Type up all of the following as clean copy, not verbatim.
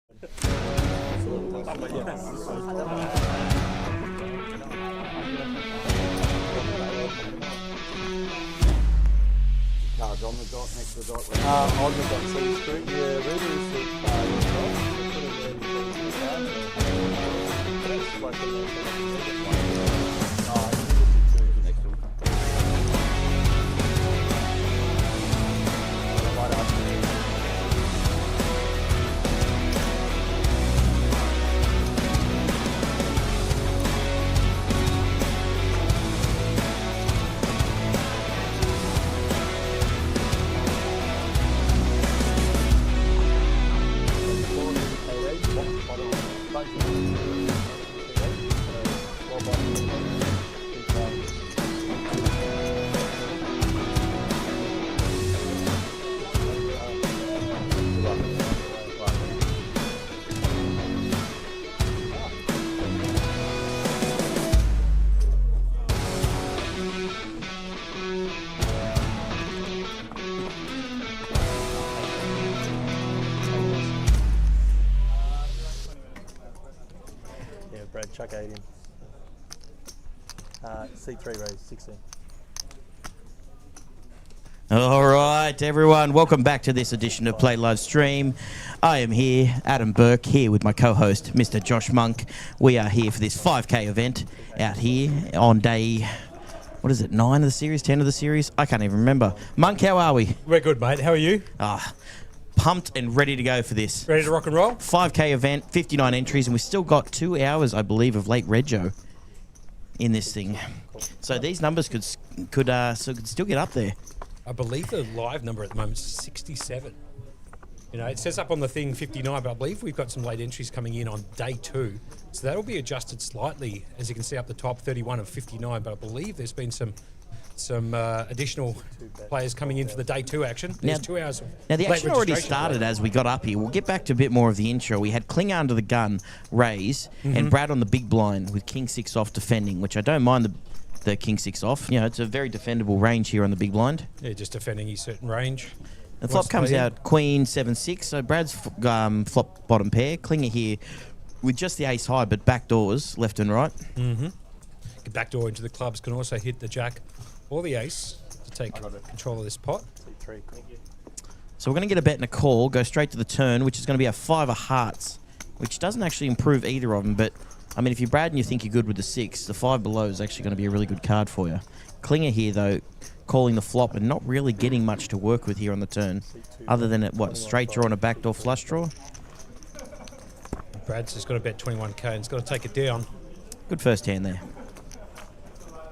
Cards on the dot, next to the dot. On the dot, so you screw your readers Brad, chuck 8 in. C3 raise 16. All right, everyone. Welcome back to this edition of Play Live Stream. I am here, Adam Burke, here with my co-host, Mr. Josh Monk. We are here for this 5K event out here on day, what is it, 9 of the series, 10 of the series? I can't even remember. Monk, how are we? We're good, mate. How are you? Pumped and ready to go for this. Ready to rock and roll? 5K event, 59 entries, and we've still got 2 hours, I believe, of late rego in this thing. So these numbers could still get up there. I believe the live number at the moment is 67. You know, it says up on the thing 59, but I believe we've got some late entries coming in on day 2. So that'll be adjusted slightly, as you can see up the top, 31 of 59. But I believe there's been some additional players coming in for the day 2 action. There's 2 hours of Now, the late action already registration. started as we got up here. We'll get back to a bit more of the intro. We had Klinger under the gun, raise, and Brad on the big blind with King 6 off defending, which I don't mind the King 6 off. You know, it's a very defendable range here on the big blind. Yeah, just defending his certain range. The flop comes out Queen 7-6, so Brad's flop bottom pair. Klinger here with just the ace high, but back doors left and right. Backdoor into the clubs can also hit the jack or the ace to take control of this pot. So we're going to get a bet and a call, go straight to the turn, which is going to be a 5 of hearts, which doesn't actually improve either of them. But, I mean, if you're Brad and you think you're good with the 6, the 5 below is actually going to be a really good card for you. Klinger here, though, calling the flop and not really getting much to work with here on the turn, other than straight draw and a backdoor flush draw. Brad's just got to bet 21k and he's got to take it down. Good first hand there.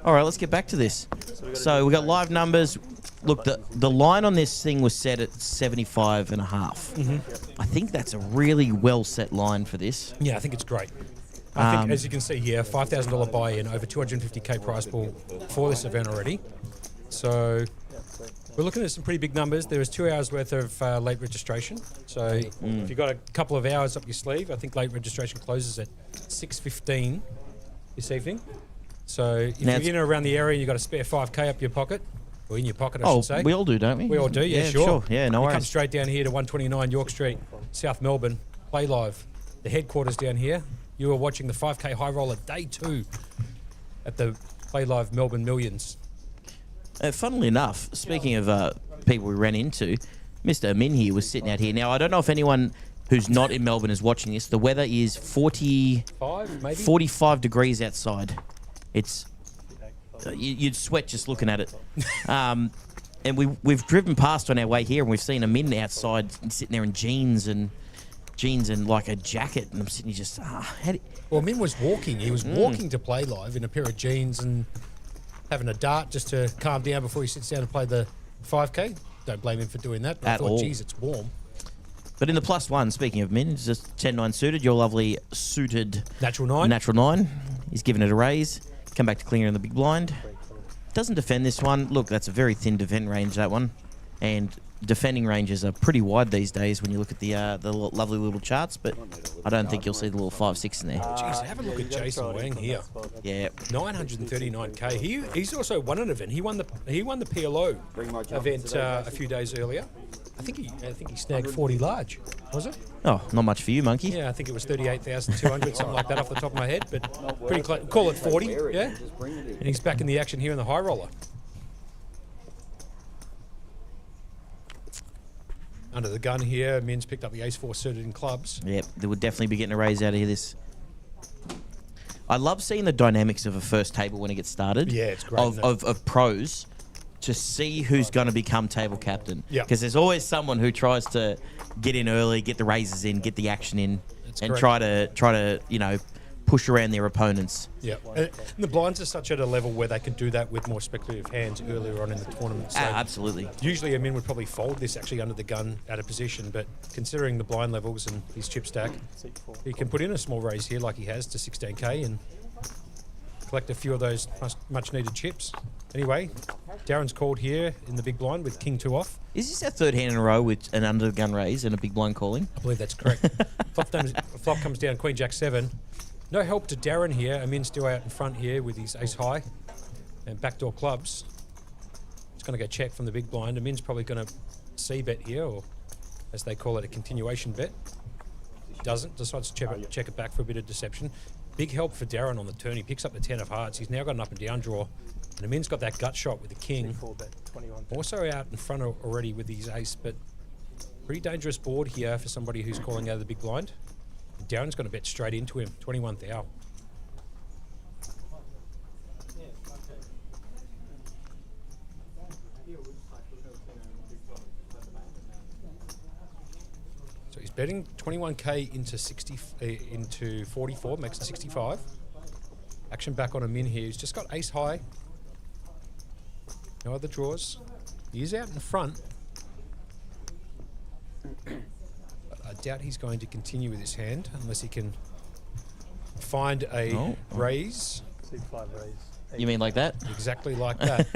All right, let's get back to this. So we got live numbers. Look, the line on this thing was set at 75.5. I think that's a really well set line for this. Yeah, I think it's great. I think, as you can see here, $5,000 buy-in, over 250k prize pool for this event already. So we're looking at some pretty big numbers. There is 2 hours worth of late registration. So if you've got a couple of hours up your sleeve, I think late registration closes at 6:15 this evening. So if you're in or around the area and you've got a spare 5k up your pocket, or in your pocket, I should say. We all do, don't we? We all do, yeah, sure. Yeah, no You worries. come straight down here to 129 York Street, South Melbourne, Play Live. The headquarters down here. You are watching the 5k Highroller day 2 at the Play Live Melbourne Millions. Funnily enough, speaking of people we ran into, Mr. Amin here was sitting out here. Now, I don't know if anyone who's not in Melbourne is watching this. The weather is 45 degrees outside. It's you'd sweat just looking at it. And we've driven past on our way here, and we've seen Amin outside sitting there in jeans and like a jacket, and I'm sitting here just Well, Min was walking. He was walking to Play Live in a pair of jeans and having a dart just to calm down before he sits down and play the 5k. Don't blame him for doing that. But I thought, geez, it's warm. But in the +1, speaking of Min, it's just 10-9 suited. Your lovely suited Natural 9. He's giving it a raise. Come back to Klinger in the big blind. Doesn't defend this one. Look, that's a very thin defend range, that one. And defending ranges are pretty wide these days when you look at the lovely little charts, but I don't think you'll see the little 5-6 in there. Jeez, have a look at Jason Wang here. Yeah. 939k. He's also won an event. He won the PLO event a few days earlier. I think he snagged 40 large. Was it? Oh, not much for you, monkey. Yeah, I think it was 38,200, something like that off the top of my head, but pretty close. Call it 40, yeah? And he's back in the action here in the Highroller. Under the gun here, Min's picked up the ace-4 suited in clubs. Yep, they would definitely be getting a raise out of this. I love seeing the dynamics of a first table when it gets started. Yeah, it's great. Of pros to see who's going to become table captain. Yeah. Because there's always someone who tries to get in early, get the raises in, get the action in, and try to push around their opponents. Yeah, and the blinds are such at a level where they can do that with more speculative hands earlier on in the tournament. So absolutely. Usually, Min would probably fold this actually under the gun out of position, but considering the blind levels and his chip stack, he can put in a small raise here like he has to 16k and collect a few of those much needed chips. Anyway, Darren's called here in the big blind with king 2 off. Is this our third hand in a row with an under the gun raise and a big blind calling? I believe that's correct. Flop comes down queen jack 7. No help to Darren here. Amin's still out in front here with his ace high and backdoor clubs. It's going to go check from the big blind. Amin's probably going to c-bet here, or as they call it, a continuation bet. Doesn't. Decides to check it back for a bit of deception. Big help for Darren on the turn. He picks up the 10 of hearts. He's now got an up and down draw. And Amin's got that gut shot with the king. Also out in front already with his ace, but pretty dangerous board here for somebody who's calling out of the big blind. Darren's going to bet straight into him, 21 thou. So he's betting 21k into 44, makes it 65. Action back on Min here. He's just got ace high. No other draws. He is out in front. I doubt he's going to continue with his hand unless he can find a raise. C5 raise. You mean like that? Exactly like that.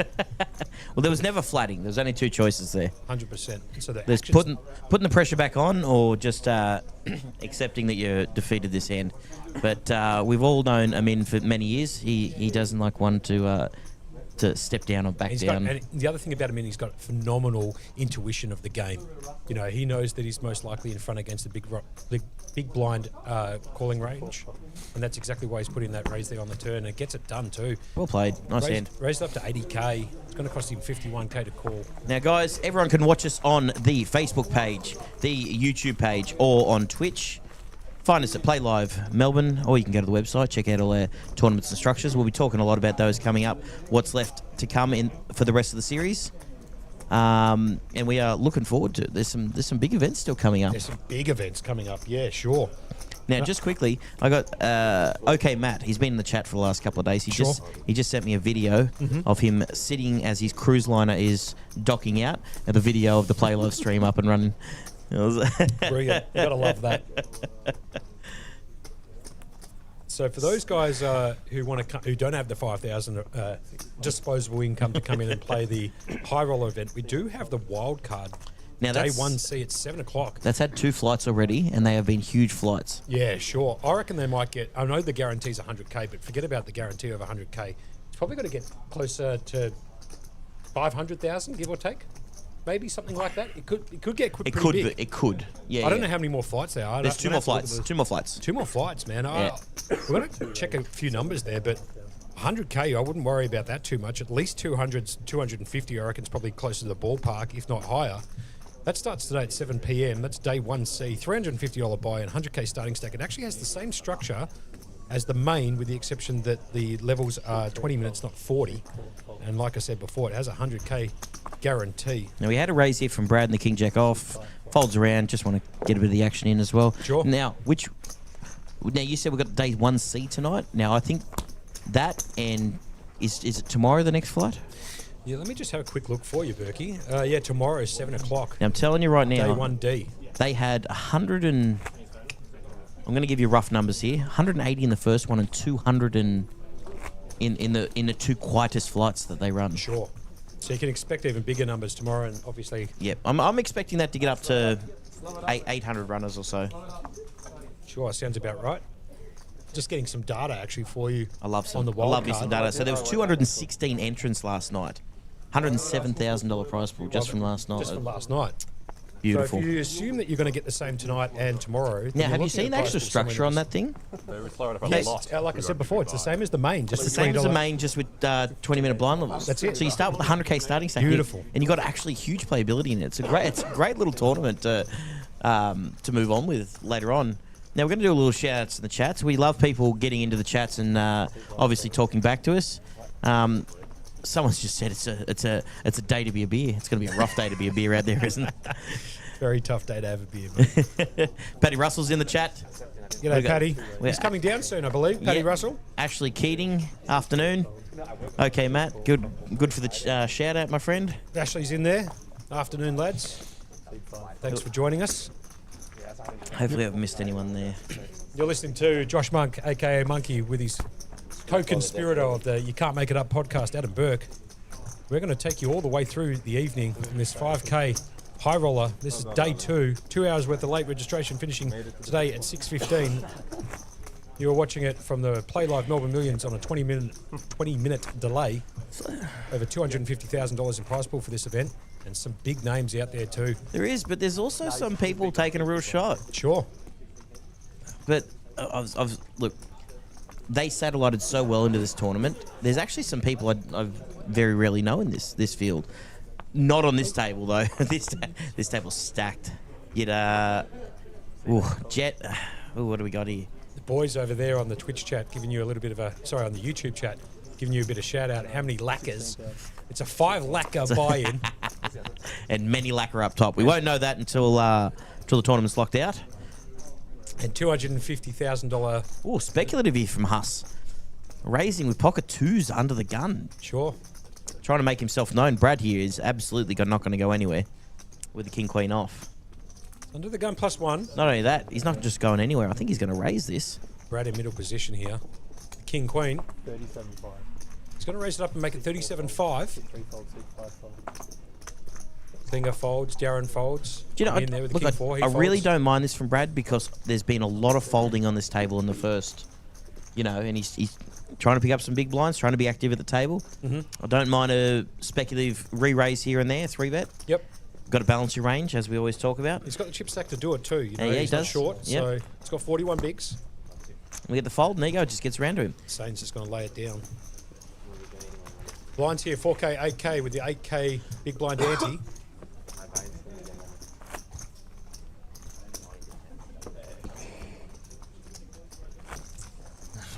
Well, there was never flatting. There's only 2 choices there. 100%. So there's putting the pressure back on, or just accepting that you defeated this hand. But we've all known Amin for many years. He doesn't like one to step down or back down. And the other thing about him, he's got phenomenal intuition of the game. You know, he knows that he's most likely in front against the big blind calling range, and that's exactly why he's putting that raise there on the turn, and it gets it done too. Well played. Nice hand. Raised up to 80k. It's going to cost him 51k to call. Now, guys, everyone can watch us on the Facebook page, the YouTube page, or on Twitch. Find us at Playlive Melbourne, or you can go to the website, check out all our tournaments and structures. We'll be talking a lot about those coming up, what's left to come in for the rest of the series. And we are looking forward to it. There's some big events still coming up. There's some big events coming up, yeah, sure. Now, just quickly, I got OK Matt. He's been in the chat for the last couple of days. He just sent me a video of him sitting as his cruise liner is docking out, and the video of the Playlive stream up and running. Brilliant. You gotta love that. So for those guys who don't have the 5,000 disposable income to come in and play the Highroller event, we do have the wild card. Now day 1C at 7 o'clock. That's had 2 flights already, and they have been huge flights. Yeah, sure. I reckon they might get. I know the guarantee's 100k, but forget about the guarantee of 100k. It's probably got to get closer to 500,000, give or take. Maybe something like that. It could get pretty big. It could. Yeah. I don't know how many more flights there are. There's 2 more flights. 2 more flights. 2 more flights, man. Yeah. We're going to check a few numbers there, but 100k, I wouldn't worry about that too much. At least 200, 250, I reckon, is probably closer to the ballpark, if not higher. That starts today at 7 p.m. That's day 1C, $350 buy and 100k starting stack. It actually has the same structure as the main, with the exception that the levels are 20 minutes, not 40. And like I said before, it has a 100k guarantee. Now, we had a raise here from Brad and the King Jack off. Folds around, just want to get a bit of the action in as well. Sure. Now, you said we've got day 1C tonight. Now, I think that, and is it tomorrow the next flight? Yeah, let me just have a quick look for you, Berkey. Yeah, tomorrow is 7 o'clock. Now, I'm telling you right now. Day 1D. They had 100 and... I'm going to give you rough numbers here. 180 in the first one and 200 in the 2 quietest flights that they run. Sure. So you can expect even bigger numbers tomorrow, and obviously... Yep, I'm expecting that to get up to 800 runners or so. Sure, sounds about right. Just getting some data actually for you. I love on the I wild love me card. some data. So there was 216 entrants last night. $107,000 prize pool just from last night. Just from last night. Beautiful. So if you assume that you're going to get the same tonight and tomorrow... then Now, you're have you looking seen at the prize extra pool structure on that thing? Yes, like I said before, it's the same as the main. Just It's the same as the main, just with 20-minute blind levels. That's it. So you start with the 100k starting stack. Beautiful. And you've got actually huge playability in it. It's a great little tournament to move on with later on. Now, we're going to do a little shout-outs in the chats. We love people getting into the chats and obviously talking back to us. Someone's just said it's a day to be a beer. It's going to be a rough day to be a beer out there, isn't it? Very tough day to have a beer. Paddy Russell's in the chat. G'day, Paddy. We're- He's coming down soon, I believe. Paddy Yeah. Russell. Ashley Keating, afternoon. Okay, Matt, good for the shout-out, my friend. Ashley's in there. Afternoon, lads. Thanks for joining us. Hopefully I haven't missed anyone there. You're listening to Josh Monk, a.k.a. Monkey, with his co-conspirator of the You Can't Make It Up podcast, Adam Burke. We're going to take you all the way through the evening in this 5K Highroller. This is day 2, 2 hours worth of late registration, finishing today at 6:15. You're watching it from the Playlive Melbourne Millions on a 20-minute delay. Over $250,000 in prize pool for this event, and some big names out there too. There is, but there's also some people taking a real shot. Sure. But look, they satellited so well into this tournament. There's actually some people I very rarely know in this field. Not on this table though. this table's stacked. Yet, Jet. What do we got here? The boys over there on the Twitch chat giving you a little bit of on the YouTube chat, giving you a bit of shout out. How many lacquers? It's a 5 lacquer buy-in. And many lacquer up top. We won't know that until the tournament's locked out. And $250,000. Oh, speculative here from Huss. Raising with pocket 2s under the gun. Sure. Trying to make himself known. Brad here is absolutely not going to go anywhere with the king-queen off. Under the gun +1. Not only that, he's not just going anywhere. I think he's going to raise this. Brad in middle position here. King Queen. 37.5. He's going to raise it up and make it 37.5. 3-fold, 6-5-fold. Finger folds, Darren folds. Do you know, in there with the King 4. He I really folds. don't mind this from Brad because there's been a lot of folding on this table in the first, and he's trying to pick up some big blinds, trying to be active at the table. I don't mind a speculative re-raise here and there, 3-bet. Yep. Got to balance your range, as we always talk about. He's got the chip stack to do it too. Yeah, he he's not does. short, Yep. so he's got 41 bigs. We get the fold, and there you go. It just gets around to him. Sane's just going to lay it down. Blinds here, 4K, 8K with the 8K big blind ante.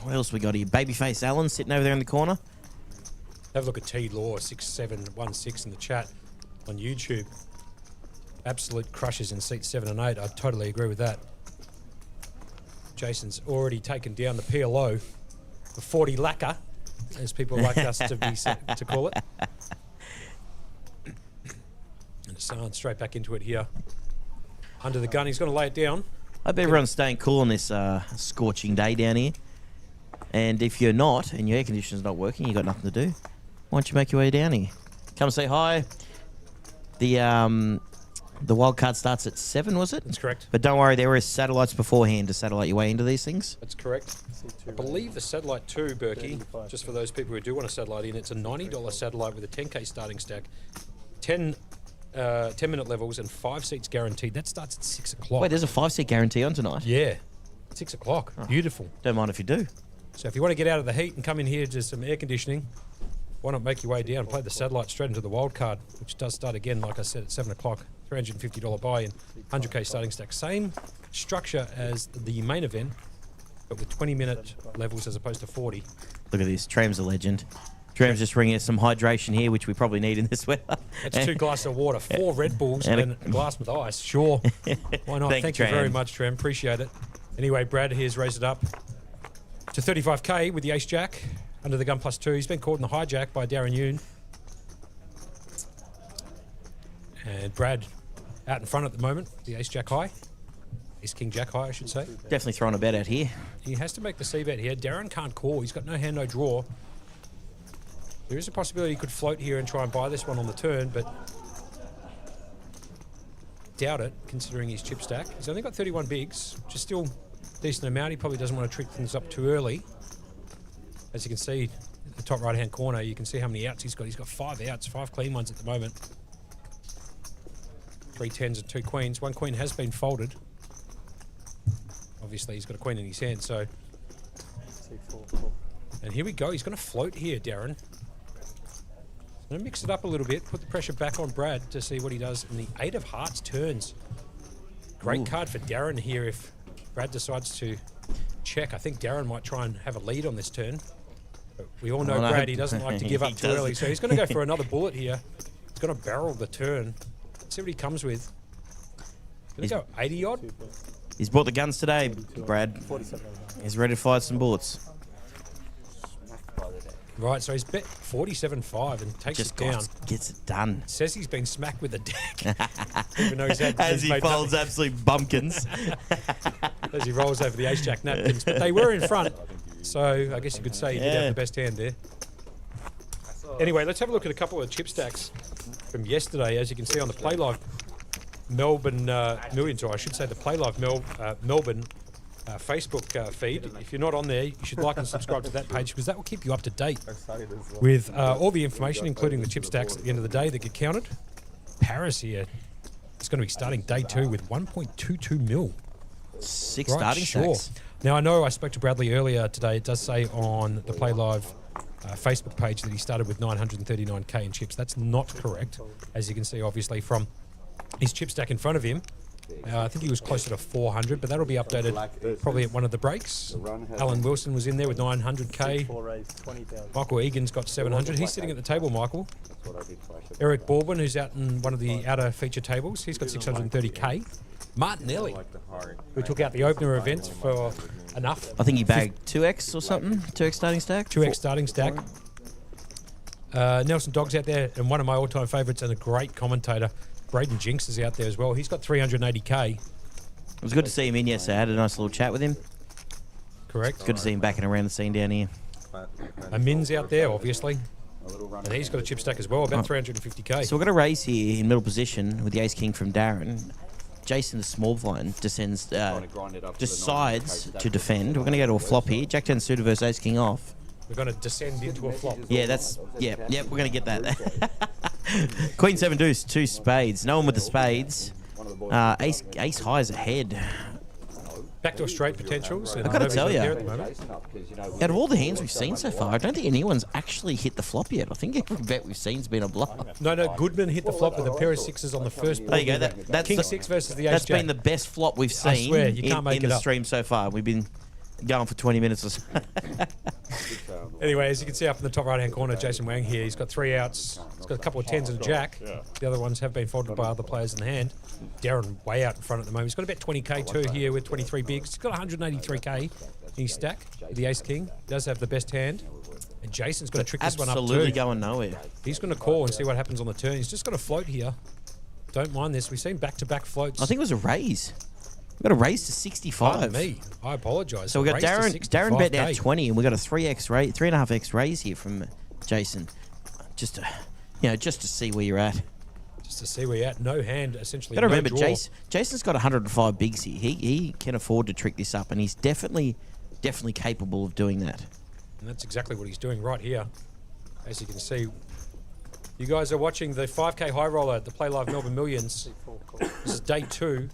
What else we got here? Babyface Allen sitting over there in the corner. Have a look at T Law 6716 in the chat on YouTube. Absolute crushes in seats 7 and 8. I totally agree with that. Jason's already taken down the PLO, the 40 lacquer, as people like us to call it. And Hassan straight back into it here. Under the gun, he's going to lay it down. I hope everyone's staying cool on this scorching day down here. And if you're not, and your air conditioner's not working, you've got nothing to do, why don't you make your way down here? Come say hi. The wild card starts at 7, was it? That's correct. But don't worry, there is satellites beforehand to satellite your way into these things. That's correct. I believe the satellite 2, Berkey, just for those people who do want to satellite in, it's a $90 satellite with a 10K starting stack, 10-minute levels, and 5 seats guaranteed. That starts at 6 o'clock. Wait, there's a 5-seat guarantee on tonight? Yeah, 6 o'clock. Oh. Beautiful. Don't mind if you do. So if you want to get out of the heat and come in here to some air conditioning, why not make your way down, play the satellite straight into the wild card, which does start again, like I said, at 7 o'clock. $350 buy-in, 100K starting stack. Same structure as the main event, but with 20-minute levels as opposed to 40. Look at this. Tram's a legend. Tram's just bringing us some hydration here, which we probably need in this weather. That's 2 glasses of water, 4 Red Bulls, and a glass with ice. Sure. Why not? Thank you very much, Tram. Appreciate it. Anyway, Brad here's raised it up to 35K with the ace-jack. Under the gun +2. He's been caught in the hijack by Darren Yoon. And Brad out in front at the moment, the ace-jack high. Ace-king jack high, I should say. Definitely throwing a bet out here. He has to make the C-bet here. Darren can't call. He's got no hand, no draw. There is a possibility he could float here and try and buy this one on the turn, but doubt it, considering his chip stack. He's only got 31 bigs, which is still a decent amount. He probably doesn't want to trick things up too early. As you can see, in the top right-hand corner, you can see how many outs he's got. He's got 5 outs, 5 clean ones at the moment. 3 10s and 2 queens. 1 queen has been folded. Obviously, he's got a queen in his hand, so... 2, 4, 4. And here we go. He's going to float here, Darren. Going to mix it up a little bit, put the pressure back on Brad to see what he does. And the 8 of hearts turns. Great card for Darren here if Brad decides to check. I think Darren might try and have a lead on this turn. But we all know Brad, he doesn't like to give up too early. So he's going to go for another bullet here. He's going to barrel the turn. Let's see what he comes with. Going to go 80 odd. He's brought the guns today, Brad. 47. He's ready to fire some bullets. Right, so he's bet 47.5 and takes Just it down. gets it done. Says he's been smacked with the deck. Even though he's had, As he's he made folds absolute bumpkins. as he rolls over the ace-jack napkins. But they were in front, so I guess you could say he did have the best hand there. Anyway, let's have a look at a couple of chip stacks from yesterday. As you can see on the Playlive Melbourne Millions, or I should say the Playlive Melbourne Facebook feed. If you're not on there, you should like and subscribe to that page because that will keep you up to date with all the information, including the chip stacks at the end of the day that get counted. Paris here is going to be starting day 2 with 1.22 mil. 6 Right, starting sure. stacks. Now, I know I spoke to Bradley earlier today. It does say on the Playlive Facebook page that he started with 939k in chips. That's not correct, as you can see, obviously, from his chip stack in front of him. I think he was closer to 400, but that'll be updated probably at one of the breaks. Alan Wilson was in there with 900k. 4 raise, 20,000. Michael Egan's got 700. He's sitting at the table, Michael. Eric Baldwin, who's out in one of the outer feature tables, he's got 630k. Martinelli, who took out the opener events for enough. I think he bagged 2x or something. 2x starting stack. 2x starting stack. Nelson Dogg's out there, and one of my all-time favourites and a great commentator. Braden Jinx is out there as well. He's got 380k. It was good to see him in yesterday. I had a nice little chat with him. Correct. Good to see him backing around the scene down here. Amin's out there, obviously. And he's got a chip stack as well, about 350k. So we're going to raise here in middle position with the ace-king from Darren. Jason, the small blind, decides to defend. We're going to go to a flop here. Jack-10 suited versus ace-king off. We're going to descend into a flop. Yeah, we're going to get that. Queen 7 deuce, 2 spades. No one with the spades. Ace high is ahead. Backdoor straight potentials. I've got to tell you, Out out of all the hands we've seen so far, I don't think anyone's actually hit the flop yet. I think every bet we've seen's been a bluff. No, Goodman hit the flop with a pair of sixes on the first There you go. board. That's King the- 6 versus the ace That's jack. been the best flop we've I seen swear, you can't make in it the up. stream so far. We've been going for 20 minutes or so. Anyway, as you can see up in the top right-hand corner, Jason Wang here. He's got 3 outs. He's got a couple of 10s and a jack. The other ones have been folded by other players in the hand. Darren way out in front at the moment. He's got about 20k too here with 23 bigs. He's got 183k in his stack. The ace-king does have the best hand. And Jason's going to trick this one up too. Absolutely going nowhere. He's going to call and see what happens on the turn. He's just got to float here. Don't mind this. We've seen back-to-back floats. I think it was a raise. We got a raise to 65. Pardon me. I apologise. So we got Raised to Darren bet now 65K. 20, and we got a 3x raise, 3.5x raise here from Jason, just to see where you're at. Just to see where you're at. No hand, essentially. Got to no remember, draw. Jason's got 105 bigs here. He can afford to trick this up, and he's definitely capable of doing that. And that's exactly what he's doing right here. As you can see, you guys are watching the 5K Highroller at the Playlive Melbourne Millions. This is day 2.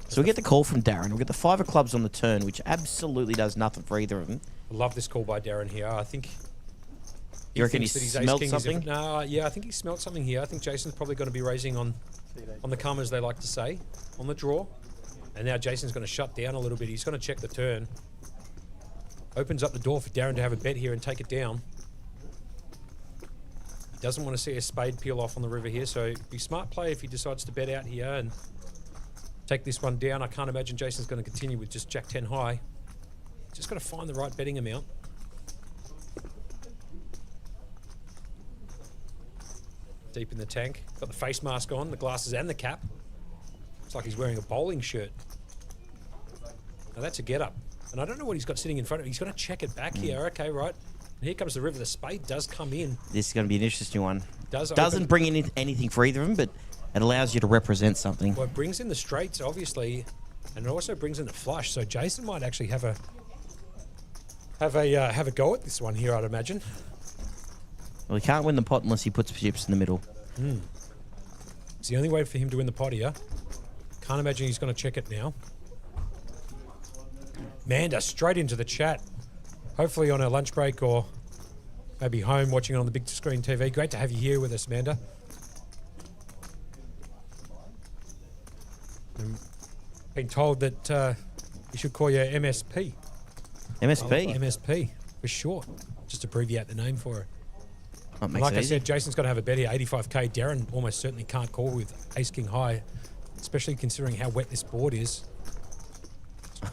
So we get the call from Darren. We get the 5 of clubs on the turn, which absolutely does nothing for either of them. I love this call by Darren here. I think... You reckon he thinks that his smelled ace-king is something? No, yeah, I think he smelled something here. I think Jason's probably going to be raising on the come, as they like to say, on the draw. And now Jason's going to shut down a little bit. He's going to check the turn. Opens up the door for Darren to have a bet here and take it down. He doesn't want to see a spade peel off on the river here, so be smart play if he decides to bet out here and take this one down. I can't imagine Jason's going to continue with just Jack 10 high. Just got to find the right betting amount. Deep in the tank. Got the face mask on, the glasses and the cap. Looks like he's wearing a bowling shirt. Now that's a get up. And I don't know what he's got sitting in front of him. He's going to check it back here. Okay, right. Here comes the river. The spade does come in. This is going to be an interesting one. Doesn't Doesn't bring in anything for either of them, but it allows you to represent something. Well, it brings in the straights, obviously, and it also brings in the flush. So Jason might actually have a go at this one here, I'd imagine. Well, he can't win the pot unless he puts chips in the middle. It's the only way for him to win the pot here. Can't imagine he's going to check it now. Manda straight into the chat. Hopefully on her lunch break or maybe home watching it on the big screen TV. Great to have you here with us, Manda. Been told that you should call you MSP. MSP. MSP, for short. Just abbreviate the name for her. That makes Like it I easy. said, Jason's got to have a bet here. 85k. Darren almost certainly can't call with Ace King High, especially considering how wet this board is.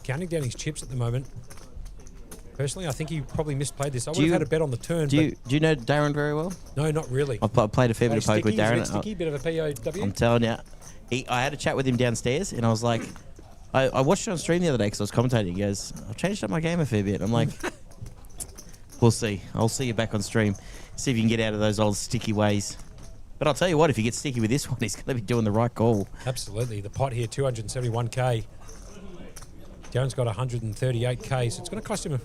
Counting down his chips at the moment. Personally, I think he probably misplayed this. I would have had a bet on the turn. Do you know Darren very well? No, not really. I played a fair bit of poker with Darren. Sticky, bit of a POW. I'm telling you, I had a chat with him downstairs, and I was like, I watched it on stream the other day because I was commentating. He goes, I've changed up my game a fair bit. I'm like, we'll see. I'll see you back on stream. See if you can get out of those old sticky ways. But I'll tell you what, if he gets sticky with this one, he's going to be doing the right call. Absolutely. The pot here, 271k. Darren's got 138k, so it's going to cost him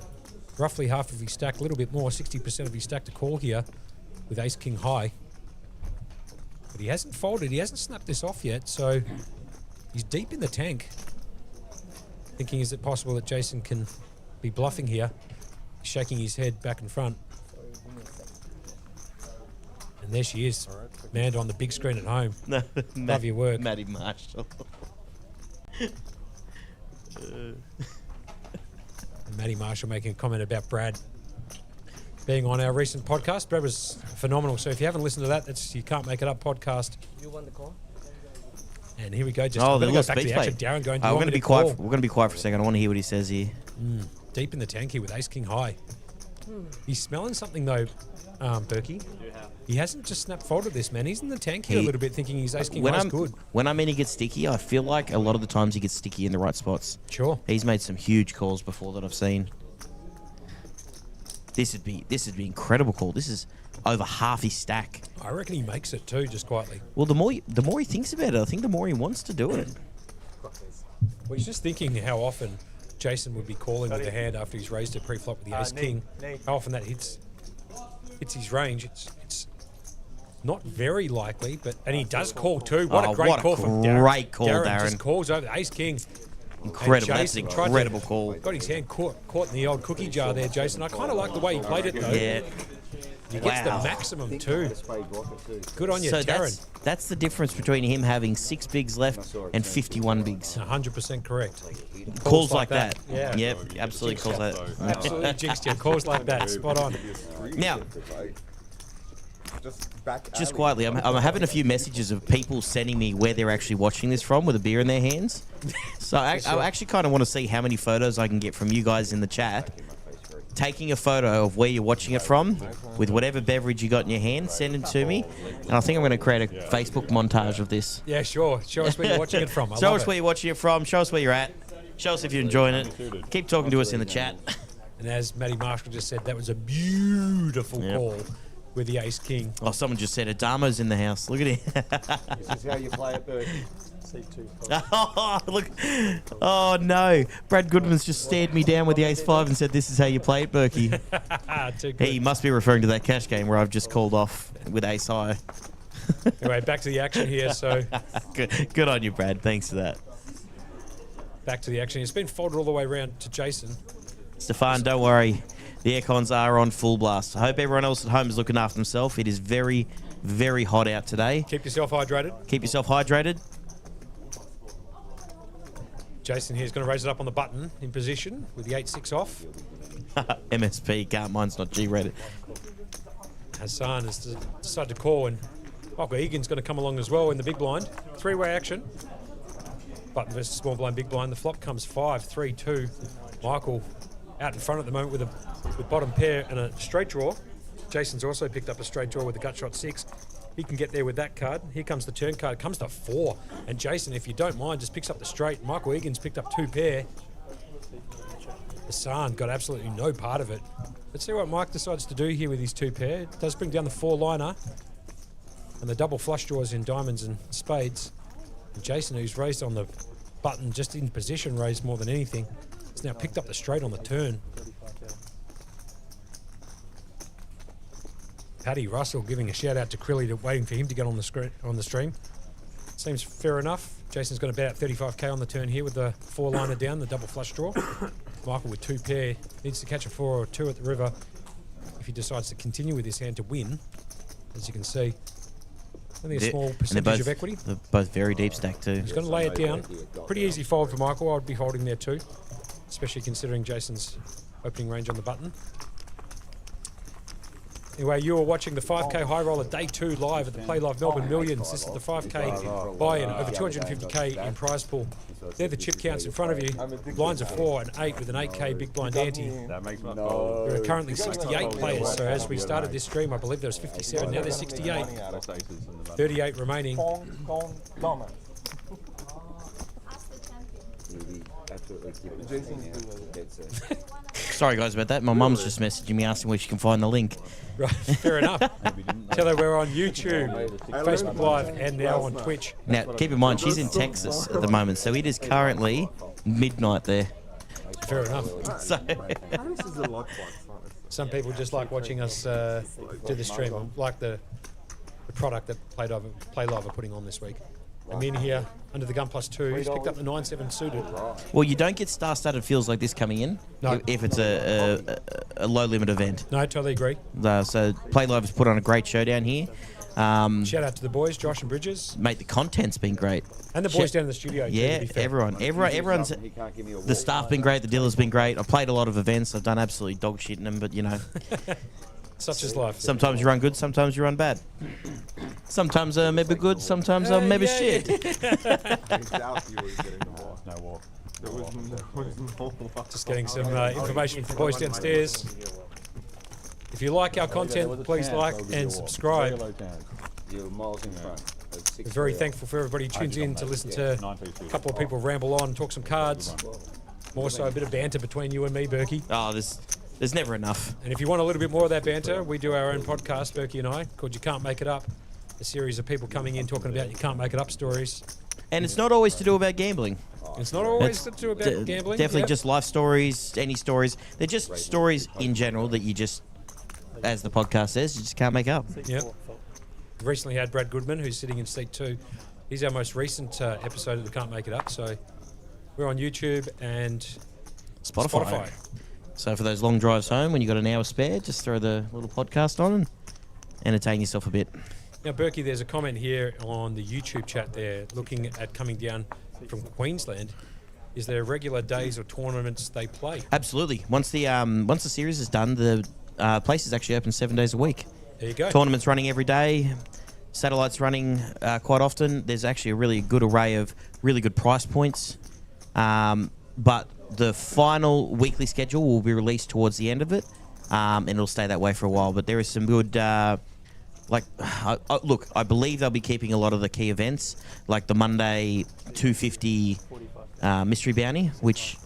roughly half of his stack, a little bit more, 60% of his stack to call here with Ace King High. But he hasn't folded. He hasn't snapped this off yet, so he's deep in the tank. Thinking, is it possible that Jason can be bluffing here? He's shaking his head back and front. And there she is, Manda on the big screen at home. Love your work. Matty Marshall. And Matty Marshall making a comment about Brad being on our recent podcast. Brad was phenomenal. So if you haven't listened to that, that's You Can't Make It Up podcast. You won the call? And here we go. Just Oh, the go little back to speech the action. plate. Darren going, We're going to be quiet. We're going to be quiet for a second. I want to hear what he says here. Deep in the tank here with Ace King High. He's smelling something though, Berkey. He hasn't just snap folded this, man. He's in the tank here a little bit, thinking he's Ace King High's good. When I mean he gets sticky, I feel like a lot of the times he gets sticky in the right spots. Sure. He's made some huge calls before that I've seen. This would be incredible call. This is over half his stack. I reckon he makes it too, just quietly. Well, the more he thinks about it, I think the more he wants to do it. Well, he's just thinking how often Jason would be calling with the hand after he's raised it pre-flop with the Ace King. How often that hits his range. It's not very likely, and he does call too. What a great call from Darren. Great call, Darren Darren. just calls over the Ace King. Incredible. That's an Jason tried to- incredible call. Got his hand caught in the old cookie jar there, Jason. I kind of like the way he played it though. Yeah. He gets Wow. the maximum too. Good on you, So Darren. that's the difference between him having 6 bigs left and 51 bigs. 100% correct. Calls like that. Yeah. Yep, absolutely calls like that. Absolutely jinxed you. Calls like that. Spot on. Now, just quietly, I'm having a few messages of people sending me where they're actually watching this from with a beer in their hands. So I actually kind of want to see how many photos I can get from you guys in the chat. Taking a photo of where you're watching it from with whatever beverage you got in your hand, send it to me. And I think I'm going to create a Facebook montage of this. Yeah, sure. Show us where you're watching it from. Show us where you're watching it from. Show us where you're at. Show us if you're enjoying it. Keep talking to us in the chat. And as Matty Marshall just said, that was a beautiful call with the Ace King. Oh, someone just said Adamo's in the house. Look at him. This is how you play it, Bert. C2. Oh, look. Oh, no. Brad Goodman's just stared me down with the ace-5 and said, this is how you play it, Berkey. Too good. He must be referring to that cash game where I've just called off with ace-high. Anyway, back to the action here. So Good on you, Brad. Thanks for that. back to the action. It's been folded all the way around to Jason. Stefan, don't worry. The aircons are on full blast. I hope everyone else at home is looking after themselves. It is very, very hot out today. Keep yourself hydrated. Keep yourself hydrated. Jason here is going to raise it up on the button in position with the 8-6 off. MSP, can't, mine's not G-rated. Hassan has decided to call, and Michael Egan's going to come along as well in the big blind. Three-way action. Button versus small blind, big blind. The flop comes 5-3-2. Michael out in front at the moment with bottom pair and a straight draw. Jason's also picked up a straight draw with a gut shot 6. He can get there with that card. Here comes the turn card. It comes to 4. And Jason, if you don't mind, just picks up the straight. Michael Egan's picked up 2 pair. Hassan got absolutely no part of it. Let's see what Mike decides to do here with his 2 pair. It does bring down the 4-liner and the double flush draws in diamonds and spades. And Jason, who's raised on the button, just in position, raised more than anything, has now picked up the straight on the turn. Paddy Russell giving a shout out to Crilly, waiting for him to get on the stream. Seems fair enough. Jason's going to bet out 35k on the turn here with the 4-liner down, the double flush draw. Michael with 2 pair needs to catch a 4 or 2 at the river if he decides to continue with his hand to win. As you can see, only a small percentage of equity. They're both very deep stack too. He's going to lay it down. Pretty easy fold for Michael. I would be holding there too, especially considering Jason's opening range on the button. Anyway, you are watching the 5K Highroller Day 2 live at the Playlive Melbourne Millions. This is the 5K buy-in, over 250k in prize pool. They're the chip counts in front of you. Lines of 4 and 8 with an 8k big blind ante. That makes my There are currently 68 players, so as we started this stream, I believe there was 57. Now there's 68. 38 remaining. Sorry guys about that. My mum's just messaging me asking where she can find the link. Right, fair enough. Tell her we're on YouTube, Facebook Live, and now on Twitch. Now, keep in mind, she's in Texas at the moment, so it is currently midnight there. Fair enough. So Some people just like watching us do the stream, like the product that Playlive are putting on this week. I'm in here under the gun +2. He's picked up the 9-7 suited. well, you don't get star-studded feels like this coming in No. if it's a low-limit event. No, totally agree. So Playlive has put on a great showdown here. Shout out to the boys, Josh and Bridges, Mate, the content's been great. and the boys down in the studio. too, Yeah, to be fair. everyone's. The staff been great. The dealer's been great. I've played a lot of events. I've done absolutely dog shit in them, but you know, Such is life. sometimes you run good, sometimes you run bad. Sometimes I'm maybe good, sometimes I'm maybe shit. Just getting some information from the boys downstairs. If you like our content, please like and subscribe. We're very thankful for everybody who tunes in to listen to a couple of people ramble on, talk some cards. More so a bit of banter between you and me, Berkey. Oh, there's never enough. And if you want a little bit more of that banter, we do our own podcast, Berkey and I, called You Can't Make It Up. A series of people coming in talking about you can't make it up stories. And it's not always to do about gambling. It's not always to do about gambling. Definitely Yep. just life stories, any stories. They're just stories in general that you just, as the podcast says, you just can't make up. Yep. We've recently had Brad Goodman, who's sitting in seat 2. He's our most recent episode of the Can't Make It Up. So we're on YouTube and Spotify. So for those long drives home, when you got an hour spare, just throw the little podcast on and entertain yourself a bit. Now, Berkey, there's a comment here on the YouTube chat there, looking at coming down from Queensland. Is there regular days or tournaments they play? Absolutely. Once the series is done, the place is actually open 7 days a week. There you go. Tournaments running every day. Satellites running quite often. There's actually a really good array of really good price points. But the final weekly schedule will be released towards the end of it, and it'll stay that way for a while. But there is some good, look, I believe they'll be keeping a lot of the key events, like the Monday 250 Mystery Bounty, which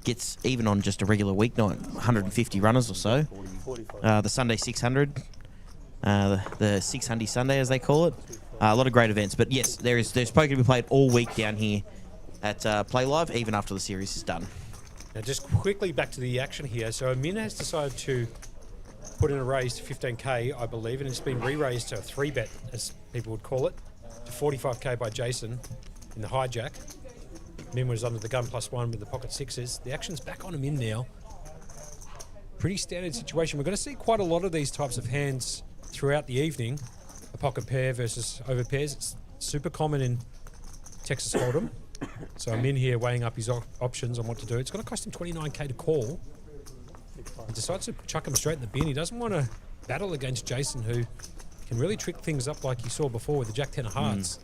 gets, even on just a regular weeknight, 150 runners or so. The Sunday 600, the 600 Sunday as they call it. A lot of great events. But yes, there's poker to be played all week down here at Playlive, even after the series is done. Now, just quickly back to the action here. So Amin has decided to put in a raise to 15k, I believe, and it's been re-raised to a 3-bet, as people would call it, to 45k by Jason in the hijack. Min was under the gun +1 with the pocket 6s. The action's back on Amin now. Pretty standard situation. We're going to see quite a lot of these types of hands throughout the evening. A pocket pair versus over pairs. It's super common in Texas Hold'em. So I'm in here weighing up his options on what to do. It's going to cost him 29k to call. He decides to chuck him straight in the bin. He doesn't want to battle against Jason, who can really trick things up like you saw before with the Jack-10 of hearts.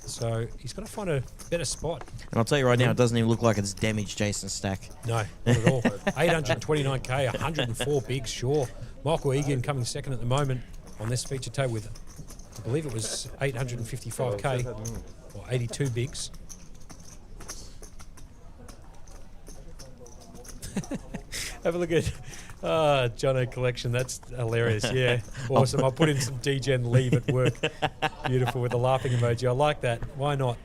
So he's going to find a better spot. And I'll tell you right now, it doesn't even look like it's damaged Jason's stack. No, not at all. 829k, 104 bigs, sure. Michael Egan coming second at the moment on this feature table with, I believe it was 855k or 82 bigs. Have a look at Jono collection. That's hilarious. Yeah, awesome. I'll put in some DGen leave at work. Beautiful with the laughing emoji. I like that. Why not?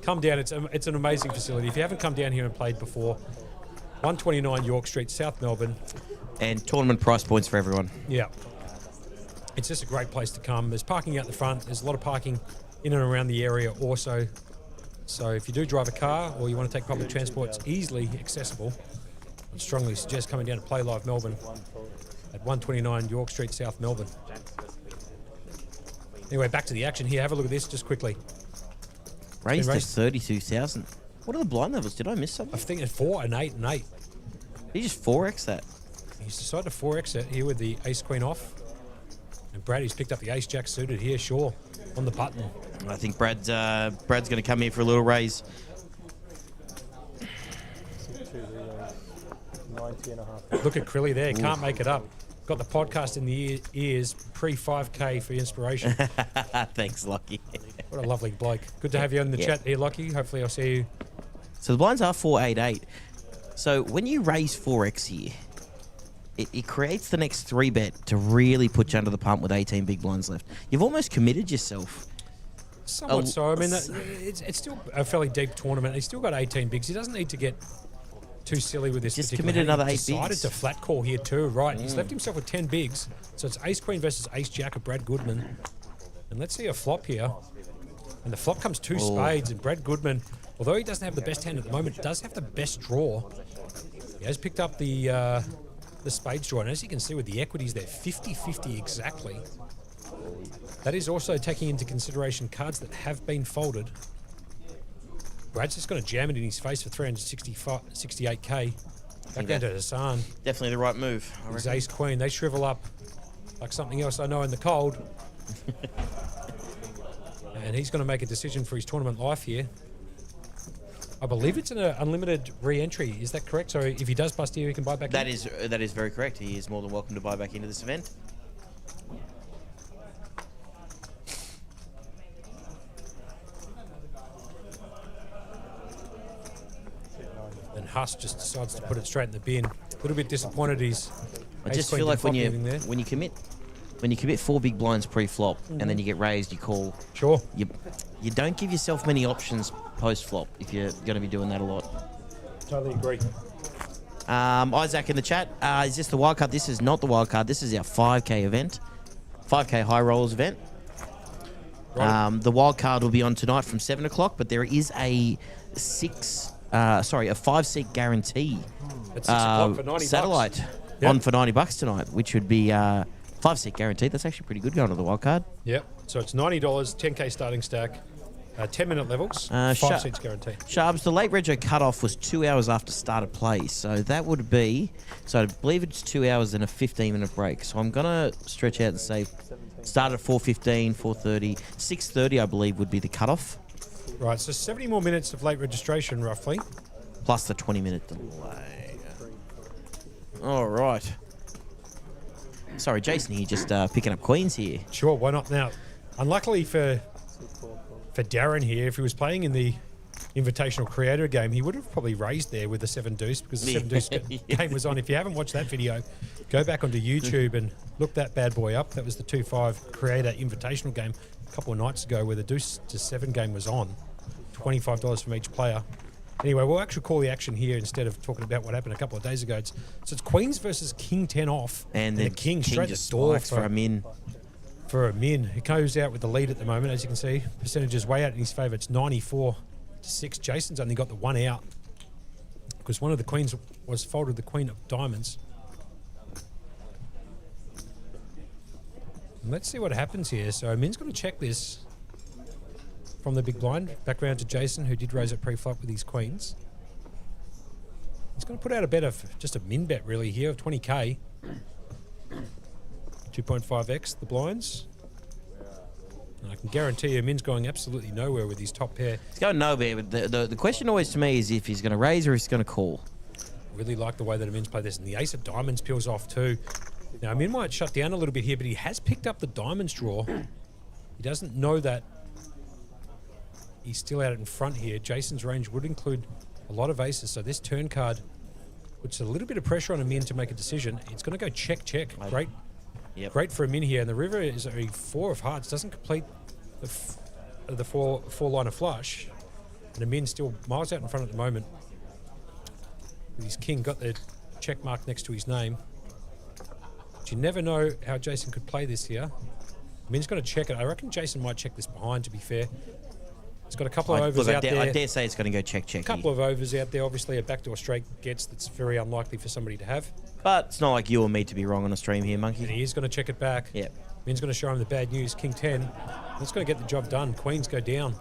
Come down. It's an amazing facility. If you haven't come down here and played before, 129 York Street, South Melbourne. And tournament price points for everyone. Yeah. It's just a great place to come. There's parking out the front. There's a lot of parking in and around the area also. So if you do drive a car or you want to take public transport, it's easily accessible. I strongly suggest coming down to Playlive Melbourne at 129 York Street, South Melbourne. Anyway, back to the action here. Have a look at this just quickly. Raised to 32,000. What are the blind levels? Did I miss something? I think it's 4 and 8 and 8. He just 4x that. He's decided to 4x it here with the ace queen off. And Brady's picked up the ace jack suited here, sure, on the button. I think Brad's going to come here for a little raise. 90.5. Look at Crilly there, can't make it up. Got the podcast in the ears, pre-5K for inspiration. Thanks, Lockie. What a lovely bloke. Good to have you in the chat here, Lockie. Hopefully I'll see you. So the blinds are 488. So when you raise 4x here, it creates the next 3-bet to really put you under the pump with 18 big blinds left. You've almost committed yourself. Somewhat so. I mean, it's still a fairly deep tournament. He's still got 18 bigs. He doesn't need to get too silly with this. Just particular committed hand. another 8 He decided bigs. to flat call here too. Right, he's left himself with 10 bigs. So it's ace queen versus ace jack of Brad Goodman. And let's see a flop here. And the flop comes 2 spades. And Brad Goodman, although he doesn't have the best hand at the moment, does have the best draw. He has picked up the spades draw. And as you can see with the equities there, 50-50 exactly. That is also taking into consideration cards that have been folded. Brad's just going to jam it in his face for 368k. Back down to Hassan. Definitely the right move. His ace queen. They shrivel up like something else I know in the cold. And he's going to make a decision for his tournament life here. I believe it's an unlimited re-entry. Is that correct? So if he does bust here, he can buy back in? That is very correct. He is more than welcome to buy back into this event. And Huss just decides to put it straight in the bin. A little bit disappointed he's... I just feel like when you commit 4 big blinds pre-flop and then you get raised, you call. Sure. You don't give yourself many options post-flop if you're going to be doing that a lot. Totally agree. Isaac in the chat, is this the wild card? This is not the wild card. This is our 5K event, 5K High Rollers event. Right. The wild card will be on tonight from 7 o'clock, but there is a 5-seat guarantee. At 6 o'clock for 90 satellite Yep. on for $90 tonight, which would be 5-seat guaranteed. That's actually pretty good going to the wild card. Yep. So it's $90, 10k starting stack, 10-minute levels, 5 seats guaranteed. Sharps, the late rego cutoff was 2 hours after start of play, so that would be, so I believe it's 2 hours and a 15-minute break. So I'm gonna stretch out and say start at 4:15, 4:30, 6:30 I believe would be the cutoff. Right. So 70 more minutes of late registration, roughly. Plus the 20-minute delay. All right. Sorry, Jason here, just picking up queens here. Sure. Why not? Now, unluckily for Darren here, if he was playing in the Invitational Creator game, he would have probably raised there with the 7-deuce because the 7-deuce game was on. If you haven't watched that video, go back onto YouTube and look that bad boy up. That was the 2-5 Creator Invitational game a couple of nights ago where the deuce to 7 game was on. $25 from each player. Anyway, we'll actually call the action here instead of talking about what happened a couple of days ago. So it's Queens versus King 10 off. And the King straight just to the door for a min. For a min. He goes out with the lead at the moment, as you can see. Percentages way out in his favour. It's 94-6. Jason's only got the 1 out because one of the queens was folded the queen of diamonds. And let's see what happens here. So Min's going to check this from the big blind. Back round to Jason, who did raise it pre-flop with his queens. He's going to put out a bet of just a min bet really here of 20k. 2.5x the blinds. And I can guarantee you Min's going absolutely nowhere with his top pair. It's going nowhere, but the question always to me is if he's going to raise or if he's going to call. Really like the way that Min's played this. And the ace of diamonds peels off too. Now Min might shut down a little bit here, but he has picked up the diamonds draw. He doesn't know that he's still out in front here. Jason's range would include a lot of aces, so this turn card puts a little bit of pressure on a min to make a decision. It's going to go check. Great. Yep. Great for a min here. And the river is a 4 of hearts. Doesn't complete the four line of flush. And the min still miles out in front at the moment. His king got the check mark next to his name. But you never know how Jason could play this here. Min's going to check it. I reckon Jason might check this behind, to be fair. He's got a couple of overs out there. I dare say it's going to go check. A couple of overs out there. Obviously, a backdoor straight gets that's very unlikely for somebody to have. But it's not like you or me to be wrong on a stream here, Monkey. And he is going to check it back. Yep. Min's going to show him the bad news. King 10. That's going to get the job done. Queens go down.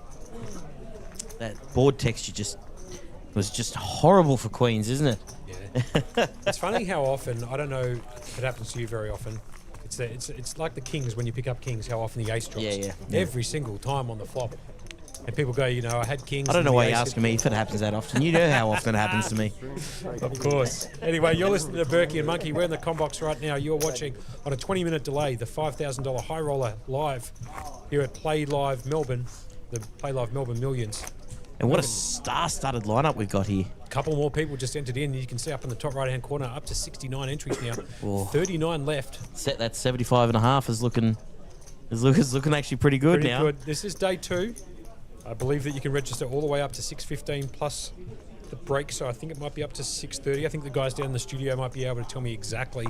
That board texture was just horrible for Queens, isn't it? Yeah. It's funny how often, I don't know if it happens to you very often, it's like the kings when you pick up kings, how often the ace drops. Yeah. Every single time on the flop. And people go, I had kings. I don't know why you're asking me if it happens that often. You know how often it happens to me. Of course. Anyway, you're listening to Berkey and Monkey. We're in the Combox right now. You're watching on a 20-minute delay the $5,000 Highroller live here at Playlive Melbourne, the Playlive Melbourne Millions. And what a star-studded lineup we've got here. A couple more people just entered in. You can see up in the top right-hand corner, up to 69 entries now. Oh. 39 left. That 75 and a half is looking actually pretty good now. Good. This is day 2. I believe that you can register all the way up to 6:15 plus the break, so I think it might be up to 6:30. I think the guys down in the studio might be able to tell me exactly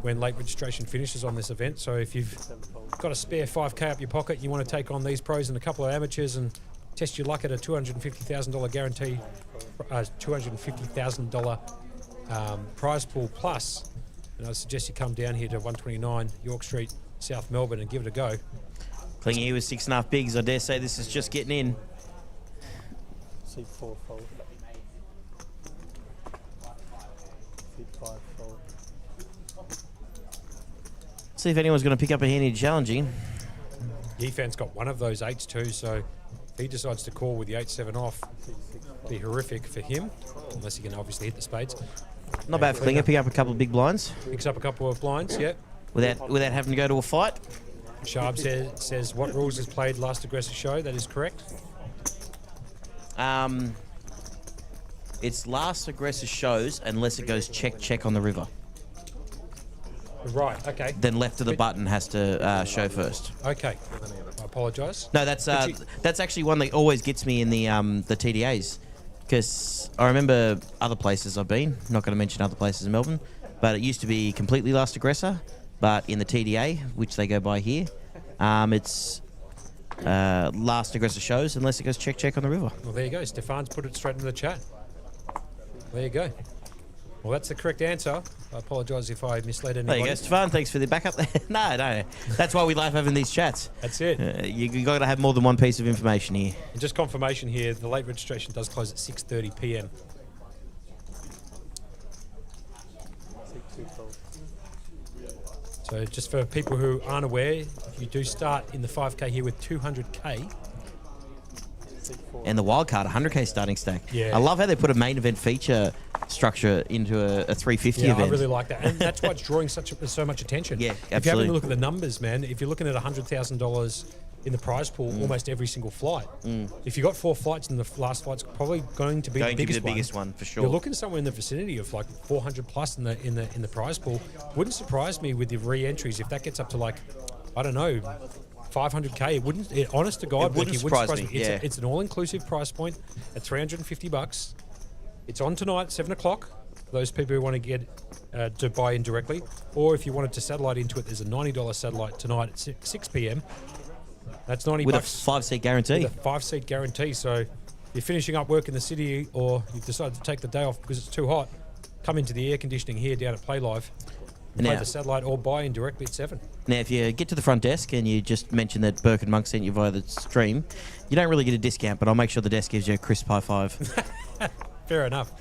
when late registration finishes on this event. So if you've got a spare 5K up your pocket, you want to take on these pros and a couple of amateurs and test your luck at a $250,000 guarantee, $250,000 prize pool plus, and I suggest you come down here to 129 York Street, South Melbourne, and give it a go. Playing here with 6.5 bigs, I dare say this is just getting in. C4 fold. C5 fold. See if anyone's going to pick up a handy challenging. Yifan's got one of those 8s too, so if he decides to call with the 8-7 off, it'd be horrific for him, unless he can obviously hit the spades. Not bad for Klinger, pick up a couple of big blinds. Picks up a couple of blinds, yeah. Without having to go to a fight. Sharp says what rules is played last aggressive show. That is correct. It's last aggressive shows unless it goes check on the river. Right. Okay. Then left of the button has to show first. Okay. I apologise. No, that's actually one that always gets me in the TDAs, because I remember other places I've been. Not going to mention other places in Melbourne, but it used to be completely last aggressor. But in the TDA, which they go by here, it's last aggressor shows unless it goes check on the river. Well, there you go. Stefan's put it straight into the chat. There you go. Well, that's the correct answer. I apologise if I misled anybody. There you go, Stefan. Thanks for the backup there. No. That's why we love having these chats. That's it. You got to have more than one piece of information here. And just confirmation here, the late registration does close at 6:30 p.m. C2 fold. So just for people who aren't aware, you do start in the 5K here with 200K. And the wild card, 100K starting stack. Yeah. I love how they put a main event feature structure into a 350 yeah, event. I really like that. And that's why it's drawing so much attention. Yeah, absolutely. If you have a look at the numbers, man, if you're looking at $100,000 in the prize pool, almost every single flight. If you got 4 flights, and the last flight's probably going to be the biggest one for sure. You're looking somewhere in the vicinity of like 400 plus in the prize pool. Wouldn't surprise me with the re-entries if that gets up to like, I don't know, 500K. Honest to God, it wouldn't surprise me. Yeah. It's an all-inclusive price point at $350. It's on tonight at 7 o'clock. For those people who want to get to buy in directly, or if you wanted to satellite into it, there's a $90 satellite tonight at 6 p.m. That's $90 with a 5-seat guarantee. With a 5-seat guarantee. So if you're finishing up work in the city, or you've decided to take the day off because it's too hot, come into the air conditioning here down at Playlive. Play the satellite or buy in directly at 7. Now, if you get to the front desk and you just mention that Burke and Monk sent you via the stream, you don't really get a discount, but I'll make sure the desk gives you a crisp high five. Fair enough.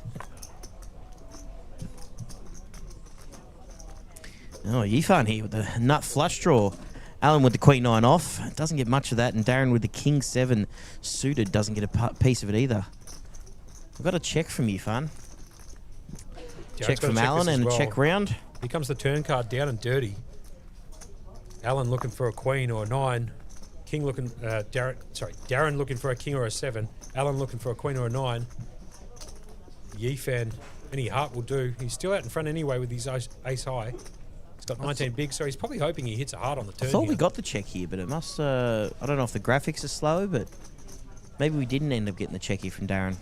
Oh, Yifan here with the nut flush draw. Alan with the Queen 9 off. Doesn't get much of that. And Darren with the King 7 suited doesn't get a piece of it either. We've got a check from Yifan. Check from Alan and a check round. Here comes the turn card down and dirty. Alan looking for a queen or a 9. King looking, Darren looking for a king or a 7. Alan looking for a queen or a 9. Yifan Any heart will do. He's still out in front anyway with his ace high. He's got 19 big, so he's probably hoping he hits a heart on the turn. I thought here. we got the check here, but it must. I don't know if the graphics are slow, but maybe we didn't end up getting the check here from Darren.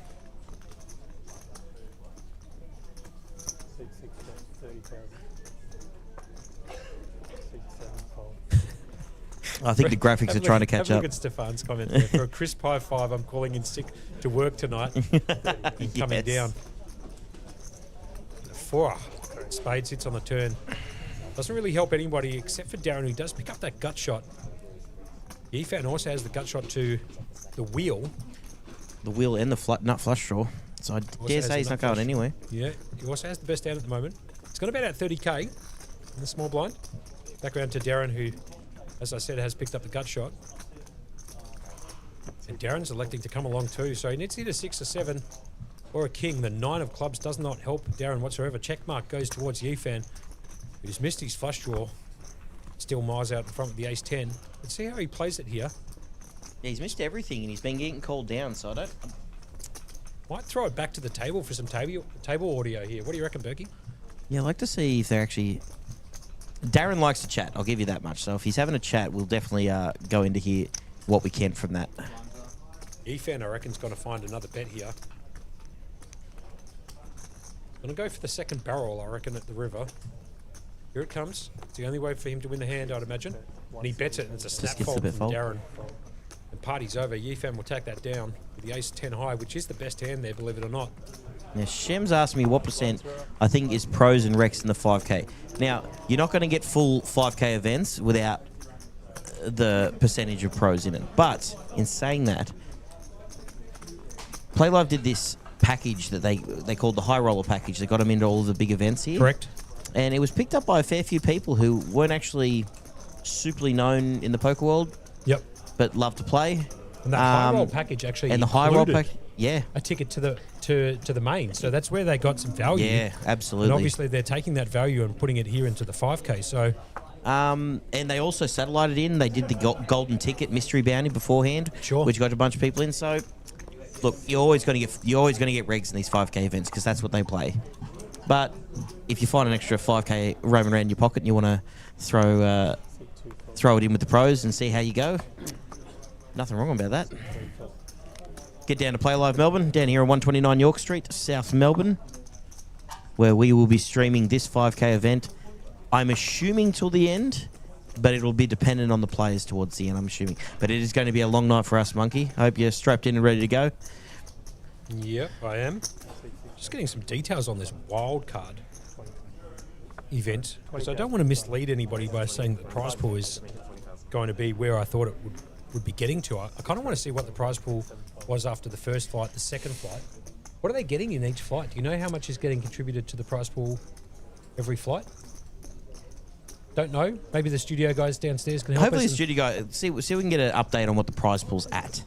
6, 30,000. 6, 7, fold. I think the graphics are trying to catch have a up. look at Stefan's comment there. For a crisp high five, I'm calling in sick to work tonight. And coming Yes. down. 4. Spades hits on the turn. Doesn't really help anybody except for Darren, who does pick up that gut shot. Yifan also has the gut shot to the wheel. The wheel and the nut flush draw. So I dare has say the he's nut not going flush. anywhere. Yeah, he also has the best hand at the moment. It's got about 30k in the small blind. Back around to Darren, who, as I said, has picked up the gut shot. And Darren's electing to come along too, so he needs to hit a 6 or 7 or a king. The 9 of clubs does not help Darren whatsoever. Check mark goes towards Yifan, who's missed his flush draw. Still miles out in front with the ace 10. Let's see how he plays it here. Yeah, he's missed everything and he's been getting called down, so I don't. Might throw it back to the table for some table audio here. What do you reckon, Berkey? Yeah, I'd like to see if they're actually. Darren likes to chat, I'll give you that much. So if he's having a chat, we'll definitely go into here what we can from that. Yifan, I reckon, is going to find another bet here. Going to go for the second barrel, I reckon, at the river. Here it comes. It's the only way for him to win the hand, I'd imagine. And he bets it, and it's a snap gets the fold bet from fold. Darren. And party's over. Yifan will take that down with the ace 10 high, which is the best hand there, believe it or not. Now, Shem's asked me what percent I think is pros and Rex in the 5K. Now, you're not going to get full 5K events without the percentage of pros in it. But in saying that, Playlive did this package that they called the Highroller package. They got them into all of the big events here. Correct. And it was picked up by a fair few people who weren't actually superly known in the poker world, Yep. but love to play. And that high roll package actually And the high roll included package, yeah. a ticket to the main. So that's where they got some value. Yeah, absolutely. And obviously they're taking that value and putting it here into the 5K. So And they also satellited in. They did the golden ticket mystery bounty beforehand, Sure. which got a bunch of people in. So, look, you're always going to get regs in these 5K events because that's what they play. But if you find an extra 5K roaming around in your pocket and you want to throw it in with the pros and see how you go, nothing wrong about that. Get down to Playlive Melbourne, down here on 129 York Street, South Melbourne, where we will be streaming this 5K event. I'm assuming till the end, but it'll be dependent on the players towards the end, I'm assuming. But it is going to be a long night for us, Monkey. I hope you're strapped in and ready to go. yep, I am. Just getting some details on this wild card event, because I don't want to mislead anybody by saying that the prize pool is going to be where I thought it would be getting to. I kind of want to see what the prize pool was after the first flight, the second flight. What are they getting in each flight? Do you know how much is getting contributed to the prize pool every flight? Don't know. Maybe the studio guys downstairs can help Hopefully us. the studio guy, see if we can get an update on what the prize pool's at.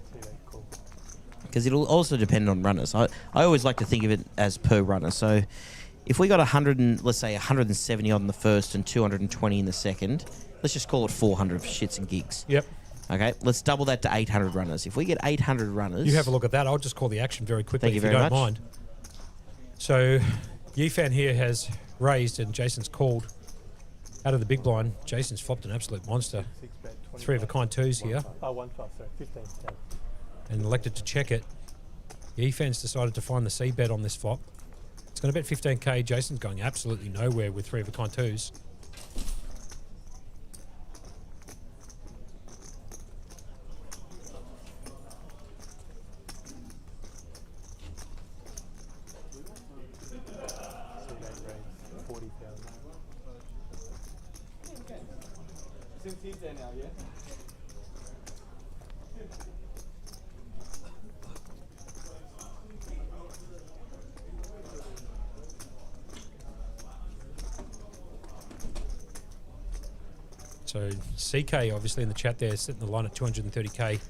Because it'll also depend on runners. I always like to think of it as per runner. So if we got 170 on the first and 220 in the second, let's just call it 400 for shits and gigs. Yep. Okay, let's double that to 800 runners. If we get 800 runners... You have a look at that. I'll just call the action very quickly Thank you if very you much. don't mind. So Yifan here has raised and Jason's called out of the big blind. Jason's flopped an absolute monster. 3 of a kind twos here. Oh, 1 sorry, 15K. And elected to check it. Yifan's decided to find the C bet on this flop. It's going to bet 15k. Jason's going absolutely nowhere with 3 of a kind twos. So they raised 40,000. Since he's there now, yeah? So CK obviously in the chat there setting the line at 230k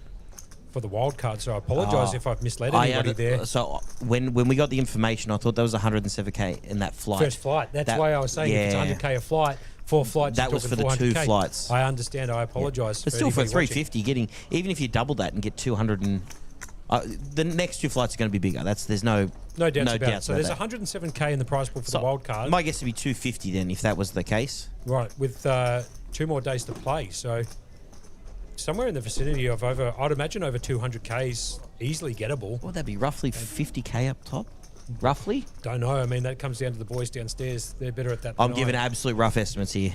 for the wild card. So I apologise if I've misled anybody there. So when we got the information, I thought that was 107k in that flight. First flight. That's why I was saying if it's 100k a flight, 4 flights. That you're was for talking the 2 400K. flights. I understand. I apologise. But still, for 350, getting even if you double that and get 200 and The next two flights are going to be bigger. There's no doubt about it. doubts So about there's that. 107k in the prize pool for the wild card. My guess would be 250 then, if that was the case. Right, with 2 more days to play. So somewhere in the vicinity of I'd imagine over 200k is easily gettable. Well, that'd be roughly 50k up top. Roughly. Don't know. I mean, that comes down to the boys downstairs. They're better at that. I'm than giving I am. absolute rough estimates here.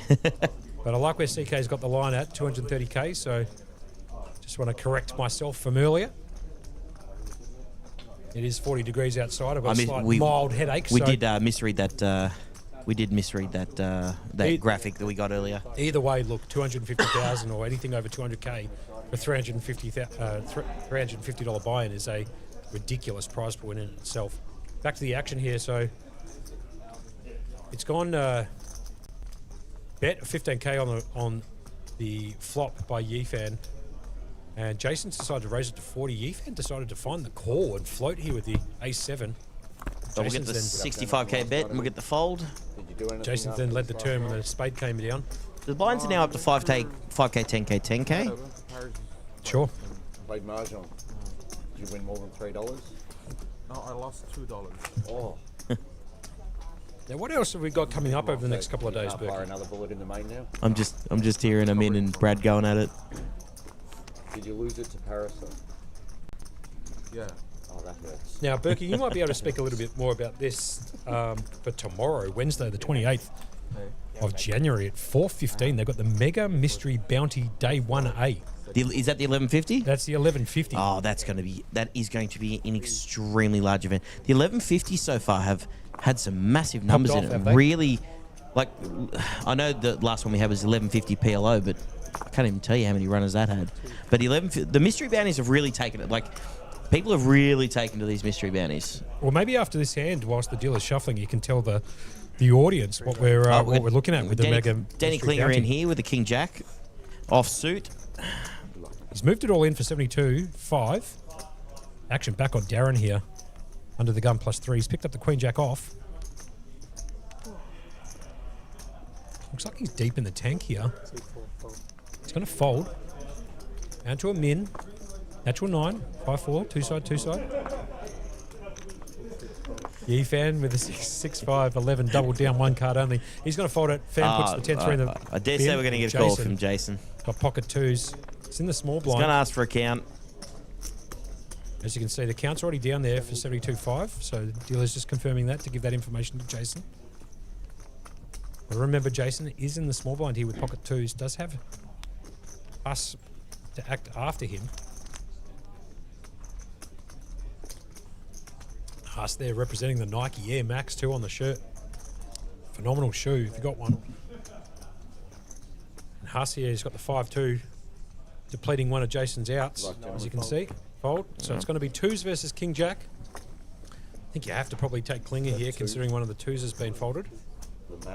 But I like where CK's got the line at 230k. So just want to correct myself from earlier. It is 40 degrees outside. I've got a slight mild headache. We did misread that. We did misread that graphic that we got earlier. Either way, look, 250,000 or anything over 200k for $350 buy-in is a ridiculous prize pool in itself. Back to the action here. So it's gone bet 15k on the flop by Yifan. And Jason's decided to raise it to 40. Yifan decided to find the call and float here with the ace-7. So we'll get the 65k bet and we'll get the fold. Jason's then led the turn when the spade came down. The blinds are now up to 5k, 10k, 10k. Sure. Played Mahjong. Did you win more than $3? No, I lost $2. Oh. Now, what else have we got coming up over the next couple of days, Fire Berkey? another bullet in the main now. I'm just hearing them in and Brad going at it. Did you lose it to Parasol? Yeah. Oh, that hurts. Now, Berkey, you might be able to speak a little bit more about this for tomorrow, Wednesday, the 28th of January at 4:15. They've got the Mega Mystery Bounty Day 1A. Is that the 1150? That's the 1150. Oh, that is going to be an extremely large event. The 1150 so far have had some massive numbers in it. Really, like, I know the last one we had was 1150 PLO, but I can't even tell you how many runners that had. But the mystery bounties have really taken it. Like, people have really taken to these mystery bounties. Well, maybe after this hand, whilst the dealer's shuffling, you can tell the audience what we're looking at with the Mega Danny Mystery Klinger Bounty. in here with the King Jack off suit. He's moved it all in for 72.5. Action back on Darren here. Under the gun +3. He's picked up the Queen Jack off. Looks like he's deep in the tank here. He's going to fold. Down to a min. Natural 9. 5-4. Two side. Yifan with a 6-5, 11, double down, 1 card only. He's going to fold it. Fan puts the 10-3 in the I dare bin. say we're going to get a call from Jason. Got pocket 2s. It's in the small He's blind. going to ask for a count. As you can see, the count's already down there for 72.5, so the dealer's just confirming that to give that information to Jason. But remember, Jason is in the small blind here with pocket 2s, does have us to act after him. Us there representing the Nike Air Max 2 on the shirt. Phenomenal shoe if you got one. And Huss here has got the 5-2, depleting one of Jason's outs, as you can see. Fold. So it's going to be 2s versus King Jack. I think you have to probably take Klinger here, considering one of the 2s has been folded.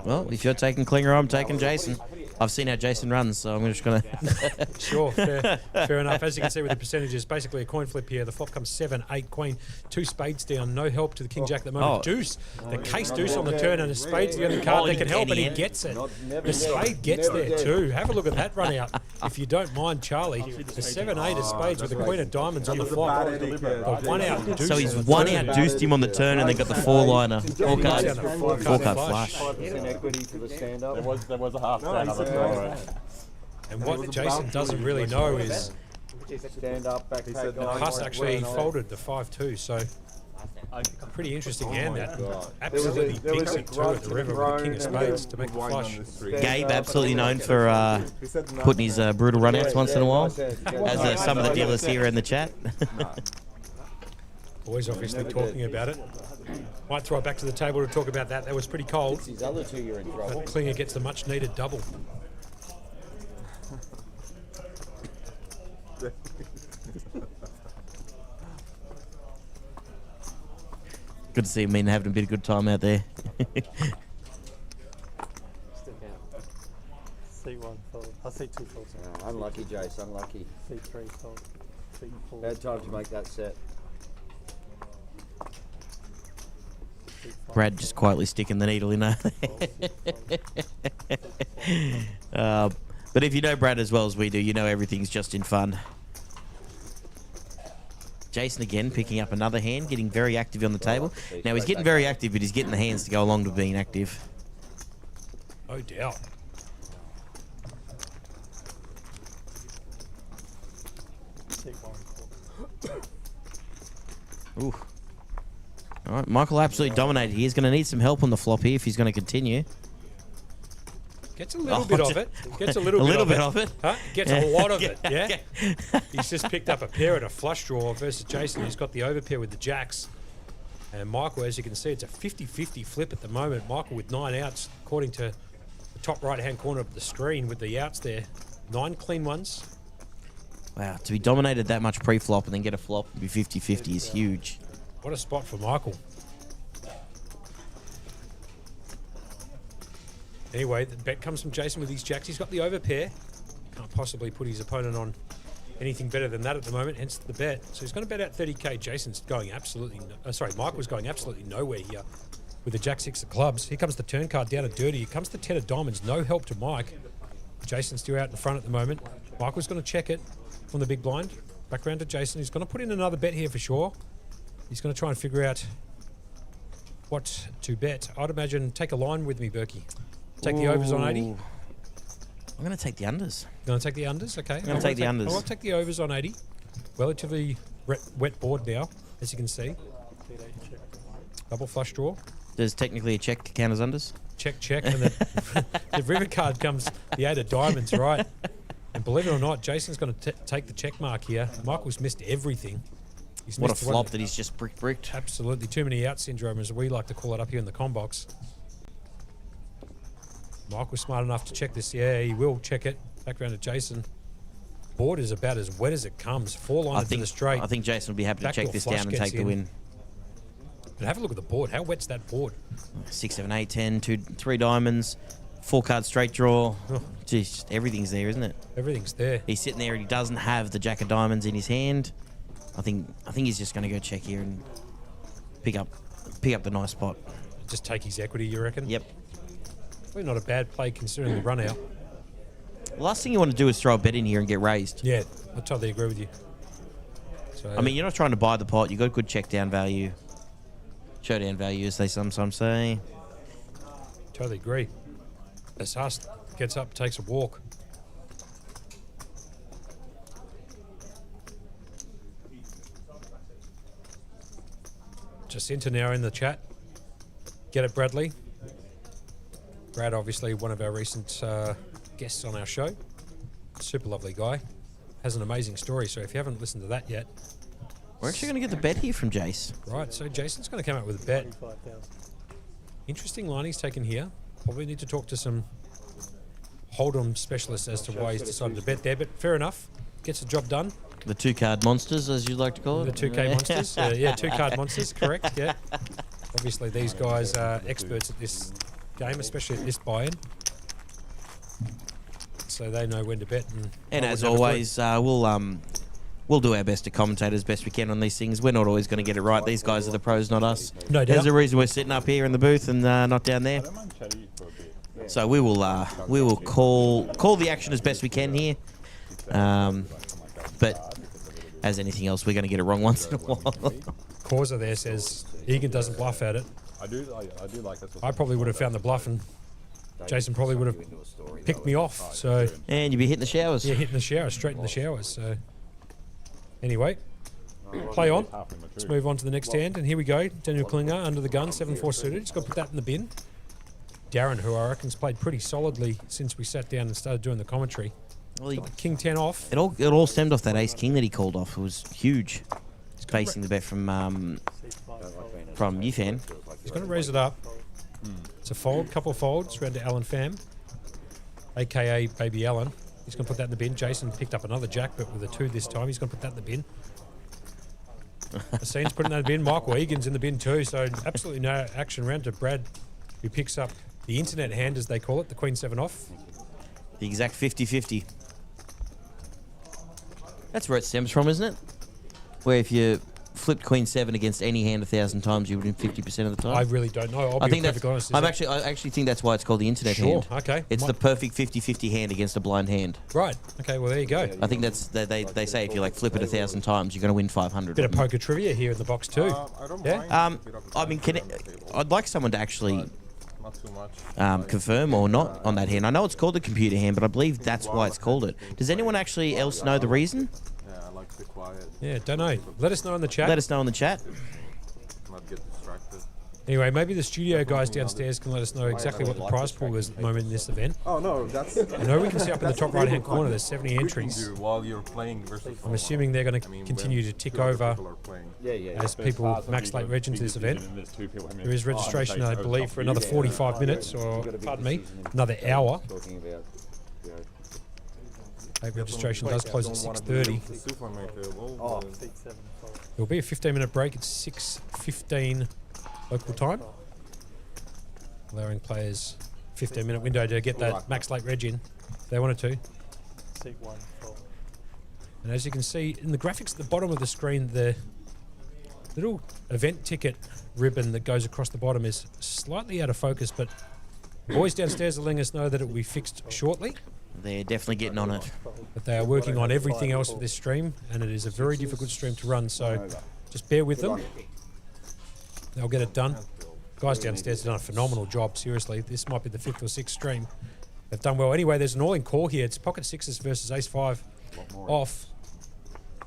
Well, if you're taking Klinger, I'm taking Jason. I've seen how Jason runs, so I'm just going to... Sure, fair enough. As you can see with the percentages, basically a coin flip here. The flop comes 7, 8, queen, 2 spades down. No help to the King Jack at the moment. Deuce, the case deuce on the turn, and the spade's the only card that can help, and he gets it. The spade gets there too. Have a look at that run out, if you don't mind, Charlie. The 7, 8 of spades with the queen of diamonds on the flop. The 1 out deuce. So he's 1 out deuced him on the turn, and then got the 4-liner. 4-card flush. Equity for the stand-up. There was a half stand-up. And what Jason doesn't really know is Stand-up, backpack. Huss actually folded the 5-2, so pretty interesting hand that. Absolutely pinks it too at the river with the king of spades to make the flush. Gabe, absolutely known for putting his brutal runouts once in a while, as some of the dealers here in the chat. Boys obviously talking about it. Might throw it back to the table to talk about that. That was pretty cold. These other 2 you're in trouble. But Klinger gets the much needed double. Good to see him having a bit of good time out there. C1 fold. I see 2 folds. Oh, unlucky, Jace, unlucky. C3 fold. C4. Bad time to make that set. Brad just quietly sticking the needle in there. But if you know Brad as well as we do, you know everything's just in fun. Jason again picking up another hand, getting very active on the table. Now he's getting very active, but he's getting the hands to go along to being active. No doubt. Take one fold. Ooh. All right, Michael absolutely dominated. He's going to need some help on the flop here if he's going to continue. Gets a little bit of it. Gets a little bit of it. Huh? Gets a lot of it, yeah? He's just picked up a pair at a flush draw versus Jason, who's got the overpair with the jacks. And Michael, as you can see, it's a 50-50 flip at the moment. Michael with 9 outs, according to the top right-hand corner of the screen with the outs there. 9 clean ones. Wow, to be dominated that much pre-flop and then get a flop and be 50-50 is huge. What a spot for Michael. Anyway, the bet comes from Jason with his jacks. He's got the overpair. Can't possibly put his opponent on anything better than that at the moment, hence the bet. So he's going to bet out 30k. Jason's going absolutely... Michael's going absolutely nowhere here with the jack-6 of clubs. Here comes the turn card down to dirty. Here comes the 10 of diamonds. No help to Mike. Jason's still out in front at the moment. Michael's going to check it from the big blind. Back round to Jason. He's going to put in another bet here for sure. He's going to try and figure out what to bet. I'd imagine take a line with me, Berkey. Take the overs on 80. I'm going to take the unders. You want to take the unders? Okay. I'm going to take the unders. I'll take the overs on 80. Relatively wet board now, as you can see. Double flush draw. There's technically a check count as unders. Check, and the river card comes the 8 of diamonds, right? And believe it or not, Jason's going to take the check mark here. Michael's missed everything. He's What a missed flop that he's just bricked. Absolutely. Too many out syndrome, as we like to call it up here in the com box. Michael's smart enough to check this. Yeah, he will check it. Back round to Jason. Board is about as wet as it comes. 4 lines to the straight. I think Jason will be happy to check this down and take the win. But have a look at the board. How wet's that board? 6, 7, 8, 10, 2, 3 diamonds, 4 card straight draw. Oh. Jeez, everything's there, isn't it? Everything's there. He's sitting there and he doesn't have the jack of diamonds in his hand. I think he's just going to go check here and pick up the nice spot. Just take his equity, you reckon? Yep. Probably not a bad play considering the run out. The last thing you want to do is throw a bet in here and get raised. Yeah, I totally agree with you. So, I mean, you're not trying to buy the pot. You've got good check down value. Showdown value, as they sometimes say. Totally agree. As us gets up, takes a walk. Jacinta now in the chat. Get it, Bradley. Brad, obviously one of our recent guests on our show. Super lovely guy. Has an amazing story, so if you haven't listened to that yet... We're actually going to get the bet here from Jace. Right, so Jason's going to come out with a bet. Interesting line he's taken here. Probably need to talk to some hold-on specialists as to why he's decided to bet there, but fair enough. Gets the job done. The 2-card monsters, as you like to call it. The 2K monsters. Yeah, 2-card monsters, correct, yeah. Obviously, these guys are experts at this game, especially at this buy-in. So they know when to bet. And as always, we'll do our best to commentate as best we can on these things. We're not always going to get it right. These guys are the pros, not us. No doubt. There's a reason we're sitting up here in the booth and not down there. So we will call the action as best we can here. But as anything else, we're going to get it wrong once in a while. Causa there says Egan doesn't bluff at it. I do like this. I probably would have found the bluff, and Jason probably would have picked me off. So and you'd be hitting the showers. Yeah, hitting the shower, straight in the showers. So anyway, play on. Let's move on to the next hand, and here we go. Daniel Klinger under the gun, 7-4 suited. Just got to put that in the bin. Darren, who I reckon's played pretty solidly since we sat down and started doing the commentary. Well, Got the King 10 off. It all stemmed off that Ace King that he called off. It was huge. Facing the bet from Yufan. He's going to raise it up. It's a fold, couple of folds, round to Alan Pham, a.k.a. Baby Alan. He's going to put that in the bin. Jason picked up another jack, but with a 2 this time. He's going to put that in the bin. Hassein's putting that in the bin. Michael Egan's in the bin too, so absolutely no action. Round to Brad, who picks up the internet hand, as they call it, the Queen 7 off. The exact 50-50. That's where it stems from, isn't it? Where if you flipped Queen 7 against any hand 1,000 times, you would win 50% of the time. I really don't know. I'll I be think that's. perfectly honest. I actually think that's why it's called the internet Sure, hand. okay. It's the perfect 50-50 hand against a blind hand. Right. Okay. Well, there you go. I think that's they say if you like flip it 1,000 times, you're going to win 500. Bit of poker trivia here in the box too. I don't Yeah? mind. I mean, I'd like someone to actually Not too much. confirm or not on that hand. I know it's called a computer hand, but I believe that's why it's called it. Does anyone actually else know the reason? Yeah, I like to be quiet, Yeah. Don't know. Let us know in the chat. Let us know in the chat. not get distracted. Anyway, maybe the studio guys downstairs can let us know exactly what the prize pool is at the moment in this event. Oh no, that's. I know we can see up in the top right-hand corner there's 70 entries. While you're playing versus. I'm assuming they're going to continue to tick over Yeah. as people max late reg into this event. There is registration, I believe, for another 45 minutes, or pardon me, another hour. Talking about, you know, Late registration does close at 6:30. oh, Seat 7 fold. There will be a 15-minute break at 6:15 local time, allowing players 15-minute window to get that max late reg in if they wanted to. Seat 1 fold. And as you can see in the graphics at the bottom of the screen, the little event ticket ribbon that goes across the bottom is slightly out of focus, but the boys downstairs are letting us know that it will be fixed shortly. They're definitely getting on it. But they are working on everything else for this stream, and it is a very difficult stream to run, so just bear with them. They'll get it done. Guys downstairs have done a phenomenal job, seriously. This might be the 5th or 6th stream. They've done well. Anyway, there's an all-in call here. It's pocket sixes versus ace 5 off.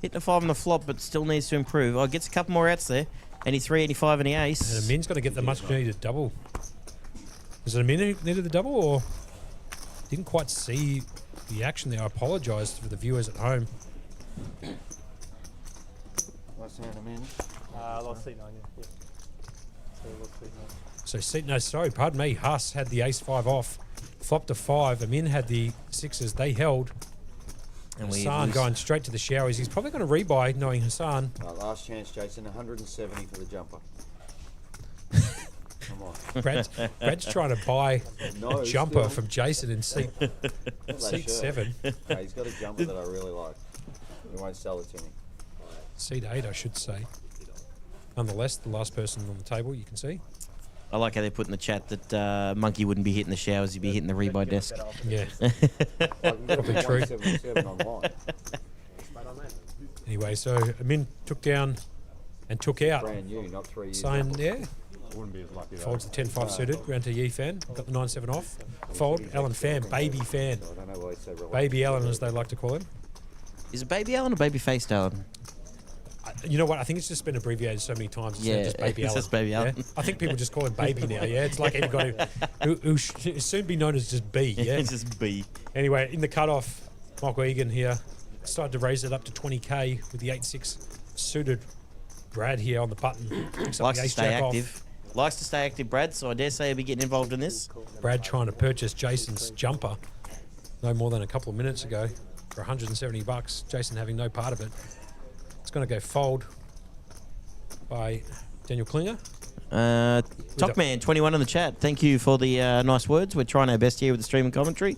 Hitting a 5 on the flop, but still needs to improve. Oh, gets a couple more outs there. Any 3, any 5, any ace. And a min's going to get the much needed double. Is it a min who needed the double, or didn't quite see the action there? I apologise for the viewers at home. what's that, I mean? Lost seat 9, yeah. So lost seat 9. So sorry, pardon me. Huss had the ace 5 off, flopped a 5. Amin had the sixes. They held. And Hassan going straight to the showers. He's probably going to rebuy, knowing Hassan. Last chance, Jason. 170 for the jumper. Come on. Brad's trying to buy No, a jumper still. from Jason in seat Sure. 7. Okay, he's got a jumper that I really like. He won't sell it to me. Seat 8, I should say. Nonetheless, the last person on the table, you can see. I like how they put in the chat that Monkey wouldn't be hitting the showers, he'd be hitting the rebuy desk. Yeah. I can get Probably a true. 177 online. Anyway, so Amin took down and took out. Brand new, not 3 years. Sign there. Wouldn't be as lucky. Folds the 10-5 suited. Round to Yi fan. Got the 9-7 off. Fold. Alan fan. Baby fan. I don't know why he's so relaxed. Baby Alan, as they like to call him. Is it Baby Alan or Baby Faced Alan? You know what? I think it's just been abbreviated so many times. It's now Yeah, just Baby it's Alan. just Baby Alan. Yeah? I think people just call him Baby now. Yeah, it's like everybody who should soon be known as just B. Yeah. It's just B. Anyway, in the cutoff, Michael Egan here decided to raise it up to 20k with the 8-6 suited. Brad here on the button. Picks up Likes the to ace stay jack active. Likes to stay active, Brad, so I dare say he'll be getting involved in this. off. Brad trying to purchase Jason's jumper no more than a couple of minutes ago for $170. Jason having no part of it. It's going to go fold by Daniel Klinger. Tockman 21 in the chat. Thank you for the nice words. We're trying our best here with the stream and commentary.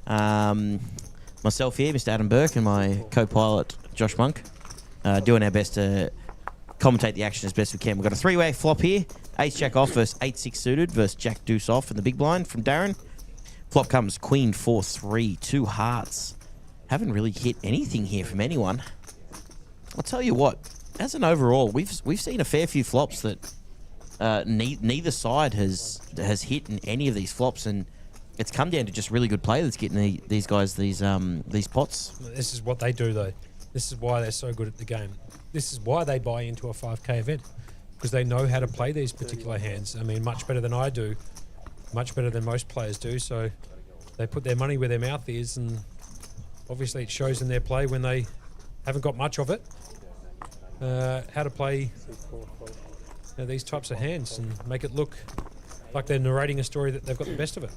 Myself here, Mr. Adam Burke, and my co-pilot Josh Monk, doing our best to commentate the action as best we can. We've got a 3-way flop here. Ace Jack off versus 8-6 suited versus Jack Deuce off in the big blind from Darren. Flop comes Queen 4-3, 2 hearts. Haven't really hit anything here from anyone. I'll tell you what, as an overall, we've seen a fair few flops that neither side has hit in any of these flops, and it's come down to just really good play that's getting these guys these pots. This is what they do, though. This is why they're so good at the game. This is why they buy into a 5k event, because they know how to play these particular hands. I mean, much better than I do, much better than most players do. So they put their money where their mouth is, and obviously it shows in their play when they haven't got much of it. How to play these types of hands and make it look like they're narrating a story that they've got the best of it.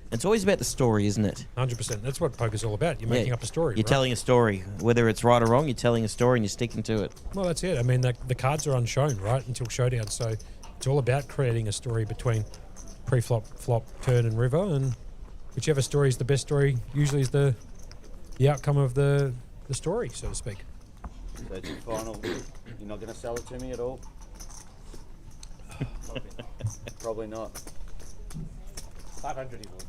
It's always about the story, isn't it? 100%. That's what poker's all about. You're making up a story. You're right? telling a story. Whether it's right or wrong, you're telling a story and you're sticking to it. Well, that's it. I mean, the cards are unshown, right, until showdown. So it's all about creating a story between pre-flop, flop, turn, and river. And whichever story is the best story usually is the outcome of the story, so to speak. So it's your final. You're not going to sell it to me at all? Probably not. 500 he would.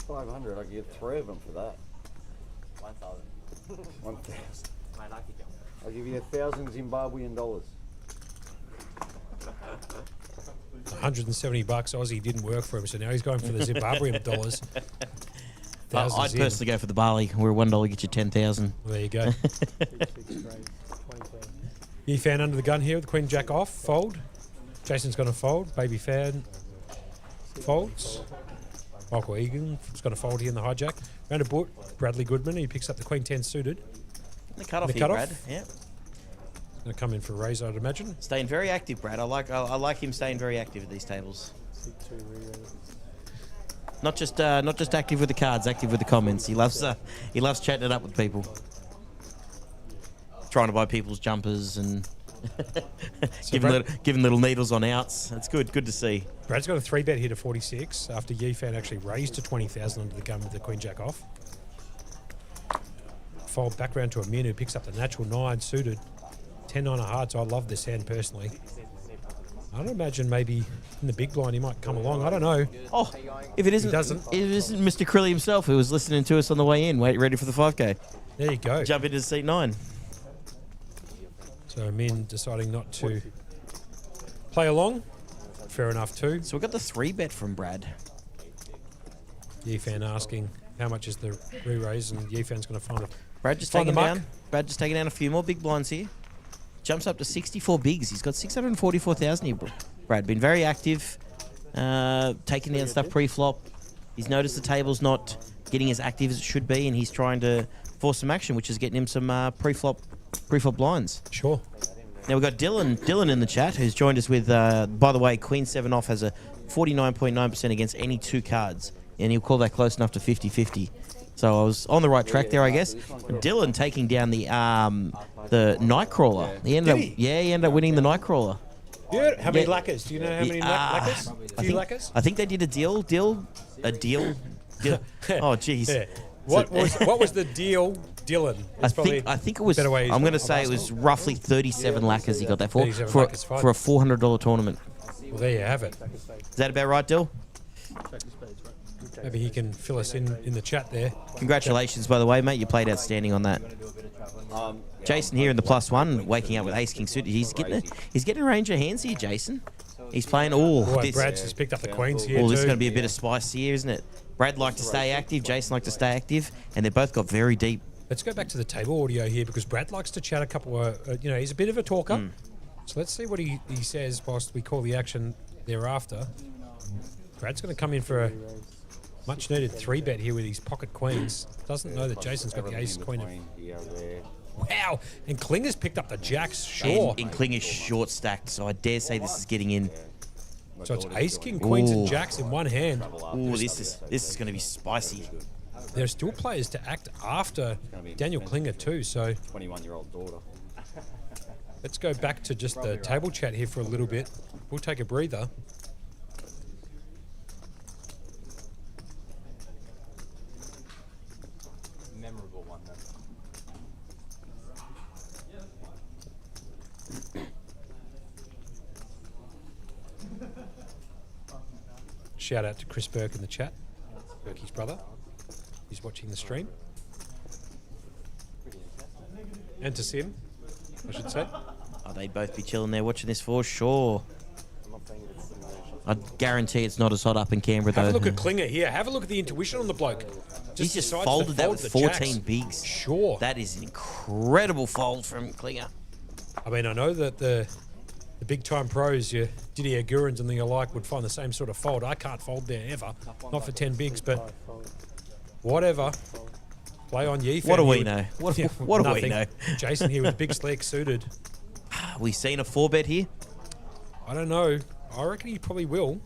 500. I could get 3 of them for that. 1,000. 1,000. My lucky jump. I'll give you 1,000 Zimbabwean dollars. 170 bucks Aussie didn't work for him, so now he's going for the Zimbabwean dollars. I'd personally go for the barley, where $1 gets you 10,000. Well, there you go. 6, 6, straight. 2010. You fan under the gun here with the Queen Jack off, fold. Jason's going to fold. Baby fan folds. Michael Egan's going to fold here in the hijack. Round a boot, Bradley Goodman. He picks up the Queen 10 suited. The cut off The here, cut-off? Brad. Yeah. Going to come in for a raise, I'd imagine. Staying very active, Brad. I like him staying very active at these tables. 2 re-raise. Not just active with the cards, active with the comments. He loves chatting it up with people. Trying to buy people's jumpers and giving little needles on outs. That's good. Good to see. Brad's got a 3-bet here to 46 after Yifan actually raised to 20,000 under the gun with the Queen Jack off. Fold back round to a min who picks up the natural 9 suited. 10-9 of hearts. I love this hand personally. I'd imagine maybe in the big blind he might come along. I don't know. Oh, if it isn't, Mr. Crilly himself who was listening to us on the way in, ready for the 5K. There you go. Jump into seat 9. So Min deciding not to play along. Fair enough too. So we got the 3-bet from Brad. Yifan asking how much is the re-raise, and Yifan's going to find it. Brad just Find taking the mark. down. Brad just taking down a few more big blinds here. Jumps up to 64 bigs. He's got 644,000 here. Brad been very active, taking down stuff pre-flop. He's noticed the table's not getting as active as it should be, and he's trying to force some action, which is getting him some pre-flop blinds. Sure. Now we've got Dylan in the chat, who's joined us with, by the way, Queen 7 off has a 49.9% against any 2 cards, and he'll call that close enough to 50-50. So I was on the right track there, I guess. Dylan taking down the Nightcrawler. He ended up winning the Nightcrawler. Yeah. How many Yeah. lacquers? Do you know how many lacquers? A few lacquers? I think they did a deal. Oh, jeez. Yeah. What was the deal, Dylan? I think it was. I'm going to say it was roughly 37 lacquers he got that for 37 for, lacquers, fine. for a $400 tournament. Well, there you have it. Is that about right, Dill? Maybe he can fill us in the chat there. Congratulations, by the way, mate. You played outstanding on that. Jason here in the +1, waking up with Ace King suited. He's getting a range of hands here, Jason. He's playing. Brad's just picked up the queens here. This is going to be a bit of spice here, isn't it? Brad liked to stay active. Jason liked to stay active, and they both got very deep. Let's go back to the table audio here because Brad likes to chat a couple. He's a bit of a talker. So let's see what he says whilst we call the action thereafter. Brad's going to come in for a much needed 3-bet here with his pocket queens. Doesn't know that Jason's got the ace queen. Wow! And Klinger's picked up the jacks. Sure. And Klinger's short stacked, so I dare say this is getting in. So it's ace, king, queens, and jacks in one hand. Ooh, this is going to be spicy. There are still players to act after Daniel Klinger too. So 21-year-old daughter. let's go back to just the table chat here for a little bit. We'll take a breather. Memorable one then. Shout out to Chris Burke in the chat. Burkey's brother. He's watching the stream. And to Sim, I should say. Oh, they'd both be chilling there watching this for sure. I guarantee it's not as hot up in Canberra, though. Have a look at Klinger here. Have a look at the intuition on the bloke. He's just decides to folded that fold with the 14 jacks. bigs. Sure. That is an incredible fold from Klinger. I mean, I know that the big time pros, your Didier Gurins and the alike, would find the same sort of fold. I can't fold there ever. Not for 10 bigs, but whatever. Play on Yifan. What do we know? What do we Nothing. know? Jason here with big sleek suited. We seen a 4-bet here? I don't know. I reckon he probably will.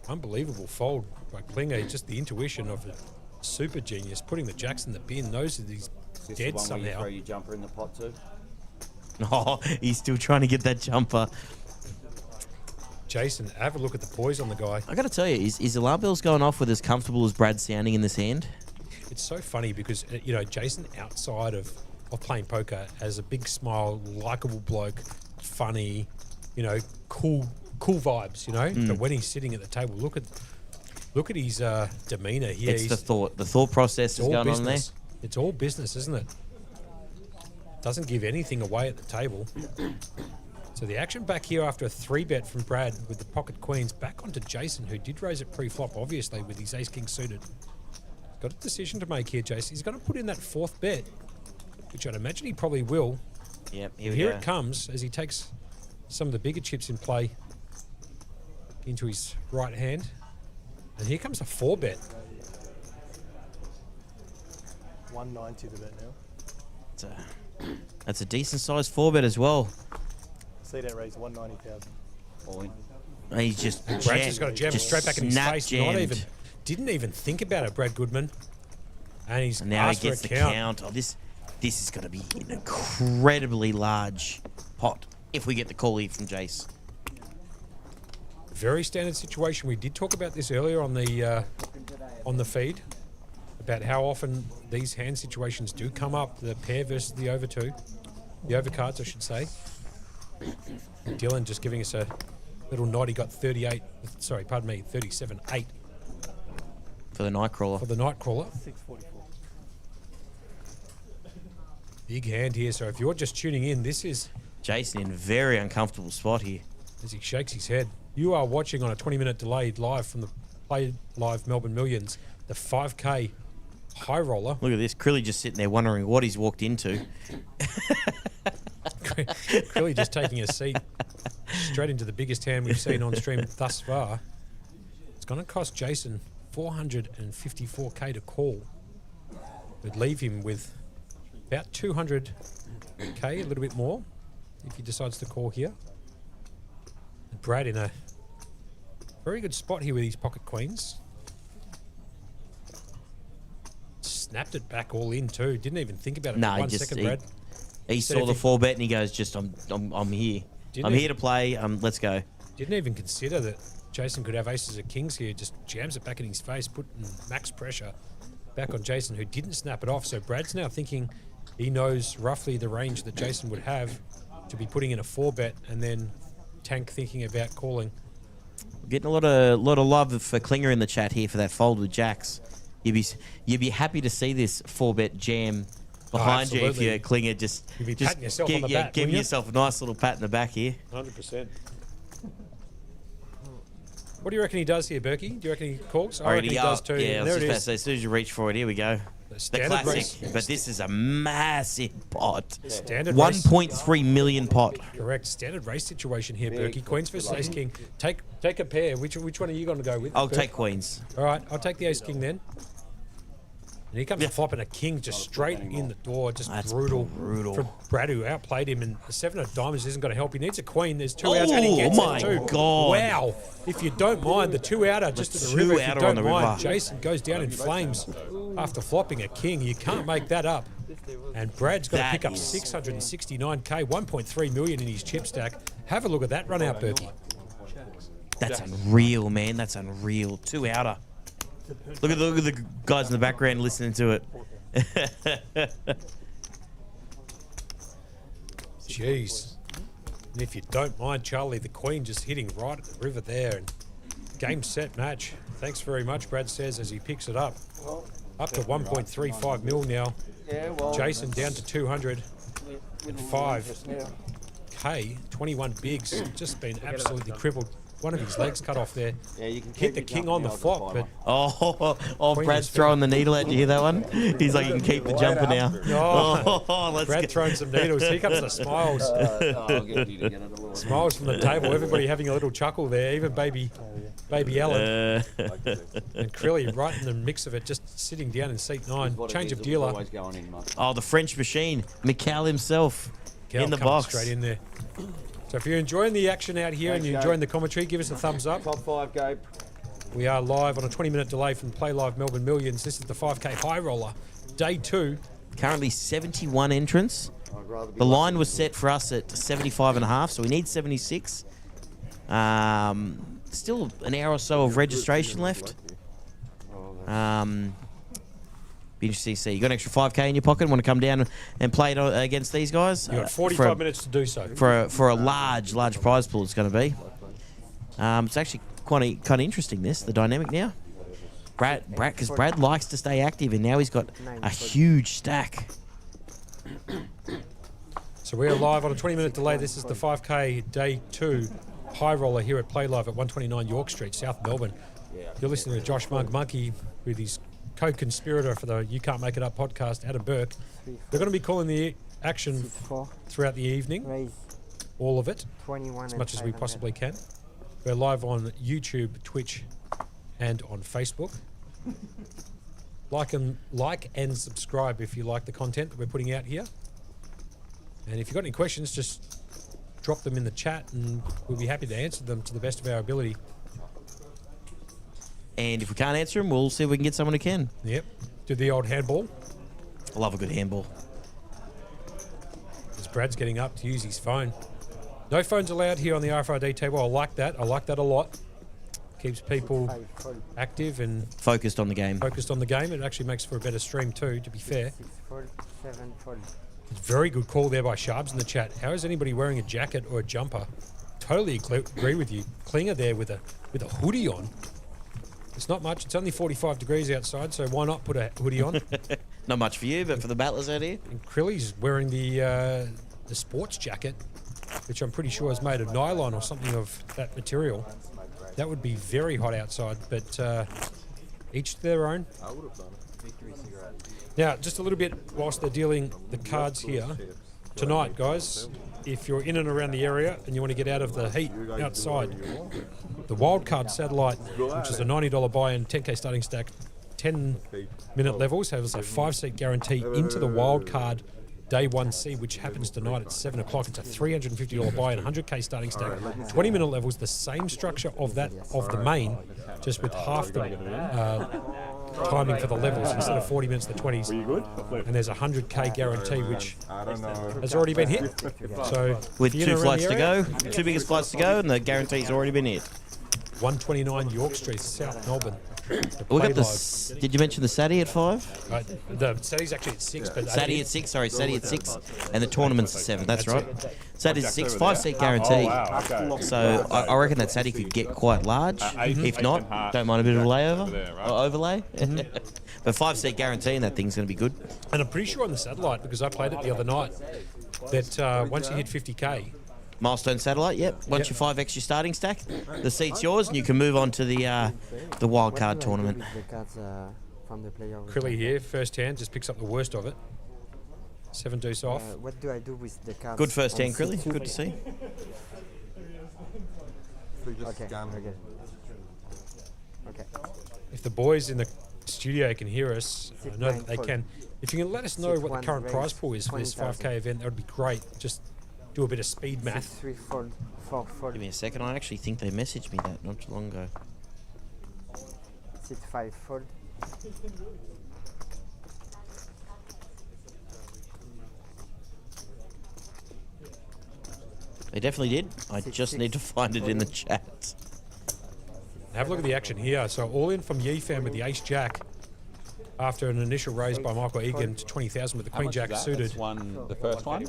Unbelievable fold by Klinger. Just the intuition of a super genius. Putting the jacks in the bin. Those are these Is this dead the one where you somehow. throw your jumper in the pot too? Oh, he's still trying to get that jumper. Jason, have a look at the poise on the guy. I got to tell you, is alarm bells going off with as comfortable as Brad's sounding in this hand? It's so funny because, Jason, outside of of playing poker as a big smile, likable bloke, funny, you know, cool vibes, you know. But when he's sitting at the table, look at his demeanour here. It's the thought process is going on there. It's all business, isn't it? Doesn't give anything away at the table. So the action back here after a 3-bet from Brad with the pocket queens back onto Jason, who did raise it pre-flop, obviously, with his ace-king suited. Got a decision to make here, Jason. He's going to put in that 4th bet, which I'd imagine he probably will. Yep, Here it comes as he takes some of the bigger chips in play into his right hand. And here comes a 4-bet. 190 the bet now. That's a decent sized 4-bet as well. See that raise 190,000. All in. And he's just Brad's just got to jam it straight back in his face. Jammed. Didn't even think about it, Brad Goodman. And he's And now he asked for gets a the count. count. Oh, this is going to be an incredibly large pot if we get the call here from Jace. Very standard situation. We did talk about this earlier on the feed about how often these hand situations do come up. The pair versus the over 2. The overcards, I should say. Dylan just giving us a little nod. He got 37-8 For the Nightcrawler. for the Nightcrawler. 644. Big hand here. So if you're just tuning in, this is Jason in a very uncomfortable spot here. as he shakes his head. You are watching on a 20-minute delay live from the Playlive Melbourne Millions, the 5K high roller. Look at this. Crilly just sitting there wondering what he's walked into. Clearly just taking a seat straight into the biggest hand we've seen on stream thus far. It's going to cost Jason 454k to call. Would leave him with about 200k, a little bit more, if he decides to call here. And Brad in a very good spot here with his pocket queens. Snapped it back all in too. Didn't even think about it Nah, for 1 second, Brad. He Said saw if the he- 4-bet and he goes, I'm here. Didn't I'm he- here to play. Let's go. Didn't even consider that Jason could have aces of kings here. Just jams it back in his face, putting max pressure back on Jason, who didn't snap it off. So Brad's now thinking he knows roughly the range that Jason would have to be putting in a 4-bet, and then Tank thinking about calling. Getting a lot of love for Klinger in the chat here for that fold with Jacks. You'd be happy to see this 4-bet jam behind you if absolutely. you're Klinger. Just You'd be patting yourself on the back, give wouldn't you? yourself a nice little pat in the back here. 100%. What do you reckon he does here, Berkey? Do you reckon he calls? I reckon Already he does too. Yeah, I was there just it about to is. say, as soon as you reach for it, here we go. The standard classic, race. but this is a massive pot. Standard race. 1.3 million pot. Correct. Standard race situation here, Berkey. Queens versus Ace King. Take a pair. Which one are you going to go with? I'll Berk? take Queens. All right, I'll take the Ace King then. And here comes a flop and a king just straight in the door. Just That's brutal. brutal. For Brad, who outplayed him. And the 7 of diamonds isn't going to help. He needs a queen. There's 2 outs and he gets my it too. God. Wow. If you don't mind, the 2 outer just to the two river. If you outer don't on the mind, river. Jason goes down in flames after flopping a king. You can't make that up. And Brad's got to That pick up is- 669k, 1.3 million in his chip stack. Have a look at that run out, Berkey. That's unreal, man. That's unreal. 2 outer. Look at the guys in the background listening to it. Jeez. And if you don't mind, Charlie, the queen just hitting right at the river there. And game, set, match. Thanks very much, Brad says, as he picks it up. Up to 1.35 mil now. Yeah, well. Jason down to 205k. 21 bigs. Just been absolutely crippled. One of his legs cut off there. Yeah, you can Hit keep the your king jumping on the out flop, but Queen Brad's is throwing the needle at you. Hear that one? He's like, you can keep the jumper now. Let's Brad go. throwing some needles. Here comes the smiles. I'll get you to get it a little. Smiles from the table. Everybody having a little chuckle there. Even baby Alan. And Crilly right in the mix of it, just sitting down in seat 9. What it Change is, of it was dealer. always going in, mate. Oh, the French machine. Mikhail himself Gal in the coming box. straight in there. So if you're enjoying the action out here and Thanks, you're Gabe. enjoying the commentary, give us a thumbs up. Top 5, Gabe. We are live on a 20-minute delay from Playlive Melbourne Millions. This is the 5K high roller, day 2. Currently 71 entrants. I'd rather be The line was set for us at 75.5, so we need 76. Still an hour or so of registration left. Be interesting to see. You got an extra 5K in your pocket? Want to come down and play it against these guys? You got 45 minutes to do so. For a large prize pool. It's going to be. It's actually kind of interesting. The dynamic now. Because Brad likes to stay active, and now he's got a huge stack. So we're live on a 20-minute delay. This is the 5K Day 2 Highroller here at Playlive at 129 York Street, South Melbourne. You're listening to Josh Monkey with his co-conspirator for the You Can't Make It Up podcast, Adam Burke. We're going to be calling the action throughout the evening, all of it, as much as we possibly can. We're live on YouTube, Twitch, and on Facebook. Like and subscribe if you like the content that we're putting out here. And if you've got any questions, just drop them in the chat and we'll be happy to answer them to the best of our ability. And if we can't answer them, we'll see if we can get someone who can. Yep. Do the old handball. I love a good handball. As Brad's getting up to use his phone. No phones allowed here on the RFID table. I like that. I like that a lot. Keeps people active and focused on the game. It actually makes for a better stream too, to be fair. Very good call there by Sharps in the chat. How is anybody wearing a jacket or a jumper? Totally agree with you. Klinger there with a hoodie on. It's not much. It's only 45 degrees outside, so why not put a hoodie on? Not much for you, but for the battlers out here. And Krilly's wearing the sports jacket, which I'm pretty sure is made of nylon or something of that material. That would be very hot outside, but each to their own. I would have done it. Now, just a little bit whilst they're dealing the cards here. Tonight, guys, if you're in and around the area and you want to get out of the heat outside, the wildcard satellite, which is a $90 buy-in, 10K starting stack, 10-minute levels, has a 5-seat guarantee into the wildcard Day 1C, which happens tonight at 7 o'clock. It's a $350 buy-in, 100K starting stack, 20-minute levels, the same structure of the main, just with half the timing for the levels. Instead of 40 minutes, the 20s. And there's a 100K guarantee, which has already been hit. So with 2 flights to go, 2 biggest flights to go, and the guarantee's already been hit. 129 York Street, South Melbourne. We got this. Did you mention the Saturday at 5? The Saturday's actually at 6. But Saturday at 6, sorry, Saturday at 6. And the tournament's at 7, that's right. Saturday's 6, 5-seat guarantee. So I reckon that Saturday could get quite large. If not, don't mind a bit of a layover or overlay. But 5-seat guarantee and that thing's going to be good. And I'm pretty sure on the satellite, because I played it the other night, that once you hit 50K, Milestone satellite, yep. Once you're 5x your starting stack, the seat's yours, and you can move on to the wild card tournament. Krilly here, first hand, just picks up the worst of it. 7 deuce off. What do I do with the cards? Good first hand, Krilly. Good to see. Okay. If the boys in the studio can hear us, I know that they can. If you can let us know what the current prize pool is for this 5K event, that would be great. Just do a bit of speed math. 3, 4, 4, 4. Give me a second. I actually think they messaged me that not too long ago. 6, 5, 4. They definitely did. I just need to find it in the chat. Have a look at the action here. So all in from Yifan with the ace jack after an initial raise by Michael Egan to 20,000 with the queen jack suited. The first one.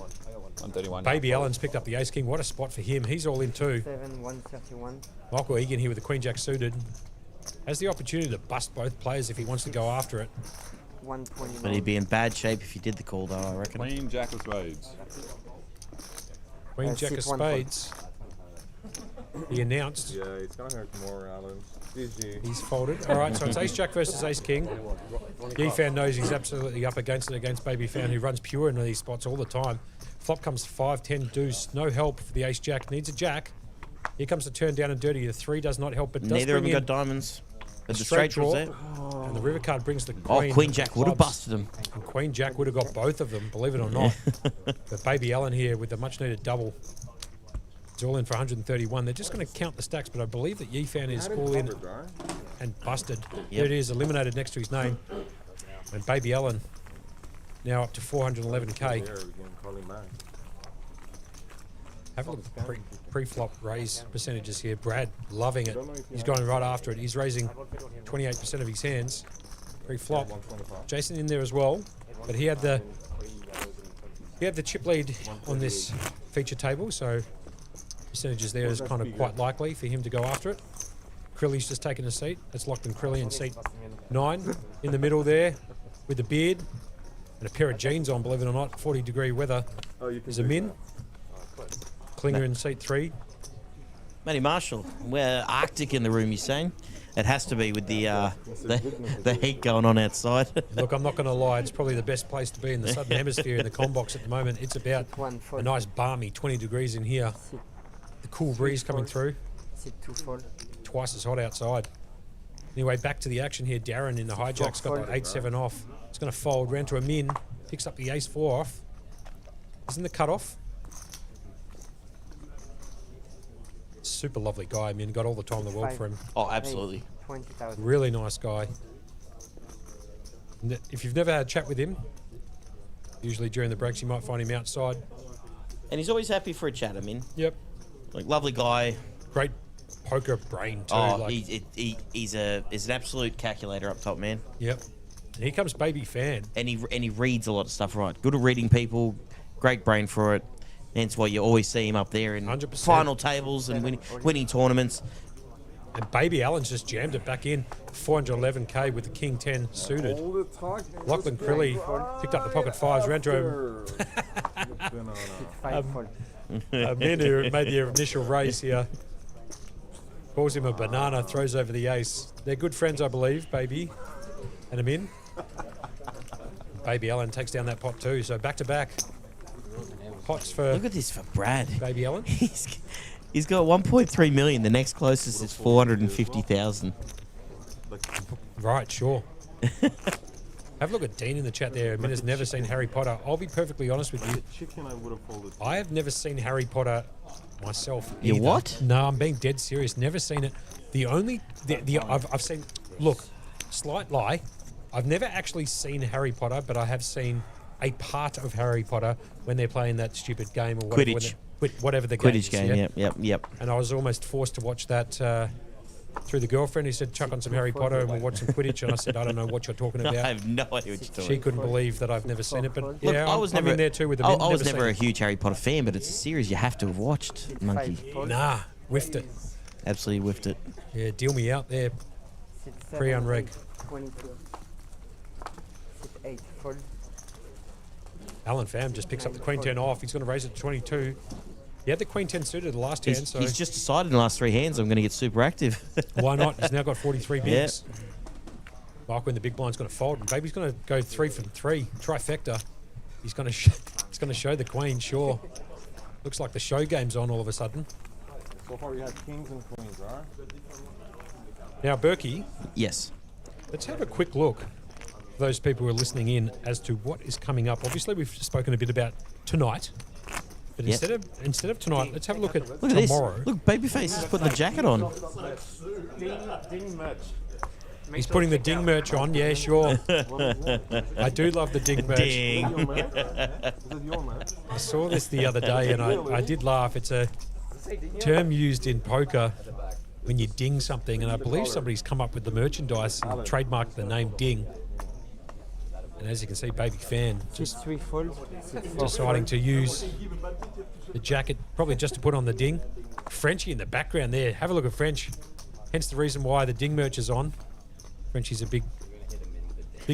131. Baby Allen's picked up the ace king. What a spot for him. He's all in too. 7, 131. Michael Egan here with the queen jack suited. Has the opportunity to bust both players if he wants to go after it. 129. But he'd be in bad shape if he did the call, though, I reckon. Queen jack of spades. Queen jack of spades. He announced. Yeah, it's going to hurt more, Alan. He's folded. All right, so it's ace jack versus ace king. Yifan knows he's absolutely up against it against Baby Fan, who runs pure into these spots all the time. Flop comes 5, 10 deuce. No help for the ace jack. Needs a jack. Here comes the turn down and dirty. The 3 does not help, but does Neither of bring them in got diamonds. But the straight straight was draw. there. And the river card brings the Oh, queen. Queen Jack would have clubs. busted him. And Queen Jack would have got both of them, believe it or not. But Baby Allen here with the much needed double. It's all in for 131. They're just going to count the stacks, but I believe that Yifan is all in and busted. There it is, eliminated next to his name. And Baby Allen now up to 411k. Have a look at the pre-flop raise percentages here. Brad loving it. He's going right after it. He's raising 28% of his hands. Pre-flop. Jason in there as well, but he had the chip lead on this feature table, so percentages there is kind of quite likely for him to go after it. Krilly's just taken a seat. That's Lachlan Crilly in seat 9 in the middle there with the beard and a pair of jeans on, believe it or not. 40-degree weather is a min. Klinger in seat 3. Matty Marshall, we're Arctic in the room, you're saying? It has to be with the heat going on outside. Look, I'm not going to lie. It's probably the best place to be in the Southern Hemisphere in the com box at the moment. It's about a nice balmy 20 degrees in here. The cool breeze coming through. Twice as hot outside. Anyway, back to the action here. Darren in the hijack's got the 8-7 off. It's going to fold round to a min. Picks up the ace-4 off. Isn't the cut-off? Super lovely guy. I mean, got all the time in the world for him. Oh, absolutely. 20,000. Really nice guy. If you've never had a chat with him, usually during the breaks you might find him outside. And he's always happy for a chat, I mean. Yep. Like, lovely guy. Great poker brain too. Oh, like, he's an absolute calculator up top, man. yep. And here comes Baby Fan. And he reads a lot of stuff right. Good at reading people. Great brain for it. Hence why you always see him up there in 100%. final tables and winning tournaments. And Baby Allen's just jammed it back in. 411k with the King 10 suited. Lachlan Crilly picked up the pocket 5s. Round to him. Men who made the initial raise here. Calls him a banana, throws over the ace. They're good friends, I believe, Baby and Amin. Baby Allen takes down that pot too, so back to back. Pots for Look at this for Brad. Baby Allen. He's got 1.3 million. The next closest is 450,000. Right, sure. Have a look at Dean in the chat there. Min has never seen Harry Potter. I'll be perfectly honest with you. I have never seen Harry Potter myself. You either. what? No, I'm being dead serious. Never seen it. I've seen. Look, slight lie. I've never actually seen Harry Potter, but I have seen a part of Harry Potter when they're playing that stupid game or whatever. Quidditch. Whatever the game Quidditch is. game, yep. And I was almost forced to watch that through the girlfriend who said, chuck on some Harry Potter and we'll watch some Quidditch. And I said, I don't know what you're talking about. I have no idea what you're talking She couldn't believe that I've never seen it. But Look, yeah, I'm in there too with the I was never never a seen huge Harry Potter fan, but it's a series you have to have watched, Monkey. it. Nah, whiffed it. Absolutely whiffed it. Yeah, deal me out there. Pre-unreg. 22. 8 fold. Alan Pham just picks up the Queen 10 off. He's going to raise it to 22. He had the Queen 10 suited the last hand, so He's just decided in the last 3 hands I'm going to get super active. why not? He's now got 43 bigs. Yeah. Michael in the big blind's going to fold, and Baby's going to go 3 from 3, trifecta. He's going to show the Queen, sure. Looks like the show game's on all of a sudden. So far we had kings and queens, right? Now, Berkey, Yes. let's have a quick look for those people who are listening in as to what is coming up. Obviously, we've spoken a bit about tonight, but Yep. instead of tonight, let's have a look at Look at tomorrow. this. Look, Babyface is putting the jacket on. Ding merch. He's putting the ding merch on, yeah, sure. I do love the ding merch. Ding. Is it your merch? I saw this the other day and I did laugh. It's a term used in poker when you ding something, and I believe somebody's come up with the merchandise and trademarked the name ding. And as you can see, Baby Fan just 3 fold. deciding to use the jacket, probably just to put on the ding. Frenchie in the background there. Have a look at French. Hence the reason why the ding merch is on. Frenchie's a big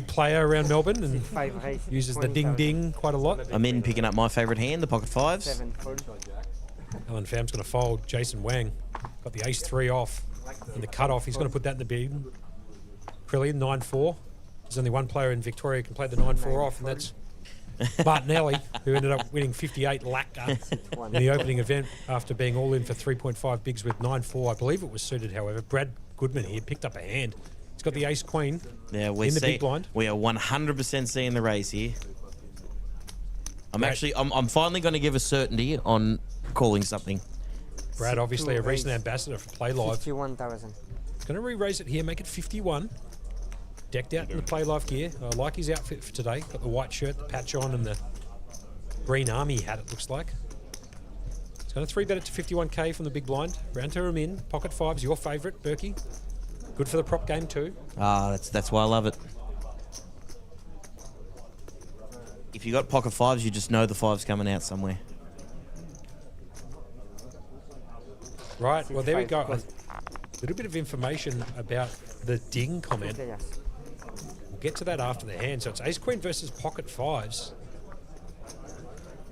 player around Melbourne and 5 race. uses the ding ding quite a lot. I'm in picking up my favourite hand, the pocket 5s. 7 fold. Alan Pham's going to fold. Jason Wang got the ace-3 off and the cut-off. He's going to put that in the big. Krillian, 9-4. There's only one player in Victoria who can play the 9-4 off, and that's Martinelli, who ended up winning 58 lacquer in the opening event after being all in for 3.5 bigs with 9-4. I believe it was suited, however. Brad Goodman here picked up a hand. He's got the ace-queen Yeah, in the big blind. We are 100% seeing the raise here. I'm finally going to give a certainty on calling something. Brad, obviously a recent ambassador for Playlive. 51,000. Going to re-raise it here, make it 51. Decked out in the Playlive gear. I like his outfit for today. Got the white shirt, the patch on, and the green army hat, it looks like. He's going to 3-bet it to 51k from the big blind. Round to him in. Pocket 5's your favourite, Berkey. Good for the prop game too. Ah, that's why I love it. if you got pocket fives, you just know the five's coming out somewhere. Right, well, there we go. A 6-5. little bit of information about the ding Two comment. players. We'll get to that after the hand. So it's ace queen versus pocket fives.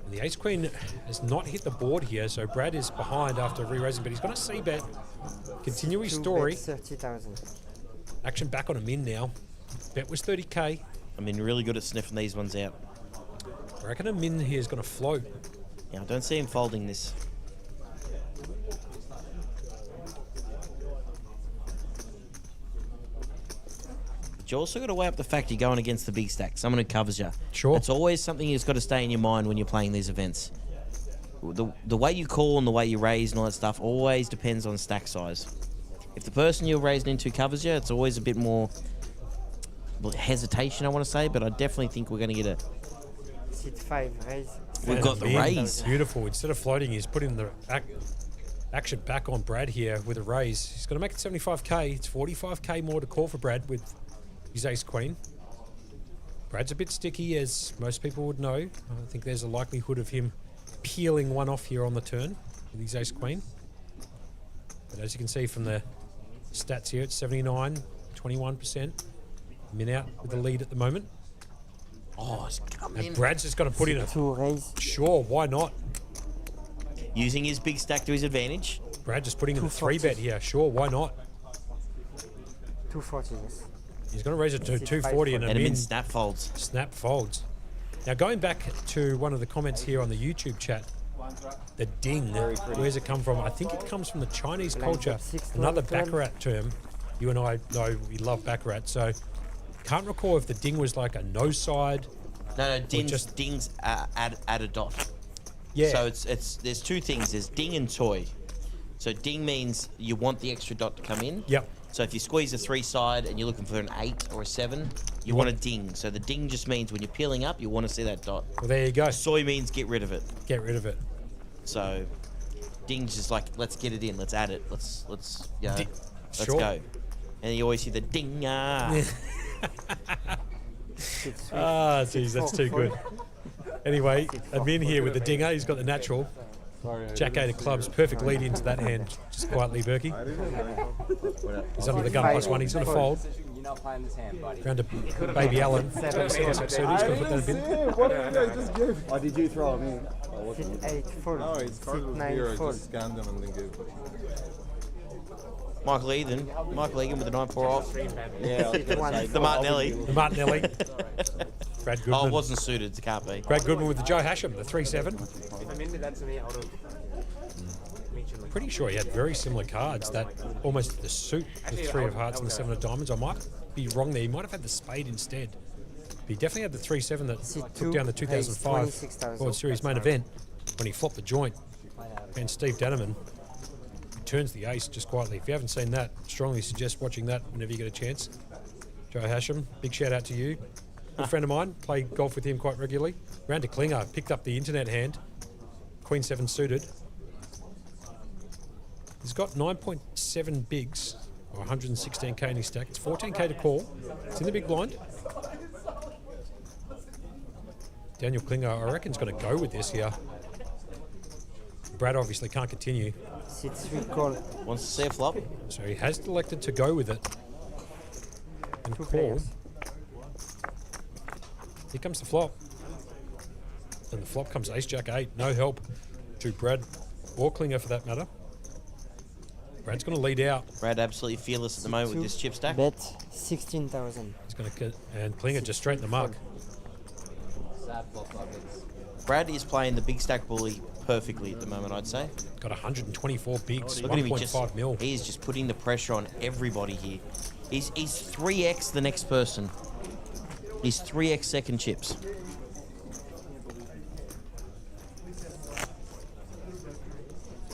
And the ace queen has not hit the board here, so Brad is behind after re-raising, but he's going to c-bet. Continue his Two story. bet 30,000. Action back on a min now. Bet was 30k. I mean, really good at sniffing these ones out. I reckon a min here is going to float. Yeah, I don't see him folding this. But you also got to weigh up the fact you're going against the big stack, someone who covers you. Sure. It's always something you've got to stay in your mind when you're playing these events. The way you call and the way you raise and all that stuff always depends on stack size. If the person you're raising into covers you, it's always a bit more hesitation, I want to say, but I definitely think we're going to get a... Sit 5, raise. We've got the Min. raise. Beautiful. Instead of floating, he's putting the action back on Brad here with a raise. He's going to make it 75k. It's 45k more to call for Brad with his ace queen. Brad's a bit sticky, as most people would know. I think there's a likelihood of him peeling one off here on the turn with his ace queen. But as you can see from the stats here, it's 79, 21%. Min out with the lead at the moment. Oh, it's coming. And Brad's just going to put in a... 2, raise. Sure, why not? Using his big stack to his advantage. Brad just putting in a 240. 3-bet here. Sure, why not? 240, yes. He's going to raise it to It's 240 and a And him min in snap folds. snap folds. Now, going back to one of the comments here on the YouTube chat, the ding, where's it come from? I think it comes from the Chinese culture, another baccarat term. You and I know we love baccarat, so can't recall if the ding was like a no side. No, dings, just- dings add a dot. Yeah. So it's there's two things. There's ding and toy. So ding means you want the extra dot to come in. Yep. So if you squeeze a 3 side and you're looking for an 8 or a 7, you want a ding. So the ding just means when you're peeling up, you want to see that dot. Well, there you go. Soy means get rid of it. Get rid of it. So ding's just like, let's get it in, let's add it, let's Di- let's sure. go. And you always hear the ding Sit 3. Ah, geez, that's too good. Anyway, a min here with the dinger. He's got the natural. Jack 8 of clubs. Perfect lead into that hand. Just quietly, Berkey. He's under the gun +1. He's going to fold. You're not playing this hand, buddy. Round to Baby Allen. He's got a 7 6 suited. He's going to put that in bin. What did I just give? Oh, did you throw him in? Sit 8, fold. No, his card Sit was 9, here. I fold. just scanned them and then gave. Michael Egan with the 9-4 off. Yeah, I was gonna One. say, The Martinelli. The Martinelli. Brad Goodman. Oh, it wasn't suited, it can't be. Brad Goodman with the Joe Hasham, the 3-7. If Amin did that to me, I would have mentioned Pretty sure he had very similar cards. That almost the suit, the 3 of hearts and the 7 of diamonds. I might be wrong there. He might have had the spade instead. But he definitely had the 3-7 that took C2, down the raise 2005 26,000. World Series main event when he flopped the joint. And Steve Danneman turns the ace just quietly. If you haven't seen that, strongly suggest watching that whenever you get a chance. Joe Hasham, big shout out to you. Good friend of mine, play golf with him quite regularly. Round to Klinger, picked up the internet hand. Queen 7 suited. He's got 9.7 bigs, or 116k in his stack. It's 14k to call. It's in the big blind. Daniel Klinger, I reckon, is going to go with this here. Brad obviously can't continue, Sit 3, call. Wants to see a flop. so he has elected to go with it. And 2 call. players. Here comes the flop. And the flop comes Ace Jack 8. No help to Brad or Klinger for that matter. Brad's going to lead out. Brad absolutely fearless at the moment with this chip stack. Bet 16,000. He's going to and Klinger just straight in the mug. sad flop like this. Brad is playing the big stack bully perfectly at the moment, I'd say. Got 124 bigs, Look at him, 1.5 mil. he is just putting the pressure on everybody here. He's 3x the next person. He's 3x second chips.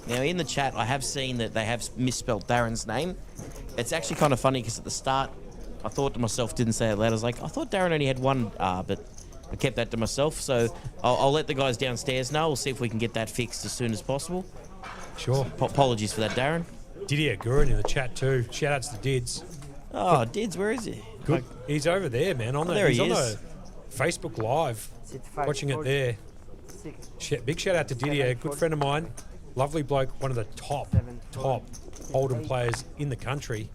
Now in the chat, I have seen that they have misspelled Darren's name. It's actually kind of funny because at the start, I thought to myself, didn't say it loud. I was like, I thought Darren only had one R, but I kept that to myself. So I'll let the guys downstairs know. We'll see if we can get that fixed as soon as possible. Sure. Apologies for that, Darren. Didier Gurin in the chat too. Shout outs to Dids. Oh, Dids, where is he? Good. He's over there, man. On the, there he's he on is. the Facebook Live, Sit 5 watching it fold, there. 6, Big shout out to Didier, good friend of mine, lovely bloke, one of the top Hold'em players in the country.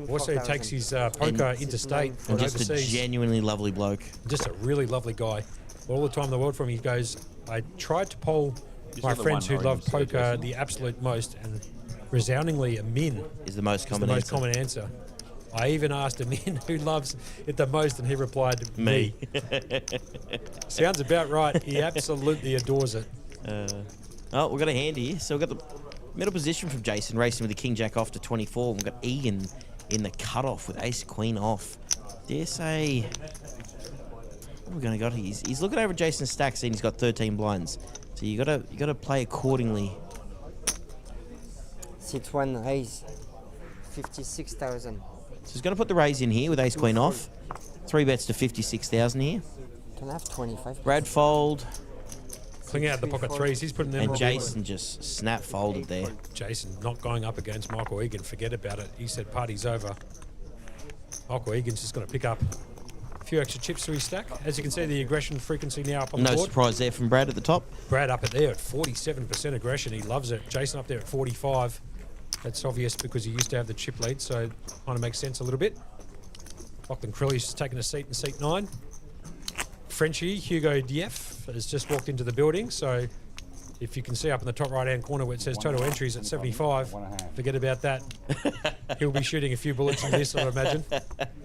Also takes his poker interstate And and just a overseas. genuinely lovely bloke. Just a really lovely guy. All the time in the world from him. He goes, I tried to poll You my saw the friends one who love Oregon said, poker Jason. the absolute most, and resoundingly a min Is the most is common the most answer. common answer. I even asked a min who loves it the most, and he replied, me. Sounds about right. He absolutely adores it. Oh, we've got a hand here. So we've got the middle position from Jason, racing with the King Jack off to 24. We've got Egan in the cutoff with Ace Queen off. Dare say, what are we going to got? He's looking over Jason's stacks, and he's got 13 blinds. So you gotta play accordingly. Sit 1 raise. 56,000. So he's going to put the raise in here with Ace Queen off. 3 bets to 56,000 here. Can I have 25? Brad fold, Cling out the pocket threes. He's putting them and on. Jason just snap folded there. Jason not going up against Michael Egan. Forget about it. He said party's over. Michael Egan's just going to pick up a few extra chips to his stack. As you can see, the aggression frequency now up on the No board. surprise there from Brad at the top. Brad up at there at 47% aggression. He loves it. Jason up there at 45. That's obvious because he used to have the chip lead, so it kind of makes sense a little bit. Lachlan Crilly's taking a seat in seat 9. Frenchie Hugo Dieff has just walked into the building, so if you can see up in the top right-hand corner where it says total entries at 75, forget about that. He'll be shooting a few bullets in this, I would imagine,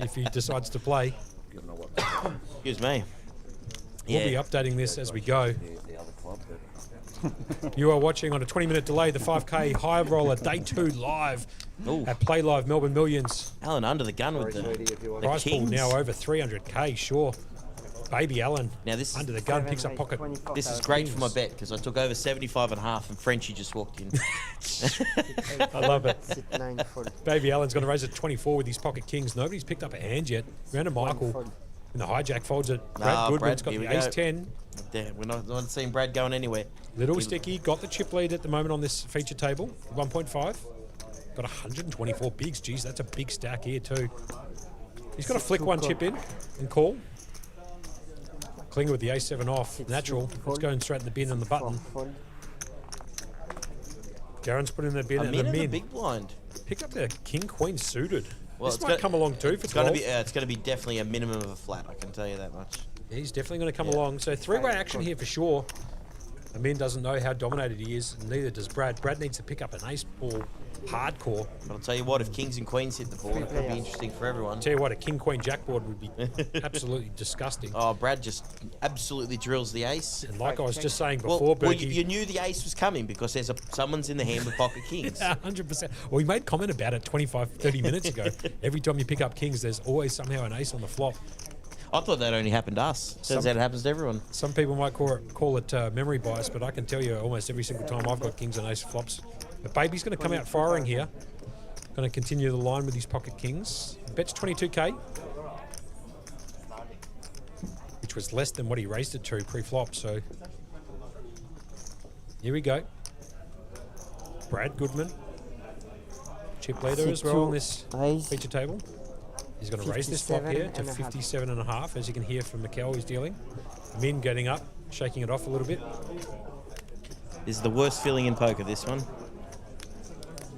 if he decides to play. Excuse me. We'll be updating this as we go. You are watching on a 20-minute delay the 5K Highroller Day 2 live Ooh. at Playlive Melbourne Millions. Alan under the gun with the Prize pool Kings. now over 300k, sure. Baby Allen Now this under the gun picks up pocket. This is great for my bet because I took over 75 and a half and Frenchie just walked in. I love it. Sit 9 fold. Baby Allen's going to raise at 24 with his pocket kings. Nobody's picked up a hand yet. Random Michael fold. in the hijack folds it. Brad Ah, Goodman's Brad, got here the we ace go. 10. There, we're not seeing Brad going anywhere. Little sticky, got the chip lead at the moment on this feature table, 1.5. Got 124 bigs. Geez, that's a big stack here too. He's got to flick one chip in and call. Klinger with the ace-7 off, natural. It's going straight in the bin on the 4 button. fold. Darren's put in the bin A and min the and a min. big blind. Picked up the king-queen suited. Well, This it's might got- come along too for It's going 12. to be it's going to be definitely a minimum of a flat. I can tell you that much. Yeah, he's definitely going to come Yeah. along. So three-way action here for sure. Amin doesn't know how dominated he is, and neither does Brad. Brad needs to pick up an ace ball hardcore. But I'll tell you what, if kings and queens hit the board, it could be interesting for everyone. Tell you what, a king-queen jack board would be absolutely disgusting. Oh, Brad just absolutely drills the ace. And like I was just saying Well, before, well Berkey, you knew the ace was coming because there's someone's in the hand with pocket kings. 100%. Well, we made comment about it 25, 30 minutes ago. Every time you pick up kings, there's always somehow an ace on the flop. I thought that only happened to us. Turns out it happens to everyone. Some people might call it memory bias, but I can tell you almost every single time I've got kings and ace flops. But Baby's going to come out firing here. Going to continue the line with his pocket kings. Bets 22k, which was less than what he raised it to pre-flop. So here we go. Brad Goodman, chip leader as well on this Raise. feature table. He's going to raise this flop here to 57 57.5, as you can hear from Mikkel who's dealing. Min getting up, shaking it off a little bit. This is the worst feeling in poker, this one.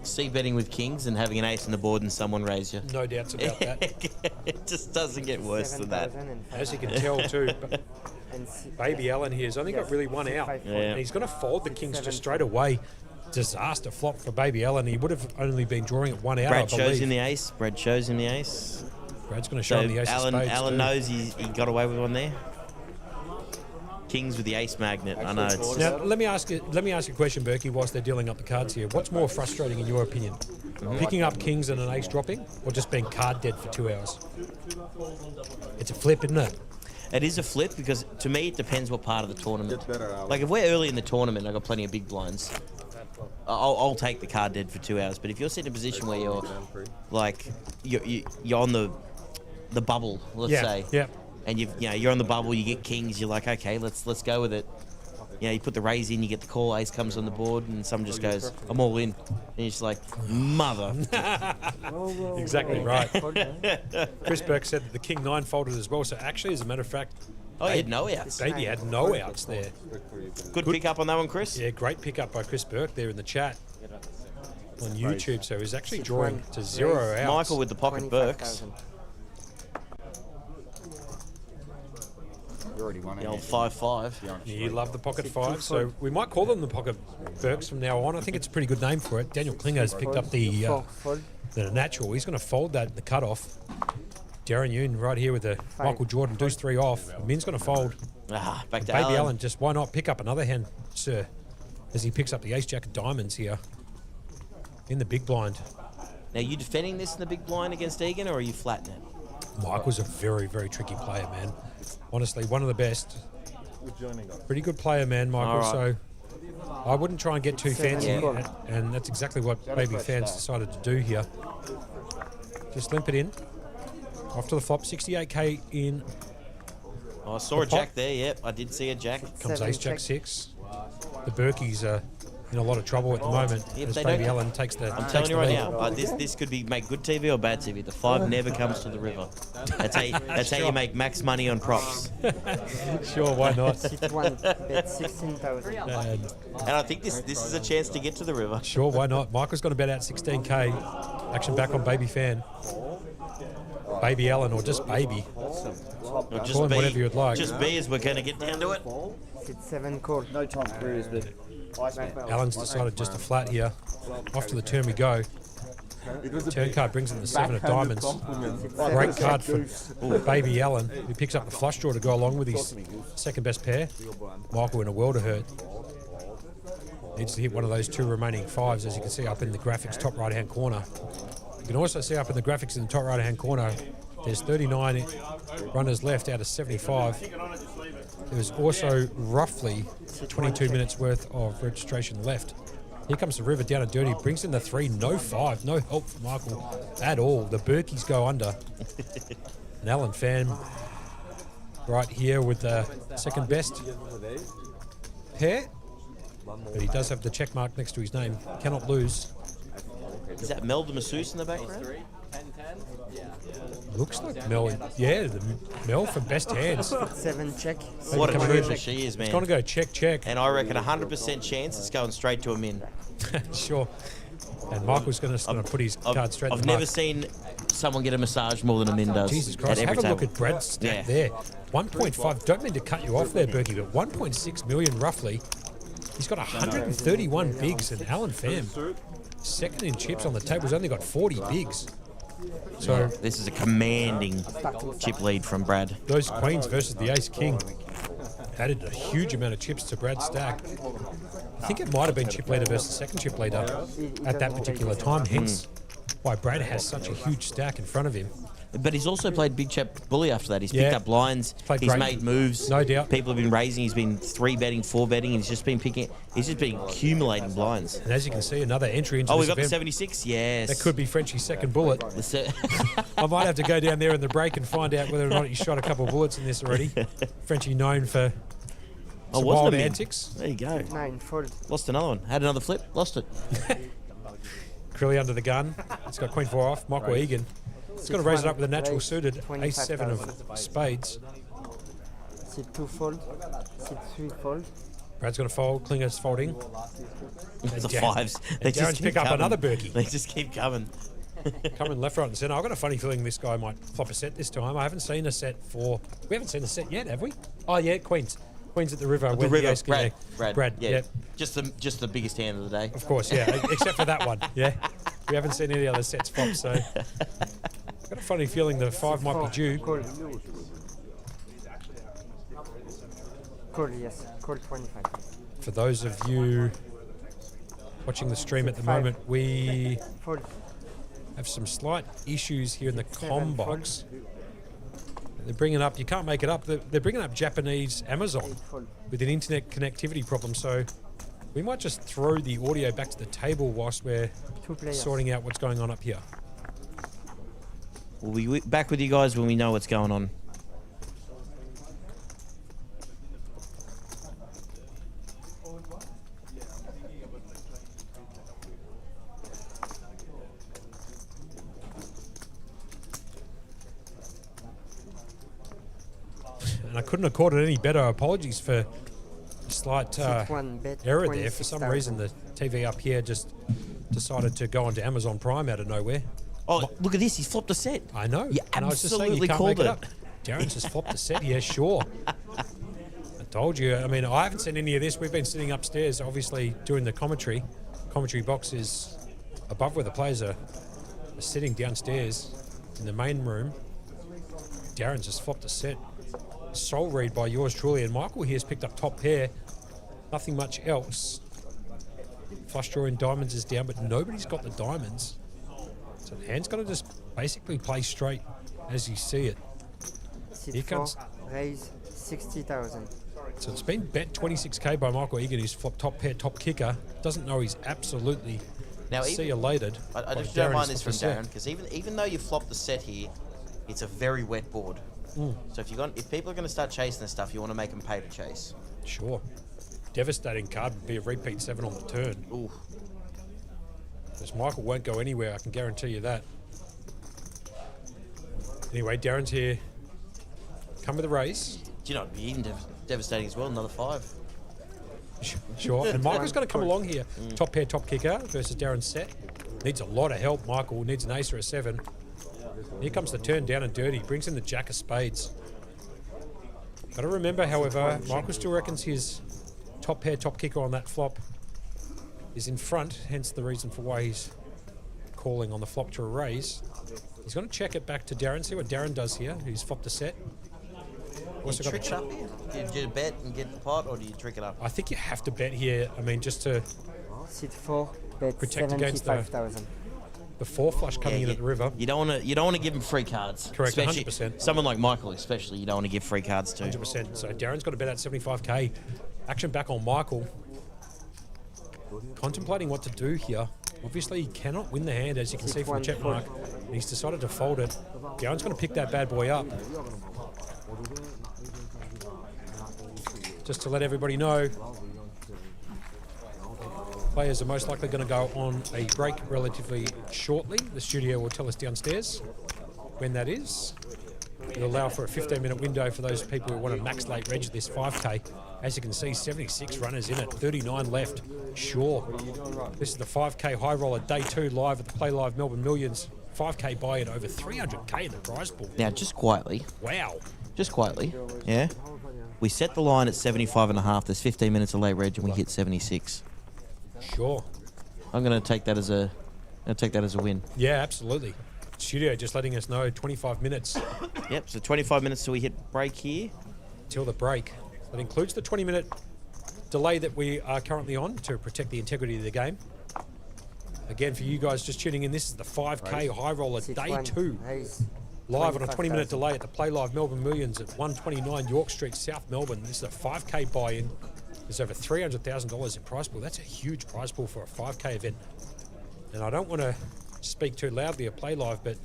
C betting with kings and having an ace on the board and someone raise you. No doubts about that. It just doesn't get worse than that. 7,005. As you can tell too, And sit Baby Allen here has only got really one out. Yeah. And he's going to fold the kings just straight away. Disaster flop for Baby Allen. He would have only been drawing at one out, Brad I shows believe. him the ace. Brad shows him the ace. Brad's going to show So him the ace Alan, of spades Alan too. knows he got away with one there. Kings with the ace magnet. I know. It's Now let me ask you a question, Berkey, whilst they're dealing up the cards here. What's more frustrating in your opinion? Picking up kings and an ace dropping, or just being card dead for 2 hours? It's a flip, isn't it? It is a flip because to me it depends what part of the tournament. Gets better, Alan. Like if we're early in the tournament, I've got plenty of big blinds. I'll take the card dead for 2 hours. But if you're sitting in a position where you're like you're on the bubble, let's say, Yeah. and you're on the bubble, you get kings, you're like, okay, let's go with it. you know, you put the raise in, you get the call, ace comes on the board, and someone just goes, I'm all in. And you're just like, mother. Exactly right. Chris Burke said that the king 9 folded as well. So actually, as a matter of fact, Oh, he had no outs. Baby had no outs there. Good pick up on that one, Chris. Yeah, great pickup by Chris Burke there in the chat on YouTube. So he's actually drawing to 0 outs. Michael with the pocket Burks. 25,000. You already won The it. old 5-5. You love the pocket 5, so we might call them the pocket Burks from now on. I think it's a pretty good name for it. Daniel Klinger's picked up the Fold. natural. He's going to fold that in the cutoff. Darren Yoon right here with the Michael Jordan deuce 3 off. Min's going to fold. Ah, back to Baby Alan. Allen, just why not pick up another hand, sir, as he picks up the ace jack of diamonds here in the big blind. Now, you defending this in the big blind against Egan, or are you flatting it? Mike was a very, very tricky player, man. Honestly, one of the best. Pretty good player, man, Michael. All right. So I wouldn't try and get too fancy, Yeah. and that's exactly what baby fans decided to do here. Just limp it in. Off to the flop, 68k in. Oh, I saw a jack there, yep. I did see a jack. Comes 7 ace jack check. 6. The Burkies are in a lot of trouble at the moment. Yeah, as they Baby don't- Allen takes the. I'm telling you right now, this could make good TV or bad TV. The 5 never comes to the river. That's how you make max money on props. Sure, why not? Sit 1, bet 16,000. And And I think this is a chance to get to the river. sure, why not? Michael's got to bet out 16k. Action back on Baby Fan. Baby Allen or just Baby. Or Call him whatever you'd like. Just be as we're going to get down to it. Sit 7 call. No Tom Cruise, but Allen's decided just to flat here. Off to the turn we go. Turn card brings in the 7 of diamonds. Great card for Baby Allen, who picks up the flush draw to go along with his second best pair. Michael in a world of hurt. Needs to hit one of those 2 remaining 5s, as you can see up in the graphics top right hand corner. You can also see up in the graphics in the top right hand corner, there's 39 runners left out of 75. There's also roughly 22 minutes worth of registration left. Here comes the river down and dirty, brings in the 3, no 5, no help for Michael at all. The Burkies go under. An Allen fan right here with the second best pair. But he does have the check mark next to his name. Cannot lose. Is that Mel the masseuse in the background? Looks like Mel. Yeah, the Mel for best hands. 7 check. What a coming trooper in. she is, man. It's going to go check, check. And I reckon 100% chance it's going straight to a min. Sure. And Michael's going to put his card straight in I've the never mark. seen someone get a massage more than a min does. Jesus Christ, at have every a look table. at Brad's stat Yeah. there. 1.5, don't mean to cut you off there, Berkey, but 1.6 million roughly. He's got 131 bigs, and Alan Pham, second in chips on the table, has only got 40 bigs. So This is a commanding chip lead from Brad. those queens versus the ace king added a huge amount of chips to Brad's stack. I think it might have been chip leader versus second chip leader at that particular time, hence why Brad has such a huge stack in front of him. But he's also played big chap bully after that. He's Yeah. picked up blinds. Played He's great. made moves. No doubt. People have been raising. He's been 3-betting, 4-betting. He's just been picking. He's just been accumulating blinds. And as you can see, another entry into Oh, we this got the event. 76. Yes. That could be Frenchie's second bullet. The se- I might have to go down there in the break and find out whether or not he shot a couple of bullets in this already. Frenchie known for Oh, some wasn't wild a min. antics. There you go. 9 fold. Lost another one. Had another flip. Lost it. Crilly under the gun. It's got queen 4 off. Michael Egan. It's going to raise it up with a natural Raise suited ace 7 of 25,000. spades. Sit 2 fold. Sit 3 fold. Brad's going to fold. Klinger's folding. The Darren- fives. and They just Darren's keep pick up coming. another Berkey. They just keep coming. Coming left, right, and centre. I've got a funny feeling this guy might flop a set this time. I haven't seen a set for. We haven't seen a set yet, have we? Oh yeah, Queens. Queens at the river. The when river. ace king- Brad. Yeah. Yep. Just the biggest hand of the day. Of course, yeah. Except for that one. Yeah. We haven't seen any other sets flop, so. I've got a funny feeling the 5 might be due. Call. Call, yes. Call 25. For those of you watching the stream at the moment, we Fold. have some slight issues here in the 7 com fold. box. They're bringing up, you can't make it up, they're bringing up Japanese Amazon 8 fold. with an internet connectivity problem, so we might just throw the audio back to the table whilst we're 2 players. sorting out what's going on up here. We'll be back with you guys when we know what's going on. and I couldn't have caught it any better. Apologies for a slight Sit one, bet error there. For some 26,000. reason, the TV up here just decided to go onto Amazon Prime out of nowhere. Oh, look at this. He's flopped a set. I know. You and I was just saying, you absolutely can't called make it it. up. Darren's just flopped a set here, sure. I told you. I mean, I haven't seen any of this. We've been sitting upstairs, obviously, doing the commentary. Commentary box is above where the players are sitting downstairs in the main room. Darren's just flopped a set. Soul read by yours truly. And Michael here's picked up top pair. Nothing much else. Flush draw in diamonds is down, but nobody's got the diamonds. So the hand's got to just basically play straight as you see it. Sit Here 4, comes- raise 60,000. So it's been bet 26k by Michael Egan, who's flopped top pair, top kicker. Doesn't know he's absolutely see you later. I just don't mind this from Darren, because even though you flop the set here, it's a very wet board. So if people are going to start chasing this stuff, you want to make them pay to chase. Sure. Devastating card would be a repeat 7 on the turn. Ooh. Because Michael won't go anywhere, I can guarantee you that. Anyway, Darren's here. Come with a raise. Do you know, it'd be even devastating as well, another 5. Sure. And Michael's going to come along here. Top pair, top kicker versus Darren's set. Needs a lot of help, Michael. Needs an ace or a 7. Here comes the turn down and dirty. Brings in the jack of spades. Got to remember, however, Michael still reckons his top pair, top kicker on that flop is in front, hence the reason for why he's calling on the flop to a raise. He's going to check it back to Darren, see what Darren does here, who's flopped a set. Do you trick it up here? Do you bet and get the pot, or do you trick it up? I think you have to bet here, I mean, just to Sit 4, bet Protect against the- 75,000. the 4 flush coming in at the river. You don't want to give them free cards. Correct, Especially 100%. Someone like Michael, especially, you don't want to give free cards to. 100%. So Darren's got to bet at 75k. Action back on Michael. Contemplating what to do here. Obviously, he cannot win the hand, as you can see from the check mark. And he's decided to fold it. Darren's going to pick that bad boy up. Just to let everybody know, players are most likely going to go on a break relatively shortly. The studio will tell us downstairs when that is. It'll allow for a 15-minute window for those people who want to max late reg this 5k. As you can see, 76 runners in it, 39 left. Sure. This is the 5k high roller day 2 live at the Playlive Melbourne Millions. 5k buy-in, over 300k in the prize pool. Now, just quietly, Wow. yeah. We set the line at 75.5. There's 15 minutes of late reg, and we hit 76. Sure. I'm going to take that as a win. Yeah, absolutely. Studio just letting us know 25 minutes Yep. So 25 minutes till we hit break here. till the break. That includes the 20-minute delay that we are currently on to protect the integrity of the game. Again, for you guys just tuning in, this is the 5k high roller Sit day 1, 2. raise Live on a 20-minute 25,000. delay at the Playlive Melbourne Millions at 129 York Street, South Melbourne. This is a 5k buy-in. There's over $300,000 in prize pool. That's a huge prize pool for a 5k event. And I don't want to speak too loudly at Playlive, but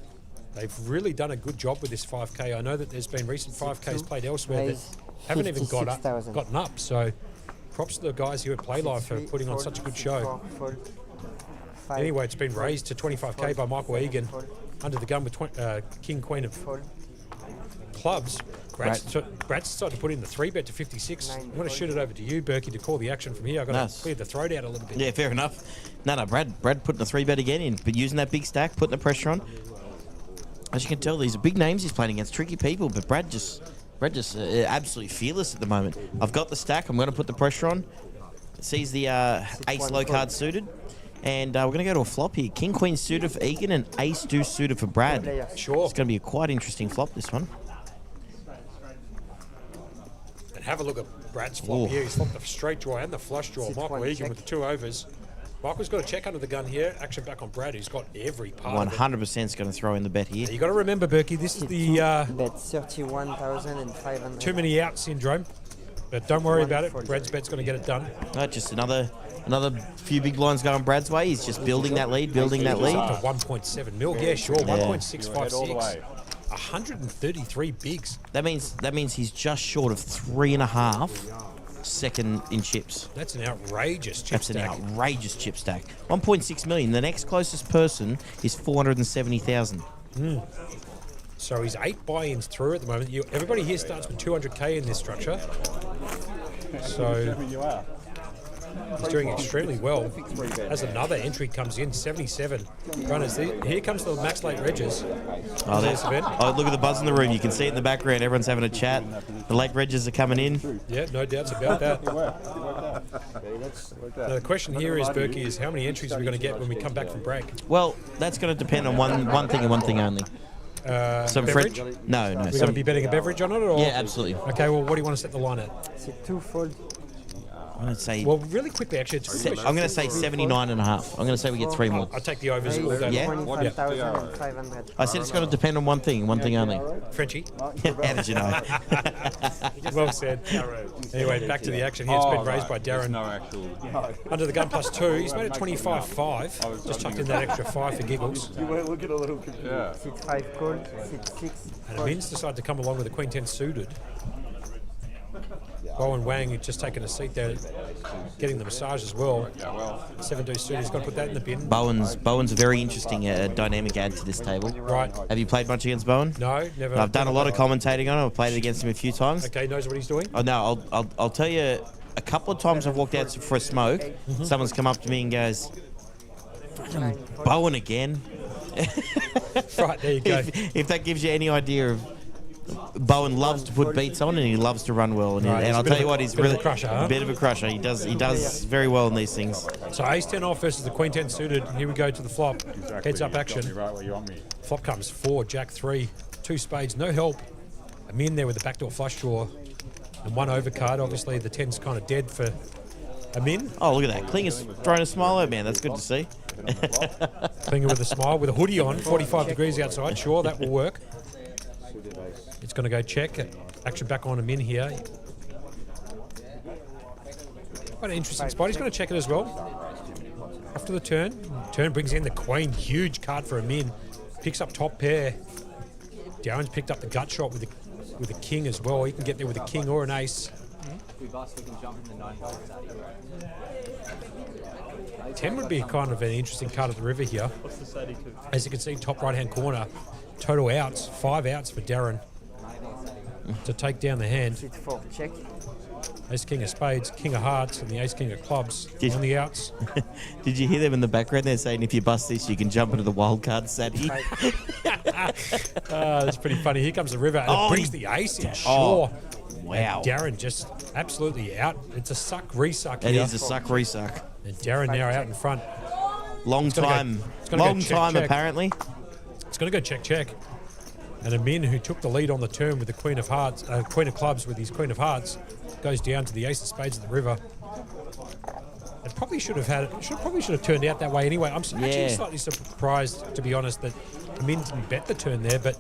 they've really done a good job with this 5k. I know that there's been recent 5ks played elsewhere that Raise haven't even 56,000. gotten up. So props to the guys here at Playlive for putting on such a good show. Anyway, it's been raised to 25k by Michael Egan. Under the gun with King, Queen of clubs. Brad's decided to put in the 3-bet to 56. I'm going to shoot it over to you, Berkey, to call the action from here. I've got Nice. to clear the throat out a little bit. Yeah, fair enough. No, Brad putting the 3-bet again in, but using that big stack, putting the pressure on. As you can tell, these are big names he's playing against, tricky people, but Brad just absolutely fearless at the moment. I've got the stack. I'm going to put the pressure on. Sees the ace low card suited. And we're going to go to a flop here. King, Queen suited for Egan and Ace Deuce suited for Brad. Sure. It's going to be a quite interesting flop, this one. And have a look at Brad's flop Ooh. here. He's flopped the straight draw and the flush draw. Sit Michael one, Egan check. with the 2 overs. Michael's got a check under the gun here. Action back on Brad, who's got every part of it. 100% is going to throw in the bet here. You got to remember, Berkey, this is the bet 31,500. too many out syndrome. But don't worry about it. Brad's bet's going to get it done. Just another few big lines going Brad's way. He's just building that lead. Up to 1.7 mil. Yeah, sure. Head all the 1.656. way. 133 bigs. That means he's just short of 3.5 second in chips. That's an outrageous chip That's stack. an outrageous chip stack. 1.6 million. The next closest person is 470,000. So he's 8 buy-ins through at the moment. Everybody here starts with 200k in this structure. So You are. he's doing extremely well. As another entry comes in, 77 runners. Here comes the max late regs. Oh, There's the event. oh, look at the buzz in the room. You can see it in the background. Everyone's having a chat. The late regs are coming in. Yeah, no doubts about that. Worked out. Now, the question here is, Berkey, is how many entries are we going to get when we come back from break? Well, that's going to depend on one thing and one thing only. Some beverage? French? No. We're going to Some, be betting a beverage on it? Or? yeah, absolutely. Okay, well, what do you want to set the line at? C'est twofold. I'm going to say. Well, really quickly, actually, it's I'm going to say 79.5. I'm going to say we get 3 more. I'll take the overs all day. Yeah? 25,500. I said it's going to depend on one thing only. Frenchie. How did you know? Well said. Anyway, back to the action here. It's been raised by There's Darren. no actual. Under the gun +2. He's made it 25.5. Just chucked in that extra 5 for giggles. You were looking a little confused. Yeah. Sit 5 called, sit 6. And Amin's decided to come along with the Queen 10 suited. Bowen Wang had just taken a seat there, getting the massage as well. Yeah, well. 7 do suited. He's got to put that in the bin. Bowen's a very interesting dynamic add to this table. Right. Have you played much against Bowen? No, never. I've done a lot of commentating on him. I've played it against him a few times. Okay, knows what he's doing. Oh no, I'll tell you. A couple of times I've walked out for a smoke. Someone's come up to me and goes, "Fucking Bowen again." Right, there you go. If that gives you any idea of. Bowen loves to put beats on and he loves to run well. And, Right, and he's I'll a bit tell of you a- what, he's bit of a really crusher, huh? bit of a crusher. He does very well in these things. So ace 10 off versus the Queen 10 suited. Here we go to the flop. Heads up You got me action. right where you want me. Flop comes 4, Jack 3, 2 spades, no help. I'm in there with the backdoor flush draw and 1 overcard. Obviously the 10's kind of dead for Amin. Oh, look at that. Kling is throwing a smile at man. That's good to see. Finger with a smile, with a hoodie on, 45 degrees outside. Sure, that will work. It's going to go check. Action back on Amin here. Quite an interesting spot. He's going to check it as well. After the turn. Turn brings in the Queen. Huge card for Amin. Picks up top pair. Darren's picked up the gut shot with the King as well. He can get there with a King or an Ace. 10 would be kind of an interesting card at the river here. As you can see, top right-hand corner, total outs, 5 outs for Darren to take down the hand. Sit 4 check. Ace King of Spades, King of Hearts, and the Ace King of Clubs on the outs. Did you hear them in the background? They're saying if you bust this, you can jump into the wild card Sadie. That's pretty funny. Here comes the river, and it brings the Ace in. Sure. Wow. Darren just absolutely out. It's a suck-resuck It here. is a suck-resuck. And Darren now out in front. Long gonna time. it's gonna go Long check, time, check. apparently. It's going to go check. And Amin, who took the lead on the turn with the Queen of Hearts, Queen of Clubs with his Queen of Hearts, goes down to the Ace of Spades at the river. It probably should have turned out that way anyway. I'm actually slightly surprised, to be honest, that Amin didn't bet the turn there. But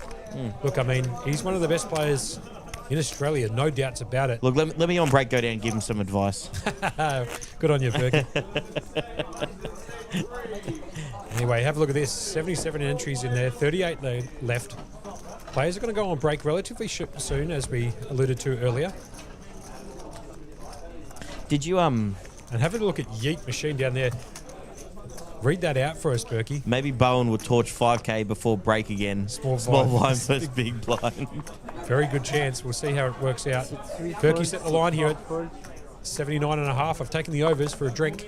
look, I mean, he's one of the best players in Australia, no doubts about it. Look, let me on break go down and give him some advice. Good on you, Berkey. Anyway, have a look at this. 77 entries in there, 38 left. Players are going to go on break relatively soon, as we alluded to earlier. Did you And have a look at Yeet Machine down there. Read that out for us, Berkey. maybe Bowen would torch 5k before break again? Small blind blind. versus big blind. Very good chance. We'll see how it works out. Berkey set the line here at 79.5. I've taken the overs for a drink.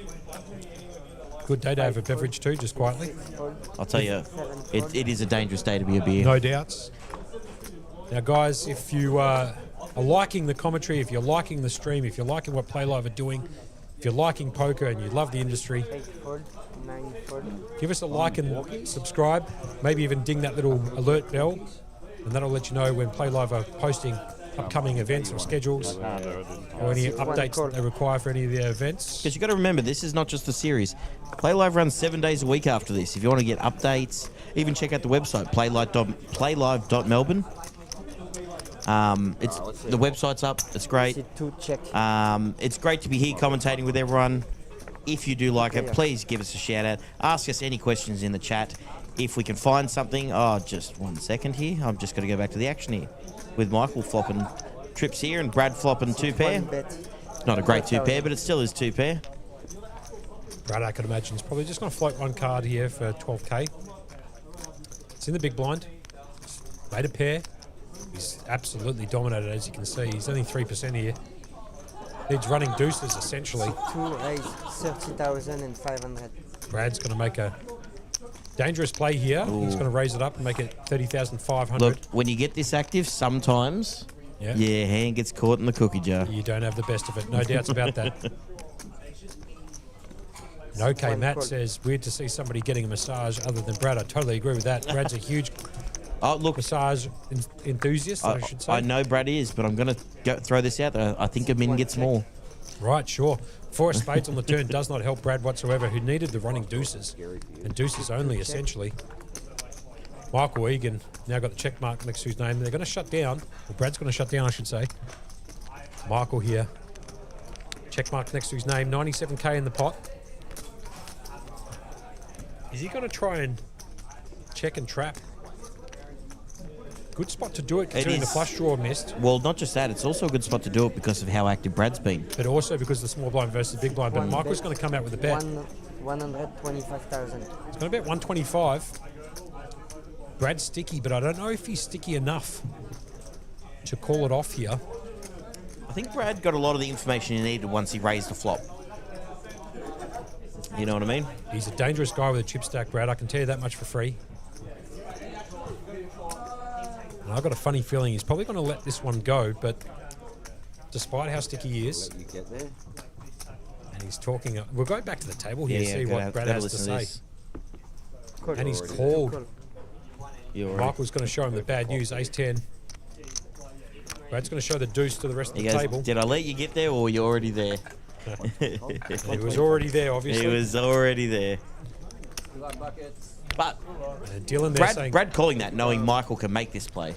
Good day to have a beverage too, just quietly. I'll tell you, it is a dangerous day to be a beer. No doubts. Now, guys, if you are liking the commentary, if you're liking the stream, if you're liking what Playlive are doing, if you're liking poker and you love the industry, 8 fold, 9 fold. give us a like and subscribe. Maybe even ding that little alert bell, and that'll let you know when Playlive are posting upcoming events or schedules or any updates that they require for any of their events. Because you've got to remember, this is not just the series. Playlive runs 7 days a week after this. If you want to get updates, even check out the website, playlive.melbourne. The website's up. It's great. Sit 2 check. It's great to be here commentating with everyone. If you do like it, please give us a shout out. Ask us any questions in the chat. If we can find something, just 1 second here. I'm just going to go back to the action here with Michael flopping trips here and Brad flopping 2 pair. Not a great 2 pair, but it still is 2 pair. Brad, I could imagine, is probably just going to float 1 card here for 12k. It's in the big blind. Made a pair. He's absolutely dominated, as you can see. He's only 3% here. He's running deuces, essentially. Sit 2, raise 30,500. Brad's going to make a dangerous play here. Ooh. He's going to raise it up and make it 30,500. Look, when you get this active, sometimes your hand gets caught in the cookie jar. You don't have the best of it. No doubts about that. And okay, Matt says, weird to see somebody getting a massage other than Brad. I totally agree with that. Brad's a huge massage enthusiast, I should say. I know Brad is, but I'm going to throw this out there. I think a min gets more. Right, sure. 4 spades on the turn does not help Brad whatsoever, who needed the running deuces. And deuces only, essentially. Michael Egan now got the check mark next to his name. They're going to shut down. Well, Brad's going to shut down, I should say. Michael here. Check mark next to his name. 97k in the pot. Is he going to try and check and trap? Good spot to do it, considering the flush draw missed. Well, not just that. It's also a good spot to do it because of how active Brad's been. But also because of the small blind versus the big blind. But Michael's going to come out with a bet. 125,000. He's going to bet 125. Brad's sticky, but I don't know if he's sticky enough to call it off here. I think Brad got a lot of the information he needed once he raised the flop. You know what I mean? He's a dangerous guy with a chip stack, Brad. I can tell you that much for free. And I've got a funny feeling he's probably going to let this one go, but despite how sticky he is, and he's talking, we'll go back to the table here and see what Brad has to say. And he's called. Michael's going to show him the bad news, ace-10. Brad's going to show the deuce to the rest of the table. Did I let you get there or were you already there? He was already there, obviously. He was already there. But Dylan there saying, Brad calling that, knowing Michael can make this play.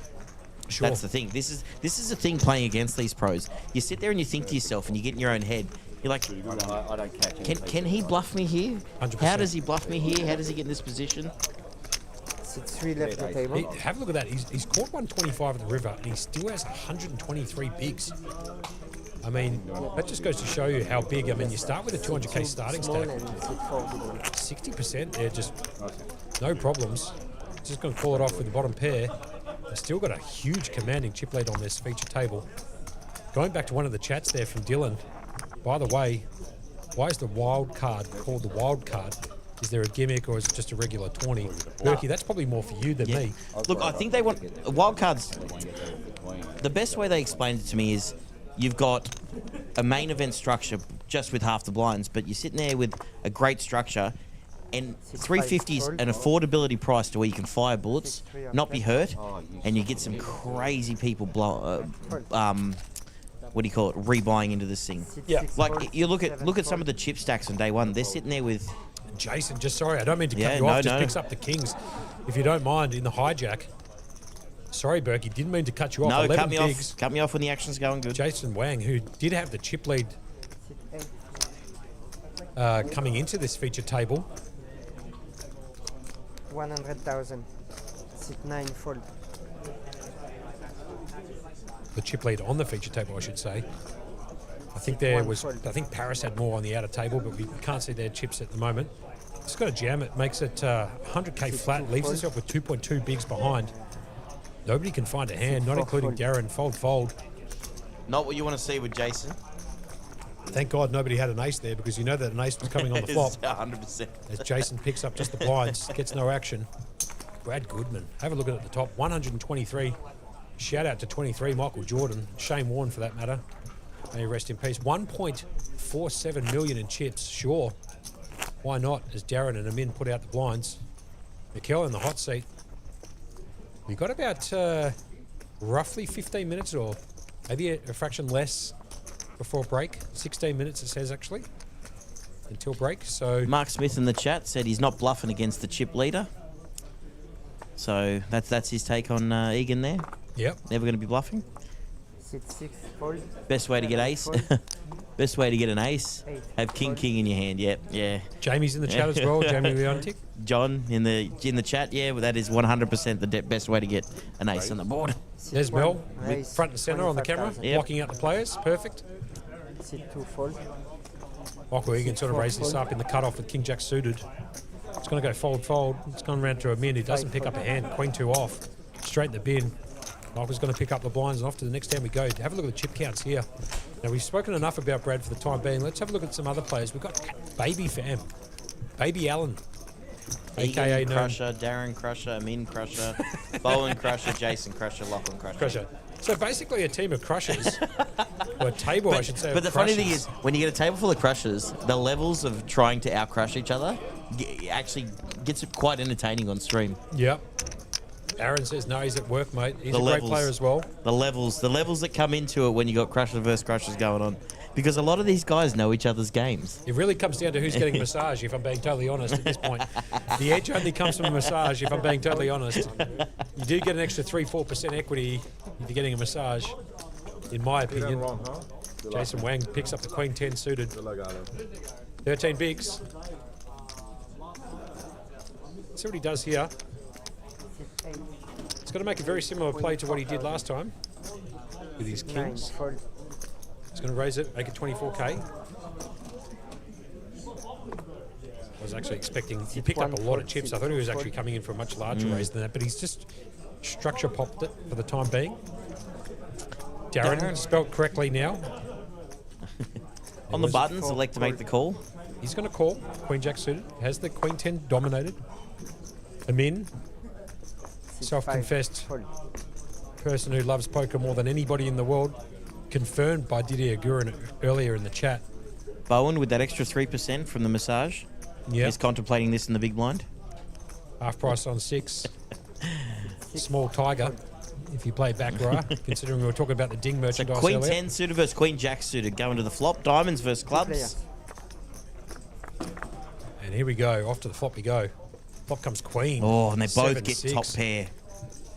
Sure. That's the thing. This is the thing playing against these pros. You sit there and you think to yourself, and you get in your own head. You're like, I don't catch it. Can he bluff me here? 100%. How does he bluff me here? How does he get in this position? Sit 3 left the table. Have a look at that. He's caught 125 at the river, and he still has 123 bigs. I mean, that just goes to show you how big. I mean, you start with a 200k starting stack. 60% there, just no problems. Just going to call it off with the bottom pair. They've still got a huge commanding chip lead on this feature table. Going back to one of the chats there from Dylan. By the way, why is the wild card called the wild card? Is there a gimmick or is it just a regular 20? Berkey, that's probably more for you than me. Look, I think they want wild cards. The best way they explained it to me is you've got a main event structure just with half the blinds, but you're sitting there with a great structure, and 350 is an affordability price to where you can fire bullets, not be hurt, and you get some crazy people what do you call it? Rebuying into this thing. Yeah. Like you look at some of the chip stacks on day one. They're sitting there with. Jason, just sorry, I don't mean to cut you off. Just picks up the kings, if you don't mind, in the hijack. Sorry, Berkey, didn't mean to cut you off. No, 11 cut me bigs. off. Cut me off when the action's going good. Jason Wang, who did have the chip lead coming into this feature table. 100,000. Sit 9 fold. The chip lead on the feature table, I should say. I think Paris had more on the outer table, but we can't see their chips at the moment. Just got to jam it, makes it 100k flat, leaves himself with 2.2 bigs behind. Nobody can find a hand, not including Darren. Fold. Not what you want to see with Jason. Thank God nobody had an ace there, because you know that an ace was coming on the flop. 100%. As Jason picks up just the blinds, gets no action. Brad Goodman, have a look at the top, 123. Shout out to 23, Michael Jordan, Shane Warne for that matter. May he rest in peace. 1.47 million in chips, sure. Why not? As Darren and Amin put out the blinds. Mikel in the hot seat. We got about roughly 15 minutes, or maybe a fraction less before break. 16 minutes it says actually, until break. So Mark Smith in the chat said he's not bluffing against the chip leader. So that's his take on Egan there. Yep. Never going to be bluffing. Sit 6 fold. Best way to get ace. Best way to get an ace. Have king in your hand. Yep. Yeah. Jamie's in the chat as well. Jamie Leontic. John in the chat. Yeah, well, that is 100% the best way to get an ace on the board. There's Mel, front and centre on the camera, blocking out the players. Perfect. Sit 2 fold. Michael Egan sort of raised this up in the cutoff with King Jack suited. It's going to go fold. It's gone round to a min. He doesn't pick up a hand. Queen 2 off. straight in the bin. Michael's going to pick up the blinds, and off to the next hand we go. Have a look at the chip counts here. Now, we've spoken enough about Brad for the time being. Let's have a look at some other players. We've got Baby Fam, Baby Allen, a.k.a. Egan Crusher, Darren Crusher, Amin Crusher, Bowen Crusher, Jason Crusher, Lachlan Crusher. So basically a team of crushers, or a table, I should say. But the funny thing is, when you get a table full of crushers, the levels of trying to out-crush each other actually gets quite entertaining on stream. Yep. Aaron says no, he's at work, mate. He's a great player as well. The levels that come into it when you got crusher versus crushers going on, because a lot of these guys know each other's games. It really comes down to who's getting a massage, if I'm being totally honest at this point. The edge only comes from a massage, if I'm being totally honest. You do get an extra 3-4% equity if you're getting a massage, in my opinion. Jason Wang picks up the Queen 10 suited. 13 bigs. Let's see what he does here. He's got to make a very similar play to what he did last time with his kings. He's going to raise it, make it 24k. I was actually expecting, he picked up a lot of chips. I thought he was actually coming in for a much larger raise than that, but he's just structure popped it for the time being. Darren spelt correctly now. On the button, select to make the call. He's going to call. Queen Jack suited. Has the Queen 10 dominated. Amin, self-confessed person who loves poker more than anybody in the world. Confirmed by Didier Gurin earlier in the chat. Bowen with that extra 3% from the massage. Yeah. He's contemplating this in the big blind. Half price on 6. Small tiger, if you play baccarat, considering we were talking about the ding merchandise Queen earlier. 10 suited versus Queen Jack suited going to the flop. Diamonds versus clubs. And here we go. Off to the flop we go. Flop comes Queen. Oh, and they both 7-6. get top pair.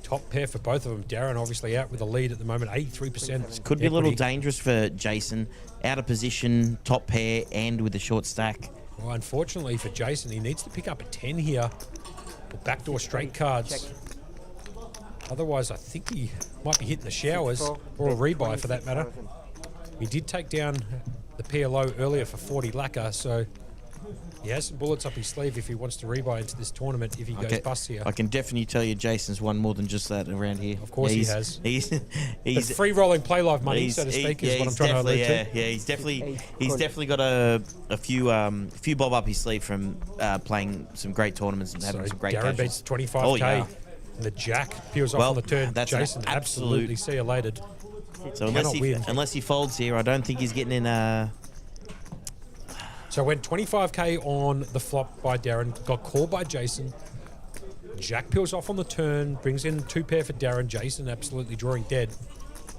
Top pair for both of them. Darren obviously out with a lead at the moment, 83%. Could be a little dangerous for Jason. Out of position, top pair, and with a short stack. Well, unfortunately for Jason, he needs to pick up a 10 here. Or backdoor straight cards. Otherwise, I think he might be hitting the showers, or a rebuy for that matter. He did take down the PLO earlier for 40 lacquer, so he has some bullets up his sleeve if he wants to rebuy into this tournament if he goes bust here. I can definitely tell you Jason's won more than just that around here. Of course he has. He's It's free rolling Playlive money, so to speak, is what I'm trying to allude to. Yeah, he's definitely got a few bob up his sleeve from playing some great tournaments and having some great Darren catches. beats 25k. Oh, yeah. And the jack peels off on the turn. That's Jason absolutely see you later. So unless he folds here, I don't think he's getting in. So went 25k on the flop by Darren, got called by Jason. Jack peels off on the turn, brings in 2 pair for Darren. Jason absolutely drawing dead.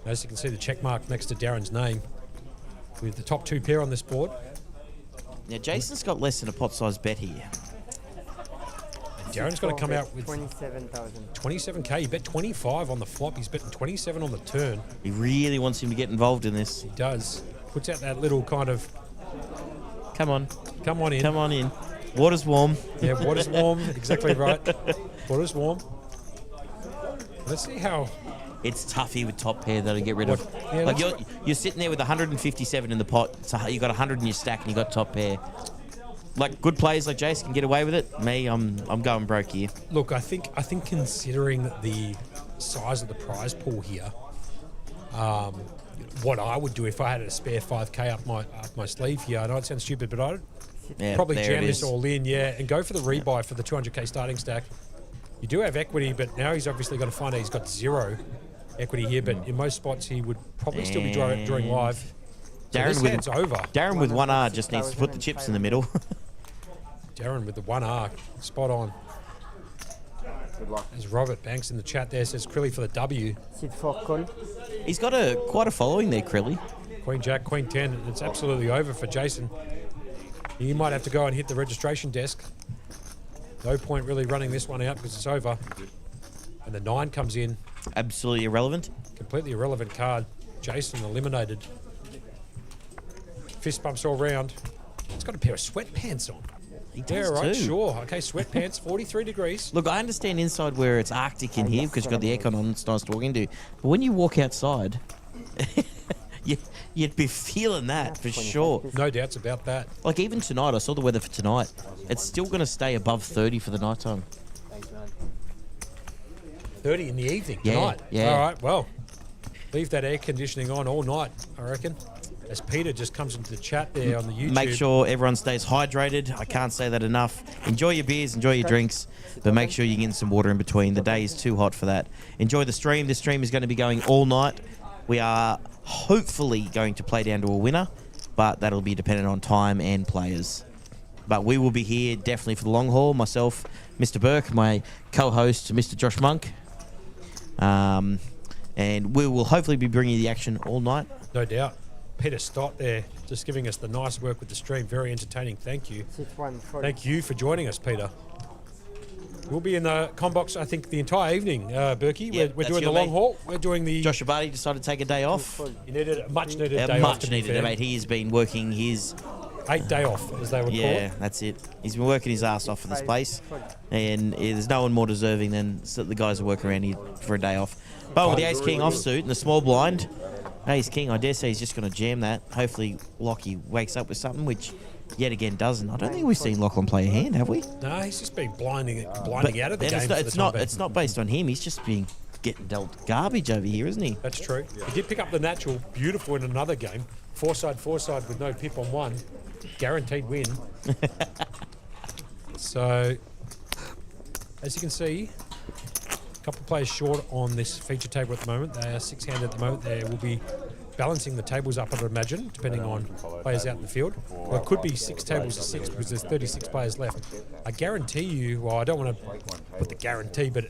As you can see, the check mark next to Darren's name with the top 2 pair on this board. Now Jason's got less than a pot-sized bet here. And Darren's going to come out with 27,000. 27k. He bet 25 on the flop. He's betting 27 on the turn. He really wants him to get involved in this. He does. Puts out that little kind of, Come on. come on in. Come on in. Water's warm. Yeah, water's warm. Exactly right. Water's warm. Let's see how. It's tough here with top pair though to get rid of. Yeah, Like you're sitting there with 157 in the pot. So you got 100 in your stack and you got top pair. Like good players like Jace can get away with it. Me, I'm going broke here. Look, I think considering the size of the prize pool here, what I would do if I had a spare 5k up my sleeve here, I know it sounds stupid, but I'd probably jam this all in, and go for the rebuy for the 200k starting stack. You do have equity, but now he's obviously going to find out he's got 0 equity here, but in most spots he would probably still be drawing live. So this hand's over. Darren with 1R just needs to put the chips in the middle. Darren with the 1R, spot on. Good luck. As Robert Banks in the chat there says, Crilly for the W. Sit for call. He's got quite a following there, Crilly. Queen Jack, Queen 10. It's absolutely over for Jason. He might have to go and hit the registration desk. No point really running this one out because it's over. And the 9 comes in. Absolutely irrelevant. Completely irrelevant card. Jason eliminated. Fist bumps all round. He's got a pair of sweatpants on. He does right, too. sure. Okay, sweatpants, 43 degrees. Look, I understand inside where it's Arctic in here because you've got the aircon on, it's nice to walk into. But when you walk outside, you'd be feeling that for sure. No doubts about that. Like even tonight, I saw the weather for tonight. It's still going to stay above 30 for the nighttime. 8:30 in the evening Yeah, tonight. yeah. All right, well, leave that air conditioning on all night, I reckon. As Peter just comes into the chat there on the YouTube. Make sure everyone stays hydrated. I can't say that enough. Enjoy your beers, enjoy your drinks, but make sure you get some water in between. The day is too hot for that. Enjoy the stream. The stream is going to be going all night. We are hopefully going to play down to a winner, but that'll be dependent on time and players. But we will be here definitely for the long haul. Myself, Mr. Burke, my co-host, Mr. Josh Monk. And we will hopefully be bringing you the action all night. No doubt. Peter Stott there, just giving us the nice work with the stream. Very entertaining. Thank you. Thank you for joining us, Peter. We'll be in the combox, I think, the entire evening, Berkey. Yeah, we're doing the long haul. We're doing the... Josh Abadi decided to take a day off. He needed a much-needed day off. Much needed, mate. He has been working his... 8-day off, as they would call Yeah, it. that's it. He's been working his ass off for this place. And there's no one more deserving than the guys who work around here for a day off. But with the Ace King offsuit and the small blind, Ace King, I dare say he's just going to jam that. Hopefully Lockie wakes up with something, which yet again doesn't. I don't think we've seen Lachlan play a hand, have we? No, he's just been blinding out of the game. It's not based on him. He's just getting dealt garbage over here, isn't he? That's true. He did pick up the natural, beautiful in another game. Four-side with no pip on one. Guaranteed win. So, as you can see, a couple of players short on this feature table at the moment. They are 6-handed at the moment. They will be balancing the tables up, I'd imagine, depending on players out in the field. Well, it could be 6 tables to 6 because there's 36 players left. I guarantee you, well, I don't want to put the guarantee, but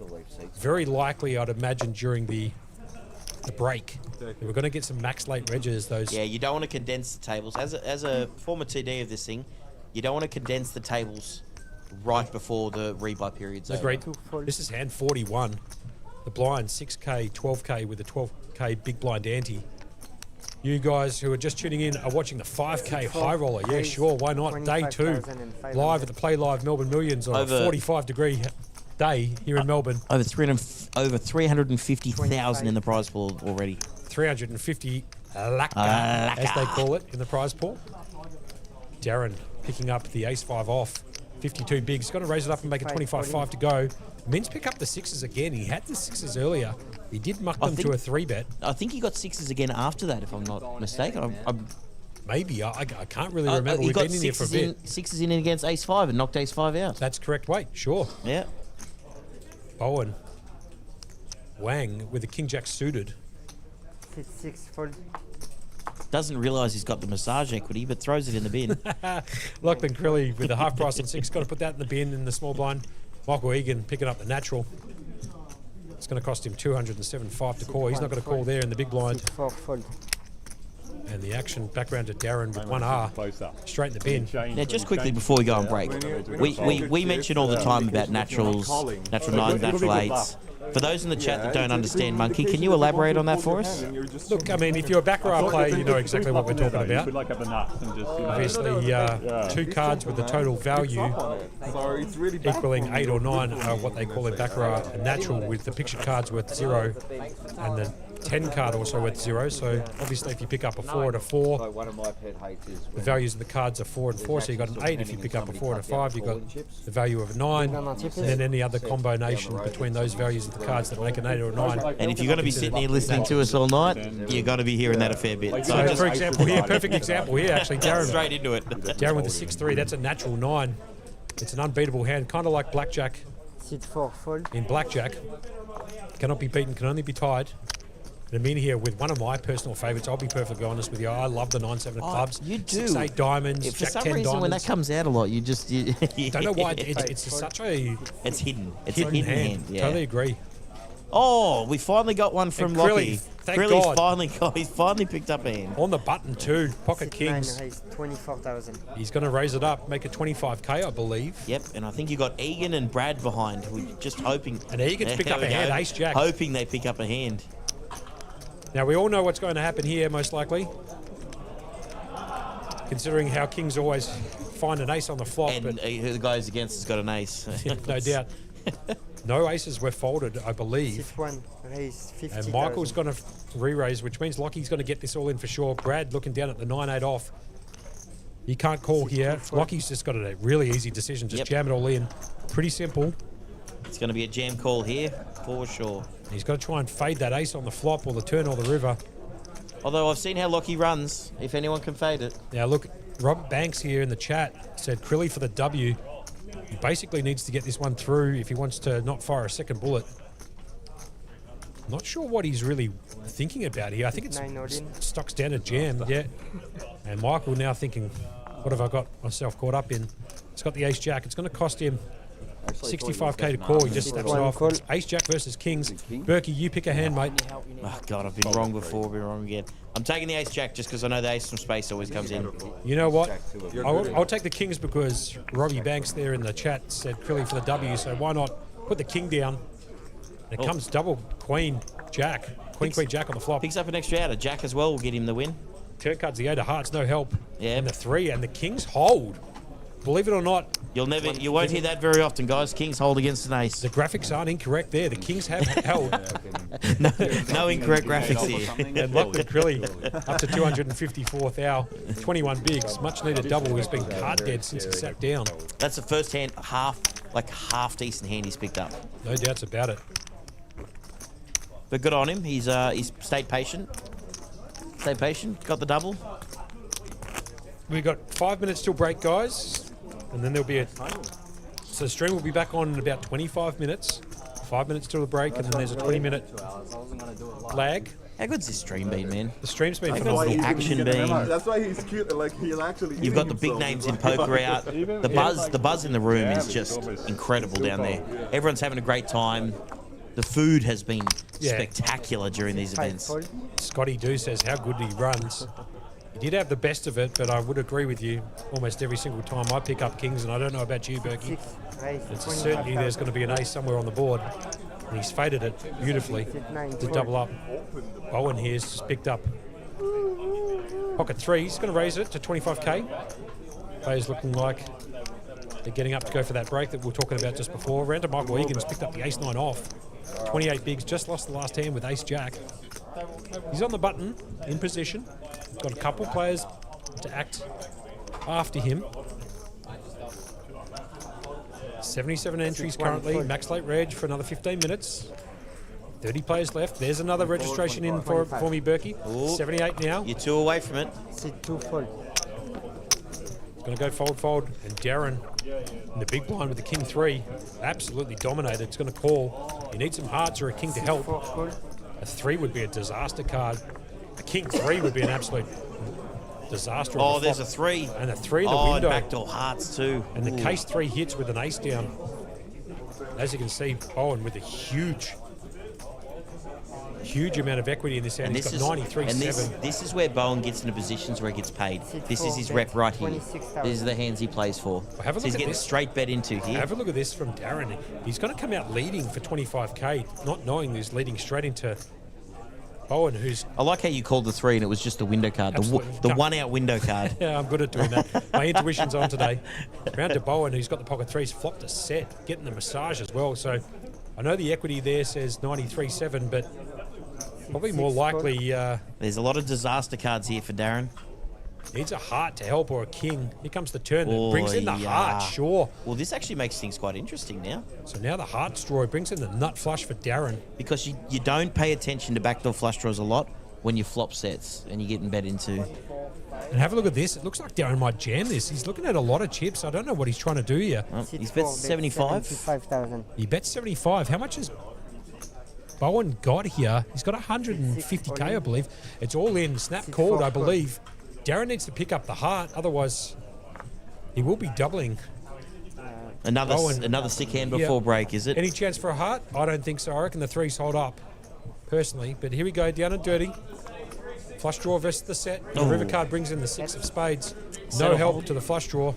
very likely I'd imagine during the break, we're going to get some max late regs. Those. Yeah, you don't want to condense the tables. As a former TD of this thing, you don't want to condense the tables right before the rebuy period's over. Agreed. This is hand 41. The blind 6K, 12K with a 12K big blind ante. You guys who are just tuning in are watching the 5K high roller. Yeah, sure, why not? Day 2, live at the Playlive Melbourne Millions on a 45-degree day here in Melbourne. Over 350,000 in the prize pool already. 350 lacquer, as they call it in the prize pool. Darren picking up the ace-5 off. 52 big. He's got to raise it up and make a 25-5 to go. Min's pick up the 6s again. He had the 6s earlier. He did muck them to a 3-bet. I think he got 6s again after that, if I'm not mistaken. Maybe. I can't really remember. He We've got been in here for a bit. 6s in against ace-5 and knocked ace-5 out. That's correct. Wait, sure. Yeah. Bowen. Wang with the king-jack suited. 6 fold. Doesn't realise he's got the massage equity, but throws it in the bin. Lachlan Crilly with the half price on 6. Got to put that in the bin in the small blind. Michael Egan picking up the natural. It's going to cost him 207.5 to call. He's not going to call there in the big blind. 4 fold. And the action back round to Darren with 1R. Straight in the bin. Now, just quickly before we go on break, we mention all the time about naturals, natural 9s, natural 8s. For those in the chat that don't understand Monkey, can you elaborate on that for us? Look, I mean, if you're a baccarat player, you know exactly what we're talking about. Obviously, 2 cards with the total value equaling 8 or 9 are what they call in baccarat a natural, with the picture cards worth 0 and the 10 card also worth 0. So obviously, if you pick up a 4 and a 4, the values of the cards are 4 and 4. So you got an 8. If you pick up a 4 and a 5, you got the value of a 9, and then any other combination between those values of the cards that make an 8 or a 9. And if you're going to be sitting here listening to us all night, you're going to be hearing that a fair bit. So for example here, perfect example here, actually, Darren. Straight into it. Darren with the 6-3, that's a natural 9. It's an unbeatable hand, kind of like blackjack. 4 fold. In blackjack, cannot be beaten, can only be tied. And I'm in here with one of my personal favourites. I'll be perfectly honest with you. I love the 9-7 of clubs. You do. 6-8 diamonds, For Jack some 10 reason, diamonds. when that comes out a lot, you just... Don't know why. It's such a It's hidden. It's hidden a hidden hand. hand. Yeah. Totally agree. Oh, we finally got one from And Crilly, Lockie. thank Crilly's God. he's finally picked up a hand. On the button too. Pocket 9 kings. raise 24,000. He's going to raise it up, make it 25k, I believe. Yep, and I think you got Egan and Brad behind, who just hoping... And Egan's picked up There a we hand, go. ace jack. Hoping they pick up a hand. Now we all know what's going to happen here, most likely. Considering how kings always find an ace on the flop, And but who the guys against has got an ace. no doubt. No aces were folded, I believe. 6-1 raise 50,000. And Michael's going to re-raise, which means Lockie's going to get this all in for sure. Brad looking down at the 9-8 off. He can't call here. Lockie's just got a really easy decision. Just jam it all in. Pretty simple. It's going to be a jam call here for sure. He's got to try and fade that ace on the flop or the turn or the river. Although I've seen how Lockie runs, if anyone can fade it. Now look, Robert Banks here in the chat said Crilly for the W. He basically needs to get this one through if he wants to not fire a second bullet. Not sure what he's really thinking about here. I think it's stock standard jam, yeah. And Michael now thinking, what have I got myself caught up in? It's got the ace jack. It's going to cost him 65k to call. He just snaps it off. It's ace jack versus kings. Berkey, you pick a hand, mate. Oh, God, I've been wrong before, been wrong again. I'm taking the ace jack just because I know the ace from space always comes in. You know what? I'll take the kings because Robbie Banks there in the chat said Crilly for the W, so why not put the king down? And it comes double queen, jack. Queen, jack on the flop. Picks up an extra out. A jack as well will get him the win. Turn card's the 8 of hearts, no help. Yeah. And the 3, and the kings hold. Believe it or not. You won't hear that very often, guys. Kings hold against an ace. The graphics aren't incorrect there. The kings have held. no incorrect graphics here. And Lachlan Crilly up to 254th hour. 21 bigs. Much needed double. He's been card dead since he sat down. That's the first hand, half decent hand he's picked up. No doubts about it. But good on him. He's stayed patient. Stayed patient. Got the double. We've got 5 minutes till break, guys. And then there'll be so the stream will be back on in about 25 minutes. 5 minutes till the break, and then there's a 20-minute lag. How good's this stream been, man? The stream's been phenomenal. The action been. That's why he's cute. Like he'll actually. You've got the big names in poker out. The buzz in the room is just incredible down there. Everyone's having a great time. The food has been spectacular during these events. Scotty Do says how good he runs. He did have the best of it, but I would agree with you almost every single time I pick up kings, and I don't know about you, Berkey. It's a certainty there's going to be an ace somewhere on the board, and he's faded it beautifully to double up. Bowen here's just picked up pocket 3. He's going to raise it to 25k. Players looking like they're getting up to go for that break that we were talking about just before. Random Michael Egan's picked up the ace-9 off. 28 bigs, just lost the last hand with ace-jack. He's on the button, in position. Got a couple players to act after him. 77 entries currently. Max late reg for another 15 minutes. 30 players left. There's another registration in for me, Berkey. 78 now. You're 2 away from it. Sit 2 fold. Going to go fold. And Darren in the big blind with the king 3. Absolutely dominated. It's going to call. You need some hearts or a king to help. A 3 would be a disaster card. A king 3 would be an absolute disaster. Oh, there's a 3. And a 3 in the window. Backdoor hearts too. And the case 3 hits with an ace down. As you can see, Bowen with a huge amount of equity in this hand. He's got 93.7. And this is where Bowen gets into positions where he gets paid. This is his rep right here. These are the hands he plays for. Have a look he's at getting this. Straight bet into here. Have a look at this from Darren. He's going to come out leading for 25k, not knowing he's leading straight into Bowen, who's... I like how you called the 3 and it was just the window card. The one-out window card. Yeah, I'm good at doing that. My intuition's on today. Round to Bowen, who's got the pocket 3s, flopped a set, getting the massage as well. So I know the equity there says 93.7, but probably more likely... There's a lot of disaster cards here for Darren. Needs a heart to help or a king. Here comes the turn. It brings in the heart, sure. Well, this actually makes things quite interesting now. So now the heart's draw brings in the nut flush for Darren. Because you don't pay attention to backdoor flush draws a lot when you flop sets and you're getting bet into. And have a look at this. It looks like Darren might jam this. He's looking at a lot of chips. I don't know what he's trying to do here. He's bet 75. 75,000. He bet 75. How much has Bowen got here? He's got 150k, I believe. It's all in. Snap called, I believe. Darren needs to pick up the heart, otherwise he will be doubling. Another sick hand before break, is it? Any chance for a heart? I don't think so. I reckon the 3's hold up, personally. But here we go, down and dirty. Flush draw versus the set. The river card brings in the 6 of spades. No help to the flush draw.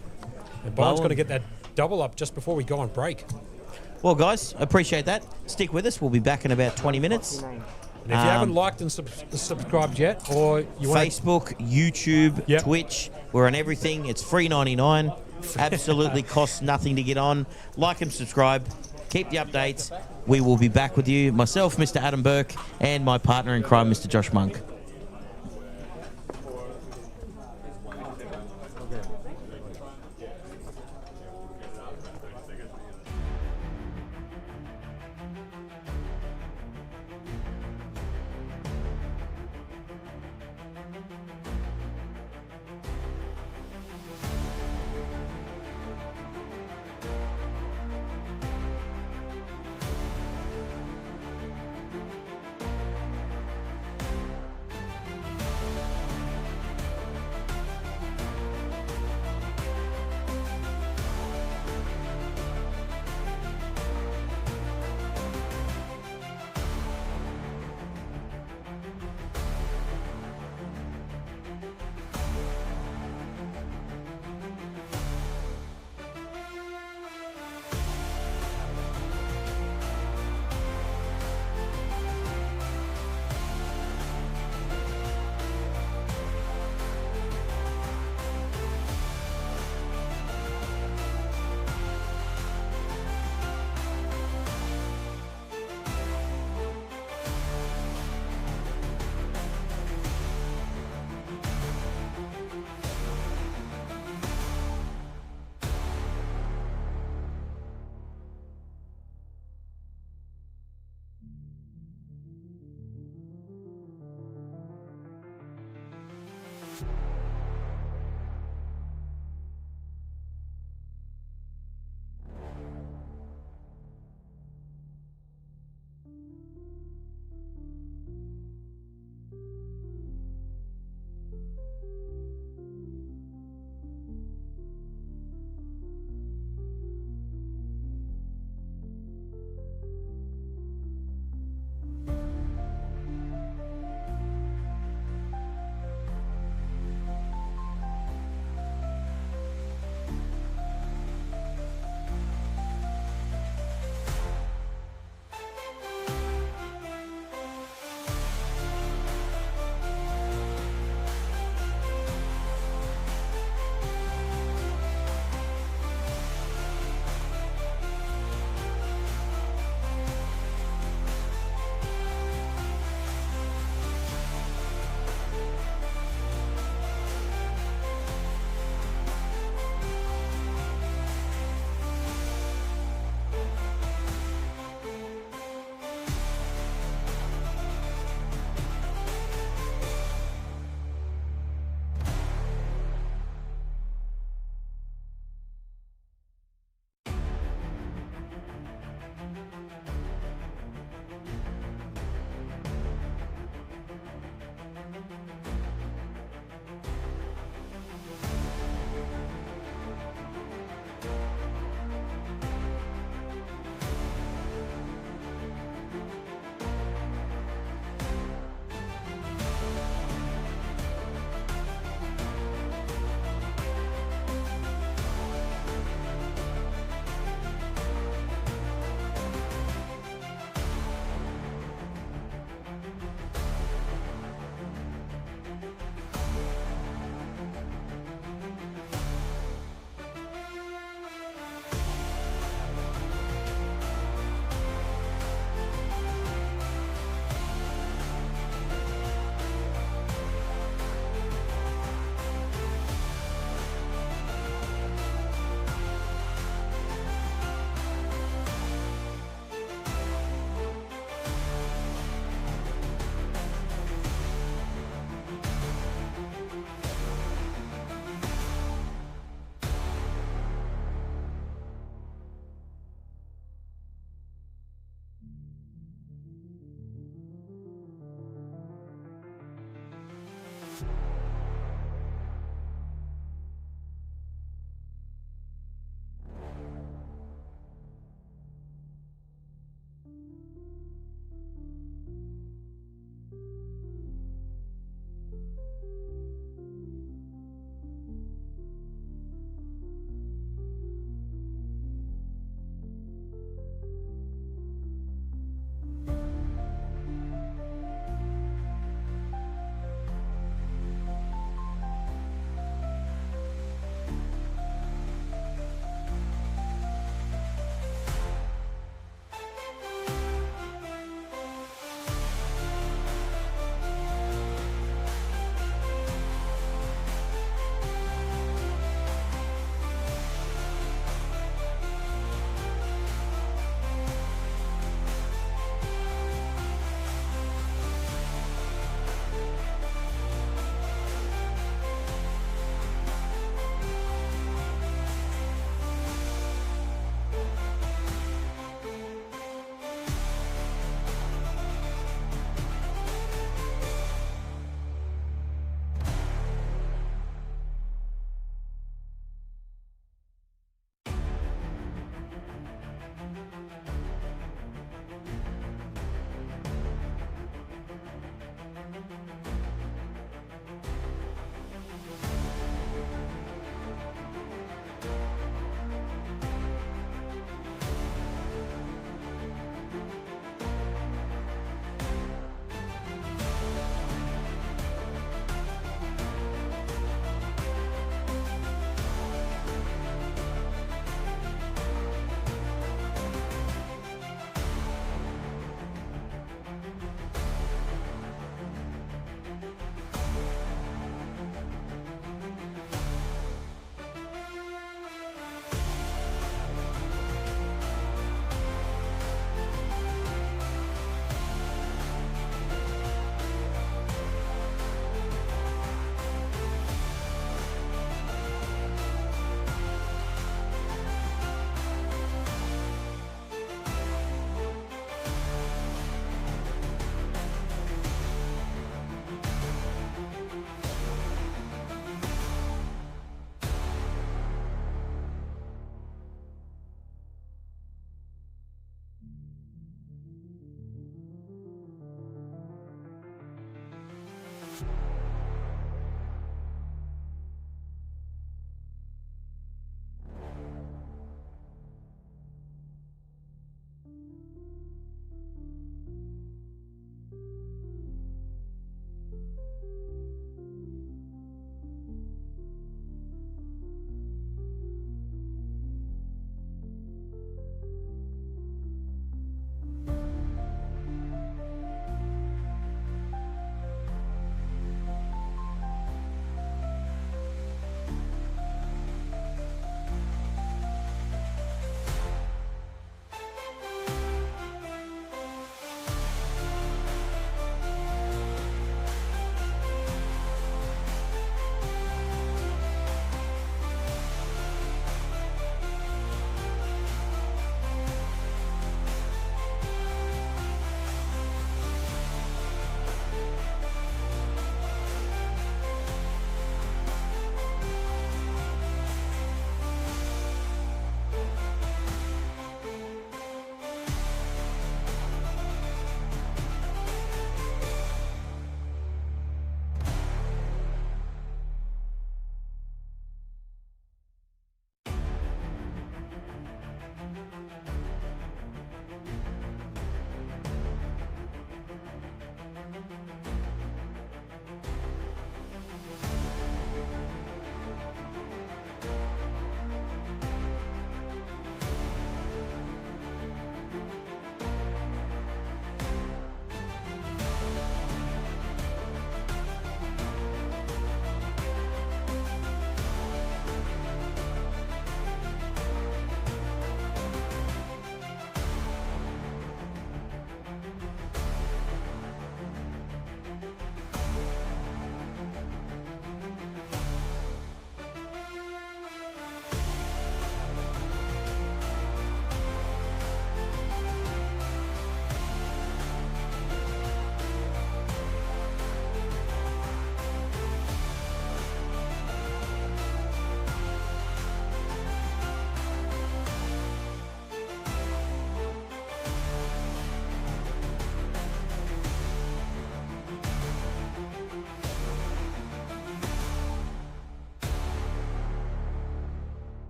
And Bowen's going to get that double up just before we go on break. Well, guys, appreciate that. Stick with us. We'll be back in about 20 minutes. And if you haven't liked and subscribed yet, or you want Facebook, YouTube, Twitch, we're on everything. It's free 99. Absolutely costs nothing to get on. Like and subscribe. Keep the updates. We will be back with you. Myself, Mr. Adam Burke, and my partner in crime, Mr. Josh Monk.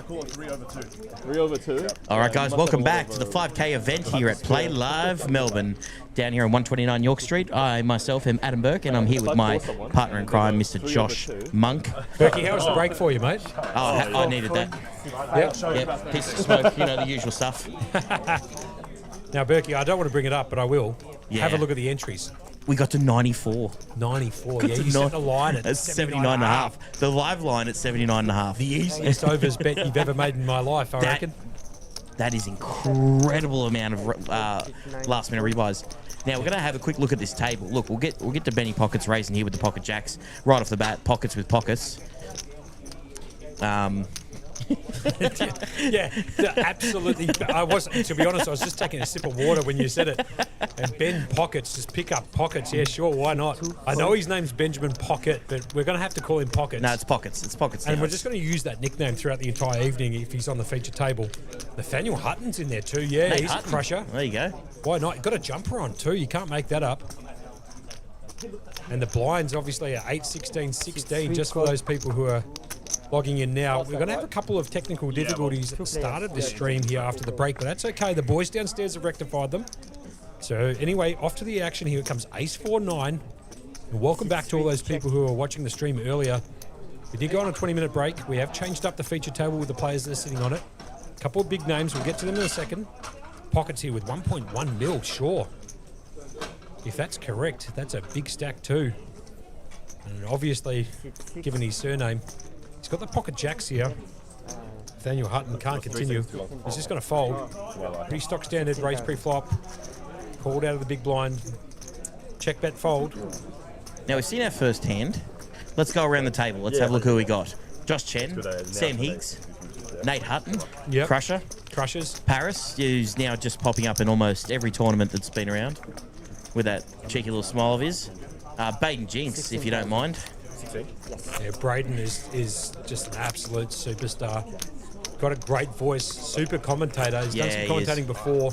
I call it 3/2. 3/2. All right, guys, welcome back to the 5K event here at Playlive Melbourne, down here on 129 York Street. I, myself, am Adam Burke, and I'm here with my partner in crime, Mr. Josh Monk. Berkey, how was the break for you, mate? Oh, I needed that. Yep, piece of smoke, you know, the usual stuff. Now, Berkey, I don't want to bring it up, but I will. Yeah. Have a look at the entries. We got to 94. 94, yeah. You set the line at 79.5. The live line at 79.5. The easiest overs bet you've ever made in my life, I reckon. That is incredible amount of last minute rebuys. Now we're going to have a quick look at this table. Look, we'll get to Benny Pockets racing here with the pocket jacks right off the bat. Pockets with pockets. Yeah, absolutely. To be honest, I was just taking a sip of water when you said it. And Ben Pockets, just pick up Pockets. Yeah, sure, why not? I know his name's Benjamin Pocket, but we're going to have to call him Pockets. No, it's Pockets. It's Pockets. And we're just going to use that nickname throughout the entire evening if he's on the feature table. Nathaniel Hutton's in there too. Yeah, Nate he's Hutton. a crusher. There you go. Why not? Got a jumper on too. You can't make that up. And the blinds obviously are 8, 16, 16, just for those people who are logging in now. We're going to have a couple of technical difficulties at the start of the stream here after the break, but that's okay. The boys downstairs have rectified them. So anyway, off to the action. Here comes Ace 4-9. And welcome back to all those people who were watching the stream earlier. We did go on a 20-minute break. We have changed up the feature table with the players that are sitting on it. A couple of big names. We'll get to them in a second. Pockets here with 1.1 mil, sure. If that's correct, that's a big stack too. And obviously, given his surname, he's got the pocket jacks here. Nathaniel Hutton can't continue. He's just going to fold. Pretty stock standard, raise pre-flop. Called out of the big blind. Check bet fold. Now we've seen our first hand. Let's go around the table. Let's have a look who we got. Josh Chen, Sam Higgs, Nate Hutton, Crusher. Crushers. Paris, who's now just popping up in almost every tournament that's been around with that cheeky little smile of his. Baden Jinx, if you don't mind. Yeah, Braden is just an absolute superstar. Got a great voice, super commentator. He's done some commentating before.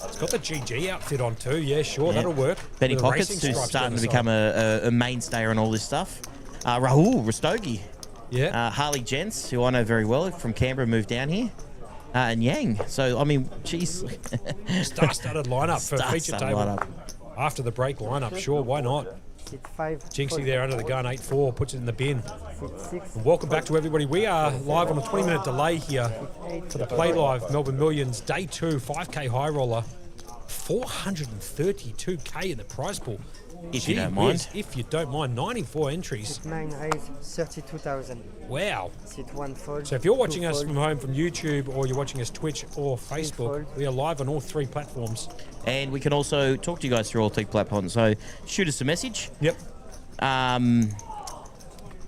He's got the GG outfit on too. Yeah, sure, that'll work. Benny Pockets, who's starting to become a mainstay on all this stuff. Rahul Rastogi. Yeah. Harley Gents, who I know very well from Canberra, moved down here. And Yang. So, I mean, geez. Star-studded lineup for feature table. After the break lineup, sure, why not? Jinxie there under the gun, 8-4, puts it in the bin. And welcome back to everybody. We are live on a 20-minute delay here for the Playlive Melbourne Millions, Day 2, 5K Highroller. 432k in the prize pool. If you don't mind. If you don't mind, 94 entries. 9 eyes, 32,000. Wow. Sit one fold. So if you're watching us from home from YouTube or you're watching us Twitch or Facebook, we are live on all 3 platforms. And we can also talk to you guys through all 3 platforms. So shoot us a message. Yep.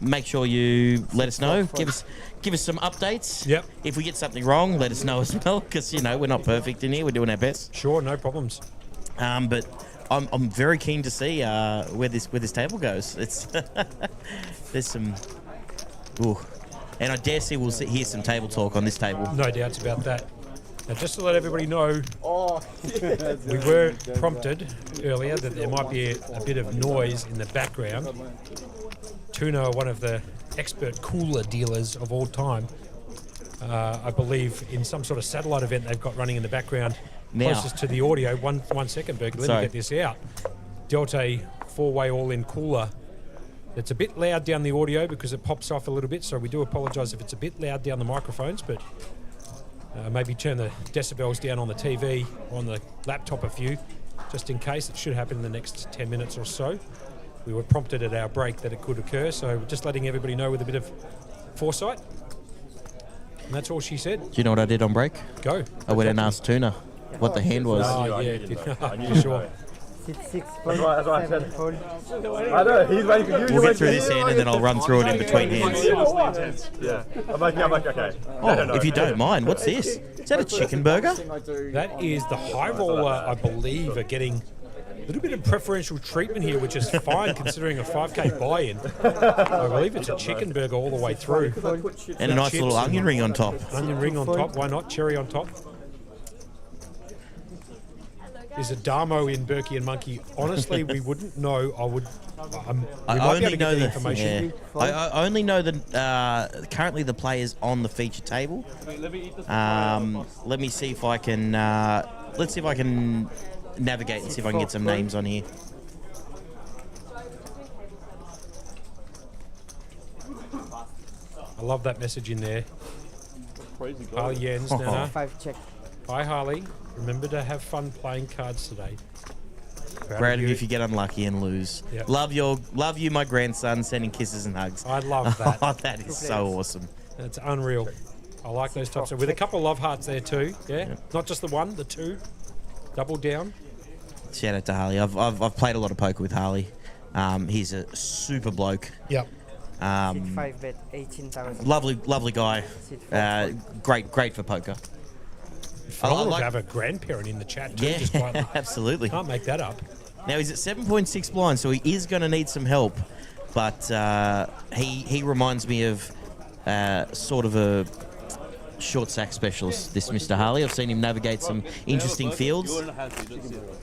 Make sure you let us know. Give us some updates. Yep. If we get something wrong, let us know as well, because you know we're not perfect in here. We're doing our best. Sure, no problems. But I'm very keen to see where this table goes. It's there's some, ooh, and I dare say we'll hear some table talk on this table. No doubts about that. Now, just to let everybody know, we were prompted earlier that there might be a bit of noise in the background. Tuna are one of the expert cooler dealers of all time. I believe in some sort of satellite event they've got running in the background. Now, closest to the audio. One second, Berkeley. Let me get this out. Delta 4-way all-in cooler. It's a bit loud down the audio because it pops off a little bit, so we do apologise if it's a bit loud down the microphones, but maybe turn the decibels down on the TV or on the laptop a few, just in case. It should happen in the next 10 minutes or so. We were prompted at our break that it could occur, so we're just letting everybody know with a bit of foresight. And that's all she said. do you know what I did on break? Go. I went and asked Tuna what the hand was. Oh, yeah, sure. Sit 6 fold, That's what I 7 fold. I know, he's waiting for you. We'll get through this hand and then I'll run through it in between hands. Yeah. I'm like, okay. Oh, if you don't mind, what's this? Is that a chicken burger? That is the Highroller, I believe, are getting a little bit of preferential treatment here, which is fine considering a 5K buy-in. I believe it's a chicken burger all the way through. And a nice little onion ring on top. Onion ring on top, why not? Cherry on top. is a Damo in Berkey and Monkey. Honestly, we wouldn't know. I might be able only to know get the the information. yeah. I only know that currently the players on the feature table. Let me see if I can. Let's see if I can navigate and see if I can get some names on here. I love that message in there. Crazy guy. Harley Jens, Nana. 5 check. Hi, Harley. Remember to have fun playing cards today. Proud of you if you get unlucky and lose. Yep. Love you, my grandson. Sending kisses and hugs. I love that. Oh, that is so awesome. That's unreal. I like those types of, with a couple of love hearts there too. Yeah, not just the one, the two. Double down. Shout out to Harley. I've played a lot of poker with Harley. He's a super bloke. Yep. Sit 5 bet 18,000. Lovely guy. Great for poker. Phenomenal to have a grandparent in the chat too. Yeah, Just quietly. absolutely. Can't make that up. Now he's at 7.6 blind, so he is going to need some help. But he reminds me of sort of a short sack specialist, this Mr. Harley. I've seen him navigate some interesting fields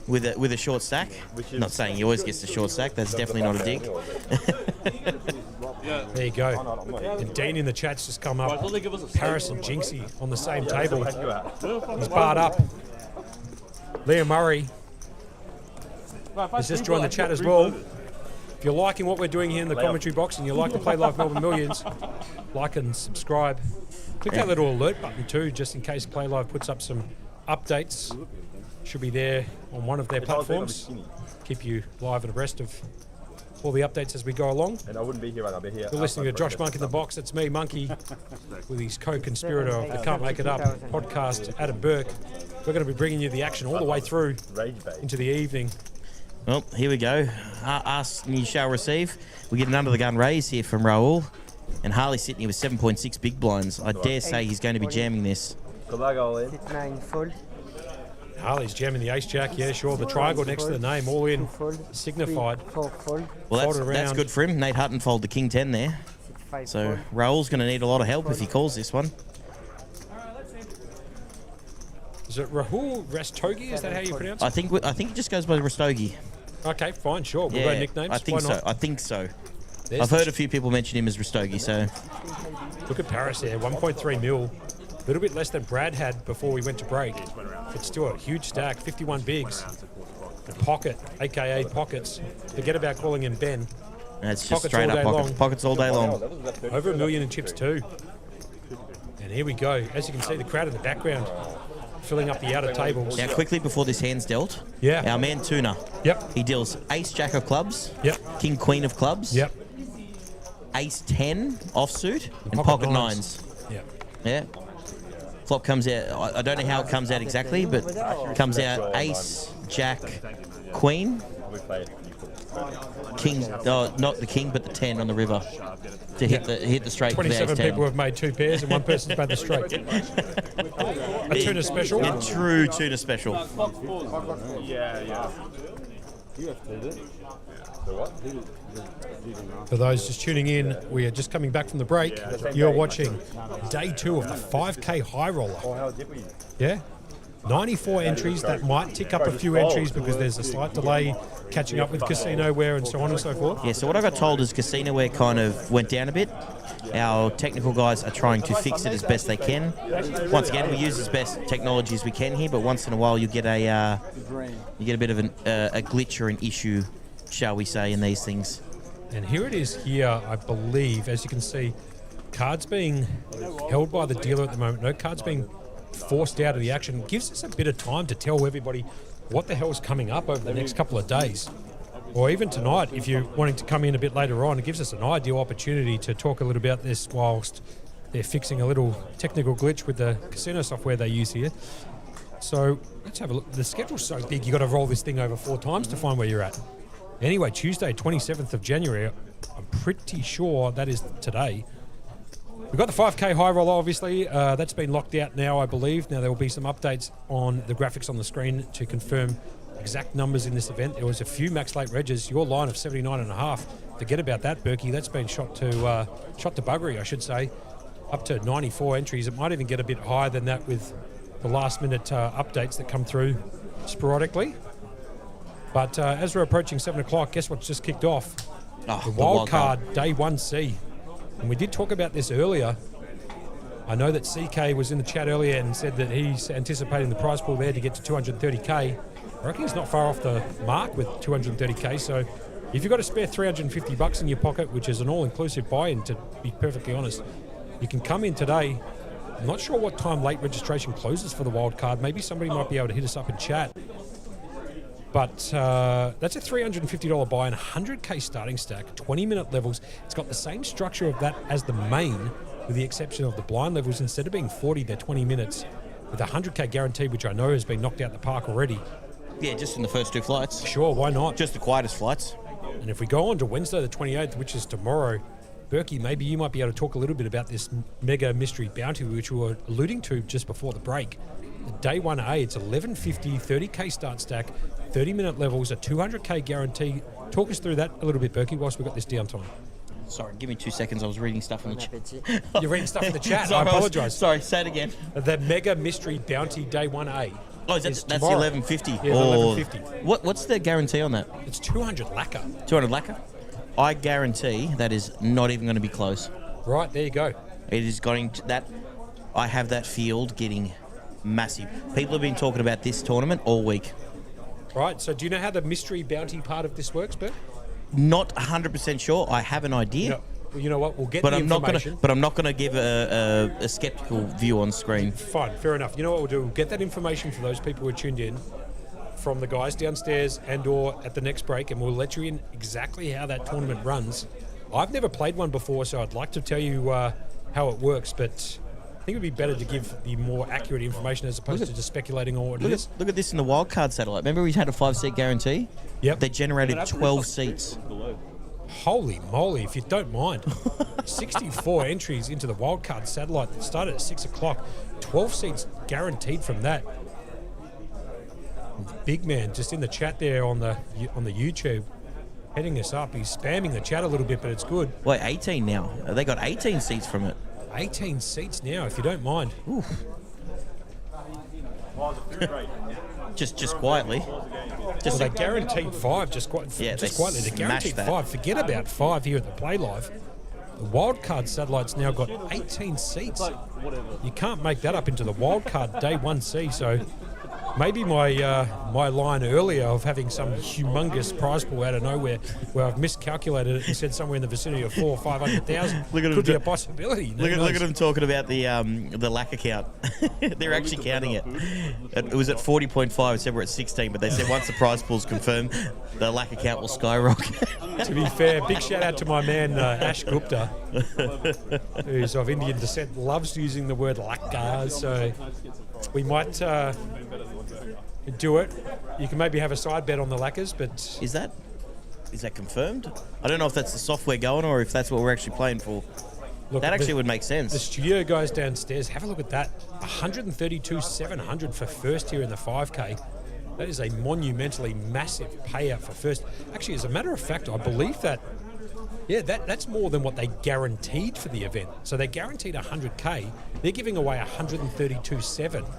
with a short stack. Not saying he always gets the short stack. That's definitely not a dig. There you go. And Dean in the chat's just come up. Paris and Jinxie on the same table. He's barred up. Liam Murray has just joined the chat as well. If you're liking what we're doing here in the commentary box and you like to play Live Melbourne Millions, like and subscribe. Click that little alert button too, just in case Play Live puts up some updates. Should be there on one of their platforms. Keep you live and abreast of all the updates as we go along. And I wouldn't be here, I'll be here. You're listening to Josh Monk in the Box. That's me, Monkey, with his co-conspirator of the Can't Make It Up podcast, Adam Burke. We're going to be bringing you the action all the way through into the evening. Well, here we go. Ask and you shall receive. We get an under the gun raise here from Raul. And Harley sitting here with 7.6 big blinds. I dare say he's going to be jamming this. Good luck, Ollie. Sit 9 fold. Harley's jamming the ace jack, yeah, sure. The triangle next to the name, all in, signified. 4 fold. Well, Fold that's good for him. Nate Hutton fold the king 10 there. Sit 5 So fold. Raul's going to need a lot of help if he calls this one. Is it Rahul Rastogi? Is that how you pronounce it? I think it just goes by Rastogi. Okay, fine, sure. We'll go nicknames. I think Why so. not? I think so. There's I've heard a few people mention him as Rastogi, so Look at Paris there, 1.3 mil. A little bit less than Brad had before we went to break. It's still a huge stack, 51 bigs. And Pocket, a.k.a. Pockets. Forget about calling him Ben. it's just Pockets straight all up day pockets. long. Pockets all day long. Over $1 million in chips too. And here we go. As you can see, the crowd in the background filling up the outer tables. Now, quickly before this hand's dealt, Yeah. our man Tuna, Yep. he deals ace jack of clubs, Yep. king queen of clubs, Yep. ace 10 offsuit, and pocket pocket nines. nines. Yep. Yeah. Flop comes out, I don't know how it comes out exactly, but comes out ace, jack, queen, king, not the king, but the 10 on the river to hit the straight for the ace 27 10. people have made 2 pairs and one person's made the straight. A tuna special. A true tuna special. Yeah. For those just tuning in, we are just coming back from the break. You're watching day 2 of the 5K Highroller. Yeah? 94 entries. That might tick up a few entries because there's a slight delay catching up with Casinoware and so on and so forth. Yeah, so what I got told is Casinoware kind of went down a bit. Our technical guys are trying to fix it as best they can. Once again, we use as best technology as we can here, but once in a while you get a bit of a glitch or an issue, shall we say, in these things. And here it is here, I believe, as you can see, cards being held by the dealer at the moment. No cards being forced out of the action. It gives us a bit of time to tell everybody what the hell's coming up over the next couple of days. Or even tonight, if you're wanting to come in a bit later on, it gives us an ideal opportunity to talk a little about this whilst they're fixing a little technical glitch with the casino software they use here. So let's have a look. The schedule's so big, you've got to roll this thing over 4 times to find where you're at. Anyway, Tuesday, 27th of January, I'm pretty sure that is today. We've got the 5K Highroller, obviously. That's been locked out now, I believe. Now, there will be some updates on the graphics on the screen to confirm exact numbers in this event. There was a few max late regs. Your line of 79.5. Forget about that, Berkey. That's been shot to buggery, I should say. Up to 94 entries. It might even get a bit higher than that with the last-minute updates that come through sporadically. But as we're approaching 7 o'clock, guess what's just kicked off? The wild card, Day 1C. And we did talk about this earlier. I know that CK was in the chat earlier and said that he's anticipating the prize pool there to get to 230K. I reckon he's not far off the mark with 230K. So if you've got a spare $350 in your pocket, which is an all-inclusive buy-in, to be perfectly honest, you can come in today. I'm not sure what time late registration closes for the wild card. Maybe somebody might be able to hit us up in chat. But that's a $350 buy and 100K starting stack, 20-minute levels. It's got the same structure of that as the main, with the exception of the blind levels. Instead of being 40, they're 20 minutes with a 100K guarantee, which I know has been knocked out the park already. Yeah, just in the first 2 flights. Sure, why not? Just the quietest flights. And if we go on to Wednesday the 28th, which is tomorrow, Berkey, maybe you might be able to talk a little bit about this mega mystery bounty, which we were alluding to just before the break. Day 1A, it's 1150, 30K start stack, 30-minute levels, a 200K guarantee. Talk us through that a little bit, Berkey, whilst we've got this downtime. Sorry, give me 2 seconds. I was reading stuff in the chat. You're reading stuff in the chat. Sorry, I apologise. Sorry, say it again. The mega mystery bounty Day 1A. Oh, that's the tomorrow. 1150. Yeah, the 1150. What's the guarantee on that? It's 200 lacquer. 200 lacquer? I guarantee that is not even going to be close. Right, there you go. It is going to that. I have that field getting massive. People have been talking about this tournament all week. Right, so do you know how the mystery bounty part of this works, Bert? Not 100% sure. I have an idea. No. Well, you know what? We'll get But the information. I'm not gonna give a skeptical view on screen. Fine, fair enough. You know what we'll do? We'll get that information for those people who are tuned in from the guys downstairs and or at the next break, and we'll let you in exactly how that tournament runs. I've never played one before, so I'd like to tell you how it works, but I think it would be better to give the more accurate information as opposed to just speculating on what it is. Look at this in the wildcard satellite. Remember we had a 5-seat guarantee? Yep. They generated 12 seats. Holy moly, if you don't mind. 64 entries into the wildcard satellite that started at 6 o'clock. 12 seats guaranteed from that. Big man just in the chat there on the YouTube, heading us up. He's spamming the chat a little bit, but it's good. Wait, 18 now. They got 18 seats from it. 18 seats now, if you don't mind. Oof. just quietly. Well, they guaranteed 5, just quietly. They guaranteed 5. Forget about 5 here at the Playlive. The wildcard satellite's now got 18 seats. You can't make that up into the wildcard Day 1C, so maybe my line earlier of having some humongous prize pool out of nowhere where I've miscalculated it and said somewhere in the vicinity of 400,000 or 500,000 could be a possibility. Look at them talking about the lacquer count. They're actually counting it. It was at 40.5. It said we're at 16, but they said once the prize pool's confirmed, the lacquer count will skyrocket. To be fair, big shout out to my man Ash Gupta, who's of Indian descent, loves using the word lacquer, so we might do it. You can maybe have a side bet on the lacquers, but Is that confirmed? I don't know if that's the software going or if that's what we're actually playing for. look, That actually would make the sense. studio guys downstairs, have a look at that. 132,700 for first here in the 5K. That is a monumentally massive payout for first. Actually, as a matter of fact, I believe that, that's more than what they guaranteed for the event. So they guaranteed 100K. They're giving away 132,700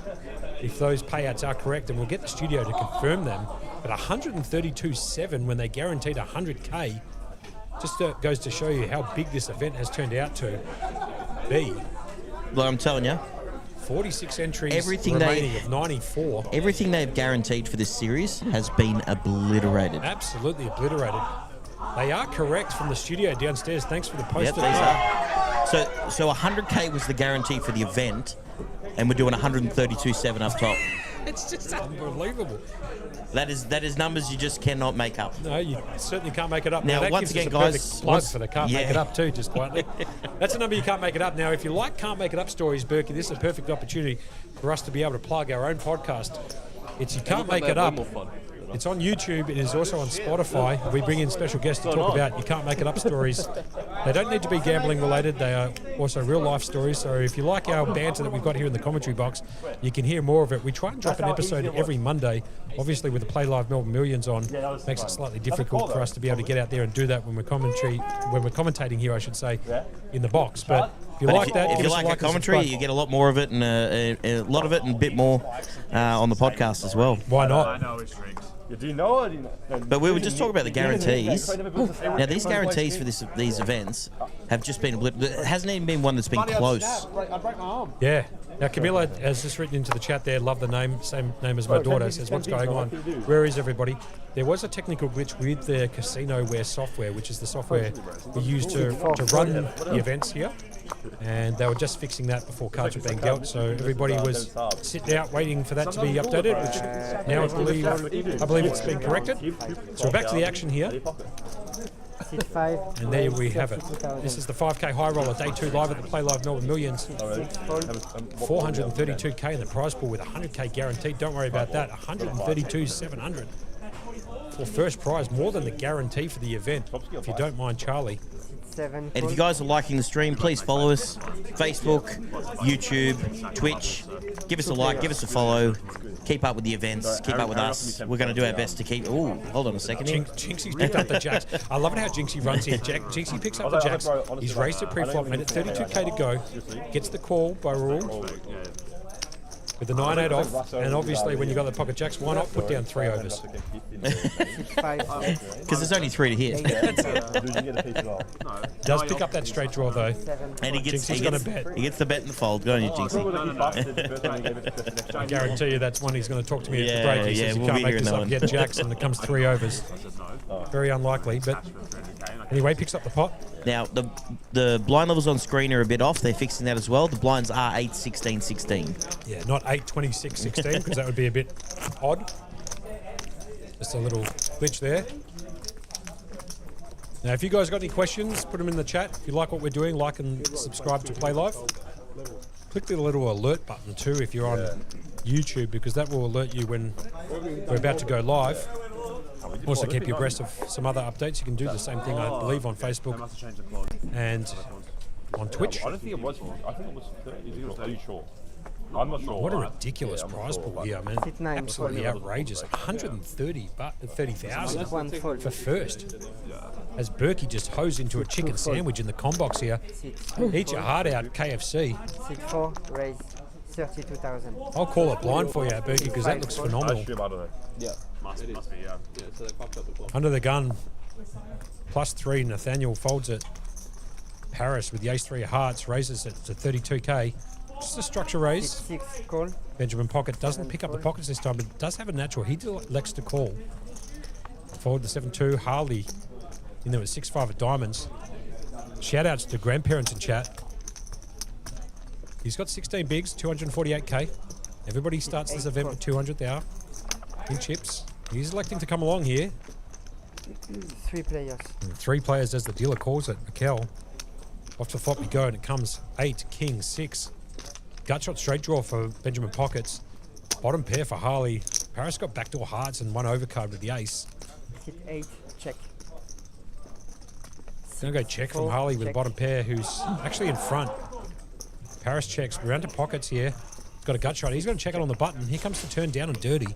if those payouts are correct, and we'll get the studio to confirm them. But 132,700 when they guaranteed 100K just goes to show you how big this event has turned out to be. Well, I'm telling you, 46 entries Everything remaining of 94. everything they've guaranteed for this series has been obliterated. Absolutely obliterated. They are correct from the studio downstairs. Thanks for the post. Yep, these are. So 100K was the guarantee for the event, and we're doing 132.7 up top. It's just unbelievable. That is numbers you just cannot make up. No, you certainly can't make it up. Now, that once gives us again, a guys, perfect plug for the can't make it up too, just quietly. That's a number you can't make it up. Now, if you like can't make it up stories, Berkey, this is a perfect opportunity for us to be able to plug our own podcast. It's You Can't Make It Up. It's on YouTube. It is also on Spotify. We bring in special guests to talk about You Can't Make It Up stories. They don't need to be gambling related. They are also real life stories. So if you like our banter that we've got here in the commentary box, you can hear more of it. We try and drop an episode every Monday. Obviously, with the Playlive Melbourne Millions on, makes it slightly difficult for us to be able to get out there and do that when we're commentating here, I should say, in the box. But if you like that, if you like our commentary, you get a lot more of it and a lot of it and a bit more on the podcast as well. Why not? I know his tricks. Do you know or do you know? But we were just talking about the guarantees. Now, these guarantees for these events have just been a blip. There hasn't even been one that's been close. Yeah. Now, Camilla has just written into the chat there, love the name, same name as my daughter, says, what's going on? Where is everybody? There was a technical glitch with the Casino-ware software, which is the software we use to run the events here. And they were just fixing that before cards were being dealt, so everybody was sitting out waiting for that to be updated, which now I believe it's been corrected. So we're back to the action here. And there we have it. This is the 5K Highroller, day 2 live at the Playlive Melbourne Millions. 432k in the prize pool with 100k guaranteed. Don't worry about that. 132,700 for first prize, more than the guarantee for the event, if you don't mind, Charlie. And if you guys are liking the stream, please follow us. Facebook, YouTube, Twitch. Give us a like, give us a follow. Keep up with the events, keep up with us. We're going to do our best to keep... Ooh, hold on a second here. Jinxie's picked up the jacks. I love it how Jinxie runs here. Jinxie picks up the jacks. He's raised it pre-flop, made it 32k to go. Gets the call by rule. With the 9-8 off, and obviously when you got the pocket jacks, why not put down 3 overs? Because there's only 3 to hit. Does pick up that straight draw though. And he gets the bet in the fold. Go on you, Jinxie. I guarantee you that's one he's going to talk to me at the break. He says you we'll can't make this up, one. get jacks, and it comes 3 overs. Very unlikely, but anyway, picks up the pot. Now, the blind levels on screen are a bit off. They're fixing that as well. The blinds are 8, 16, 16. Yeah, not 8, 26, 16, because that would be a bit odd. Just a little glitch there. Now, if you guys got any questions, put them in the chat. If you like what we're doing, like and subscribe to Playlive. Click the little alert button too if you're on YouTube, because that will alert you when we're about to go live. Also keep you abreast of some other updates. You can do the same thing, I believe, on Facebook and on Twitch. I don't think it was. I think it was 30. Are you sure? I'm not sure. What a ridiculous prize pool here, man. Absolutely outrageous. 130,000 for first. As Berkey just hosed into a chicken sandwich in the com box here. Eat your heart out, KFC. 6-4, raise 32,000. I'll call it blind for you, Berkey, because that looks phenomenal. I don't know. Yeah. Must be, yeah. Under the gun, +3, Nathaniel folds it. Paris with the ace-3 of hearts raises it to 32k. Just a structure raise. 6 call. Benjamin Pocket doesn't pick up the pockets this time, but does have a natural. He elects to call. Forward the 7-2. Harley in there with 6-5 of diamonds. Shout outs to grandparents in chat. He's got 16 bigs, 248k. Everybody starts this event with 200 there in chips. He's electing to come along here. 3 players. 3 players as the dealer calls it. Mikel. Off to the flop we go, and it comes 8, king, 6. Gutshot straight draw for Benjamin Pockets. Bottom pair for Harley. Paris got backdoor hearts and 1 overcard with the ace. Hit 8, check. Gonna go check from Harley with a bottom pair who's actually in front. Paris checks. We're to Pockets here. He's got a gut shot. He's going to check it on the button. Here comes the turn down and dirty.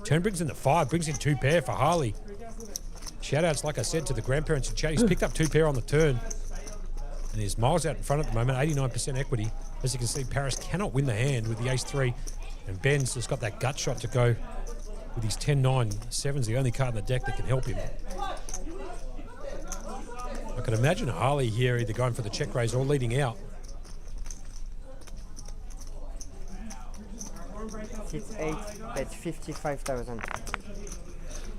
Turn brings in the 5, brings in 2 pair for Harley. Shout outs, like I said, to the grandparents in chat. He's picked up 2 pair on the turn. And he's miles out in front at the moment, 89% equity. As you can see, Paris cannot win the hand with the ace-3. And Ben's just got that gut shot to go with his 10-9. 7's the only card in the deck that can help him. I could imagine Harley here either going for the check raise or leading out. Sit 8, bet 55,000.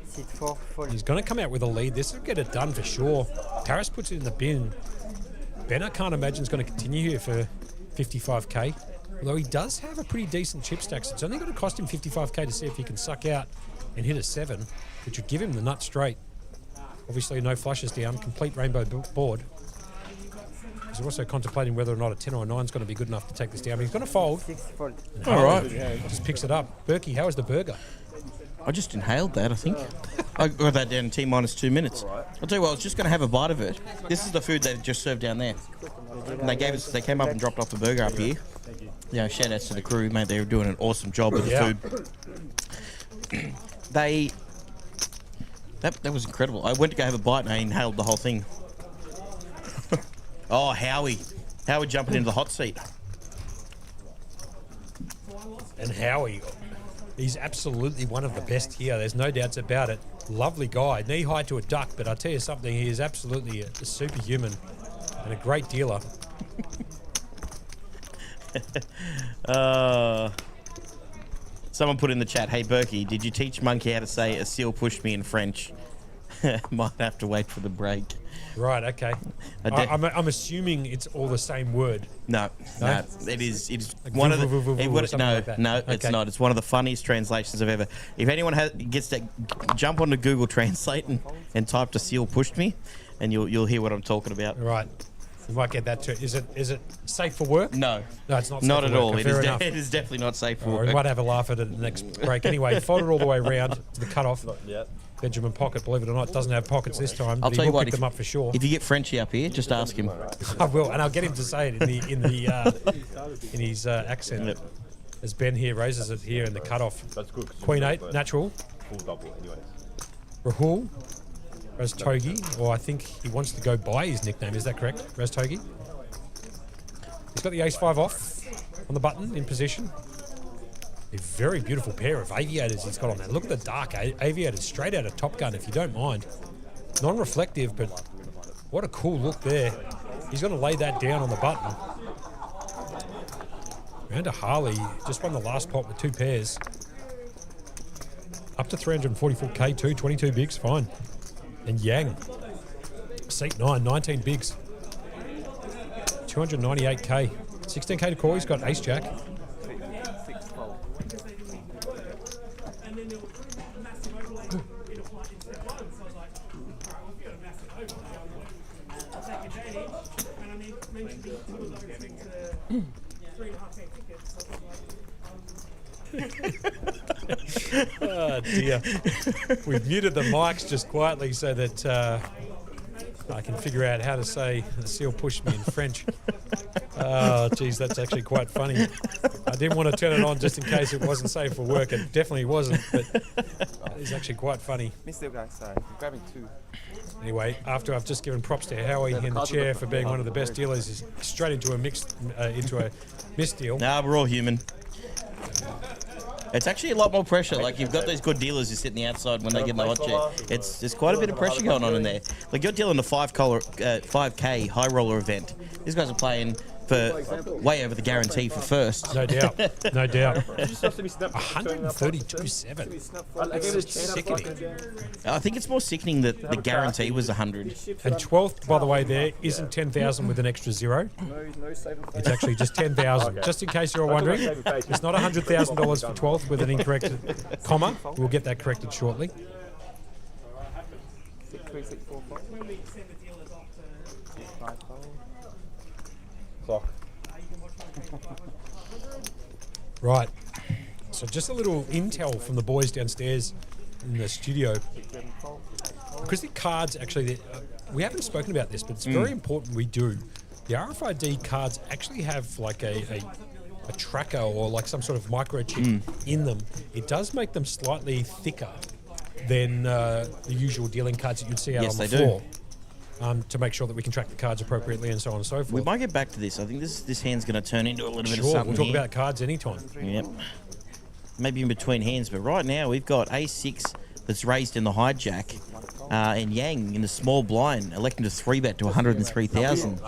Sit 4, fold. He's going to come out with a lead. This will get it done for sure. Paris puts it in the bin. Ben, I can't imagine is going to continue here for 55k. Although he does have a pretty decent chip stack. So it's only going to cost him 55k to see if he can suck out and hit a 7, which would give him the nut straight. Obviously, no flushes down. Complete rainbow board. He's also contemplating whether or not a 10 or a 9 is going to be good enough to take this down. But he's going to fold. 6, fold. All right. Just picks it up. Berkey, how is the burger? I just inhaled that, I think. I got that down in T-minus 2 minutes. I'll tell you what, I was just going to have a bite of it. This is the food they just served down there. And they came up and dropped off a burger up here. You know, shout outs to the crew, mate. They were doing an awesome job with the food. That was incredible. I went to go have a bite and I inhaled the whole thing. Oh, Howie jumping into the hot seat. And Howie, he's absolutely one of the best here. There's no doubts about it. Lovely guy, knee high to a duck, but I tell you something, he is absolutely a superhuman and a great dealer. Someone put in the chat, hey Berkey, did you teach Monkey how to say a seal pushed me in French? Might have to wait for the break. Right, okay. I'm assuming it's all the same word. No, it is like one of the no, it's not. It's one of the funniest translations I've ever. If anyone gets to jump onto Google Translate and type to seal pushed me, and you'll hear what I'm talking about. Right. You might get that too. Is it safe for work? No, it's not. Safe not for at work. all. It is definitely not safe for work. We might have a laugh at it at the next break. Anyway, fold it all the way around to the cutoff. Benjamin Pocket, believe it or not, doesn't have pockets this time. I'll tell you what, pick them up for sure. If you get Frenchie up here, just ask him. I will, and I'll get him to say it in his accent. Yep. As Ben here raises it here in the cutoff. That's good. Queen 8, natural. Full double, anyways. Rahul, Rastogi, or I think he wants to go by his nickname. Is that correct, Rastogi? He's got the ace-5 off on the button in position. A very beautiful pair of aviators he's got on there. Look at the dark aviators, straight out of Top Gun, if you don't mind. Non-reflective, but what a cool look there. He's going to lay that down on the button. Round to Harley, just won the last pot with 2 pairs. Up to 344k too, 22 bigs, fine. And Yang, seat 9, 19 bigs. 298k. 16k to call, he's got ace jack. Oh dear. We've muted the mics just quietly so that I can figure out how to say the seal pushed me in French. Oh geez, that's actually quite funny. I didn't want to turn it on just in case it wasn't safe for work. It definitely wasn't, but it's actually quite funny. Missed it, guys. Sorry. I'm grabbing 2. Anyway, after I've just given props to Howie in the chair for being one of the best dealers, he's straight into a mixed deal. Nah, we're all human. It's actually a lot more pressure. Like, you've got these good dealers who sit in the outside when they get in the hot chair. There's quite a bit of pressure going on in there. Like, you're dealing a 5K Highroller event. These guys are playing for way over the guarantee for first. No doubt. No doubt. 132.7. That's sickening. I think it's more sickening that the guarantee was 100. And 12th, by the way, there isn't 10,000 with an extra 0. It's actually just 10,000. Just in case you're wondering, it's not $100,000 for 12th with an incorrect comma. We'll get that corrected shortly. 5. Clock. Right. So just a little intel from the boys downstairs in the studio. Because the cards actually, we haven't spoken about this, but it's very important we do. The RFID cards actually have like a tracker or like some sort of microchip in them. It does make them slightly thicker than the usual dealing cards that you'd see out on the floor. To make sure that we can track the cards appropriately and so on and so forth. We might get back to this. I think this hand's going to turn into a little bit of Sure, something we'll talk here. about cards anytime. Yep. Maybe in between hands, but right now we've got A6 that's raised in the hijack, and Yang in the small blind, electing to 3-bet to 103,000.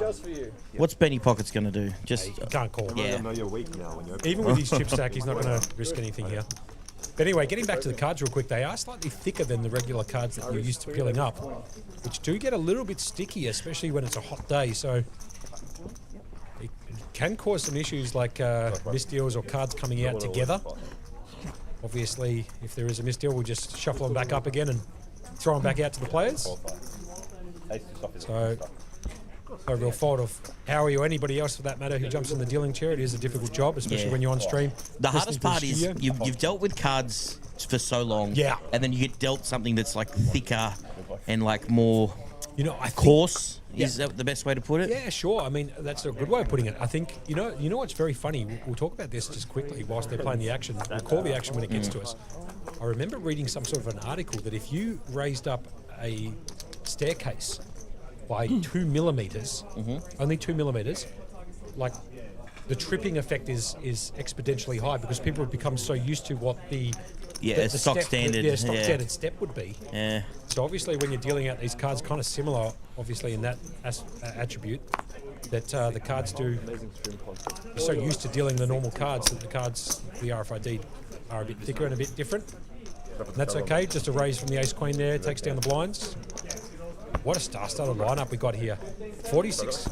What's Benny Pockets going to do? Just You can't call him. yeah. I know you're weak now when you're Even with his chip stack, he's not going to risk anything here. But anyway, getting back to the cards real quick, they are slightly thicker than the regular cards that you're used to peeling up, which do get a little bit sticky, especially when it's a hot day. So it can cause some issues like misdeals or cards coming out together. Obviously, if there is a misdeal, we'll just shuffle them back up again and throw them back out to the players. So no real fault of Howie or anybody else for that matter who jumps in the dealing chair. It is a difficult job, especially when you're on stream. The hardest part is you've dealt with cards for so long, Yeah. and then you get dealt something that's like thicker and like more You know, I think, Course is that the best way to put it? Yeah, sure. I mean, that's a good way of putting it. I think, you know what's very funny? We'll talk about this just quickly whilst they're playing the action. We'll call the action when it gets to us. I remember reading some sort of an article that if you raised up a staircase by 2 millimeters, only 2 millimeters, like the tripping effect is exponentially high because people have become so used to what the stock standard standard step would be. Yeah. So obviously, when you're dealing out these cards, kind of similar, obviously in that attribute, that the cards do. You're so used to dealing the normal cards that the cards, the RFID, are a bit thicker and a bit different. And that's okay. Just a raise from the ace queen there takes down the blinds. What a star-studded lineup we got here. 46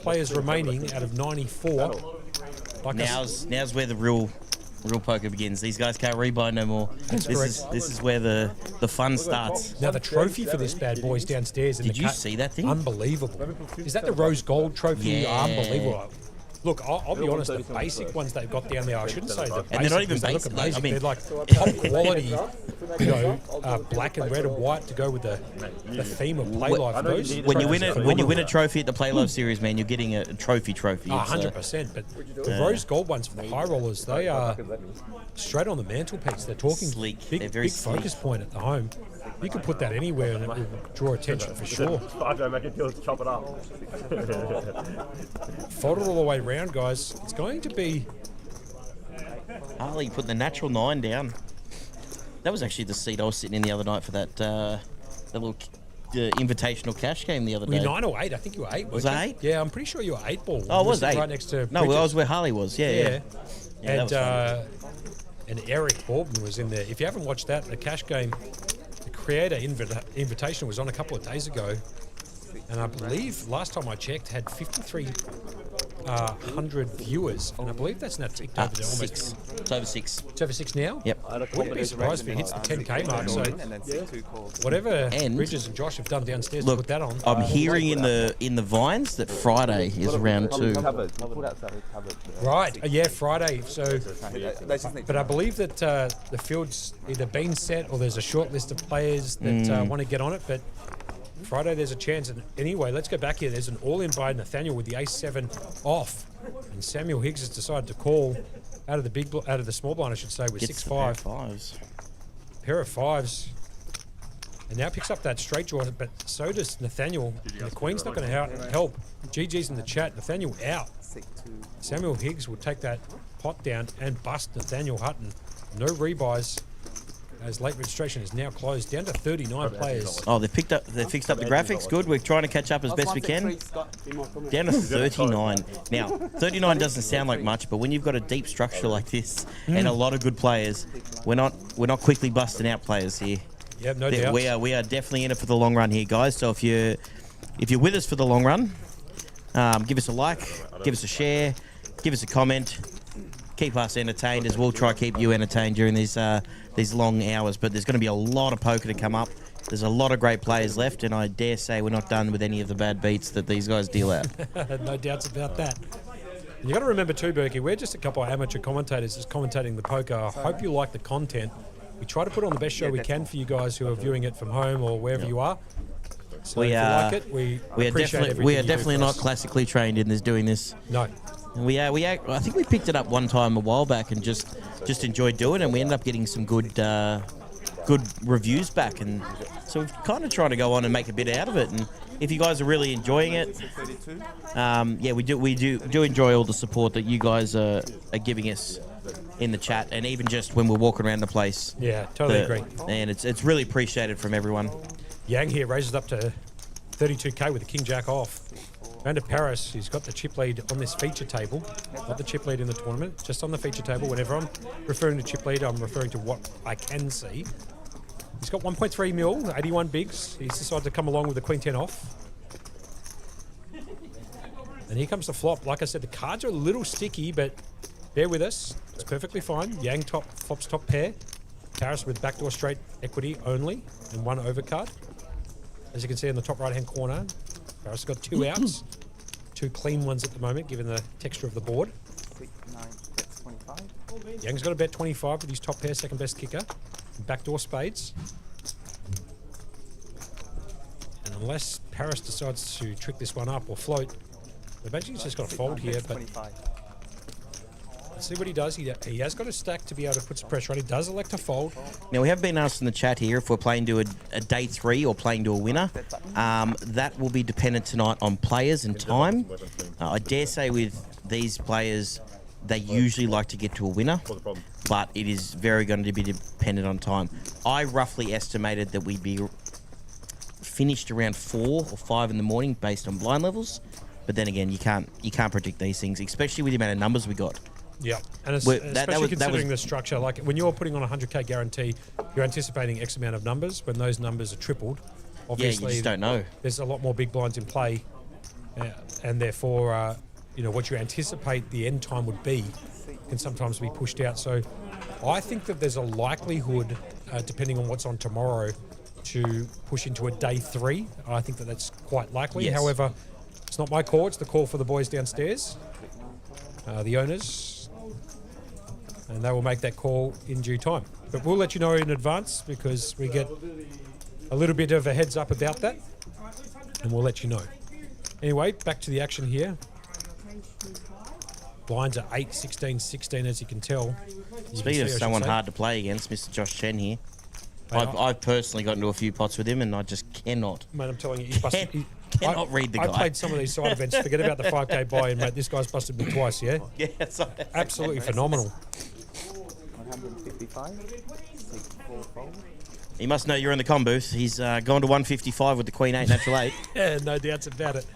players remaining out of 94. Like Now's where the real poker begins. These guys can't rebuy no more. This is where the fun starts. Now the trophy for this bad boy is downstairs. Did you see that thing? Unbelievable. Is that the rose gold trophy? Yeah. Unbelievable. Look, I'll be honest, the basic ones they've got down there, I shouldn't say the basic. And they're not even because they look basic, amazing. I mean- They're like top quality, black and red and white to go with the theme of Playlive. Those When you win a trophy at the Playlive series, man, you're getting a trophy. It's, 100%. But the rose gold ones for the high rollers, they are straight on the mantelpiece. They're talking Sleek. big, They're very big focus point at the home. You could put that anywhere and it will draw attention for sure. Don't make it deal to chop it up. Fold it all the way round, guys. It's going to be... Harley put the natural 9 down. That was actually the seat I was sitting in the other night for that little invitational cash game the other Were day. you 9 or 8? I think you were 8. Was I 8? Yeah, I'm pretty sure you were 8 ball. Oh, it was You were 8. Right next to No, Bridges. I was where Harley was. Yeah. And Eric Baldwin was in there. If you haven't watched that, the cash game, the creator invitation was on a couple of days ago. And I believe last time I checked had 5,300 viewers, and I believe that's now ticked over to almost 6. It's over 6. It's over 6 now. Yep. I wouldn't be surprised if it hits the 10k mark. So whatever And- Bridges and Josh have done downstairs Look, to put that on. I'm hearing in the vines that Friday is round 2. Right, yeah, Friday. So, but I believe that the field's either been set or there's a short list of players that want to get on it. But Friday there's a chance. And anyway, let's go back here. There's an all-in by Nathaniel with the ace-7 off, and Samuel Higgs has decided to call out of the small blind, I should say, with 6-5. Pair of fives. And now picks up that straight draw, but so does Nathaniel. And the Queen's not going to help. GG's in the chat. Nathaniel out. Samuel Higgs will take that pot down and bust Nathaniel Hutton. No rebuys, as late registration is now closed. Down to 39 players. Oh, they fixed up the graphics. Good. We're trying to catch up as best we can. Down to 39. Now, 39 doesn't sound like much, but when you've got a deep structure like this and a lot of good players, we're not quickly busting out players here. Yep, no doubt. We are definitely in it for the long run here, guys. So if you're with us for the long run, give us a like, give us a share, give us a comment. Keep us entertained as we'll try to keep you entertained during these long hours. But there's going to be a lot of poker to come up. There's a lot of great players left, and I dare say we're not done with any of the bad beats that these guys deal out. No doubts about that. And you got to remember too, Berkey, we're just a couple of amateur commentators just commentating the poker. I hope you like the content. We try to put on the best show we can for you guys who are viewing it from home or wherever you are. So if you like it, we appreciate everything we are you do definitely for not us. classically trained in doing this. No. I think we picked it up one time a while back and just enjoyed doing it, and we ended up getting some good reviews back, and so we've kind of tried to go on and make a bit out of it. And if you guys are really enjoying it, we do enjoy all the support that you guys are giving us in the chat, and even just when we're walking around the place. Yeah, totally agree. And it's really appreciated from everyone. Yang here raises up to 32k with the King Jack off. Round to Paris, he's got the chip lead on this feature table. Not the chip lead in the tournament, just on the feature table. Whenever I'm referring to chip lead, I'm referring to what I can see. He's got 1.3 mil, 81 bigs. He's decided to come along with the Queen 10 off. And here comes the flop. Like I said, the cards are a little sticky, but bear with us. It's perfectly fine. Yang flops top pair. Paris with backdoor straight equity only and one overcard. As you can see in the top right-hand corner, Paris has got 2 outs. 2 clean ones at the moment, given the texture of the board. Yang's got a bet 25 with his top pair, second best kicker. And backdoor spades. And unless Paris decides to trick this one up or float. I imagine he's just got to fold here, but 25. let's see what he does. He has got a stack to be able to put some pressure on. He does elect to fold. Now, we have been asked in the chat here if we're playing to a day 3 or playing to a winner. That will be dependent tonight on players and time. I dare say with these players, they usually like to get to a winner, but it is very going to be dependent on time. I roughly estimated that we'd be finished around 4 or 5 in the morning based on blind levels. But then again, you can't predict these things, especially with the amount of numbers we got. Yeah, and especially considering the structure, like when you're putting on a 100k guarantee, you're anticipating X amount of numbers. When those numbers are tripled, obviously you just don't know. There's a lot more big blinds in play, and therefore, what you anticipate the end time would be can sometimes be pushed out. So I think that there's a likelihood, depending on what's on tomorrow, to push into a day 3. I think that that's quite likely. Yes. However, it's not my call. It's the call for the boys downstairs, the owners, and they will make that call in due time. But we'll let you know in advance because we get a little bit of a heads up about that, and we'll let you know. Anyway, back to the action here. Blinds are 8, 16, 16, as you can tell. Speaking of someone hard to play against, Mr. Josh Chen here. I've personally got into a few pots with him, and I just cannot. Mate, I'm telling you, he's busted. Cannot read the guy. I played some of these side events. Forget about the 5k buy-in, mate. This guy's busted me twice, yeah? Yeah, that's absolutely phenomenal. 155. 4 fold. He must know you're in the com booth. He's gone to 155 with the Queen 8 natural 8. Yeah, no doubts about it.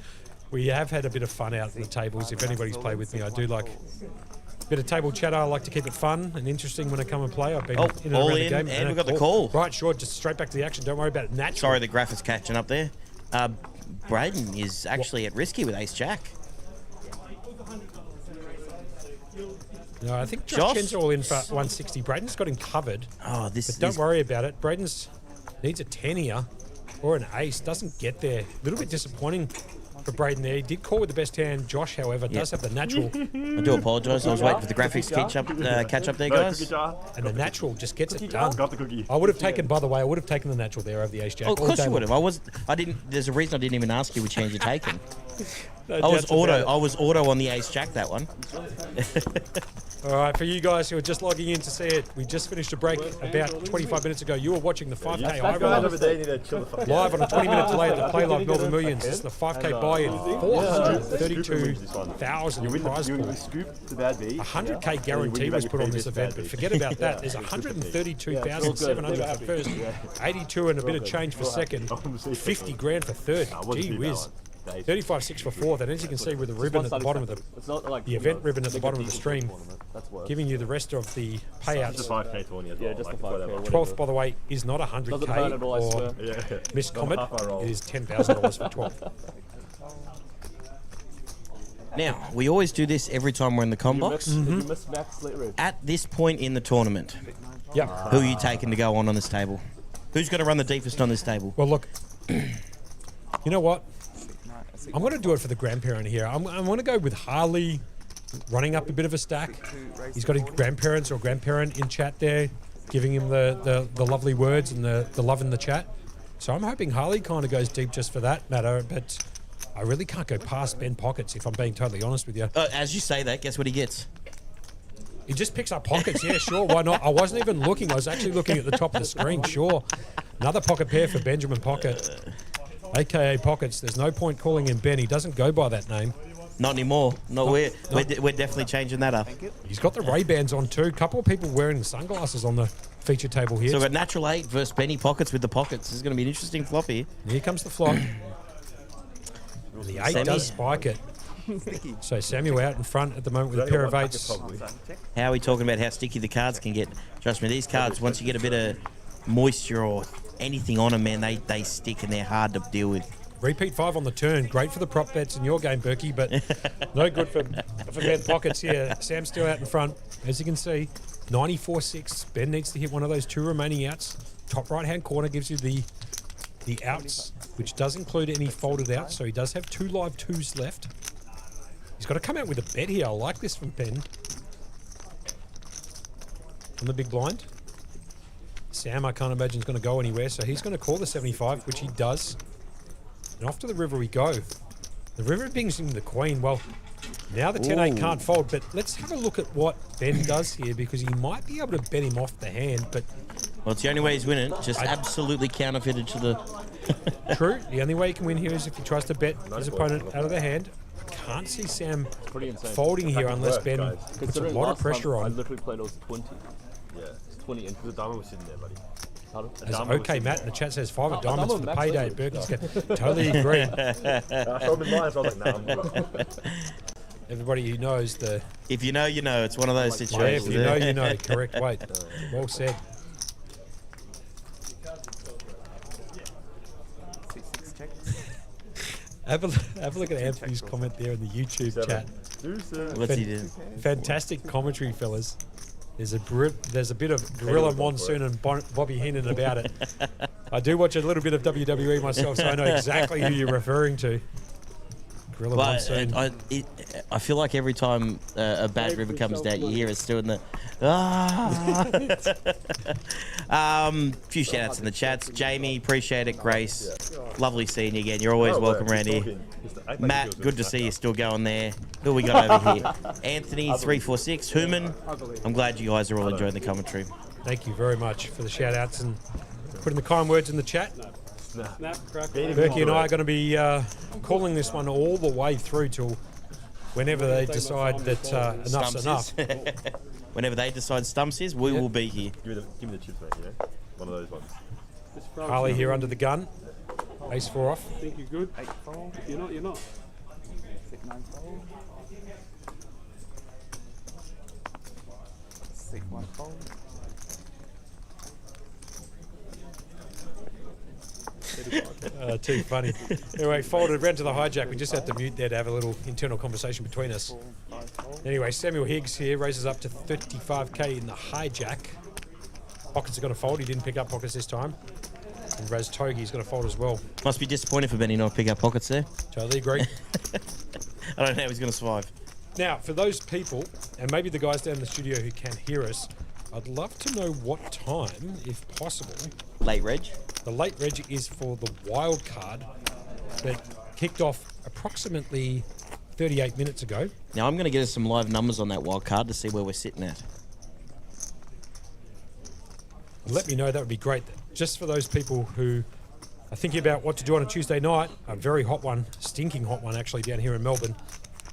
We have had a bit of fun out at the tables. If anybody's played with me, I do like a bit of table chatter. I like to keep it fun and interesting when I come and play. I've been in and all around in, the game. and we've got the call. Right, sure. Just straight back to the action. Don't worry about it. Natural. Sorry, the graph is catching up there. Braden is actually at risky with ace-jack. No, I think Josh Chen's all in for 160. Braden's got him covered. Oh, but don't worry about it. Braden's needs a 10 here or an ace. Doesn't get there. A little bit disappointing for Braden there. He did call with the best hand. Josh, however, does have the natural. I do apologise. I was waiting for the graphics to catch up there, guys. And the natural just gets it done. Got the cookie. I would have taken, by the way, the natural there over the ace jack. Oh, of course you would have. I didn't. There's a reason I didn't even ask you which hand you're taking. I was auto on the ace jack that one. All right, for you guys who are just logging in to see it, we just finished a break about 25 minutes ago. You were watching the 5K Highroller live on a 20-minute delay at the Playlive Melbourne Millions. This is the 5K buy-in, 432,000 prize pool. 100K guarantee was put on this event, but forget about that. There's 132,700 for first, 82 and a bit of change for second, 50 grand for third. Gee whiz. 35.6 for fourth, and as you can see with the ribbon at the bottom of the event ribbon at the bottom of the stream, giving you the rest of the payouts. Just a 5k tourney as well. Yeah, just a 5k. 12th, by the way, is not 100k or Miss Comet. It is $10,000 for 12th. Now, we always do this every time we're in the com box. At this point in the tournament, who are you taking to go on this table? Who's going to run the deepest on this table? Well, look, you know what? I'm going to do it for the grandparent here. I'm going to go with Harley running up a bit of a stack. He's got his grandparents or grandparent in chat there, giving him the lovely words and the love in the chat. So I'm hoping Harley kind of goes deep just for that matter, but I really can't go past Ben Pockets if I'm being totally honest with you. As you say that, guess what he gets? He just picks up pockets, yeah, sure, why not? I wasn't even looking. I was actually looking at the top of the screen, sure. Another pocket pair for Benjamin Pocket. AKA Pockets. There's no point calling him Ben. He doesn't go by that name. Not anymore. We're definitely changing that up. He's got the Ray-Bans on too. A couple of people wearing sunglasses on the feature table here. So we've got natural 8 versus Benny Pockets with the pockets. This is going to be an interesting flop here. Here comes the flop. The 8 does spike it. So Samuel out in front at the moment with a pair of 8s. How are we talking about how sticky the cards can get? Trust me, these cards, once you get a bit of moisture or anything on them, man, they stick and they're hard to deal with. Repeat 5 on the turn. Great for the prop bets in your game, Berkey, but no good for Ben Pockets here. Sam's still out in front. As you can see, 94.6. Ben needs to hit one of those 2 remaining outs. Top right-hand corner gives you the outs, which does include any folded outs, so he does have 2 live 2s left. He's got to come out with a bet here. I like this from Ben. On the big blind. Sam, I can't imagine, is going to go anywhere, so he's going to call the 75, which he does. And off to the river we go. The river brings in the queen. Well, now the 10-8 can't fold, but let's have a look at what Ben does here because he might be able to bet him off the hand, but... Well, it's the only way he's winning. Just absolutely counterfeited to the... True. The only way he can win here is if he tries to bet his opponent out of the hand. I can't see Sam folding here unless Ben puts a lot of pressure I on. literally played, it was 20. Yeah, it's 20, and the diamond was sitting there, buddy. As okay, Matt in the chat says 5 of diamonds for the payday. Berkey's totally agree. I showed him mine, so I was like, nah, I'm good. Everybody who knows the... If you know, you know. It's one of those Yeah, situations. if you know, you know. Correct weight. Well said. Have a look at Anthony's comment there in the YouTube chat. What's he doing? Fantastic commentary, fellas. There's a bit of Gorilla Monsoon and Bobby Heenan about it. I do watch a little bit of WWE myself, so I know exactly who you're referring to. Gorilla Monsoon. I feel like every time a bad river comes down, you hear us doing the few shout outs in the chats. Jamie, appreciate it. Grace, lovely seeing you again. You're always welcome around here. Matt, good to see you still going there. Who we got over here? Anthony 346, Human. I'm glad you guys are all enjoying the commentary. Thank you very much for the shout outs and putting the kind words in the chat. Berkey and I are going to be calling this one all the way through till whenever they decide that enough's enough. Whenever they decide stumps is, we will be here. Give me the chips, mate, you know? One of those ones. Harley here under the gun. Ace 4 off. I think you're good. If you're not, you're not. 6, 9 fold. 6, 1 fold. Too funny. Anyway, folded round to the hijack. We just had to mute there to have a little internal conversation between us. Anyway, Samuel Higgs here raises up to 35k in the hijack. Pockets are going to fold. He didn't pick up pockets this time. And Raz Togi's going to fold as well. Must be disappointed for Benny not to pick up pockets there. Totally agree. I don't know how he's going to survive. Now, for those people, and maybe the guys down in the studio who can hear us, I'd love to know what time, if possible. Late reg. The late reg is for the wild card that kicked off approximately 38 minutes ago. Now I'm going to get us some live numbers on that wild card to see where we're sitting at. Let me know, that would be great. Just for those people who are thinking about what to do on a Tuesday night, a very hot one, stinking hot one actually down here in Melbourne.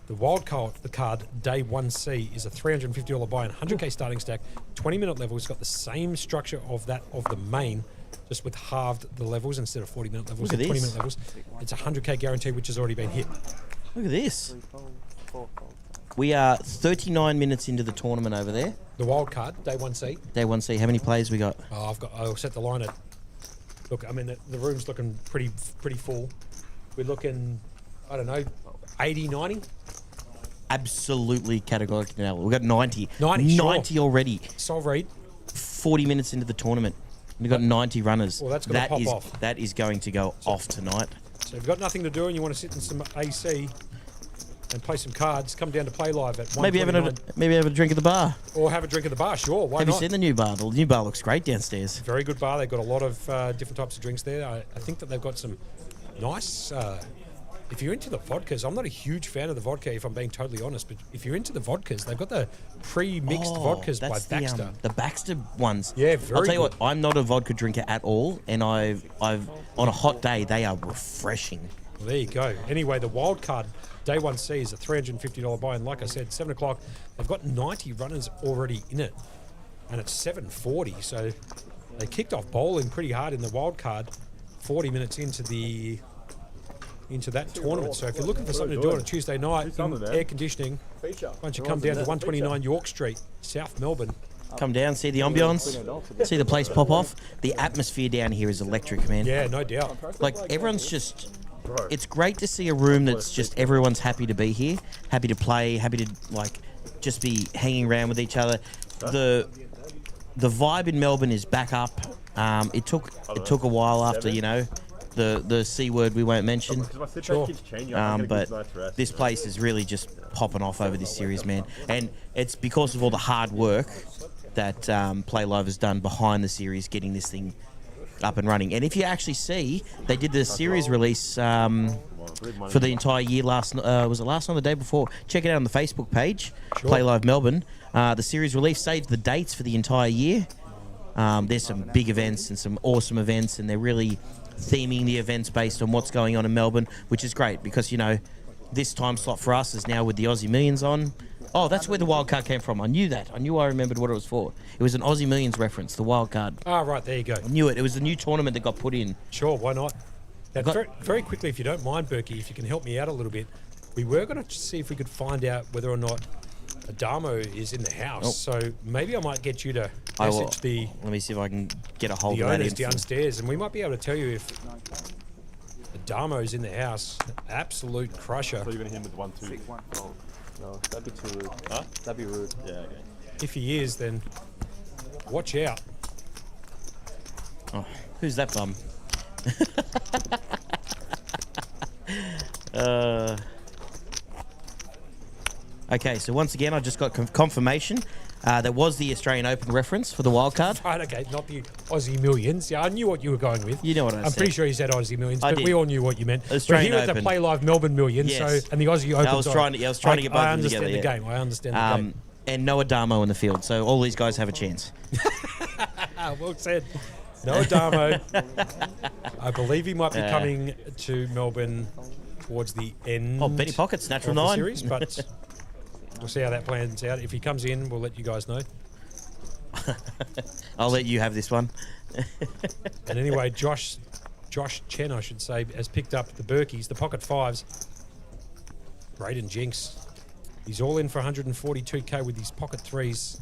The wild card, the card day 1C is a $350 buy and 100k starting stack, 20-minute level. It's got the same structure of that of the main, just with halved the levels instead of 40-minute levels, Look at 20-minute this. levels. It's a 100k guarantee, which has already been hit. Look at this. 3 fold. 4 fold. We are 39 minutes into the tournament over there. The wild card, day 1C. Day 1C. How many players we got? Oh, I'll set the line at. Look, I mean the room's looking pretty full. We're looking, I don't know, 80, 90. Absolutely categorically now. We've got 90. 90, sure. 90 already. Solve read. 40 minutes into the tournament. We've got 90 runners. Well, that's gonna pop off. That is going to go off tonight. So if you've got nothing to do and you want to sit in some AC and play some cards, come down to Playlive at 1:29. Maybe have a drink at the bar. Or have a drink at the bar, sure. Why Have not? you seen the new bar? The new bar looks great downstairs. Very good bar. They've got a lot of different types of drinks there. I think that they've got some nice... if you're into the vodkas, I'm not a huge fan of the vodka, if I'm being totally honest, but if you're into the vodkas, they've got the pre-mixed vodkas by that's Baxter. The Baxter ones. Yeah, I'll very tell you good. what, I'm not a vodka drinker at all, and I've on a hot day, they are refreshing. Well, there you go. Anyway, the wild card day 1C is a $350 buy, and like I said, 7 o'clock, they've got 90 runners already in it, and it's 7:40, so they kicked off bowling pretty hard in the wild card 40 minutes into that tournament. So if you're looking for something to do on a Tuesday night, in air conditioning, why don't you come down to 129 York Street, South Melbourne. Come down, see the ambience, see the place pop off. The atmosphere down here is electric, man. Yeah, no doubt. Like, everyone's just... It's great to see a room that's just everyone's happy to be here, happy to play, happy to, like, just be hanging around with each other. The vibe in Melbourne is back up. It took a while after, you know, the C word we won't mention. Sure. But this place is really just popping off over this series, man. And it's because of all the hard work that Playlive has done behind the series, getting this thing up and running. And if you actually see, they did the series release for the entire year last. Was it last night or the day before? Check it out on the Facebook page, Playlive Melbourne. The series release saves the dates for the entire year. There's some big events and some awesome events, and they're really theming the events based on what's going on in Melbourne, which is great because, you know, this time slot for us is now with the Aussie Millions on. Oh, that's where the wild card came from. I knew that. I remembered what it was for. It was an Aussie Millions reference, the wild card. Ah, right, there you go. I knew it. It was the new tournament that got put in. Sure, why not? Now, very quickly, if you don't mind, Berkey, if you can help me out a little bit, we were going to see if we could find out whether or not Adamo is in the house. Oh. So maybe I might get you to message the Let me see if I can get a hold the of that owners info. downstairs, and we might be able to tell you if Adamo's in the house. Absolute crusher. So you're going to hit him with 1-2. 6-1. Oh, No, that'd be too rude. Huh? That'd be rude. Yeah, okay. If he is, then watch out. Oh, who's that bum? Okay, so once again, I just got confirmation. That was the Australian Open reference for the wild card. Right, okay, not the Aussie Millions. Yeah, I knew what you were going with. You know what I I'm said. pretty sure you said Aussie Millions, I but did. we all knew what you meant. Australian We're here at the Open. Play Live Melbourne Millions, Yes. and the Aussie Open. I was trying to get both of them I understand together, the yeah. game. I understand the game. And no Adamo in the field, so all these guys have a chance. Well said. No Adamo. I believe he might be coming to Melbourne towards the end. Oh, Benny Pockets, natural of the nine. series, but we'll see how that plans out. If he comes in, we'll let you guys know. I'll let you have this one. And anyway, Josh Chen, I should say, has picked up the Berkeys, the pocket fives. Braden Jinx. He's all in for 142k with his pocket threes.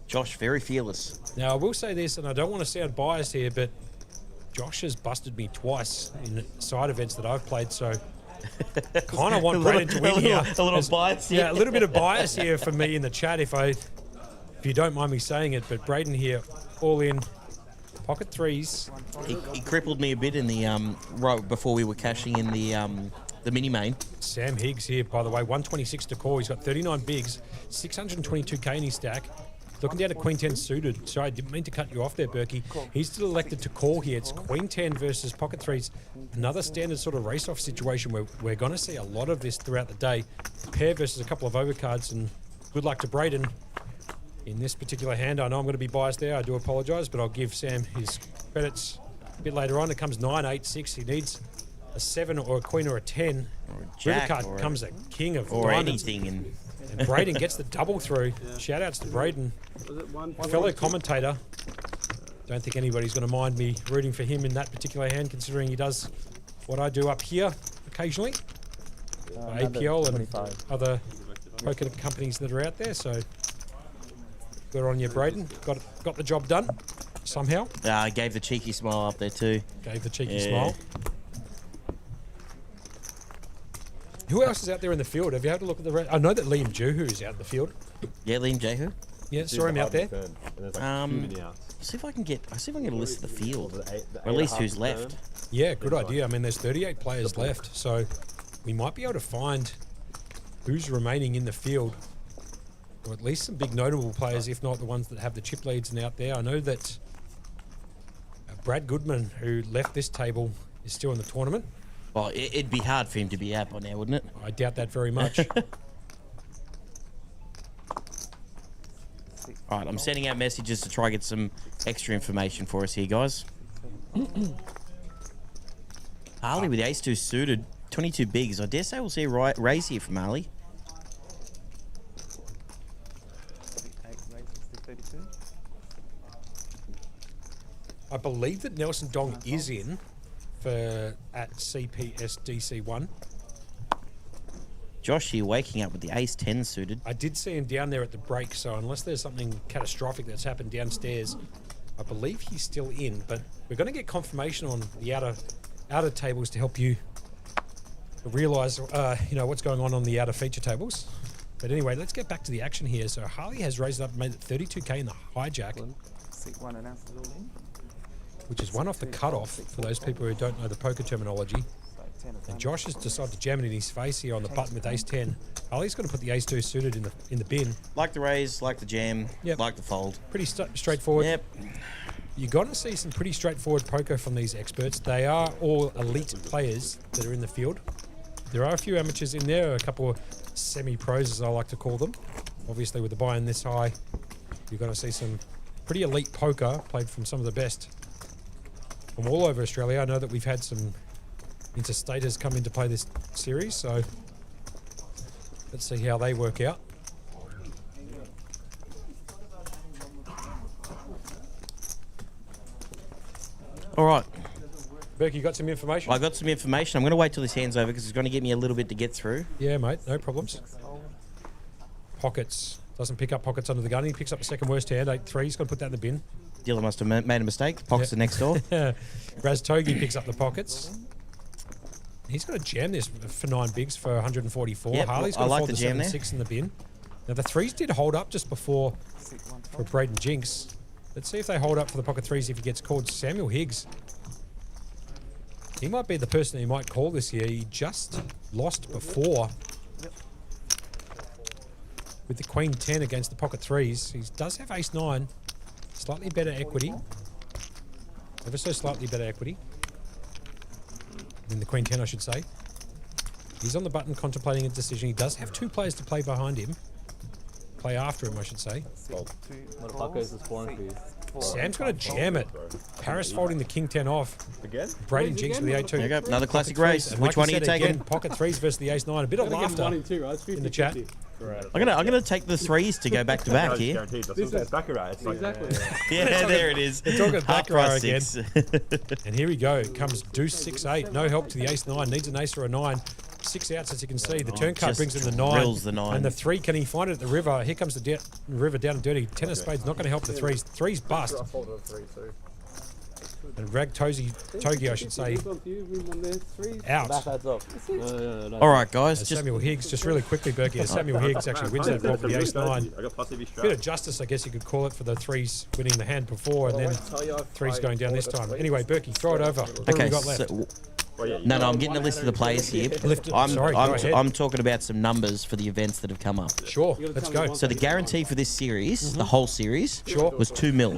Josh, very fearless. Now, I will say this, and I don't want to sound biased here, but Josh has busted me twice in side events that I've played, so kind of want Braden to win here. A little bias here. Yeah, a little bit of bias here for me in the chat, if you don't mind me saying it, but Braden here, all in, pocket threes. He crippled me a bit in the right before we were cashing in the mini main. Sam Higgs here, by the way, 126 to call. He's got 39 bigs, 622k in his stack. Looking down at Queen 10 suited. Sorry, I didn't mean to cut you off there, Berkey. He's still elected to call here. It's Queen 10 versus pocket threes. Another standard sort of race-off situation where we're going to see a lot of this throughout the day. Pair versus a couple of overcards, and good luck to Braden in this particular hand. I know I'm going to be biased there. I do apologise, but I'll give Sam his credits a bit later on. It comes 9, 8, 6. He needs a 7 or a queen or a 10. Or a jack. River card Or comes a king of or diamonds. anything. And Braden gets the double through. Shout outs to Braden. My fellow commentator. Don't think anybody's going to mind me rooting for him in that particular hand, considering he does what I do up here occasionally. APL and 25. other poker companies that are out there. So good on you, Braden. Got the job done somehow. I gave the cheeky smile up there too. Gave the cheeky Yeah. smile. Who else is out there in the field? Have you had a look at the rest? I know that Liam Juhu is out in the field. Yeah, Liam Jehu. Yeah, saw him out there. And there's like 2 mini outs. See if I can get a list of the field, The or at least 8.5 who's return. left. Yeah, good idea. I mean, there's 38 players left, so we might be able to find who's remaining in the field, or at least some big notable players, if not the ones that have the chip leads and out there. I know that Brad Goodman, who left this table, is still in the tournament. Well, it'd be hard for him to be out by now, wouldn't it? I doubt that very much. All right, I'm sending out messages to try and get some extra information for us here, guys. Harley with the ace-2 suited, 22 bigs. I dare say we'll see a raise here from Harley. 8 races to 32. I believe that Nelson Dong is in for at CPSDC1. Josh here waking up with the ace-10 suited. I did see him down there at the break, so unless there's something catastrophic that's happened downstairs, I believe he's still in. But we're going to get confirmation on the outer tables to help you realise, what's going on the outer feature tables. But anyway, let's get back to the action here. So Harley has raised it up and made it 32k in the hijack, 6-1 announces all in. which is one off the cutoff for those people who don't know the poker terminology. So 10 of And them. Josh has decided to jam it in his face here on the button with ace-10. Harley's going to put the ace-2 suited in the bin. Like the raise, like the jam, Yep. like the fold. Pretty straightforward. Yep. You're going to see some pretty straightforward poker from these experts. They are all elite players that are in the field. There are a few amateurs in there, a couple of semi-pros, as I like to call them. Obviously, with the buy-in this high, you're going to see some pretty elite poker played from some of the best from all over Australia. I know that we've had some interstaters come in to play this series, so let's see how they work out. All right. Burke, you got some information? I got some information. I'm going to wait till this hand's over because it's going to give me a little bit to get through. Yeah, mate, no problems. Pockets. Doesn't pick up pockets under the gun. He picks up the second worst hand, 8-3. He's got to put that in the bin. Dealer must have made a mistake. Pockets are next door. Raz Togi picks up the pockets. He's got to jam this for 9 bigs for 144. Yep, Harley's got to like fold the the jam 7-6 in the bin. Now, the 3s did hold up just before for Braden Jinx. Let's see if they hold up for the pocket 3s if he gets called. Samuel Higgs. He might be the person he might call this year. He just lost before with the Queen 10 against the pocket 3s. He does have Ace 9. Slightly better equity. Ever so slightly better equity than the Queen 10, I should say. He's on the button contemplating a decision. He does have 2 players to play behind him. Play after him, I should say. Motherfucker is scoring for you. Sam's going to jam it. Paris folding the King 10 off. Again? Braden Jinx with the 8-2. There you go. Another classic Pocket race. threes. And Which like one are you I said, taking? again, pocket 3s versus the Ace 9. A bit of laughter in the chat. I'm gonna take the 3s to go back to back here. Guaranteed. This is Baccarat. It's Exactly. Yeah, there it is. We're talking Half Baccarat price again. 6. And here we go. Comes deuce 6-8. No help to the Ace 9. Needs an Ace or a 9. 6 outs, as you can see. The turn card Just brings in the 9. drills the 9. And the 3, can he find it at the river? Here comes the river down and dirty. 10 of spades not going to help the 3s. 3s bust. And Rag Togi, I should say, out. All right, guys. As Just Samuel Higgs, just really quickly, Berkey, as Samuel Higgs actually wins that ball for the Ace 9. I got plus EV straight. Bit of justice, I guess you could call it, for the 3s winning the hand before and then 3s going down this time. Anyway, Berkey, throw it over. What have we got left? No, I'm getting a list of the players here. I'm talking about some numbers for the events that have come up. Sure, let's go. So the guarantee for this series, the whole series, Sure. was 2 mil,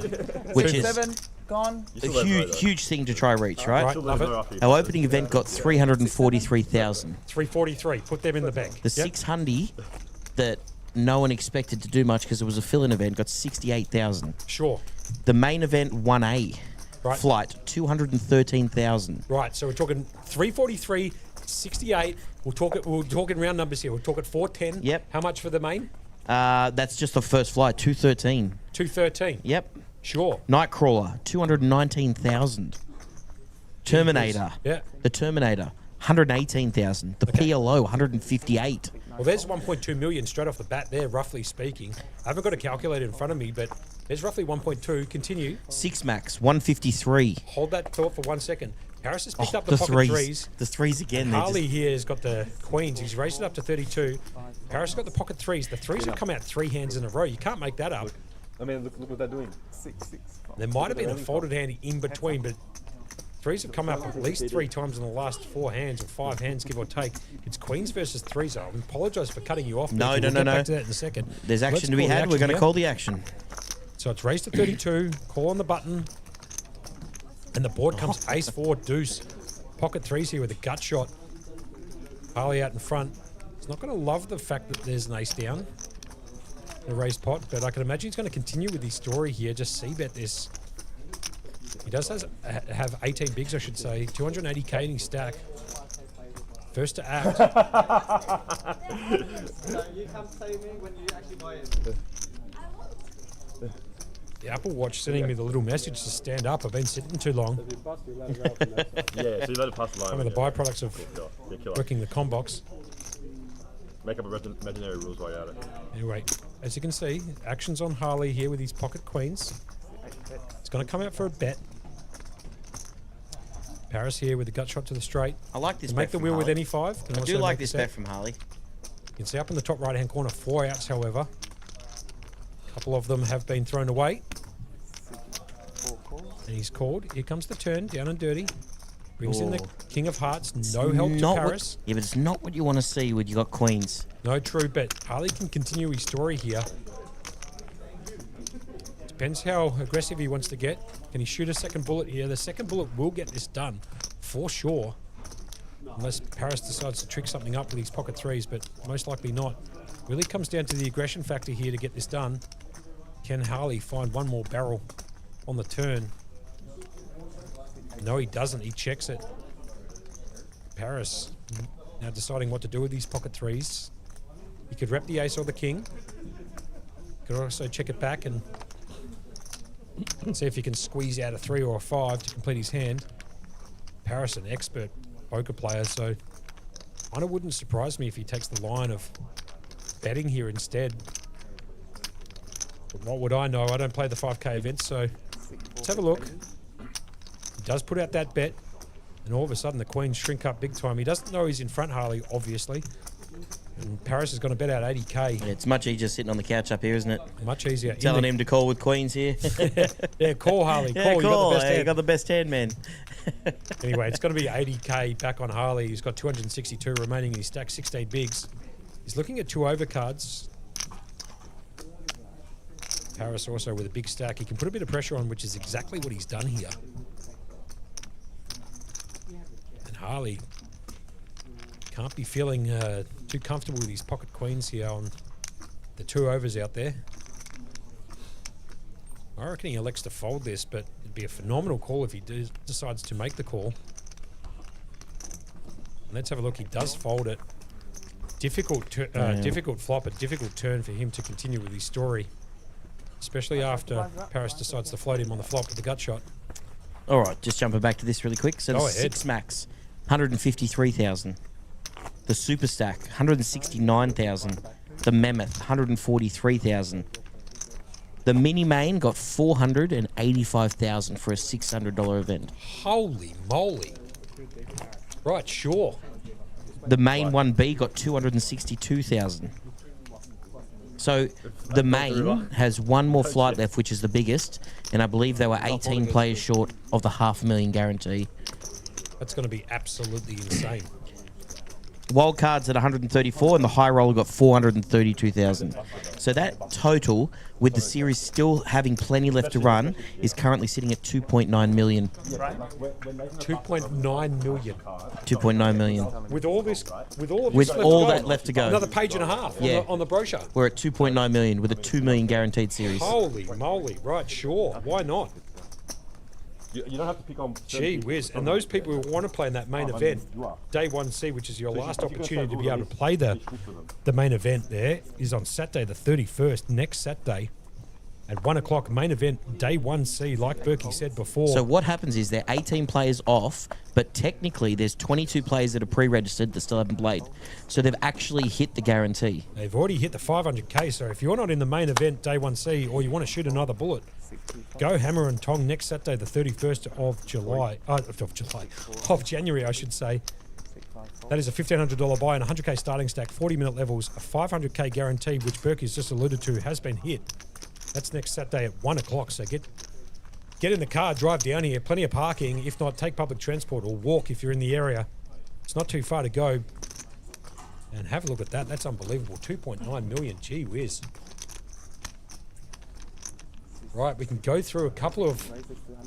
which is 7 gone. a huge thing to try reach, right? Right, love it. Our opening event got 343,000. 343, put them in the bank. The 600 that no one expected to do much because it was a fill-in event got 68,000. Sure. The main event 1A Right. flight 213,000. Right, so we're talking 343, 68. We'll talk in round numbers here. We'll talk at 410. Yep. How much for the main? That's just the first flight, 213. 213. Yep. Sure. Nightcrawler 219,000. Terminator. Yeah. The Terminator 118,000. The PLO 158. Well, there's 1.2 million straight off the bat there, roughly speaking. I haven't got a calculator in front of me, but there's roughly 1.2. Continue. Six Max 153. Hold that thought for 1 second. Harris has picked up the the pocket threes. threes. The threes again. they're Harley just- here has got the queens. He's raised it up to 32. Harris got the pocket 3s. The 3s have come out 3 hands in a row. You can't make that up. I mean, look what they're doing. There might have been a folded hand in between, but 3s have come up at least 3 times in the last 4 hands or 5 hands, give or take. It's queens versus 3s. I apologise for cutting you off. No, Becky. no, We'll no, get no. back to that in a second. There's Let's action to be call the had. We're action going to here. call the action. So it's raised to 32. Call on the button. And the board comes ace 4 deuce. Pocket 3s here with a gut shot. Harley out in front. He's not going to love the fact that there's an ace down. The raised pot, but I can imagine he's going to continue with his story here. Just c-bet this. He does have 18 bigs, I should say. 280k in his stack. First to act. You come save me when you actually buy it. The Apple Watch sending me the little message to stand up. I've been sitting too long. Yeah, so you let it pass the line. Some of the byproducts of Yeah, killer. working the combox. Make up imaginary rules while you're at it. Anyway, as you can see, action's on Harley here with his pocket queens. It's going to come out for a bet. Paris here with the gut shot to the straight. I like this Can bet make the from wheel with Harley. any 5. Can I also do like make the this set. bet from Harley. You can see up in the top right-hand corner, 4 outs, however. A couple of them have been thrown away. And he's called. Here comes the turn, down and dirty. Brings in the King of Hearts. No help to Not Paris. yeah, but it's not what you want to see when you got queens. No true bet. Harley can continue his story here. Depends how aggressive he wants to get. Can he shoot a second bullet here? The second bullet will get this done, for sure. Unless Paris decides to trick something up with his pocket threes, but most likely not. Really comes down to the aggression factor here to get this done. Can Harley find one more barrel on the turn? No, he doesn't. He checks it. Paris now deciding what to do with these pocket threes. He could rep the ace or the king. Could also check it back and see if he can squeeze out a 3 or a 5 to complete his hand. Paris, an expert poker player, so kind of wouldn't surprise me if he takes the line of betting here instead. But what would I know? I don't play the 5K events, so let's have a look. He does put out that bet, and all of a sudden the queens shrink up big time. He doesn't know he's in front, Harley, obviously. And Paris is going to bet out 80K. Yeah, it's much easier sitting on the couch up here, isn't it? Much easier. Telling him to call with queens here. Yeah, call Harley. Call. Yeah, You got the best hand. You got the best hand, man. Anyway, it's going to be 80K back on Harley. He's got 262 remaining. He's stacked 16 bigs. He's looking at 2 overcards. Paris also with a big stack. He can put a bit of pressure on, which is exactly what he's done here. And Harley can't be feeling too comfortable with his pocket queens here on the 2 overs out there. I reckon he elects to fold this, but it'd be a phenomenal call if he decides to make the call. And let's have a look. He does fold it. Difficult flop, a difficult turn for him to continue with his story, especially after Paris decides to float him on the flop with the gut shot. All right, just jumping back to this really quick. So the Go ahead. 6 max, 153,000. The super stack, 169,000. The mammoth, 143,000. The mini main got 485,000 for a $600 event. Holy moly! Right, sure. The main 1B got 262,000. So the main has one more flight left, which is the biggest, and I believe they were 18 players short of the $500,000 guarantee. That's going to be absolutely insane. Wild cards at 134, and the high roller got 432,000. So that total, with the series still having plenty left to run, is currently sitting at 2.9 million. 2.9 million. 2.9 million. With all this, that left to go. Another page and a half on the brochure. We're at 2.9 million with a 2 million guaranteed series. Holy moly! Right, sure. Why not? You don't have to pick on. Gee whiz. And those people who want to play in that main event, Day 1C, which is your last opportunity to be able to play the main event there, is on Saturday the 31st, next Saturday, at 1 o'clock. Main event, Day 1C, like Berkey said before. So what happens is they're 18 players off, but technically there's 22 players that are pre-registered that still haven't played. So they've actually hit the guarantee. They've already hit the 500K, so if you're not in the main event, Day 1C, or you want to shoot another bullet, go hammer and tong next Saturday, the 31st of January, I should say. That is a $1,500 buy and a 100K starting stack, 40-minute levels, a 500K guarantee, which Berkey's just alluded to, has been hit. That's next Saturday at 1 o'clock, so get in the car, drive down here, plenty of parking. If not, take public transport or walk if you're in the area. It's not too far to go. And have a look at that. That's unbelievable. 2.9 million. Gee whiz. Right, we can go through a couple of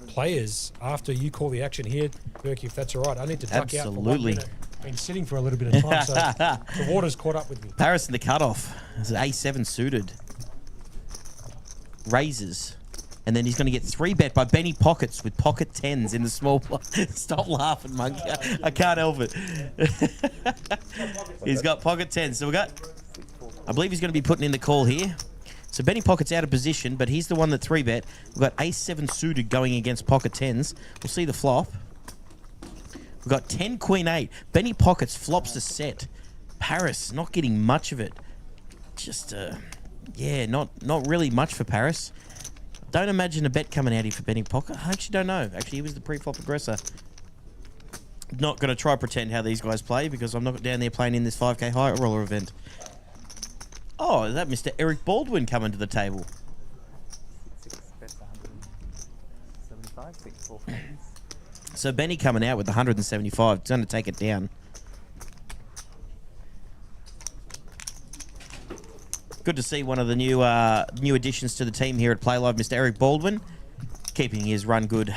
players after you call the action here, Berkey, if that's all right. I need to duck out for 1 minute. Been sitting for a little bit of time, so the water's caught up with me. Paris in the cutoff. It's an A7 suited. Raises. And then he's going to get 3-bet by Benny Pockets with pocket 10s in the small Stop laughing, monkey. I can't help it. He's got pocket 10s. So I believe he's going to be putting in the call here. So Benny Pocket's out of position, but he's the one that 3-bet. We've got Ace-7 suited going against pocket 10s. We'll see the flop. We've got 10 Queen 8. Benny Pockets flops the set. Paris not getting much of it. Just, yeah, not really much for Paris. Don't imagine a bet coming out here for Benny Pocket. I actually don't know. Actually, he was the pre-flop aggressor. Not going to try pretend how these guys play because I'm not down there playing in this 5K Highroller event. Oh, is that Mr. Eric Baldwin coming to the table? So Benny coming out with 175. He's going to take it down. Good to see one of the new additions to the team here at Playlive, Mr. Eric Baldwin. keeping his run good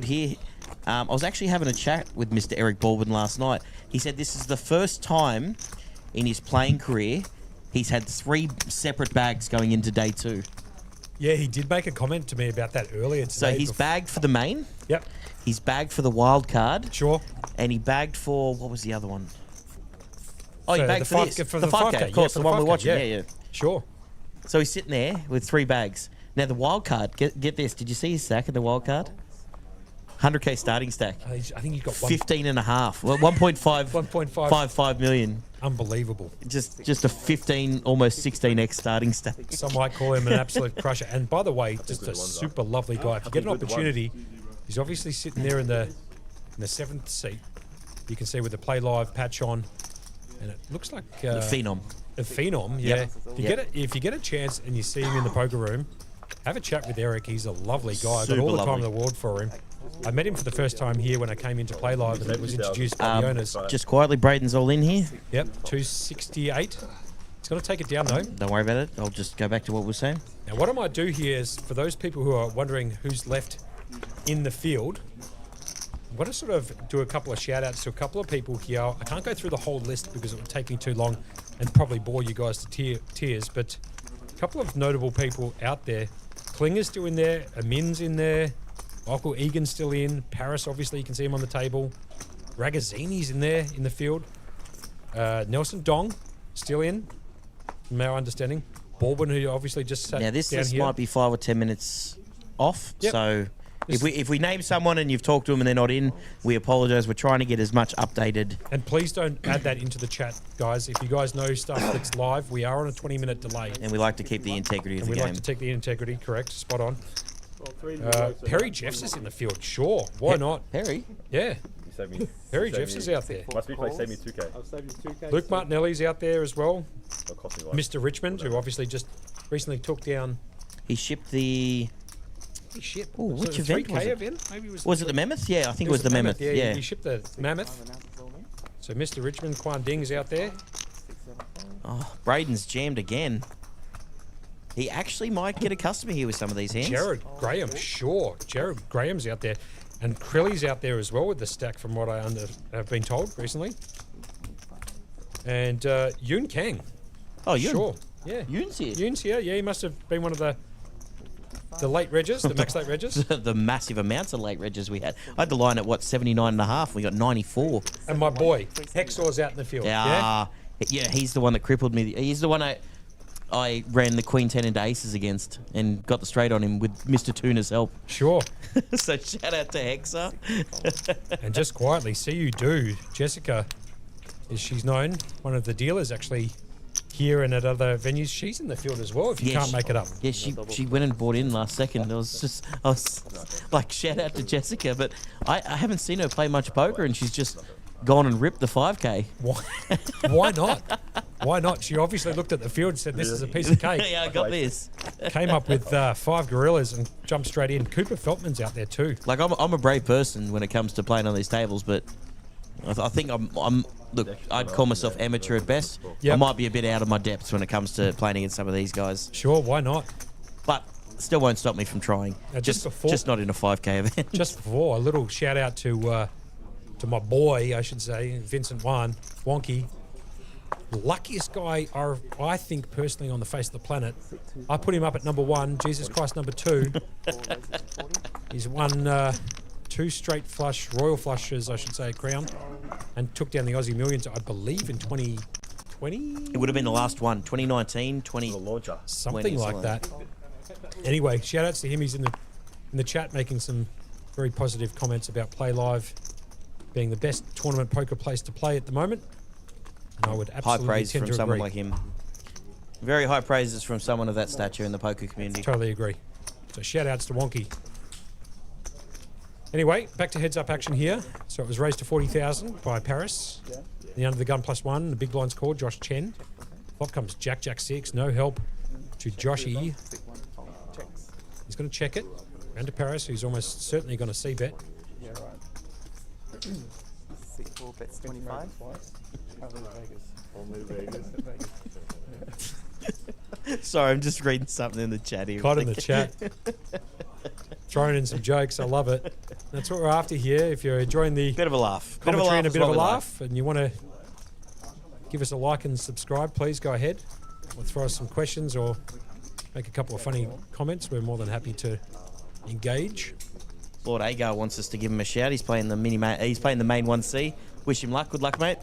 here. I was actually having a chat with Mr. Eric Baldwin last night. He said this is the first time in his playing career he's had 3 separate bags going into day 2. Yeah, he did make a comment to me about that earlier today. So he's bagged for the main. Yep. He's bagged for the wild card. Sure. And he bagged for, what was the other one? Oh, he So bagged the for five- this. for the the 5K, 5K, of course, yeah, the for one the we're 5K, watching. yeah. Yeah. Sure. So he's sitting there with 3 bags. Now the wild card, get this. Did you see his stack in the wild card? 100K starting stack. I think he's got 15 and a half. Well, 1.55 million. Unbelievable. Just a 15, almost 16x starting stack. Some might call him an absolute crusher. And by the way, just a super lovely guy. If you get an opportunity, he's obviously sitting there in the 7th seat. You can see with the Playlive patch on, and it looks like Phenom. a phenom. Yeah. If you get a chance and you see him in the poker room, have a chat with Eric. He's a lovely guy. I got Super all the time lovely. in the world for him. I met him for the first time here when I came into Playlive, and it was introduced by the owners. Just quietly, Braden's all in here. Yep, 268. He's going to take it down though. Don't worry about it. I'll just go back to what we were saying. Now, what I might do here is, for those people who are wondering who's left in the field, I'm going to sort of do a couple of shout outs to a couple of people here. I can't go through the whole list because it would take me too long and probably bore you guys to tears, but a couple of notable people out there. Klinger's still in there, Amin's in there, Michael Egan's still in, Paris, obviously, you can see him on the table. Ragazzini's in there in the field. Nelson Dong, still in, from our understanding. Baldwin, who obviously just sat Now this down here. might be 5 or 10 minutes off. Yep. So if we name someone and you've talked to them and they're not in, we apologise. We're trying to get as much updated. And please don't add that into the chat, guys. If you guys know stuff that's live, we are on a 20-minute delay. And we like to keep the integrity of And the we game. like to take the integrity, correct, spot on. Perry Jeffs is in the field, sure. Why not? Perry? Yeah, You saved me. Perry saved Jeffs me- is out there. Must be play save me 2K. I'll save you 2K. Luke Martinelli's out there as well. It'll cost me like Mr. Richmond, who obviously just recently took down... He shipped the... Holy shit. Ooh, Was which it a event 3K was it? event? Maybe Was it the Mammoth? Yeah, I think it was the Mammoth. Yeah. He shipped the Mammoth. So Mr. Richmond, Quan Ding's out there. Oh, Braden's jammed again. He actually might get a customer here with some of these hands. Jared Graham, sure. Jared Graham's out there. And Krilley's out there as well with the stack from what I have been told recently. And Yoon Kang. Oh, Yoon. Sure. Yeah. Yoon's here. Yoon's here. Yeah, he must have been one of the late reggers, the max late reggers. The massive amounts of late regs we had. I had the line at, 79 and a half. We got 94. And my boy, Hexor's out in the field. Yeah. Yeah, he's the one that crippled me. He's the one I ran the Queen 10 into aces against and got the straight on him with Mr. Tuna's help. Sure. So shout out to Hexa. And just quietly, see you do. Jessica, as she's known, one of the dealers actually here and at other venues. She's in the field as well if you can't make it up. Yeah, she went and bought in last second. I was like, shout out to Jessica, but I haven't seen her play much poker and she's just gone and ripped the 5K. Why not? Why not? She obviously looked at the field and said, this is a piece of cake. Yeah, I got this. Came up with 5 gorillas and jumped straight in. Cooper Feltman's out there too. Like, I'm a brave person when it comes to playing on these tables, but I think I'm look, I'd call myself amateur at best. Yep. I might be a bit out of my depths when it comes to playing against some of these guys. Sure, why not? But still won't stop me from trying. Just before- just not in a 5K event. Just before, a little shout out to my boy, I should say, Vincent Wonky. Luckiest guy, I think, personally, on the face of the planet. I put him up at number 1, Jesus Christ number 2. He's won 2 straight royal flushes, I should say, at Crown, and took down the Aussie Millions, I believe, in 2020? It would have been the last one, 2019, 20... the launcher. Something like that. Anyway, shout outs to him. He's in the chat making some very positive comments about Playlive being the best tournament poker place to play at the moment. And I would High absolutely praise tend from to someone agree. like him. Very high praises from someone of that stature in the poker community. Totally agree. So shout outs to Wonky. Anyway, back to heads up action here. So it was raised to 40,000 by Paris. The under the gun +1, the big blind's called Josh Chen. Flop comes Jack 6, no help to Joshy. He's going to check it. Round to Paris, who's almost certainly going to c-bet. Yeah, right. 4 bets 25. Only Vegas. Sorry, I'm just reading something in the chat here. Caught in the chat. throwing in some jokes. I love it. That's what we're after here. If you're enjoying the Bit of a laugh. commentary and a is bit of what a we like. laugh, and you want to give us a like and subscribe, please go ahead. Or throw us some questions or make a couple of funny comments. We're more than happy to engage. Lord Agar wants us to give him a shout. He's playing the he's playing the main 1C. Wish him luck. Good luck, mate.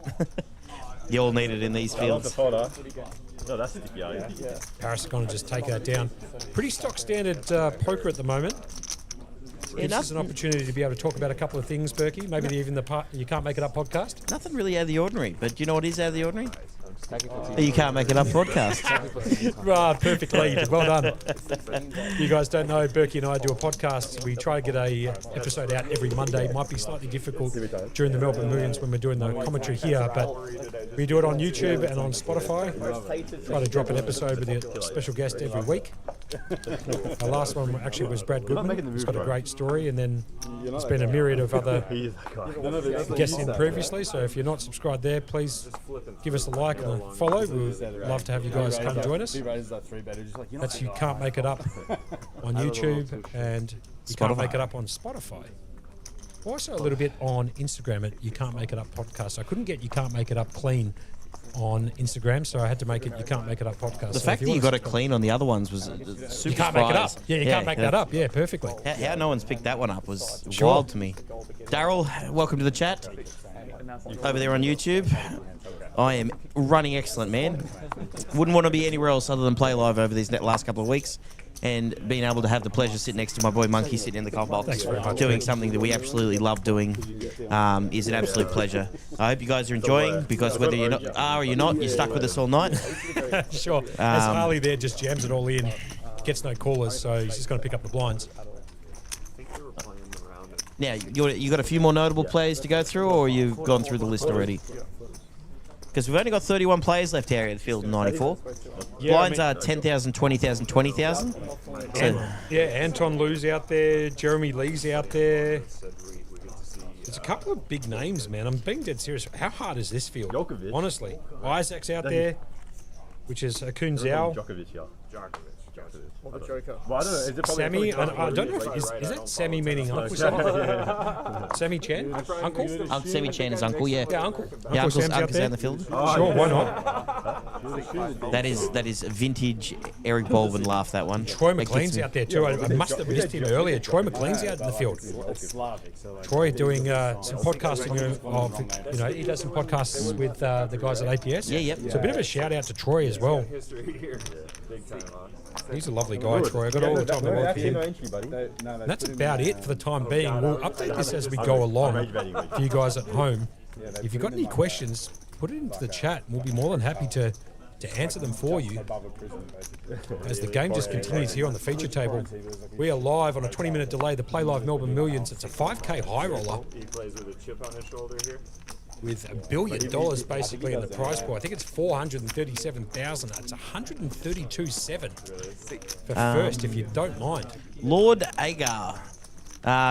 You all need it in these I love the fields. photo. No, that's sticky, yeah. Paris is going to just take that down. Pretty stock standard poker at the moment. Gives us an opportunity to be able to talk about a couple of things, Berkey. Maybe even the You Can't Make It Up podcast. Nothing really out of the ordinary, but do you know what is out of the ordinary? You Can't Make It Up podcast. Perfect lead. Well done. You guys don't know, Berkey and I do a podcast. We try to get a episode out every Monday. Might be slightly difficult during the Melbourne Millions when we're doing the commentary here, but we do it on YouTube and on Spotify. Try to drop an episode with a special guest every week. Our last one actually was Brad Goodman. He's got a great story, and then there's been a myriad of other guests in previously. So if you're not subscribed there, please give us a like and a follow. We'd love to have you guys come join us. That's You Can't Make It Up on YouTube, and You Can't Make It Up on Spotify. Also a little bit on Instagram at You Can't Make It Up podcast. I couldn't get You Can't Make It Up clean on Instagram, so I had to make it You Can't Make It Up podcast. The fact that you got it clean on the other ones was super You can't make it up. surprise. Yeah, you can't make that up. Yeah, perfectly. How no one's picked that one up was Sure. wild to me. Daryl, welcome to the chat. Over there on YouTube. I am running excellent, man. Wouldn't want to be anywhere else other than Play Live over these last couple of weeks. And being able to have the pleasure sit next to my boy Monkey sitting in the comp box, doing something that we absolutely love doing, is an absolute pleasure. I hope you guys are enjoying, because whether you are or you're not, you're stuck with us all night. Sure. As Harley there just jams it all in, gets no callers, so he's just going to pick up the blinds. Now, you got a few more notable players to go through, or you've gone through the list already? Because we've only got 31 players left here at the field in 94. Blinds are 10,000, 20,000, 20,000. So, Anton Lou's out there, Jeremy Lee's out there. There's a couple of big names, man. I'm being dead serious. How hard is this field? Djokovic. Honestly. Isaac's out there, which is Akun Zhao. Djokovic, yeah. What Joker? Well, I don't know. Is it probably Sammy, I don't know if is that Sammy meaning uncle? Sammy Chan? Uncle? Sammy Chan is uncle, yeah. Yeah, uncle. Yeah, Uncle Sam's out uncle's there. out in the field. Sure, why not? That is vintage Eric Baldwin laugh, that one. Troy That gets McLean's me. out there too. I must have missed him earlier. Troy McLean's out in the field. Troy doing some podcasting of, he does some podcasts with the guys at APS. Yeah, yep. So a bit of a shout out to Troy as well. He's a lovely guy, Troy. I got all the time in the world for him. And that's about it for the time being. We'll update this as we go along for you guys at home. If you've got any questions, put it into the chat, and we'll be more than happy to answer them for you. As the game just continues here on the feature table, we are live on a 20-minute delay. The Playlive Melbourne Millions. It's a 5K high roller He plays with a chip on his shoulder here. with $1 billion basically in the prize pool. I think it's 437,000. It's 132.7 for first, if you don't mind. Lord Agar.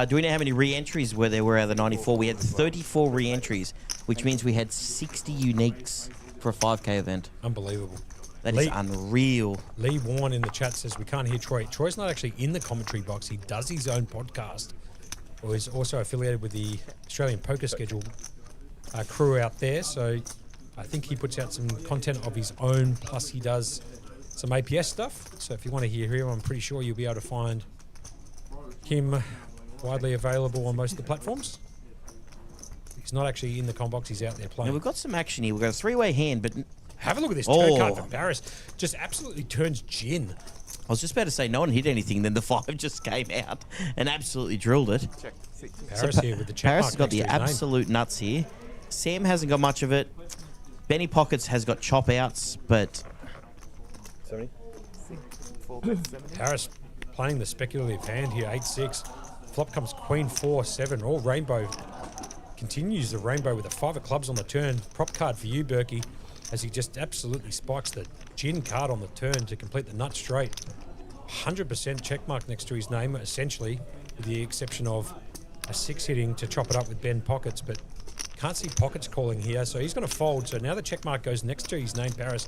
Do we know how many re-entries there were out of the 94? We had 34 re-entries, which means we had 60 uniques for a 5K event. Unbelievable. That is unreal. Lee Warren in the chat says we can't hear Troy. Troy's not actually in the commentary box. He does his own podcast, or is also affiliated with the Australian Poker Schedule crew out there. So I think he puts out some content of his own, plus he does some APS stuff. So if you want to hear him, I'm pretty sure you'll be able to find him widely available on most of the platforms. He's not actually in the com box. He's out there playing. Now, we've got some action here. We've got a three-way hand, but have a look at this turn card for Paris. Just absolutely turns gin. I was just about to say no one hit anything, then the 5 just came out and absolutely drilled it. Paris here with the check Paris mark has got next the to his name. absolute nuts here. Sam hasn't got much of it. Benny Pockets has got chop outs, but 70? Paris playing the speculative hand here, 8-6. Flop comes Queen 4-7. All rainbow. Continues the rainbow with a 5 of clubs on the turn. Prop card for you, Berkey, as he just absolutely spikes the gin card on the turn to complete the nut straight. 100% check mark next to his name, essentially, with the exception of a 6 hitting to chop it up with Ben Pockets, but can't see Pockets calling here, so he's going to fold. So now the check mark goes next to his name, Paris.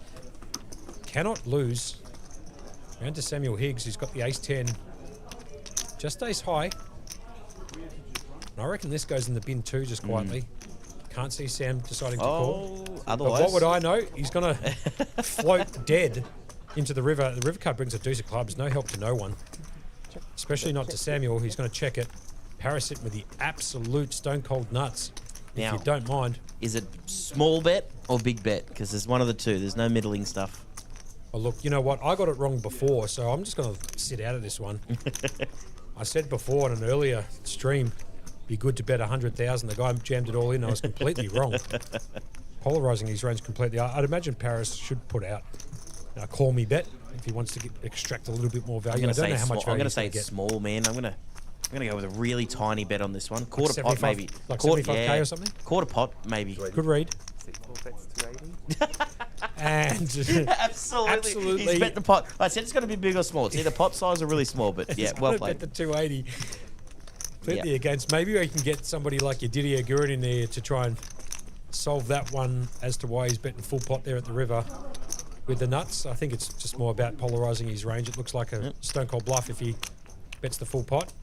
Cannot lose. Round to Samuel Higgs, who's got the ace-10 just ace high. And I reckon this goes in the bin too, just quietly. Can't see Sam deciding to call. Otherwise. But what would I know? He's going to float dead into the river. The river card brings a deuce of clubs. No help to no one. Especially not to Samuel. He's going to check it. Paris sitting with the absolute stone cold nuts. Now, if you don't mind. Is it small bet or big bet? Because there's one of the two. There's no middling stuff. Oh, look, you know what? I got it wrong before, so I'm just going to sit out of this one. I said before in an earlier stream, be good to bet 100,000. The guy jammed it all in. I was completely wrong. Polarising his range completely. I'd imagine Paris should put out a call me bet if he wants to extract a little bit more value. I don't know how much value I'm going to say it's small, man. I'm going to go with a really tiny bet on this one. Quarter pot, maybe. Like Quarter, 75k or something? Quarter pot, maybe. Good read. 4 bets 280. And Absolutely. He's bet the pot. I said it's going to be big or small. It's either pot size or really small, but yeah, well played. Bet the 280. Completely against. Maybe we can get somebody like your Didier Gurin in there to try and solve that one as to why he's betting full pot there at the river with the nuts. I think it's just more about polarising his range. It looks like a stone cold bluff if he bets the full pot.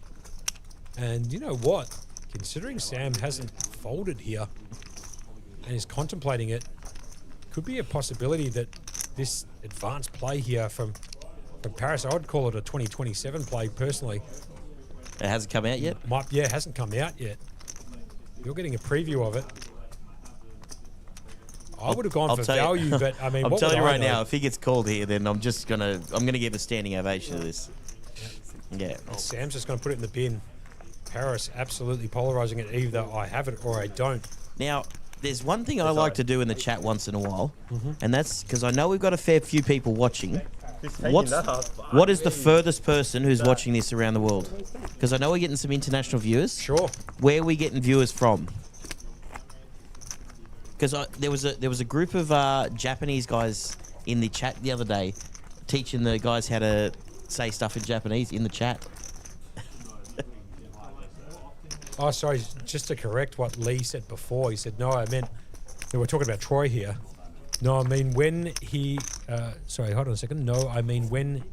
And you know what? Considering Sam hasn't folded here and is contemplating it, could be a possibility that this advanced play here from Paris, I would call it a 2027 play personally. It hasn't come out yet? It hasn't come out yet. You're getting a preview of it. I would have gone for value, but I mean, I'm telling you right now, if he gets called here, then I'm gonna give a standing ovation to this. Yeah. Sam's just gonna put it in the bin. Paris absolutely polarizing it. Either I have it or I don't. Now, there's one thing I like to do in the chat once in a while, and that's because I know we've got a fair few people watching. What is the furthest person who's watching this around the world? Because I know we're getting some international viewers. Sure. Where are we getting viewers from? Because there was a group of Japanese guys in the chat the other day, teaching the guys how to say stuff in Japanese in the chat. Oh, sorry, just to correct what Lee said before. He said, no, I meant, we're talking about Troy here. No, I mean when he, sorry, hold on a second. No, I mean when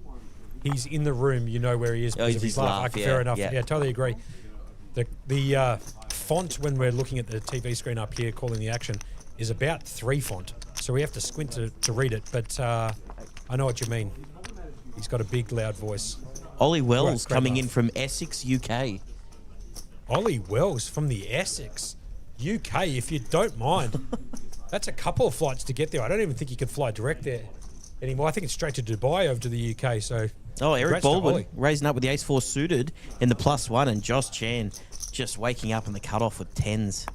he's in the room, you know where he is. Because of his laugh, okay, fair enough. Yeah, totally agree. The font when we're looking at the TV screen up here calling the action is about 3 font. So we have to squint to read it, but I know what you mean. He's got a big, loud voice. Ollie Wells coming in from Essex, UK. Ollie Wells from the Essex, UK, if you don't mind. That's a couple of flights to get there. I don't even think you can fly direct there anymore. I think it's straight to Dubai over to the UK. So, Eric Baldwin raising up with the ace-4 suited in the +1, and Josh Chan just waking up in the cutoff with 10s.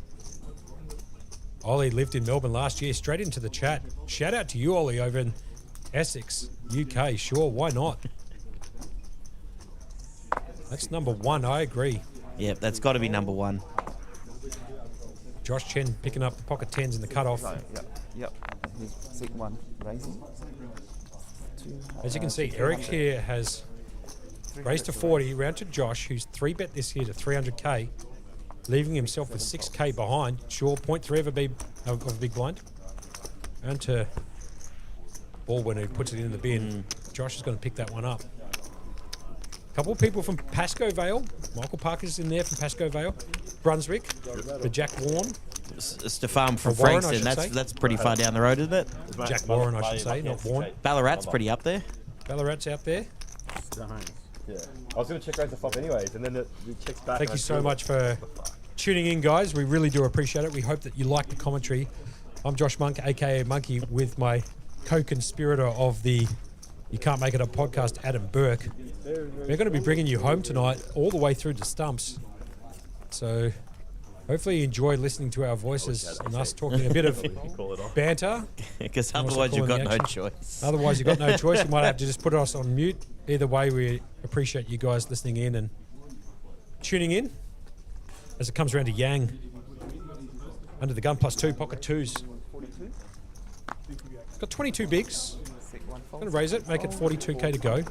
Ollie lived in Melbourne last year. Straight into the chat. Shout out to you, Ollie, over in Essex, UK. Sure, why not? That's number 1. I agree. Yeah, that's got to be number 1. Josh Chen picking up the pocket 10s in the cutoff. Yep. He's 1 raising. As you can see, Eric here has raised to 40, round to Josh, who's 3-bet this here to 300k, leaving himself with 6k behind. Sure, 0.3 of a big blind. And to Baldwin, who puts it in the bin. Josh is going to pick that one up. Couple of people from Pascoe Vale. Michael Parker's in there from Pascoe Vale. Brunswick, the Jack Warren. Stefan from Warren, Frankston. That's pretty far down the road, isn't it? Jack Warren, I should say, not Warren. Ballarat's pretty up there. Ballarat's out there. Yeah. I was going to check raise the flop anyways, and then it checks back. Thank you so much for tuning in, guys. We really do appreciate it. We hope that you like the commentary. I'm Josh Monk, a.k.a. Monkey, with my co-conspirator of the You Can't Make It Up podcast, Adam Burke. We're going to be bringing you home tonight all the way through to Stumps. So hopefully you enjoy listening to our voices and us talking a bit of banter. Because otherwise you've got no choice. Otherwise you've got no choice. You might have to just put us on mute. Either way, we appreciate you guys listening in and tuning in as it comes around to Yang. Under the gun +2, pocket 2s. Got 22 bigs. Going to raise it, make it 42k to go.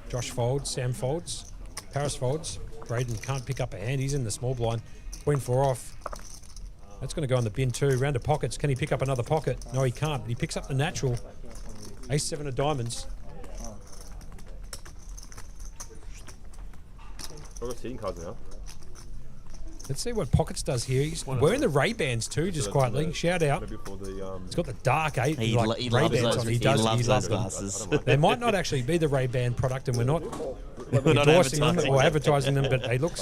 Josh folds, Sam folds, Paris folds. Braden can't pick up a hand. He's in the small blind. Queen 4 off. That's going to go in the bin too. Round of pockets. Can he pick up another pocket? No, he can't. But he picks up the natural. Ace-7 of diamonds. I've got seating cards now. Let's see what Pockets does here. He's wearing the Ray-Bans too, just quietly. Shout out. Maybe for the He's got the dark eight He loves Ray-Bans those. on. He He loves loves those them. glasses. They might not actually be the Ray-Ban product, and we're not not endorsing them advertising or them. advertising them, but they look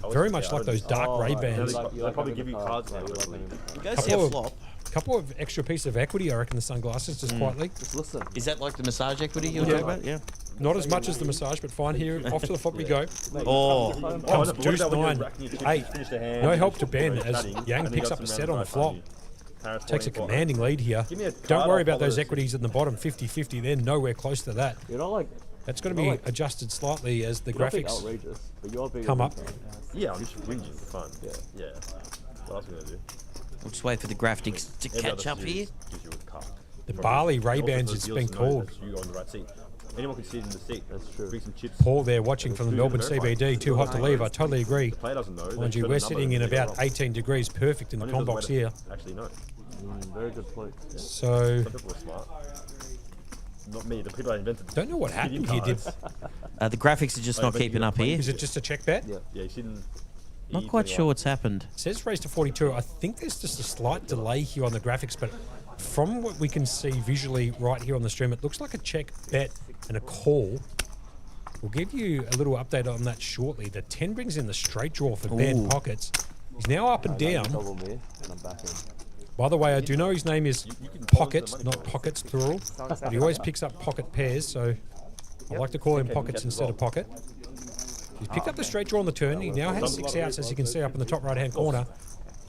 very much like those dark Ray-Bans. They'll probably give you cards now. Go see a flop. Couple of extra pieces of equity, I reckon, the sunglasses, just quietly. Just listen. Is that like the massage equity you were talking about? Yeah. Not as much as the massage, but fine here. Off to the flop we go. Oh, Comes deuce 9, 8. No help to Ben as Yang picks up a set on the flop. Takes a commanding lead here. Don't worry about those equities in the bottom, 50-50. They're nowhere close to that. You're not like That's going to be adjusted slightly as the graphics outrageous, but you're big. come up. Yeah, I'm just winning for fun. Yeah. What else are we going to do? we'll just wait for the graphics to catch up here. Gives you a card. The Barley Ray-Bans, it's been called. You go on the right seat. Anyone can sit in the seat. That's true. Bring some chips. Paul there watching from the Melbourne CBD. Too hot to leave. I totally agree. The player doesn't know. Mind you, we're sitting in about 18 degrees, perfect in the com box here. Actually, no. Very good point. Yeah. So, Some people are smart. Not me. The people I invented. don't know what happened here. Did, The graphics are just not keeping up here. is it just a check bet? Yeah. Yeah, you shouldn't. Not quite sure what's happened. It says raised to 42. I think there's just a slight delay here on the graphics, but from what we can see visually right here on the stream, it looks like a check bet and a call. We'll give you a little update on that shortly. The 10 brings in the straight draw for Ben Pockets. He's now up and down. Double me, and I'm back in. By the way, I do know his name is Pocket, not Pockets plural. But he always picks up pocket pairs, so I like to call him Pockets instead of Pocket. He's picked up the straight draw on the turn. He now has 6 outs, as you can see up in the top right-hand corner.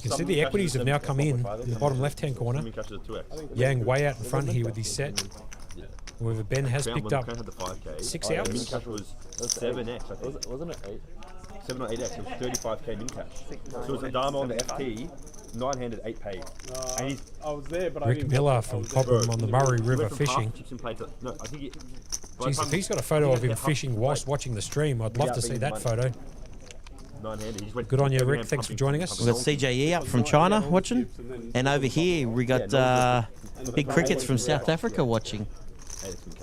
You can see the equities have now come in the bottom left-hand corner. Yang way out in front here with his set. However, Ben has picked up 6 outs. Min cash was 7x, I think. Wasn't it 8? 7 or 8x. It was 35k min cash. So it was a dama on the FT, 9-handed, 8 paid. And he's I was there, but I Rick didn't. Miller from Cobram on the Murray River fishing. No, I think Jeez, if he's got a photo of him fishing whilst watching the stream, I'd love to see that photo. 9-handed. He just went Good on you, every Rick. hand Thanks for pumping, joining us. We've got CJE up from China watching. And over here, we got Big Crickets from South Africa watching.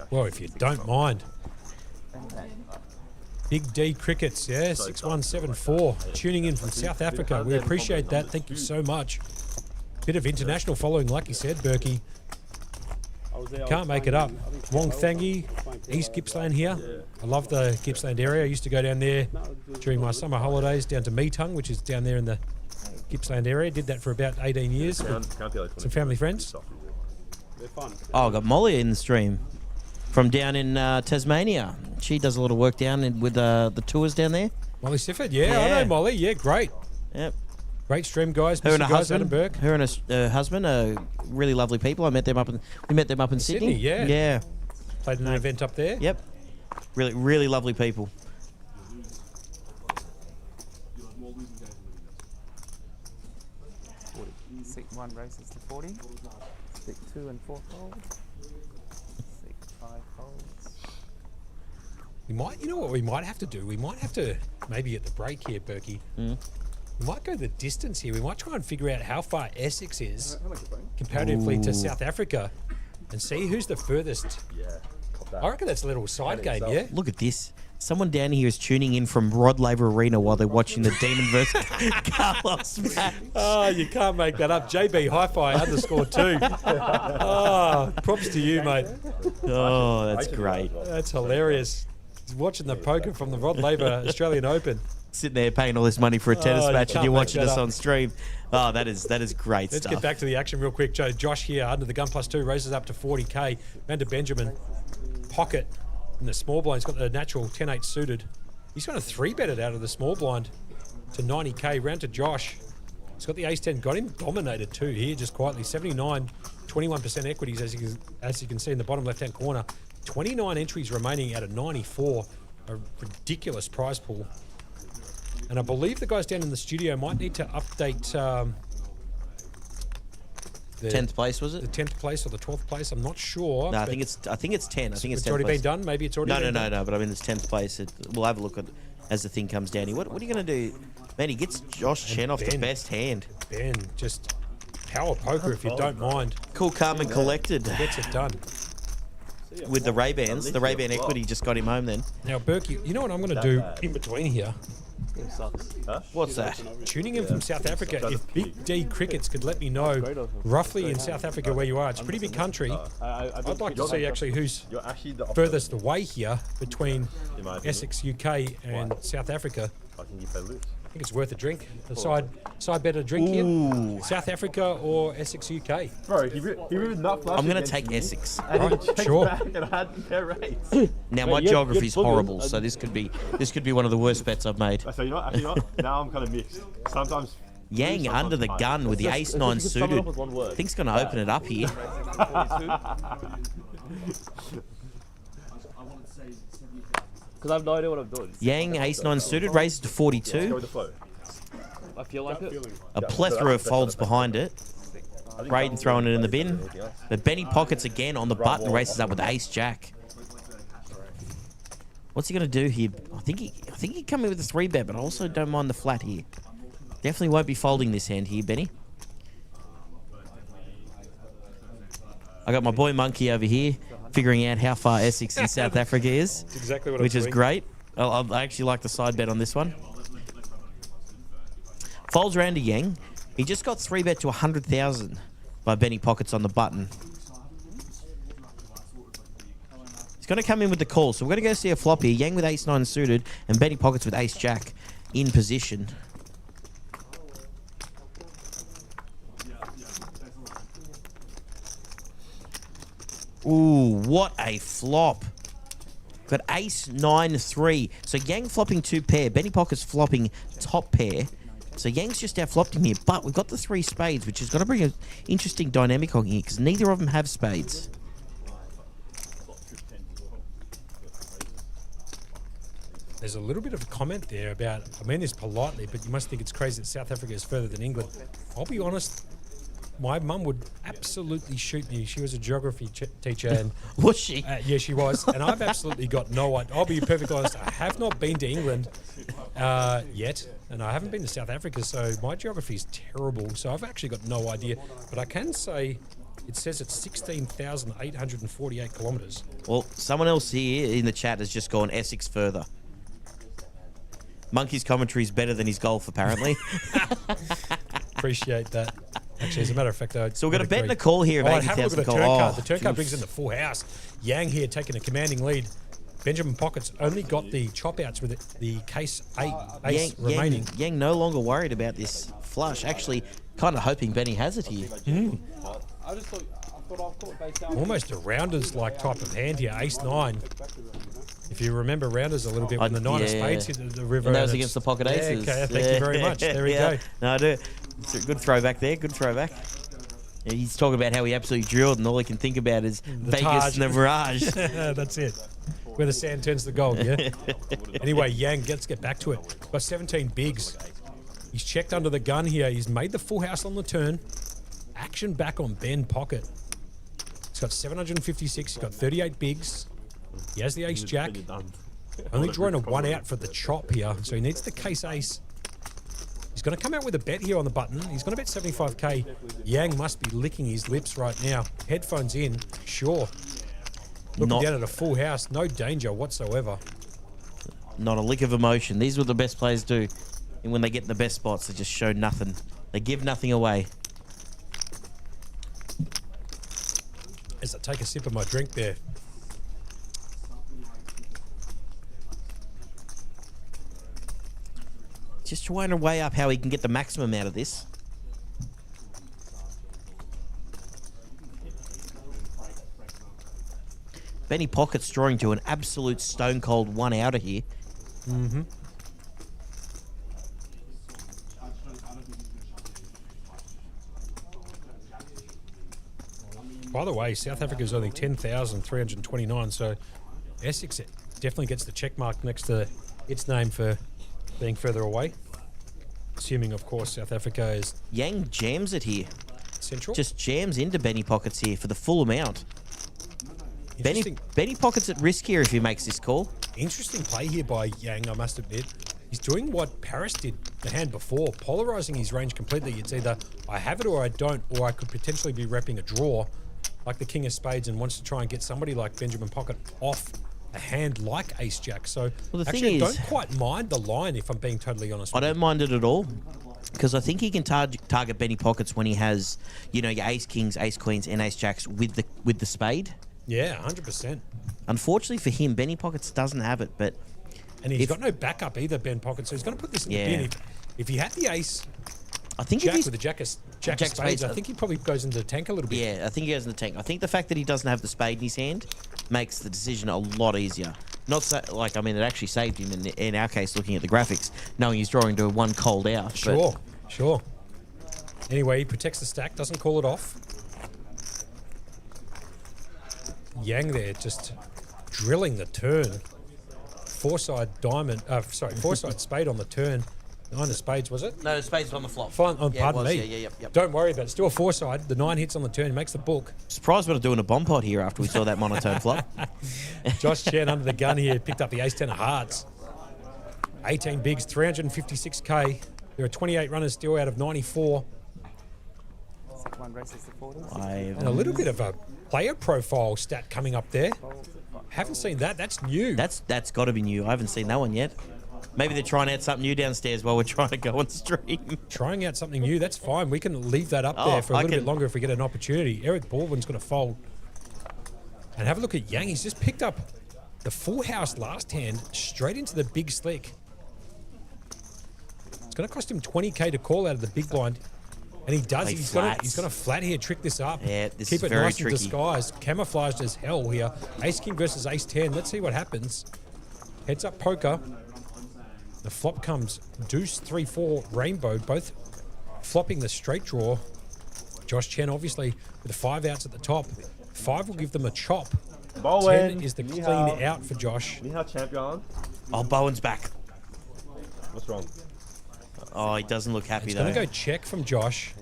Well, if you don't mind. Big D Crickets, yeah, 6174, tuning in from South Africa. We appreciate that. Thank you so much. Bit of international following, like you said, Berkey. Can't make it up. Wong Thangi, East Gippsland here. I love the Gippsland area. I used to go down there during my summer holidays down to Meetung, which is down there in the Gippsland area. Did that for about 18 years with some family friends. Oh, I got Molly in the stream from down in Tasmania. She does a lot of work down with the tours down there. Molly Sifford, yeah, I know Molly. Yeah, great. Yep. Great stream, guys. Her and her husband. Adam Burke. Her and her husband are really lovely people. We met them up in Sydney. yeah. Yeah. Played an event up there. Yep. Really, really lovely people. Seat 1 races to 40. Seat 2 and 4 folds. Seat 5 folds. We might, you know what we might have to do? We might have to, maybe at the break here, Berkey, we might go the distance here. We might try and figure out how far Essex is comparatively to South Africa and see who's the furthest. Yeah, cop that. I reckon that's a little side game, yeah? Look at this. Someone down here is tuning in from Rod Laver Arena while they're watching the Demon versus Carlos match. Oh, you can't make that up. JB Hi-Fi _2. Oh, props to you, mate. Oh, that's great. That's hilarious. He's watching the poker from the Rod Laver Australian Open. Sitting there paying all this money for a tennis you match and can't you're make watching that us up. on stream. Oh, that is great Let's stuff. get back to the action real quick. Josh here, under the gun +2, raises up to 40k. Vander Benjamin, pocket in the small blind. He's got the natural 10-8 suited. He's going to 3-bet it out of the small blind to 90k. Round to Josh. He's got the ace-10. Got him dominated too here, just quietly. 79, 21% equities, as you can see in the bottom left-hand corner. 29 entries remaining out of 94. A ridiculous prize pool. And I believe the guys down in the studio might need to update the 10th place, was the it? 10th place or the 12th place. I'm not sure. No, I but think it's 10. I think it's it's 10th already place. been done. Maybe it's already been done. No. But I mean, it's 10th place. We'll have a look at as the thing comes down here. What are you going to do? Man, he gets Josh Chen off the Ben. best hand. Ben, just power poker if you don't mind. Cool, calm, and collected Gets it done. with the Ray-Bans. The Ray-Ban equity just got him home then. Now, Burke, you know what I'm going to do in between here? Game sucks. What's that? Tuning in from South Africa. If Big D Crickets could let me know roughly in South Africa where you are. It's a pretty big country. I'd like to see actually who's You're actually the furthest away here between in my opinion. Essex, UK and South Africa. I think you play loose. I think it's worth a drink. A side better drink here. South Africa or Essex, UK. Bro, he really not I'm going to take Essex. Right, sure. And I had fair rates. Now, my geography is horrible, so this could be one of the worst bets I've made. So you know what? Actually, you know what? Now I'm kind of mixed. Sometimes Yang under the gun with the ace-9 suited. I think he's going to open it up here. Because I have no idea what I'm doing. Yang ace-9 suited raises to 42. go with the flow. I feel like it. A plethora of folds behind it. Braden throwing it in the bin. But Benny pockets again on the button, races up with ace-jack. What's he going to do here? I think he'd come in with a 3-bet, but I also don't mind the flat here. Definitely won't be folding this hand here, Benny. I got my boy Monkey over here, figuring out how far Essex in South Africa is. That's exactly what which is great. I actually like the side bet on this one. Folds round to Yang. He just got 3-bet to 100,000 by Benny pockets on the button. He's going to come in with the call, so we're going to go see a flop here. Yang with ace-9 suited and Benny pockets with ace-jack in position. Ooh, what a flop. Got ace-9-3. So Yang flopping 2 pair. Benny pockets flopping top pair. So Yang's just out-flopped him here. But we've got the 3 spades, which is going to bring an interesting dynamic on here because neither of them have spades. There's a little bit of a comment there about, I mean this politely, but you must think it's crazy that South Africa is further than England. I'll be honest, my mum would absolutely shoot me. She was a geography teacher. And was she? Yeah, she was. And I've absolutely got no idea. I'll be perfectly honest, I have not been to England yet, and I haven't been to South Africa, so my geography is terrible. So I've actually got no idea. But I can say it says it's 16,848 kilometres. Well, someone else here in the chat has just gone Essex further. Monkey's commentary is better than his golf, apparently. Appreciate that. Actually, as a matter of fact, so we're going to bet in a call here of 80,000. Have a look at the turn card. The turn card brings in the full house. Yang here taking a commanding lead. Benjamin Pockets only got the chop outs with the case ace remaining. Yang no longer worried about this flush. Actually, kind of hoping Benny has it here. I thought I've caught base down. Almost a rounders-like type of hand here, ace-9. If you remember rounders a little bit, when the 9 of spades hit the river. And that was against the pocket aces. Okay, thank you very much. There we go. No, I do. It's a good throwback there. Good throwback. Yeah, he's talking about how he absolutely drilled, and all he can think about is Vegas and the Mirage. That's it. Where the sand turns to gold, yeah? Anyway, Yang, let's get back to it. Got 17 bigs. He's checked under the gun here. He's made the full house on the turn. Action back on Ben Pocket. He's got 756. He's got 38 bigs. He has the ace-jack. Only drawing a 1 out for the chop here, so he needs the case ace. He's going to come out with a bet here on the button. He's going to bet 75k. Yang must be licking his lips right now. Headphones in, sure. Looking down at a full house, no danger whatsoever. Not a lick of emotion. These are what the best players do. And when they get in the best spots, they just show nothing. They give nothing away. As I take a sip of my drink there. Just trying to weigh up how he can get the maximum out of this. Benny Pocket's drawing to an absolute stone-cold 1 outer here. Mm-hmm. By the way, South Africa is only 10,329, so Essex definitely gets the check mark next to its name for being further away. Assuming, of course, South Africa is... Yang jams it here. Central? Just jams into Benny Pockets here for the full amount. Benny Pockets at risk here if he makes this call. Interesting play here by Yang, I must admit. He's doing what Paris did the hand before, polarising his range completely. It's either I have it or I don't, or I could potentially be repping a draw like the King of Spades and wants to try and get somebody like Benjamin Pocket off a hand like Ace Jack. So Well, the actually, thing I is- don't quite mind the line if I'm being totally honest. I with you. don't mind it at all because I think he can target Benny Pockets when he has, your Ace Kings, Ace Queens, and Ace Jacks with the spade. Yeah, 100%. Unfortunately for him, Benny Pockets doesn't have it, but And he's got no backup either, Ben Pocket. So he's going to put this in Yeah. the bin. If he had the Ace I think Jack if he's with the Jack of Jack spades, spades, I think he probably goes into the tank a little bit. yeah, I think he goes in the tank. I think the fact that he doesn't have the spade in his hand makes the decision a lot easier. Not so, like, I mean, it actually saved him in our case, looking at the graphics, knowing he's drawing to one cold out. but- Sure. Anyway, he protects the stack, doesn't call it off. Yang there just drilling the turn. Four-side spade on the turn. 9 of spades, was it? No, the spade's on the flop. Fine, Yeah, it pardon was, me. Yeah. Don't worry about it. Still a four-side. The 9 hits on the turn. He makes the book. Surprised we're not doing a bomb pot here after we saw that monotone flop. Josh Chen under the gun here. Picked up the ace-10 of hearts. 18 bigs, 356k. There are 28 runners still out of 94. One races to 40. And a little bit of a player profile stat coming up there. Haven't seen that. That's new. That's got to be new. I haven't seen that one yet. Maybe they're trying out something new downstairs while we're trying to go on stream. Trying out something new. That's fine. We can leave that up Oh, there for a I little bit can- longer if we get an opportunity. Eric Baldwin's going to fold. And have a look at Yang. He's just picked up the full house last hand straight into the big slick. It's going to cost him 20k to call out of the big blind. And he does. Play He's going flats. to flat here, trick this up. Yeah, this Keep is it very nice tricky. and disguised. Camouflaged as hell here. Ace King versus Ace 10. Let's see what happens. Heads up poker. The flop comes deuce, 3-4, rainbow, both flopping the straight draw. Josh Chen, obviously, with the 5 outs at the top. 5 will give them a chop. Bowen. 10 is the Ni clean hao. out for Josh. Ni hao, champion. Oh, Bowen's back. What's wrong? Oh, he doesn't look happy It's though. going to go check from Josh.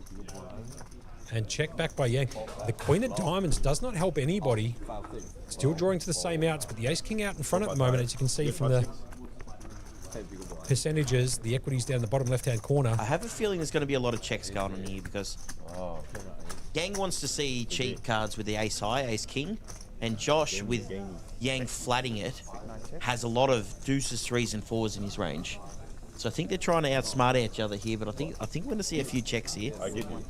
And check back by Yang. The Queen of Diamonds does not help anybody. Still drawing to the same outs, but the Ace King out in front at the moment, as you can see from the percentages, the equities down the bottom left-hand corner. I have a feeling there's going to be a lot of checks going on here because Yang wants to see cheap cards with the ace high, ace king, and Josh with Yang flatting it has a lot of deuces, 3s, and 4s in his range. So I think they're trying to outsmart each other here, but I think we're going to see a few checks here. I give you.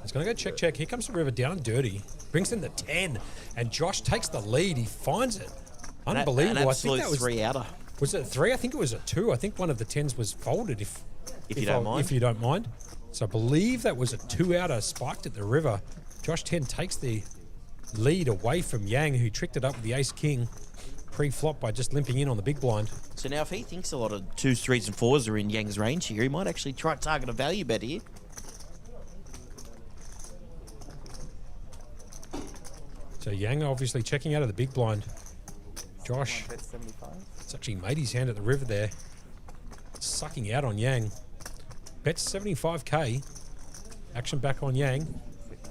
It's going to go check. Here comes the river down and dirty. Brings in the 10, and Josh takes the lead. He finds it. Unbelievable. An I think absolute that was 3-outer. Was it a 3? I think it was a 2. I think one of the 10s was folded. If you don't mind. If you don't mind. So I believe that was a 2-outer spiked at the river. Josh 10 takes the lead away from Yang, who tricked it up with the ace king pre-flop by just limping in on the big blind. So now if he thinks a lot of 2s, 3s, and 4s are in Yang's range here, he might actually try to target a value bet here. So Yang obviously checking out of the big blind. Josh, That's 75. it's actually made his hand at the river there. Sucking out on Yang. Bets 75k. Action back on Yang.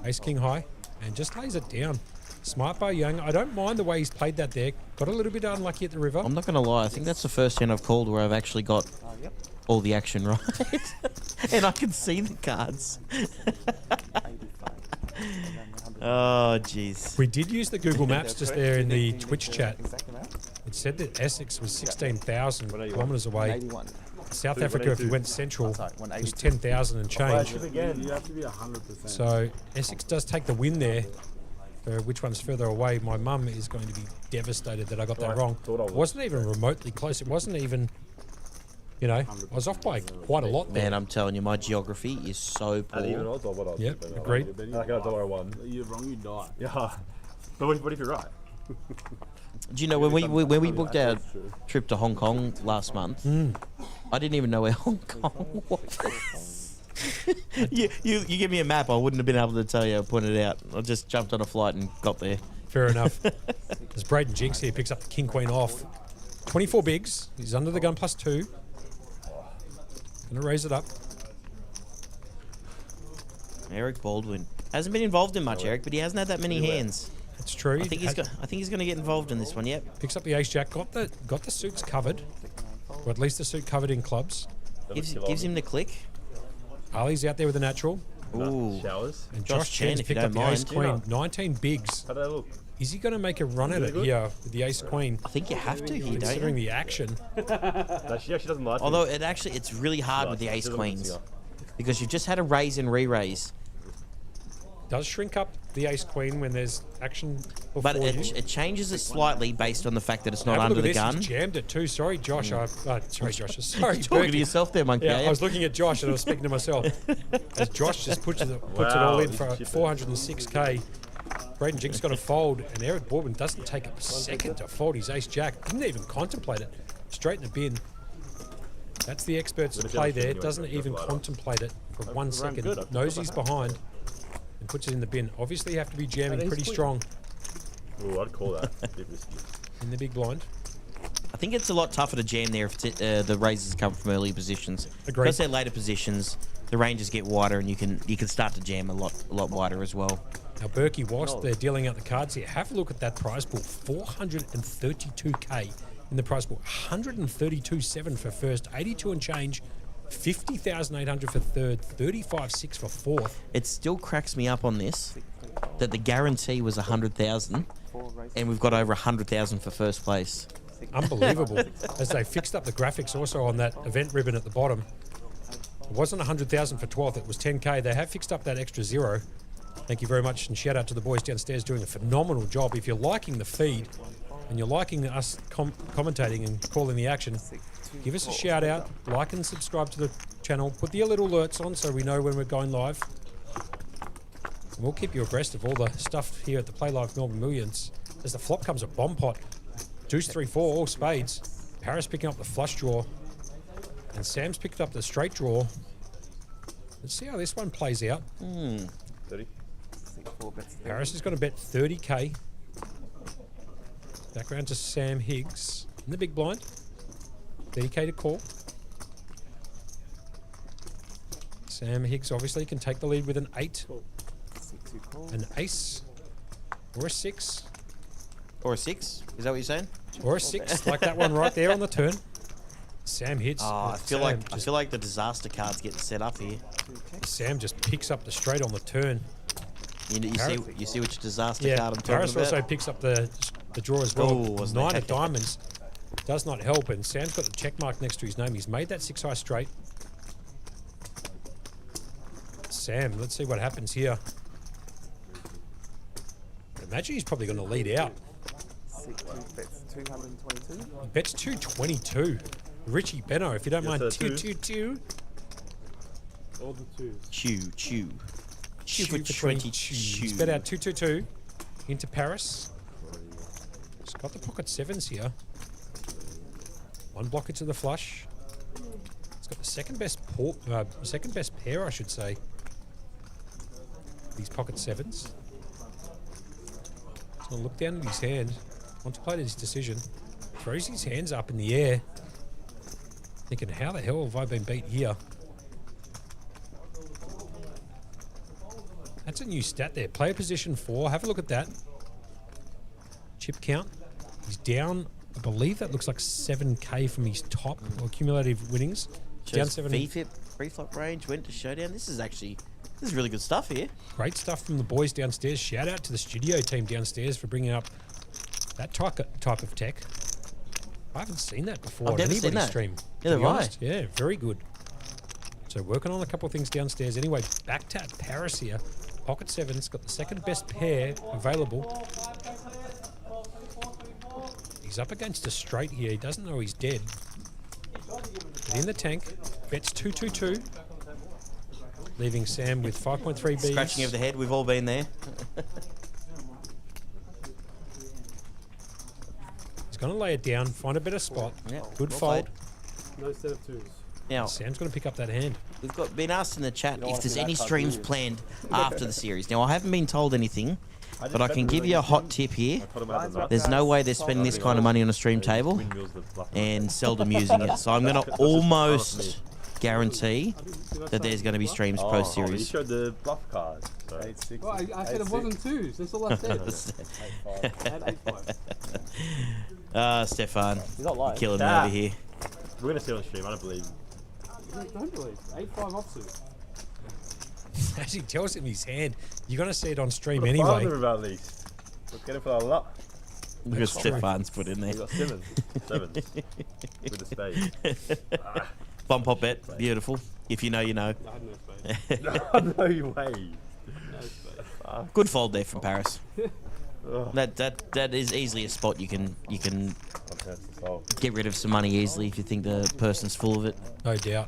Ace king high. And just lays it down. Smart by Yang. I don't mind the way he's played that there. Got a little bit unlucky at the river. I'm not going to lie, I think that's the first hand I've called where I've actually got Yep. all the action right. And I can see the cards. 85. Oh, jeez. We did use the Google Maps just there in the Twitch chat. Exact amount. It said that Essex was 16,000 kilometres away. 81. South Africa, if we went central, Sorry, was 182. 10,000 and change. Again. You have to be 100%. So Essex does take the win there. For which one's further away? My mum is going to be devastated that I got that Right, wrong. thought I was. It wasn't even remotely close. It wasn't even, I was off by quite a lot there. Man, I'm telling you, my geography is so At even poor. odds or what odds? Yep, But, agreed. Like a $1. You're wrong, you die. Yeah. But what if you're right? Do you know when we booked our trip to Hong Kong last month? I didn't even know where Hong Kong was. you give me a map, I wouldn't have been able to tell you. I pointed out. I just jumped on a flight and got there. Fair enough. As Braden Jinx here picks up the king queen off. 24 bigs. He's under the gun +2. Gonna raise it up. Eric Baldwin hasn't been involved in much, Eric, but he hasn't had that many hands. That's true. I think he's going to get involved in this one. Yep. Picks up the ace jack. Got the suits covered, or at least the suit covered in clubs. Gives him the click. Ali's out there with a natural, Ooh. Showers. and Josh Josh Chen, Chen's if you picked up don't the ace mind. queen. 19 bigs. How do they look? Is he going to make a run at it here with the ace queen? I think you have to here, don't Considering you? the action. She actually doesn't like Although it's really hard with the ace queens because you've just had a raise and re-raise. Does shrink up the ace queen when there's action before But you. it changes it slightly based on the fact that it's not Have a under look the at this. gun. He's jammed it too. Sorry, Josh. Sorry, Josh. Sorry, You're talking to Berkey. yourself there, Monkey. Yeah, are I you? was looking at Josh and I was speaking to myself. As Josh just puts it all in for 406k. Braden Jink's got to fold, and Eric Boardman doesn't take a second to fold his ace jack. Didn't even contemplate it. Straight in the bin. That's the expert's play there. Doesn't even contemplate it for 1 second. Knows he's behind and puts it in the bin. Obviously, you have to be jamming pretty strong Oh, I'd call that. Bit risky. in the big blind. I think it's a lot tougher to jam there if the raises come from early positions. Agreed. Because they're later positions, the ranges get wider, and you can start to jam a lot wider as well. Now, Berkey, whilst they're dealing out the cards here, have a look at that prize pool. 432k in the prize pool. 132.7 for first, 82 and change, 50,800 for third, 35.6 for fourth. It still cracks me up on this that the guarantee was 100,000, and we've got over 100,000 for first place. Unbelievable. As they fixed up the graphics also on that event ribbon at the bottom. It wasn't 100,000 for 12th, it was 10k. They have fixed up that extra zero. Thank you very much, and shout out to the boys downstairs doing a phenomenal job. If you're liking the feed and you're liking us commentating and calling the action, give us a shout out, like and subscribe to the channel, put the little alerts on so we know when we're going live. And we'll keep you abreast of all the stuff here at the Playlive Melbourne Millions. As the flop comes a bomb pot, deuce 3-4, all spades. Paris picking up the flush draw, and Sam's picked up the straight draw. Let's see how this one plays out. 30. Paris is going to bet 30k. Back round to Sam Higgs in the big blind. 30k to call. Sam Higgs obviously can take the lead with an 8, an ace, or a 6, Or a 6? Is that what you're saying? or a 6, like that one right there on the turn. Sam hits. Oh, I feel Sam like the disaster card's getting set up here. Sam just picks up the straight on the turn. You see which disaster card I'm talking Paris about? also picks up the draw as well. Oh, wasn't 9 it? of diamonds does not help, and Sam's got the check mark next to his name. He's made that 6 high straight. Sam, let's see what happens here. I imagine he's probably going to lead out. Bets 222. He bets 222. Richie Benno, if you don't mind, sir, 222. All the twos. Chew. Shoot for for 22. He's bet out 222 into Paris. He's got the pocket sevens here. One blocker to the flush. He's got the second best pair, I should say. These pocket sevens. He's gonna look down at his hand, contemplate his decision, throws his hands up in the air, thinking, how the hell have I been beat here? That's a new stat there. Player position 4. Have a look at that. Chip count. He's down, I believe that looks like 7k from his top or cumulative winnings. Down Shows 7. VFIP, pre-flop range, went to showdown. This is really good stuff here. Great stuff from the boys downstairs. Shout out to the studio team downstairs for bringing up that type of tech. I haven't seen that before I've on never seen anybody's that. stream. Neither to be have I. honest. Yeah, very good. So working on a couple of things downstairs. Anyway, back to Paris here. Pocket sevens, got the second best pair available. He's up against a straight here. He doesn't know he's dead. But in the tank, bets 222. Leaving Sam with 5.3 Bs. Scratching of the head, we've all been there. He's going to lay it down, find a better spot. Yeah, Good well fold. No set of twos. Now, Sam's going to pick up that hand. we've been asked in the chat if there's any that card, streams do you? planned after the series. Now, I haven't been told anything, but I can give you a hot tip here. There's no way they're spending this kind of money on a stream table and seldom using it. So I'm going to almost guarantee that there's going to be streams You post-series. showed the bluff card. So. 8-6. Well, I said it wasn't twos. That's all I said. I had 8-5. Stefan, He's not lying. killing me over here. We're going to see it on stream. I don't believe. Don't believe. 8-5 offsuit. As he tells him his hand, you're going to see it on stream Put a anyway. father at least. Let's get it for the luck. Look at Stefan's put in there. We got 7. 7. With a spade. Bump pop bet, beautiful. If you know, you know. I had no spade. No way. No spade. Good fold there from Paris. That is easily a spot you can get rid of some money easily if you think the person's full of it. No doubt.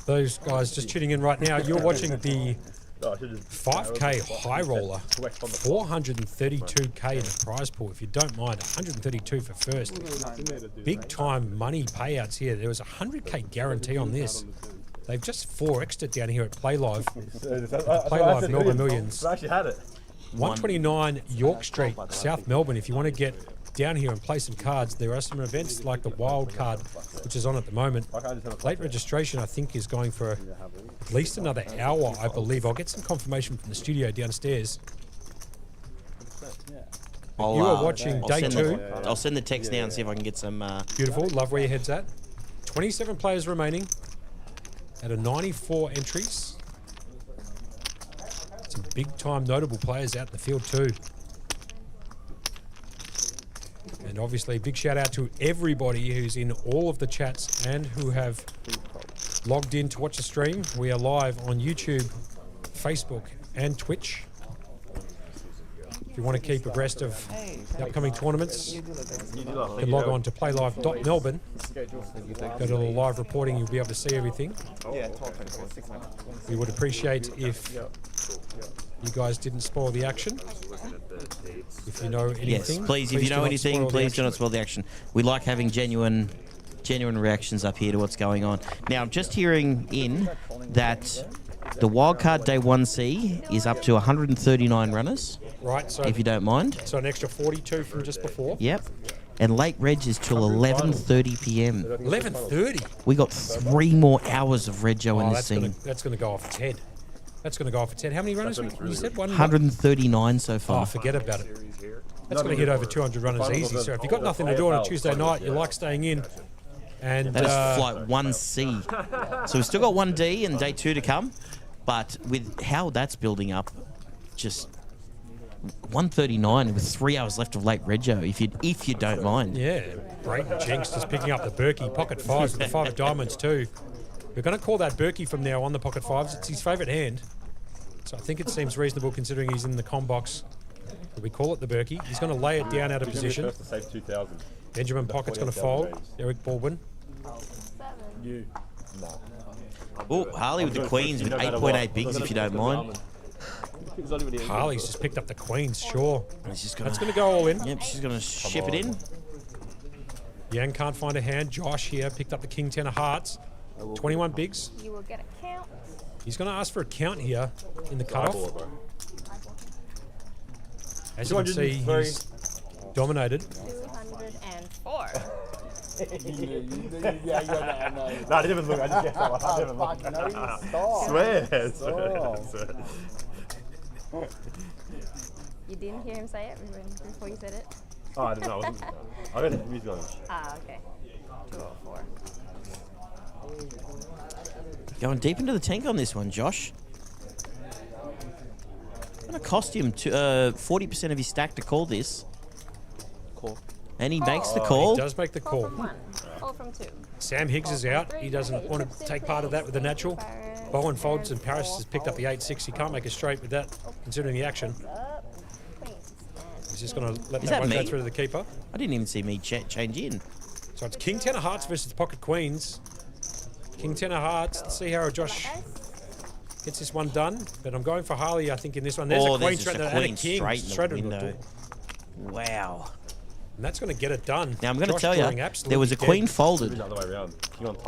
Those guys just tuning in right now, you're watching the 5K Highroller, 432K in the prize pool. If you don't mind, 132 for first. Big time money payouts here. There was a 100K guarantee on this. They've just 4x'd it down here at Playlive. Playlive Melbourne Millions. I actually had it. 129 York Street, South Melbourne. If you want to get down here and play some cards, there are some events like the Wild Card, which is on at the moment. Late registration, I think, is going for at least another hour, I believe. I'll get some confirmation from the studio downstairs. You are watching day 2. I'll send the text now and see if I can get some... Beautiful. Love where your head's at. 27 players remaining out of 94 entries. Some big-time notable players out in the field too. And obviously, big shout-out to everybody who's in all of the chats and who have logged in to watch the stream. We are live on YouTube, Facebook, and Twitch. If you want to keep abreast of the upcoming tournaments, you can log on to playlive.melbourne. Go to the live reporting, you'll be able to see everything. We would appreciate if you guys didn't spoil the action. If you know anything, yes, please. If you know anything, please do not spoil the action. We like having genuine reactions up here to what's going on. Now, I'm just hearing in that the wildcard day 1C is up to 139 runners. Right. So if you don't mind. So an extra 42 from just before. Yep. And late reg is till 11:30 p.m. 11:30. We got 3 more hours of rego in this scene. That's going to go off its head. That's going to go off its head. How many runners? You said 139 so far. Oh, forget about it. That's going to hit over 200 runners easy. So if you've got nothing to do on a Tuesday night, you like staying in. And that is flight 1C. So we've still got 1D and day 2 to come. But with how that's building up, just 139 with 3 hours left of late rego, if you don't mind. Yeah, Brayton Jenks just picking up the Berkey pocket 5s with the 5 of diamonds too. We're going to call that Berkey from now on, the pocket 5s. It's his favourite hand. So I think it seems reasonable considering he's in the com box. But we call it the Berkey. He's going to lay it down out of position. Benjamin Pocket's going to fold. Eric Baldwin. Oh, Harley with the queens with 8.8 bigs, if you don't mind. Harley's just picked up the queens, sure. That's going to go all in. Yep, she's going to ship it in. Yang can't find a hand. Josh here picked up the king 10 of hearts. 21 bigs. You will get a count. He's going to ask for a count here in the cutoff. As you can see, he's dominated. 204. No, I didn't even look. I just guessed that one. I didn't even look. Swear. You didn't hear him say it before you said it? Oh, I didn't know. I heard the music on. Ah, okay. 204. Going deep into the tank on this one, Josh. It's going to cost him 40% of his stack to call this. Call. And he makes the call. He does make the call. Call from 1. Call from 2. Sam Higgs is out. He doesn't want to take part of that with the natural. Bowen folds and Paris has picked up the 8-6. He can't make a straight with that, considering the action. He's just going to let that one go through to the keeper. I didn't even see me change in. So it's King 10 of hearts versus pocket queens. King 10 of hearts. Let's see how Josh gets this one done. But I'm going for Harley, I think, in this one. There's a queen straight and a king straight in the window. Wow. And that's going to get it done. Now, I'm going to tell you, there was a queen folded.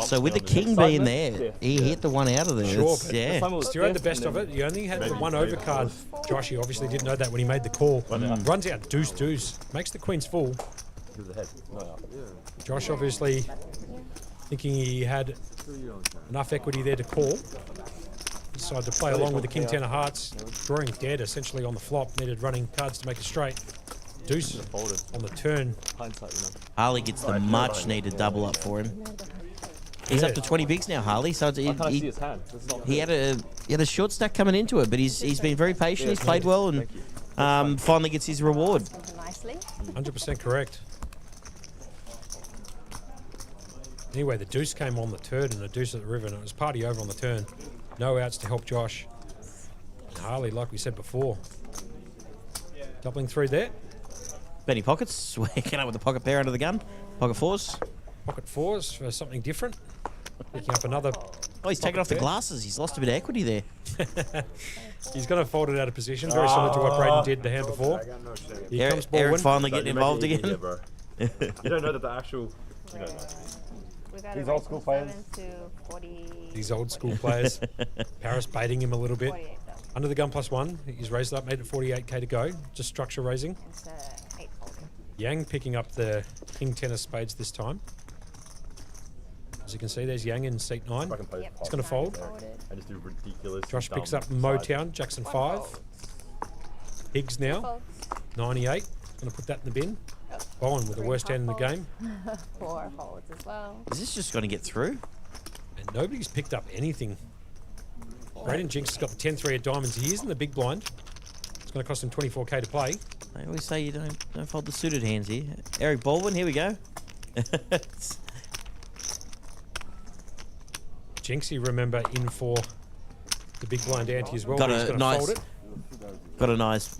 So with the king being there, he hit the one out of there. Sure, yeah. Stu had the best of it. You only had the one overcard. Josh, he obviously didn't know that when he made the call. Runs out deuce. Makes the queens full. Josh obviously thinking he had enough equity there to call. Decided to play along with the king 10 of hearts. Drawing dead essentially on the flop. Needed running cards to make it straight. Deuce on the turn. Harley gets the much needed double up for him. He's up to 20 bigs now, Harley. So he had a short stack coming into it, but he's been very patient. He's played well, and finally gets his reward. Nicely. 100% correct. Anyway, the deuce came on the turn and the deuce at the river, and it was party over on the turn. No outs to help Josh. And Harley, like we said before, doubling through there. Benny Pockets, waking up with the pocket pair under the gun. Pocket fours. Pocket fours for something different. Picking up another. Oh, he's taken off the pair. glasses. He's lost a bit of equity there. He's going to fold it out of position, very similar to what Braden did the hand before. Here comes Eric Baldwin. finally getting involved Yeah, again. bro. You don't know that the actual. You don't know. We got These a old school players. 7 to 40. These old school players. Paris baiting him a little bit. 48 though. Under the gun +1. He's raised it up, made it 48k to go. Just structure raising. It's 8 folding. Yang picking up the king 10 of spades this time. As you can see, there's Yang in seat 9. If I can play Yep. this It's going to fold. I just do ridiculous. Josh dumb picks up side. Motown, Jackson 5. Higgs now, Folds. 98. Going to put that in the bin. Bowen with the 3 worst hand in the half game. 4 folds as well. Is this just going to get through? And nobody's picked up anything. Braden Jinx has got the 10-3 of diamonds. He is in the big blind. It's going to cost him 24k to play. I always say you don't fold the suited hands here. Eric Baldwin, here we go. Jinxie, remember, in for the big blind ante as well. Got but he's a going to nice- fold it. Got a nice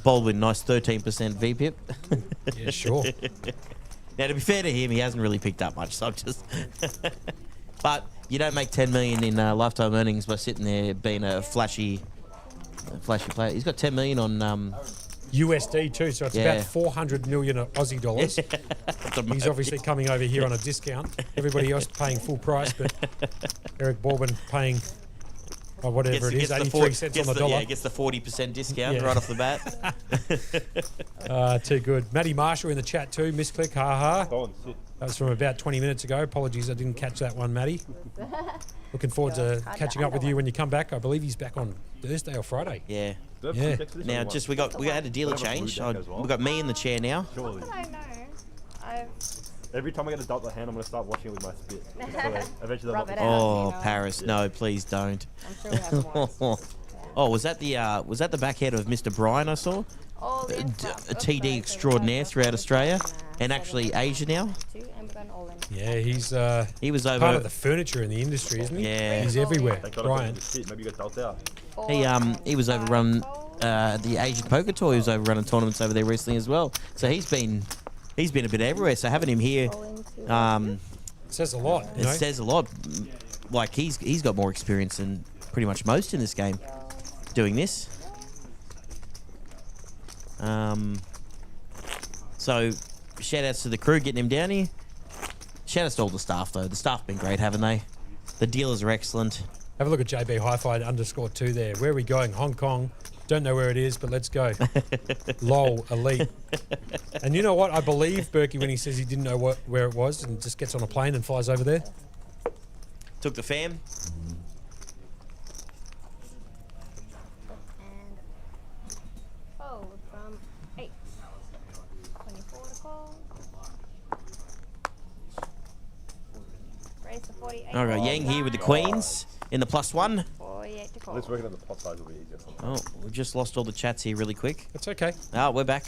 Baldwin, nice 13% VPIP. Yeah, sure. Now, to be fair to him, he hasn't really picked up much. So I'm just. But you don't make 10 million in lifetime earnings by sitting there being a flashy player. He's got 10 million on. USD too, so it's Yeah. about 400 million Aussie dollars. He's obviously coming over here on a discount. Everybody else paying full price, but Eric Baldwin paying whatever it is, 83 cents on the dollar. Yeah, gets the 40% discount Yeah. right off the bat. Too good. Matty Marshall in the chat too. Misclick, ha. Go on, sit. That was from about 20 minutes ago. Apologies, I didn't catch that one, Matty. Looking forward to catching up with you when you come back. I believe he's back on Thursday or Friday. Yeah. Do you have Yeah. two decks of this or Now, one? just we had a dealer Don't have a blue change. deck as well. We got me in the chair now. Surely. I know. I've Every time I get a double hand, I'm going to start washing it with my spit. Just so that eventually Rub they'll it not out. Oh, you know. Paris, no, please don't. I'm sure we have more. Oh, was that the backhead of Mr. Brian I saw? All in A from- TD sorry, extraordinaire so throughout Australia and 7, actually Asia now. 2, and we're going all in. Yeah, he's He was over. part of the furniture in the industry, isn't he? Yeah. He's everywhere. Thank God I Brian. got the spit. Maybe you got dealt out. 4 He and he was 5 overrun fold. the Asian Poker Tour. He was overrunning tournaments over there recently as well. So he's been a bit everywhere. So having him here, All into Says a lot. You it know? says a lot. Like he's got more experience than pretty much most in this game doing this. So shout outs to the crew getting him down here. Shout outs to all the staff though. The staff have been great, haven't they? The dealers are excellent. Have a look at JB Hi-Fi _2 there. Where are we going? Hong Kong. Don't know where it is, but let's go. LOL, elite. And you know what? I believe Berkey when he says he didn't know where it was and just gets on a plane and flies over there. Took the fam. and fold from 8. 24 to call. Raise to 48. All right, Yang here with the queens in the +1. 48 to call. Let's work it on the pot size will be easier. Oh, we just lost all the chats here really quick. That's okay. Ah, we're back.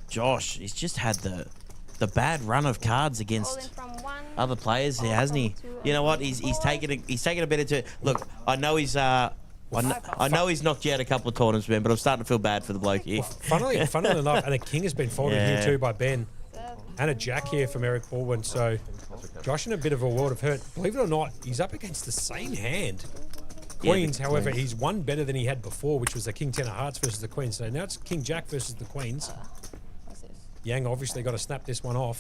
Josh, he's just had the bad run of cards All in against from 1. other players here, hasn't he? You know what? He's taken a bit of look. I know he's I know he's knocked you out a couple of tournaments, man, but I'm starting to feel bad for the bloke here. Funnily enough, and a king has been folded Yeah. here too by Ben. And a jack here from Eric Baldwin. So Josh in a bit of a world of hurt. Believe it or not, he's up against the same hand. Yeah, Queens, the however, queens. he's one better than he had before, which was the King 10 of Hearts versus the Queen. So now it's King Jack versus the Queens. What's this? Yang obviously got to snap this one off.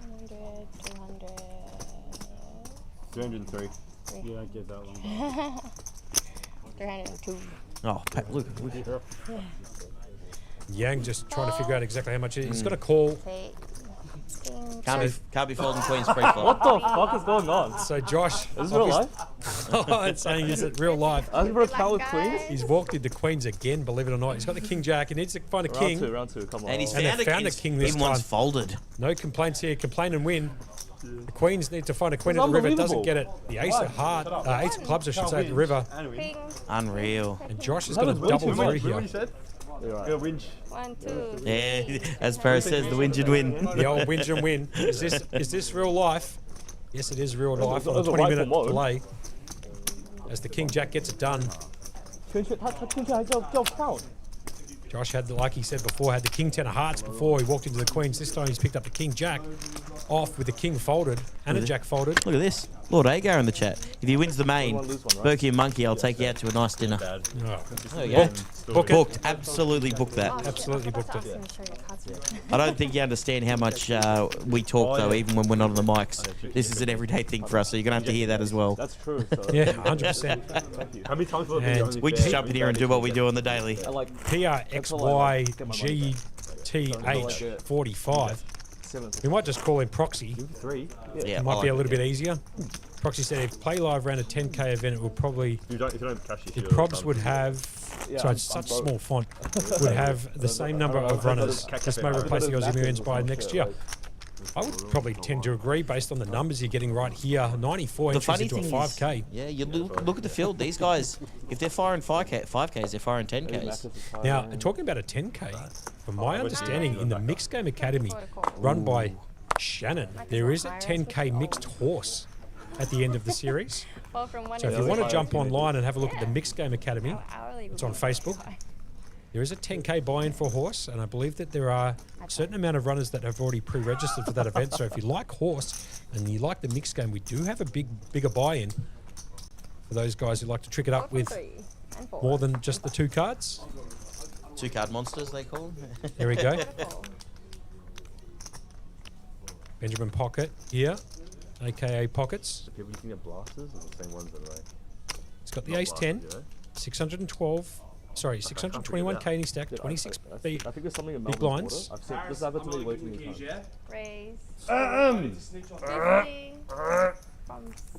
100, 200. 203. You don't get that one. 302. Oh, look. Yang just trying to figure out exactly how much it is. He's got a call. Take. King, Can't be folding queens pre What flop. the fuck is going on? So Josh, Is this real life? Oh, it's saying is it real life? I was going to tell with Guys. queens. He's walked into queens again, believe it or not. He's got the king jack. He needs to find a king. Round two, come on. And he's And they found, found a king this even one's time. folded. No complaints here. Complain and win. The queens need to find a queen at the river. Doesn't get it. The ace of heart, ace of clubs, I should say, at the river. King. Unreal. And Josh is going to double through here. said? Right. Go winch. 1, 2. Yeah, as Paris says, the win should win. The old win and win. Is this real life? Yes, it is real life on a There's a 20-minute rightful mode. delay. As the king jack gets it done. Josh had, like he said before, had the king 10 of hearts before he walked into the queens. This time he's picked up the king jack off with the king folded and a jack folded. Look at this. Lord Agar in the chat. If he wins the main, Lose one, right? Berkey and Monkey, I'll take you out to a nice dinner. Oh, There you go. book it. Booked. Absolutely booked that. Absolutely booked it. I don't think you understand how much we talk, though, even when we're not on the mics. This is an everyday thing for us, so you're going to have to hear that as well. That's true. So Yeah, 100%. How many times will it be And only We fair? just jump in here and do what we do on the daily. I like PRXYGTH45. 7. We might just call him Proxy. 3. Yeah, It might I be a like little it. bit easier. Proxy said if Playlive ran a 10k event, it would probably If you don't cash the your probs would have. Yeah, Sorry, I'm it's such broke. small font. Would have the same number of runners. This may replace the Aussie Millions by next year. I would probably tend to agree based on the numbers you're getting right here. 94 The entries funny into a thing 5k. is, yeah, you look at the field. These guys, if they're firing 5Ks, they're firing 10Ks. Now, talking about a 10k, from my understanding, in the Mixed Game Academy, run by Shannon, there is a 10k mixed horse at the end of the series. Well, from 1 So if you want to jump online and have a look at the Mixed Game Academy, it's on Facebook. There is a 10k buy-in for horse, and I believe that there are a certain amount of runners that have already pre-registered for that event. So if you like horse and you like the mixed game, we do have a bigger buy-in for those guys who like to trick it up with more than just the 2 cards. 2-card monsters, they call them. There we go. Benjamin Pocket here, aka Pockets. People you can get blasters or the same ones that are like. He's got the ace 10, 612. Sorry, 621k in his stack, 26 I think there's something in big Melbourne blinds. I've seen this happened to me way too many times. Raise. 50 from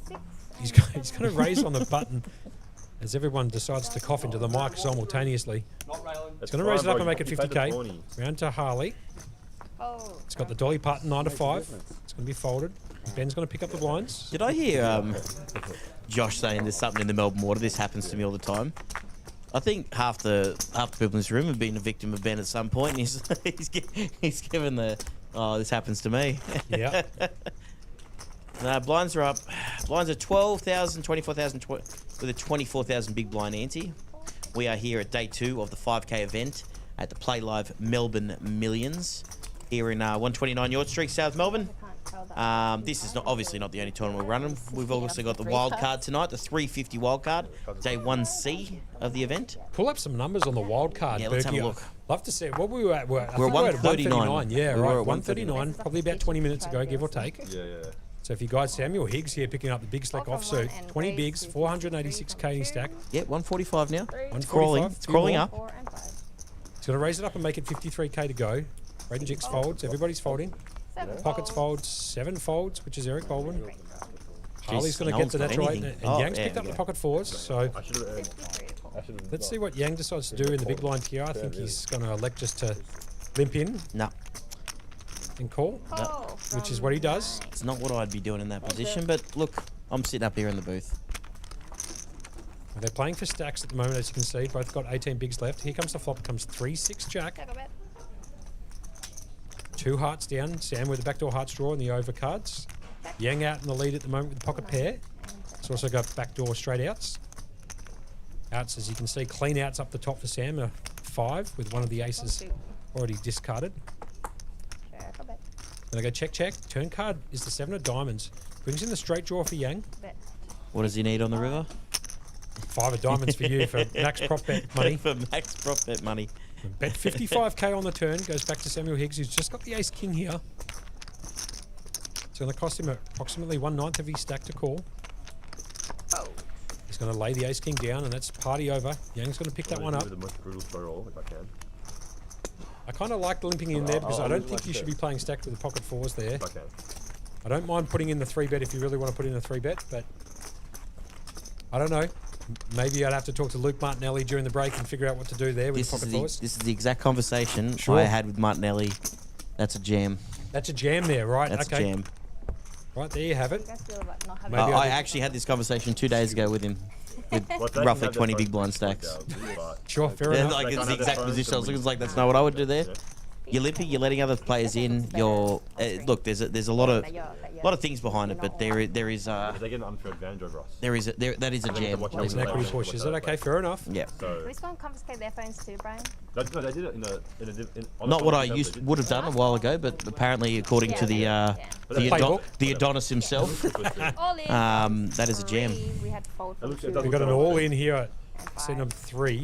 6. He's going to raise on the button as everyone decides to cough into the mic simultaneously. He's going to raise it up and make it 50k. Round to Harley. Oh. It's got the Dolly Parton 9 to 5. It's going to be folded. Ben's going to pick up the blinds. Did I hear Josh saying there's something in the Melbourne water? This happens to me all the time. I think half the people in this room have been a victim of Ben at some point, and he's given the this happens to me. Yeah. Blinds are up. Blinds are 12,000, 24,000 with a 24,000 big blind ante. We are here at day 2 of the 5k event at the Playlive Melbourne Millions here in 129 York Street, South Melbourne. This is obviously not the only tournament we're running. We've also got the wild card tonight, the 350 wild card, day 1C of the event. Pull up some numbers on the wild card. Yeah, let's have a Berkey. look. Love to see it. What were we at? We're at 139. Yeah, We were right. at 139. Probably about 20 minutes ago, give or take. Yeah. So if you guys, Samuel Higgs here picking up the big select offsuit, 20 bigs, 486k in his stack. Yeah, 145 now. 145, It's crawling. It's crawling more. up. 4 and 5. He's going to raise it up and make it 53k to go. Red and Jigs folds. Everybody's folding. 7 Pockets folds. 7 folds, which is Eric Baldwin. Harley's going to no get one's the got natural 8. anything. And Oh, Yang's there picked we up the go. pocket 4s. So I should have. let's see what Yang decides to do in the big blind here. I think he's going to elect just to limp in No, and call, Oh, which is what he does. it's not what I'd be doing in that position, but look, I'm sitting up here in the booth. They're playing for stacks at the moment, as you can see. Both got 18 bigs left. Here comes the flop. It comes 3-6 jack. Take a bet. 2 hearts down. Sam with the backdoor hearts draw and the over cards. Yang out in the lead at the moment with the pocket pair. It's also got backdoor straight outs. Outs, as you can see, clean outs up the top for Sam. A 5 with one of the aces already discarded. Check a bet. Then I go check, check. Turn card is the 7 of diamonds. Brings in the straight draw for Yang. Bet. What does he need on the river? 5 of diamonds for you for max prop bet money. For max prop bet money. Bet 55k on the turn. Goes back to Samuel Higgs, who's just got the ace king here. It's going to cost him approximately 1/9 of his stack to call. He's going to lay the ace king down, and that's party over. Yang's going to pick that one up. The most brutal throw roll if I can. I kind of like limping in there because I don't think you should be playing stacked with the pocket 4s there. If I can. I don't mind putting in the 3 bet if you really want to put in a 3 bet, but I don't know. Maybe I'd have to talk to Luke Martinelli during the break and figure out what to do there with pocket fours. This is the exact conversation Sure. I had with Martinelli. That's a jam. That's a jam there, right? That's okay. a jam. Right, there you have it. You guys feel about not having Maybe I I did- actually had this conversation 2 days ago with him. With Well, they roughly can have 20 their big phones blind locked stacks. out, but- Sure, fair Yeah, enough. like They it's can't the have exact their position. I was phones like, that's not what I would do there. Yeah. You're limping. You're letting other players in. You're look. There's a lot of things behind it, but there is They get an unfair advantage over us. that is a jam. watch out It's an with equity that. push. Is that okay? Fair enough. Yeah. So, Can we still confiscate their phones too, Brian? no, they did it on Not the what I phone, would have done a while ago, but apparently, according to the Playbook. the Adonis himself, All in. that is a jam. We had fold for It looks- it two. does We've got an all in here at and set five. number 3.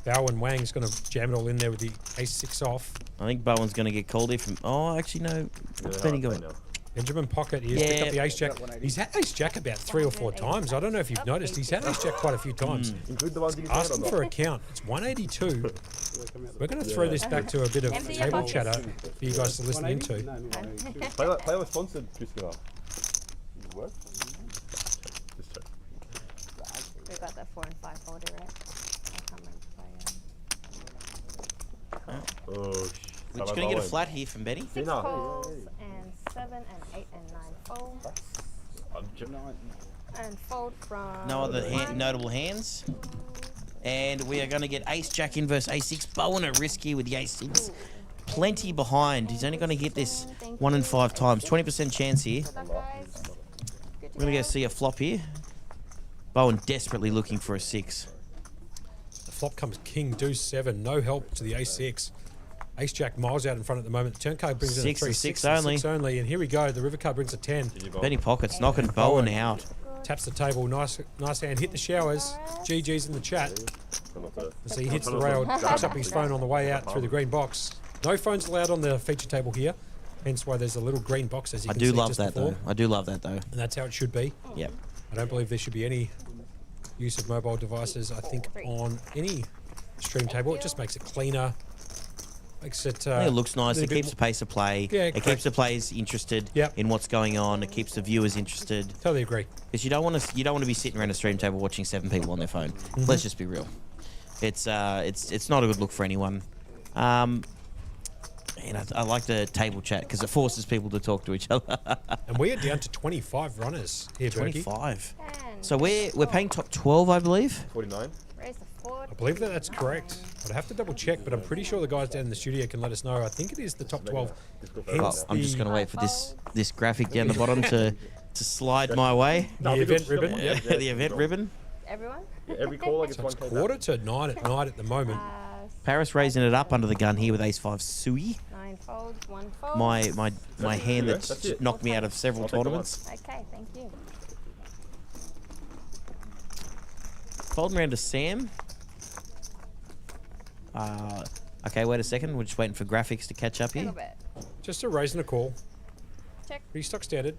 Bao and Wang's going to jam it all in there with the ace-6 off. I think Bowen's going to get called here from. Oh, actually no. What's Benny going? Benjamin Pocket, he's picked up Yeah. the ace-jack. He's had ace-jack about 3 or 4 times. I don't know if you've noticed. He's had ace-jack quite a few times. Include the ones in his Ask head him or for not? a count. It's 182. We're going to throw this back to a bit of Empty your table pockets. chatter for you guys to listen into. Play with sponsored Triscular. Work? Just check. We've got that 4 and 5 folder, right? I'll come and play. Oh, We're just going to get a flat here from Benny. 6 no. calls and 7 and 8 and 9 fold. And fold from No other one, notable hands. And we are going to get ace-jack inverse ace-6. Bowen at risk here with the ace-6. Plenty behind. He's only going to hit this 1 in 5 times. 20% chance here. Good luck, guys. Good We're going to go see a flop here. Bowen desperately looking for a 6. The flop comes king, deuce, 7. No help to the ace-6. Ace-jack miles out in front at the moment. The turn card brings in a 6 3. and 6 and only. 6 only. And here we go. The river card brings a 10. Benny Pockets knocking Bowen out. Taps the table. Nice hand. Hit the showers. GG's in the chat. So he hits the rail, picks up his phone on the way out through the green box. No phones allowed on the feature table here. Hence why there's a little green box as you I can do see love just that before. though. I do love that though. And that's how it should be. Yep. I don't believe there should be any use of mobile devices, I think, on any stream table. It just makes it cleaner. Makes it, I think it looks nice. little It bit keeps more- the pace of play. Yeah, It correct. keeps the players interested Yep. in what's going on. It keeps the viewers interested. Totally agree. Because you don't want to be sitting around a stream table watching 7 people on their phone. Let's just be real. It's not a good look for anyone. And I like the table chat because it forces people to talk to each other. And we are down to 25 runners here, Berkey. 25. And So we're paying top 12, I believe. 49. raise the 4. I believe that's correct. I'd have to double check, but I'm pretty sure the guys down in the studio can let us know. I think it is the top 12. Well, Hence I'm just the- going to wait for this graphic down the bottom to slide my way. The event ribbon. The event ribbon. Everyone? Every caller gets So one it's K. quarter to 9 at night at the moment. Paris raising it up under the gun here with ace-5 Sui. 9 folds, 1 fold. My hand That's that it. knocked me out of several I'll take the tournaments. Okay, thank you. Folding around to Sam. Okay, wait a second. We're just waiting for graphics to catch up Little here. bit. Just a raise and a call. Check Pretty stock standard.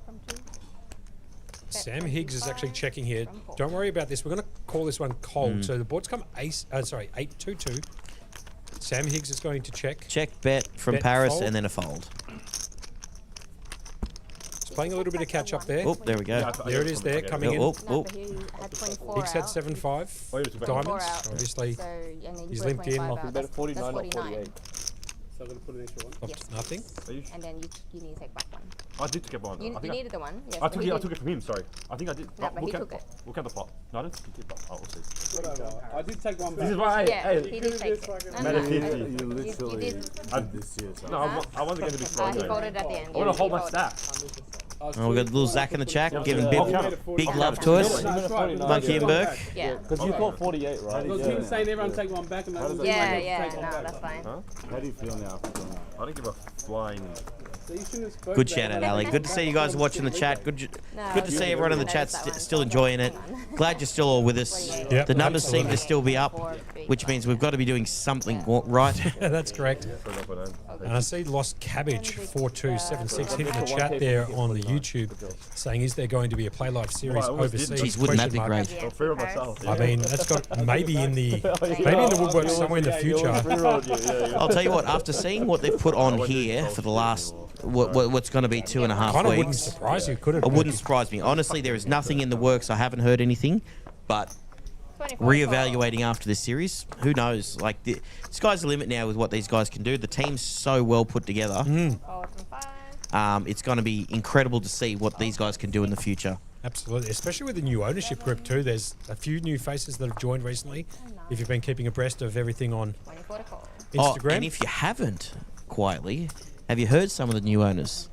from 2. Sam Higgs is actually checking here. Don't worry about this. We're going to call this one cold. So the board's come 8-2-2. Sam Higgs is going to check. Check bet from Bet, Paris fold. and then a fold. It's playing a little bit of catch up there. Oh, there we go. There it is there, coming in. Oh, No, oh. but he had 24 Higgs had out. 7-5. Oh, he was about- 24 Diamonds, out. obviously. So, and then He's you limped in. 25 out. That's 49 or 49. 48. So I'm going to put an extra one. Up Yes. to nothing. And then you need to take back one. I did take one. You I think I needed the one. Yes, I but took he it. I did. took it from him. Sorry. I think I did. No, but he count took the it. We'll count the pot. No, I don't think he did. But we'll see. Whatever. I did take one back. This is why. Yeah, Hey, he did take it. No, Man no, of no. 50. You did. this year. no, I wasn't going to be throwing He it. folded at the end. I want Yeah, to he hold my folded. stack. Oh, we got little Zach in the chat giving Yeah. big love to us. That's right. Monkey and Burke. Yeah. Because you thought 48, right? Because he was saying everyone take one back and I was Yeah, yeah. No, that's fine. How do you feel now? I don't give a flying. So you shouldn't have spoken Good about shout out, it. Ali. Good to see you guys watching the chat. Good No, to see everyone in the chat noticed that one. still enjoying it. Glad you're still all with us. Yep, The numbers seem absolutely. to still be up, which means we've got to be doing something right. That's correct. And I see Lost Cabbage 4276 hitting the chat there on the YouTube saying, is there going to be a Playlive series Well, I almost did. overseas? Jeez, wouldn't that be Question mark. great? I'm free of myself. I mean, that's got maybe in the woodwork somewhere in the future. I'll tell you what, after seeing what they've put on here for the last what's going to be 2.5 Kind of wouldn't weeks. surprise you, could it? It wouldn't surprise me. Honestly, there is nothing in the works. I haven't heard anything, but 24. reevaluating after this series, who knows? Like, the sky's the limit now with what these guys can do. The team's so well put together. Forward from 5. It's going to be incredible to see what these guys can do in the future. Absolutely, especially with the new ownership group too. There's a few new faces that have joined recently. If you've been keeping abreast of everything on 24 to call. Instagram, And if you haven't, quietly, have you heard some of the new owners?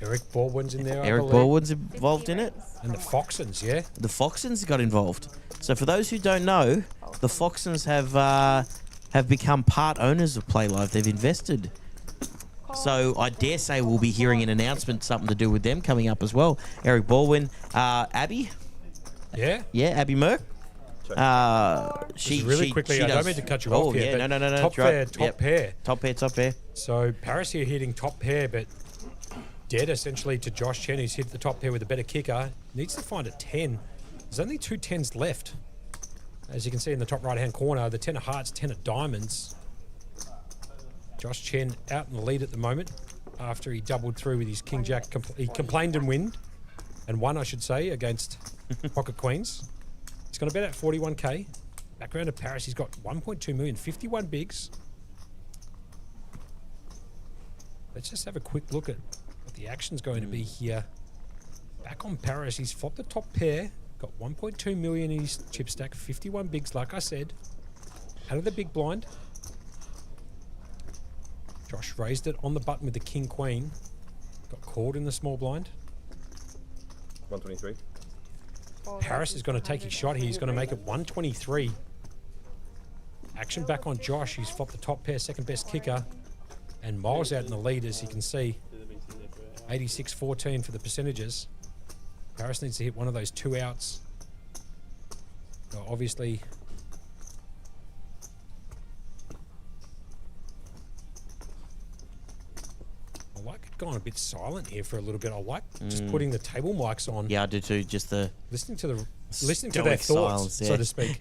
Eric Baldwin's in there. I Eric believe. Baldwin's involved in it. And the Foxons, yeah. The Foxons got involved. So for those who don't know, the Foxons have become part owners of Playlive. They've invested. So I dare say we'll be hearing an announcement, something to do with them coming up as well. Eric Baldwin, Abby. Yeah. Yeah, Abby Merck. She really she, quickly, she I don't does- mean to cut you oh, off here. yeah, but no. Top pair, top pair. Top pair. So Paris here hitting top pair, but dead essentially to Josh Chen, who's hit the top pair with a better kicker. Needs to find a 10. There's only 2 10s left. As you can see in the top right-hand corner, the 10 of hearts, 10 of diamonds. Josh Chen out in the lead at the moment after he doubled through with his King Jack. He complained and won, I should say, against Pocket Queens. He's going to bet at 41k. Background of Paris, he's got 1.2 million, 51 bigs. Let's just have a quick look at what the action's going to be here. Back on Paris, he's flopped the top pair, got 1.2 million in his chip stack, 51 bigs, like I said. Out of the big blind. Josh raised it on the button with the King Queen. Got called in the small blind. 123. Paris is going to take his shot here. He's going to make it 123. Action back on Josh. He's flopped the top pair, second best kicker. And Miles out in the lead, as you can see. 86-14 for the percentages. Paris needs to hit one of those 2 outs. So obviously... I like it going a bit silent here for a little bit. I like just putting the table mics on. Yeah, I do too. Just the Listening to their stoic thoughts, silence, so yeah. to speak.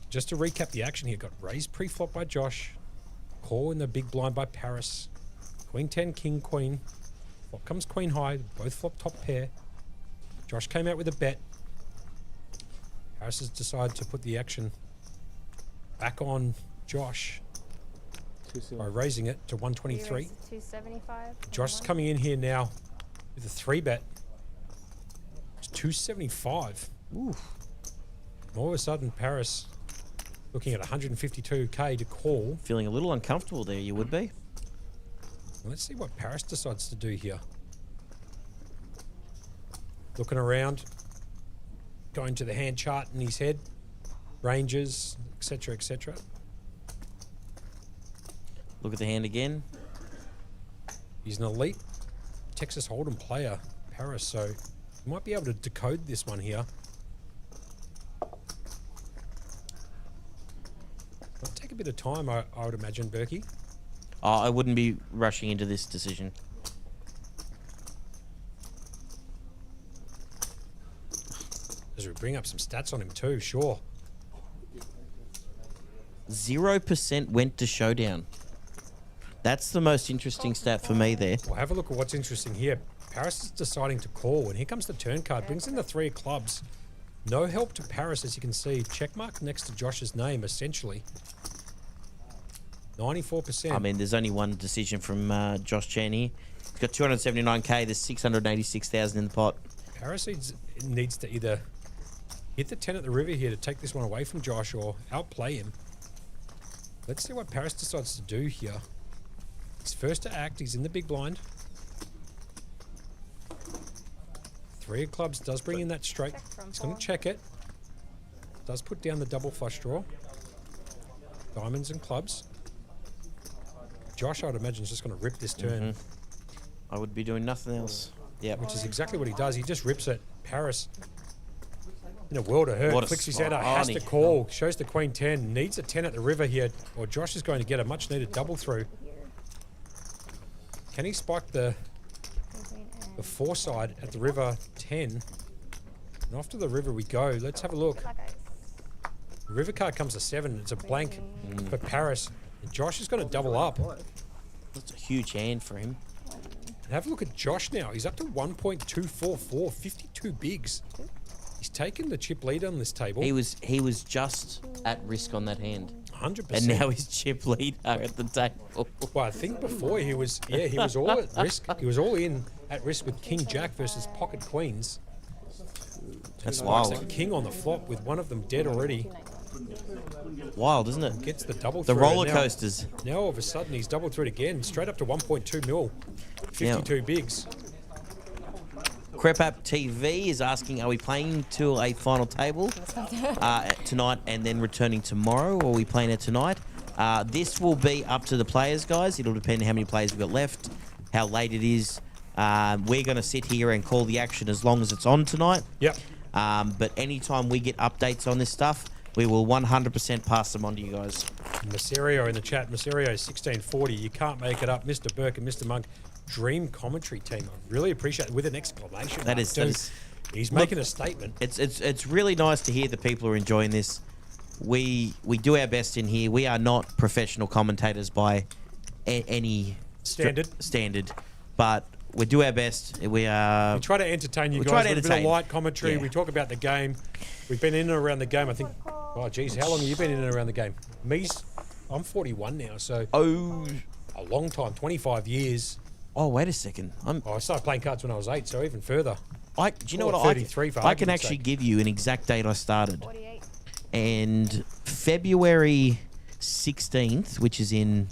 Just to recap the action here, got raised pre-flop by Josh, call in the big blind by Paris, Queen 10, King Queen, flop comes Queen High, both flop top pair. Josh came out with a bet. Paris has decided to put the action back on Josh by raising it to 123. 275. Josh is coming in here now with a 3-bet. It's 275. Ooh. All of a sudden, Paris looking at 152k to call. feeling a little uncomfortable there. You would be. Let's see what Paris decides to do here. Looking around, going to the hand chart in his head, ranges, etc., etc. Look at the hand again. He's an elite Texas Hold'em player, Paris, so he might be able to decode this one here. It'll take a bit of time, I would imagine, Berkey. I wouldn't be rushing into this decision. As we bring up some stats on him too, sure. 0% went to showdown. That's the most interesting stat for me there. Well, have a look at what's interesting here. Paris is deciding to call, and here comes the turn card. Brings in the 3 of clubs. No help to Paris, as you can see. Checkmark next to Josh's name, essentially. 94%. I mean, there's only one decision from Josh Chan here. He's got 279k. There's 686,000 in the pot. Paris needs to either hit the 10 at the river here to take this one away from Josh or outplay him. Let's see what Paris decides to do here. He's first to act. He's in the big blind. 3 of clubs does bring in that straight. He's going to check it. Does put down the double flush draw. Diamonds and clubs. Josh, I would imagine, is just going to rip this turn. I would be doing nothing else. Yeah, Which is exactly what he does. He just rips it. Paris, in a world of hurt, What a flicks his head out, has to spiny. call, shows the Queen 10, needs a 10 at the river here, or Josh is going to get a much needed double through. Can he spike the 4 side at the river 10? And off to the river we go. Let's have a look. The river card comes to 7. It's a blank for Paris. Josh is going to double up. That's a huge hand for him. And have a look at Josh now. He's up to 1.244, 52 bigs. He's taken the chip lead on this table. He was just at risk on that hand. 100%. And now he's chip leader at the table. Well, I think before he was all at risk. He was all in at risk with King Jack versus Pocket Queens. That's Spikes wild. a king on the flop with one of them dead already. Wild, isn't it? Gets the double The through. roller Now- coasters. Now all of a sudden he's double through it again, straight up to 1.2 mil. 52 bigs. Crepap TV is asking, are we playing to a final table tonight and then returning tomorrow, or are we playing it tonight? This will be up to the players, guys. It'll depend how many players we've got left, how late it is. We're going to sit here and call the action as long as it's on tonight. Yep. But anytime we get updates on this stuff, we will 100% pass them on to you guys. Maserio in the chat. Maserio 1640. You can't make it up. Mr. Burke and Mr. Monk. Dream commentary team. I really appreciate it with an exclamation mark. That is. He's making a statement. It's really nice to hear that people are enjoying this. We do our best in here. We are not professional commentators by any standard, but we do our best. We try to entertain you guys with a bit of light commentary. Yeah. We talk about the game. We've been in and around the game. I think. Oh, geez, how long have you been in and around the game? I'm 41 now, so a long time, 25 years. Oh, wait a second. I started playing cards when I was 8, so even further. Do you know what? 33 for I can argument's actually sake. give you an exact date I started. 48. And February 16th, which is in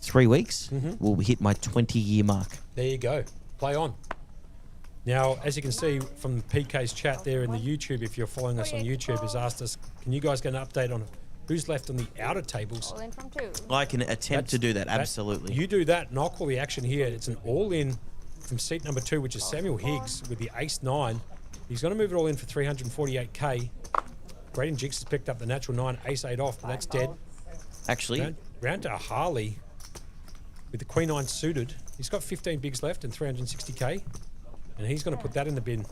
3 weeks, will hit my 20-year mark. There you go. Play on. Now, as you can see from PK's chat there in the YouTube, if you're following us on YouTube, has asked us, can you guys get an update on who's left on the outer tables? All in from 2. I can attempt to do that, absolutely. You do that, and I'll call the action here. It's an all-in from seat number 2, which is Samuel Higgs with the ace-9. He's going to move it all in for 348k. Braden Jinx has picked up the natural 9, ace-8 off, but that's dead. Actually, Round to Harley with the queen-9 suited. He's got 15 bigs left and 360k, and he's going to put that in the bin.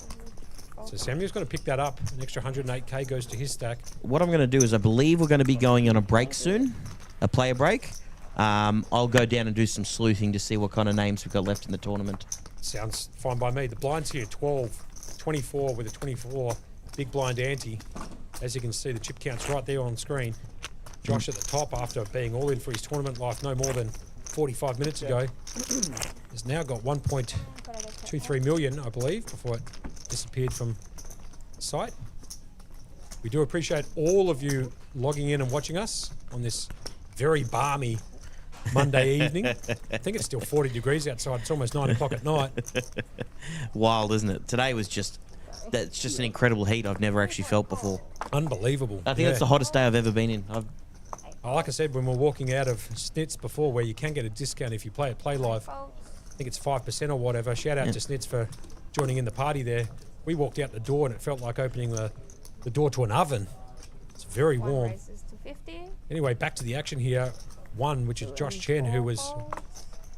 So Samuel's going to pick that up. An extra 108k goes to his stack. what I'm going to do is I believe we're going to be going on a break soon, a player break. I'll go down and do some sleuthing to see what kind of names we've got left in the tournament. Sounds fine by me. The blind's here, 12, 24 with a 24. Big blind ante. As you can see, the chip count's right there on screen. Josh at the top after being all in for his tournament life no more than 45 minutes ago. Has now got 1.23 million, I believe, before it disappeared from sight. We do appreciate all of you logging in and watching us on this very balmy Monday evening. I think it's still 40 degrees outside. It's almost 9 o'clock at night. Wild, isn't it? Today was that's just an incredible heat I've never actually felt before. Unbelievable. I think that's the hottest day I've ever been in. Like I said, when we're walking out of Snits before, where you can get a discount if you play at Playlive, I think it's 5% or whatever. Shout out to Snits for joining in the party there. We walked out the door and it felt like opening the door to an oven. It's very warm. Anyway, back to the action here. One, which is Josh Chen, who was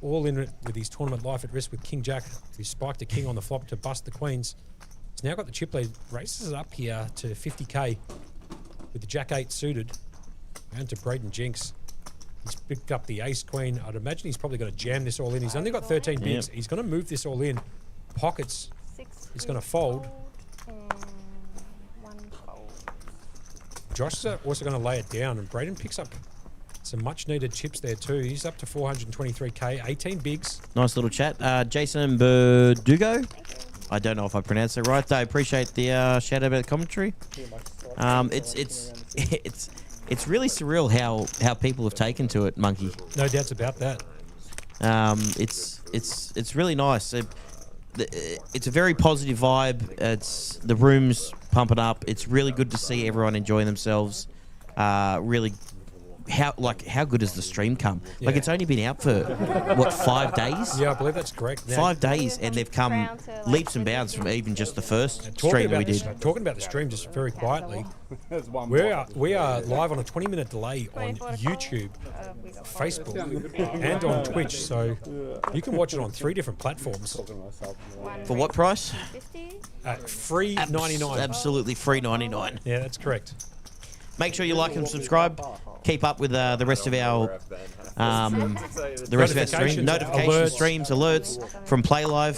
all in with his tournament life at risk with King Jack. He spiked a king on the flop to bust the queens. He's now got the chip lead. Races it up here to 50k with the Jack 8 suited. And to Braden Jinx. He's picked up the ace queen. I'd imagine he's probably going to jam this all in. He's only got 13 bigs. He's going to move this all in. Pockets. He's going to fold. Josh is also going to lay it down, and Braden picks up some much needed chips there too. He's up to 423k, 18 bigs. Nice little chat. Jason Berdugo. I don't know if I pronounced it right. I appreciate the shout out about the commentary. It's really surreal how people have taken to it, Monkey. No doubts about that. It's really nice. It's a very positive vibe. It's the room's pumping up. It's really good to see everyone enjoying themselves. Really, how good has the stream come? Yeah. Like, it's only been out for what, 5 days? Yeah, I believe that's correct. Now, 5 days, and they've come leaps and bounds from even just the first stream we did. Talking about the stream, just very quietly, we are live on a 20-minute delay on YouTube, Facebook, and on Twitch. So you can watch it on 3 different platforms. For what price? Free $99. Absolutely free $99. Yeah, that's correct. Make sure you like and subscribe. Keep up with the rest of our stream. Notifications, streams, alerts from Playlive.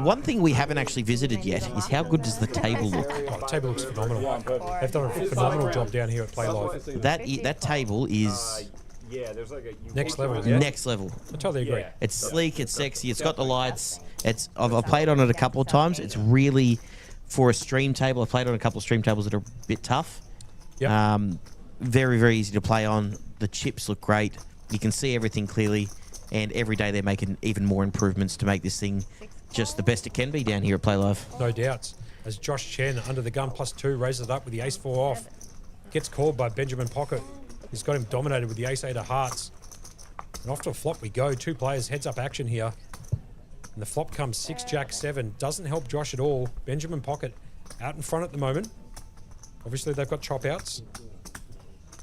One thing we haven't actually visited yet is how good does the table look? Oh, the table looks phenomenal. They've done a phenomenal job down here at Playlive. That table is there's like a next level. Yeah? next level. I totally agree. It's sleek, it's sexy, it's got the lights. I've played on it a couple of times. It's really, for a stream table, I've played on a couple of stream tables that are a bit tough. Yep. Very, very easy to play on. The chips look great. You can see everything clearly. And every day they're making even more improvements to make this thing just the best it can be down here at Playlive. No doubts. As Josh Chen, under the gun, +2, raises it up with the ace-4 off. Gets called by Benjamin Pocket. He's got him dominated with the ace-8 of hearts. And off to a flop we go. 2 players, heads-up action here. And the flop comes 6-Jack-7. Doesn't help Josh at all. Benjamin Pocket out in front at the moment. Obviously, they've got chop-outs.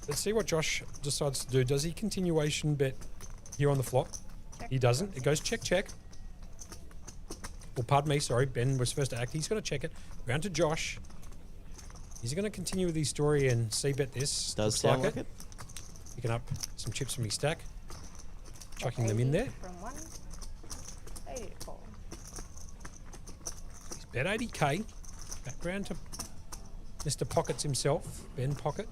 Let's see what Josh decides to do. Does he continuation bet here on the flop? He doesn't. It goes check. Well, pardon me, sorry. Ben was first to act. He's going to check it. Round to Josh. Is he going to continue with his story and c-bet this? Does sound like it. Picking up some chips from his stack. Chucking them in there. From 1, 80 to 4. He's bet 80k. Back round to Mr. Pockets himself, Ben Pocket,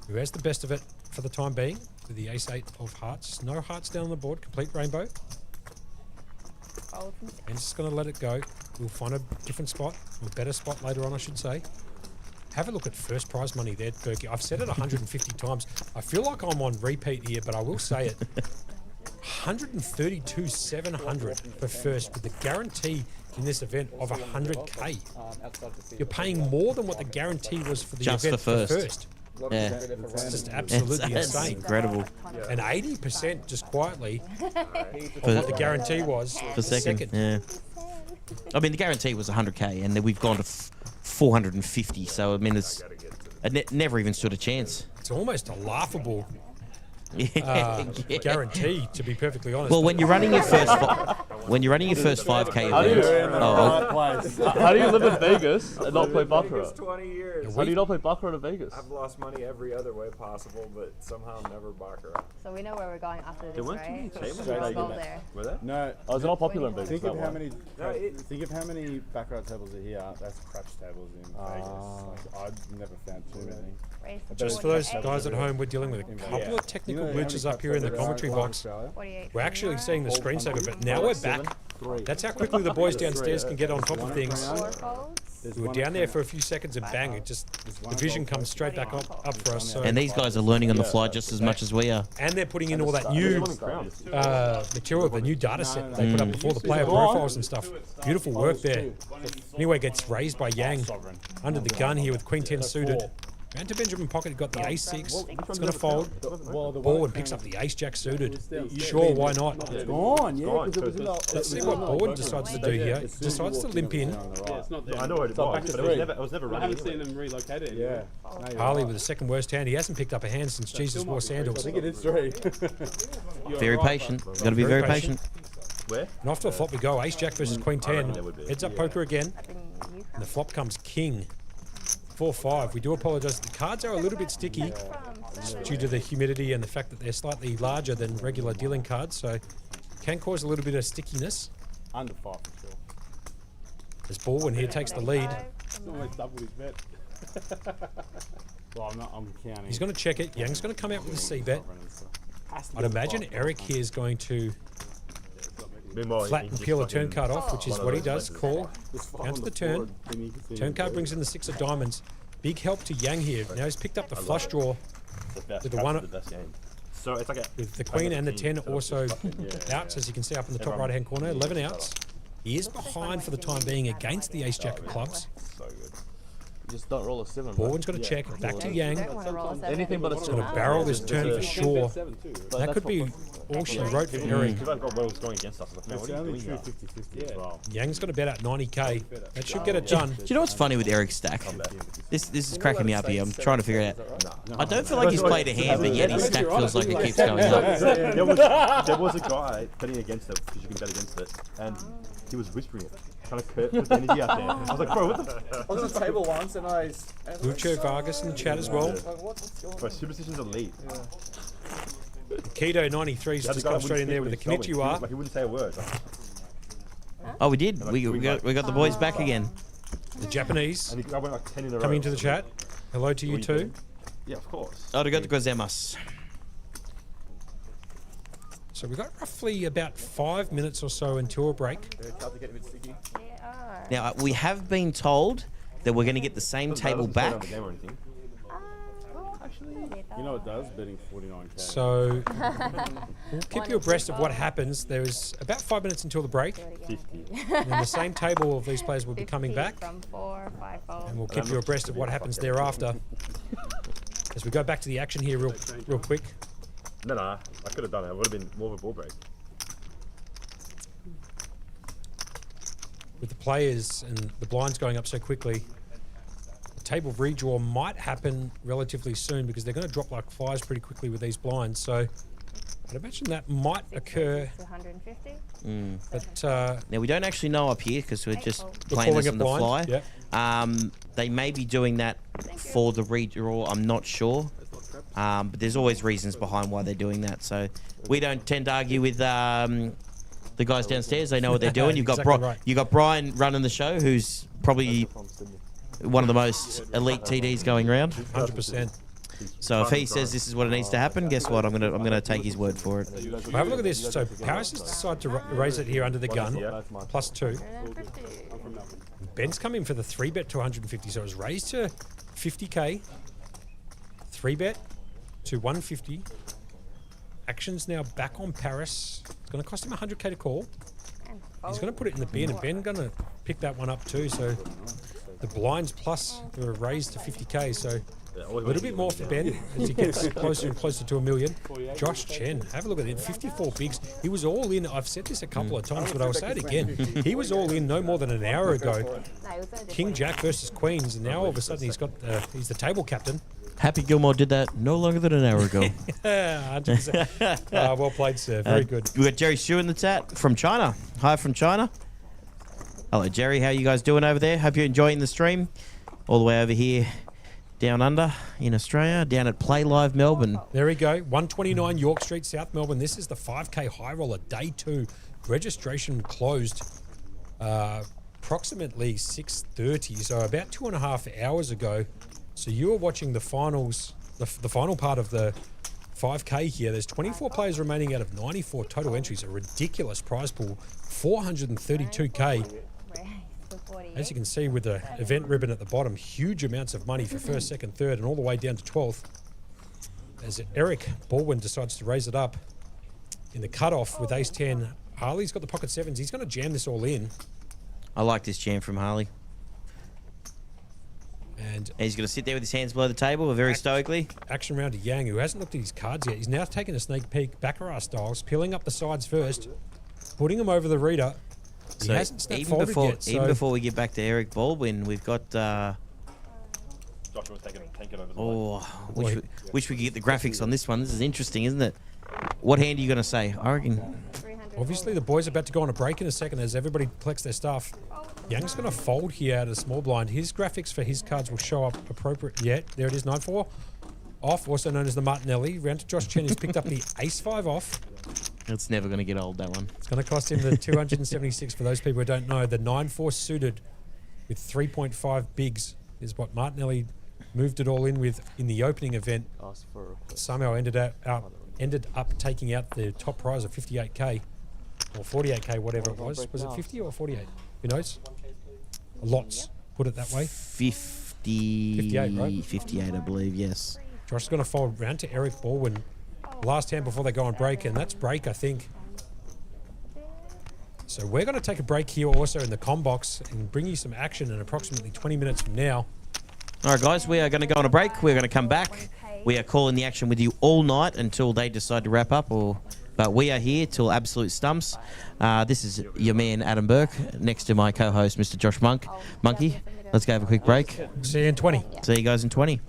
who has the best of it for the time being with the ace-8 of hearts. No hearts down on the board. Complete rainbow. Ben's just going to let it go. We'll find a different spot, or a better spot later on, I should say. Have a look at first prize money there, Berkey. I've said it 150 times. I feel like I'm on repeat here, but I will say it. 132,700 for first, with the guarantee in this event of 100k. You're paying more than what the guarantee was for the just event for first. Yeah. It's just absolutely insane. Incredible. And 80% just quietly of what the guarantee was for second. Yeah. I mean, the guarantee was 100k, and then we've gone to 450. So I mean, it never even stood a chance. It's almost a laughable guarantee, to be perfectly honest. Well, when you're running your first 5k event, how do you live in Vegas and not play baccarat? 20 years. How do you not play baccarat in Vegas? I've lost money every other way possible, but somehow never baccarat. So we know where we're going after this, weren't right? too many tables We'll like go that. there. Were there? No. Oh, is it not popular in Vegas? Think that of how way? many. Think of how many baccarat tables are here. That's craps tables in Vegas. Like, I've never found too many. Just for those guys at home, we're dealing with a couple of technical glitches up here in the commentary box. We're actually seeing the screensaver, but now we're back. That's how quickly the boys downstairs can get on top of things. We were down there for a few seconds and bang, it just, the vision comes straight back up for us. So. And these guys are learning on the fly just as much as we are. And they're putting in all that new material, the new data set they put up before the player profiles and stuff. Beautiful work there. Anyway, gets raised by Yang under the gun here with Queen 10 suited. Round to Benjamin Pocket, got the ace-6. It's going to fold. Baldwin picks up the ace-jack suited. Sure, why not? It's gone, yeah. Let's see what Baldwin decides to do here. He decides to limp in. I know what it was, but it was never running. I haven't seen them relocate it. Yeah. Harley with the second worst hand. He hasn't picked up a hand since Jesus wore sandals. I think it is 3. Very patient. Got to be very patient. Where? And off to a flop we go. Ace-jack versus Queen 10. Heads up poker again. And the flop comes King. 4-5. We do apologise. The cards are a little bit sticky due to the humidity and the fact that they're slightly larger than regular dealing cards, so can cause a little bit of stickiness. Under 5 for sure. As Baldwin here takes the lead. He's almost doubled his bet. Well, I'm counting. He's going to check it. Young's going to come out with a C-bet. I'd imagine Eric here is going to flatten and peel a turn card off, which is what he does. Call. Down to the turn. Turn card brings in the 6 of diamonds. Big help to Yang here. Now he's picked up the flush draw with the 1. So it's like with the Queen and the 10 also outs, as you can see up in the top right hand corner. 11 outs. He is behind for the time being against the ace-jack of clubs. So good. Just don't roll a 7. Baldwin's got to check. Back to Yang. Anything but a 7. Going to barrel this turn for sure. That could be all she wrote for Eric. Yang's got to bet out 90k. That should get it done. Do you know what's funny with Eric's stack? This is cracking me up here. I'm trying to figure it out. I don't feel like he's played a hand, but yet his stack feels like it keeps going up. There was a guy betting against it because you can bet against it, and he was whispering it, trying to put the energy out there. I was like, bro, what the? I was at the table once and I. Lucho Vargas in the chat as well. Bro, superstition's elite. Keto 93's just come straight in there with the Konnichiwa. Like he wouldn't say a word. Oh, we did. We got the boys back again. The Japanese And I went like 10 in a row. coming into the chat. Hello to you too. Yeah, of course. Arigatou gozaimasu. So we've got roughly about 5 minutes or so until a break. Now, we have been told that we're going to get the same table back. You know it does, betting 49k. So we'll keep you abreast of what happens. There's about 5 minutes until the break. 50. And then the same table of these players will be coming back. From 4, 5 fold. And we'll keep you abreast of what happens thereafter. As we go back to the action here real quick. No, I could have done it. It would have been more of a ball break. With the players and the blinds going up so quickly, the table redraw might happen relatively soon because they're going to drop like flies pretty quickly with these blinds. So I'd imagine that might occur. 150. But Now, we don't actually know up here because we're just We're playing calling this it on the blind, fly. yep. They may be doing that for the redraw. I'm not sure. But there's always reasons behind why they're doing that. So we don't tend to argue with the guys downstairs. They know what they're doing. You've got Exactly right. you've got Brian running the show, who's probably one of the most elite TDs going around. 100%. So if he says this is what it needs to happen, guess what? I'm gonna take his word for it. Well, have a look at this. So Paris has decided to raise it here under the gun, +2. Ben's come in for the 3-bet to 150, so it was raised to 50k. 3-bet to 150. Action's now back on Paris. It's going to cost him 100k to call. He's going to put it in the bin, and Ben's going to pick that one up too. So the blinds plus were raised to 50k. So a little bit more for Ben as he gets closer and closer to $1 million. Josh Chen, have a look at it. 54 bigs. He was all in. I've said this a couple of times, but I'll say it again. He was all in no more than an hour ago. King Jack versus Queens, and now all of a sudden he's the table captain. Happy Gilmore did that no longer than an hour ago. 100%. Well played, sir. Very good. We got Jerry Shu in the chat from China. Hi from China. Hello, Jerry. How you guys doing over there? Hope you're enjoying the stream. All the way over here, down under in Australia, down at Playlive Melbourne. There we go. 129 York Street, South Melbourne. This is the 5K Highroller Day 2. Registration closed approximately 6:30, so about 2.5 hours ago. So you were watching the finals, the final part of the 5K here. There's 24 players remaining out of 94 total entries. A ridiculous prize pool, 432k. As you can see with the event ribbon at the bottom, huge amounts of money for first, second, third, and all the way down to 12th. As Eric Baldwin decides to raise it up in the cutoff with ace-10. Harley's got the pocket sevens. He's going to jam this all in. I like this jam from Harley. And he's going to sit there with his hands below the table, very stoically. Action round to Yang, who hasn't looked at his cards yet. He's now taking a sneak peek, Baccarat styles, peeling up the sides first, putting them over the reader. He hasn't snap folded yet. So even before we get back to Eric Baldwin, we've got... Joshua taking it over the line. wish we could get the graphics on this one. This is interesting, isn't it? What hand are you going to say? I reckon... Obviously, the boys are about to go on a break in a second as everybody collects their stuff. Young's going to fold here out of the small blind. His graphics for his cards will show up appropriate yet. There it is, 9-4. Off, also known as the Martinelli. Round to Josh Chen, who's picked up the ace-5 off. It's never going to get old, that one. It's going to cost him the 276 for those people who don't know. The 9-4 suited with 3.5 bigs is what Martinelli moved it all in with in the opening event. Somehow ended up taking out the top prize of 58k. Or 48k, whatever it was. Was it 50 or 48? Who knows? Lots, put it that way. 58, right? 58, I believe, yes. Josh is going to fold round to Eric Baldwin. Last hand before they go on break, and that's break, I think. So we're going to take a break here also in the com box and bring you some action in approximately 20 minutes from now. All right, guys, we are going to go on a break. We're going to come back. We are calling the action with you all night until they decide to wrap up, but we are here till absolute stumps. This is your man, Adam Burke, next to my co-host, Mr. Josh Monkey. Let's go have a quick break. See you in 20. See you guys in 20.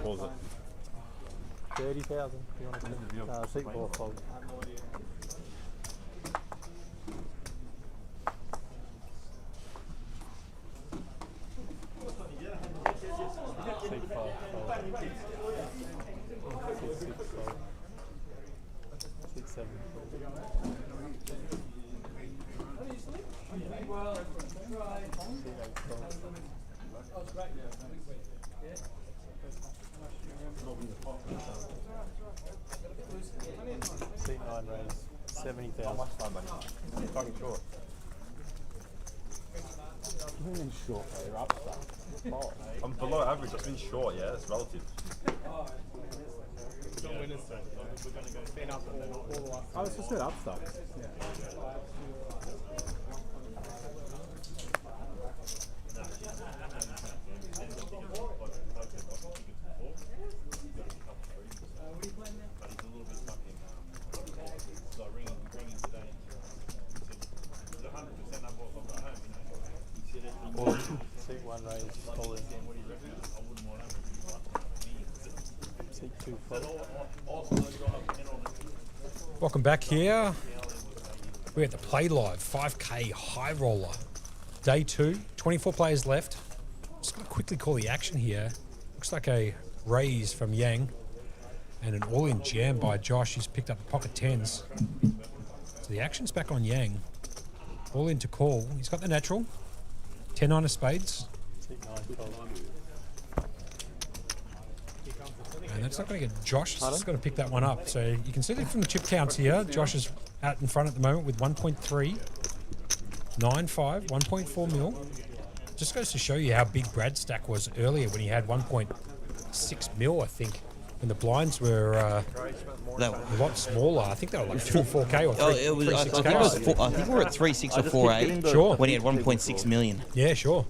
calls it. 30,000. You want to seat ball fold. Seat 5 fold. Seat 6 fold. Seat 7 fold. Seat 8 fold. Seat 9 raise 70,000. How much time, buddy? You're fucking short. You're in short, bro. You're up stuff. Oh, I'm below average. I've been short, yeah? It's relative. I was just good up stuff. Yeah. Seat 1 raise all in. Seat 2 fold. Welcome back here. We're at the Playlive 5K Highroller. Day 2, 24 players left. Just going to quickly call the action here. Looks like a raise from Yang and an all-in jam by Josh. He's picked up the pocket 10s. So the action's back on Yang. All in to call. He's got the natural. 10 on of spades. Seat 9 fold. And that's not going to get Josh. He's going to pick that one up. So you can see that from the chip counts here. Josh is out in front at the moment with 1.3, 9.5, 1.4 mil. Just goes to show you how big Brad's stack was earlier when he had 1.6 mil, I think, when the blinds were a lot smaller. I think they were like 4K or 3.6K. I think we were at 3.6 or 4.8. Sure. When he had 1.6 million. Yeah, sure.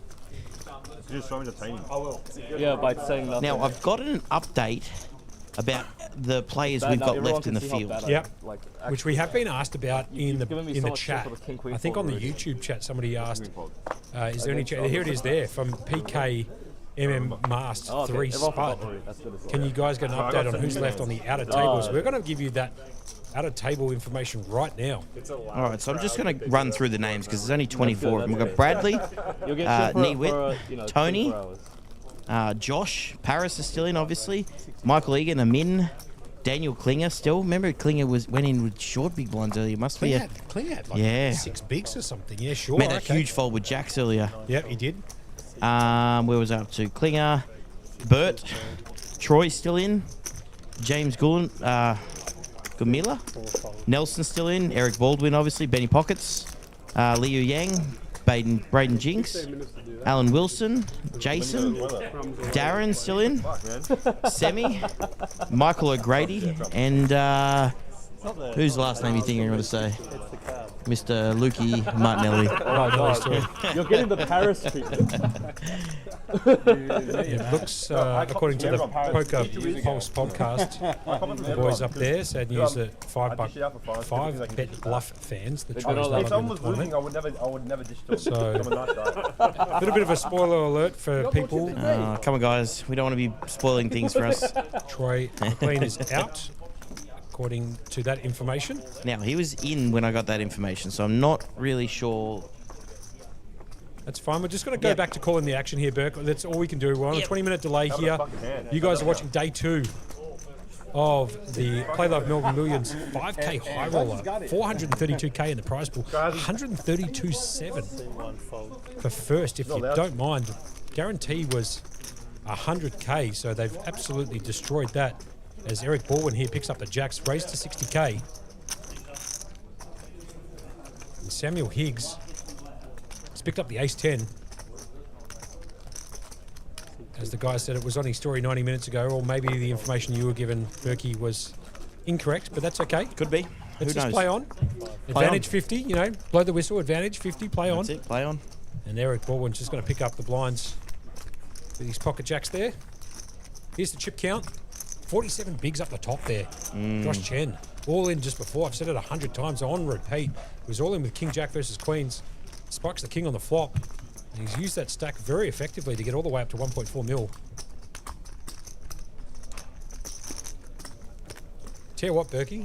You're just so entertaining. I will. Yeah, by saying nothing. Now I've got an update about the players we've got left in the field. Yeah, which we have been asked about in the chat. I think on the YouTube chat somebody asked, is there any chat? Here it is there from PK Mast 3 Spud. Can you guys get an update on who's left on the outer tables? We're going to give you that outer table information right now. All right, so I'm just going to run through the names because there's only 24 of them. We've got Bradley, Niwit, Tony, Josh, Paris is still in, obviously. Michael Egan, Amin, Daniel Klinger still. Remember, Klinger went in with short big blinds earlier. Must be Klinger had like 6 bigs or something. Yeah, sure. Made that huge fold with Jacks earlier. Yeah, he did. Where was I up to? Klinger, Bert, Troy still in, James Gullen, Gumila, Nelson still in, Eric Baldwin obviously, Benny Pockets, Liu Yang, Braden Jinx, Alan Wilson, Jason, Darren still in, Semi, Michael O'Grady, and whose last name you think you're going to say? Mr. Lukey Martinelli. You're getting the Paris treatment. It looks, according to the Poker Pulse podcast, the boys up there said news that $5 bet bluff fans. The if someone was losing, I would never dish to. So, a little bit of a spoiler alert for people. Come on, guys. We don't want to be spoiling things for us. Troy McLean is out, according to that information. Now, he was in when I got that information, so I'm not really sure. That's fine. We're just going to go back to calling the action here, Burke. That's all we can do. We're on a 20-minute delay here. You guys are watching day 2 of the Playlive Melbourne Millions 5K High Roller. 432K in the prize pool. 132.7 for first, if you don't mind. Guarantee was 100K, so they've absolutely destroyed that. As Eric Baldwin here picks up the jacks, raised to 60K. And Samuel Higgs has picked up the ace-10. As the guy said, it was on his story 90 minutes ago, or maybe the information you were given, Berkey, was incorrect, but that's okay. Could be. Let's Who just knows? play on. Advantage 50, you know, blow the whistle, advantage 50, play on. That's it, play on. And Eric Baldwin's just going to pick up the blinds with his pocket jacks there. Here's the chip count. 47 bigs up the top there. Josh Chen, all in just before. I've said it 100 times on repeat. It was all in with King Jack versus Queens. Spikes the king on the flop. And he's used that stack very effectively to get all the way up to 1.4 mil. Tell you what, Berkey,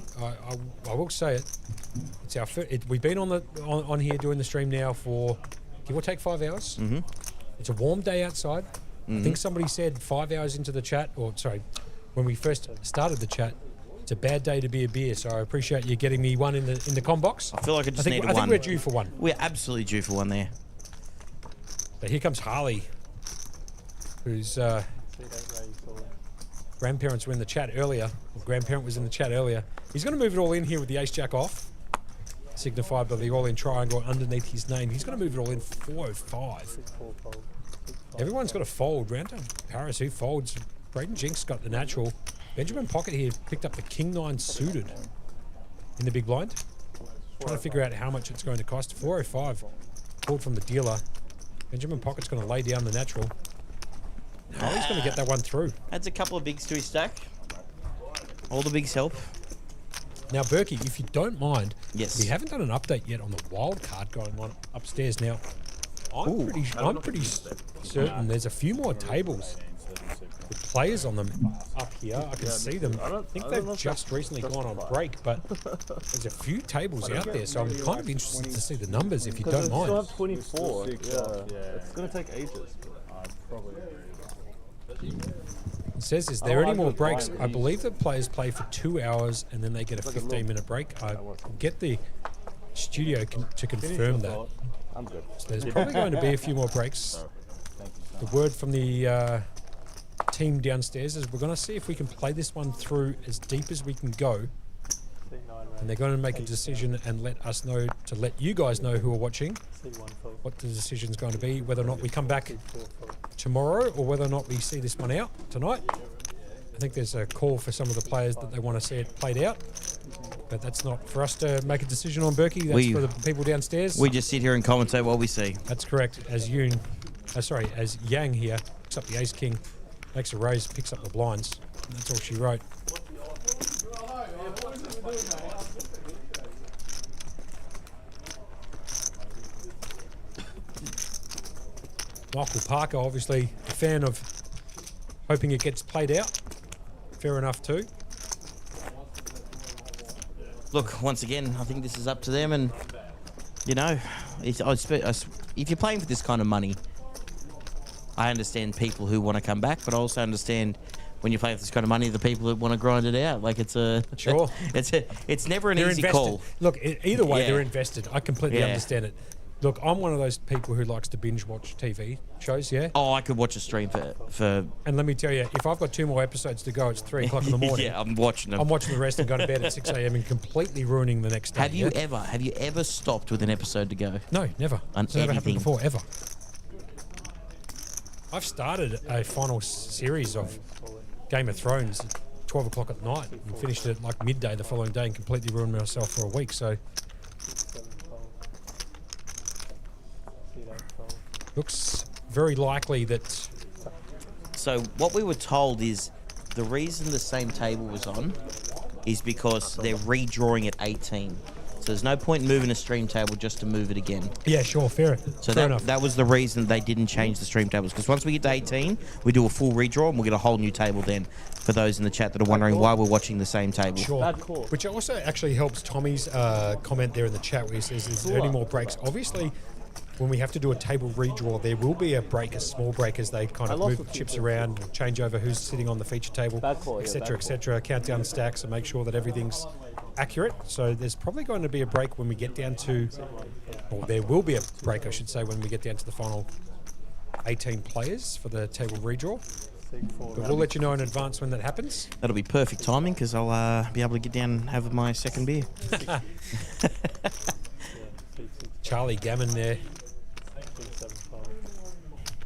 I will say it. It's our we've been on here doing the stream now for give or take 5 hours. Mm-hmm. It's a warm day outside. I think somebody said 5 hours into the chat, or sorry, when we first started the chat, it's a bad day to be a beer. So I appreciate you getting me one in the com box. I feel like I just need I one. think we're due for one. We're absolutely due for one there. So here comes Harley, whose grandparents were in the chat earlier. Or grandparent was in the chat earlier. He's going to move it all in here with the ace jack off, signified by the all-in triangle underneath his name. He's going to move it all in 405. Everyone's got a fold. Round down Paris, who folds? Braden Jinks got the natural. Benjamin Pocket here picked up the king 9 suited in the big blind. Trying to figure out how much it's going to cost. 405 called from the dealer. Benjamin Pocket's going to lay down the natural. Harley's going to get that one through. Adds a couple of bigs to his stack. All the bigs help. Now, Berkey, if you don't mind, yes, we haven't done an update yet on the wild card going on upstairs. Now, I'm pretty certain there's a few more tables with players on them up here. I can see them. I think they've just recently gone on break, but there's a few tables out there, so I'm kind of interested to see the numbers if you don't mind. Still have 24. Yeah, it's going to take ages. It says, is there any more breaks? I believe that players play for 2 hours and then they get a 15-minute break. I get the studio to confirm that. I'm good. So there's probably going to be a few more breaks. The word from the team downstairs is we're going to see if we can play this one through as deep as we can go. And they're going to make a decision and let us know, to let you guys know who are watching, what the decision's going to be, whether or not we come back tomorrow or whether or not we see this one out tonight. I think there's a call for some of the players that they want to see it played out. But that's not for us to make a decision on, Berkey. That's for the people downstairs. We just sit here and commentate what we see. That's correct. As as Yang here picks up the ace king, makes a raise, picks up the blinds. And that's all she wrote. Michael Parker, obviously a fan of hoping it gets played out. Fair enough too. Look, once again, I think this is up to them, and you know, if you're playing for this kind of money, I understand people who want to come back, but I also understand when you play for this kind of money, the people that want to grind it out. Like it's never an easy call. Look, either way, they're invested. I completely understand it. Look, I'm one of those people who likes to binge watch TV shows, yeah? Oh, I could watch a stream for... And let me tell you, if I've got 2 more episodes to go, it's 3 o'clock in the morning. Yeah, I'm watching them. I'm watching the rest and going to bed at 6 a.m. and completely ruining the next day. Have you ever stopped with an episode to go? No, never. It's never happened before, ever. I've started a final series of Game of Thrones at 12 o'clock at night and finished it at like midday the following day and completely ruined myself for a week, so... Looks very likely that... So what we were told is the reason the same table was on is because they're redrawing at 18. So there's no point in moving a stream table just to move it again. Yeah, sure, fair enough. That was the reason they didn't change the stream tables. Because once we get to 18, we do a full redraw and we'll get a whole new table then. For those in the chat that are wondering why we're watching the same table. Sure. Which also actually helps Tommy's comment there in the chat where he says, is there any more breaks? Obviously, when we have to do a table redraw, there will be a break, a small break, as they kind of move chips around, change over who's sitting on the feature table, etc., etc., count down stacks and make sure that everything's accurate. So there's probably going to be a break when we get down to, or there will be a break, I should say, when we get down to the final 18 players for the table redraw. But we'll let you know in advance when that happens. That'll be perfect timing because I'll be able to get down and have my second beer. Charlie Gammon there.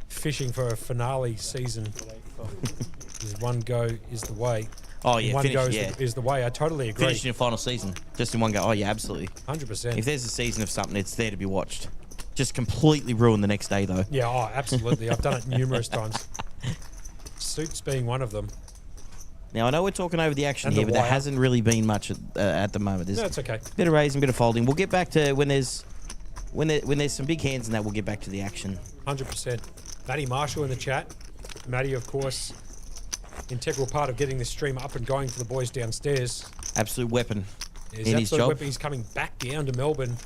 Fishing for a finale season. One go is the way. Oh yeah, one go is the way. I totally agree. Finishing your final season, just in one go. Oh yeah, absolutely. 100%. If there's a season of something, it's there to be watched. Just completely ruin the next day though. Yeah, oh absolutely. I've done it numerous times. Suits being one of them. Now I know we're talking over the action here, but there hasn't really been much at the moment. No, it's okay. Bit of raising, bit of folding. We'll get back to when there's some big hands in that. We'll get back to the action. 100%. Matty Marshall in the chat. Matty, of course, integral part of getting this stream up and going for the boys downstairs. absolute weapon He's in his job. weapon. He's coming back down to Melbourne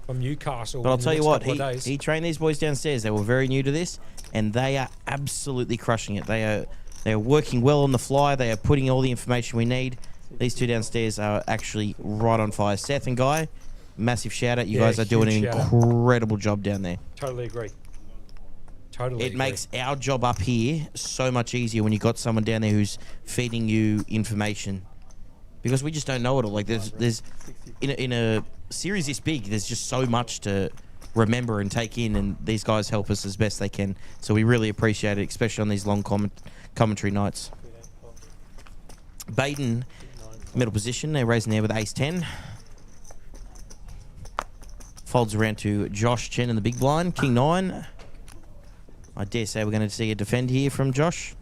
from Newcastle. But I'll in the tell you next what, couple of days. he trained these boys downstairs. They were very new to this, and they are absolutely crushing it. They are working well on the fly. They are putting all the information we need. These two downstairs are actually right on fire. Seth and Guy, massive shout out. You guys are doing an incredible job down there. Totally agree. Totally It makes our job up here so much easier when you got someone down there who's feeding you information, because we just don't know it all. Like there's in a series this big, there's just so much to remember and take in, and these guys help us as best they can. So we really appreciate it, especially on these long commentary nights. Baden, middle position. They're raising there with ace-10. Folds around to Josh Chen in the big blind. King-9. I dare say we're going to see a defend here from Josh.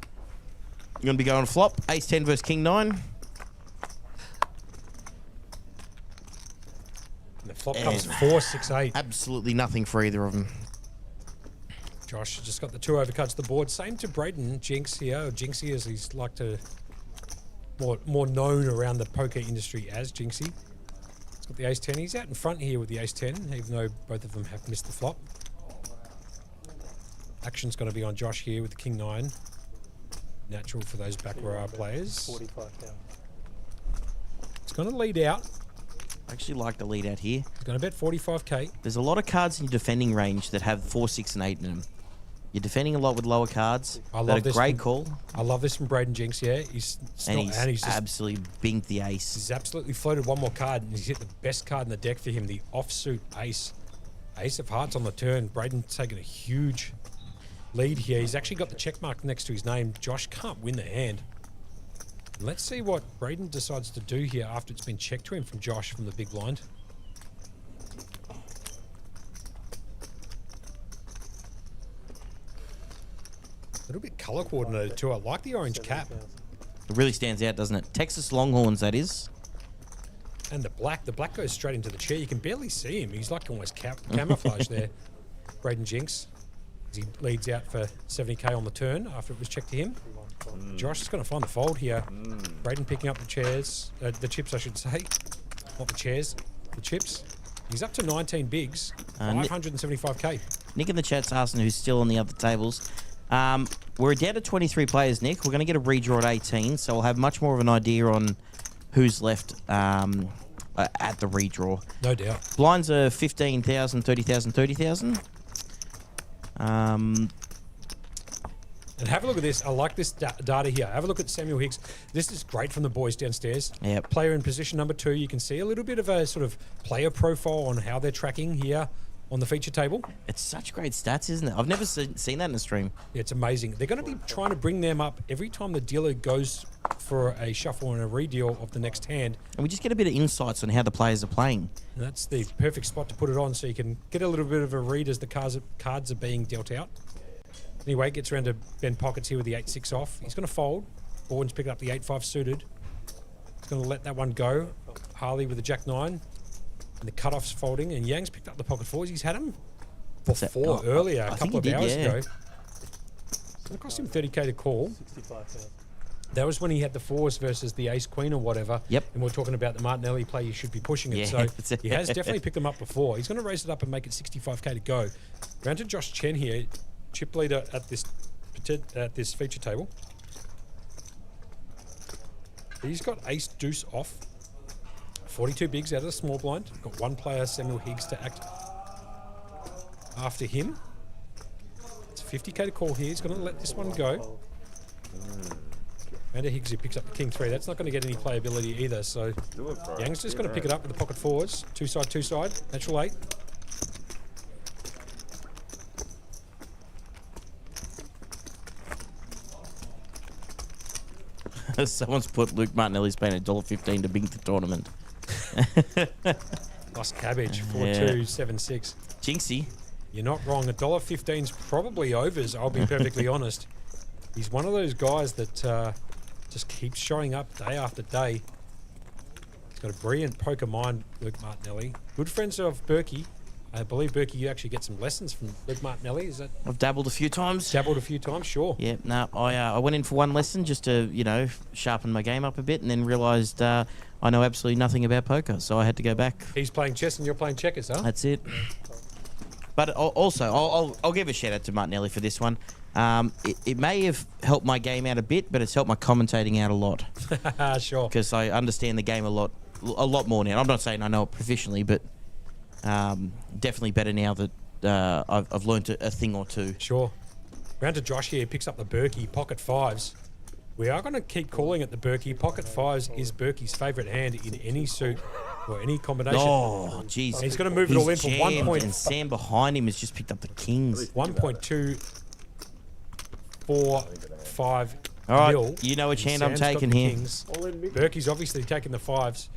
You're going to be going flop. Ace-10 versus King-9. The flop comes 4-6-8. Absolutely nothing for either of them. Josh just got the 2 overcuts to the board. Same to Braden, Jinx here, or Jinxie as he's like to more known around the poker industry as Jinxie. He's got the ace-10. He's out in front here with the ace-10, even though both of them have missed the flop. Action's going to be on Josh here with the king-9. Natural for those back row players. 45 down. It's going to lead out. I actually like the lead out here. He's going to bet 45k. There's a lot of cards in your defending range that have 4, 6, and 8 in them. You're defending a lot with lower cards. I love this. Great call. I love this from Braden Jinx. Yeah, he's just absolutely binked the ace. He's absolutely floated one more card, and he's hit the best card in the deck for him, the offsuit ace. Ace of hearts on the turn. Braden's taken a huge lead here. He's actually got the check mark next to his name. Josh can't win the hand. Let's see what Braden decides to do here after it's been checked to him from Josh from the big blind. A little bit colour coordinated too. I like the orange cap. It really stands out, doesn't it? Texas Longhorns, that is. And the black goes straight into the chair. You can barely see him. He's like almost camouflage there. Braden Jinx. He leads out for 70k on the turn after it was checked to him. Josh is going to find the fold here. Braden picking up the chips, I should say. Not the chairs, the chips. He's up to 19 bigs, 575k. Nick in the chat's asking who's still on the other tables. We're down to 23 players, Nick. We're going to get a redraw at 18, so we'll have much more of an idea on who's left at the redraw. No doubt. Blinds are 15,000, 30,000, 30,000. And have a look at this. I like this data here. Have a look at Samuel Hicks. This is great from the boys downstairs. Yep. Player in position number 2. You can see a little bit of a sort of player profile on how they're tracking here on the feature table. It's such great stats, isn't it? I've never seen that in a stream. Yeah, it's amazing. They're going to be trying to bring them up every time the dealer goes for a shuffle and a redeal of the next hand. And we just get a bit of insights on how the players are playing. And that's the perfect spot to put it on so you can get a little bit of a read as the cards are being dealt out. Anyway, gets around to Ben Pockets here with the 8-6 off. He's going to fold. Borden's picking up the 8-5 suited. He's going to let that one go. Harley with the Jack-9. And the cut-off's folding. And Yang's picked up the pocket fours. He's had them before earlier, a couple of hours ago. It's going to cost him 30k to call. 65,000. That was when he had the fours versus the ace-queen or whatever. Yep. And we're talking about the Martinelli play. You should be pushing it. Yeah. So he has definitely picked them up before. He's going to raise it up and make it 65k to go. Round to Josh Chen here. Chip leader at this feature table. He's got ace deuce off. 42 bigs out of the small blind. Got one player, Samuel Higgs, to act after him. It's 50k to call here. He's going to let this one go. Amanda Higgs, who picks up the king 3. That's not going to get any playability either. So Yang's just going to pick it up with the pocket fours. Two side. Natural 8. Someone's put Luke Martinelli's paying $1.15 to bink the tournament. Lost cabbage, 4276. Jinxie. You're not wrong. $1.15's probably overs, I'll be perfectly honest. He's one of those guys that just keeps showing up day after day. He's got a brilliant poker mind, Luke Martinelli. Good friends of Berkey. I believe, Berkey, you actually get some lessons from Luke Martinelli. Is that? I've dabbled a few times. Dabbled a few times, sure. Yeah, no, I went in for one lesson just to, sharpen my game up a bit, and then realised I know absolutely nothing about poker, so I had to go back. He's playing chess and you're playing checkers, huh? That's it. But also, I'll give a shout out to Martinelli for this one. It may have helped my game out a bit, but it's helped my commentating out a lot. Sure. Because I understand the game a lot more now. I'm not saying I know it proficiently, but definitely better now that I've learned a thing or two. Sure. Round to Josh here, picks up the Berkey pocket fives. We are going to keep calling it the Berkey. Pocket fives is Berkey's favourite hand in any suit or any combination. Oh, jeez. He's going to move it all in for 1 point. And Sam behind him has just picked up the kings. 1.245 All right, mil. you know which hand Sam's I'm got taking the here. kings. Berkey's obviously taking the fives.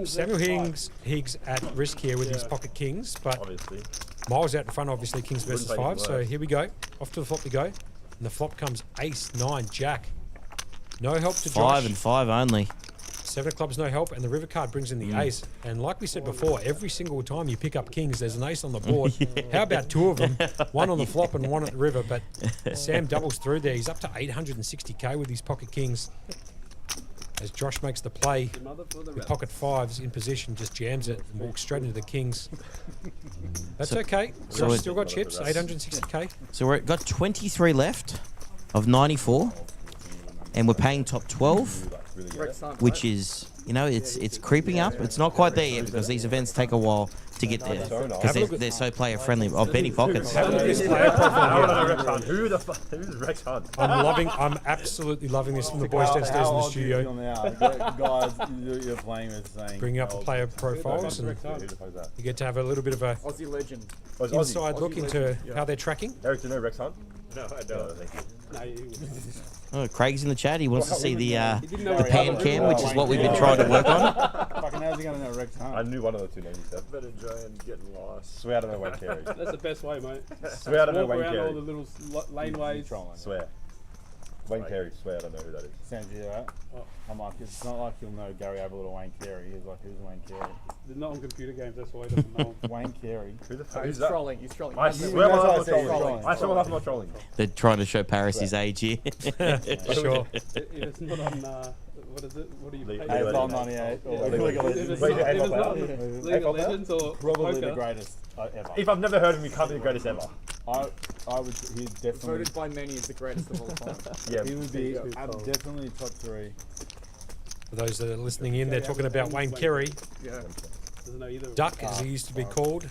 Samuel Higgs at risk here with his pocket kings, but Obviously. Miles out in front, obviously, kings versus Wouldn't make it five. So worse. here we go. Off to the flop we go. And the flop comes ace, 9, jack. No help to Josh. 5 and 5 only. 7 of clubs, no help. And the river card brings in the ace. And like we said before, every single time you pick up kings, there's an ace on the board. How about 2 of them? One on the flop and one at the river. But Sam doubles through there. He's up to 860k with his pocket kings. As Josh makes the play, with pocket fives in position, just jams it and walks straight into the kings. That's okay. so Josh it- still got chips, 860k. So we've got 23 left of 94, and we're paying top 12, which is, it's creeping up. It's not quite there yet because these events take a while to get there because they're so player friendly. Oh, Benny Pockets. Have a look at this player profile here. Who's Rex Hunt? I'm absolutely loving this from the boys downstairs in the studio. Guys you're playing with saying. Bringing up the player profiles, and you get to have a little bit of a Aussie legend. inside look into how they're tracking. Eric, do you know Rex Hunt? No, I don't. Oh, Craig's in the chat. He wants to see the pan cam, which is what we've been trying to work on. Fucking how's he going to know Rex Hunt? I knew one of the two names you said. Better enjoying getting lost. Swear I don't know Wayne Carey. That's the best way, mate. Swear I don't know Walk Wayne around all Carey. the little laneways. Swear. Wayne Carey, swear I don't know who that is. Sounds you right? I'm like, it's not like you'll know Gary Ablett or Wayne Carey. He's like, who's Wayne Carey? They're not on computer games, that's why he doesn't know them. Wane Carey. Who the fuck He's is that? trolling. He's trolling. I swear I'm not trolling. I swear I'm not trolling. They're trying to show Paris his age here. Sure. If it's not on, what is it? What do you pay? AFL 98 or League of If Legends. it's not on League of Legends or Probably the poker. greatest ever. If I've never heard of him, he can't be the greatest ever. I would, he'd definitely, Voted by many as the greatest of all time. Yeah. he would be definitely top 3. For those that are listening in, they're talking about Wayne Carey, Yeah. Doesn't know either. Duck as he used to be called.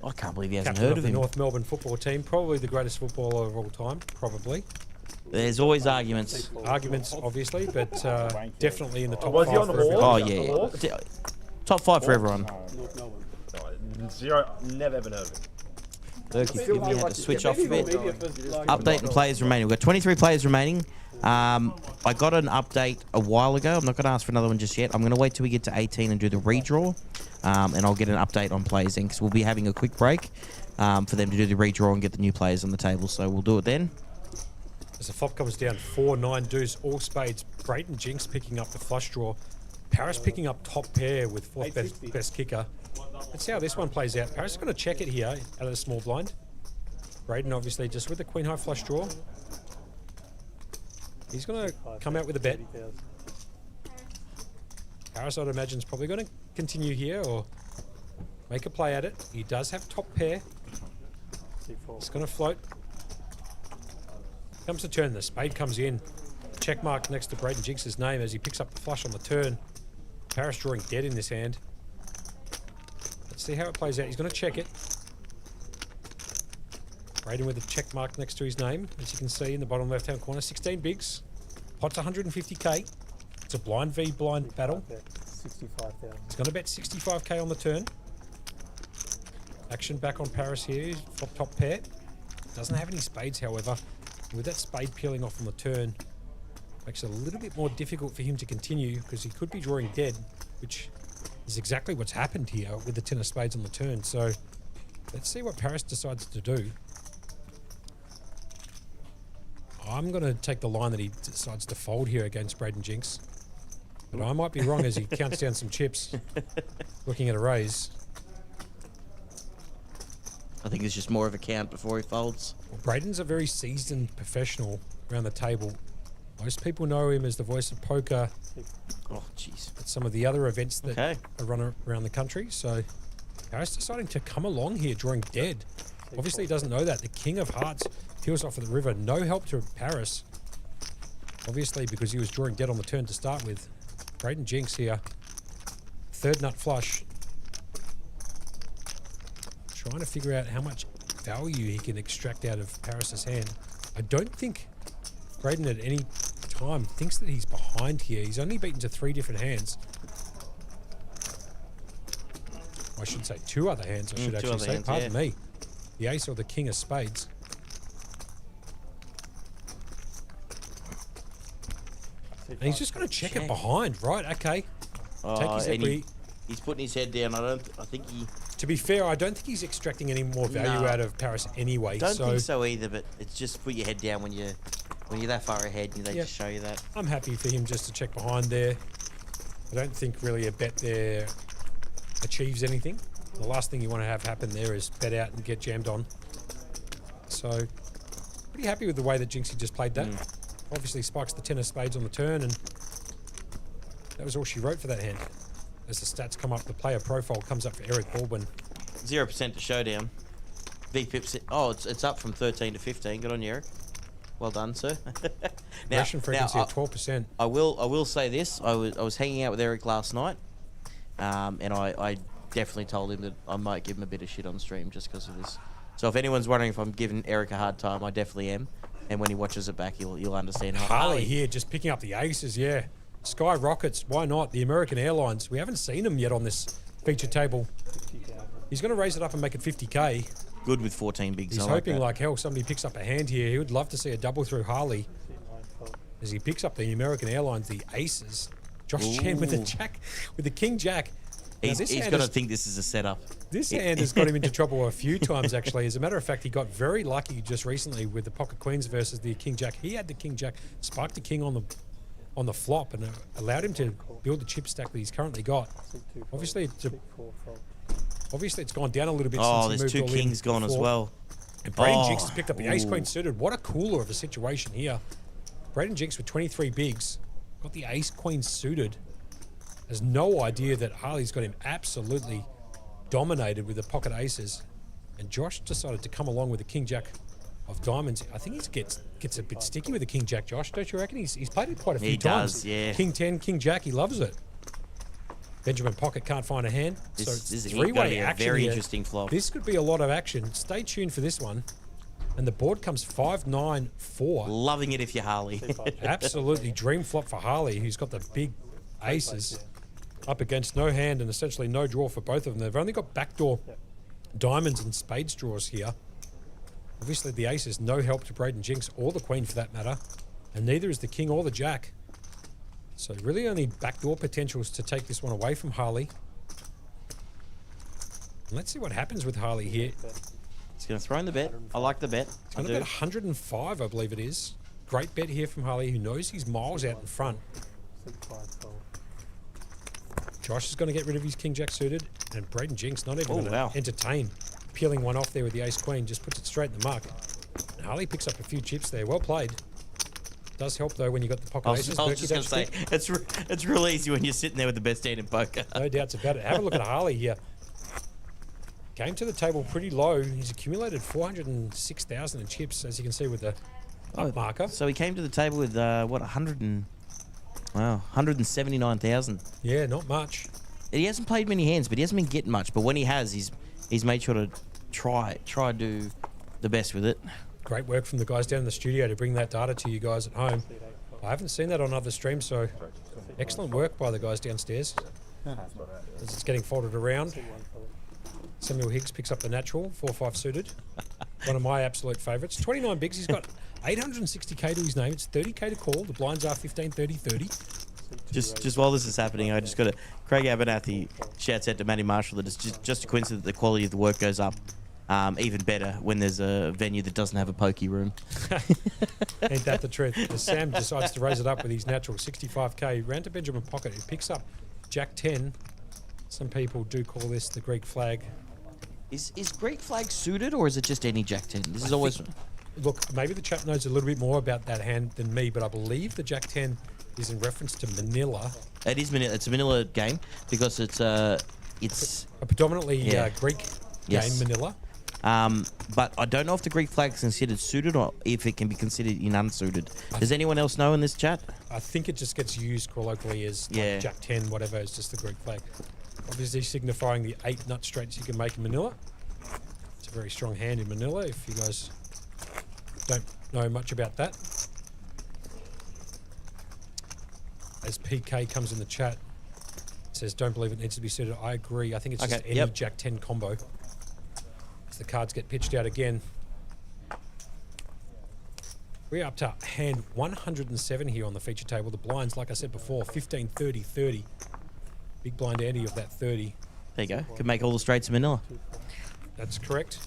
I can't believe he hasn't Captain heard of of the him. North Melbourne football team, probably the greatest footballer of all time, probably. There's always arguments. Arguments, obviously, but definitely in the top Was he 5 on the for everyone. ball? Oh, yeah. Top 5 for everyone. North Melbourne. No, zero, never ever heard of him. Berkey's giving me to switch off a bit. Media for, like, Update and players remaining. We've got 23 players remaining. I got an update a while ago. I'm not going to ask for another one just yet. I'm going to wait till we get to 18 and do the redraw. And I'll get an update on players then because we'll be having a quick break for them to do the redraw and get the new players on the table. So we'll do it then. As the flop comes down, 4, 9 deuce, all spades. Brayton Jinx picking up the flush draw. Paris picking up top pair with fourth best kicker. Let's see how this one plays out. Paris is going to check it here out of the small blind. Brayden obviously just with the queen high flush draw. He's going to come out with a bet. Paris, I'd imagine, is probably going to continue here or make a play at it. He does have top pair. It's going to float. Comes to turn, the spade comes in. Check mark next to Brayden Jinx's name as he picks up the flush on the turn. Paris drawing dead in this hand. Let's see how it plays out. He's going to check it. Brayden with a check mark next to his name, as you can see in the bottom left-hand corner. 16 bigs. Pot's 150k. It's a blind v blind battle. 65,000. He's going to bet 65k on the turn. Action back on Paris here. Flop top pair. Doesn't have any spades, however. With that spade peeling off on the turn, makes it a little bit more difficult for him to continue because he could be drawing dead, which is exactly what's happened here with the 10 of spades on the turn. So let's see what Paris decides to do. I'm going to take the line that he decides to fold here against Brayden Jinx. But I might be wrong as he counts down some chips, looking at a raise. I think it's just more of a count before he folds. Well, Braden's a very seasoned professional around the table. Most people know him as the voice of poker Oh, jeez. at some of the other events that Okay. are run around the country. So Harris deciding to come along here, drawing dead. Obviously, he doesn't know that. The King of Hearts peels off of the river. No help to Paris. Obviously, because he was drawing dead on the turn to start with. Braden Jinx here. Third nut flush. Trying to figure out how much value he can extract out of Paris's hand. I don't think Braden at any time thinks that he's behind here. He's only beaten to 3 different hands. I should say 2 other hands, I should actually say. Hands, Pardon me. The ace or the king of spades. And he's just going to check it behind, right? Okay. Take his and equity. he's putting his head down. I think he... To be fair, I don't think he's extracting any more value out of Paris anyway. Don't think so either, but it's just put your head down when you're that far ahead. They just show you that. I'm happy for him just to check behind there. I don't think really a bet there achieves anything. The last thing you want to have happen there is bet out and get jammed on. So, pretty happy with the way that Jinxie just played that. Obviously spikes the 10 of spades on the turn, and that was all she wrote for that hand. As the stats come up, the player profile comes up for Eric Baldwin. 0% to showdown. VPIP's... Oh, it's up from 13 to 15. Good on you, Eric. Well done, sir. Ration frequency at 12%. I will say this. I was hanging out with Eric last night, and I definitely told him that I might give him a bit of shit on stream just because of this. So if anyone's wondering if I'm giving Eric a hard time, I definitely am. And when he watches it back, you'll understand. Harley here just picking up the aces, yeah. Sky Rockets, why not? The American Airlines. We haven't seen them yet on this feature table. He's going to raise it up and make it 50k. Good with 14 bigs. He's hoping like hell somebody picks up a hand here. He would love to see a double through Harley. As he picks up the American Airlines, the aces. Josh Chan with the jack, with the king jack. He's going to think this is a setup. This hand has got him into trouble a few times, actually. As a matter of fact, he got very lucky just recently with the pocket queens versus the king jack. He had the king jack, spiked the king on the flop, and allowed him to build the chip stack that he's currently got. Obviously, it's gone down a little bit since he moved there's 2 kings gone as well. And Braden Jinx has picked up the ace-queen suited. What a cooler of a situation here. Braden Jinx with 23 bigs. Got the ace-queen suited. Has no idea that Harley's got him absolutely dominated with the pocket aces. And Josh decided to come along with the king-jack of diamonds. I think he gets a bit sticky with the king-jack, Josh, don't you reckon? He's played it quite a few times. He does, yeah. King 10, king-jack, he loves it. Benjamin Pocket can't find a hand. This it's is three-way action very here. interesting flop. This could be a lot of action. Stay tuned for this one. And the board comes 5-9-4. Loving it if you're Harley. Absolutely dream flop for Harley, who's got the big aces up against no hand and essentially no draw for both of them. They've only got backdoor diamonds and spades draws here. Obviously, the ace is no help to Braden Jinx or the queen for that matter. And neither is the king or the jack. So really only backdoor potentials to take this one away from Harley. And let's see what happens with Harley here. He's going to throw in the bet. I like the bet. It's going to bet 105, I believe it is. Great bet here from Harley, who knows he's miles out in front. Josh is going to get rid of his king jack suited, and Braden Jinx not even going to entertain peeling one off there with the ace queen. Just puts it straight in the muck. And Harley picks up a few chips there. Well played. Does help though when you got the pocket aces. I was just going to say it's real easy when you're sitting there with the best hand in poker. No doubts about it. Have a look at Harley here. Came to the table pretty low. He's accumulated 406,000 in chips, as you can see with the up marker. So he came to the table with what 179,000. Yeah, not much. He hasn't played many hands, but he hasn't been getting much. But when he has, he's made sure to try do the best with it. Great work from the guys down in the studio to bring that data to you guys at home. I haven't seen that on other streams, so excellent work by the guys downstairs. As it's getting folded around. Samuel Higgs picks up the natural, 4-5 suited. One of my absolute favourites. 29 bigs. He's got 860k to his name. It's 30k to call. The blinds are 15, 30, 30. Just while this is happening, I just got to... Craig Abernathy shouts out to Matty Marshall that it's just a coincidence that the quality of the work goes up even better when there's a venue that doesn't have a pokey room. Ain't that the truth? As Sam decides to raise it up with his natural 65k. Round to Benjamin Pocket, who picks up Jack 10. Some people do call this the Greek flag. Is Greek flag suited or is it just any Jack 10? This is always. Look, maybe the chat knows a little bit more about that hand than me, but I believe the Jack 10 is in reference to Manila. It is Manila. It's a Manila game because it's a predominantly Greek game, Manila. But I don't know if the Greek flag is considered suited or if it can be considered in unsuited. Does anyone else know in this chat? I think it just gets used colloquially as like Jack 10, whatever. It's just the Greek flag. Obviously signifying the 8 nut straights you can make in Manila. It's a very strong hand in Manila if you guys don't know much about that. As PK comes in the chat, says, don't believe it needs to be suited. I agree. I think it's just any Jack 10 combo. As the cards get pitched out again. We're up to hand 107 here on the feature table. The blinds, like I said before, 15, 30, 30. Big blind ante of that 30. There you go. Could make all the straights in Manila. That's correct.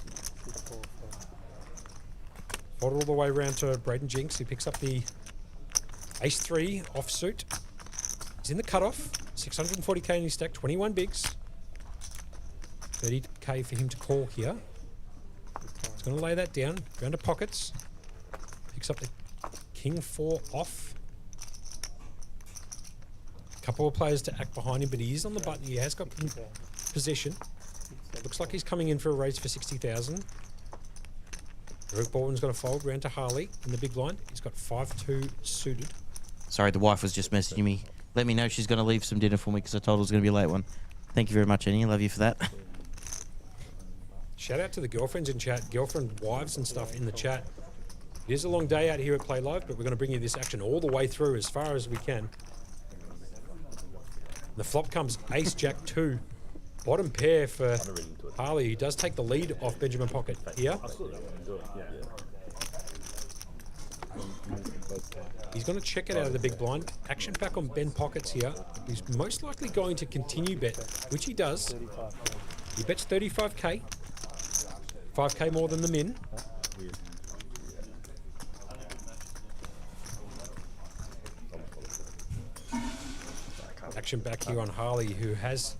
Fold it all the way around to Braden Jinx, who picks up the ace-3 offsuit. He's in the cutoff. 640k in his stack, 21 bigs. 30k for him to call here. He's going to lay that down, go into pockets. Picks up the king-4 off. Couple of players to act behind him, but he is on the button. He has got position. Looks like he's coming in for a raise for 60,000. Eric Baldwin's going to fold round to Harley in the big blind. He's got 5-2 suited. Sorry, the wife was just messaging me. Let me know she's going to leave some dinner for me because I told her it was going to be a late one. Thank you very much, Annie. Love you for that. Shout out to the girlfriends in chat, girlfriend, wives and stuff in the chat. It is a long day out here at Playlive, but we're going to bring you this action all the way through as far as we can. The flop comes ace jack 2. Bottom pair for Harley. He does take the lead off Benjamin Pocket here. He's going to check it out of the big blind. Action back on Ben Pockets here. He's most likely going to continue bet, which he does. He bets 35k. 5k more than the min. Action back here on Harley, who has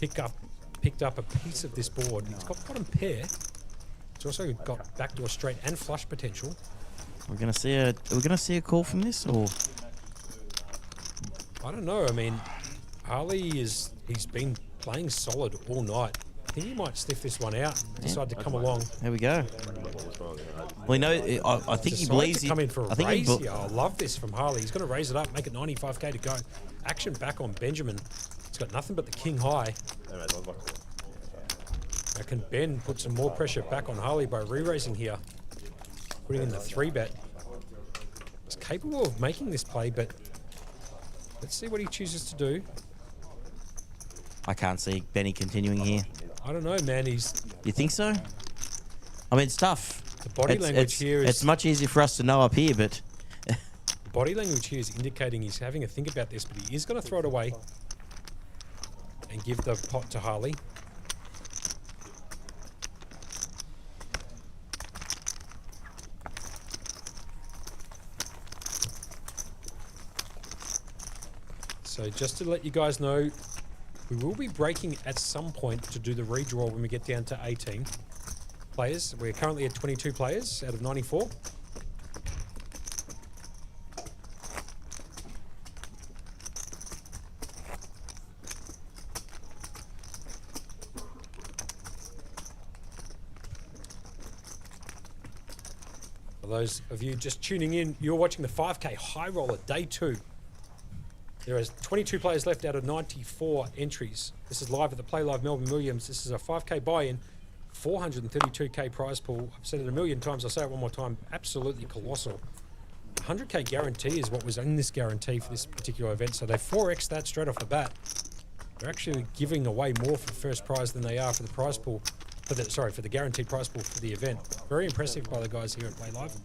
picked up a piece of this board. He's got bottom pair. He's also got backdoor straight and flush potential. We're gonna see a call from this, or I don't know. I mean, he's been playing solid all night. I think he might sniff this one out and decide to come along. There we go. Well, you know, I think he believes to come in for a raise here. I love this from Harley. He's going to raise it up, make it 95k to go. Action back on Benjamin. He's got nothing but the king high. Now can Ben put some more pressure back on Harley by re-raising here? Putting in the 3-bet. He's capable of making this play, but let's see what he chooses to do. I can't see Benny continuing here. I don't know, man. You think so? I mean, it's tough. The body language here is... It's much easier for us to know up here, but... The body language here is indicating he's having a think about this, but he is going to throw it away and give the pot to Harley. So just to let you guys know, we will be breaking at some point to do the redraw when we get down to 18 players. We're currently at 22 players out of 94. For those of you just tuning in, you're watching the 5K Highroller Day 2. There is 22 players left out of 94 entries. This is live at the Playlive Melbourne Williams. This is a 5k buy-in, 432k prize pool. I've said it a million times, I'll say it one more time. Absolutely colossal. 100k guarantee is what was in this guarantee for this particular event. So they 4x that straight off the bat. They're actually giving away more for the first prize than they are for the prize pool. For the guaranteed prize pool for the event. Very impressive by the guys here at Playlive.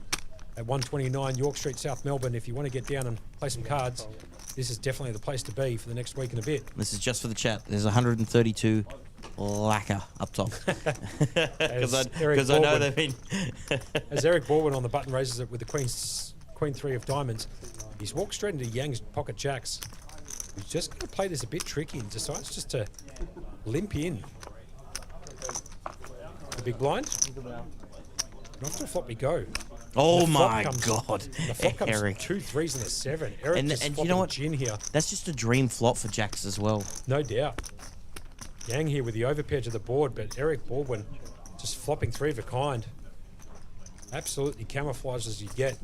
At 129 York Street, South Melbourne. If you want to get down and play some cards, this is definitely the place to be for the next week and a bit. This is just for the chat. There's 132 lacquer up top. Because I know they've been... As Eric Baldwin on the button raises it with the Queen 3 of diamonds, he's walked straight into Yang's pocket jacks. He's just going to play this a bit tricky and decides just to limp in. The big blind. Not to the flop we go. Oh The flop my comes- God, The flop comes Eric. 2 3s and a 7. Eric And just you flopping know what? gin here. That's just a dream flop for Jacks as well. No doubt. Yang here with the overpair to the board, but Eric Baldwin just flopping 3 of a kind. Absolutely camouflaged as you get.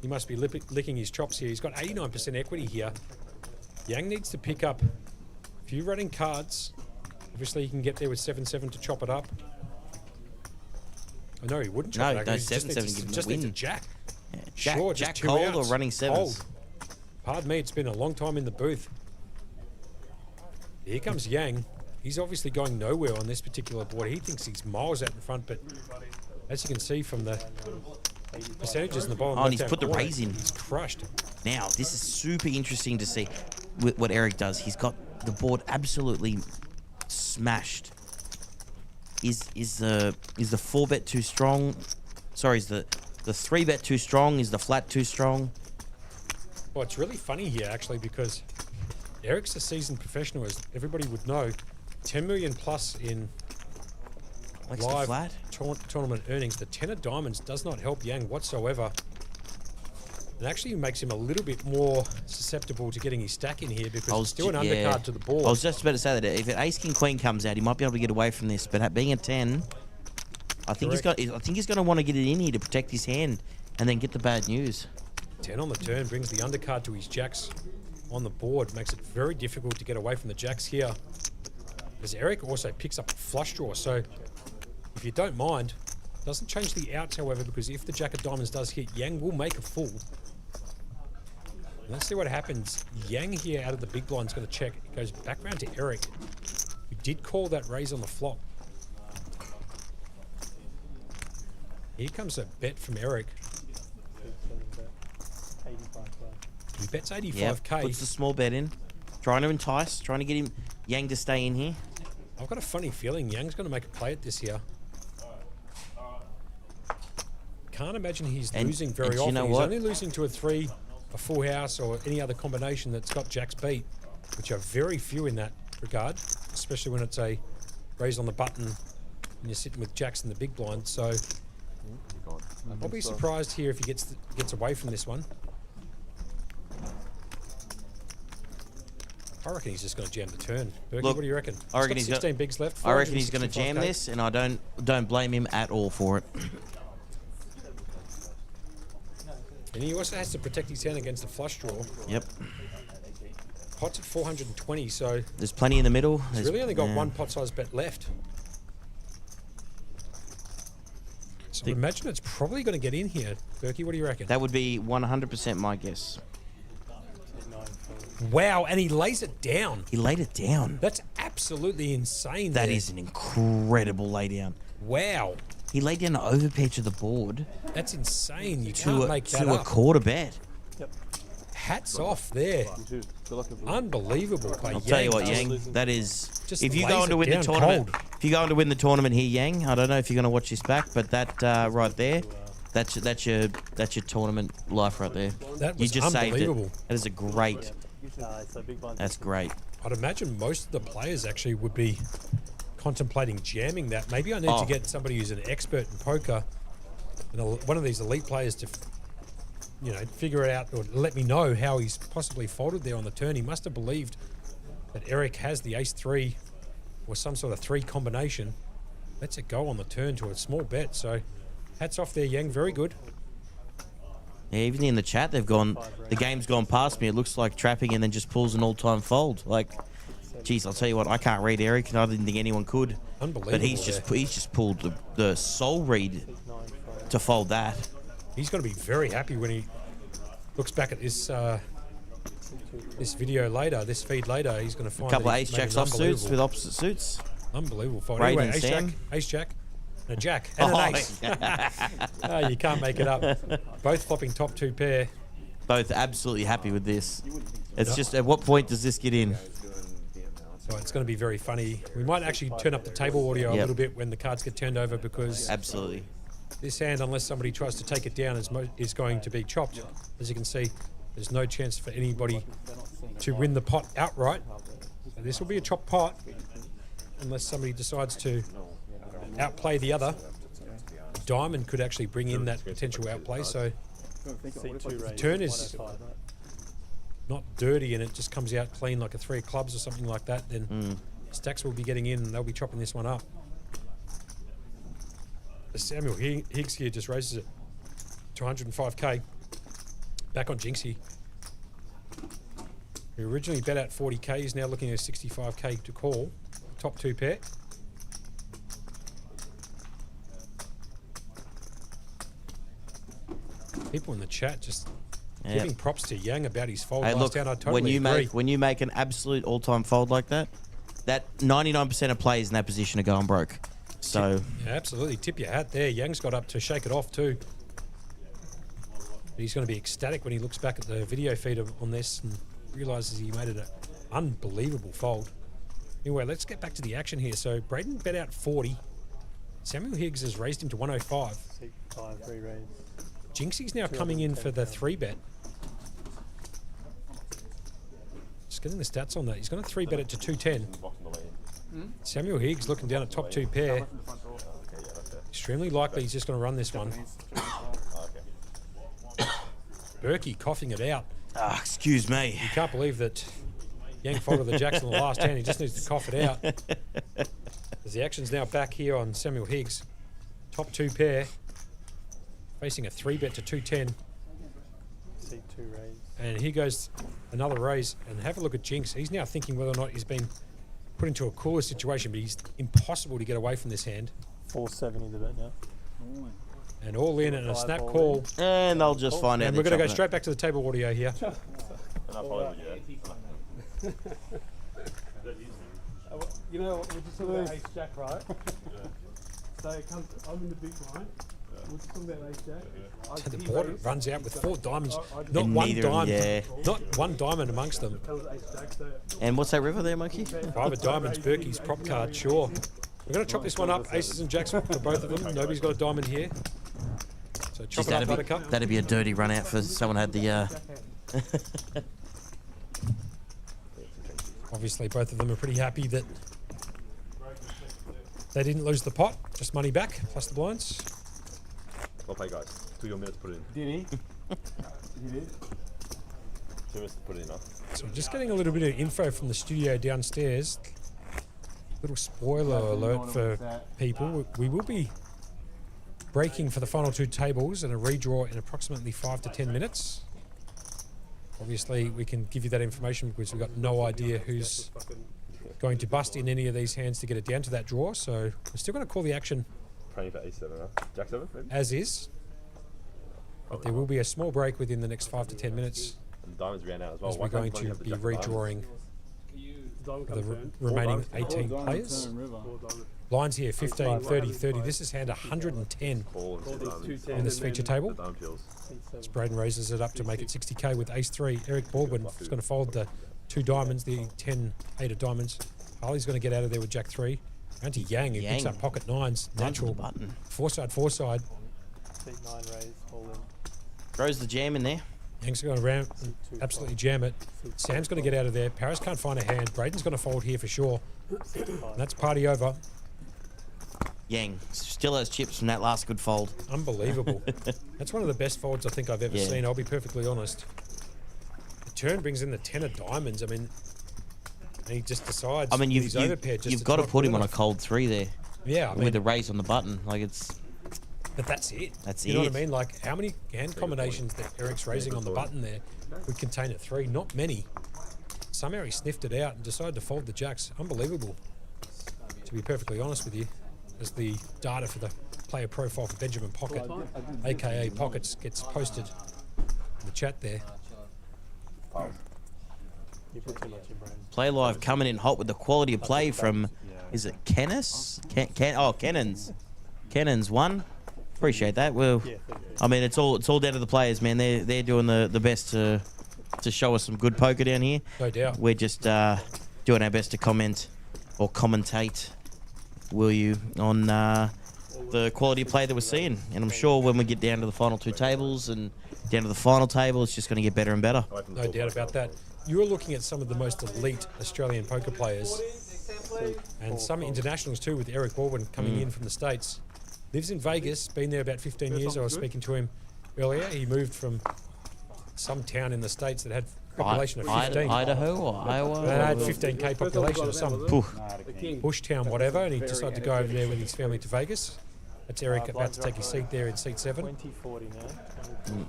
He must be licking his chops here. He's got 89% equity here. Yang needs to pick up a few running cards. Obviously, he can get there with 7-7 to chop it up. Oh, no, he wouldn't chop No, it up. no, He just 7-7 needs give to- him just the needs a win. jack. Jack, Sure, Jack just 2 cold or outs. running sevens? Cold. Pardon me, it's been a long time in the booth. Here comes Yang. He's obviously going nowhere on this particular board. He thinks he's miles out in front, but as you can see from the percentages in the bottom Oh, and he's left-hand put the corner, raise in. He's crushed. Now, this is super interesting to see what Eric does. He's got the board absolutely smashed. Is the 4-bet too strong? Sorry, is the 3-bet too strong? Is the flat too strong? Well, it's really funny here, actually, because Eric's a seasoned professional, as everybody would know. 10 million plus in Likes the live flat. tournament earnings. The 10 of diamonds does not help Yang whatsoever. It actually makes him a little bit more susceptible to getting his stack in here because it's still an undercard to the board. I was just about to say that if an Ace King Queen comes out, he might be able to get away from this. But being a 10, I think he's going to want to get it in here to protect his hand, and then get the bad news. 10 on the turn brings the undercard to his jacks on the board, makes it very difficult to get away from the jacks here. As Eric also picks up a flush draw, so if you don't mind, doesn't change the outs, however, because if the jack of diamonds does hit, Yang will make a full. Let's see what happens. Yang here out of the big blind is going to check. It goes back round to Eric, who did call that raise on the flop. Here comes a bet from Eric. He bets 85k. Yep, puts the small bet in, trying to entice, trying to get him Yang to stay in here. I've got a funny feeling Yang's going to make a play at this here. Can't imagine he's losing very often. You know he's what? only losing to a 3, a full house, or any other combination that's got jacks beat, which are very few in that regard, especially when it's a raise on the button and you're sitting with jacks in the big blind. So I'll be surprised here if he gets away from this one. I reckon he's just going to jam the turn. Berkey, Look, what do you reckon? I reckon he's got 16 bigs left. I reckon he's going to jam 465k. this, and I don't blame him at all for it. And he also has to protect his hand against the flush draw. Yep. Pot's at 420, so There's plenty in the middle. he's There's- really only got yeah. one pot size bet left. So I imagine it's probably going to get in here. Berkey, what do you reckon? That would be 100% my guess. Wow, and he lays it down. He laid it down. That's absolutely insane. That there. is an incredible laydown. Wow. He laid down an overpair to the board That's insane. You can't make that to a up. quarter bet. Hats off there. Unbelievable play. I'll tell you what, Yang, that is. Just If you lays go on to it win the down tournament, cold. if you go on to win the tournament here, Yang, I don't know if you're going to watch this back, but that right there, that's your tournament life right there. That You was just saved it. unbelievable. That is a great. That's great. I'd imagine most of the players actually would be contemplating jamming that. Maybe I need Oh. to get somebody who's an expert in poker, one of these elite players to, figure it out or let me know how he's possibly folded there on the turn. He must have believed that Eric has the ace-3 or some sort of 3 combination. Lets it go on the turn to a small bet. So hats off there, Yang. Very good. Yeah, even in the chat, they've gone. The game's gone past me. It looks like trapping and then just pulls an all-time fold. Like, geez, I'll tell you what. I can't read Eric, and I didn't think anyone could. Unbelievable. But he's just pulled the soul read to fold that. He's going to be very happy when he looks back at this this video later, this feed later. He's going to find A couple that of he's ace made jacks an off suits with opposite suits. unbelievable fold. Raid Anyway, and Sam. ace jack, and a jack, and an ace. Oh, you can't make it up. Both flopping top 2 pair. Both absolutely happy with this. It's just, at what point does this get in? So it's going to be very funny. We might actually turn up the table audio a Yep. little bit when the cards get turned over, because Absolutely. this hand, unless somebody tries to take it down, is going to be chopped. As you can see, there's no chance for anybody to win the pot outright. So this will be a chopped pot, unless somebody decides to outplay the other, diamond could actually bring in that potential outplay. So the turn is not dirty and it just comes out clean like a 3 of clubs or something like that, then stacks will be getting in and they'll be chopping this one up. Samuel Higgs here just raises it to 105k. Back on Jinxie. He originally bet at 40k. He's now looking at 65k to call. Top 2 pair. People in the chat just giving props to Yang about his fold last round. I totally agree. When you make an absolute all-time fold like that, that 99% of players in that position are going broke. So yeah, absolutely. Tip your hat there. Yang's got up to shake it off too. He's going to be ecstatic when he looks back at the video feed on this and realises he made it an unbelievable fold. Anyway, let's get back to the action here. So Braden bet out 40. Samuel Higgs has raised him to 105. Jinxie's now coming in for the 3 bet. Just getting the stats on that. He's going to 3 bet it to 210. Samuel Higgs looking down at top 2 pair. Extremely likely he's just going to run this one. Berkey coughing it out. Ah, excuse me. You can't believe that Yang folded the jacks on the last hand. He just needs to cough it out. As the action's now back here on Samuel Higgs. Top 2 pair. Facing a 3 bet to 210. And here goes another raise. And have a look at Jinx. He's now thinking whether or not he's been put into a cooler situation, but he's impossible to get away from this hand. 470 the bet now. And all in and a snap call. And they'll just find out. And we're going to go straight back to the table audio here. You know, we're just talking about ace jack, right? So it comes, I'm in the big blind. We're just talking about ace jack. So the board runs out with 4 diamonds. Not one diamond. Not one diamond amongst them. And what's that river there, Monkey? 5 of diamonds, Berkey's prop card, sure. We're going to chop this one up. Aces and jacks for both of them. Nobody's got a diamond here. So chop it up, Buttercup. That'd be a dirty run out for someone had the... Obviously, both of them are pretty happy that they didn't lose the pot. Just money back, plus the blinds. Well played, guys. 2 minutes to put it in. Did he? He did? 2 minutes to put it in, huh? So just getting a little bit of info from the studio downstairs. Little spoiler alert for people. We will be breaking for the final 2 tables and a redraw in approximately 5 to 10 minutes. Obviously, we can give you that information because we've got no idea who's going to bust in any of these hands to get it down to that draw. So we're still going to call the action praying for ace 7, huh? Jack 7, maybe? as is. But there will be a small break within the next 5 to 10 minutes. And diamonds ran out as well. As we're going to be redrawing the remaining 18 players. Lines here, 15, 30, 30. This is hand 110 on this feature table. As Braden raises it up to make it 60k with ace 3. Eric Baldwin is going to fold the 2 diamonds, the 10, 8 of diamonds. Harley's going to get out of there with jack 3. Round to Yang, who picks up pocket 9s. Natural. Button. 4-side, 4-side. Throws the jam in there. Yang's going to round, absolutely jam it. Sam's going to get out of there. Paris can't find a hand. Braden's going to fold here for sure. And that's party over. Yang still has chips from that last good fold. Unbelievable. That's one of the best folds I think I've ever seen, I'll be perfectly honest. The turn brings in the 10 of diamonds. I mean, and he just decides you've got to put him on a cold 3 there. Yeah, I mean, with the raise on the button. Like it's... But that's it. That's you know what I mean? Like, how many hand combinations that Eric's raising on the button there would contain a 3? Not many. Somehow he sniffed it out and decided to fold the jacks. Unbelievable, to be perfectly honest with you. As the data for the player profile for Benjamin Pocket, aka Pockets, gets posted in the chat there. Playlive coming in hot with the quality of play from, is it Kennis? Kennons. Kennons 1. Appreciate that. Well, I mean, it's all down to the players, man. They're doing the best to show us some good poker down here. No doubt. We're just doing our best to comment or commentate, will you, on the quality of play that we're seeing. And I'm sure when we get down to the final 2 tables and down to the final table, it's just going to get better and better. No doubt about that. You're looking at some of the most elite Australian poker players And some internationals too, with Eric Baldwin coming in from the States. Lives in Vegas, been there about 15 years. I was speaking to him earlier. He moved from some town in the States that had a population of 15. Idaho or Iowa? That had 15k population or some bush town, whatever, and he decided to go over there with his family to Vegas. That's Eric about to take his seat there in seat 7. 2040 now.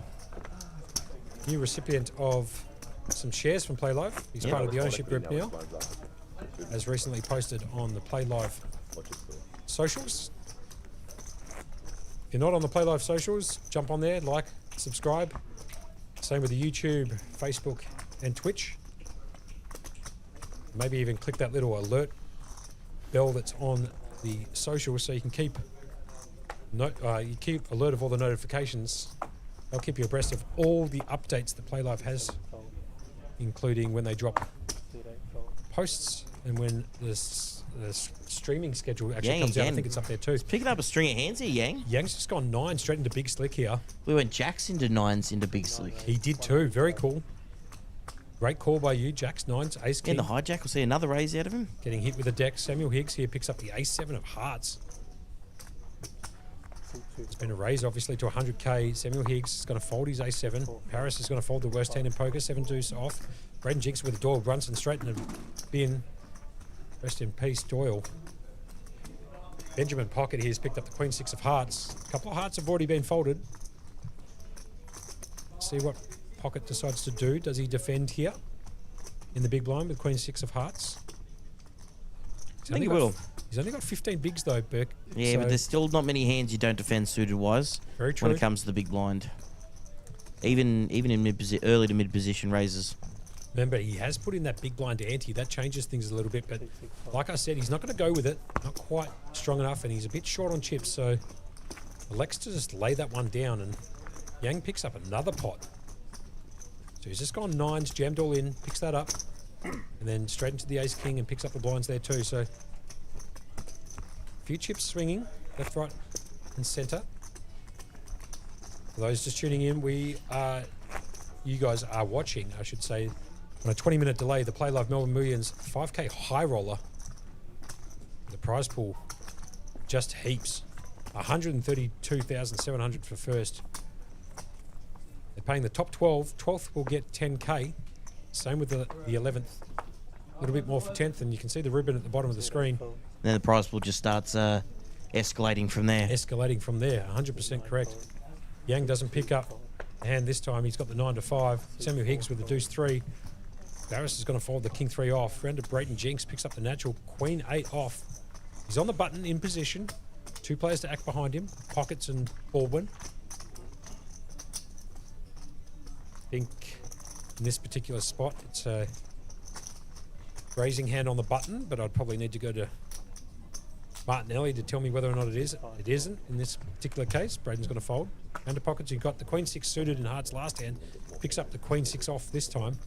New recipient of some shares from Playlive. He's part of the ownership group now. As recently posted on the Playlive socials. If you're not on the Playlive socials, jump on there, like, subscribe. Same with the YouTube, Facebook, and Twitch. Maybe even click that little alert bell that's on the socials so you can keep alert of all the notifications. They'll keep you abreast of all the updates that Playlive has, including when they drop posts and when the streaming schedule actually comes out. I think it's up there too. He's picking up a string of hands here, Yang. Yang's just gone 9 straight into Big Slick here. We went Jacks into 9s into Big Slick. He did too. Very cool. Great call by you, Jacks 9s, Ace King. In the hijack, we'll see another raise out of him. Getting hit with a deck. Samuel Higgs here picks up the Ace 7 of Hearts. It's been a raise, obviously, to 100k. Samuel Higgs is going to fold his Ace 7. Paris is going to fold the worst hand in poker. 7 deuce off. Braden Jinx with a Doyle. Brunson straight in the bin. Rest in peace, Doyle. Benjamin Pocket here has picked up the Queen 6 of Hearts. A couple of hearts have already been folded. See what Pocket decides to do. Does he defend here in the big blind with Queen 6 of Hearts? I think he will. He's only got 15 bigs though, Burke. Yeah, so but there's still not many hands you don't defend suited wise. Very true. When it comes to the big blind. Even in early to mid position raises. Remember, he has put in that big blind ante. That changes things a little bit, but like I said, he's not going to go with it. Not quite strong enough, and he's a bit short on chips, so elects to just lay that one down, and Yang picks up another pot. So he's just gone 9s, jammed all in, picks that up, and then straight into the Ace King and picks up the blinds there too. So a few chips swinging, left, right, and centre. For those just tuning in, you guys are watching, I should say, on a 20-minute delay, the Playlive Melbourne Millions 5k Highroller. The prize pool, just heaps. 132,700 for first. They're paying the top 12. 12th will get 10k. Same with the 11th. A little bit more for 10th, and you can see the ribbon at the bottom of the screen. Then the prize pool just starts escalating from there. Escalating from there, 100% correct. Yang doesn't pick up the hand this time. He's got the 9 to 5. Samuel Higgs with the deuce 3. Barris is going to fold the King 3 off. Round to Brayton Jinx picks up the natural Queen 8 off. He's on the button in position. 2 players to act behind him, Pockets and Baldwin. I think in this particular spot, it's a raising hand on the button, but I'd probably need to go to Martinelli to tell me whether or not it is. It isn't in this particular case. Braden's going to fold. Under Pockets, you've got the Queen 6 suited in Hearts last hand. Picks up the Queen 6 off this time.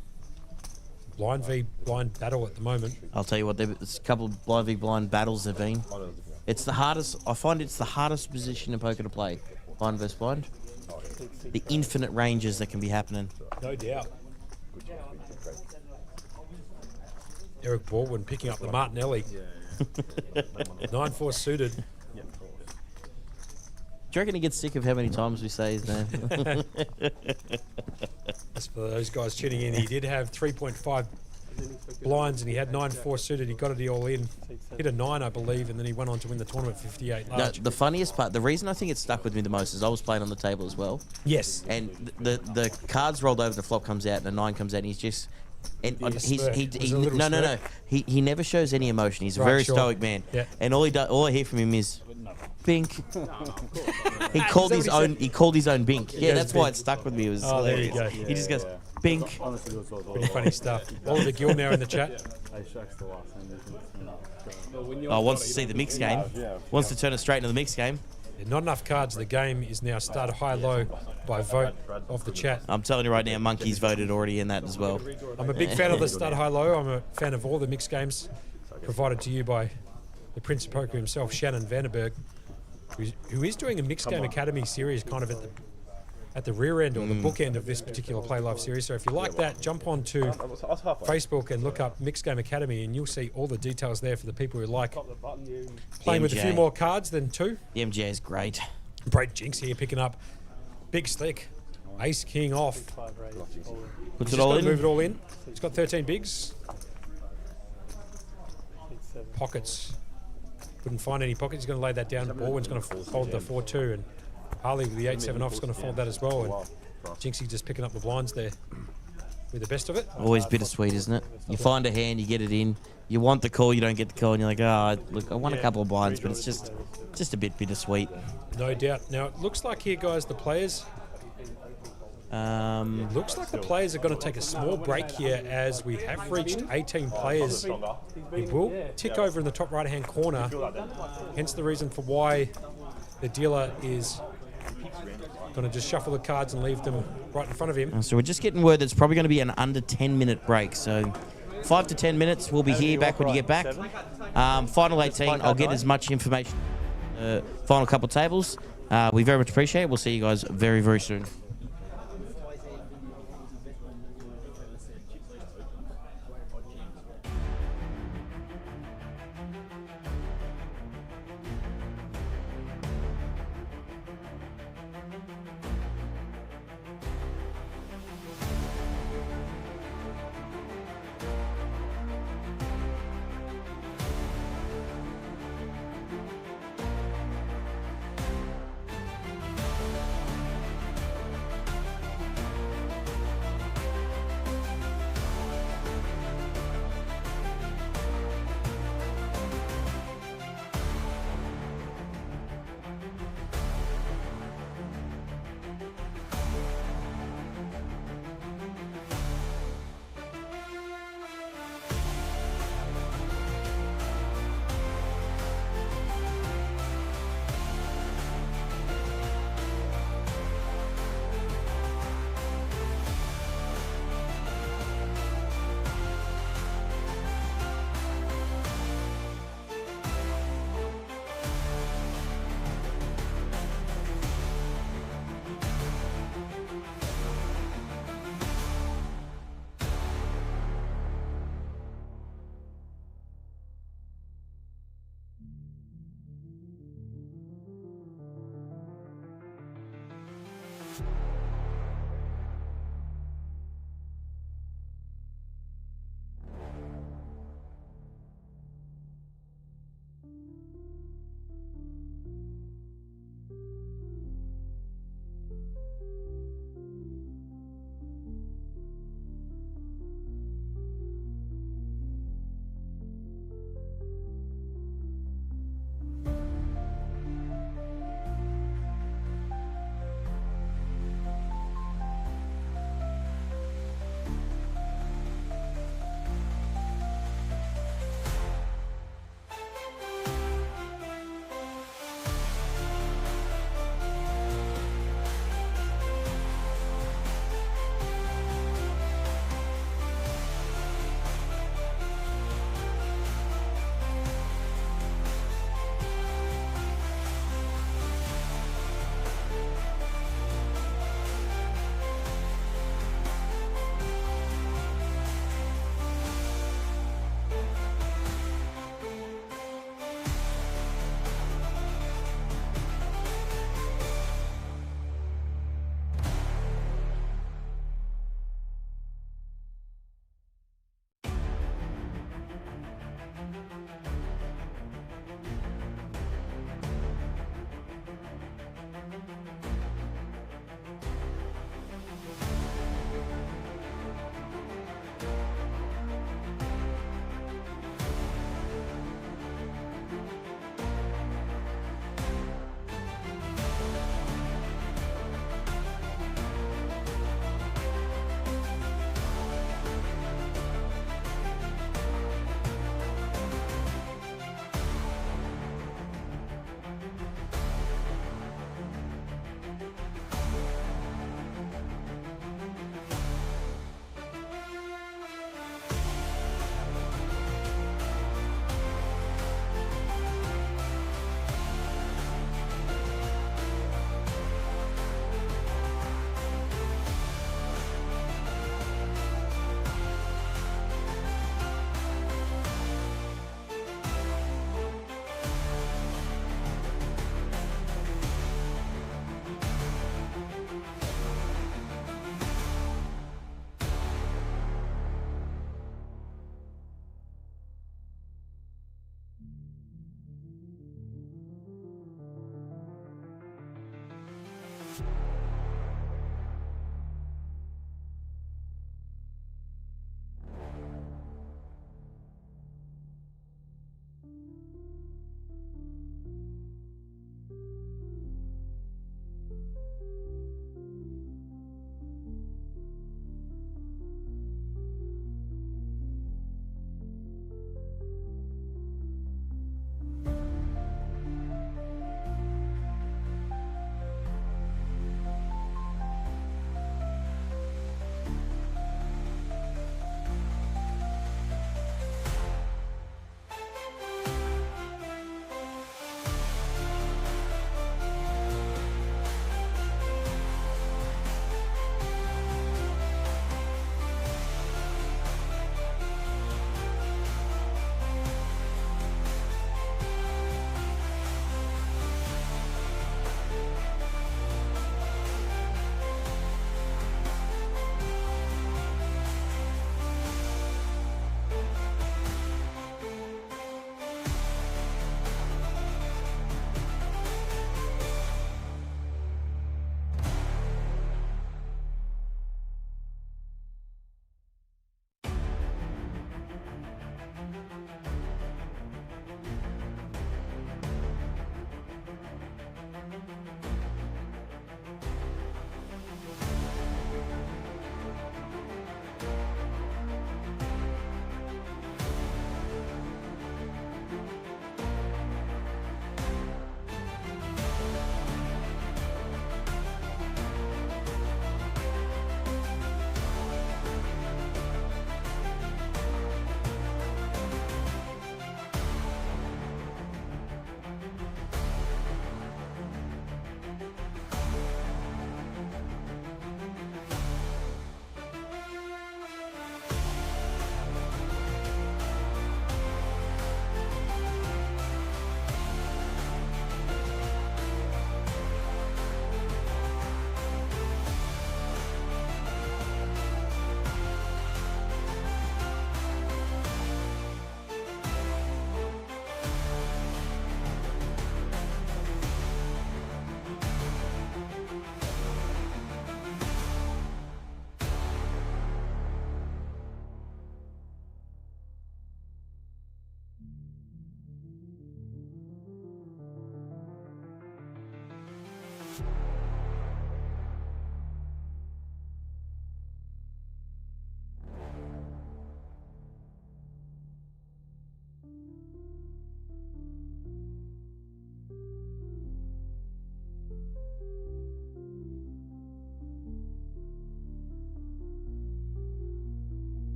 Blind v blind battle at the moment. I'll tell you what, there's a couple of blind v blind battles there've been. It's the hardest. I find it's the hardest position in poker to play. Blind versus blind. The infinite ranges that can be happening. No doubt. Eric Baldwin picking up the Martinelli. 9-4 suited. Do you reckon he gets sick of how many times we say his name? As for those guys tuning in, he did have 3.5 blinds and he had 9-4 suited. He got it all in. Hit a 9, I believe, and then he went on to win the tournament 58 large. No, the funniest part, the reason I think it stuck with me the most is I was playing on the table as well. Yes. And the cards rolled over, the flop comes out, and a 9 comes out, and he's just... And no. He never shows any emotion. He's a very stoic man. Yeah. And all I hear from him is bink. He called his own. He called his own bink. Yeah, that's why it stuck with me. It was hilarious. There you go. He just goes bink. Pretty funny stuff. Oliver Gill now in the chat. Wants to see the mix game. Wants to turn it straight into the mix game. Not enough cards. The game is now started high-low by vote of the chat. I'm telling you right now, Monkey's voted already in that as well. I'm a big fan of the start high-low. I'm a fan of all the mixed games provided to you by the Prince of Poker himself, Shannon Vandenberg, who is doing a mixed game academy series kind of at at the rear end or the book end of this particular Play Live series. So if you like that, jump on to Facebook and look up Mixed Game Academy, and you'll see all the details there for the people who like playing with a few more cards than 2. The MJ is great. Brad Jinx here picking up Big Slick. Ace King off. Puts it all in. Move it all in. He's got 13 bigs. Pockets. Couldn't find any pockets. He's going to lay that down. Baldwin's going to fold the 4-2, and Harley with the 8-7 off is going to fold that as well. And Jinxie just picking up the blinds there with the best of it. Always bittersweet, isn't it? You find a hand, you get it in. You want the call, you don't get the call, and you're like, oh, look, I won a couple of blinds, but it's just a bit bittersweet. No doubt. Now, it looks like here, guys, the players... looks like the players are going to take a small break here as we have reached 18 players. It will tick over in the top right-hand corner, hence the reason for why the dealer is going to just shuffle the cards and leave them right in front of him. So we're just getting word that it's probably going to be an under 10-minute break. So 5 to 10 minutes, we'll be here back when you get back. Final 18, I'll get as much information. Final couple tables. We very much appreciate it. We'll see you guys very, very soon.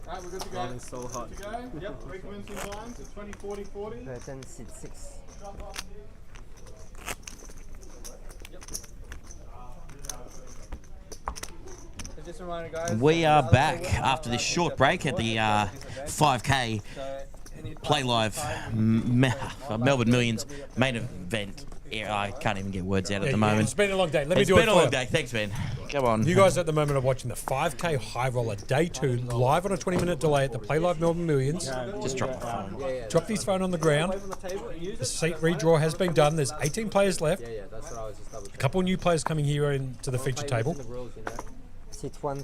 Alright, we're good to go. Running so hot. Good to go. Yep, recommencing times at 20, 40, 40. Burton, sit 6. Just a reminder, guys. We are back after this short break at the 5K Playlive Melbourne Millions main event. Yeah, I can't even get words out at the moment. It's been a long day. Let me It's do it been a for long you. day. Thanks, man. Come on. You guys at the moment are watching the 5K Highroller Day 2 live on a 20-minute delay at the Playlive Melbourne Millions. Just drop my phone. Drop his phone on the ground. The seat redraw has been done. There's 18 players left. That's what I was just double A couple of new players coming here into the feature table. Sit 1.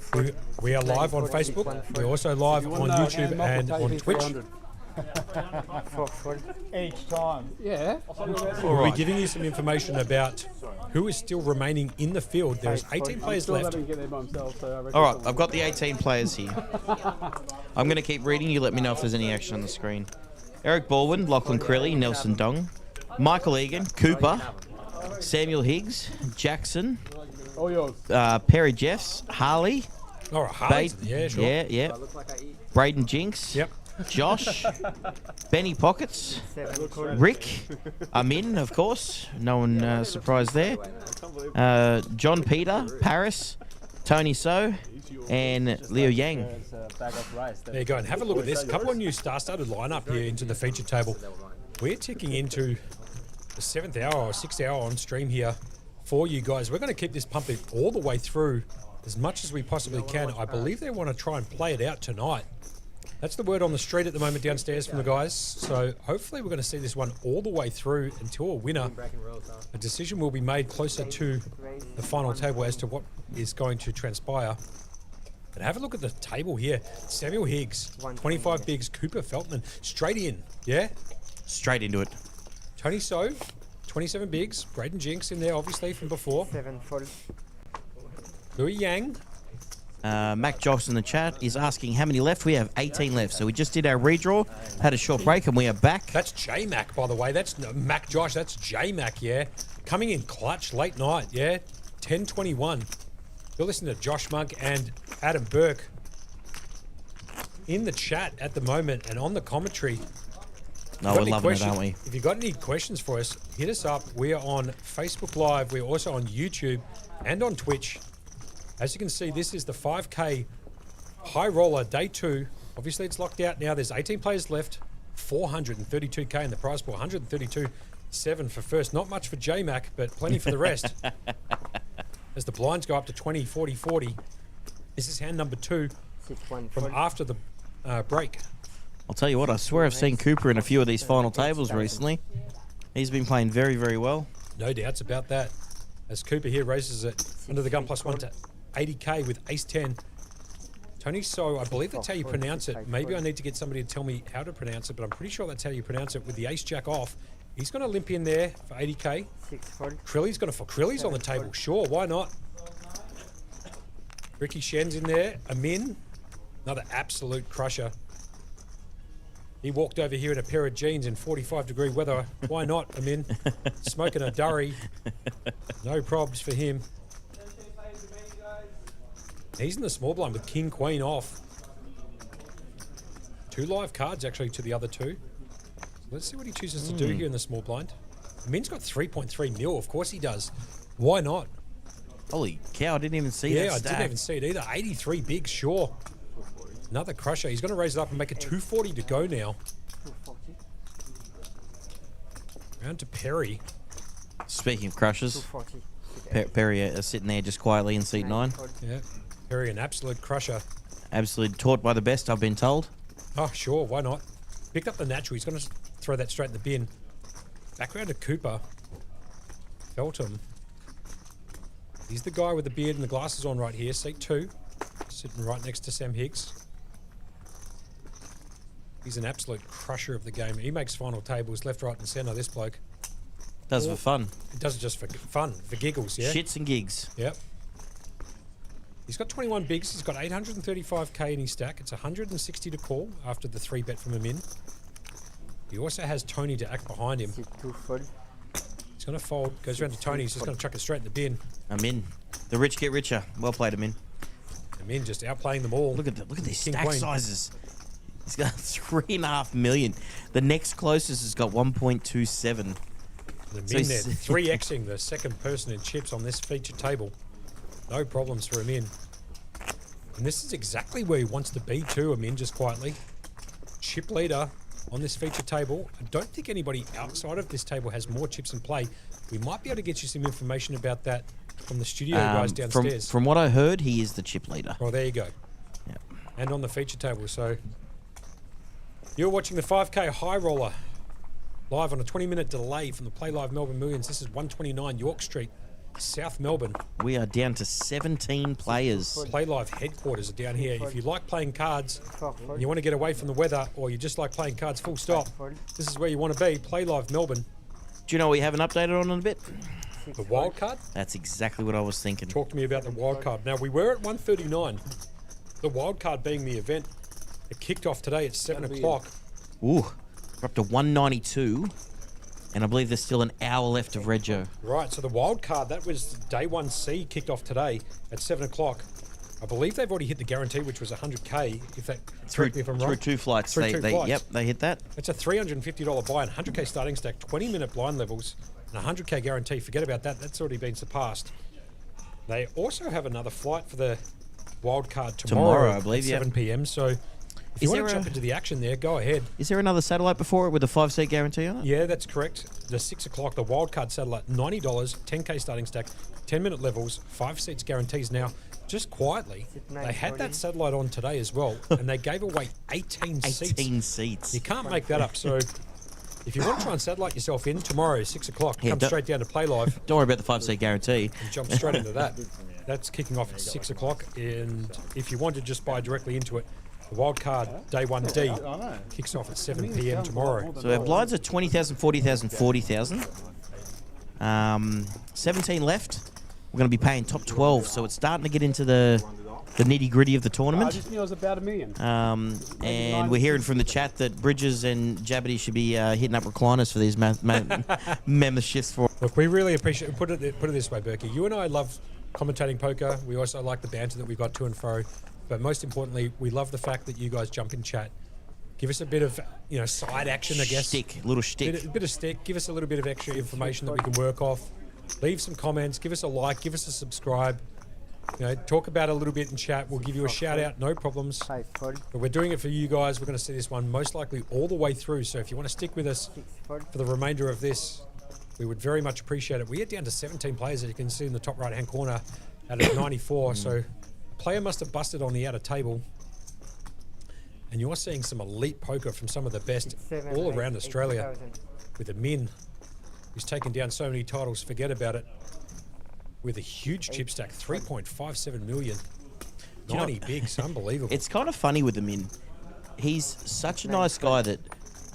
We are live on Facebook. We're also live on YouTube and on Twitch. Each time. Yeah. We'll be giving you some information about who is still remaining in the field. There's 18 players left. All right, I've got the 18 players here. I'm going to keep reading. You let me know if there's any action on the screen. Eric Baldwin, Lachlan Crilly, Nelson Dong, Michael Egan, Cooper, Samuel Higgs, Jackson, Perry Jeffs, Harley, All right, Harley. Yeah, sure. yeah. Braden Jinx. Yep. Josh, Benny Pockets, Rick, Amin, of course. No one surprised there. John Peter, Paris, Tony So and Liu Yang. There's a bag of rice. There you go, and have a look at this. A couple of new star-studded lineup here into the feature table. We're ticking into the 7th hour or 6th hour on stream here for you guys. We're going to keep this pumping all the way through as much as we possibly can. I believe they want to try and play it out tonight. That's the word on the street at the moment downstairs from the guys. So hopefully we're going to see this one all the way through until a winner. A decision will be made closer to the final table as to what is going to transpire. But have a look at the table here. Samuel Higgs, 25 bigs, Cooper Feltman, straight in, yeah? Straight into it. Tony So, 27 bigs, Braden Jinx in there obviously from before. 7 full. Louis Yang. Mac Josh in the chat is asking how many left. We have 18 left. So we just did our redraw, had a short break, and we are back. That's J-Mac, by the way. That's Mac Josh. That's J-Mac, yeah. Coming in clutch late night, yeah. 10:21. You're listening to Josh Monk and Adam Burke in the chat at the moment and on the commentary. No, we're loving it, aren't we? If you've got any questions for us, hit us up. We are on Facebook Live. We're also on YouTube and on Twitch. As you can see, this is the 5K Highroller Day 2. Obviously, it's locked out now. There's 18 players left. 432K in the prize pool. 132.7 for first. Not much for J-Mac, but plenty for the rest. As the blinds go up to 20, 40, 40. This is hand number 2 from after the break. I'll tell you what, I swear I've seen Cooper in a few of these final tables recently. He's been playing very, very well. No doubts about that. As Cooper here raises it under the gun +1 to 80K with ace-10. Tony So, I believe that's how you pronounce it. Maybe I need to get somebody to tell me how to pronounce it, but I'm pretty sure that's how you pronounce it with the ace-jack off. He's going to limp in there for 80K. Krilly's going to fall. Krilly's on the table. Sure, why not? Ricky Shen's in there. Amin, another absolute crusher. He walked over here in a pair of jeans in 45-degree weather. Why not, Amin? Smoking a durry. No probs for him. He's in the small blind with King Queen off. 2 live cards actually to the other 2. So let's see what he chooses to do here in the small blind. Amin's got 3.3 mil. Of course he does. Why not? Holy cow, I didn't even see that Yeah, I stack. didn't even see it either. 83 bigs, sure. Another crusher. He's going to raise it up and make it 240 to go now. Round to Perry. Speaking of crushers, Perry sitting there just quietly in seat 9. Yeah, Perry, an absolute crusher. Absolutely taught by the best, I've been told. Oh, sure, why not? Picked up the natural. He's going to throw that straight in the bin. Back round to Cooper. Feltham. He's the guy with the beard and the glasses on right here, seat 2. Sitting right next to Sam Higgs. He's an absolute crusher of the game. He makes final tables left, right and centre, this bloke. Does it for fun. He does it just for fun, for giggles, yeah? Shits and gigs. Yep. He's got 21 bigs. He's got 835K in his stack. It's 160 to call after the 3 bet from him in. He also has Tony to act behind him. He's going to fold, goes around to Tony. He's just going to chuck it straight in the bin. I'm in. The rich get richer. Well played, I'm in. Amin just outplaying them all. Look at these King stack Queen. sizes. He's got 3.5 million. The next closest has got 1.27. The So min he's- there, 3xing the second person in chips on this feature table. No problems for Amin. And this is exactly where he wants to be too, Amin, just quietly. Chip leader on this feature table. I don't think anybody outside of this table has more chips in play. We might be able to get you some information about that from the studio guys downstairs. From what I heard, he is the chip leader. Well, there you go. Yep. And on the feature table. So you're watching the 5K Highroller live on a 20-minute delay from the Playlive Melbourne Millions. This is 129 York Street, South Melbourne. We are down to 17 players. Playlive headquarters are down here. If you like playing cards and you want to get away from the weather, or you just like playing cards full stop, this is where you want to be. Playlive Melbourne. Do you know what we haven't updated on in a bit? The wild card? That's exactly what I was thinking. Talk to me about the wild card. Now, we were at 139. The wild card being the event. It kicked off today at 7 o'clock. Ooh, we're up to 192. And I believe there's still an hour left of Rego. Right, so the wild card, that was day 1C, kicked off today at 7 o'clock. I believe they've already hit the guarantee, which was 100K, if that, correct me if I'm wrong. Through 2 flights. Through two flights. Yep, they hit that. It's a $350 buy and 100K starting stack, 20-minute blind levels, and 100K guarantee. Forget about that. That's already been surpassed. They also have another flight for the wild card tomorrow I believe, at 7 p.m. So if you want to jump into the action there, go ahead. Is there another satellite before it with a 5-seat guarantee on it? Yeah, that's correct. The 6 o'clock, the wild card satellite, $90, 10K starting stack, 10-minute levels, 5 seats guarantees. Now, just quietly, they had that satellite on today as well, and they gave away 18 seats. 18 seats. You can't make that up. So if you want to try and satellite yourself in tomorrow, 6 o'clock, come straight down to Playlive. Don't worry about the 5-seat guarantee. And jump straight into that. That's kicking off at 6 o'clock, and if you want to just buy directly into it, the wild card day 1D kicks off at 7 p.m. tomorrow. So our blinds are 20,000, 40,000, 40,000. 17 left. We're going to be paying top 12, so it's starting to get into the nitty gritty of the I tournament. just knew it was about $1 million. And we're hearing from the chat that Bridges and Jabbity should be hitting up recliners for these memberships. For Look, we really appreciate. Put it this way, Berkey. You and I love commentating poker. We also like the banter that we've got to and fro. But most importantly, we love the fact that you guys jump in chat. Give us a bit of, side action, I guess. Little shtick. Bit of stick. Give us a little bit of extra information that we can work off. Leave some comments. Give us a like. Give us a subscribe. Talk about it a little bit in chat. We'll give you a shout out. No problems. But we're doing it for you guys. We're going to see this one most likely all the way through. So if you want to stick with us for the remainder of this, we would very much appreciate it. We are down to 17 players, as you can see in the top right-hand corner, out of 94. So a player must have busted on the outer table. And you're seeing some elite poker from some of the best all around Australia. With a Min, who's taken down so many titles, forget about it. With a huge chip stack, 3.57 million. 90 bigs, unbelievable. It's kind of funny with the Min. He's such a nice guy that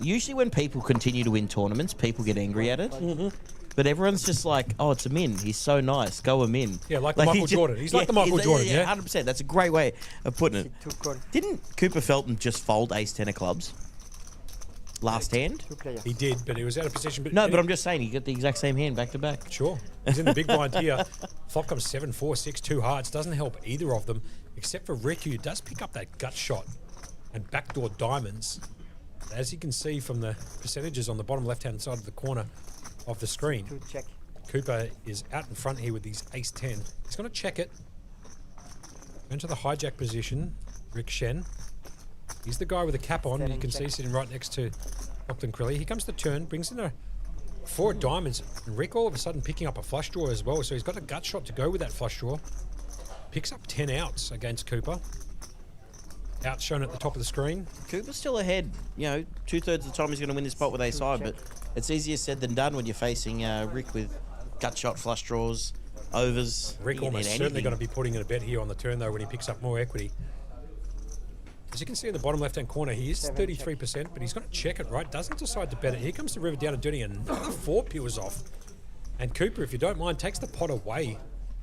usually when people continue to win tournaments, people get angry at it. But everyone's just like, oh, it's a Min. He's so nice. Go a Min. Yeah, like the Michael Jordan. He's like the Michael Jordan, yeah? 100%. That's a great way of putting it. Didn't Cooper Felton just fold ace-10 of clubs last hand? He did, but he was out of position. But I'm just saying, he got the exact same hand back to back. Sure. He's in the big blind here. Flop comes 7, 4, 6, 2 hearts. Doesn't help either of them, except for Rick, who does pick up that gut shot and backdoor diamonds. As you can see from the percentages on the bottom left-hand side of the corner of the screen, Cooper is out in front here with these ace-10. He's going to check it. Into the hijack position, Rick Shen. He's the guy with the cap on. You can see sitting right next to Lockton Crilly. He comes to turn, brings in a 4 diamonds, and Rick all of a sudden picking up a flush draw as well. So he's got a gut shot to go with that flush draw. Picks up 10 outs against Cooper. Out shown at the top of the screen. Cooper's still ahead. 2/3 of the time he's going to win this pot with ace high, but it's easier said than done when you're facing Rick with gut shot, flush draws, overs. Rick almost certainly going to be putting in a bet here on the turn though when he picks up more equity. As you can see in the bottom left-hand corner, he is 33%, but he's going to check it, right? Doesn't decide to bet it. Here comes the river down and doing another 4 peels off. And Cooper, if you don't mind, takes the pot away,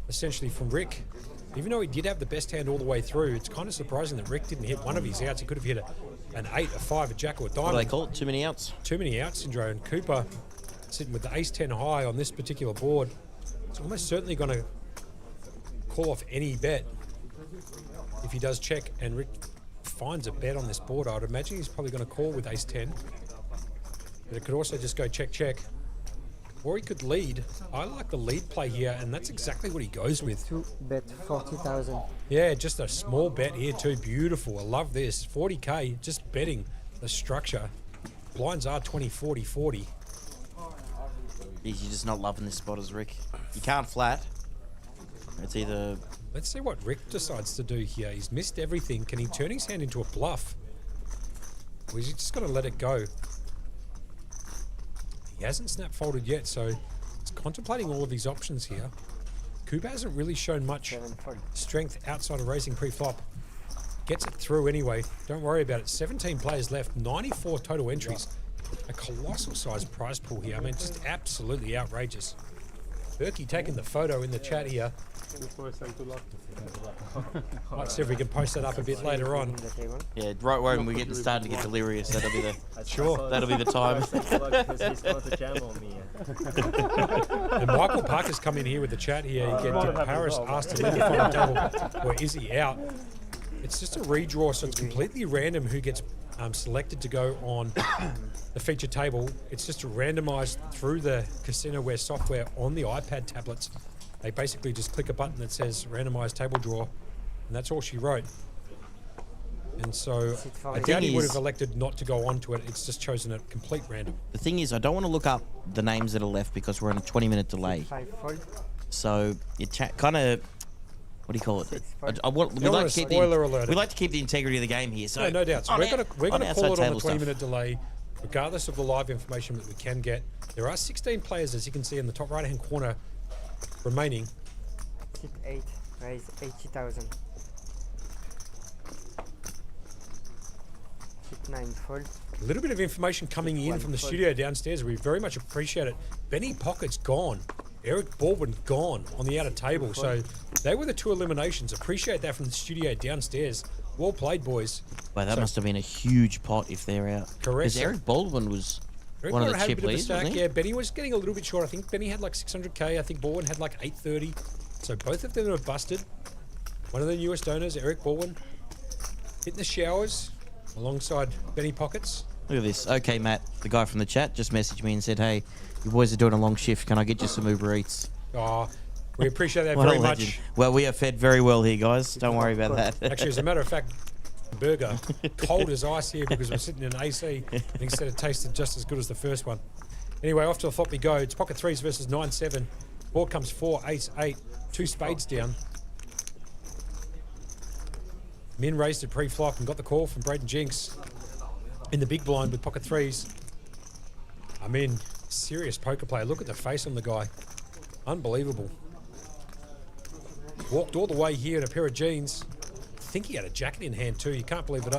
essentially, from Rick. Even though he did have the best hand all the way through, it's kind of surprising that Rick didn't hit one of his outs. He could have hit an 8, a 5, a jack, or a diamond. What do they call it? Too many outs? Too many outs, Sindro. And Cooper, sitting with the ace-10 high on this particular board, is almost certainly going to call off any bet if he does check. And Rick finds a bet on this board. I would imagine he's probably going to call with ace-10. But it could also just go check, check. Or he could lead. I like the lead play here, and that's exactly what he goes with. Bet 40,000. Yeah, just a small bet here too. Beautiful. I love this. 40K, just betting the structure. Blinds are 20, 40, 40. You're just not loving this spot as Rick. You can't flat. It's either... Let's see what Rick decides to do here. He's missed everything. Can he turn his hand into a bluff? Or is he just going to let it go? He hasn't snap folded yet, so he's contemplating all of these options here. Cooper hasn't really shown much strength outside of raising pre-flop. Gets it through anyway. Don't worry about it. 17 players left, 94 total entries. A colossal sized prize pool here. I mean, just absolutely outrageous. Berkey taking the photo in the chat here. Might see if we can post that up a bit later on. Yeah, right when we get starting to get delirious, that'll be the that'll be the time. And Michael Parker's come in here with the chat here. Did Paris asked to leave the final table, or is he out? It's just a redraw, so it's completely random who gets selected to go on the feature table. It's just randomized through the CasinoWare software on the iPad tablets. They basically just click a button that says randomized table draw, and that's all she wrote. And so I doubt he would have elected not to go on to it. It's just chosen a complete random. The thing is, I don't want to look up the names that are left because we're on a 20-minute delay. So you kind of, what do you call it? We like to keep the integrity of the game here. So no doubt. So we're gonna call it on the 20-minute delay, regardless of the live information that we can get. There are 16 players, as you can see in the top right-hand corner, remaining. Hit 8, raise 80,000. Hit 9, full. A little bit of information coming in from the studio downstairs. We very much appreciate it. Benny Pocket's gone. Eric Baldwin gone on the outer table. So they were the 2 eliminations. Appreciate that from the studio downstairs. Well played, boys. Well, that must have been a huge pot if they're out. Correct. Because Eric Baldwin was one of the chip leads, wasn't he? Yeah, Benny was getting a little bit short. I think Benny had like 600k. I think Baldwin had like 830. So both of them are busted. One of the newest owners, Eric Baldwin, hitting the showers alongside Benny Pockets. Look at this. Okay, Matt, the guy from the chat just messaged me and said, hey, you boys are doing a long shift. Can I get you some Uber Eats? Oh, we appreciate that very much. Well, we are fed very well here, guys. Don't worry about that. Actually, as a matter of fact, burger cold as ice here because we're sitting in AC, and he said it tasted just as good as the first one. Anyway, off to the flop we go. It's pocket 3s versus 9-7. Board comes 4, ace, 8, 2 spades down. Min raised it pre-flop and got the call from Braden Jinx in the big blind with pocket 3s. I mean, serious poker player. Look at the face on the guy. Unbelievable. Walked all the way here in a pair of jeans. I think he had a jacket in hand too. You can't believe it.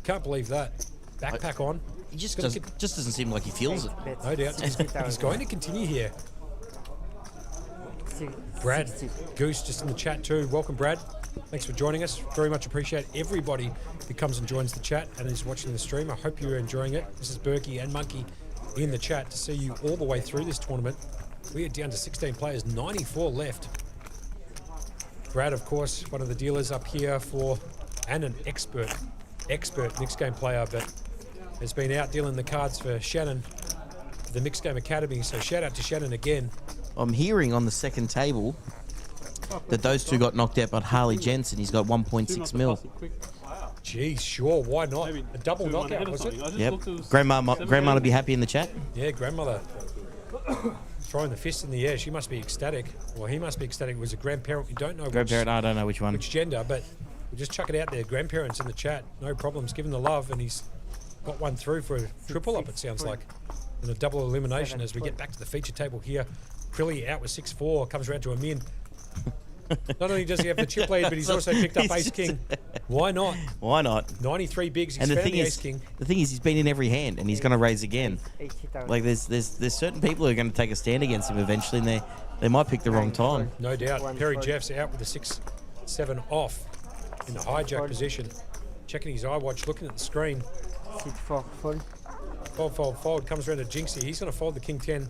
Can't believe that. Backpack on. He just doesn't seem like he feels it. No doubt. He's going to continue here. Brad Goose just in the chat too. Welcome, Brad. Thanks for joining us. Very much appreciate everybody who comes and joins the chat and is watching the stream. I hope you're enjoying it. This is Berkey and Monkey in the chat to see you all the way through this tournament. We are down to 16 players, 94 left. Brad, of course, one of the dealers up here and an expert mixed game player, but has been out dealing the cards for Shannon, the Mixed Game Academy. So shout out to Shannon again. I'm hearing on the second table that those two got knocked out by Harley Jensen. He's got 1.6 mil. Geez, sure, why not? A double knockout, was it? Yep. Grandma would be happy in the chat. Yeah, grandmother. Throwing the fist in the air. She must be ecstatic. Well, he must be ecstatic. It was a grandparent. We don't know I don't know which one. Which gender, but we'll just chuck it out there. Grandparents in the chat. No problems. Give him the love, and he's got one through for a triple up, it sounds like. And a double elimination as we get back to the feature table here. Crilly out with 6-4. Comes around to a min. Not only does he have the chip lead, but he's also picked up ace king. Why not? Why not? 93 bigs. He's and found the ace king. The thing is, he's been in every hand, and he's going to raise again. Like there's certain people who are going to take a stand against him eventually, and they might pick the wrong time. No doubt. Perry Jeff's out with the 6-7 off in the hijack position, checking his iWatch, looking at the screen. Fold. Comes around to Jinxie. He's going to fold the king 10.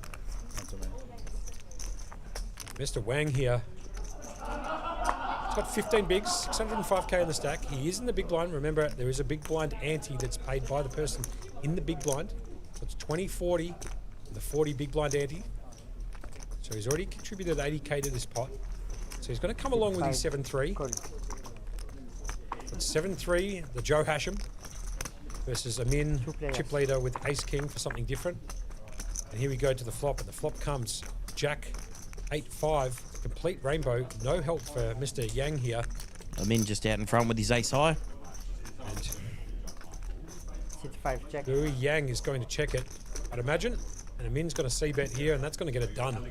Mr. Wang here. He's got 15 bigs, 605k in the stack. He is in the big blind. Remember, there is a big blind ante that's paid by the person in the big blind. So it's 20-40, the 40 big blind ante. So he's already contributed 80k to this pot. So he's going to come along with his 7-3. It's 7-3, the Joe Hasham versus a min chip leader with ace king for something different. And here we go to the flop, and the flop comes Jack 8-5, complete rainbow, no help for Mr. Yang here. Amin just out in front with his ace high. And Louis Yang is going to check it, I'd imagine, and Amin's going to c-bet here, and that's going to get it done.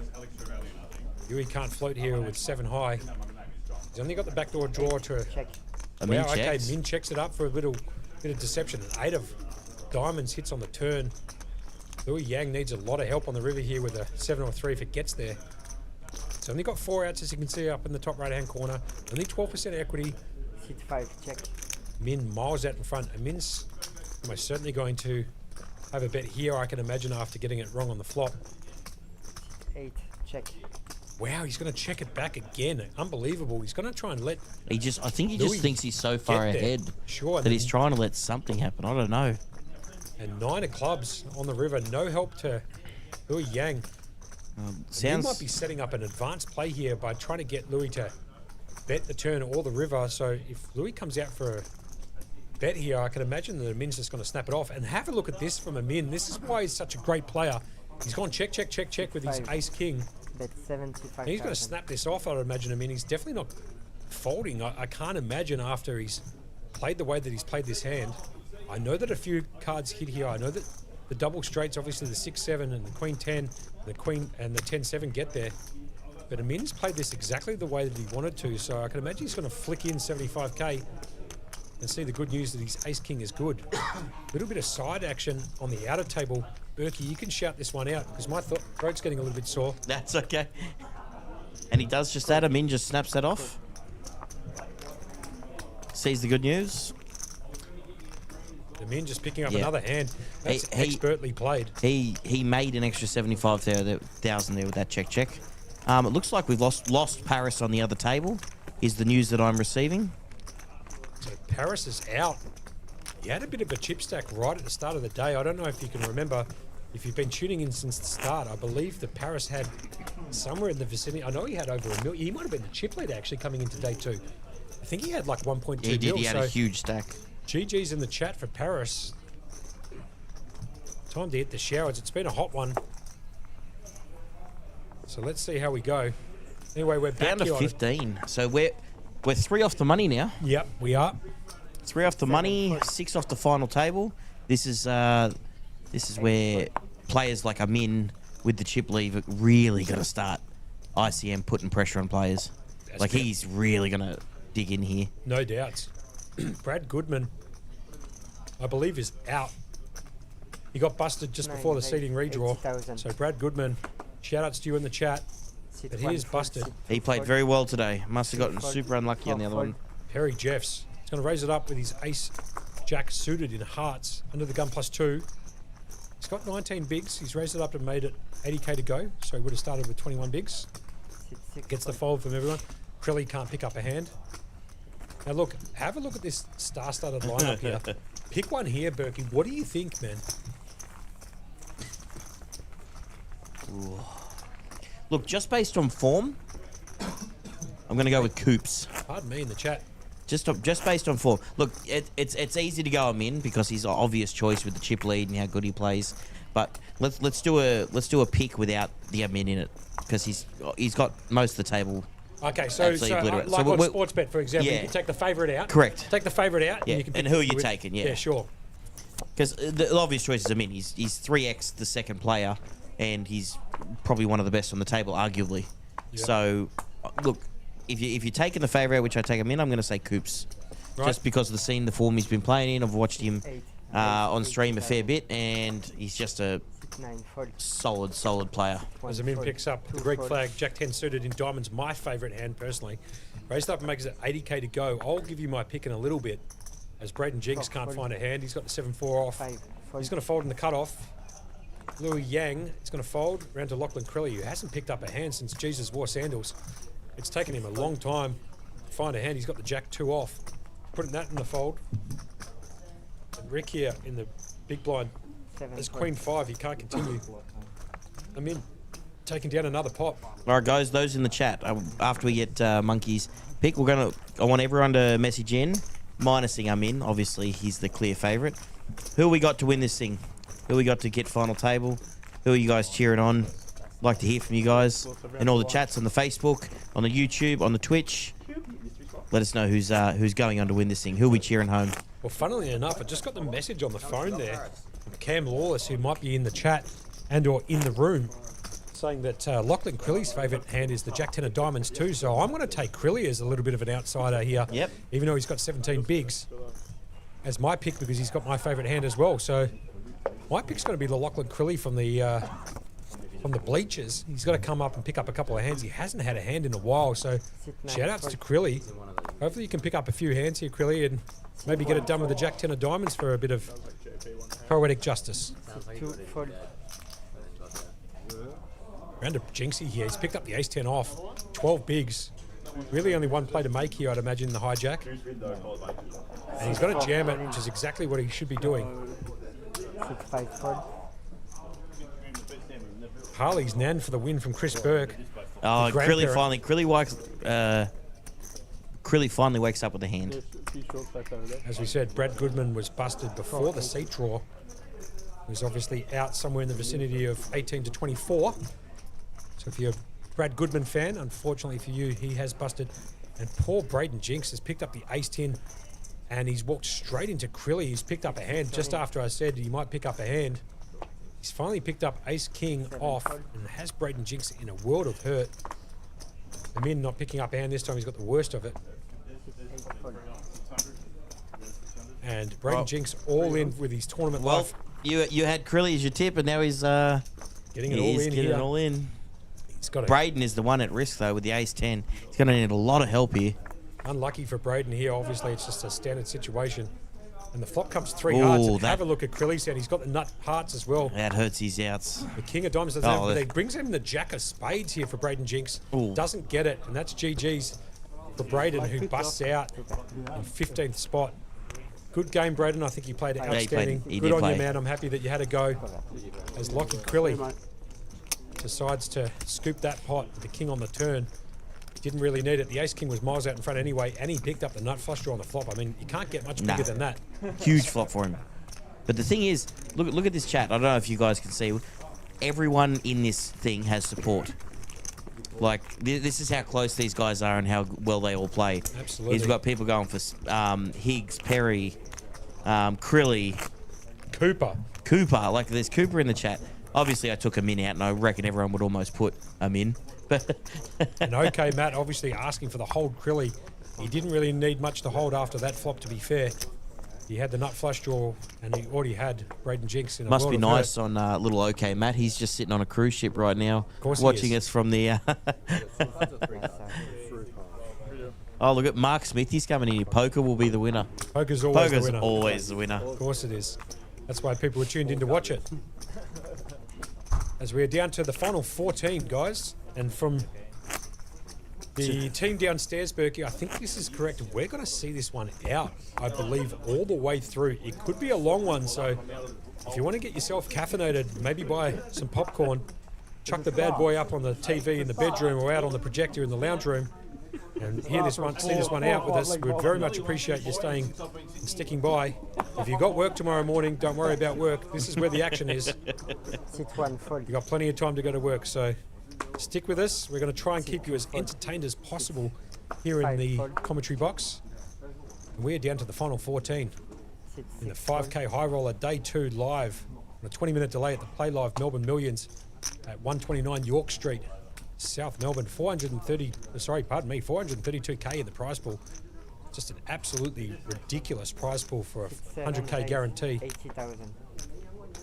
Yui can't float here with 7 high. He's only got the backdoor draw to... Amin wow, okay, checks. Min checks it up for a little bit of deception. 8 of diamonds hits on the turn. Louis Yang needs a lot of help on the river here with a 7 or 3 if it gets there. It's only got 4 outs, as you can see up in the top right-hand corner. Only 12% equity. Hit 5, check. Min miles out in front. And Min's almost certainly going to have a bet here, I can imagine, after getting it wrong on the flop. 8, check. Wow, he's going to check it back again. Unbelievable. He's going to try and let... I think he just thinks he's so far ahead that he's trying to let something happen. I don't know. And 9 of clubs on the river. No help to Louis Yang. He might be setting up an advanced play here by trying to get Louis to bet the turn or the river. So if Louis comes out for a bet here, I can imagine that Amin's just going to snap it off. And have a look at this from Amin. This is why he's such a great player. He's gone check, check, check, check with his ace-king. Bet 75. He's going to snap this off, I'd imagine. Amin, he's definitely not folding. I can't imagine after he's played the way that he's played this hand. I know that a few cards hit here. I know that the double straights, obviously the 6-7 and the Queen 10, the Queen and the 10-7 get there. But Amin's played this exactly the way that he wanted to, so I can imagine he's going to flick in 75k and see the good news that his ace-king is good. A little bit of side action on the outer table. Berkey, you can shout this one out because my throat's getting a little bit sore. That's okay. And he does just that. Amin just snaps that off. Sees the good news. Amin just picking up another hand. That's expertly played. He made an extra 75,000 there with that check. It looks like we've lost Paris on the other table, is the news that I'm receiving. So Paris is out. He had a bit of a chip stack right at the start of the day. I don't know if you can remember, if you've been tuning in since the start, I believe that Paris had somewhere in the vicinity. I know he had over $1 million. He might have been the chip leader actually coming into day 2. I think he had like 1.2 million. He did. He had a huge stack. GG's in the chat for Paris. Time to hit the showers. It's been a hot one. So let's see how we go. Anyway, we're back down to 15. So we're 3 off the money now. Yep, we are. 3 off the money, 6 off the final table. This is where players like Amin with the chip leave are really going to start ICM putting pressure on players. Like he's really going to dig in here. No doubts. Brad Goodman, I believe, is out. He got busted just before the seeding redraw. So Brad Goodman, shout outs to you in the chat. But he is busted. He played very well today. Must have gotten super unlucky on the other one. Perry Jeffs. He's going to raise it up with his ace jack suited in hearts under the gun +2. He's got 19 bigs. He's raised it up and made it 80k to go. So he would have started with 21 bigs. Gets the fold from everyone. Crilly can't pick up a hand. Now look, have a look at this star-studded lineup here. Pick one here, Berkey. What do you think, man? Ooh. Look, just based on form, I'm going to go with Coops. Pardon me in the chat. Just based on form. Look, it's easy to go him in because he's an obvious choice with the chip lead and how good he plays. But let's do a pick without the Amin in it because he's got most of the table. Okay, so on Sportsbet, for example, you can take the favourite out. Correct. Take the favourite out. Yeah. And you can pick who are you with. taking? Yeah. Yeah, sure. Because the obvious choice is Amin. He's 3x the second player, and he's probably one of the best on the table, arguably. Yep. So, look, if you're taking the favourite, which I take him in, I'm going to say Coops. Right. Just because of the scene, the form he's been playing in. I've watched him on stream a fair bit, and he's just a solid player. As Amin picks up the Greek flag, Jack 10 suited in diamonds, my favourite hand personally. Raised up and makes it 80k to go. I'll give you my pick in a little bit, as Braden Jinks can't find a hand. He's got the 7-4 off. He's going to fold in the cutoff. Louis Yang is going to fold round to Lachlan Crilly, who hasn't picked up a hand since Jesus wore sandals. It's taken him a long time to find a hand. He's got the Jack 2 off. Putting that in the fold. And Rick here in the big blind. There's Queen 5. He can't continue. I'm in. Taking down another pop. All right, guys. Those in the chat. After we get Monkey's pick, I want everyone to message in, minusing Amin. Obviously, he's the clear favourite. Who we got to win this thing? Who we got to get final table? Who are you guys cheering on? Like to hear from you guys in all the chats on the Facebook, on the YouTube, on the Twitch. Let us know who's going on to win this thing. Who are we cheering home? Well, funnily enough, I just got the message on the phone there from Cam Lawless, who might be in the chat and or in the room, saying that Lachlan Crilly's favourite hand is the Jack 10 of diamonds too. So I'm going to take Crilly as a little bit of an outsider here. Yep. Even though he's got 17 bigs as my pick because he's got my favourite hand as well. So my pick's going to be the Lachlan Crilly from the bleachers. He's got to come up and pick up a couple of hands. He hasn't had a hand in a while, so shout outs to Crilly. Hopefully you can pick up a few hands here, Crilly, and maybe get it done with the Jack 10 of diamonds for a bit of poetic justice. Round of Jinxie here. He's picked up the ace 10 off. 12 bigs. Really only one play to make here, I'd imagine, in the hijack. And he's got to jam it, which is exactly what he should be doing. Harley's Nan for the win from Chris Burke. Oh, his Crilly grandparent. Crilly finally wakes up with a hand. A few short stacks over there. As we said, Brad Goodman was busted before the seat draw. He was obviously out somewhere in the vicinity of 18 to 24. So if you're a Brad Goodman fan, unfortunately for you, he has busted. And poor Braden Jinx has picked up the ace-10, and he's walked straight into Crilly. He's picked up a hand just after I said he might pick up a hand. He's finally picked up ace-king off and has Braden Jinx in a world of hurt. Amin not picking up a hand this time. He's got the worst of it. And Braden Jinx all in with his tournament life. You had Crilly as your tip, and now he's Getting it all in getting here. it all in. He's got Braden is the one at risk though with the ace-10. He's going to need a lot of help here. Unlucky for Braden here. Obviously, it's just a standard situation. And the flop comes 3 Ooh, hearts. And that- have a look at Crilly's hand. He's got the nut hearts as well. That hurts his outs. The king of diamonds doesn't Oh, have, that- he brings him the jack of spades here for Braden Jinx. Ooh. Doesn't get it, and that's GG's for Braden, who busts out in 15th spot. Good game, Braden. I think you played he played- outstanding. he Good did on play. you, man. I'm happy that you had a go. As Lockie Crilly decides to scoop that pot with the king on the turn. Didn't really need it. The ace-king was miles out in front anyway, and he picked up the nut flush draw on the flop. I mean, you can't get much bigger than that. Huge flop for him. But the thing is, look at this chat. I don't know if you guys can see. Everyone in this thing has support. Like, this is how close these guys are and how well they all play. Absolutely. He's got people going for Higgs, Perry, Crilly, Cooper. Like, there's Cooper in the chat. Obviously, I took him in out, and I reckon everyone would almost put him in. And okay, Matt, obviously asking for the hold Crilly. He didn't really need much to hold after that flop, to be fair. He had the nut flush draw, and he already had Braden Jinx in a Must world be of nice hurt. on little OK Matt. He's just sitting on a cruise ship right now, course he watching is. us from the. Oh, look at Mark Smith. He's coming in. Poker will be the winner. Poker's always the winner. always the winner. Of course it is. That's why people are tuned in to watch it. As we are down to the final 14, guys, and from the team downstairs, Berkey, I think this is correct. We're going to see this one out, I believe, all the way through. It could be a long one, so if you want to get yourself caffeinated, maybe buy some popcorn, chuck the bad boy up on the TV in the bedroom or out on the projector in the lounge room, and see this one out with us. We'd very much appreciate you staying and sticking by. If you've got work tomorrow morning, don't worry about work. This is where the action is. You've got plenty of time to go to work, so stick with us. We're going to try and keep you as entertained as possible here in the commentary box. And we're down to the final 14 in the 5K Highroller Day 2 live on a 20-minute delay at the Playlive Melbourne Millions at 129 York Street, South Melbourne. 432k in the prize pool. Just an absolutely ridiculous prize pool for a 100k guarantee.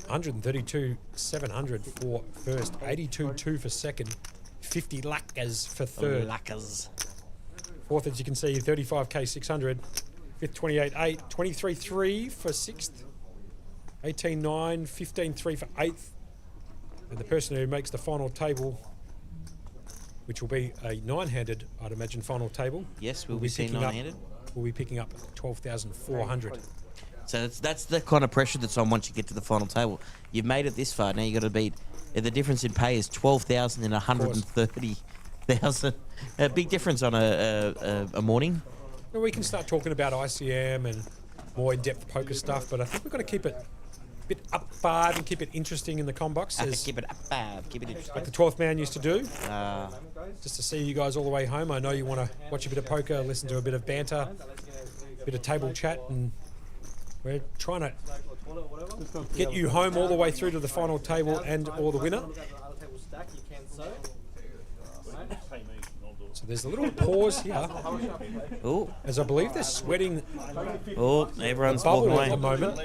132,700 for first, 82.2 for second, 50 lakas for third. Fourth, as you can see, 35k 600. Fifth, 28.8, 23.3 for sixth, 18.9, 15.3 for eighth. And the person who makes the final table, which will be a nine-handed, I'd imagine, final table. Yes, we'll be seeing nine-handed. We'll be picking up 12,400. So that's the kind of pressure that's on once you get to the final table. You've made it this far. Now you got to beat. The difference in pay is 12,000 and 130,000. A big difference on a morning. Well, we can start talking about ICM and more in-depth poker stuff, but I think we're going to keep it a bit up five and keep it interesting in the com box. Keep it up five. Keep it interesting. Like the 12th man used to do. Just to see you guys all the way home. I know you want to watch a bit of poker, listen to a bit of banter, a bit of table chat, and we're trying to get you home all the way through to the final table and or the winner. So there's a little pause here. Oh, as I believe they're sweating. Oh, everyone's bubble walking away at the moment.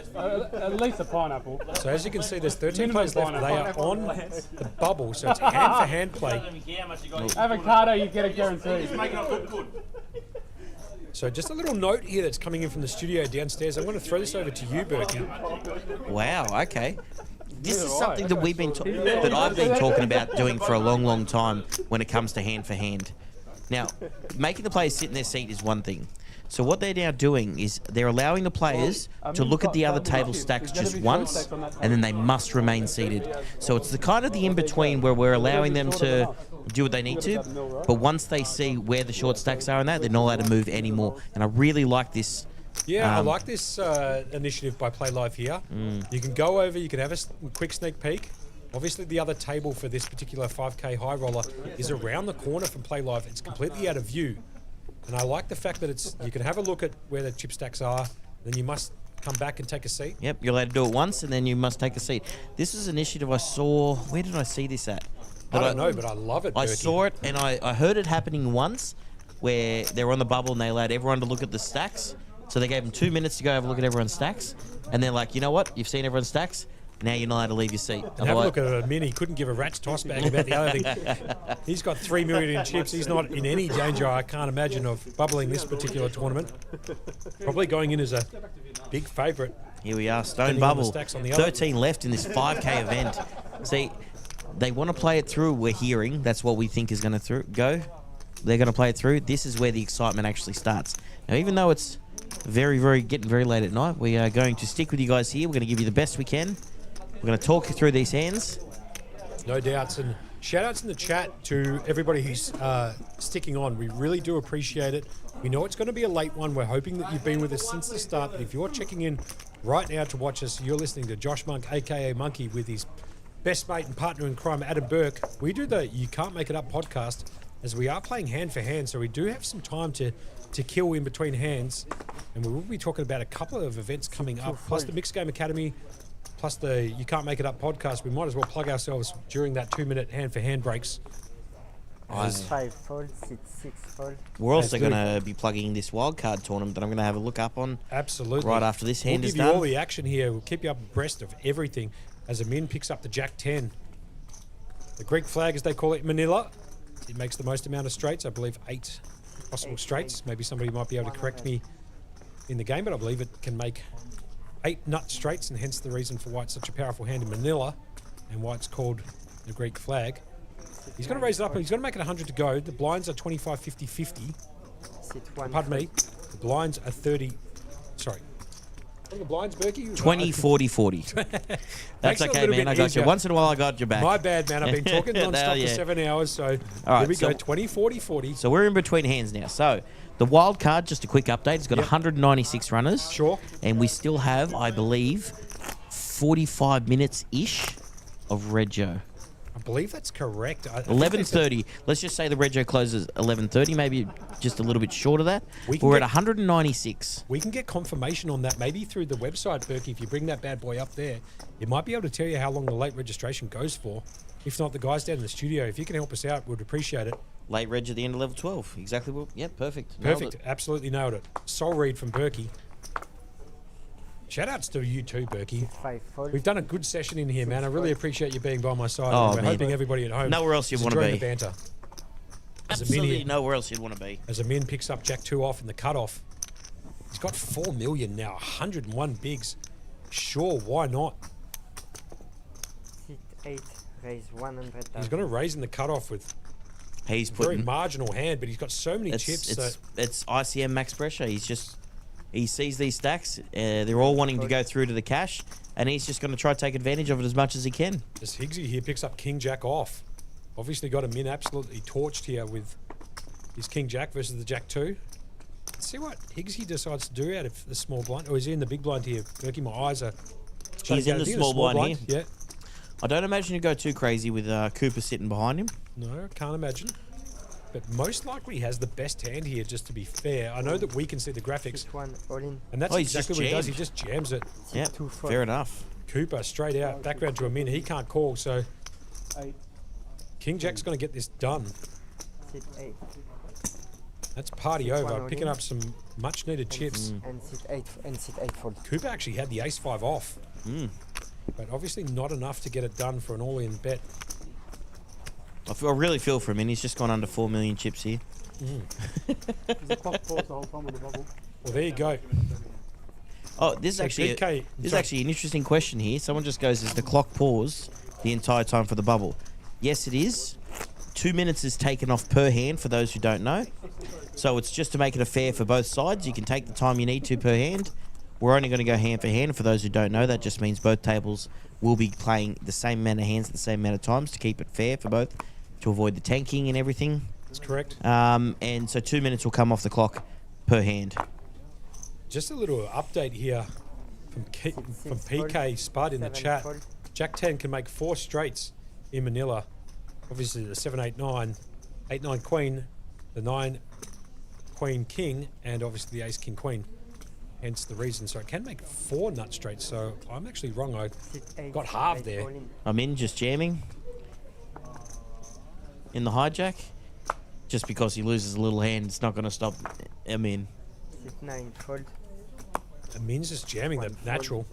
At least a pineapple. So as you can see, there's 13 players left. They are on the bubble, so it's hand-for-hand play. Avocado, you get a guarantee. So just a little note here that's coming in from the studio downstairs. I'm going to throw this over to you, Berkey. Wow. Okay. This is something that we've been that I've been talking about doing for a long, long time when it comes to hand for hand. Now, making the players sit in their seat is one thing, So what they're now doing is they're allowing the players to look at the other table stacks just once, and then they must remain seated. So it's the kind of the in-between where we're allowing them to do what they need to, but once they see where the short stacks are in that, they're not allowed to move anymore. And I really like this. Yeah, I like this initiative by Playlive here. You can go over, you can have a quick sneak peek. Obviously, the other table for this particular 5K high roller is around the corner from Playlive. It's completely out of view. And I like the fact that you can have a look at where the chip stacks are, then you must come back and take a seat. Yep, you're allowed to do it once, and then you must take a seat. This is an initiative I saw. Where did I see this at? I don't know, but I love it, I Berkey. saw it, and I heard it happening once where they were on the bubble and they allowed everyone to look at the stacks. So they gave them 2 minutes to go have a look at everyone's stacks. And they're like, you know what? You've seen everyone's stacks. Now you're not allowed to leave your seat. And have a look at a Min. He couldn't give a rat's toss bag about the other thing. He's got 3 million in chips. He's not in any danger, I can't imagine, of bubbling this particular tournament. Probably going in as a big favourite. Here we are, Stone Depending on the Bubble. stacks on the other. 13 left in this 5K event. See, they want to play it through. We're hearing that's what we think is going to go. They're going to play it through. This is where the excitement actually starts. Now, even though it's getting very late at night, we are going to stick with you guys here. We're going to give you the best we can. We're going to talk you through these hands. No doubts. And shout outs in the chat to everybody who's sticking on. We really do appreciate it. We know it's going to be a late one. We're hoping that you've been with us since the start. But if you're checking in right now to watch us, you're listening to Josh Monk, a.k.a. Monkey, with his best mate and partner in crime, Adam Burke. We do the You Can't Make It Up podcast, as we are playing hand for hand. So we do have some time to kill in between hands. And we will be talking about a couple of events coming up, plus the Mixed Game Academy, plus the You Can't Make It Up podcast. We might as well plug ourselves during that 2-minute hand-for-hand breaks. 5 fold, 6 fold. We're also going to be plugging this wildcard tournament that I'm going to have a look up on. Absolutely. Right after this hand is done. We'll give you all the action here. We'll keep you up abreast of everything as a Min picks up the Jack 10. The Greek flag, as they call it, Manila. It makes the most amount of straights. I believe 8 possible straights. Maybe somebody might be able to correct me in the game, but I believe it can make 8 nut straights, and hence the reason for why it's such a powerful hand in Manila and why it's called the Greek flag. He's going to raise it up, and he's going to make it 100 to go. The blinds are 25, 50, 50. Pardon me. The blinds are 30. Sorry. What are the blinds, Berkey? 20, 40, 40. That's okay, man. I got you. Once in a while, I got your back. My bad, man. I've been talking non-stop for 7 hours, so all right, here we go. 20, 40, 40. So we're in between hands now. So the wild card, just a quick update, it's got 196 runners. Sure. And we still have, I believe, 45 minutes-ish of Rego. I believe that's correct. 11:30. Let's just say the Rego closes 11:30, maybe just a little bit short of that. We're at 196. We can get confirmation on that, maybe through the website, Berkey. If you bring that bad boy up there, it might be able to tell you how long the late registration goes for. If not, the guys down in the studio, if you can help us out, we'd appreciate it. Late reg at the end of level 12. Exactly. Yep, perfect. Perfect. Absolutely nailed it. Soul read from Berkey. Shout outs to you too, Berkey. We've done a good session in here, man. I really appreciate you being by my side. Oh, and we're man. hoping everybody at home Nowhere else you'd want to be. the banter. Absolutely nowhere else you'd want to be. As a Min picks up Jack 2 off in the cutoff. He's got 4 million now, 101 bigs. Sure, why not? Hit 8, raise 100,000. He's going to raise in the cutoff with He's a very putting marginal hand, but he's got so many chips. It's ICM max pressure. He sees these stacks. They're all wanting to go through to the cash, and he's just going to try to take advantage of it as much as he can. As Higgsy here picks up King Jack off. Obviously got a Min absolutely torched here with his King Jack versus the Jack 2. Let's see what Higgsy decides to do out of the small blind. Or is he in the big blind here? Berkey, my eyes are... He's in the small blind here. Yeah. I don't imagine you go too crazy with Cooper sitting behind him. No, can't imagine. But most likely he has the best hand here, just to be fair. I know that we can see the graphics. And that's exactly what he does. He just jams it. Yeah, fair enough. Cooper, straight out. Background to a Min. He can't call, so... King Jack's going to get this done. Sit 8. That's party over. Picking up some much-needed chips. And sit 8 fold. Cooper actually had the ace-5 off. But obviously not enough to get it done for an all-in bet. I really feel for him, and he's just gone under 4 million chips here. The clock paused the whole time on the bubble. Well, there you go. Oh, this is So actually BK actually an interesting question here. Someone just goes, "Is the clock pause the entire time for the bubble?" Yes, it is. 2 minutes is taken off per hand for those who don't know. So it's just to make it a fair for both sides. You can take the time you need to per hand. We're only going to go hand for hand. For those who don't know, that just means both tables will be playing the same amount of hands at the same amount of times to keep it fair for both, to avoid the tanking and everything. That's correct. And so 2 minutes will come off the clock per hand. Just a little update here from PK Spud in the chat. Jack 10 can make 4 straights in Manila. Obviously the 7-8-9, 8-9 Queen, the 9 Queen King, and obviously the Ace King Queen. Hence the reason. So it can make 4 nut straights. So I'm actually wrong. I got halved there. I'm in just jamming in the hijack. Just because he loses a little hand, it's not going to stop him in. 9 fold. Amin's just jamming the natural.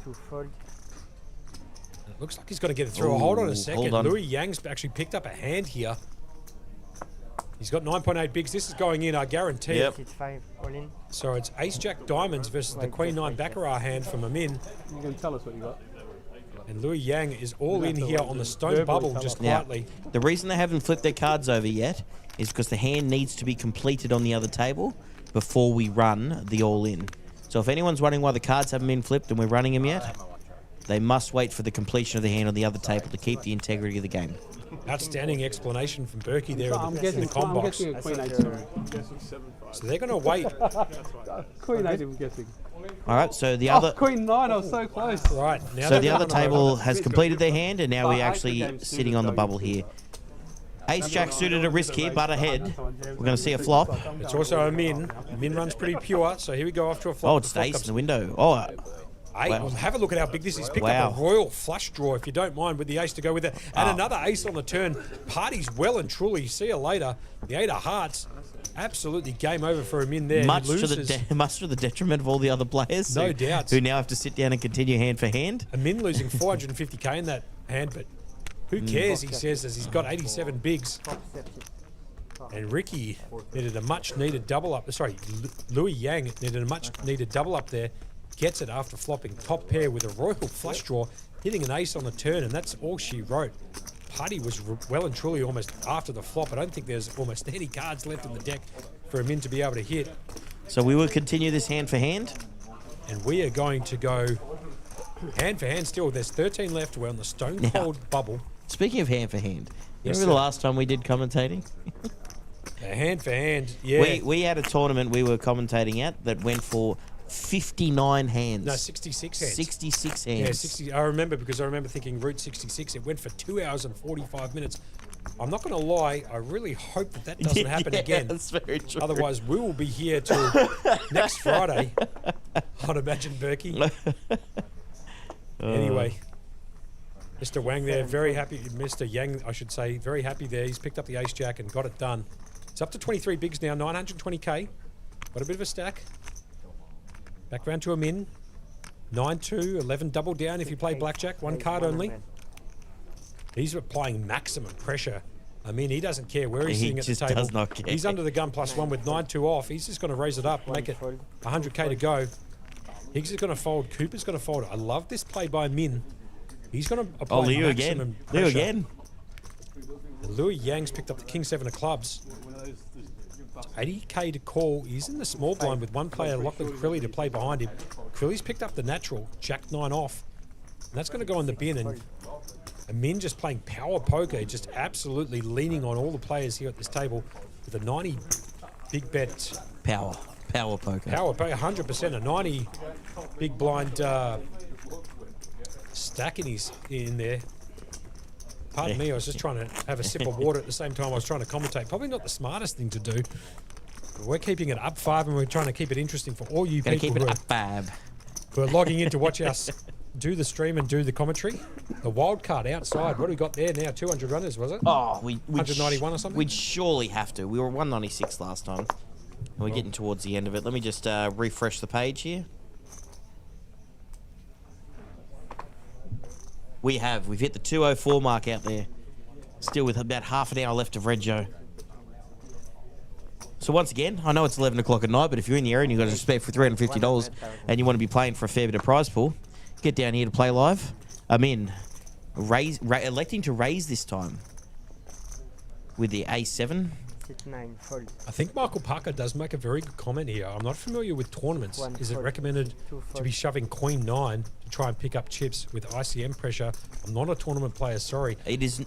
2 fold. It looks like he's going to get it through. Hold on a second. Hold on. Louis Yang's actually picked up a hand here. He's got 9.8 bigs. This is going in, I guarantee. Yep. 5 all in. So it's Ace Jack Diamonds versus the Queen 9 Baccarat hand from Amin. You can tell us what you got. And Louis Yang is all in here on the stone bubble just quietly. The reason they haven't flipped their cards over yet is because the hand needs to be completed on the other table before we run the all-in. So if anyone's wondering why the cards haven't been flipped and we're running them yet, they must wait for the completion of the hand on the other table to keep the integrity of the game. Outstanding explanation from Berkey there I'm in guessing, the com I'm box. guessing a Queen 8. So they're going to wait. Queen 8, I'm guessing. All right, so the other... Queen 9, I was so close. Right. Now so the other table has completed their hand, and now we're actually sitting on the bubble here. Ace Jack suited at risk here, but ahead. We're going to see a flop. It's also a min. Min runs pretty pure, so here we go off to a flop. Oh, it's ace in the window. Oh, Wow. Have a look at how big this is. He's picked up a royal flush draw, if you don't mind, with the ace to go with it. And another ace on the turn. Party's well and truly. See you later. The 8 of hearts. Absolutely game over for him in there. Much to the detriment of all the other players. No doubt. Who now have to sit down and continue hand for hand. Amin losing 450k in that hand, but who cares, he says, as he's got 87 bigs. And Ricky needed a much-needed double up. Sorry, Louis Yang needed a much-needed double up there. Gets it after flopping top pair with a royal flush draw, hitting an ace on the turn, and that's all she wrote. Party was well and truly almost after the flop. I don't think there's almost any cards left in the deck for Amin to be able to hit. So we will continue this hand for hand. And we are going to go hand for hand still. There's 13 left. We're on the stone cold bubble. Speaking of hand for hand, Yes, remember the sir. last time we did commentating? Hand for hand, yeah. We had a tournament we were commentating at that went for 59 hands. No, 66 hands. 66 hands. Yeah, 60. I remember because I remember thinking Route 66. It went for 2 hours and 45 minutes. I'm not going to lie. I really hope that doesn't happen again. That's very true. Otherwise, we will be here till next Friday. I'd imagine, Berkey. Anyway, Mr. Wang there, very happy. Mr. Yang, I should say, very happy there. He's picked up the ace jack and got it done. It's up to 23 bigs now, 920k. Got a bit of a stack. Back round to a min. 9-2, 11 double down if you play blackjack. 1 card only. He's applying maximum pressure. I mean, he doesn't care where he's sitting at the table. Does not care. He's under the gun +1 with 9-2 off. He's just going to raise it up, make it 100k to go. Higgs is going to fold. Cooper's going to fold. I love this play by Min. He's going to apply Liu maximum again. Liu pressure. again. And Louis Yang's picked up the King 7 of clubs. It's 80k to call. He's in the small blind with one player, Lachlan Crilly, to play behind him. Crilly's picked up the natural, Jack 9 off. And that's going to go in the bin. And Amin just playing power poker, just absolutely leaning on all the players here at this table with a 90 big bet. Power poker. Power poker, 100%. A 90 big blind stack in there. Pardon me, I was just trying to have a sip of water at the same time I was trying to commentate. Probably not the smartest thing to do. But we're keeping it up 5 and we're trying to keep it interesting for all you Gotta people keep it who up 5. who are logging in to watch us do the stream and do the commentary. The wild card outside. What do we got there now? 200 runners, was it? Oh, 191 or something? We'd surely have to. We were 196 last time. And we're getting towards the end of it. Let me just refresh the page here. We've hit the 204 mark out there. Still with about half an hour left of Red Joe. So once again, I know it's 11 o'clock at night, but if you're in the area and you've got a spare for $350 and you want to be playing for a fair bit of prize pool, get down here to Play Live. I'm in. Electing to raise this time. with the A7. Sit 9, fold. I think Michael Parker does make a very good comment here. I'm not familiar with tournaments. Is it recommended to be shoving Queen 9 to try and pick up chips with ICM pressure? I'm not a tournament player, sorry. It isn't.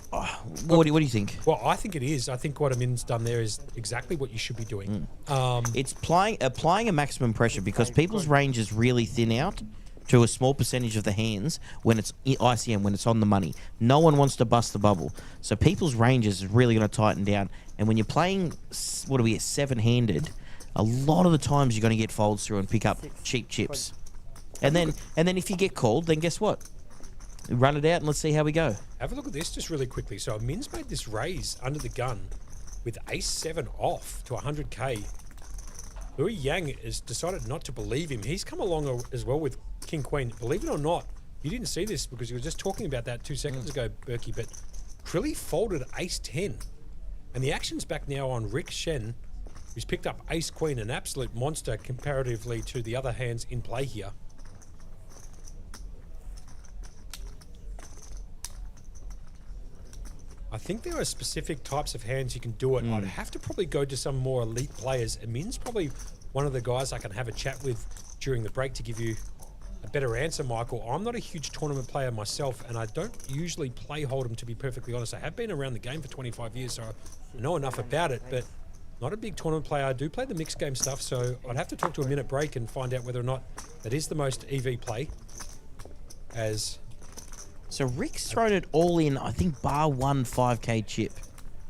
What do you think? Well, I think it is. I think what Amin's done there is exactly what you should be doing. It's applying a maximum pressure because people's range is really thin out to a small percentage of the hands when it's ICM, when it's on the money. No one wants to bust the bubble. So people's ranges is really going to tighten down. And when you're playing, 7-handed, a lot of the times you're going to get folds through and pick up cheap chips. And then if you get called, then guess what? Run it out and let's see how we go. Have a look at this just really quickly. So Amin's made this raise under the gun with ace-7 off to 100k. Louis Yang has decided not to believe him. He's come along as well with King Queen. Believe it or not, you didn't see this because you were just talking about that 2 seconds ago, Berkey, but Crilly folded ace-10. And the action's back now on Rick Shen, who's picked up ace-queen, an absolute monster comparatively to the other hands in play here. I think there are specific types of hands you can do it. I'd have to probably go to some more elite players. Amin's probably one of the guys I can have a chat with during the break to give you a better answer, Michael. I'm not a huge tournament player myself, and I don't usually play Hold'em, to be perfectly honest. I have been around the game for 25 years, so I know enough about it, but not a big tournament player. I do play the mixed game stuff, so I'd have to talk to a minute break and find out whether or not that is the most EV play. So Rick's thrown it all in, I think, bar 1 5k chip.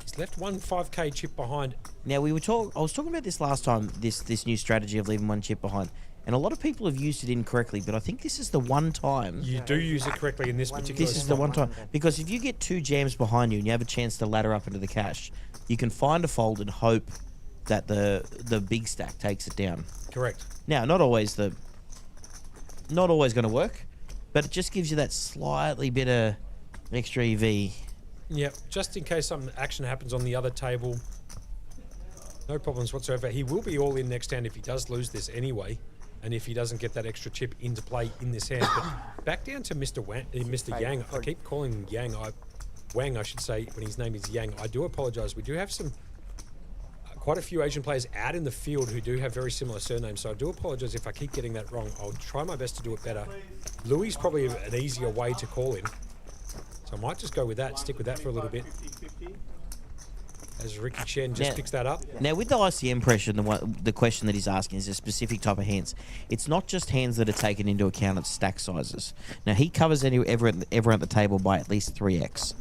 He's left 1 5k chip behind. Now I was talking about this last time, this new strategy of leaving 1 chip behind. And a lot of people have used it incorrectly, but I think this is the one time... You do use it correctly in this particular This is the one time. Because if you get 2 jams behind you and you have a chance to ladder up into the cash, you can find a fold and hope that the big stack takes it down. Correct. Now, not always going to work, but it just gives you that slightly bit of extra EV. Yep, just in case some action happens on the other table. No problems whatsoever. He will be all in next hand if he does lose this anyway. And if he doesn't get that extra chip into play in this hand. But back down to Mr. Yang. I keep calling him Yang. Wang, I should say, when his name is Yang. I do apologise. We do have some quite a few Asian players out in the field who do have very similar surnames. So I do apologise if I keep getting that wrong. I'll try my best to do it better. Louis is probably an easier way to call him. So I might just go with that, stick with that for a little bit. As Ricky Chen just picks that up. Now, with the ICM pressure, the question that he's asking is a specific type of hands. It's not just hands that are taken into account of stack sizes. Now, he covers everyone at the table by at least 3x.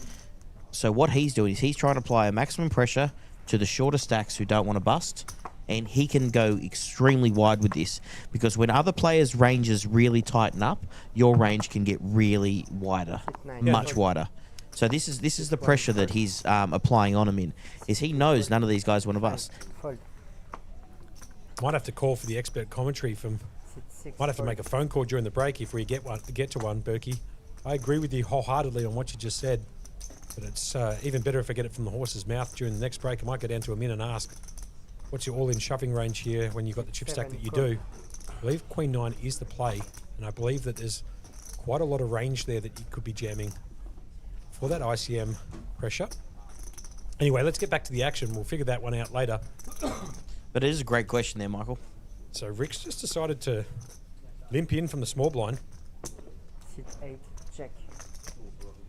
So what he's doing is he's trying to apply a maximum pressure to the shorter stacks who don't want to bust, and he can go extremely wide with this because when other players' ranges really tighten up, your range can get really wider, much wider. So this is the pressure that he's applying on him in. Is he knows none of these guys want to bust. Might have to call for the expert commentary from. Might have to make a phone call during the break if we get to one, Berkey. I agree with you wholeheartedly on what you just said, but it's even better if I get it from the horse's mouth during the next break. I might go down to Amin and ask, what's your all-in shoving range here when you've got the chip stack that you do? I believe Queen 9 is the play, and I believe that there's quite a lot of range there that you could be jamming for that ICM pressure. Anyway, let's get back to the action. We'll figure that one out later. But it is a great question there, Michael. So Rick's just decided to limp in from the small blind. Sit 8, check.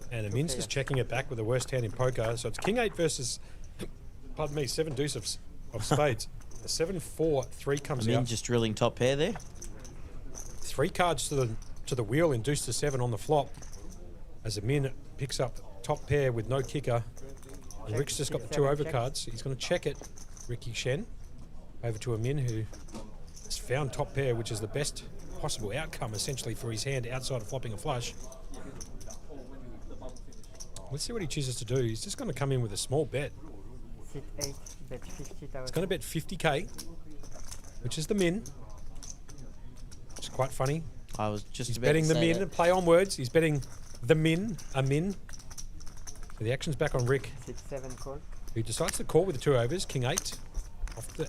And Amin's just checking it back with the worst hand in poker. So it's King 8 versus, pardon me, 7 deuce of spades. The 7-4-3 comes out. Amin's just drilling top pair there. 3 cards to the wheel in deuce to 7 on the flop. As Amin picks up top pair with no kicker. And Rick's just got the 2 overcards. He's going to check it. Ricky Shen over to Amin, who has found top pair, which is the best possible outcome essentially for his hand outside of flopping a flush. Let's see what he chooses to do. He's just going to come in with a small bet. Sit 8, bet 50,000. He's going to bet 50k, which is the min. Which is quite funny. I was just He's about betting to the say min that. and play on words. He's betting the min, a min. So the action's back on Rick, Sit 7, call. who decides to call with the 2 overs, King 8,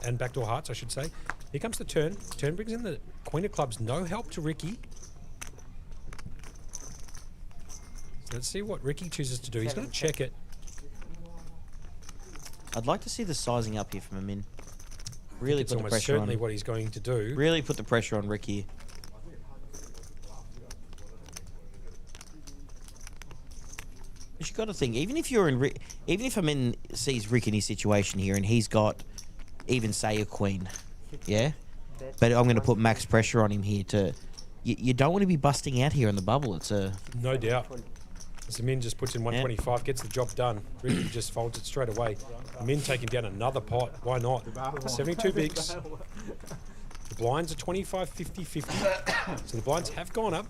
and backdoor hearts, I should say. Here comes the turn. Turn brings in the Queen of Clubs. No help to Ricky. So let's see what Ricky chooses to do. He's going to check it. I'd like to see the sizing up here from Amin. Really It's put the almost pressure certainly on. what he's going to do. Really put the pressure on Rick here. But you got to think, even if Amin sees Rick in his situation here, and he's got even say a queen, yeah. But I'm going to put max pressure on him here to. You don't want to be busting out here on the bubble. It's a No doubt. As Min just puts in 125, gets the job done. Ricky just folds it straight away. Min taking down another pot. Why not? 72 bigs. The blinds are 25, 50, 50. So the blinds have gone up.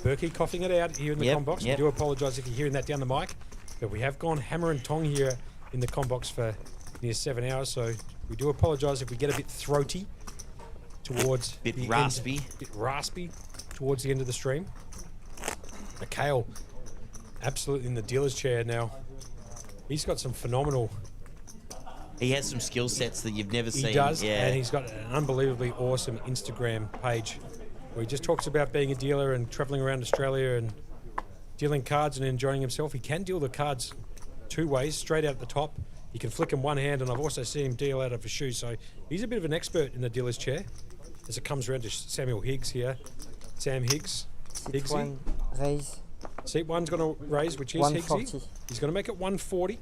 Berkey coughing it out here in the com box. We do apologise if you're hearing that down the mic. But we have gone hammer and tong here in the com box for near 7 hours. So we do apologise if we get a bit throaty towards bit the raspy. Bit raspy towards the end of the stream. Kale, absolutely in the dealer's chair now. He's got some phenomenal. He has some skill sets that you've never seen. He does, yeah. and he's got an unbelievably awesome Instagram page where he just talks about being a dealer and travelling around Australia and dealing cards and enjoying himself. He can deal the cards two ways, straight out at the top. He can flick them one hand, and I've also seen him deal out of a shoe. So he's a bit of an expert in the dealer's chair. As it comes around to Samuel Higgs here. Sam Higgs. Seat one, raise. Seat one's going to raise, which is Higgsy. He's going to make it 140.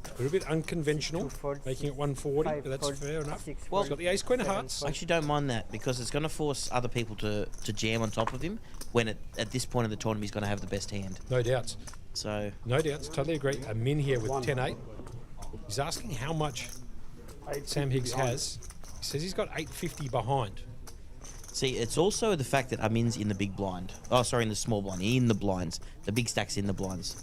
A little bit unconventional, making it 140, but that's fair enough. Well, he's got the ace queen of hearts. I actually don't mind that because it's going to force other people to jam on top of him when at this point of the tournament he's going to have the best hand. No doubts. So no doubts, totally agree. Amin here with 10-8. He's asking how much Sam Higgs has. He says he's got 850 behind. See, it's also the fact that Amin's in the big blind. Oh, sorry, in the small blind. In the blinds. The big stack's in the blinds.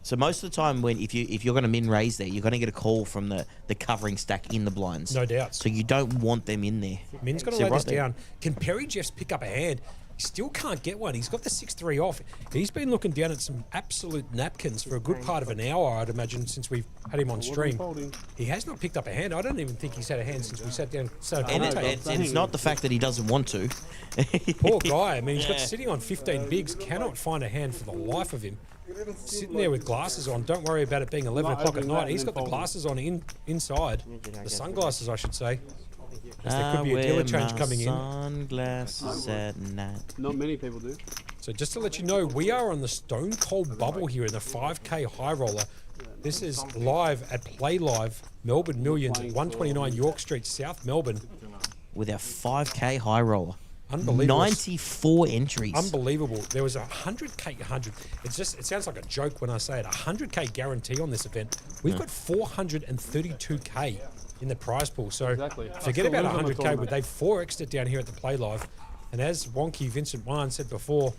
So most of the time, if you're going to min raise there, you're going to get a call from the covering stack in the blinds. No doubt. So you don't want them in there. Min's got to lay this down. Can Perry Jeffs pick up a hand? He still can't get one. He's got the 6-3 off. He's been looking down at some absolute napkins for a good part of an hour, I'd imagine, since we've had him on stream. He has not picked up a hand. I don't even think he's had a hand since we sat down. And it's not the fact that he doesn't want to. Poor guy. I mean, he's got sitting on 15 bigs, cannot find a hand for the life of him. Sitting there with glasses on. Don't worry about it being 11 o'clock at night. He's got the glasses on inside. The sunglasses, I should say. There could be a dealer change coming in. Sunglasses at night. Not many people do. So just to let you know, we are on the stone cold bubble here in the 5K Highroller. This is live at Playlive Melbourne Millions at 129 York Street, South Melbourne. With our 5K Highroller. Unbelievable. 94 entries. Unbelievable. There was a 100K 100. It sounds like a joke when I say it. 100K guarantee on this event. We've got 432K in the prize pool. So forget about 100K, but they've 4x'd it down here at the Play Live. And as Wonky Vincent Wan said before,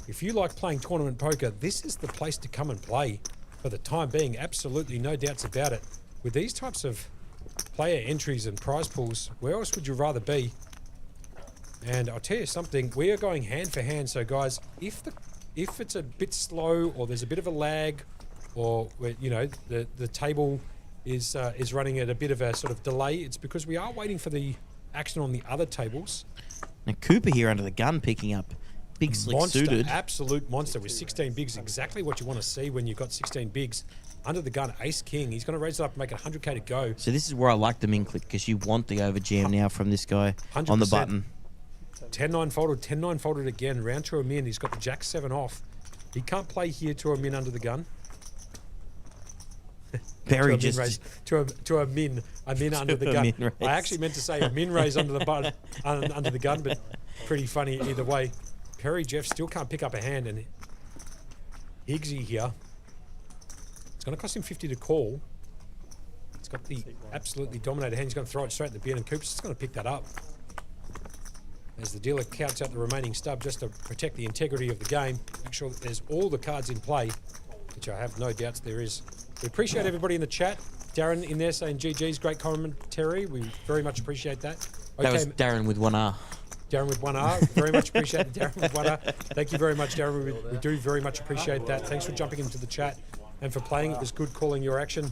if you like playing tournament poker, this is the place to come and play for the time being. Absolutely no doubts about it. With these types of player entries and prize pools, where else would you rather be? And I'll tell you something, we are going hand for hand. So guys, if it's a bit slow or there's a bit of a lag, or the table is running at a bit of a sort of delay, it's because we are waiting for the action on the other tables. Now Cooper here under the gun picking up big slick Monster, suited. absolute monster with 16 bigs, exactly what you want to see when you've got 16 bigs. Under the gun, ace king. He's going to raise it up and make it 100K to go. So this is where I like the min click because you want the over jam now from this guy 100%. On the button. 10-9 folded, 10-9 folded again. Round to a min. He's got the jack 7 off. He can't play here to a min under the gun. Very to a just min raise, to a min under the gun. I actually meant to say a min raise under the button, under the gun, but pretty funny either way. Perry Jeff still can't pick up a hand, and Higgsy here. It's going to cost him 50 to call. It's got the absolutely dominated hand. He's going to throw it straight at the bin, and Cooper's just going to pick that up. As the dealer counts out the remaining stub just to protect the integrity of the game, make sure that there's all the cards in play, which I have no doubts there is. We appreciate everybody in the chat. Darren in there saying GG's, great commentary. We very much appreciate that. Okay, that was Darren with 1R. Darren with 1R. Very much appreciate Darren with 1R. Thank you very much, Darren. We do very much appreciate that. Thanks for jumping into the chat and for playing. It was good calling your action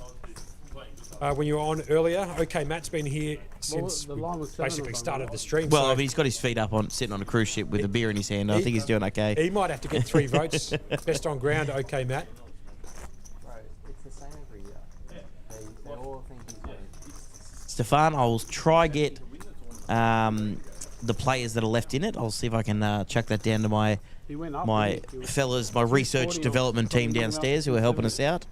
when you were on earlier. Okay, Matt's been here since we basically started the stream. Well, I mean, he's got his feet up on sitting on a cruise ship with a beer in his hand. I think he's doing okay. He might have to get 3 votes. Best on ground. Okay, Matt. It's the same every year. Stefan, I will try get the players that are left in it. I'll see if I can chuck that down to my fellas, my research development team downstairs who are helping us out,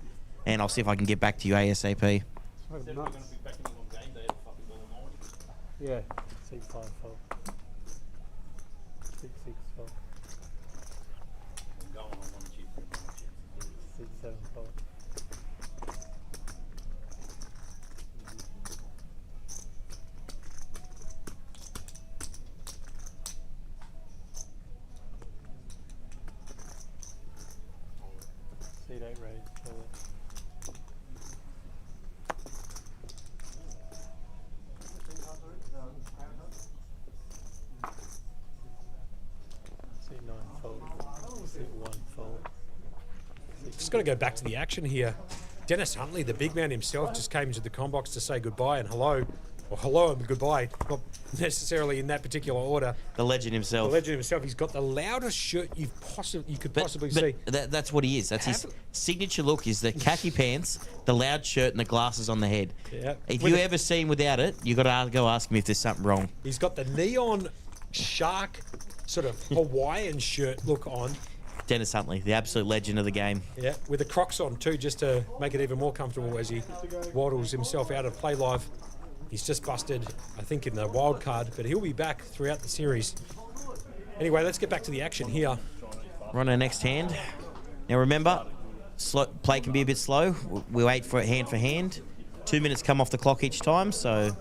and I'll see if I can get back to you ASAP. Yeah. 6-5 fold. 6-6 fold. 6-7 fold. Seat 8 raise. Just got to go back to the action here. Dennis Huntley, the big man himself, just came into the comm box to say goodbye and hello. Or hello and goodbye. Not necessarily in that particular order. The legend himself. The legend himself. He's got the loudest shirt you could possibly see. That's what he is. That's his signature look, is the khaki pants, the loud shirt, and the glasses on the head. Yeah. If you ever see him without it, you got to go ask him if there's something wrong. He's got the neon shark sort of Hawaiian shirt look on. Dennis Huntley, the absolute legend of the game. Yeah, with the Crocs on too, just to make it even more comfortable as he waddles himself out of Playlive. He's just busted, I think, in the wild card, but he'll be back throughout the series. Anyway, let's get back to the action here. We're on our next hand. Now remember, play can be a bit slow. We wait for it hand for hand. 2 minutes come off the clock each time, so...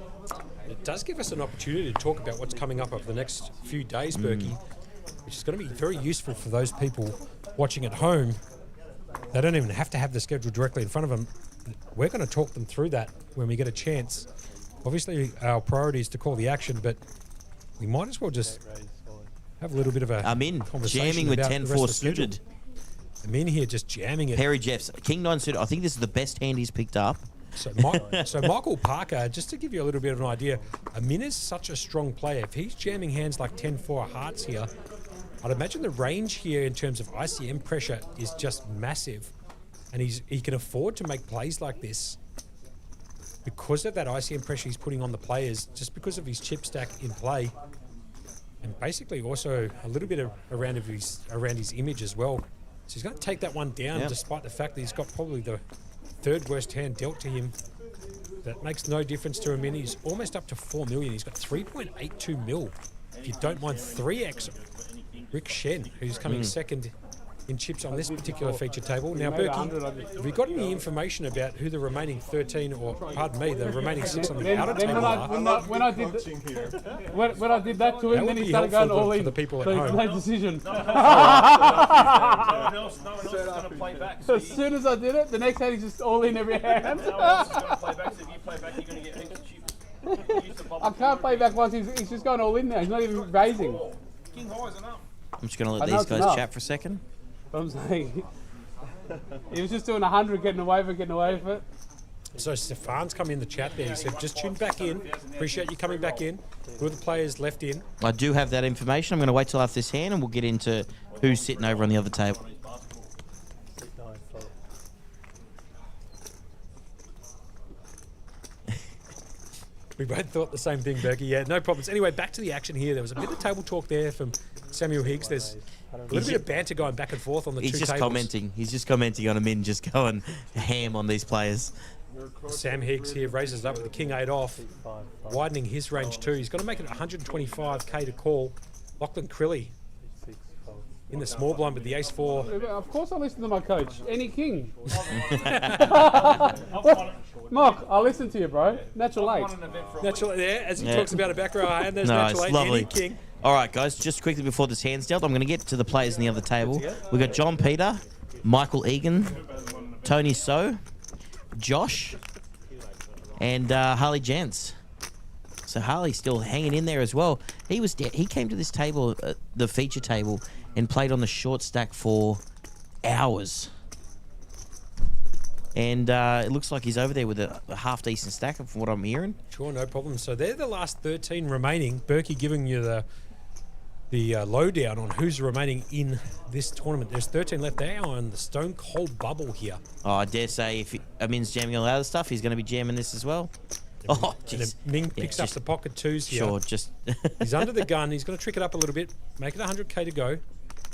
It does give us an opportunity to talk about what's coming up over the next few days, Berkey, which is going to be very useful for those people watching at home. They don't even have to have the schedule directly in front of them. We're going to talk them through that when we get a chance. Obviously, our priority is to call the action, but we might as well just have a little bit of a conversation jamming with about 10-4 suited. I'm in here just jamming it. Perry Jeffs, King 9 suited. I think this is the best hand he's picked up. So Michael Parker, just to give you a little bit of an idea, Amin is such a strong player. If he's jamming hands like 10-4 hearts here, I'd imagine the range here in terms of ICM pressure is just massive. And he can afford to make plays like this because of that ICM pressure he's putting on the players, just because of his chip stack in play. And basically also a little bit around his image as well. So he's going to take that one down despite the fact that he's got probably the third worst hand dealt to him. That makes no difference to him. He's almost up to 4 million. He's got 3.82 mil. If you don't mind, 3x Rick Shen, who's coming second in chips on this particular feature table. Now, Berkey, have you got any information about who the remaining 13, or pardon me, the remaining 6 on the outer table are? When I did that to him, then he started going all in. For the people at so home. he made a decision. No one else is going to play back. So as soon as I did it, the next hand he's just all in every hand. No one else is going to play back. So if you play back, you're going to get heaps of chips. I can't play back once he's just going all in now. He's not even raising. King high is enough. I'm just going to let these guys chat for a second. But I'm saying, he was just doing 100, getting away with it. So Stefan's come in the chat there. He said, just tune back in. Appreciate you coming back in. Who are the players left in? I do have that information. I'm going to wait till after this hand and we'll get into who's sitting over on the other table. We both thought the same thing, Berkey. Yeah, no problems. Anyway, back to the action here. There was a bit of table talk there from Samuel Higgs. There's a little bit of banter going back and forth on the two tables. He's just commenting on Amin, just going ham on these players. Sam Higgs here raises up with the King 8 off, widening his range too. He's going to make it 125k to call. Lachlan Crilly in the small blind with the ace 4. Of course I listen to my coach, any king. Mark, I'll listen to you, bro. Natural 8. Natural, yeah, as he talks about a back row hand, there's natural 8, lovely. any king. All right, guys, just quickly before this hand's dealt, I'm going to get to the players on the other table. We've got John Peter, Michael Egan, Tony So, Josh, and Harley Jens. So Harley's still hanging in there as well. He came to this table, the feature table, and played on the short stack for hours. And it looks like he's over there with a half-decent stack from what I'm hearing. Sure, no problem. So they're the last 13 remaining. Berkey giving you the lowdown on who's remaining in this tournament. There's 13 left. They are on the stone cold bubble here. Oh, I dare say if Amin's jamming all the other stuff, he's going to be jamming this as well. Oh, and then jeez. Ming Yeah, picks up just- the pocket twos here. Sure, just He's under the gun. He's going to trick it up a little bit, make it 100k to go.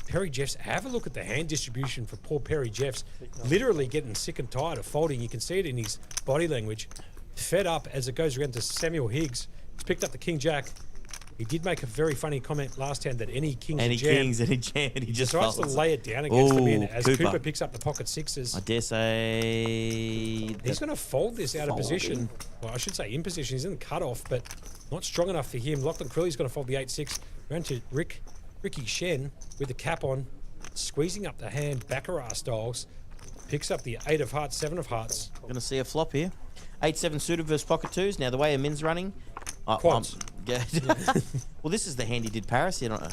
Perry Jeffs, have a look at the hand distribution for poor Perry Jeffs. Literally getting sick and tired of folding. You can see it in his body language. Fed up as it goes around to Samuel Higgs. He's picked up the King Jack. He did make a very funny comment last hand that any kings any are jammed. kings, any jam, he just Decides to folds. lay it down against the min Ooh, as Cooper. Cooper picks up the pocket sixes. I dare say He's going to fold this out of position. Well, I should say in position. He's in the cutoff, but not strong enough for him. Lachlan Crilly's going to fold the 8-6. Round to Ricky Shen with the cap on, squeezing up the hand, Baccarat styles. Picks up the 8 of hearts, 7 of hearts. Going to see a flop here. 8-7 suited versus pocket twos. Now the way a min's running. Quads. Well, this is the hand he did Paris in. And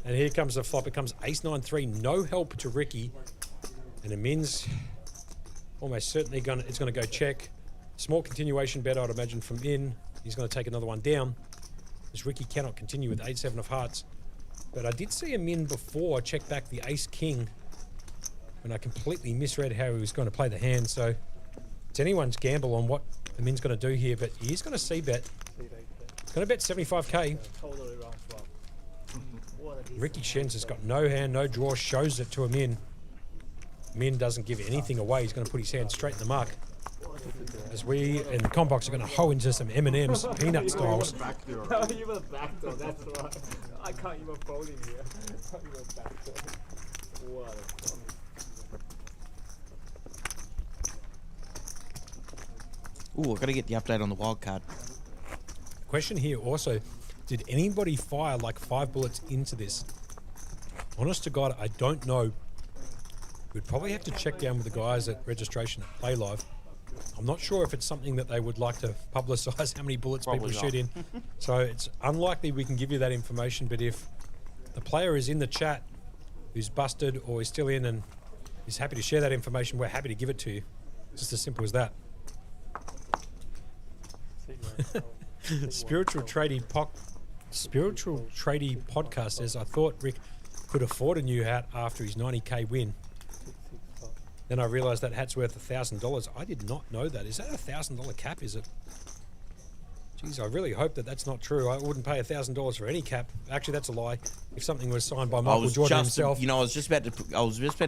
here comes the flop. It comes ace-9-3. No help to Ricky. And a min's almost certainly going to go check. Small continuation bet, I'd imagine, from in. He's going to take another one down. As Ricky cannot continue with 8-7 of hearts. But I did see a min before check back the ace-king when I completely misread how he was going to play the hand. So it's anyone's gamble on what the min's going to do here. But he is going to c-bet. He's going to bet 75k. Ricky Shen's has got no hand, no draw, shows it to a min. Min doesn't give anything away. He's going to put his hand straight in the muck. As we in the combox are going to hoe into some M&M's, peanut styles. No, you were backdoor, that's right. I can't even fold in here. You were backdoor. What a fun. Ooh, I've got to get the update on the wild card. Question here also, did anybody fire like 5 bullets into this? Honest to God, I don't know. We'd probably have to check down with the guys at registration at Playlive. I'm not sure if it's something that they would like to publicise how many bullets Probably people not. shoot in. So it's unlikely we can give you that information, but if the player is in the chat who's busted or is still in and is happy to share that information, we're happy to give it to you. It's just as simple as that. Spiritual Tradie podcast says, I thought Rick could afford a new hat after his 90k win. Then I realised that hat's worth $1,000. I did not know that. Is that a $1,000 cap, is it? Jeez, I really hope that that's not true. I wouldn't pay $1,000 for any cap. Actually, that's a lie. If something was signed by Michael Jordan himself. I was just about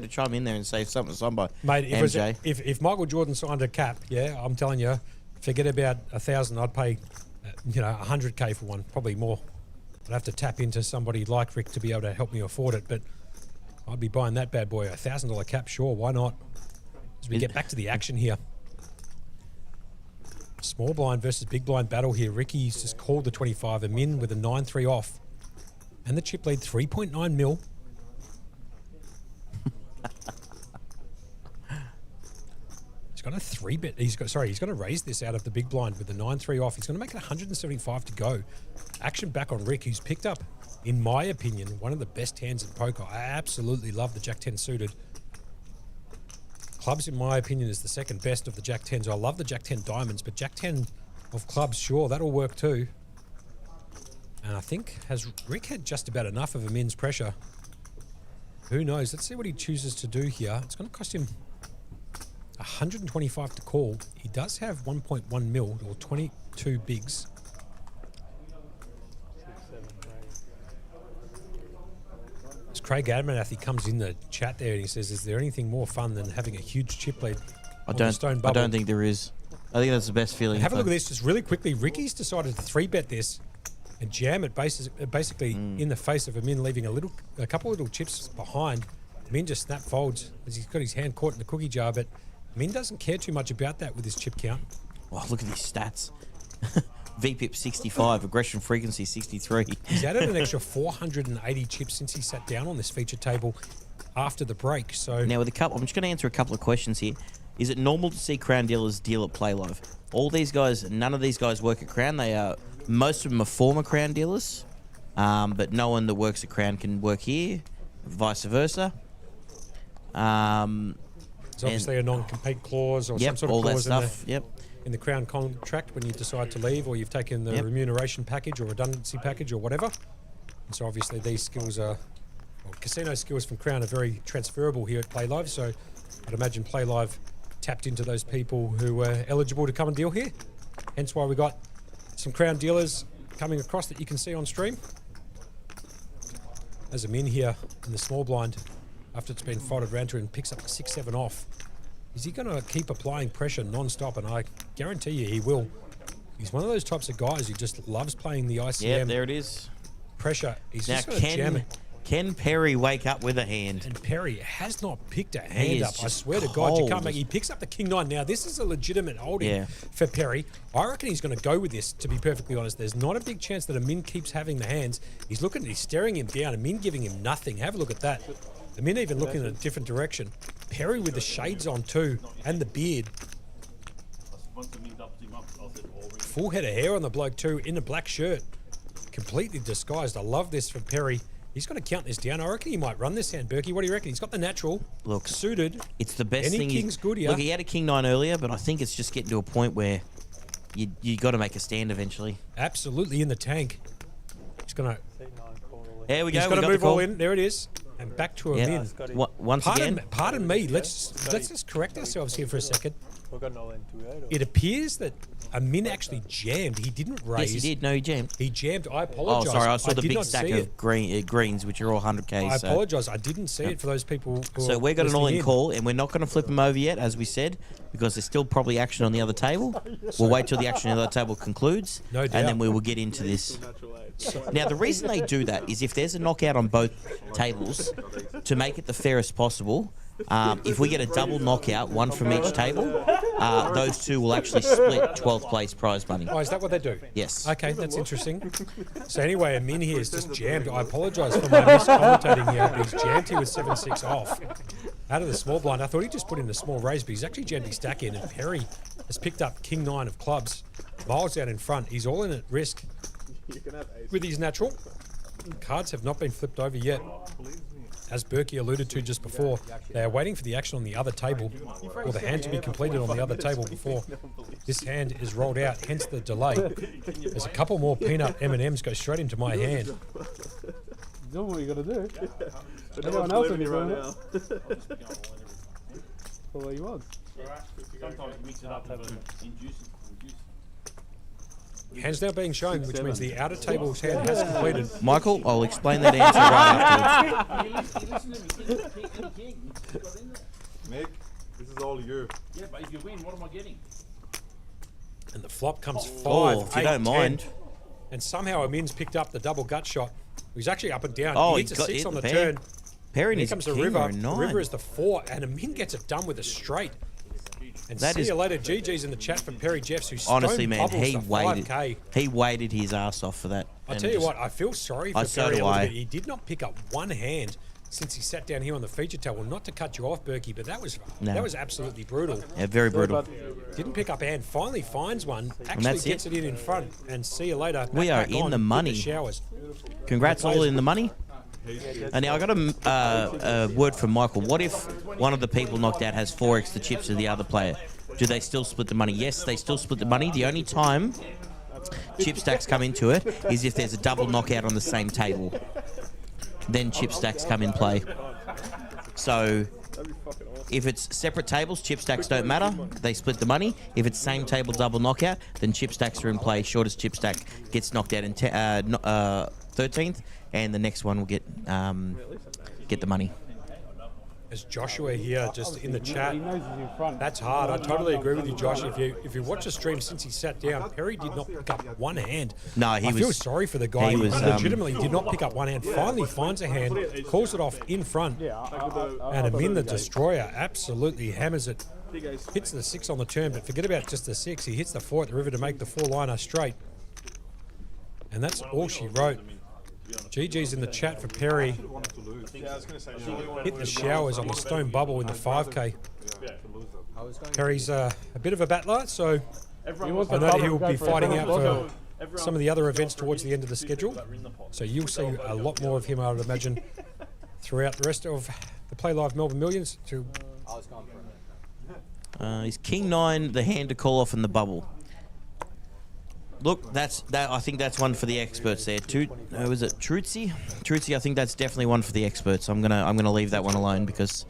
to chime in there and say something signed by Mate, MJ. if Michael Jordan signed a cap, yeah, I'm telling you, forget about 1,000. I'd pay, 100k for one, probably more. I'd have to tap into somebody like Rick to be able to help me afford it, but I'd be buying that bad boy. $1,000 cap, sure, why not? As we get back to the action here. Small blind versus big blind battle here. Ricky's just called the 25, a min with a 9-3 off. And the chip lead 3.9 mil. He's got a 3-bet. He's going to raise this out of the big blind with the 9-3 off. He's going to make it 175 to go. Action back on Rick, who's picked up, in my opinion, one of the best hands in poker. I absolutely love the Jack 10 suited. Clubs, in my opinion, is the second best of the Jack 10s. I love the Jack 10 diamonds, but Jack 10 of clubs, sure, that'll work too. And I think, has Rick had just about enough of a min's pressure? Who knows? Let's see what he chooses to do here. It's going to cost him 125 to call. He does have 1.1 mil or 22 bigs. As Craig Abernathy comes in the chat there and he says, is there anything more fun than having a huge chip lead on the stone bubble? I don't think there is. I think that's the best feeling. And have a look at this just really quickly. Ricky's decided to 3-bet this and jam it basically in the face of a min, leaving a couple little chips behind. Min just snap folds as he's got his hand caught in the cookie jar, but Min doesn't care too much about that with his chip count. Oh, look at these stats. VPIP 65, aggression frequency 63. He's added an extra 480 chips since he sat down on this feature table after the break. So now with a couple, I'm just going to answer a couple of questions here. Is it normal to see Crown dealers deal at Playlive? All these guys, none of these guys work at Crown. They are, most of them are former Crown dealers, but no one that works at Crown can work here, vice versa. There's obviously a non-compete clause or some sort of all clause that stuff. in the Crown contract when you decide to leave, or you've taken the remuneration package or redundancy package or whatever. And so obviously these skills are, casino skills from Crown are very transferable here at Playlive. So I'd imagine Playlive tapped into those people who were eligible to come and deal here. Hence why we got some crown dealers coming across that you can see on stream. As I'm in here in the small blind, after it's been folded round to and picks up the 6-7 off. Is he going to keep applying pressure non-stop? And I guarantee you he will. He's one of those types of guys who just loves playing the ICM. Yeah, there it is. Pressure. He's Now, just going to jam it. Can Perry wake up with a hand? And Perry has not picked a hand up. I swear to God, cold. you can't make. He picks up the king nine. Now, this is a legitimate holding for Perry. I reckon he's going to go with this, to be perfectly honest. There's not a big chance that Amin keeps having the hands. He's staring him down. Amin giving him nothing. Have a look at that. Amin even looking in a different direction. Perry with the shades on too, and the beard. Full head of hair on the bloke too, in a black shirt. Completely disguised. I love this for Perry. He's got to count this down. I reckon he might run this hand, Berkey. What do you reckon? He's got the natural. Look, suited. It's the best Any thing. king's good here. Look, he had a king nine earlier, but I think it's just getting to a point where you got to make a stand eventually. Absolutely in the tank. He's going to. There we go. He's got to the move call. all in. There it is. And back to Amin. Once again. Pardon me. Let's just correct ourselves here for a second. We've got an all in 2-8. It appears that Amin actually jammed. He didn't raise. Yes, he did. No, he jammed. He jammed. I apologise. Oh, sorry. I saw the did big not stack see of it. greens, which are all 100K. I apologise. I didn't see it for those people who So are we've got an all-in listening call, and we're not going to flip them over yet, as we said, because there's still probably action on the other table. We'll wait till the action on the other table concludes, No doubt. and then we will get into this. Now, the reason they do that is if there's a knockout on both tables, to make it the fairest possible, if we get a double knockout, one from each table, those two will actually split 12th place prize money. Oh, is that what they do? Yes. Okay, that's interesting. So anyway, Amin here is just jammed. I apologise for my miscommentating here, but he's jammed here with 7-6 off. Out of the small blind. I thought he just put in a small raise, but he's actually jammed his stack in, and Perry has picked up king 9 of clubs. Miles out in front. He's all in at risk with his natural. Cards have not been flipped over yet. As Berkey alluded to just before, they are waiting for the action on the other table, or the hand to be completed on the other table before this hand is rolled out, hence the delay. There's a couple more peanut M&Ms go straight into my hand. Doing what you got to do. Everyone else will be doing it. Well, there he was. Sometimes mix it up with induce. Hands now being shown, which means the outer table's hand has completed. Michael, I'll explain that answer right afterwards. Mick, this is all you. Yeah, but if you win, what am I getting? And the flop comes 5, Oh, if you 8, don't 10. mind. And somehow Amin's picked up the double gut shot. He's actually up and down. Oh, he he's hits a got 6 it, on the Perry. turn. Perry Here needs comes a the king river. or a The 9. river is the 4, and Amin gets it done with a straight. And That see is- you later. GG's in the chat for Perry Jeffs, who Honestly, stone man, bubbles he the waited. 5K. He waited his ass off for that. I and tell you just- what, I feel sorry for So Perry do a little I. bit. He did not pick up one hand since he sat down here on the feature table. Not to cut you off, Berkey, but that was absolutely brutal. Yeah, very brutal. Didn't pick up a hand. Finally finds one. Actually that's gets it in front. And see you later. We Back are in on the with money. showers. Congrats, all in the money. And now I got a word from Michael. What if one of the people knocked out has 4x the chips of the other player? Do they still split the money? Yes, they still split the money. The only time chip stacks come into it is if there's a double knockout on the same table. Then chip stacks come in play. So if it's separate tables, chip stacks don't matter. They split the money. If it's same table double knockout, then chip stacks are in play. Shortest chip stack gets knocked out in 13th, and the next one will get the money. As Joshua here, just in the chat. He knows he's in front. That's hard. I totally agree with you, Josh. If you watch the stream since he sat down, Perry did not pick up one hand. No, I feel sorry for the guy. He legitimately did not pick up one hand. Finally finds a hand, calls it off in front, and Amin the Destroyer absolutely hammers it. Hits the 6 on the turn, but forget about just the 6. He hits the 4 at the river to make the 4-liner straight. And that's all she wrote. GG's in the chat for Perry. Hit the showers on the stone bubble in the 5K. Perry's a bit of a battler, so I know that he'll be fighting out for some of the other events towards the end of the schedule. So you'll see a lot more of him, I would imagine, throughout the rest of the Playlive Melbourne Millions. He's King 9, the hand to call off in the bubble. Look, I think that's one for the experts there. Was it Trutzy? Trutzy, I think that's definitely one for the experts. I'm gonna leave that one alone because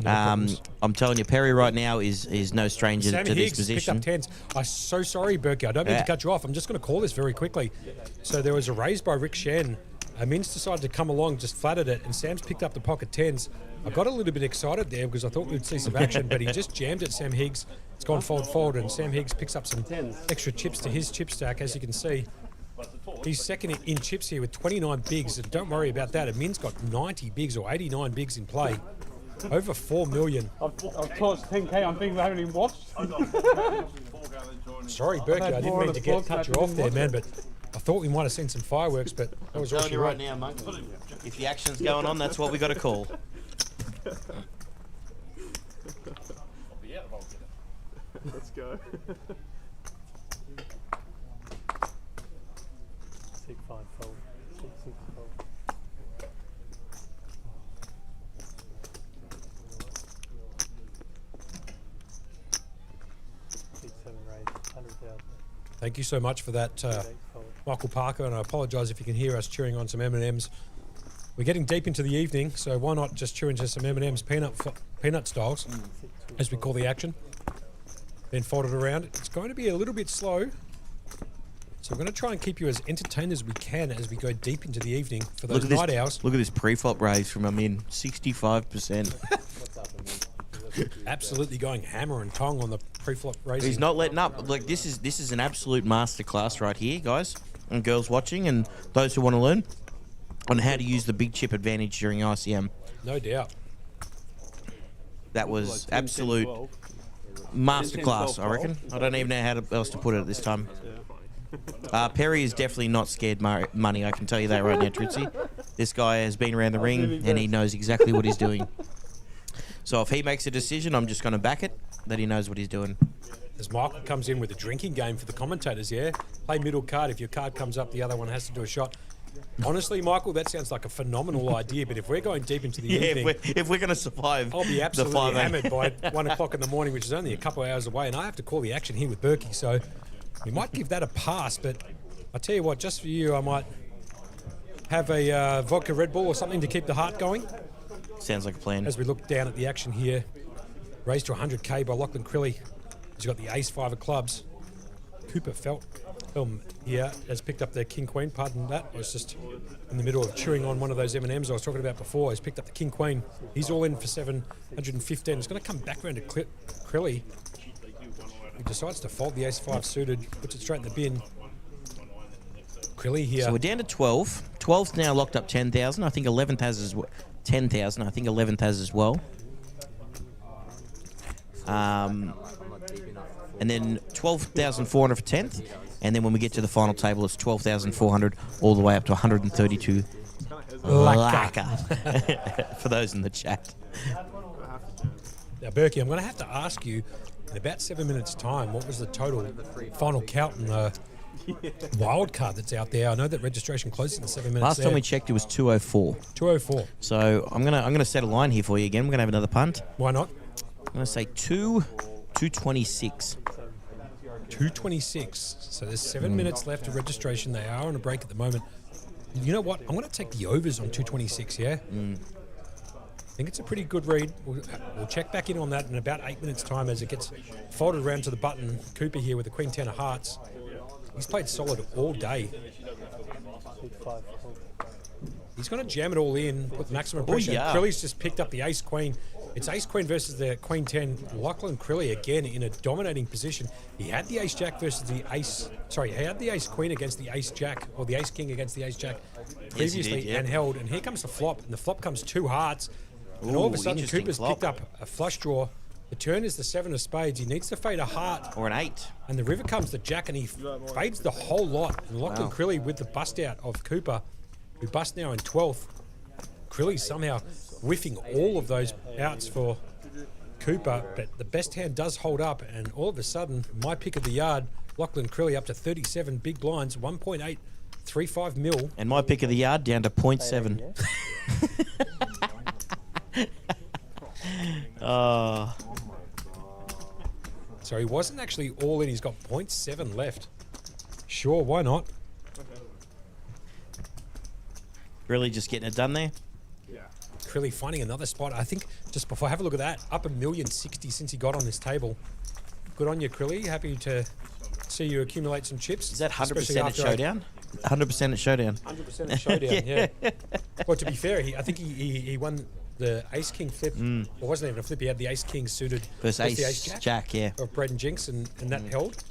I'm telling you, Perry right now is no stranger Sammy to this Higgs position. picked up tens. I'm so sorry, Berkey. I don't mean to cut you off. I'm just going to call this very quickly. So there was a raise by Rick Shen. Mins decided to come along, just flattered it, and Sam's picked up the pocket tens. I got a little bit excited there because I thought we'd see some action, but he just jammed it, Sam Higgs. It's gone forward, and Sam Higgs picks up some extra chips to his chip stack, as you can see. He's second in chips here with 29 bigs, and don't worry about that. Min's got 90 bigs or 89 bigs in play. Over 4 million. I've tossed 10k on things I haven't even watched. Sorry, Berkey, I didn't mean to cut you off there, man, but I thought we might have seen some fireworks, but that was all she right now, Monk. If the action's going on, that's what we got to call. Let's go. 6-5 fold. 6-6 fold. Thank you so much for that, Michael Parker, and I apologise if you can hear us chewing on some M&Ms. We're getting deep into the evening, so why not just chew into some M&Ms peanut styles, as we call the action. Then fold it around. It's going to be a little bit slow, so we're going to try and keep you as entertained as we can as we go deep into the evening for those night owls. Look at this pre-flop raise from Amin, 65%. Absolutely going hammer and tong on the pre-flop racing. He's not letting up. Like this is an absolute masterclass right here, guys and girls watching, and those who want to learn on how to use the big chip advantage during ICM. No doubt. That was absolute masterclass, I reckon. I don't even know how else to put it at this time. Perry is definitely not scared money, I can tell you that right now, Tritsy. This guy has been around the ring and he knows exactly what he's doing. So if he makes a decision, I'm just going to back it, that he knows what he's doing. As Michael comes in with a drinking game for the commentators, yeah? Play middle card. If your card comes up, the other one has to do a shot. Honestly, Michael, that sounds like a phenomenal idea, but if we're going deep into the evening... If we're going to survive I'll be absolutely hammered by 1 o'clock in the morning, which is only a couple of hours away, and I have to call the action here with Berkey, so we might give that a pass, but I tell you what, just for you, I might have a vodka Red Bull or something to keep the heart going. Sounds like a plan. As we look down at the action here, raised to 100k by Lachlan Crilly. He's got the ace-5 of clubs. Cooper Film here has picked up the king-queen. Pardon that. I was just in the middle of chewing on one of those M&Ms I was talking about before. He's picked up the king-queen. He's all in for 715. He's going to come back around to Crilly. He decides to fold the ace-5 suited, puts it straight in the bin. Crilly here. So we're down to 12. 12th now locked up 10,000. I think 11th has as well. 10,000. I think 11th has as well. And then 12,400 for 10th. And then when we get to the final table, it's 12,400 all the way up to 132 laka for those in the chat. Now, Berkey, I'm going to have to ask you, in about 7 minutes' time, what was the total final count in the wild card that's out there? I know that registration closes in 7 minutes. Last time we checked, it was 204. 204. So I'm gonna set a line here for you again. We're gonna have another punt. Why not? I'm gonna say 226. 226. So there's 7 minutes left of registration. They are on a break at the moment. You know what? I'm going to take the overs on 226, yeah? I think it's a pretty good read. We'll check back in on that in about 8 minutes' time as it gets folded around to the button. Cooper here with the Queen 10 of hearts. He's played solid all day. He's going to jam it all in with maximum pressure. Crilly's just picked up the ace-queen. It's ace-queen versus the Queen 10. Lachlan Crilly again in a dominating position. He had the ace-jack versus the ace... Sorry, he had the ace-queen against the ace-jack, or the ace-king against the ace-jack previously and held. And here comes the flop, and the flop comes 2 hearts. And all of a sudden, Cooper's picked up a flush draw. The turn is the 7 of spades. He needs to fade a heart. Or an 8. And the river comes the jack, and he fades the whole lot. And Lachlan Crilly with the bust-out of Cooper, who busts now in 12th. Crilly somehow whiffing all of those outs for Cooper, but the best hand does hold up, and all of a sudden, my pick of the yard, Lachlan Crilly up to 37 big blinds, 1.835 mil. And my pick of the yard down to 0.7. So he wasn't actually all in, he's got 0.7 left. Sure, why not? Really just getting it done there? Crilly finding another spot. I think just before, have a look at that. Up $1,060,000 since he got on this table. Good on you, Crilly. Happy to see you accumulate some chips. Is that 100% at Showdown? 100% at Showdown. 100% at Showdown, yeah. Well, to be fair, I think he won the Ace-King flip. Well, it wasn't even a flip. He had the Ace-King suited versus the Ace-Jack, yeah. Of Brad and Jinx, and that held.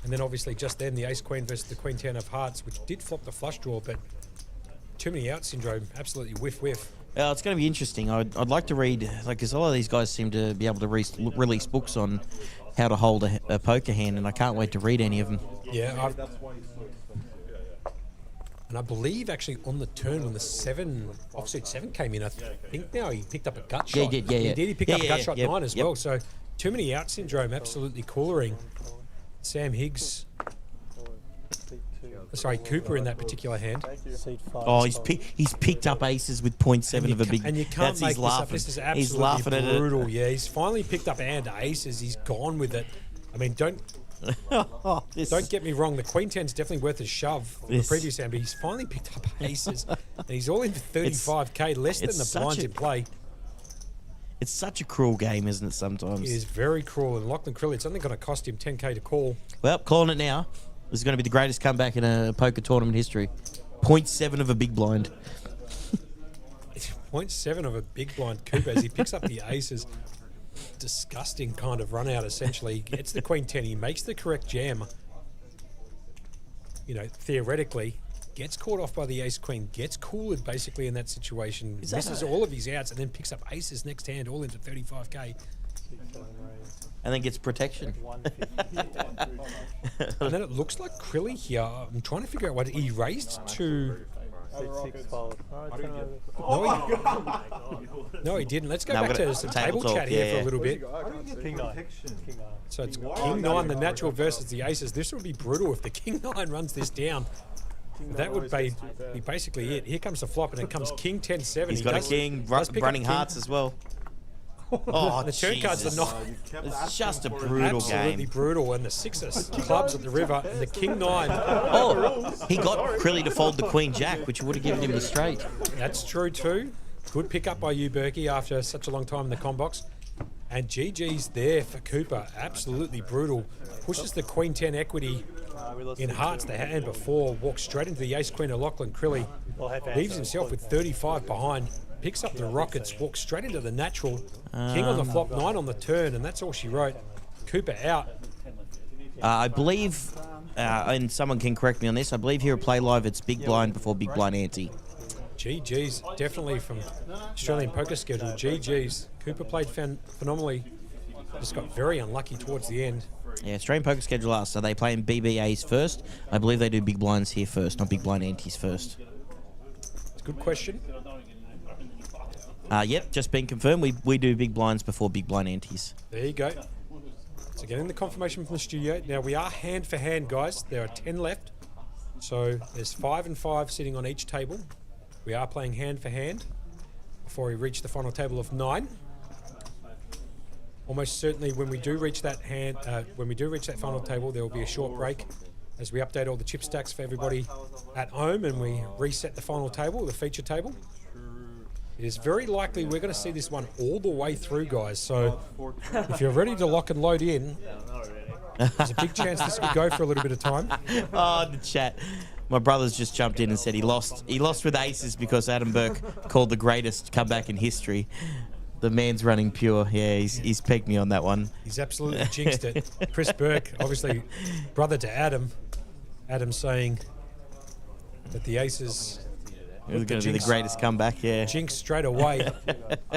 And then obviously just then the Ace-Queen versus the Queen-10 of Hearts, which did flop the flush draw, but too many out syndrome. Absolutely whiff. It's going to be interesting. I'd like to read, because a lot of these guys seem to be able to release books on how to hold a poker hand, and I can't wait to read any of them. Yeah, and I believe actually on the turn when the offsuit 7 came in, I think now he picked up a gut shot. Yeah, he did, He did. He picked up a gut shot 9 as yep. well. So too many out syndrome, absolutely coolering. Sam Higgs. Sorry, Cooper in that particular hand. Oh, he's picked up aces with 0.7 of a big. And you can't make this up. This is absolutely he's laughing brutal. At it. Yeah, he's finally picked up and aces. He's gone with it. I mean, don't get me wrong. The Queen 10's definitely worth a shove from the previous hand, but he's finally picked up aces, and he's all in for 35k, less than the blinds in play. It's such a cruel game, isn't it? Sometimes it is very cruel. And Lachlan Crilly, it's only going to cost him 10k to call. Well, calling it now. This is going to be the greatest comeback in a poker tournament history. 0.7 of a big blind. 0.7 of a big blind Cooper as he picks up the aces. Disgusting kind of run out, essentially. He gets the Queen 10. He makes the correct jam. You know, theoretically, gets caught off by the Ace Queen, gets cooled basically in that situation, misses all of his outs, and then picks up aces next hand, all into 35k. And then gets protection. And then it looks like Crilly here. I'm trying to figure out what he raised to. No, he didn't. Let's go back to some table chat here for a little bit. So it's King 9, the natural versus the aces. This would be brutal if the King 9 runs this down. That would be basically it. Here comes the flop, and it comes King 10-7. He's got a king running hearts as well. Oh, the turn cards are not. It's just a brutal Absolutely brutal. And the 6 of clubs at the river, and the King 9. Oh, he got Crilly to fold the Queen Jack, which would have given him the straight. That's true too. Good pick up by you, Berkey, after such a long time in the comp box. And GG's there for Cooper. Absolutely brutal. Pushes the Queen 10 equity in hearts the hand before. Walks straight into the Ace Queen of Lachlan Crilly. Leaves himself with 35 behind. Picks up the Rockets. Walks straight into the natural. King on the flop, 9 on the turn. And that's all she wrote. Cooper out. I believe, and someone can correct me on this, I believe here at Playlive it's big blind before big blind ante. GG's, definitely from Australian Poker Schedule. GG's. Cooper played phenomenally. Just got very unlucky towards the end. Yeah, Australian Poker Schedule asks, are they playing BBAs first? I believe they do big blinds here first, not big blind antes first. It's a good question. Yep, just been confirmed. We do big blinds before big blind antes. There you go. So getting the confirmation from the studio. Now we are hand for hand, guys. There are 10 left. So there's 5 and 5 sitting on each table. We are playing hand for hand before we reach the final table of 9. Almost certainly, when we do reach that final table, there will be a short break as we update all the chip stacks for everybody at home, and we reset the final table, the feature table. It is very likely we're going to see this one all the way through, guys. So if you're ready to lock and load in, there's a big chance this could go for a little bit of time. Oh, the chat. My brother's just jumped in and said he lost. He lost with aces because Adam Burke called the greatest comeback in history. The man's running pure. Yeah, he's pegged me on that one. He's absolutely jinxed it. Chris Burke, obviously brother to Adam. Adam saying that the aces... It was going to be the greatest comeback, yeah. Jinx straight away.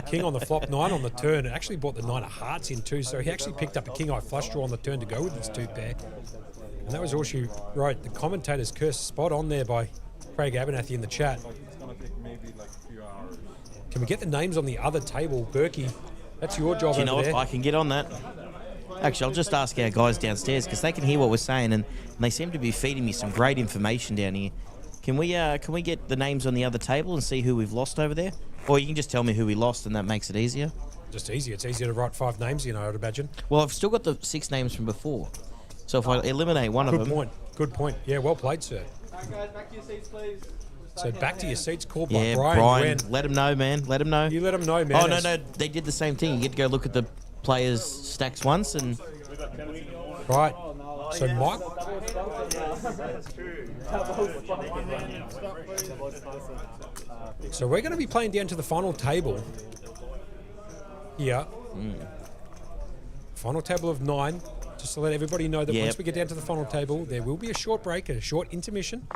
King on the flop, 9 on the turn. It actually brought the 9 of hearts in too, so he actually picked up a king-eye flush draw on the turn to go with his 2 pair. And that was all she wrote. The commentator's curse spot on there by Craig Abernathy in the chat. Can we get the names on the other table, Berkey? That's your job. Do you know over what? there. I can get on that. Actually, I'll just ask our guys downstairs because they can hear what we're saying, and they seem to be feeding me some great information down here. Can we get the names on the other table and see who we've lost over there? Or you can just tell me who we lost, and that makes it easier. Just easier. It's easier to write 5 names, I would imagine. Well, I've still got the 6 names from before. So if I eliminate one of them... Good point. Yeah, well played, sir. Alright guys, back to your seats please. So back to your seats, called by Yeah, Brian. Brian. Let him know, man. Let him know. You let him know, man. Oh, no. They did the same thing. You get to go look at the players' stacks once and... Right. So Mike... So we're going to be playing down to the final table here. Final table of 9. Just to let everybody know that once we get down to the final table, there will be a short break, a short intermission,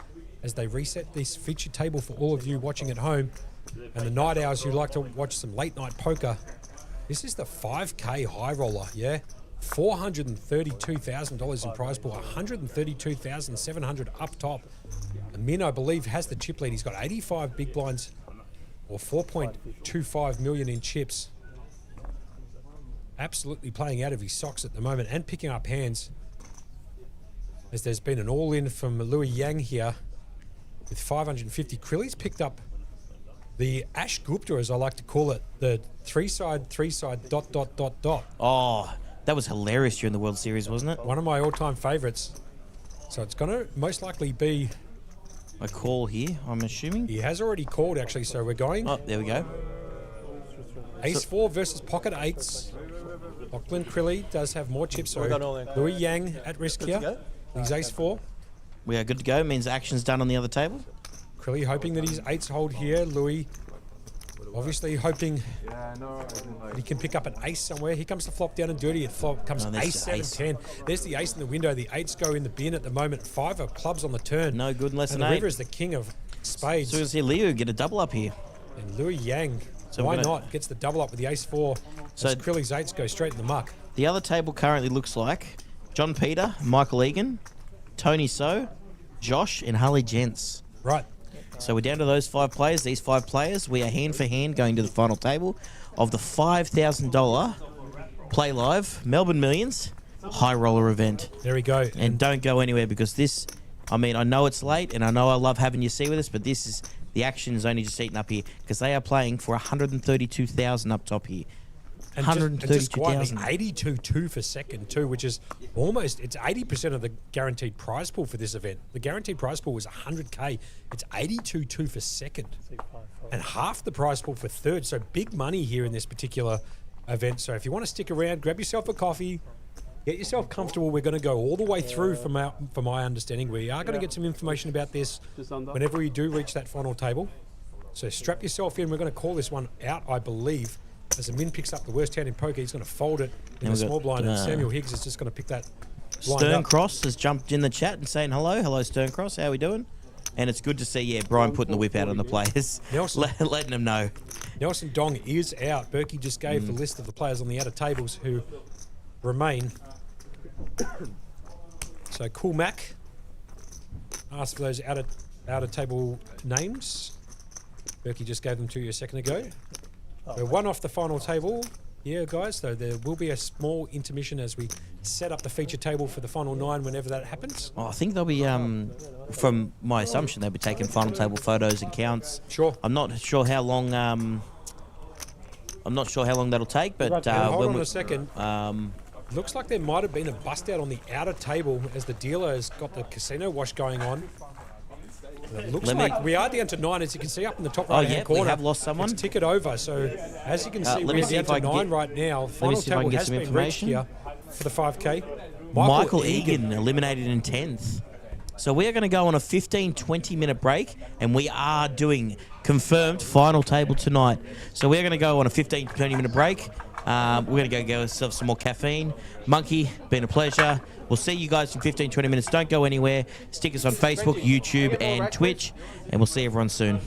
as they reset this featured table for all of you watching at home. And the night owls who like to watch some late night poker. This is the 5K high roller, yeah? $432,000 in prize pool, $132,700 up top. And Min, I believe, has the chip lead. He's got 85 big blinds or 4.25 million in chips. Absolutely playing out of his socks at the moment and picking up hands, as there's been an all-in from Louis Yang here with 550. Krilly's picked up the Ash Gupta, as I like to call it, the three-side, dot. Oh, that was hilarious during the World Series, wasn't it? One of my all-time favourites. So it's going to most likely be... a call here, I'm assuming. He has already called, actually, so we're going... Oh, there we go. Ace 4 versus pocket 8s. Lachlan Crilly does have more chips, so Louis Yang at risk here. He's Ace 4. We are good to go. Means action's done on the other table. Crilly hoping that his 8s hold here. Louis obviously hoping that he can pick up an ace somewhere. Here comes the flop down and dirty. It flop comes ace 7, 10. There's the ace in the window. The 8s go in the bin at the moment. 5 of clubs on the turn. No good unless and an the 8. river is the king of spades. So we'll see Leo get a double up here. And Louis Yang, so why not? Gets the double up with the ace 4. So Krilly's 8s go straight in the muck. The other table currently looks like John Peter, Michael Egan, Tony So, Josh, and Harley Gents. Right. So we're down to those 5 players. These 5 players, we are hand for hand going to the final table of the $5,000 Playlive Melbourne Millions High Roller event. There we go. And don't go anywhere, because this, I mean, I know it's late and I know I love having you see with us, but this is, the action is only just eating up here, because they are playing for $132,000 up top here. And just quietly 82.2 for second too, which is almost, it's 80% of the guaranteed prize pool for this event. The guaranteed prize pool was 100K. It's 82.2 for second, and half the prize pool for third. So big money here in this particular event. So if you want to stick around, grab yourself a coffee, get yourself comfortable. We're going to go all the way through. From my understanding, we are going to get some information about this whenever we do reach that final table. So strap yourself in. We're going to call this one out, I believe. As the Min picks up the worst hand in poker, he's going to fold it in the small blind, and Samuel Higgs is just going to pick that blind Stern up. Cross has jumped in the chat and saying hello. Hello, Stern Cross. How are we doing? And it's good to see, Brian putting the whip out on the players, letting them know. Nelson Dong is out. Berkey just gave the list of the players on the outer tables who remain. So Cool Mac asked for those outer table names. Berkey just gave them to you a second ago. We're one off the final table here, guys, so there will be a small intermission as we set up the feature table for the final 9 whenever that happens. Oh, I think they'll be, from my assumption, they'll be taking final table photos and counts. Sure. I'm not sure how long. I'm not sure how long that'll take, but hold on a second. Looks like there might have been a bust out on the outer table as the dealer has got the casino wash going on. It looks like we are down to 9, as you can see up in the top right-hand corner. We have lost someone. It's ticket over, so as you can see, we're down to 9 right now. Final table has been reached here for the 5K. Michael Egan eliminated in 10th. So we are going to go on a 15-20 minute break, and we are doing confirmed final table tonight. So we're going to go on a 15-20 minute break. We're going to go get ourselves some more caffeine. Monkey, been a pleasure. We'll see you guys in 15-20 minutes. Don't go anywhere. Stick us on Facebook, YouTube, and Twitch, and we'll see everyone soon.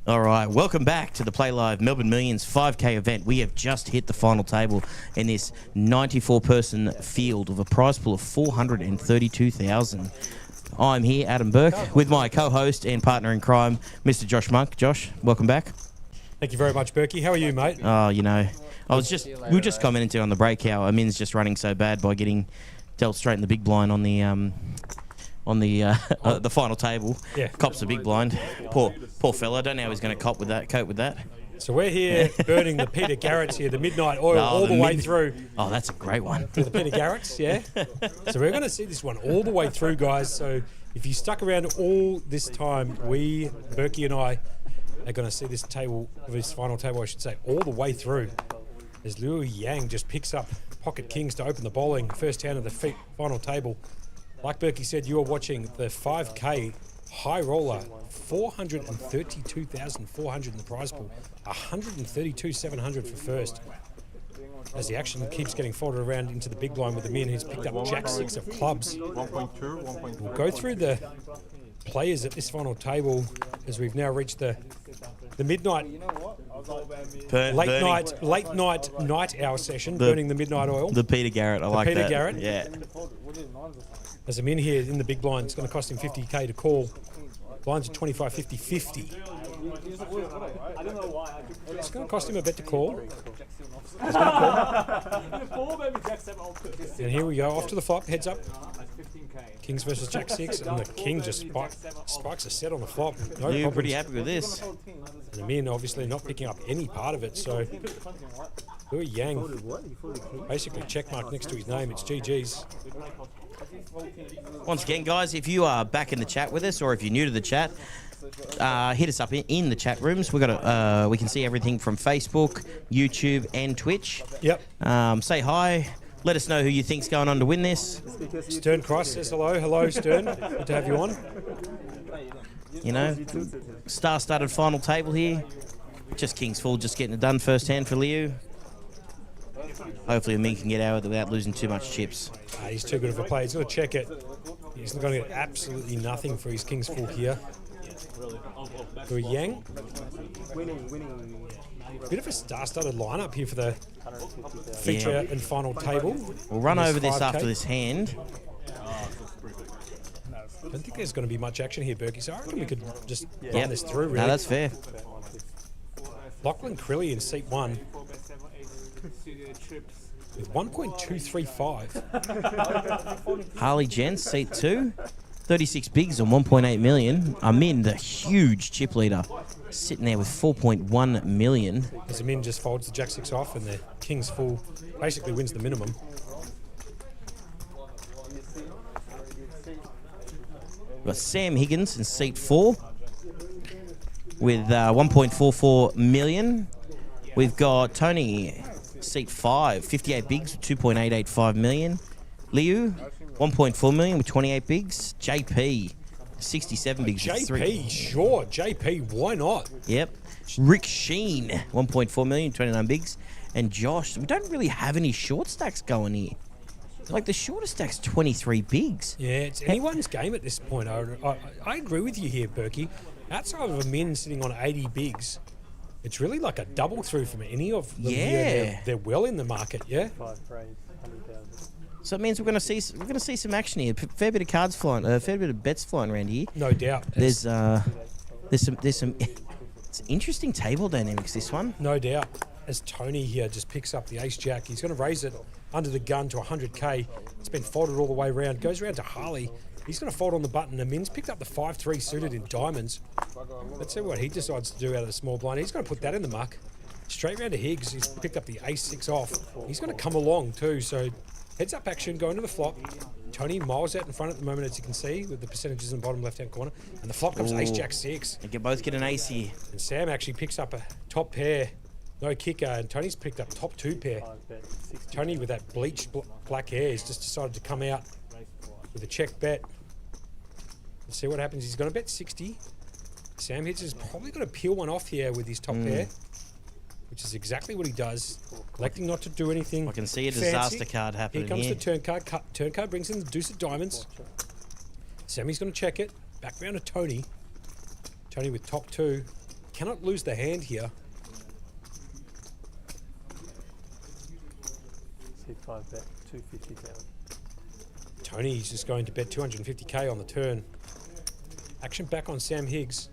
All right, welcome back to the Playlive Melbourne Millions 5K event. We have just hit the final table in this 94-person field with a prize pool of $432,000. I'm here, Adam Burke, with my co-host and partner in crime, Mr. Josh Monk. Josh, welcome back. Thank you very much, Berkey. How are you, mate? Oh, you know, we were just commenting on the break how Amin's just running so bad by getting dealt straight in the big blind on the final table. Yeah. Cops the big blind. Poor fella. Don't know how he's going to cope with that. So we're here burning the Peter Garrett's here, the midnight oil, all the way through. Oh, that's a great one. To the Peter Garrett's, yeah. So we're going to see this one all the way through, guys. So if you stuck around all this time, Berkey and I, are going to see this final table, I should say, all the way through. As Liu Yang just picks up pocket kings to open the bowling, first hand of the final table. Like Berkey said, you are watching the 5K high roller, 432,400 in the prize pool, 132,700 for first. As the action keeps getting folded around into the big blind with the min, who's picked up Jack 6 of clubs. 1.2. We'll go through the players at this final table as we've now reached the midnight, late night hour session, burning the midnight oil. The Peter Garrett, I like that. Peter Garrett. Yeah. As I'm in here in the big blind, it's going to cost him 50k to call. Blinds are 25, 50, 50. It's going to cost him a bet to call. He's going to call. And here we go, off to the flop, heads up. Kings versus Jack 6, and the King just spikes a set on the flop. No You're problems. pretty happy with this. And the min obviously not picking up any part of it, so Liu Yang basically checkmark next to his name. It's GG's. Once again, guys, if you are back in the chat with us, or if you're new to the chat, hit us up in the chat rooms. We can see everything from Facebook, YouTube, and Twitch. Yep. Say hi. Let us know who you think's going on to win this. Stern Cross says hello. Hello, Stern. Good to have you on. You know, star-studded final table here. Just King's Full, just getting it done first hand for Liu. Hopefully me can get out of it without losing too much chips. He's too good of a player. He's going to check it. He's going to get absolutely nothing for his King's Full here. Liu Yang. Bit of a star-studded lineup here for the feature and final table. We'll run over this 5K. after this hand. I don't think there's going to be much action here, Berkey, so I reckon we could just run this through, really. No, that's fair. Lachlan Crilly in seat 1 with 1.235. Harley Jens, seat 2. 36 bigs on 1.8 million. Amin, the huge chip leader, sitting there with 4.1 million. As Amin just folds the Jack 6 off and the King's Full basically wins the minimum. We've got Sam Higgins in seat 4 with 1.44 million. We've got Tony, seat 5, 58 bigs with 2.885 million. Liu, 1.4 million with 28 bigs. JP, 67 bigs with 3. JP, sure. JP, why not? Yep. Rick Sheen, 1.4 million, 29 bigs. And Josh, we don't really have any short stacks going here. Like the shortest stack's 23 bigs. Yeah, it's anyone's game at this point. I agree with you here, Berkey. Outside of a min sitting on 80 bigs, it's really like a double through from any of them here. They're well in the market, yeah? So it means we're going to see some action here. Fair bit of cards flying, fair bit of bets flying around here. No doubt. There's some it's an interesting table dynamics, this one. No doubt. As Tony here just picks up the ace jack, he's going to raise it under the gun to 100k. It's been folded all the way around. Goes around to Harley. He's going to fold on the button. Amin's picked up the 5-3 suited in diamonds. Let's see what he decides to do out of the small blind. He's going to put that in the muck. Straight round to Higgs. He's picked up the ace 6 off. He's going to come along too. So heads up action, going to the flop. Tony miles out in front at the moment, as you can see, with the percentages in the bottom left-hand corner. And the flop comes ace jack 6. They can both get an ace here. And Sam actually picks up a top pair. No kicker, and Tony's picked up top 2 pair. Tony, with that bleached black hair, has just decided to come out with a check bet. Let's see what happens. He's going to bet 60. Sam Hitz is probably going to peel one off here with his top pair, which is exactly what he does, electing not to do anything. I can see a fancy. disaster card happening Here comes here. the turn card. Turn card brings in the deuce of diamonds. Sammy's going to check it. Back round to Tony. Tony with top 2. cannot lose the hand here. C5 bet 250 down. Tony's just going to bet 250k on the turn. Action back on Sam Higgs.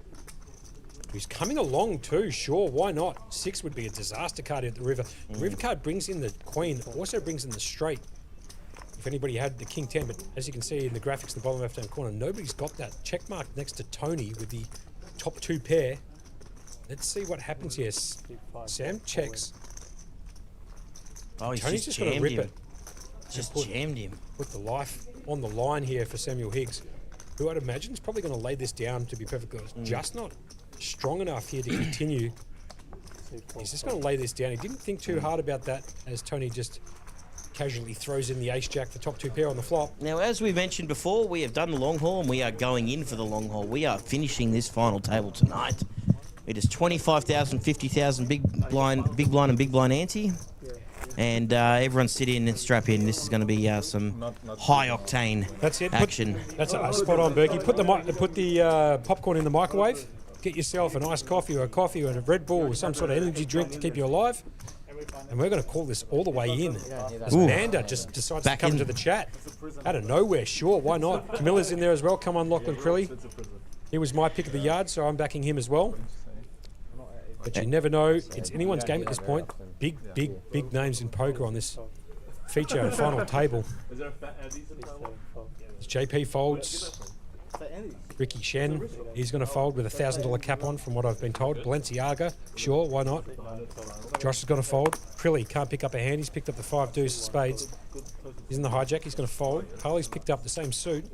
He's coming along too, sure, why not? 6 would be a disaster card at the river. The river card brings in the queen, also brings in the straight. If anybody had the king 10, but as you can see in the graphics in the bottom left-hand corner, nobody's got that. Check mark next to Tony with the top 2 pair. Let's see what happens here. Sam checks. Oh, he's Tony's just going to jammed rip him. it. Just jammed him. Put the life on the line here for Samuel Higgs, who I'd imagine is probably going to lay this down, to be perfectly honest. Just not strong enough here to continue. He's just going to lay this down. He didn't think too hard about that as Tony just casually throws in the ace-jack, the top 2 pair on the flop. Now, as we mentioned before, we have done the long haul and we are going in for the long haul. We are finishing this final table tonight. It is 25,000, 50,000 big blind and big blind ante. And everyone sit in and strap in. This is going to be some high-octane action. That's spot on, Berkey. Put the popcorn in the microwave. Get yourself an iced coffee or a Red Bull or some sort of energy drink to keep you alive. And we're going to call this all the way in. As Amanda just decides to come into the chat. Out of nowhere, sure, why not? Camilla's in there as well. Come on, Lachlan Crilly. He was my pick of the yard, so I'm backing him as well. But you never know. It's anyone's game at this point. Big names in poker on this feature and final table. As JP folds, Ricky Shen, he's going to fold with a $1,000 cap on from what I've been told. Balenciaga, sure, why not? Josh is going to fold. Crilly can't pick up a hand. He's picked up the 5 deuce of spades. He's in the hijack. He's going to fold. Harley's picked up the same suit.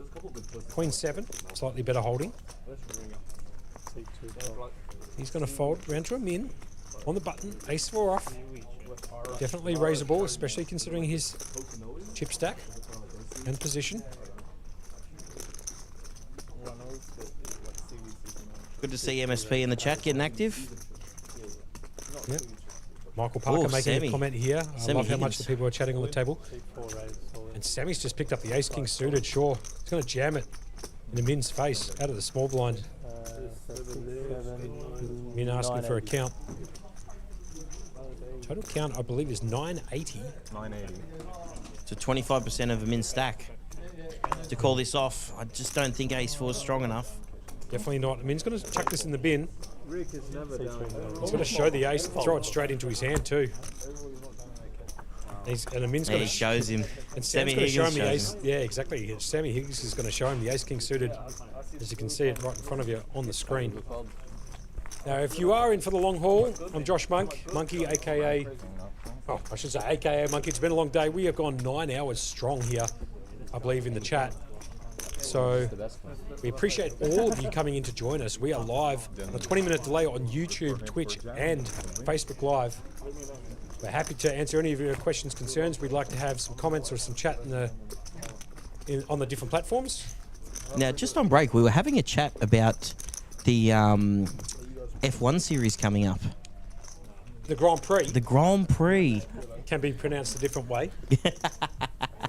Queen 7, slightly better holding. He's going to fold round to a min on the button. Ace 4 off. Definitely raisable, especially considering his chip stack and position. Good to see MSP in the chat getting active. Yep. Michael Parker making Sammy. a comment here. I Sammy love how much Higgins. the people are chatting on the table. And Sammy's just picked up the ace-king suited, sure. He's going to jam it in the min's face out of the small blind. Min asking for a count. Total count, I believe, is 980. 980. So 25% of a min stack. To call this off, I just don't think ace 4 is strong enough. Definitely not. I mean, he's going to chuck this in the bin. Rick is never done. He's going to show the ace, throw it straight into his hand too. And Amin's There going he shows him. And Sammy Sam's going to show him Higgins the ace. shows Yeah, exactly. Sammy Higgs is going to show him the ace-king suited, as you can see it right in front of you on the screen. Now, if you are in for the long haul, I'm Josh Monkey, aka, I should say aka Monkey. It's been a long day. We have gone 9 hours strong here, I believe, in the chat. So we appreciate all of you coming in to join us. We are live on a 20-minute delay on YouTube, Twitch, and Facebook Live. We're happy to answer any of your questions, concerns. We'd like to have some comments or some chat on the different platforms. Now, just on break, we were having a chat about the F1 series coming up. The Grand Prix. The Grand Prix. Can be pronounced a different way.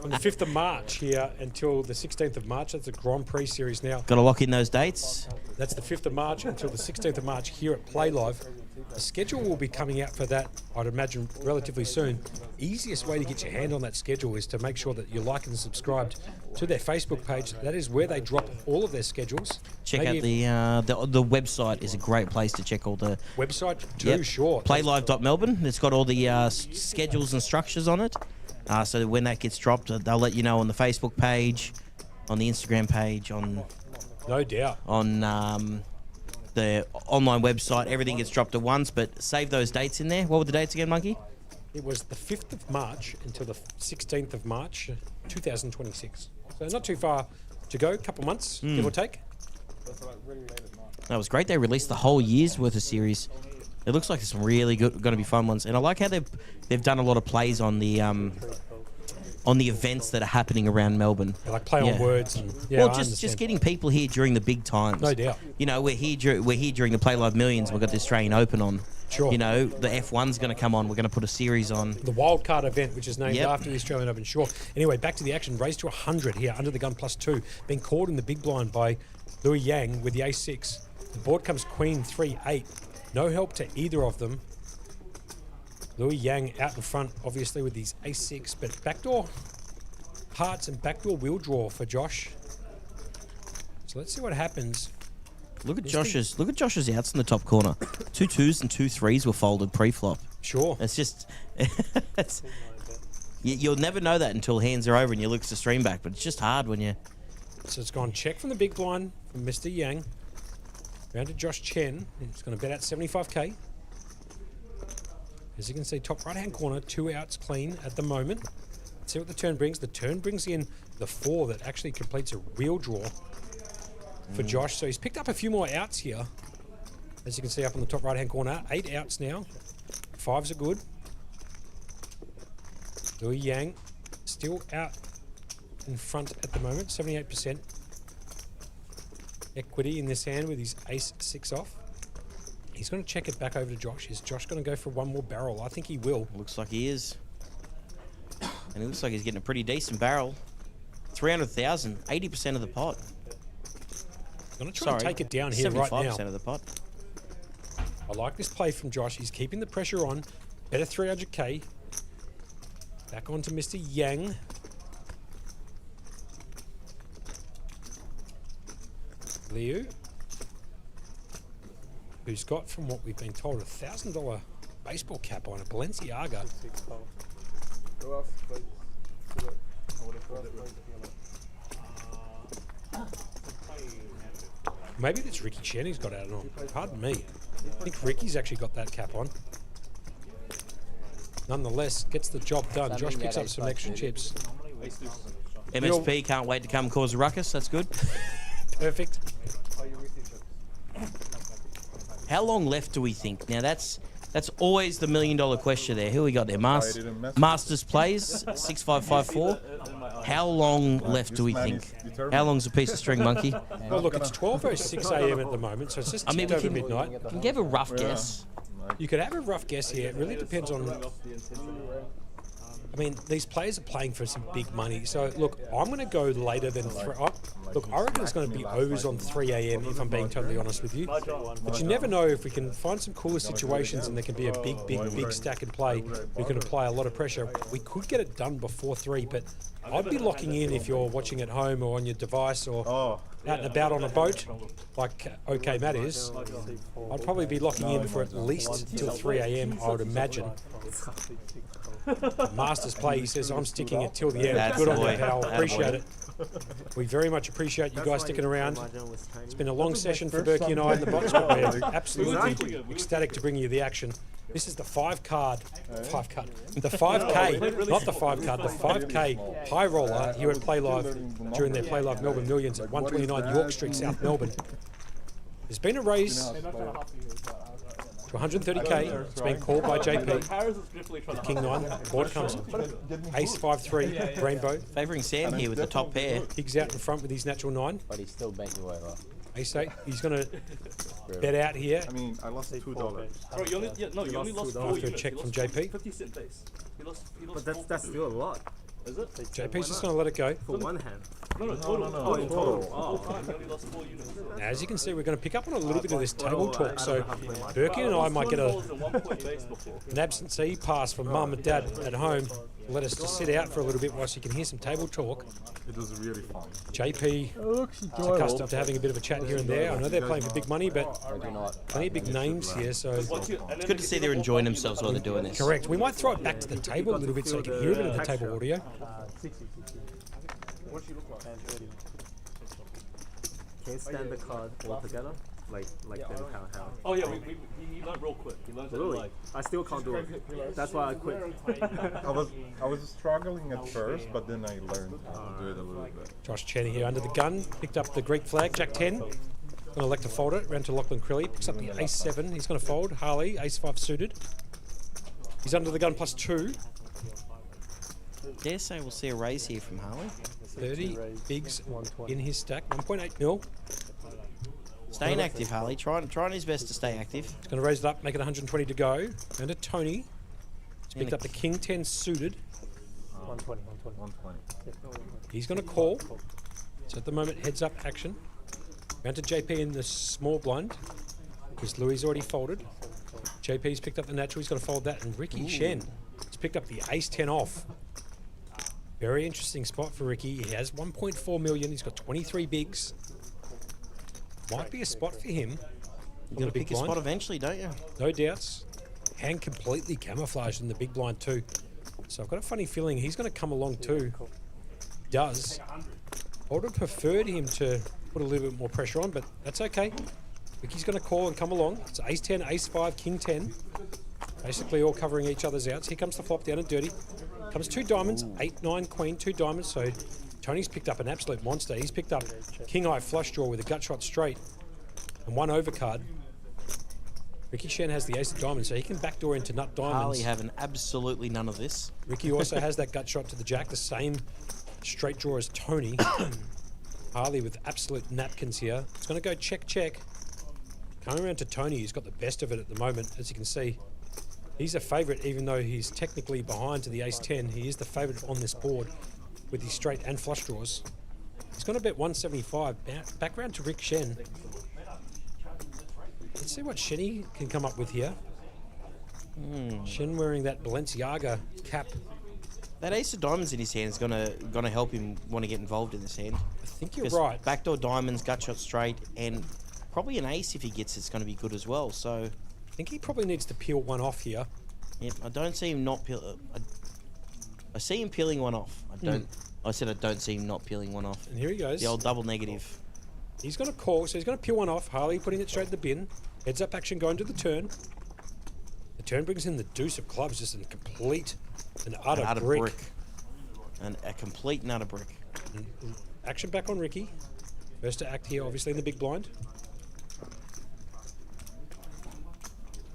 On the 5th of March here until the 16th of March. That's the Grand Prix series now. Got to lock in those dates. That's the 5th of March until the 16th of March here at Playlive. The schedule will be coming out for that, I'd imagine, relatively soon. Easiest way to get your hand on that schedule is to make sure that you're liked and subscribed to their Facebook page. That is where they drop all of their schedules. Check out the website is a great place to check all the... Website too, sure. Playlive.Melbourne. It's got all the schedules and structures on it. So when that gets dropped, they'll let you know on the Facebook page, on the Instagram page, on... No doubt. On the online website, everything gets dropped at once, but save those dates in there. What were the dates again, Monkey? It was the 5th of March until the 16th of March, 2026. So not too far to go, a couple months, give or take. That was great. They released the whole year's worth of series. It looks like there's some really good, going to be fun ones. And I like how they've done a lot of plays on the events that are happening around Melbourne. Yeah, like play on words. And, well, just getting people here during the big times. No doubt. You know, we're here during the Playlive Millions. We've got the Australian Open on. Sure. You know, the F1's going to come on. We're going to put a series on. The wildcard event, which is named after the Australian Open. Sure. Anyway, back to the action. Raised to 100 here, under the gun +2. Being caught in the big blind by Louis Yang with the ace-6. The board comes Queen 3-8. No help to either of them. Louis Yang out in front, obviously, with his ace-6, but backdoor hearts and backdoor wheel draw for Josh. So let's see what happens. Look at Josh's outs in the top corner. 2 2s and 2 3s were folded pre-flop. Sure. It's just you'll never know that until hands are over and you look at the stream back, but it's just hard when you. So it's gone check from the big blind from Mr. Yang. Round to Josh Chen. He's going to bet out 75k. As you can see, top right-hand corner, 2 outs clean at the moment. Let's see what the turn brings. The turn brings in the 4 that actually completes a wheel draw for Josh. So he's picked up a few more outs here. As you can see up on the top right-hand corner, 8 outs now. 5s are good. Louis Yang still out in front at the moment, 78%. Equity in this hand with his ace-6 off. He's going to check it back over to Josh. Is Josh going to go for one more barrel? I think he will. Looks like he is. And it looks like he's getting a pretty decent barrel. 300,000, 80% of the pot. I'm going to try and take it down here right now. 75% of the pot. I like this play from Josh. He's keeping the pressure on. Better 300k. Back on to Mr. Yang. Liu, who's got, from what we've been told, $1,000 baseball cap on, a Balenciaga. Who else, please? Maybe that's Ricky Chen he's got out on. Pardon me. I think Ricky's actually got that cap on. Nonetheless, gets the job done. Josh picks up some extra chips. MSP can't wait to come cause a ruckus. That's good. Perfect. How long left do we think? Now that's always the $1 million question there. Who we got there? Masters plays 6554. How long left do we think? How long's a piece of string, Monkey? Well, look, it's 12:06 a.m. at the moment, so it's just ticked over midnight. You can give a rough guess. You could have a rough guess here. It really depends on. I mean, these players are playing for some big money. So, look, I'm going to go later than 3. Look, I reckon it's going to be overs on 3 a.m. if I'm being totally honest with you. But you never know, if we can find some cooler situations and there can be a big stack in play. We can apply a lot of pressure. We could get it done before 3, but I'd be locking in if you're watching at home or on your device or out and about on a boat, like OK Matt is. I'd probably be locking in for at least till 3 a.m. I would imagine. Masters play, he says, I'm sticking it till the end. That's Good on the you, way. pal. Appreciate it. We very much appreciate you guys sticking around. It's been a long session for Berkey and I in the box, but we're absolutely ecstatic to bring you the action. This is the 5 card, the 5K, not the 5 card, the 5K Highroller here at Playlive during their Playlive Melbourne Millions at 129 York Street, South Melbourne. There's been a raise to 130k. It's been called by JP. King 9, board comes Ace 5-3, Rainbow. Favouring Sam here with the top pair. Higgs out in front with his natural 9. But he still bent you over. Ace 8. He's going to bet out here. I mean, I lost $2. Bro, you only lost 4 After a check from JP. 50-cent base. He lost But that's still a lot. Is it? JP's just going to let it go. For one hand. No, total. Oh, in total. He only lost 4 units. As you can see, we're going to pick up on a little bit of this table talk. So Berkey and I might get an absentee pass from mum and dad at home. Let us just sit out for a little bit whilst you can hear some table talk. It was really fun. JP is accustomed to having a bit of a chat here and there. I know they're playing for big money, but plenty of big names here, so it's good to see they're enjoying themselves while they're doing this. Correct. We might throw it back to the table a little bit so you can hear a bit of the table audio. What do you look like? Can you stand the card all together? Like them how? Oh yeah, he learned real quick. He learned Really? like. I still can't do it. That's why I quit. I was struggling at first, but then I learned how to do it a little bit. Josh Chen here under the gun. Picked up the Greek flag, Jack 10. Going to elect to fold it. Round to Lachlan Crilly. Picks up the Ace 7. He's going to fold. Harley, Ace 5 suited. He's under the gun +2. Dare say we'll see a raise here from Harley. 30 bigs in his stack. 1.8 mil. Staying active, Harley. Trying his best to stay active. He's going to raise it up, make it 120 to go. And to Tony. He's picked up the King 10 suited. 120. He's going to call. So at the moment, heads up action. Round to JP in the small blind, because Louis already folded. JP's picked up the natural. He's going to fold that. And Ricky Shen has picked up the ace-10 off. Very interesting spot for Ricky. He has 1.4 million. He's got 23 bigs. Might be a spot for him. You've got to pick a spot eventually, don't you? No doubts. Hand completely camouflaged in the big blind too. So I've got a funny feeling he's going to come along too. Does. I would have preferred him to put a little bit more pressure on, but that's okay. Ricky's going to call and come along. It's ace-10, ace-5, king-10. Basically all covering each other's outs. Here comes the flop down and dirty. Comes 2 diamonds, 8-9 queen, 2 diamonds. So Tony's picked up an absolute monster. He's picked up king-eye flush draw with a gut shot straight and 1 overcard. Ricky Shen has the ace of diamonds, so he can backdoor into nut diamonds. Harley having absolutely none of this. Ricky also has that gut shot to the jack, the same straight draw as Tony. Harley with absolute napkins here. It's going to go check, check. Coming around to Tony, he's got the best of it at the moment, as you can see. He's a favourite, even though he's technically behind to the ace-10. He is the favourite on this board with his straight and flush draws. He's going to bet 175. Back round to Rick Shen. Let's see what Shenny can come up with here. Shen wearing that Balenciaga cap. That ace of diamonds in his hand is gonna help him want to get involved in this hand. I think you're right. Backdoor diamonds, gut shot straight, and probably an ace if he gets it's going to be good as well. So I think he probably needs to peel one off here. Yep, I don't see him not peel. I see him peeling one off. I said I don't see him not peeling one off. And here he goes. The old double negative. He's going to call, so he's going to peel one off. Harley putting it straight in the bin. Heads up action going to the turn. The turn brings in the deuce of clubs, just a complete and utter brick. And a complete and utter brick. And action back on Ricky. First to act here, obviously in the big blind.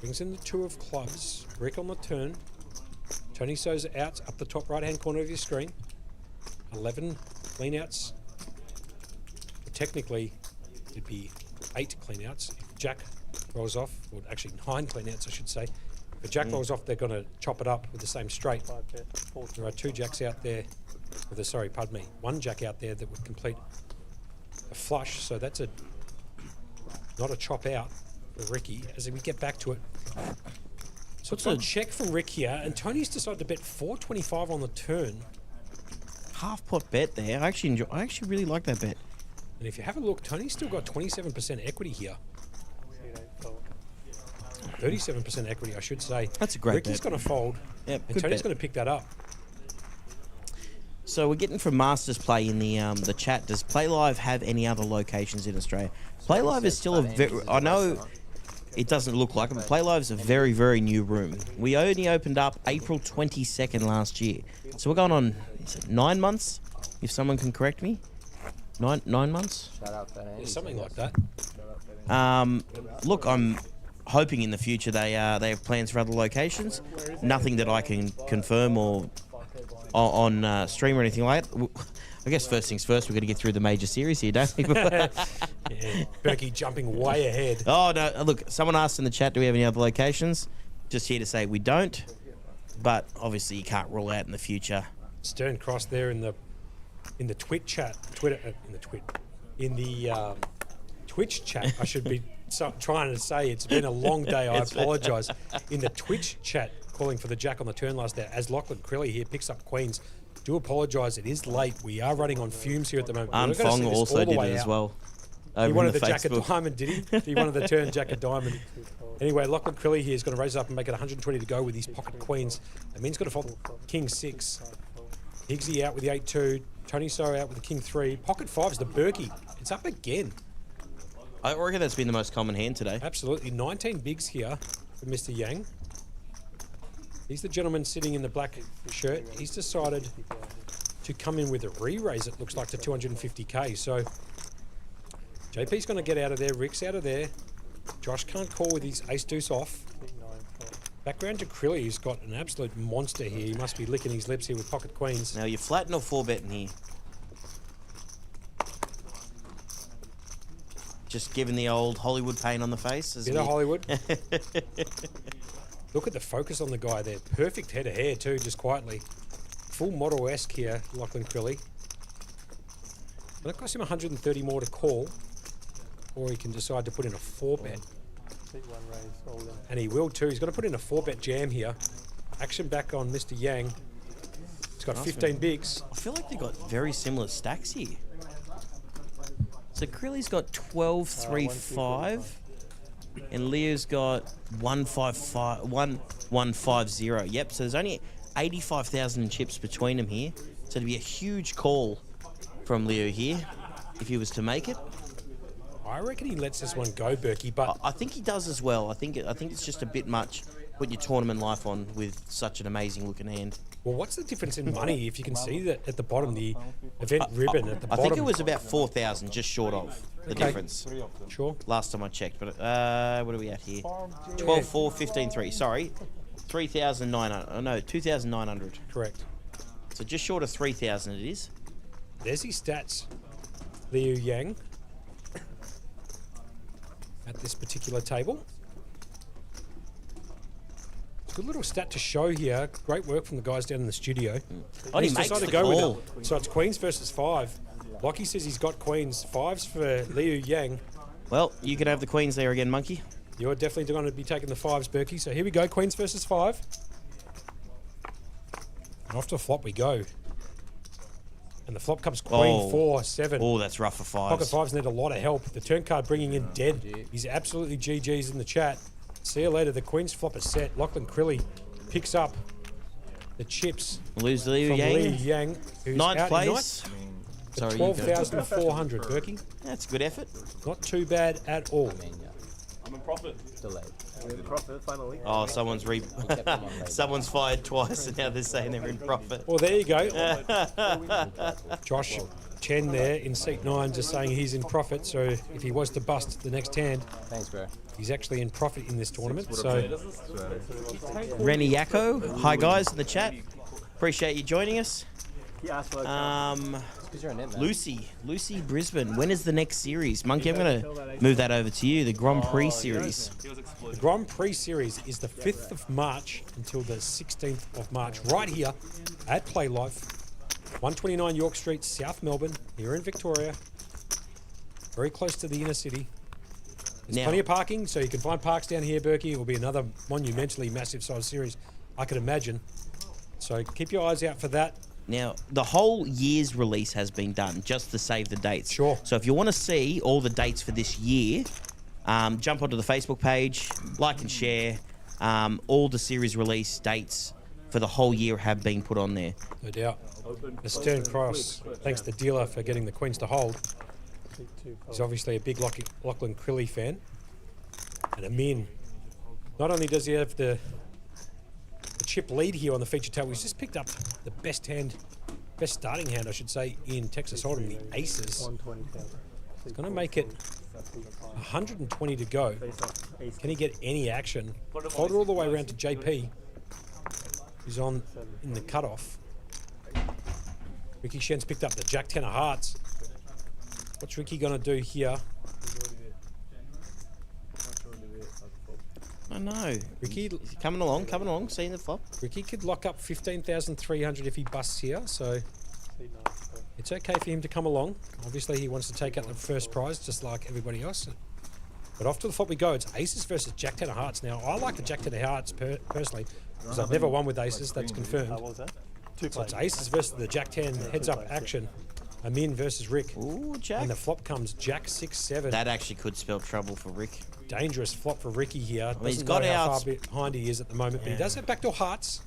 Brings in the 2 of clubs. Rick on the turn. Tony so's outs up the top right-hand corner of your screen. 11 clean outs. Technically, it'd be 8 clean outs. If Jack rolls off, or actually 9 clean outs, I should say. If Jack rolls off, they're going to chop it up with the same straight. There are 2 jacks out there. With sorry, pardon me. 1 jack out there that would complete a flush. So that's not a chop out for Ricky. As we get back to it. So it's a check from Rick here, and Tony's decided to bet 425 on the turn. Half pot bet there. I actually really like that bet. And if you have a look, Tony's still got 27% equity here. 37% equity, I should say. That's a great Ricky's bet. going to fold, yep, and Tony's going to pick that up. So we're getting from Masters Play in the chat. Does Playlive have any other locations in Australia? Playlive is still I know it doesn't look like it, but Playlive's a very, very new room. We only opened up April 22nd last year. So we're going on 9 months, if someone can correct me. 9 months? Shout out that yeah, something like that. Look, I'm hoping in the future they have plans for other locations. Nothing that I can confirm or on stream or anything like that. I guess first things first, we're going to get through the major series here, don't we? Yeah, Berkey jumping way ahead. Oh, no, look, someone asked in the chat, do we have any other locations? Just here to say we don't, but obviously you can't rule out in the future. Stern cross there in the Twitch chat, in the Twitch chat. I should be trying to say it's been a long day. I apologise. In the Twitch chat, calling for the jack on the turn last there, as Lachlan Crilly here picks up queens. Do apologise. It is late. We are running on fumes here at the moment. Fong also did it as well. He wanted the jack of diamond, did he? He wanted the turn jack of diamond. Anyway, Lachlan Crilly here is going to raise up and make it 120 to go with his pocket queens. That means he's got to fold king 6. Higgsy out with the 8-2. Tony So out with the king 3. Pocket 5's the Berkey. It's up again. I reckon that's been the most common hand today. Absolutely. 19 bigs here for Mr. Yang. He's the gentleman sitting in the black shirt. He's decided to come in with a re-raise, it looks like, to 250k. So JP's going to get out of there. Rick's out of there. Josh can't call with his ace-deuce off. Background to Crilly, who's got an absolute monster here. He must be licking his lips here with pocket queens. Now, you're flatting or 4-betting here? Just giving the old Hollywood paint on the face? Bit of Hollywood. Look at the focus on the guy there. Perfect head of hair too, just quietly. Full model-esque here, Lachlan Crilly. That costs him 130 more to call, or he can decide to put in a 4-bet. Seat 1 raise, all in. And he will too. He's got to put in a 4-bet jam here. Action back on Mr. Yang. He's got 15 bigs. I feel like they've got very similar stacks here. So Krilly's got 12, 3, 5. And Leo's got 150. Yep, so there's only 85,000 in chips between them here. So it'd be a huge call from Leo here if he was to make it. I reckon he lets this one go, Berkey, but I think he does as well. I think it's just a bit much put your tournament life on with such an amazing looking hand. well, what's the difference in money? If you can see that at the bottom, the event ribbon at the I bottom. think it was about 4,000, just short of the difference. Sure. Last time I checked, but what are we at here? 12, 4, 15, 3. Sorry, 3,900. No, 2,900. Correct. So just short of 3,000 it is. There's his stats. Liu Yang at this particular table. Good little stat to show here. Great work from the guys down in the studio. Oh, he He's makes decided the to go call. with it. So it's queens versus 5. Lockie says he's got queens. 5s for Liu Yang. Well, you can have the queens there again, Monkey. You're definitely going to be taking the 5s, Berkey. So here we go, queens versus 5. And off to the flop we go. And the flop comes queen, 4, 7. Oh, that's rough for 5s. Pocket 5s need a lot of help. The turn card bringing in dead. He's absolutely GG's in the chat. See you later. The queen's flop is set. Lachlan Crilly picks up the chips. Lose Liu from Yang. Liu Yang, who's Ninth out place. For Sorry, 12,400, Berkey. That's good effort. Not too bad at all. I'm in profit. Delayed. We're in profit finally. Oh, someone's someone's fired twice, and now they're saying they're in profit. Well, there you go. Josh Chen there in seat 9 just saying he's in profit. So if he was to bust the next hand, thanks, bro. He's actually in profit in this tournament. So Rennie Yako, hi guys in the chat. Appreciate you joining us. Lucy Brisbane. When is the next series? Monkey, I'm going to move that over to you. The Grand Prix series. The Grand Prix series is the 5th of March until the 16th of March, right here at Playlive, 129 York Street, South Melbourne, here in Victoria. Very close to the inner city. There's Now- plenty of parking, so you can find parks down here, Berkey. It will be another monumentally massive size series, I can imagine. So keep your eyes out for that. Now, the whole year's release has been done just to save the dates. Sure. So if you want to see all the dates for this year, jump onto the Facebook page, like and share. All the series release dates for the whole year have been put on there. No doubt. The Stern Cross thanks the dealer for getting the queens to hold. He's obviously a big Lachlan Crilly fan. And Amin. Not only does he have the chip lead here on the feature table, he's just picked up the best starting hand, I should say, in Texas Hold'em, the aces. He's going to make it 120 to go. Can he get any action? Hold it all the way around to JP, who's on in the cutoff. Ricky Shen's picked up the Jack 10 of hearts. What's Ricky going to do here? I know. Ricky coming along, seeing the flop. Ricky could lock up 15,300 if he busts here, so it's okay for him to come along. Obviously, he wants to take out the first prize, just like everybody else. But off to the flop we go. It's aces versus Jack 10 of hearts. Now, I like the Jack 10 of hearts personally, because I've never won with aces. That's confirmed. What was that? So it's aces versus the Jack 10 heads-up action. Amin versus Rick. Ooh, Jack. And the flop comes Jack 6-7. That actually could spell trouble for Rick. Dangerous flop for Ricky here. Well, he's Doesn't got know how outs. far behind he is at the moment, but he Yeah. does have backdoor hearts.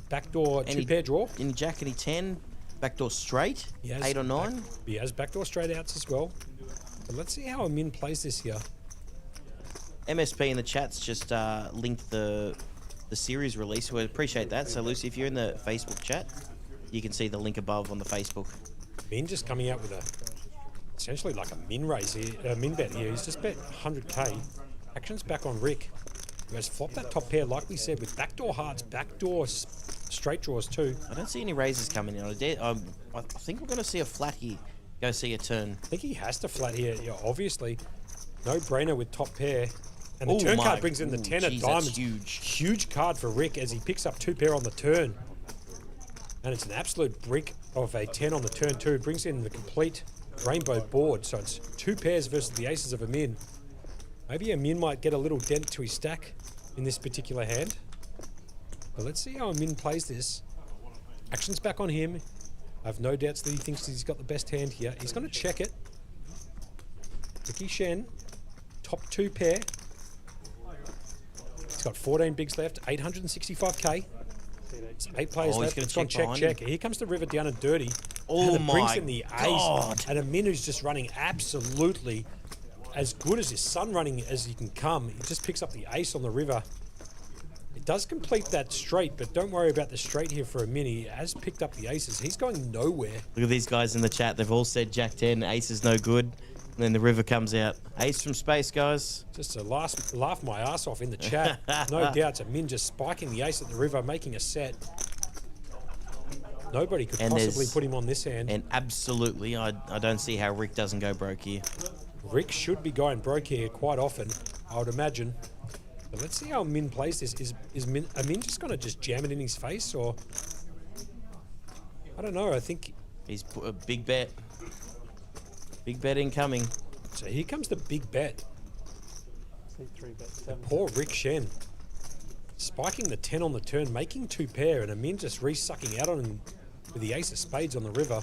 Backdoor two-pair draw. Any Jack, any 10. Backdoor straight. He has 8 or 9. He has backdoor straight outs as well. But let's see how Amin plays this here. MSP in the chat's just linked the series release. We appreciate that. So, Lucy, if you're in the Facebook chat, you can see the link above on the Facebook. Min just coming out with essentially like a min raise here, min bet here. He's just bet 100k. Action's back on Rick, who has flopped that top pair, like we said, with backdoor hearts, backdoor straight draws too. I don't see any raises coming in. I think we're going to see a flat here. Go see a turn. I think he has to flat here. Yeah, obviously, no brainer with top pair. And the Ooh, turn my- card brings in the ooh, 10 geez, of that's diamonds. huge. Huge card for Rick as he picks up 2 pair on the turn. And it's an absolute brick of a 10 on the turn too. It brings in the complete rainbow board. So it's 2 pairs versus the aces of Amin. Maybe Amin might get a little dent to his stack in this particular hand. But let's see how Amin plays this. Action's back on him. I have no doubts that he thinks he's got the best hand here. He's going to check it. Ricky Shen, top 2 pair. He's got 14 bigs left, 865k. It's 8 players left. It's gone check. Here comes the river down and dirty. Oh and it brings in my the God. ace. And Amin who's just running absolutely as good as his son running as he can come. He just picks up the ace on the river. It does complete that straight, but don't worry about the straight here for Amin. He has picked up the aces. He's going nowhere. Look at these guys in the chat. They've all said Jack 10, ace is no good. And then the river comes out. Ace from space, guys. Just to laugh my ass off in the chat. No doubts. Amin just spiking the ace at the river, making a set. Nobody could possibly put him on this hand. And absolutely, I don't see how Rick doesn't go broke here. Rick should be going broke here quite often, I would imagine. But let's see how Amin plays this. Is Amin just going to just jam it in his face, or... I don't know, I think... He's put a big bet. Big bet incoming. So here comes the big bet. C3 bet. Poor Rick Shen. Spiking the 10 on the turn, making 2 pair, and Amin just re-sucking out on him with the ace of spades on the river.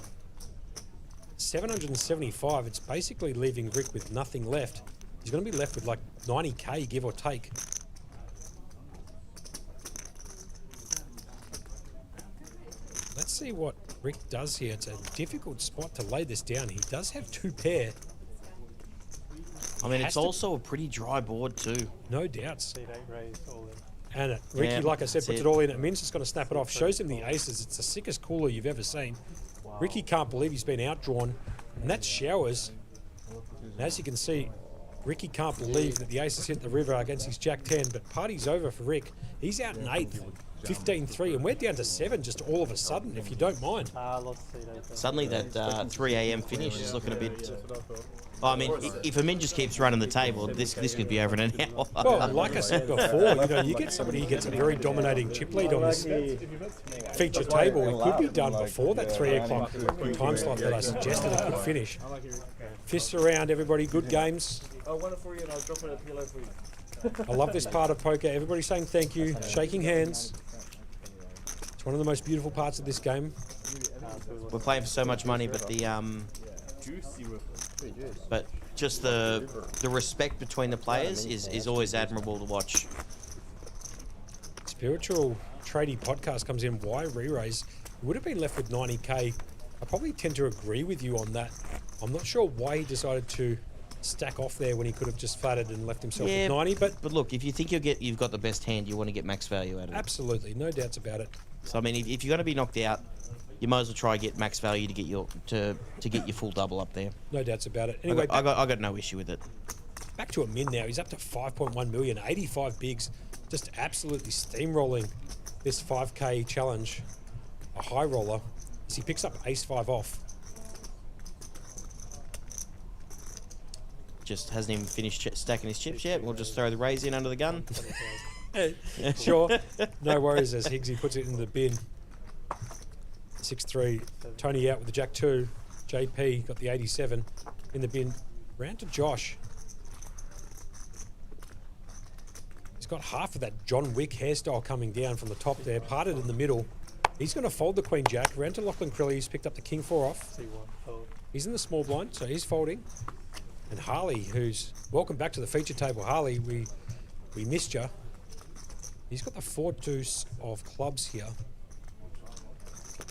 775, it's basically leaving Rick with nothing left. He's going to be left with like 90k, give or take. Let's see what Rick does here. It's a difficult spot to lay this down. He does have 2 pair. I mean, it's also a pretty dry board too. No doubts. C8 raise all in. And Ricky, like I said, puts it all in. Amin's just going to snap it off. Shows him the aces. It's the sickest cooler you've ever seen. Wow. Ricky can't believe he's been outdrawn. And that's showers. And as you can see, Ricky can't believe that the aces hit the river against his Jack 10. But party's over for Rick. He's out in 8th, 15-3. And we're down to 7 just all of a sudden, if you don't mind. Suddenly that 3 a.m. finish is looking a bit... I mean, if Amin just keeps running the table, this could be over in an hour. Well, like I said before, you get somebody who gets a very dominating chip lead on this feature table. It could be done before that 3 o'clock time slot that I suggested it could finish. Fists around, everybody. Good games. I'll win it for you and I'll drop it at PLO for you. I love this part of poker. Everybody saying thank you, shaking hands. It's one of the most beautiful parts of this game. We're playing for so much money, but but just the respect between the players is always admirable to watch. Spiritual Tradie Podcast comes in. Why re-raise? He would have been left with 90k. I probably tend to agree with you on that. I'm not sure why he decided to stack off there when he could have just flatted and left himself with 90. But look, if you think you've got the best hand, you want to get max value out of it. Absolutely, no doubts about it. So I mean, if you're going to be knocked out, you might as well try and get max value to get your full double up there. No doubts about it. Anyway, I got no issue with it. Back to Amin now. He's up to 5.1 million, 85 bigs, just absolutely steamrolling this 5k challenge. A high roller as he picks up ace 5 off. Just hasn't even finished stacking his chips yet. We'll just throw the raise in under the gun. Sure, no worries as Higgsy puts it in the bin. 6-3, Tony out with the Jack 2. JP got the 87 in the bin. Round to Josh. He's got half of that John Wick hairstyle coming down from the top there, parted in the middle. He's going to fold the Queen Jack. Round to Lachlan Crilly, he's picked up the King 4 off. He's in the small blind, so he's folding. And Harley, who's welcome back to the feature table. Harley, we missed you. He's got the 4 deuce of clubs here.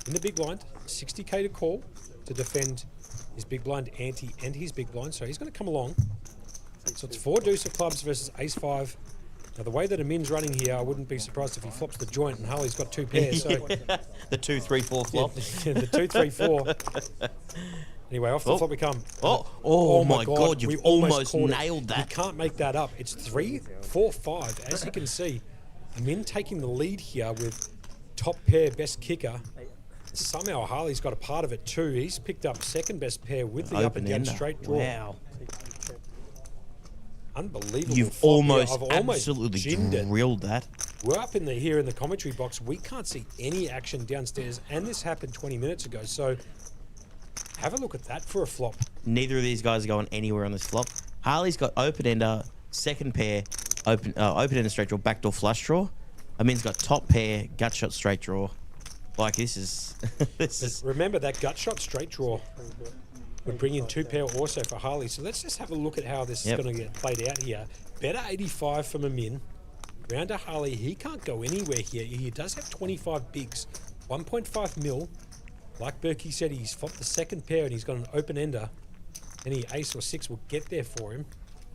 In the big blind, 60k to call to defend his big blind ante and his big blind. So he's going to come along. So it's 4 deuce of clubs versus ace 5. Now the way that Amin's running here, I wouldn't be surprised if he flops the joint and Harley's got 2 pairs. So the 2-3-4 flop. Yeah, the 2-3-4. Anyway, off the flop we come. Oh my God, you've almost nailed that. You can't make that up. It's 3-4-5. As you can see, Amin taking the lead here with top pair, best kicker. Somehow Harley's got a part of it too. He's picked up second best pair with the up and down straight draw. Wow. Unbelievable. You've absolutely drilled that. We're up in here in the commentary box. We can't see any action downstairs, and this happened 20 minutes ago. So have a look at that for a flop. Neither of these guys are going anywhere on this flop. Harley's got open ender, second pair, open-ended straight draw, backdoor flush draw. Amin's got top pair, gut shot straight draw. Like, this is... this is... Remember, that gut shot straight draw would bring in 2 pair also for Harley. So let's just have a look at how this is going to get played out here. Better 85 from Amin. Round to Harley. He can't go anywhere here. He does have 25 bigs. 1.5 mil. Like Berkey said, he's fought the second pair and he's got an open ender. Any ace or 6 will get there for him.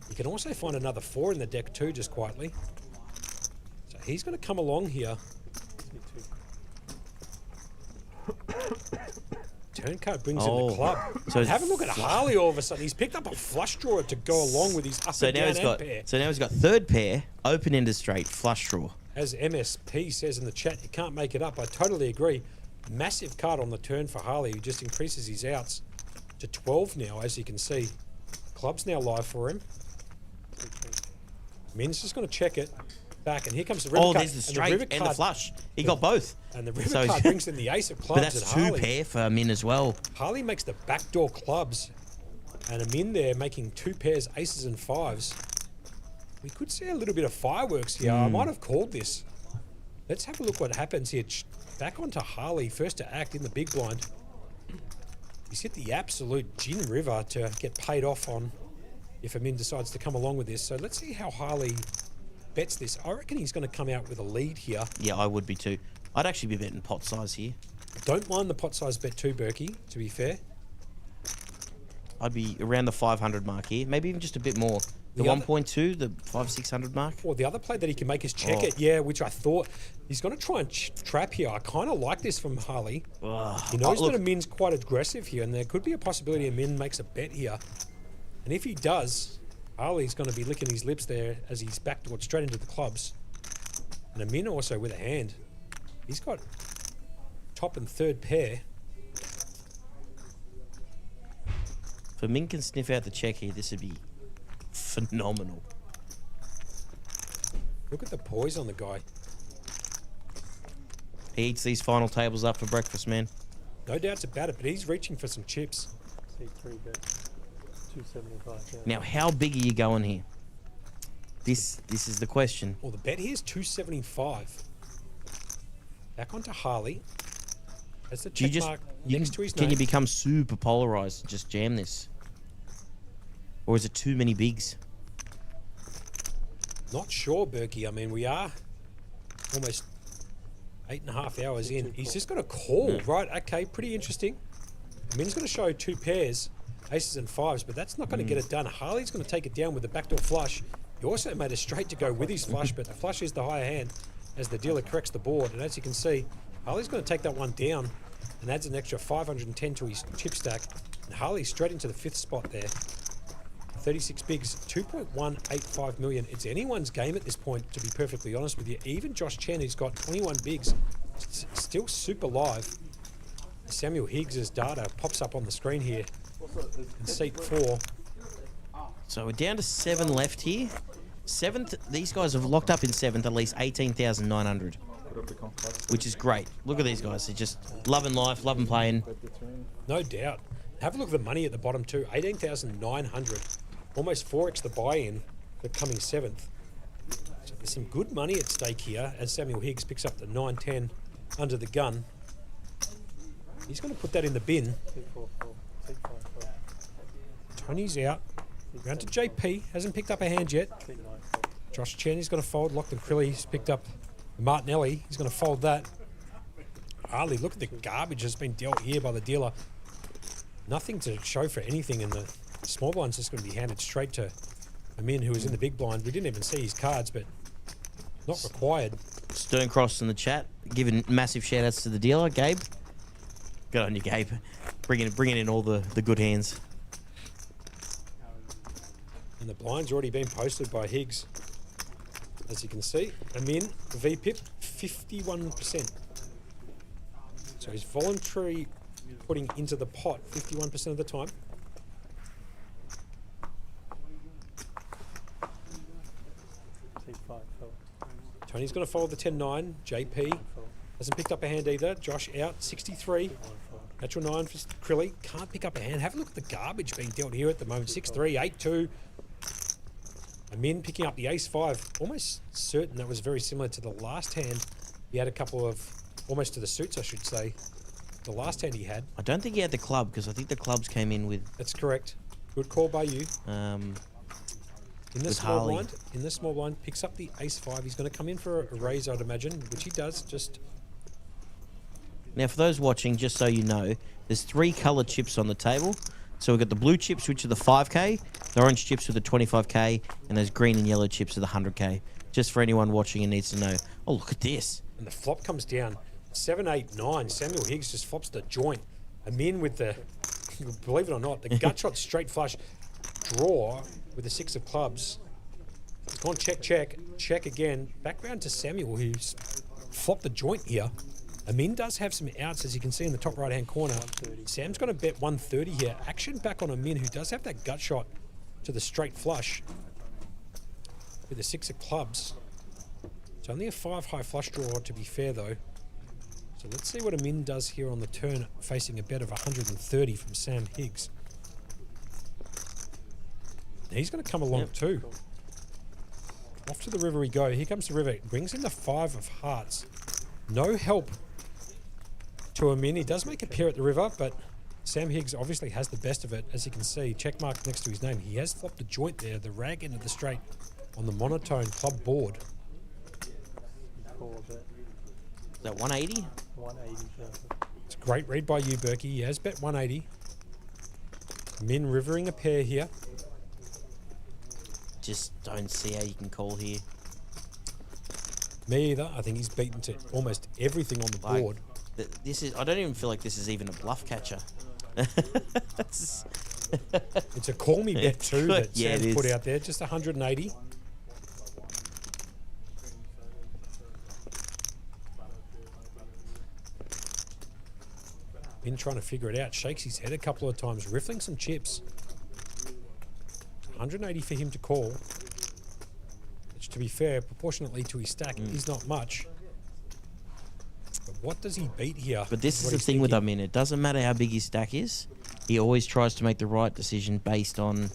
You can also find another 4 in the deck too, just quietly. So he's going to come along here. Turn card brings in the club. So have a look at Harley all of a sudden. He's picked up a flush draw to go along with his up and down end pair. So now he's got third pair, open-ended straight, flush draw. As MSP says in the chat, you can't make it up. I totally agree. Massive card on the turn for Harley, who just increases his outs to 12 now, as you can see. Club's now live for him. Min's just going to check it back, and here comes the river card. There's the straight and the flush. He got both. And the river card brings in the ace of clubs. But that's at 2 Harley. pair for Min as well. Harley makes the backdoor clubs, and Amin there making 2 pairs, aces and 5s. We could see a little bit of fireworks here. I might have called this. Let's have a look what happens here. Back onto Harley, first to act in the big blind. He's hit the absolute gin river to get paid off on if Amin decides to come along with this. So let's see how Harley bets this. I reckon he's going to come out with a lead here. Yeah, I would be too. I'd actually be betting pot size here. Don't mind the pot size bet too, Berkey, to be fair. I'd be around the 500 mark here. Maybe even just a bit more. The 1.2, the 500-600 mark. Or the other play that he can make is check it. Yeah, which I thought he's going to try and trap here. I kind of like this from Harley. He knows that Amin's quite aggressive here, and there could be a possibility Amin makes a bet here. And if he does, Harley's going to be licking his lips there as he's backdoored straight into the clubs. And Amin also with a hand. He's got top and third pair. If Amin can sniff out the check here, this would be phenomenal. Look at the poise on the guy. He eats these final tables up for breakfast, man. No doubts about it, but he's reaching for some chips. C3 bet 275. Yeah. Now, how big are you going here? This is the question. Well, the bet here is 275. Back onto Harley. That's the check mark next to his name. Can you become super polarized and just jam this? Or is it too many bigs? Not sure, Berkey. I mean, we are almost 8.5 hours in. He's just got a call, right? Okay, pretty interesting. Min's going to show 2 pairs, aces and 5s, but that's not going to get it done. Harley's going to take it down with the backdoor flush. He also made a straight to go with his flush, but the flush is the higher hand as the dealer corrects the board. And as you can see, Harley's going to take that one down and adds an extra 510 to his chip stack. And Harley's straight into the 5th spot there. 36 bigs, 2.185 million. It's anyone's game at this point, to be perfectly honest with you. Even Josh Chen, who's got 21 bigs, still super live. Samuel Higgs' data pops up on the screen here in seat 4. So we're down to 7 left here. 7th, these guys have locked up in 7th at least 18,900, which is great. Look at these guys. They're just loving life, loving playing. No doubt. Have a look at the money at the bottom too. 18,900. Almost 4x the buy-in for coming 7th. So there's some good money at stake here as Samuel Higgs picks up the 910 under the gun. He's going to put that in the bin. Tony's out. Round to JP. Hasn't picked up a hand yet. Josh Chen is going to fold. Lockton Crilly's picked up Martinelli. He's going to fold that. Harley, look at the garbage that's been dealt here by the dealer. Nothing to show for anything, and the small blind's just going to be handed straight to Amin, who was in the big blind. We didn't even see his cards, but not required. Sterncross in the chat, giving massive shout-outs to the dealer, Gabe. Good on you, Gabe. Bringing in all the good hands. And the blind's already been posted by Higgs. As you can see, Amin, VPIP, 51%. So he's voluntary putting into the pot 51% of the time. Tony's going to fold the 10-9. JP hasn't picked up a hand either. Josh out, 63. Natural 9 for Crilly. Can't pick up a hand. Have a look at the garbage being dealt here at the moment. 6-3, 8-2. Amin picking up the ace-5. Almost certain that was very similar to the last hand. He had a couple of, almost to the suits, I should say. The last hand he had. I don't think he had the club because I think the clubs came in with. That's correct. Good call by you. Um, in the small blind, picks up the ace-5. He's going to come in for a raise, I'd imagine, which he does. Just now, for those watching, just so you know, there's 3 coloured chips on the table. So we've got the blue chips, which are the 5K, the orange chips with the 25K, and those green and yellow chips are the 100K. Just for anyone watching and needs to know. Oh, look at this. And the flop comes down. 7, 8, 9. Samuel Higgs just flops the joint. Amin with the, believe it or not, the gut shot straight flush draw with the 6 of clubs. He's gone check, check, check again. Back round to Samuel, who's flopped the joint here. Amin does have some outs, as you can see in the top right-hand corner. Sam's going to bet 130 here. Action back on Amin, who does have that gut shot to the straight flush with the 6 of clubs. It's only a 5 high flush draw, to be fair, though. So let's see what Amin does here on the turn, facing a bet of 130 from Sam Higgs. He's going to come along too. Off to the river we go. Here comes the river. It brings in the 5 of hearts. No help to Amin. He does make a pair at the river, but Sam Higgs obviously has the best of it. As you can see, check mark next to his name. He has flopped a joint there, the rag end of the straight on the monotone club board. Is that 180? 180. It's a great read by you, Berkey. He has bet 180. Min rivering a pair here. Just don't see how you can call here. Me either. I think he's beaten to almost everything on the board. This is. I don't even feel like this is even a bluff catcher. It's a call me bet too that Sam's put out there. Just 180. Been trying to figure it out. Shakes his head a couple of times, riffling some chips. 180 for him to call. Which, to be fair, proportionately to his stack is not much. But what does he beat here? But this is the thing with Amin. It doesn't matter how big his stack is. He always tries to make the right decision based on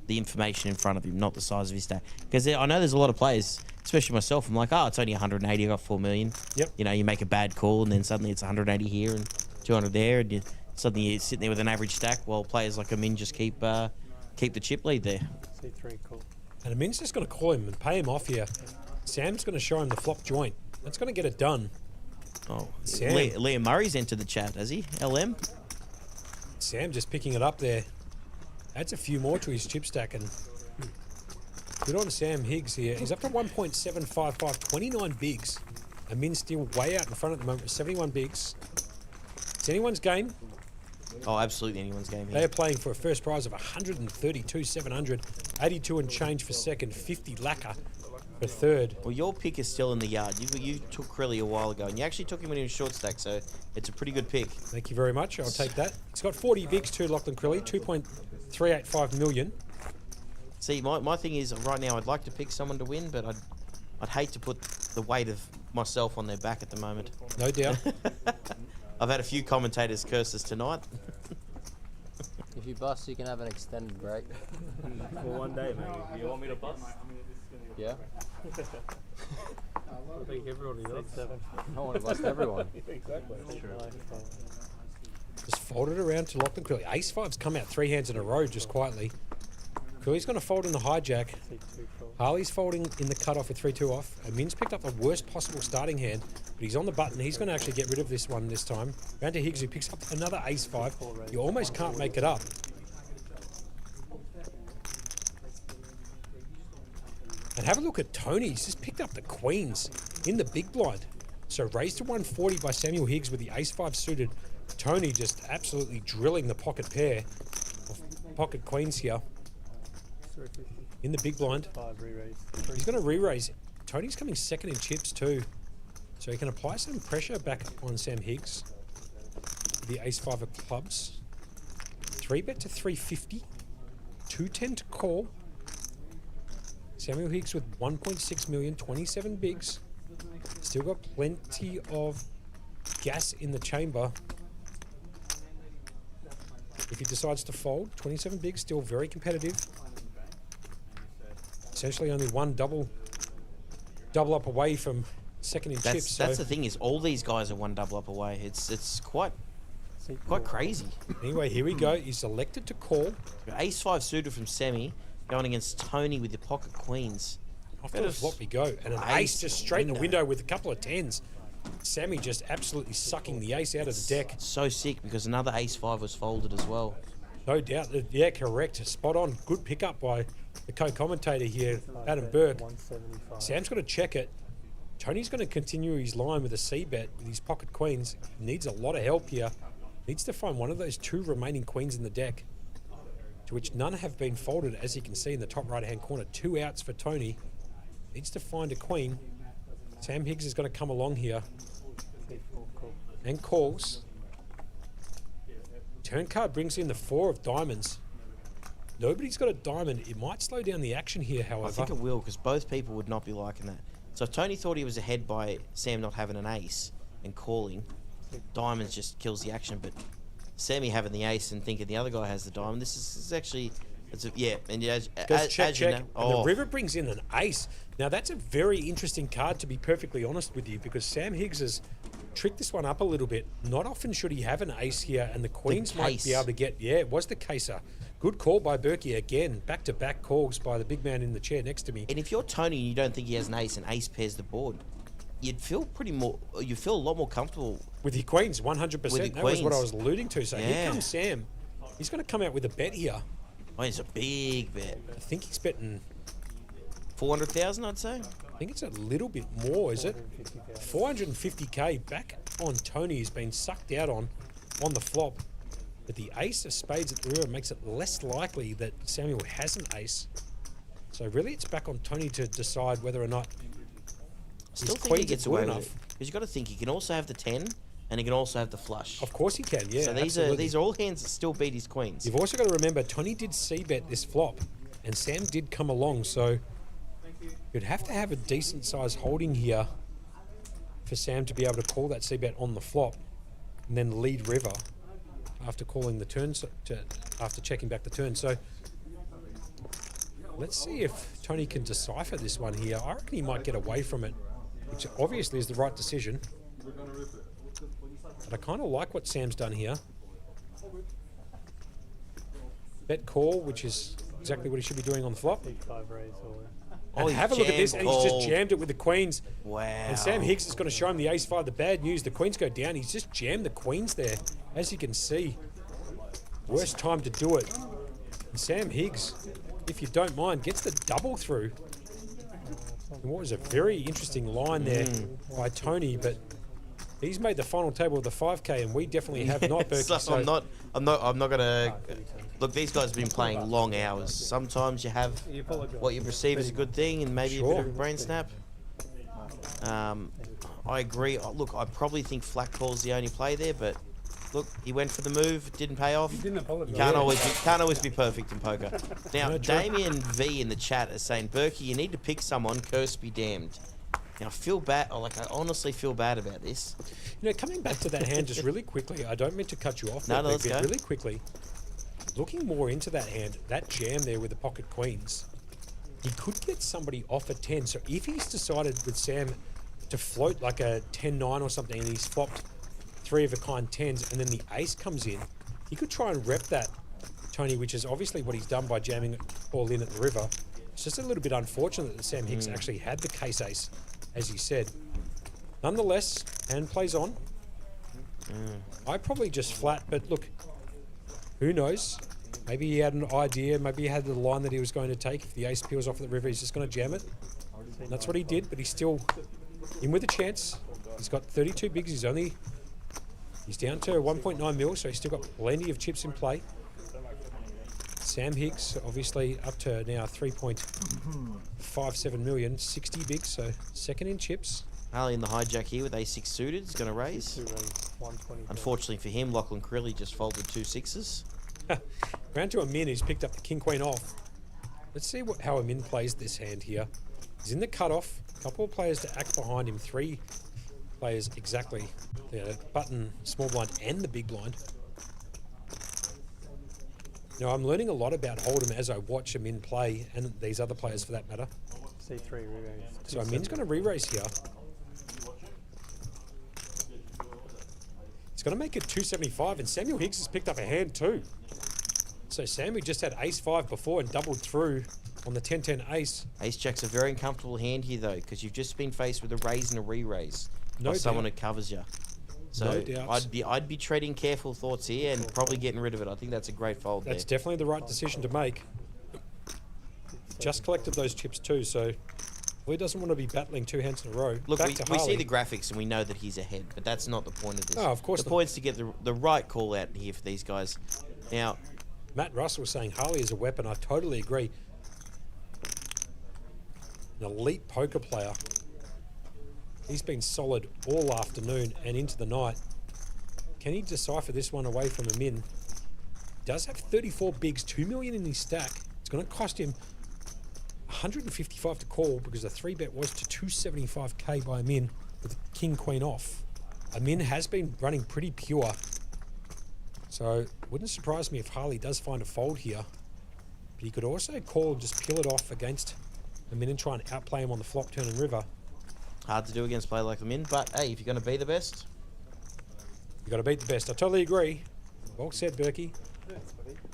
the information in front of him, not the size of his stack. Because I know there's a lot of players, especially myself, I'm like, oh, it's only 180, I got 4 million. Yep. You know, you make a bad call and then suddenly it's 180 here and 200 there, and suddenly you're sitting there with an average stack, while players like Amin just keep the chip lead there. C3 call. And Amin's just going to call him and pay him off here. Sam's going to show him the flop joint. That's going to get it done. Oh, Sam. Liam Murray's entered the chat, has he? LM? Sam just picking it up there. Adds a few more to his chip stack, and good on Sam Higgs here. He's up to 1.755, 29 bigs. Amin's still way out in front at the moment with 71 bigs. It's anyone's game. Oh, absolutely anyone's game here. They are playing for a first prize of 132,700, 82 and change for second, 50 lacquer for third. Well, your pick is still in the yard. You took Crilly a while ago, and you actually took him when he was short stack, so it's a pretty good pick. Thank you very much. I'll take that. He's got 40 bigs too, Lachlan Crilly, 2.385 million. See, my thing is, right now, I'd like to pick someone to win, but I'd hate to put the weight of myself on their back at the moment. No doubt. I've had a few commentators curse us tonight. If you bust, you can have an extended break. For one day, maybe. You want me to bust? Yeah. I think everybody does. I want to bust everyone. Exactly. Just fold it around to Lachlan Crilly. Ace five's come out 3 hands in a row just quietly. Crilly's going to fold in the hijack. Harley's folding in the cutoff with 3-2 off. Amin's picked up the worst possible starting hand, but he's on the button. He's going to actually get rid of this one this time. Round to Higgs, who picks up another ace 5. You almost can't make it up. And have a look at Tony. He's just picked up the queens in the big blind. So raised to 140 by Samuel Higgs with the ace 5 suited. Tony just absolutely drilling the pocket pair of pocket queens here. In the big blind. He's going to re-raise. Tony's coming second in chips too. So he can apply some pressure back on Sam Higgs. The ace 5 of clubs. 3-bet to 350. 210 to call. Samuel Higgs with 1.6 million, 27 bigs. Still got plenty of gas in the chamber. If he decides to fold, 27 bigs, still very competitive. essentially only one double up away from second in chips. That's the thing is all these guys are one double up away. It's quite crazy. Anyway, here we go. He's elected to call. Ace 5 suited from Semi going against Tony with the pocket queens. Off to the flop we go. And an ace just straight in the window with a couple of tens. Sammy just absolutely sucking the ace out of the deck. So sick because another ace 5 was folded as well. No doubt. Yeah, correct. Spot on. Good pickup by the co-commentator here, Adam Burke. Sam's got to check it. Tony's going to continue his line with a C-bet with his pocket queens. Needs a lot of help here. Needs to find one of those 2 remaining queens in the deck, to which none have been folded, as you can see in the top right-hand corner. 2 outs for Tony. Needs to find a queen. Sam Higgs is going to come along here and calls. Turn card brings in the 4 of diamonds. Nobody's got a diamond. It might slow down the action here, however. I think it will, because both people would not be liking that. So if Tony thought he was ahead by Sam not having an ace and calling, diamonds just kills the action. But Sammy having the ace and thinking the other guy has the diamond, this is actually... yeah, and as check. You know, and the river brings in an ace. Now that's a very interesting card, to be perfectly honest with you, because Sam Higgs has tricked this one up a little bit. Not often should he have an ace here, and the queens might be able to get. Yeah, it was the caser. Good call by Berkey again. Back-to-back calls by the big man in the chair next to me. And if you're Tony and you don't think he has an ace pairs the board, you'd feel you feel a lot more comfortable with your queens. 100%. That was what I was alluding to. So here comes Sam. He's going to come out with a bet here. Oh, it's a big bet. I think he's betting 400,000, I'd say. I think it's a little bit more, is it? 450k back on Tony has been sucked out on the flop. But the ace of spades at the river makes it less likely that Samuel has an ace. So really it's back on Tony to decide whether or not Still think he gets away with it. Because you've got to think he can also have the 10 and he can also have the flush. Of course he can, yeah. So these are all hands that still beat his queens. You've also got to remember Tony did c-bet this flop and Sam did come along, so you'd have to have a decent size holding here for Sam to be able to call that c-bet on the flop and then lead river after calling the turn, after checking back the turn. So let's see if Tony can decipher this one here. I reckon he might get away from it, which obviously is the right decision. But I kind of like what Sam's done here. Bet call, which is exactly what he should be doing on the flop. And have a look at this, and he's just jammed it with the queens. Wow. And Sam Higgs is going to show him the ace-5. The bad news, the queens go down. He's just jammed the queens there, as you can see. Worst time to do it. And Sam Higgs, if you don't mind, gets the double through. And what was a very interesting line there by Tony, but he's made the final table of the 5K, and we definitely have not. Berkey, so I'm not gonna look. These guys have been playing long hours. Sometimes you have what you perceive as a good thing, and maybe a bit of a brain snap. I agree. Look, I probably think flat call's the only play there, but look, he went for the move, didn't pay off. Didn't apologise. Can't always be perfect in poker. Now, Damien V in the chat is saying, Berkey, you need to pick someone. Curse be damned. Now, I feel bad. I honestly feel bad about this. You know, coming back to that hand just really quickly, I don't mean to cut you off. No, let's go. Really quickly, looking more into that hand, that jam there with the pocket queens, he could get somebody off a 10. So if he's decided with Sam to float like a 10-9 or something, and he's flopped 3 of a kind 10s, and then the ace comes in, he could try and rep that, Tony, which is obviously what he's done by jamming it all in at the river. It's just a little bit unfortunate that Sam Higgs actually had the case ace, as he said. Nonetheless, hand plays on. I probably just flat, but look, who knows? Maybe he had an idea, maybe he had the line that he was going to take. If the ace peels off at the river, he's just going to jam it. And that's what he did, but he's still in with a chance. He's got 32 bigs, he's down to 1.9 mil, so he's still got plenty of chips in play. Sam Higgs, obviously up to now 3.57 million, 60 bigs, so second in chips. Harley in the hijack here with A6 suited is going to raise. Unfortunately for him, Lachlan Crilly just folded 2 6s. Round to a min, he's picked up the king queen off. Let's see how a min plays this hand here. He's in the cutoff, a couple of players to act behind him, 3 players exactly. The button, small blind and the big blind. Now, I'm learning a lot about Hold'em as I watch Amin play, and these other players for that matter. C3 re-raise. So Amin's going to re-raise here. He's going to make it 275, and Samuel Hicks has picked up a hand too. So Samuel just had ace-5 before and doubled through on the 10-10 ace. Ace-jack's a very uncomfortable hand here, though, because you've just been faced with a raise and a re-raise. No by someone doubt. who covers you. So No doubts. I'd be treading careful thoughts here and probably getting rid of it. I think that's a great fold That's there. definitely the right decision to make. Just collected those chips too, so he doesn't want to be battling 2 hands in a row. Look, Back we to see Harley. the graphics and we know that he's ahead, but that's not the point of this. Oh, of course The not. point's to get the right call out here for these guys. Now, Matt Russell saying Harley is a weapon. I totally agree. An elite poker player. He's been solid all afternoon and into the night. Can he decipher this one away from Amin? Does have 34 bigs, 2 million in his stack. It's going to cost him 155 to call because the 3-bet was to 275k by Amin with king queen off. Amin has been running pretty pure, so wouldn't surprise me if Harley does find a fold here. But he could also call and just peel it off against Amin and try and outplay him on the flop, turn and river. hard to do against a player like Amin, but hey, if you're going to be the best, you got to beat the best. I totally agree. Well said, Berkey.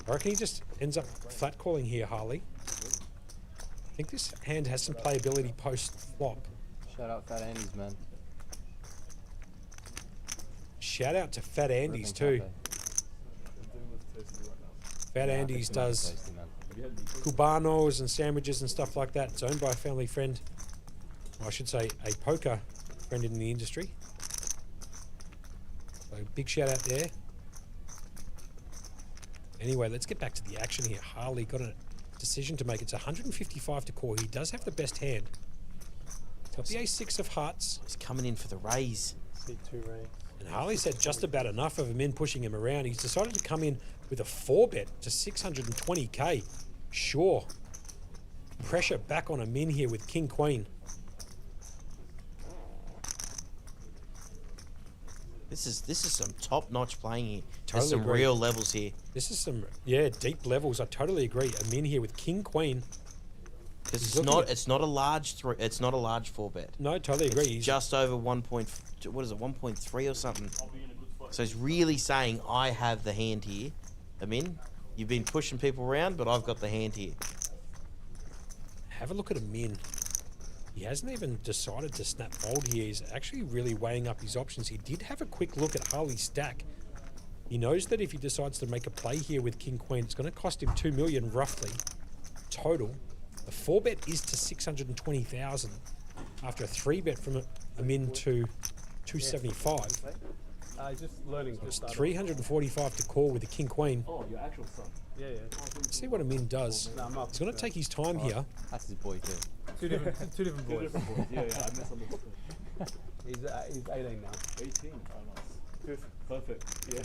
I reckon he just ends up flat calling here, Harley. I think this hand has some playability post-flop. Shout out Fat Andy's, man. Shout out to Fat Andy's too. Fat Andy's does cubanos and sandwiches and stuff like that. It's owned by a family friend. Well, I should say a poker friend in the industry. So big shout out there. Anyway, let's get back to the action here. Harley got a decision to make. It's 155 to call. He does have the best hand. He's got the ace-6 of hearts. he's coming in for the raise. C2 raise. And Harley's had just about enough of him in pushing him around. He's decided to come in with a 4-bet to 620k. Sure. Pressure back on him in here with King Queen. This is some top-notch playing here. There's Totally some agree. real levels here. This is some, yeah, deep levels. I totally agree. I'm in here with King Queen. Because He's it's looking not at- it's not a large it's not a large 4-bet. No, totally agree. It's just over 1.3 or something. So he's really saying, I have the hand here. Amin, you've been pushing people around, but I've got the hand here. Have a look at Amin. He hasn't even decided to snap fold here. He's actually really weighing up his options. He did have a quick look at Harley's stack. He knows that if he decides to make a play here with King Queen, it's going to cost him 2 million roughly total. The 4-bet is to 620,000 after a 3-bet from Amin to 275. Just learning. It's 345 to call with the King Queen. Oh, your actual son. Yeah, yeah. Let's see what Amin does. No, I'm not. He's going to take his time here. That's his boy too. Two different boys. Yeah, yeah, I misunderstood. He's 18 now. 18. Oh, nice. Perfect. Yeah.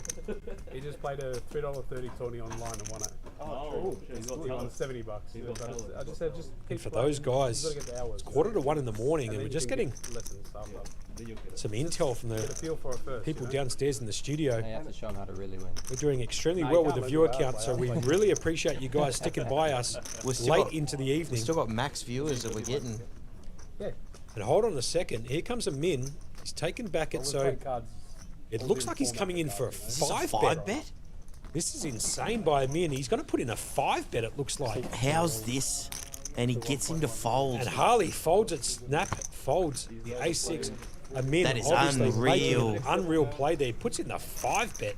He just played a $3.30 tourney online and won it. Oh, He's got $70. I just said just keep And for playing. those guys, You've got to get the hours. it's 12:45 in the morning, and then we're you just can getting get lessons after. some intel from Get a the feel for it first. people you know? downstairs in the studio. Now you have to show him how to really win. We're doing extremely No, you well with can't the let viewer the count, so we really appreciate you guys sticking by us We're still late got- into the We've evening. still got max viewers that we're getting. Yeah. And hold on a second, here comes a min. He's taken back it, We've so played cards. it looks like he's coming in for a Is this a 5-bet. 5-bet? This is insane by a min. He's going to put in a 5-bet, it looks like. How's this? And he gets him to fold. And Harley folds it, snap, folds the A6. A min That is obviously making unreal. an unreal play there. Puts in the 5-bet.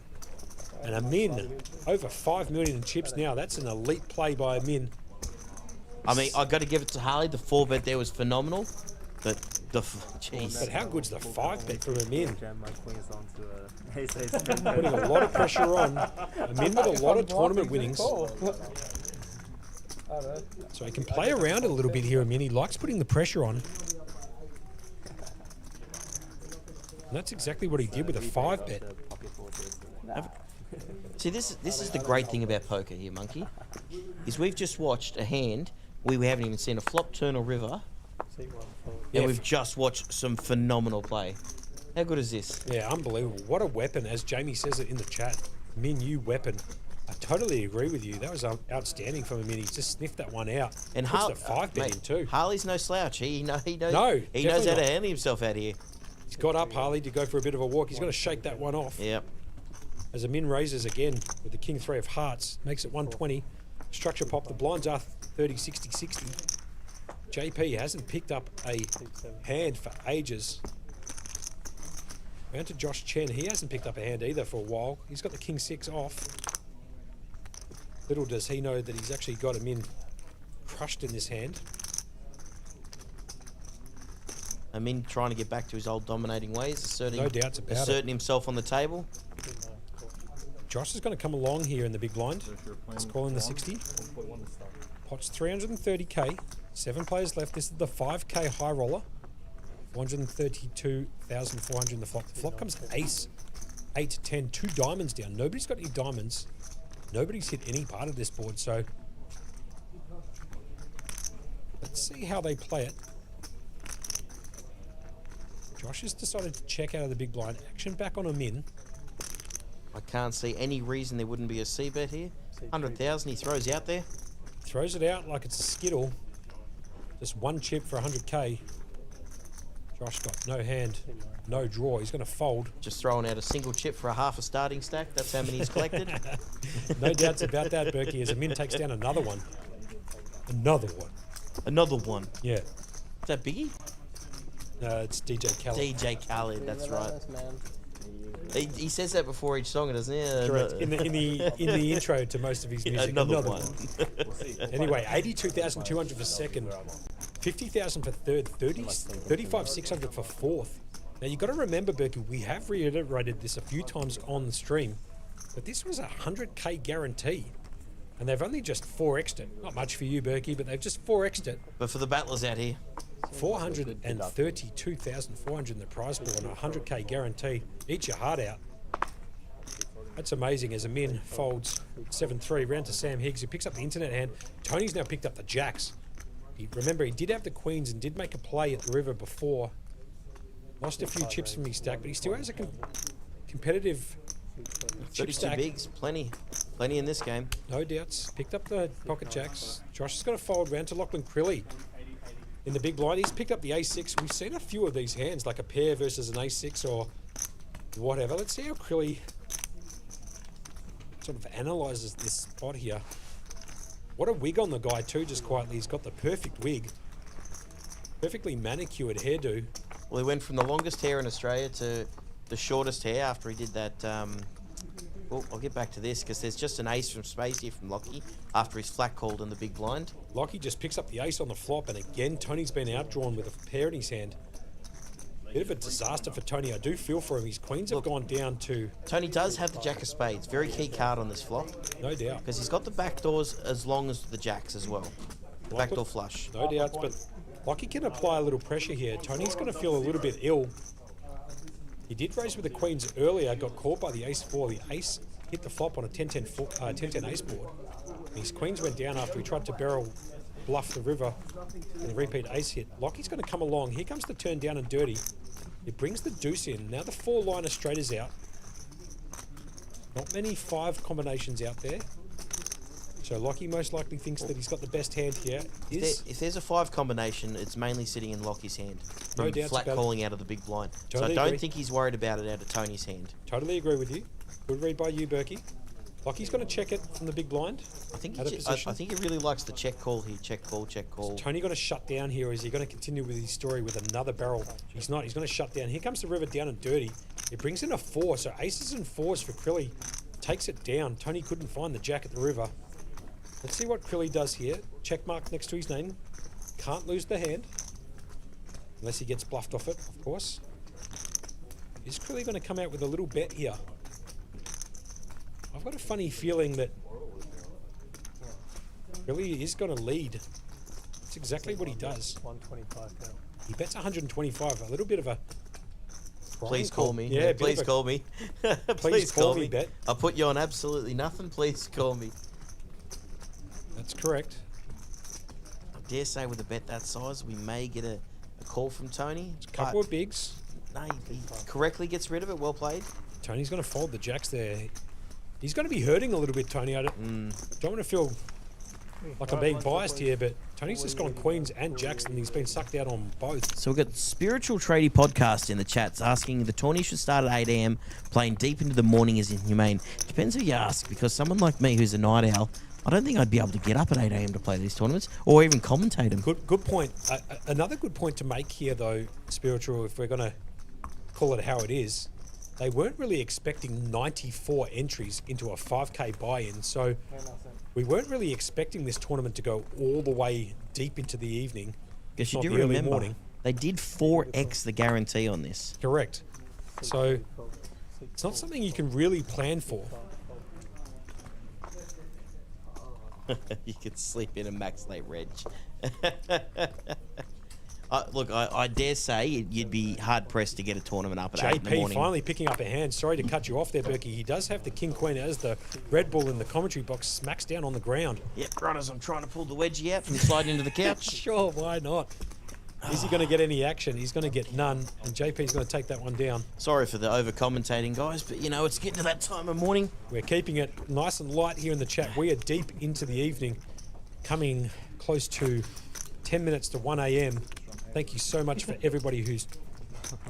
And a min, over 5 million in chips now. That's an elite play by a min. I mean, I got to give it to Harley. The 4-bet there was phenomenal, but jeez. But how good's the 5-bet from a min? Jam my queens onto a ace ace. Putting a lot of pressure on. A min with a lot of tournament winnings. So he can play around a little bit here, a min. He likes putting the pressure on. And that's exactly what he did with a 5-bet. See, this is the great thing about poker here, Monkey, is we've just watched a hand where we haven't even seen a flop, turn, or river, and we've just watched some phenomenal play. How good is this? Yeah, unbelievable. What a weapon, as Jamie says it in the chat. Min, you weapon. I totally agree with you. That was outstanding from him. He just sniffed that one out. And puts the 5 bet in too. Harley's no slouch. He knows No, he knows how definitely to handle himself out here. He's got up, Harley, to go for a bit of a walk. He's going to shake that one off. Yep. As Amin raises again with the king 3 of hearts, makes it 120. Structure pop. The blinds are 30, 60, 60. JP hasn't picked up a hand for ages. Round to Josh Chen. He hasn't picked up a hand either for a while. He's got the king 6 off. Little does he know that he's actually got him in crushed in this hand. Amin trying to get back to his old dominating ways, asserting, No doubts about it. himself on the table. Josh is going to come along here in the big blind. Let's call in the 60. Pot's 330k. 7 players left. This is the 5k high roller. 432,400 in the flop. The flop comes ace, 8 to 10, 2 diamonds down. Nobody's got any diamonds. Nobody's hit any part of this board, so let's see how they play it. Josh has decided to check out of the big blind. Action back on him in. I can't see any reason there wouldn't be a C bet here. 100,000 he throws out there. Throws it out like it's a skittle. Just 1 chip for 100k. Josh got no hand, no draw. He's going to fold. Just throwing out a single chip for a half a starting stack. That's how many he's collected. No doubts about that, Berkey, as Amin takes down another one. Another one. Another one. Yeah. Is that Biggie? No, it's DJ Khaled. DJ Khaled, that's right. He says that before each song, doesn't he? Correct. In the intro to most of his music. Another one. Anyway, 82,200 for second, 50,000 for third, 35,600 for fourth. Now you've got to remember, Berkey, we have reiterated this a few times on the stream, but this was a 100k guarantee. And they've only just 4x'd it. Not much for you, Berkey, but they've just 4x'd it. But for the battlers out here. 432,400 in the prize pool and a 100k guarantee. Eat your heart out. That's amazing as Amin folds 7-3. Round to Sam Higgs, who picks up the internet hand. Tony's now picked up the jacks. Remember, he did have the queens and did make a play at the river before. Lost a few chips from his stack, but he still has a competitive chip 32 stack. bigs, plenty in this game. No doubts. Picked up the pocket jacks. Josh is going to fold round to Lachlan Crilly. In the big blind, he's picked up the ace-6. We've seen a few of these hands, like a pair versus an ace-6 or whatever. Let's see how Crilly sort of analyses this spot here. What a wig on the guy too, just quietly. He's got the perfect wig. Perfectly manicured hairdo. Well, he went from the longest hair in Australia to the shortest hair after he did that. Well, I'll get back to this because there's just an ace from space here from Lockie after he's flat called in the big blind. Lockie just picks up the ace on the flop, and again, Tony's been outdrawn with a pair in his hand. Bit of a disaster for Tony. I do feel for him. His queens have gone down to... Tony does have the jack of spades. Very key card on this flop. No doubt. Because he's got the back doors as long as the jacks as well. The backdoor flush. No doubts, but Lockie can apply a little pressure here. Tony's going to feel a little bit ill. He did raise with the queens earlier, got caught by the ace-4. The ace hit the flop on a 10-10 ace board. His queens went down after he tried to barrel bluff the river and the repeat ace hit. Lockie's going to come along. Here comes the turn down and dirty. It brings the deuce in. Now the 4-liner straight is out. Not many 5 combinations out there. So Lockie most likely thinks that he's got the best hand here. If there's a 5 combination, it's mainly sitting in Lockie's hand. No From doubts flat about calling out of the big blind. Totally so I agree. don't think he's worried about it out of Tony's hand. Totally agree with you. Good read by you, Berkey. Lockie's going to check it from the big blind. I think out of position. I think he really likes the check call here. Check call, check call. Is Tony going to shut down here, or is he going to continue with his story with another barrel? He's not. He's going to shut down. Here comes the river down and dirty. It brings in a 4, so aces and 4s for Crilly. Takes it down. Tony couldn't find the jack at the river. Let's see what Crilly does here. Check mark next to his name. Can't lose the hand. Unless he gets bluffed off it, of course. Is Crilly going to come out with a little bet here? I've got a funny feeling that Crilly is going to lead. That's exactly what he does. 125 now. He bets 125. A little bit of a... Please call me. Yeah, please call me. Please call me, bet. I'll put you on absolutely nothing. Please call me. That's correct. I dare say with a bet that size, we may get a call from Tony. A couple of bigs. No, he correctly gets rid of it. Well played. Tony's going to fold the jacks there. He's going to be hurting a little bit, Tony. I don't want to feel like I'm being biased here, but Tony's just gone queens and jacks, and he's been sucked out on both. So we've got Spiritual Tradie Podcast in the chats asking the tourney should start at 8 a.m. Playing deep into the morning is inhumane. Depends who you ask, because someone like me who's a night owl, I don't think I'd be able to get up at 8 a.m. to play these tournaments or even commentate them. Good point. Another good point to make here, though, Spiritual, if we're going to call it how it is, they weren't really expecting 94 entries into a 5K buy-in, so we weren't really expecting this tournament to go all the way deep into the evening. Because you not do the early remember, morning. they did 4x the guarantee on this. Correct. So it's not something you can really plan for. You could sleep in a max late reg. Look, I dare say you'd be hard-pressed to get a tournament up at 8 in the morning. JP finally picking up a hand. Sorry to cut you off there, Berkey. He does have the king-queen as the Red Bull in the commentary box smacks down on the ground. Yep, right as I'm trying to pull the wedgie out from sliding into the couch. Sure, why not? Is he going to get any action? He's going to get none, and JP's going to take that one down. Sorry for the over-commentating, guys, but, you know, it's getting to that time of morning. We're keeping it nice and light here in the chat. We are deep into the evening, coming close to 10 minutes to 1 a.m. Thank you so much for everybody who's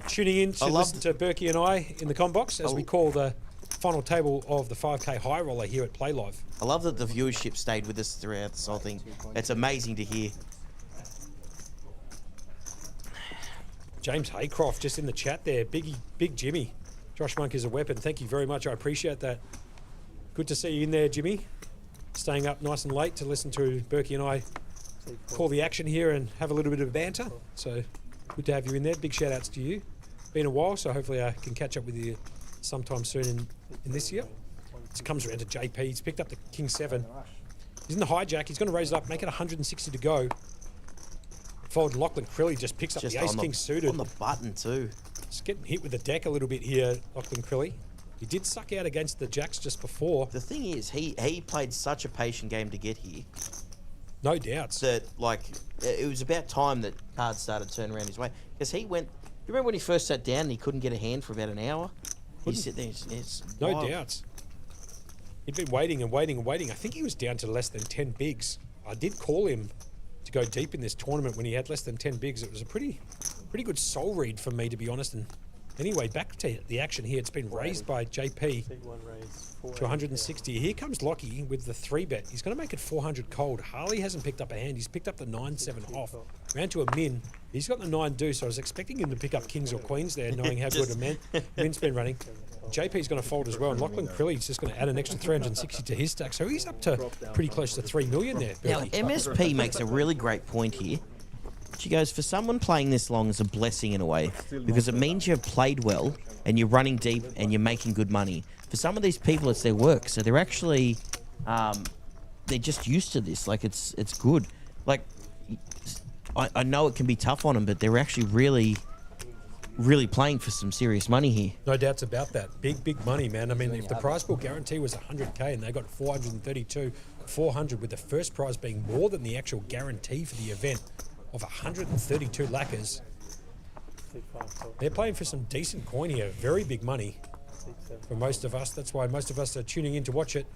tuning in to listen to Berkey and I in the comm box as we call the final table of the 5K High Roller here at Playlive. I love that the viewership stayed with us throughout this whole thing. It's amazing to hear. James Haycroft just in the chat there. Big Jimmy. Josh Monk is a weapon. Thank you very much. I appreciate that. Good to see you in there, Jimmy. Staying up nice and late to listen to Berkey and I call the action here and have a little bit of banter. So good to have you in there. Big shout outs to you. Been a while, so hopefully I can catch up with you sometime soon in this year. So it comes around to JP. He's picked up the King 7. He's in the hijack. He's going to raise it up, make it 160 to go. Fold Lachlan Crilly just picks up the Ace King suited. On the button too. Just getting hit with the deck a little bit here, Lachlan Crilly. He did suck out against the jacks just before. The thing is, he played such a patient game to get here. No doubts. That, like, it was about time that cards started turning around his way. Because he went... You remember when he first sat down and he couldn't get a hand for about an hour? He sit there, it's no wild. doubts. He'd been waiting and waiting and waiting. I think he was down to less than 10 bigs. I did call him to go deep in this tournament when he had less than 10 bigs. It was a pretty good soul read from me, to be honest. And anyway, back to the action here. It's been raised by JP to 160. Here comes Lockie with the 3-bet. He's going to make it 400 cold. Harley hasn't picked up a hand. He's picked up the 9-7 off. Ran to a min. He's got the 9 deuce. So I was expecting him to pick up kings or queens there, knowing how good a min's been running. JP's going to fold as well, and Lachlan Crilly's just going to add an extra 360 to his stack. So he's up to pretty close to 3 million there. Now, MSP makes a really great point here. She goes, for someone playing this long is a blessing in a way, because it means you've played well and you're running deep and you're making good money. For some of these people, it's their work, so they're actually, they're just used to this. Like, it's good. Like, I know it can be tough on them, but they're actually really playing for some serious money here. No doubts about that. Big money, man. I mean, if the prize pool guarantee was 100K and they got 432, 400, with the first prize being more than the actual guarantee for the event of 132 lacquers, they're playing for some decent coin here. Very big money for most of us. That's why most of us are tuning in to watch it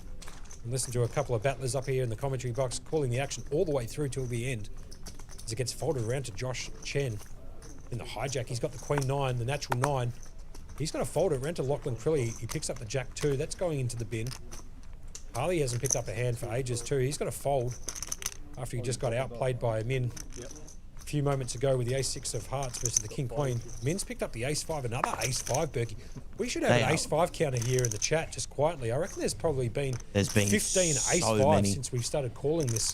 and listen to a couple of battlers up here in the commentary box calling the action all the way through till the end as it gets folded around to Josh Chen. In the hijack, he's got the Queen 9, the natural 9. He's going to fold it around to Lachlan Crilly. He picks up the Jack 2. That's going into the bin. Harley hasn't picked up a hand for ages too. He's got to fold after he just got outplayed by a min a few moments ago with the Ace-6 of hearts versus the King Queen. Min's picked up the Ace-5, another Ace-5, Berkey. We should have an Ace-5 counter here in the chat just quietly. I reckon there's probably been 15 Ace-5s since we've started calling this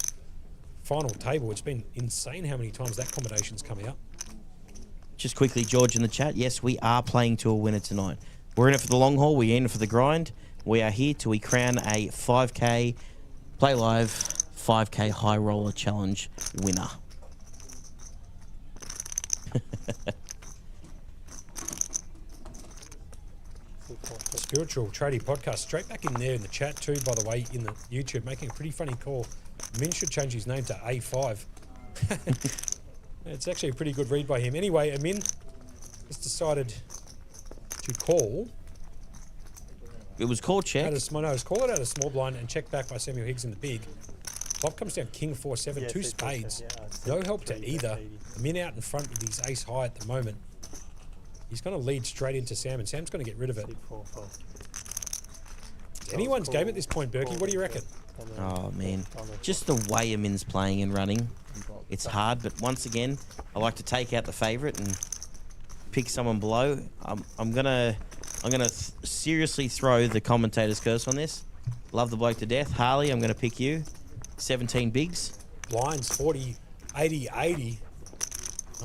final table. It's been insane how many times that combination's come out. Just quickly, George in the chat, yes, we are playing to a winner tonight. We're in it for the long haul. We're in it for the grind. We are here till we crown a 5K Playlive 5K High Roller Challenge winner. Spiritual Tradie Podcast, straight back in there in the chat too, by the way, in the YouTube, making a pretty funny call. Min should change his name to A5. It's actually a pretty good read by him. Anyway, Amin has decided to call It was called check. It was called out a small blind and checked back by Samuel Higgs in the big. Flop comes down king 4-7, two spades. No help to either. Min out in front with his ace high at the moment. He's going to lead straight into Sam, and Sam's going to get rid of it. It's anyone's game at this point, Berkey. What do you reckon? Oh, man. Just the way Amin's playing and running. It's hard, but once again, I like to take out the favourite and pick someone below. I'm gonna seriously throw the commentator's curse on this. Love the bloke to death. Harley, I'm gonna pick you. 17 bigs. Blinds 40, 80, 80.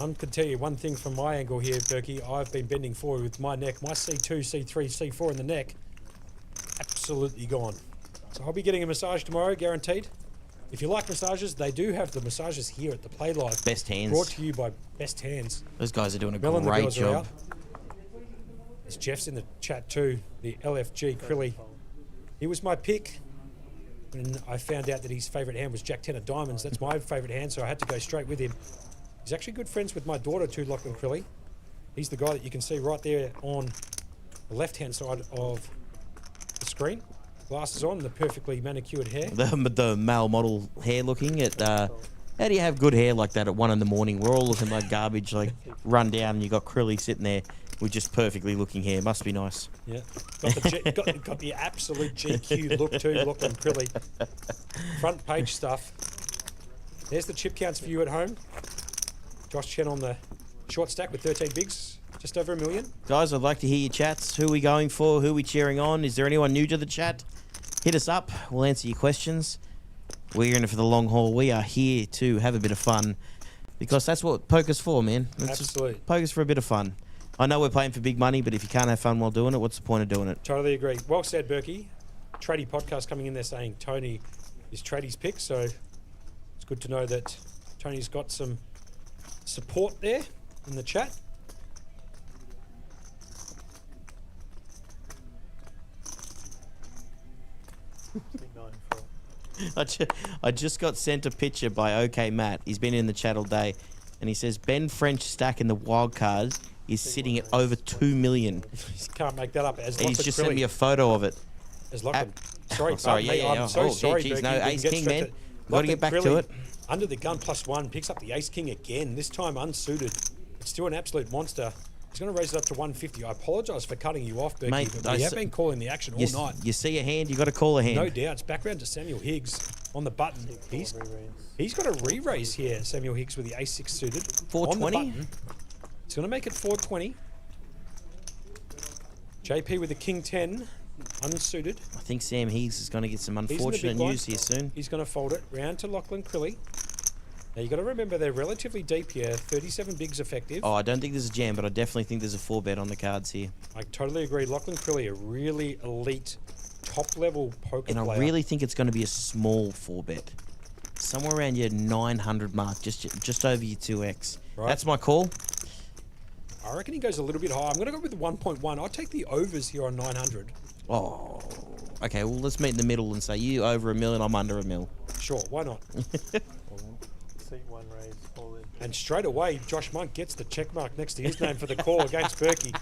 I can tell you one thing from my angle here, Berkey. I've been bending forward with my neck. My C2, C3, C4 in the neck, absolutely gone. So I'll be getting a massage tomorrow, guaranteed. If you like massages, they do have the massages here at the Playlive. Best Hands. Brought to you by Best Hands. Those guys are doing a Mel and the great girls are job. out. There's Jeff's in the chat too, the LFG Crilly. He was my pick. And I found out that his favourite hand was Jack 10 of diamonds. That's my favourite hand, so I had to go straight with him. He's actually good friends with my daughter too, Lachlan Crilly. He's the guy that you can see right there on the left-hand side of the screen. Glasses on, the perfectly manicured hair. The male model hair looking at. How do you have good hair like that at 1 in the morning? We're all looking like garbage, like run down, and you got Crilly sitting there with just perfectly looking hair. Must be nice. Yeah, got the absolute GQ look too, Lachlan Crilly. Front page stuff. There's the chip counts for you at home. Josh Chen on the short stack with 13 bigs, just over $1 million. Guys, I'd like to hear your chats. Who are we going for? Who are we cheering on? Is there anyone new to the chat? Hit us up. We'll answer your questions. We're in it for the long haul. We are here to have a bit of fun because that's what poker's for, man. Absolutely. Poker's for a bit of fun. I know we're playing for big money, but if you can't have fun while doing it, what's the point of doing it? Totally agree. Well said, Berkey. Tradie podcast coming in there saying Tony is Tradie's pick, so it's good to know that Tony's got some support there in the chat. I just got sent a picture by OK Matt. He's been in the chat all day, and he says Ben French stack in the wild card is sitting at over 2 million. You can't make that up. As He's just sent me a photo of it. As Lachlan. Sorry, sorry, I'm so sorry, geez, Berkey. no, We ace can king, straight man. Got to get back to it. Under the gun +1, picks up the ace king again. This time unsuited. It's still an absolute monster. He's going to raise it up to 150. I apologise for cutting you off, Berkey, Mate, but we have been calling the action all night. You see a hand, you got to call a hand. No doubt. It's back round to Samuel Higgs on the button. He's got a re-raise here, Samuel Higgs, with the ace-6 suited. 420? He's going to make it 420. JP with the king 10, unsuited. I think Sam Higgs is going to get some unfortunate news here soon. He's going to fold it round to Lachlan Crilly. Now you've got to remember they're relatively deep here. 37 bigs effective. Oh, I don't think there's a jam, but I definitely think there's a 4-bet on the cards here. I totally agree. Lachlan Crilly, a really elite, top-level poker player. And I really think it's going to be a small 4-bet. Somewhere around your 900 mark, just over your 2x. Right. That's my call. I reckon he goes a little bit higher. I'm going to go with the 1.1. I'll take the overs here on 900. Oh, okay. Well, let's meet in the middle and say you over $1 million, I'm under $1 million. Sure, why not? C1 raise, all in. And straight away, Josh Monk gets the check mark next to his name for the call against Berkey.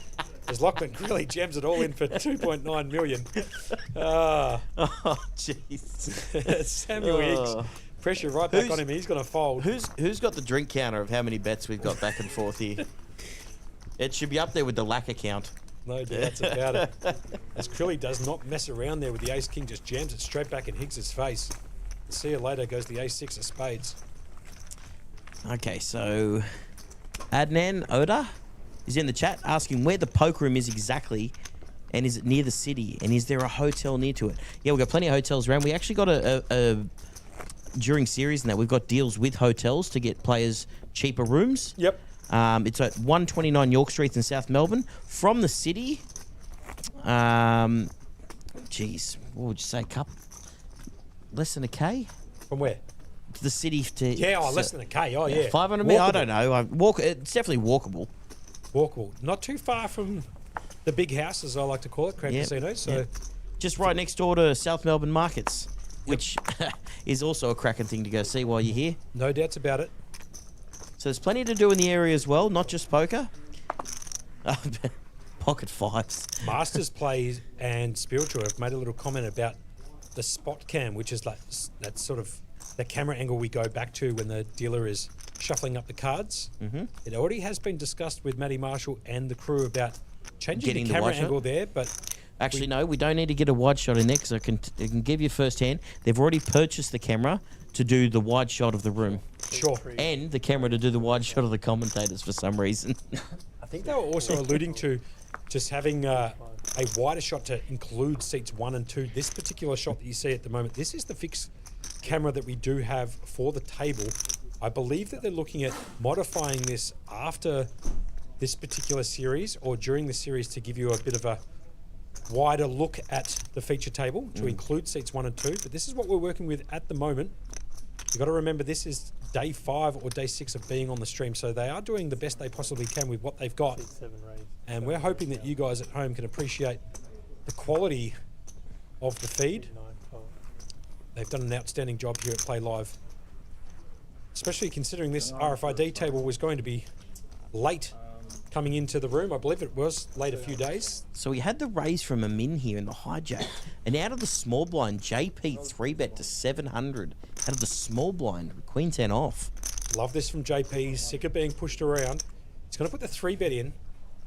As Lachlan really jams it all in for 2.9 million. Oh, jeez. Samuel Higgs. Pressure right back on him. He's going to fold. Who's got the drink counter of how many bets we've got back and forth here? It should be up there with the lack account. No doubts about it. As Crilly does not mess around there with the ace-king, just jams it straight back in Higgs's face. See you later goes the ace-6 of spades. Okay, so Adnan Oda is in the chat asking where the poker room is exactly, and is it near the city, and is there a hotel near to it? Yeah, we've got plenty of hotels around. We actually got a during series and that we've got deals with hotels to get players cheaper rooms. Yep. It's at 129 York Street in South Melbourne. From the city, geez, what would you say, less than a K? From where? The city to... Yeah, less than a K, oh yeah. 500 metres? I don't know. It's definitely walkable. Walkable. Not too far from the big house, as I like to call it, Crown Casino. So just right next door to South Melbourne Markets, which is also a cracking thing to go see while you're here. No doubts about it. So there's plenty to do in the area as well, not just poker. pocket fives. Masters Play and Spiritual have made a little comment about the spot cam, which is like that sort of the camera angle we go back to when the dealer is shuffling up the cards. Mm-hmm. It already has been discussed with Matty Marshall and the crew about changing Getting the the camera wide shot? angle there, but Actually, no, we don't need to get a wide shot in there because I can give you firsthand. They've already purchased the camera to do the wide shot of the room. Sure. And the camera to do the wide shot of the commentators for some reason. I think they were also alluding to just having a wider shot to include seats 1 and 2. This particular shot that you see at the moment, this is the fixed camera that we do have for the table. I believe that they're looking at modifying this after this particular series or during the series to give you a bit of a wider look at the feature table to include seats 1 and 2. But this is what we're working with at the moment. You've got to remember this is day 5 or day 6 of being on the stream, so they are doing the best they possibly can with what they've got. 6, 7 raised. And we're hoping that you guys at home can appreciate the quality of the feed. 9, 12. They've done an outstanding job here at Play Live, especially considering this RFID table was going to be late coming into the room. I believe it was late a few days. So we had the raise from a min here in the hijack. And out of the small blind, JP 3-bet to 700. Out of the small blind, Queen 10 off. Love this from JP. He's sick of being pushed around. He's going to put the 3-bet in.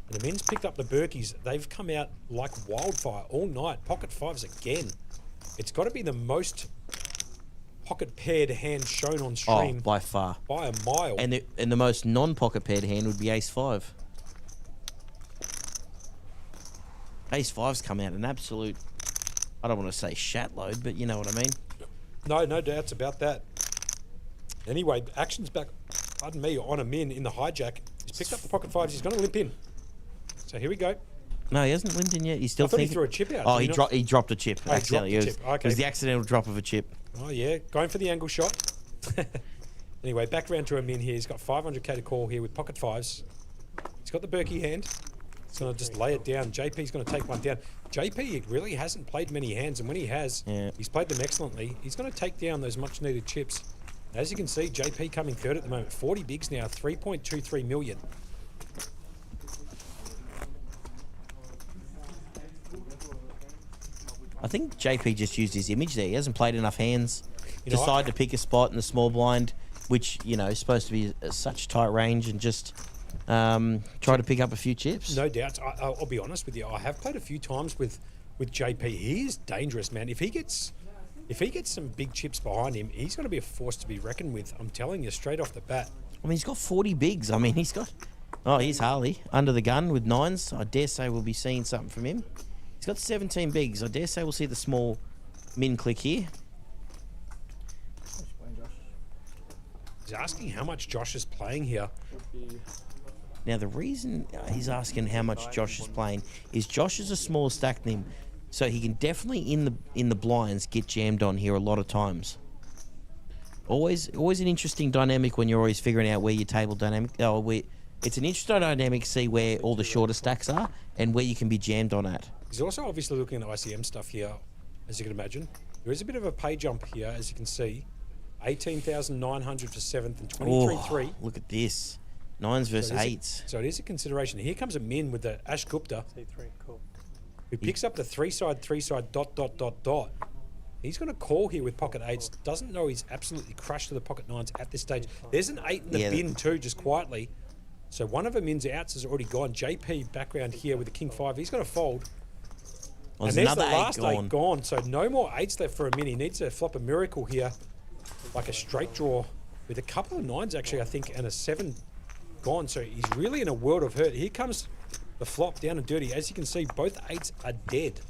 And the men's picked up the Berkeys. They've come out like wildfire all night. Pocket 5s again. It's got to be the most pocket paired hand shown on stream. Oh, by far. By a mile. And the most non-pocket paired hand would be Ace 5. Ace 5's come out an absolute, I don't want to say shat load, but you know what I mean. No doubts about that. Anyway, action's back, pardon me, on a min in the hijack. He's picked up the pocket 5s. He's going to limp in. So here we go. No, he hasn't limped in yet. He's still I thought he thinking. threw a chip out. Oh, Did he dropped a chip. Oh, he accidentally. dropped the It was, chip. Okay. it was the accidental drop of a chip. Oh, yeah. Going for the angle shot. Anyway, back round to a min here. He's got 500k to call here with pocket 5s. He's got the Berkey hand. He's going to just lay it down. JP's going to take one down. JP really hasn't played many hands, and when he has, he's played them excellently. He's going to take down those much-needed chips. As you can see, JP coming third at the moment. 40 bigs now, 3.23 million. I think JP just used his image there. He hasn't played enough hands. You know, Decided to pick a spot in the small blind, which, you know, is supposed to be such tight range, and just try to pick up a few chips. No doubts. I'll be honest with you. I have played a few times with JP. He is dangerous, man. If he gets some big chips behind him, he's going to be a force to be reckoned with. I'm telling you straight off the bat. I mean, he's got 40 bigs. I mean, he's got... Oh, here's Harley under the gun with 9s. I dare say we'll be seeing something from him. He's got 17 bigs. I dare say we'll see the small min click here. He's asking how much Josh is playing here. Now, the reason he's asking how much Josh is playing is Josh is a smaller stack than him, so he can definitely in the blinds get jammed on here a lot of times. Always an interesting dynamic when you're always figuring out where your table dynamic. It's an interesting dynamic to see where all the shorter stacks are and where you can be jammed on at. He's also obviously looking at ICM stuff here, as you can imagine. There is a bit of a pay jump here, as you can see. 18,900 for 7th and 23.3. Oh, look at this. 9s versus So 8s. So it is a consideration. Here comes a min with the Ash Gupta, C3, cool. who picks up the 3-side, dot. He's going to call here with pocket 8s. Doesn't know he's absolutely crushed to the pocket 9s at this stage. There's an 8 in the bin too, just quietly. So one of the min's outs has already gone. JP background here with the King 5. He's going to fold. Well, and there's the another last 8 gone. So no more 8s left for a min. He needs to flop a miracle here, like a straight draw with a couple of 9s actually, I think, and a 7 gone. So he's really in a world of hurt. Here comes the flop down and dirty. As you can see, both 8s are dead.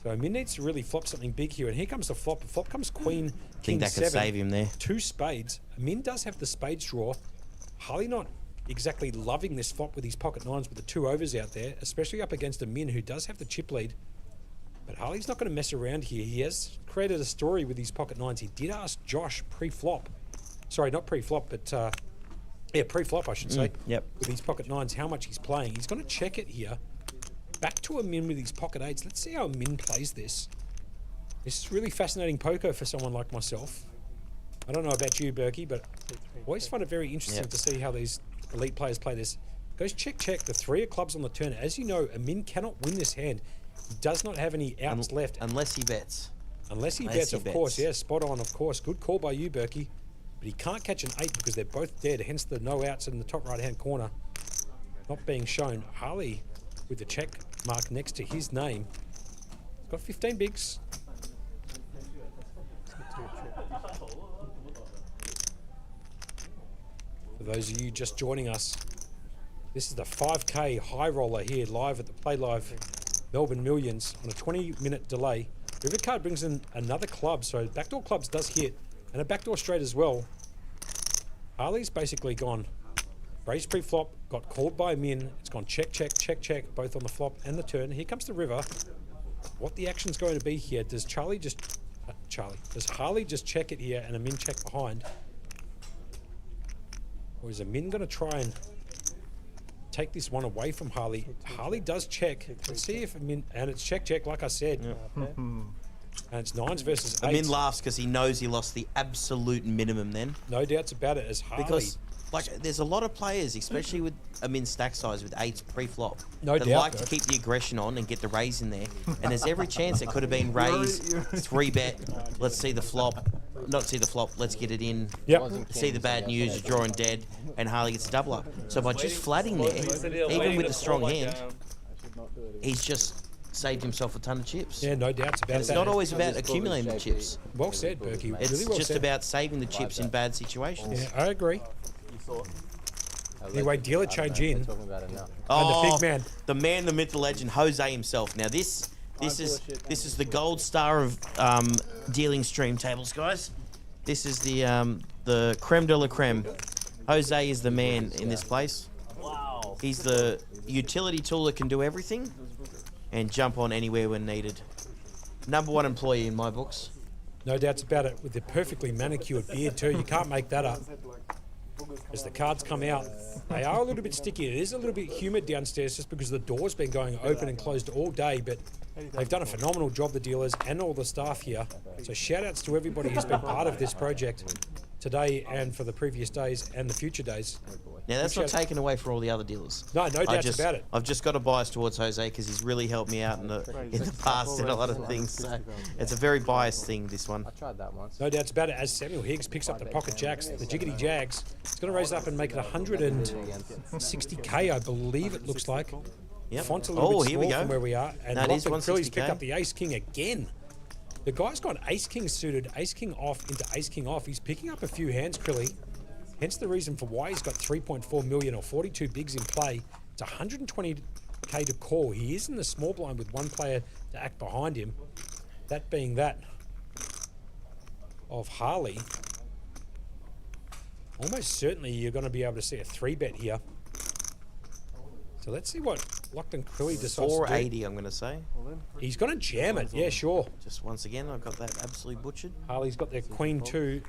So min needs to really flop something big here. And here comes the flop. The flop comes Queen, King Think that 7. could save him there. 2 spades. Min does have the spades draw. Harley not exactly loving this flop with his pocket 9s with the 2 overs out there, especially up against a min who does have the chip lead. But Harley's not going to mess around here. He has created a story with his pocket 9s. He did ask Josh pre-flop. Sorry, not pre-flop, but pre-flop, I should say. Yep. With his pocket 9s, how much he's playing. He's going to check it here. Back to a min with his pocket 8s. Let's see how a min plays this. This is really fascinating poker for someone like myself. I don't know about you, Berkey, but I always find it very interesting to see how these elite players play this. Goes check, check. The 3 of clubs on the turn. As you know, Amin cannot win this hand. He does not have any outs left. Unless he bets. Unless he bets, of course. Yeah, spot on, of course. Good call by you, Berkey. But he can't catch an 8 because they're both dead, hence the no outs in the top right-hand corner. Not being shown. Harley with the check mark next to his name. He's got 15 bigs. For those of you just joining us, this is the 5K Highroller here live at the Playlive Melbourne Millions on a 20-minute delay. River card brings in another club, so backdoor clubs does hit, and a backdoor straight as well. Harley's basically gone raise pre-flop, got called by Min. It's gone check, check, check, check, both on the flop and the turn. Here comes the river. What the action's going to be here? Does Harley just check it here and a Min check behind? Or is a Min going to try and take this one away from Harley? Harley does check. Let's see if Min, and it's check, check, like I said. Yeah. And it's 9s versus 8s. Min laughs because he knows he lost the absolute minimum then. No doubts about it, as Harley. Because, like, there's a lot of players, especially with a Min stack size with 8s pre-flop, no that doubt, like to keep the aggression on and get the raise in there. And there's every chance it could have been raise, 3-bet, let's see the flop. Not see the flop, let's get it in. Yep. See the bad news, drawing dead, and Harley gets a doubler. So by just flatting there, even with the strong hand, he's just saved himself a ton of chips. Yeah, no doubts about that. It's not always about accumulating the chips. Well said, Berkey. It's really well just said. about saving the chips in bad situations. Yeah, I agree. Anyway, dealer change in. Oh, and the big man. The man, the myth, the legend, Jose himself. Now this is the gold star of dealing stream tables, guys. This is the creme de la creme. Jose is the man in this place. Wow. He's the utility tool that can do everything and jump on anywhere when needed. #1 employee in my books. No doubts about it. With the perfectly manicured beard too, you can't make that up. As the cards come out, they are a little bit sticky. It is a little bit humid downstairs just because the door's been going open and closed all day, but they've done a phenomenal job, the dealers and all the staff here. So shout outs to everybody who's been part of this project today and for the previous days and the future days. Now that's not taken away from all the other dealers. No doubts about it. I've just got a bias towards Jose because he's really helped me out in the past in a lot of things. So it's a very biased thing, this one. I tried that once. No doubts about it. As Samuel Higgs picks up the pocket jacks, the jiggity jags, it's going to raise it up and make it 160k, I believe it looks like. Yep. Font's a little bit here we small go. from where we are. And That is Lachlan Crilly's 160K. picked up the ace king again. The guy's got ace king suited, ace king off into ace king off. He's picking up a few hands, Crilly. Hence the reason for why he's got 3.4 million or 42 bigs in play. It's 120k to call. He is in the small blind with one player to act behind him. That being that of Harley. Almost certainly you're going to be able to see a 3-bet here. So let's see what Lachlan Crilly decides to do. 480, I'm going to say. He's going to jam it. Yeah, sure. Just once again, I've got that absolutely butchered. Harley's got their queen 2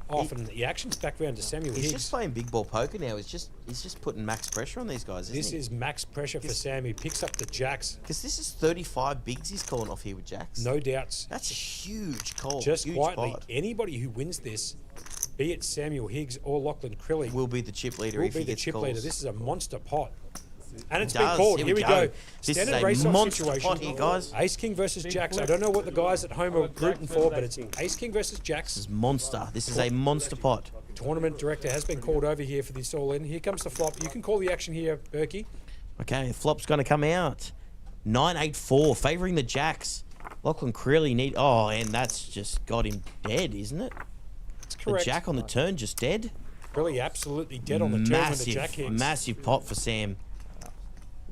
off, and the action's back round to Samuel He's Higgs. just playing big ball poker now. He's just putting max pressure on these guys, isn't This he? is max pressure for Sam. He picks up the jacks. Because this is 35 bigs he's calling off here with jacks. No doubts. That's a huge call. Just huge quietly, pot. anybody who wins this, be it Samuel Higgs or Lachlan Crilly, will be the chip leader will if be he the gets chip calls. leader. This is a monster pot. And it's It been does. called. Here Here we we go. go. This Standard is a race-off monster situation. pot here, guys. Ace King versus Jacks. I don't know what the guys at home are rooting for, but it's Ace King versus Jacks. This is monster. This is a monster pot. Tournament director has been called over here for this all-in. Here comes the flop. You can call the action here, Berkey. Okay, flop's going to come out. 984, favouring the jacks. Lachlan Crilly and that's just got him dead, isn't it? That's correct. The jack on the turn just dead. Crilly absolutely dead on the turn when the Jack hits. Massive pot for Sam.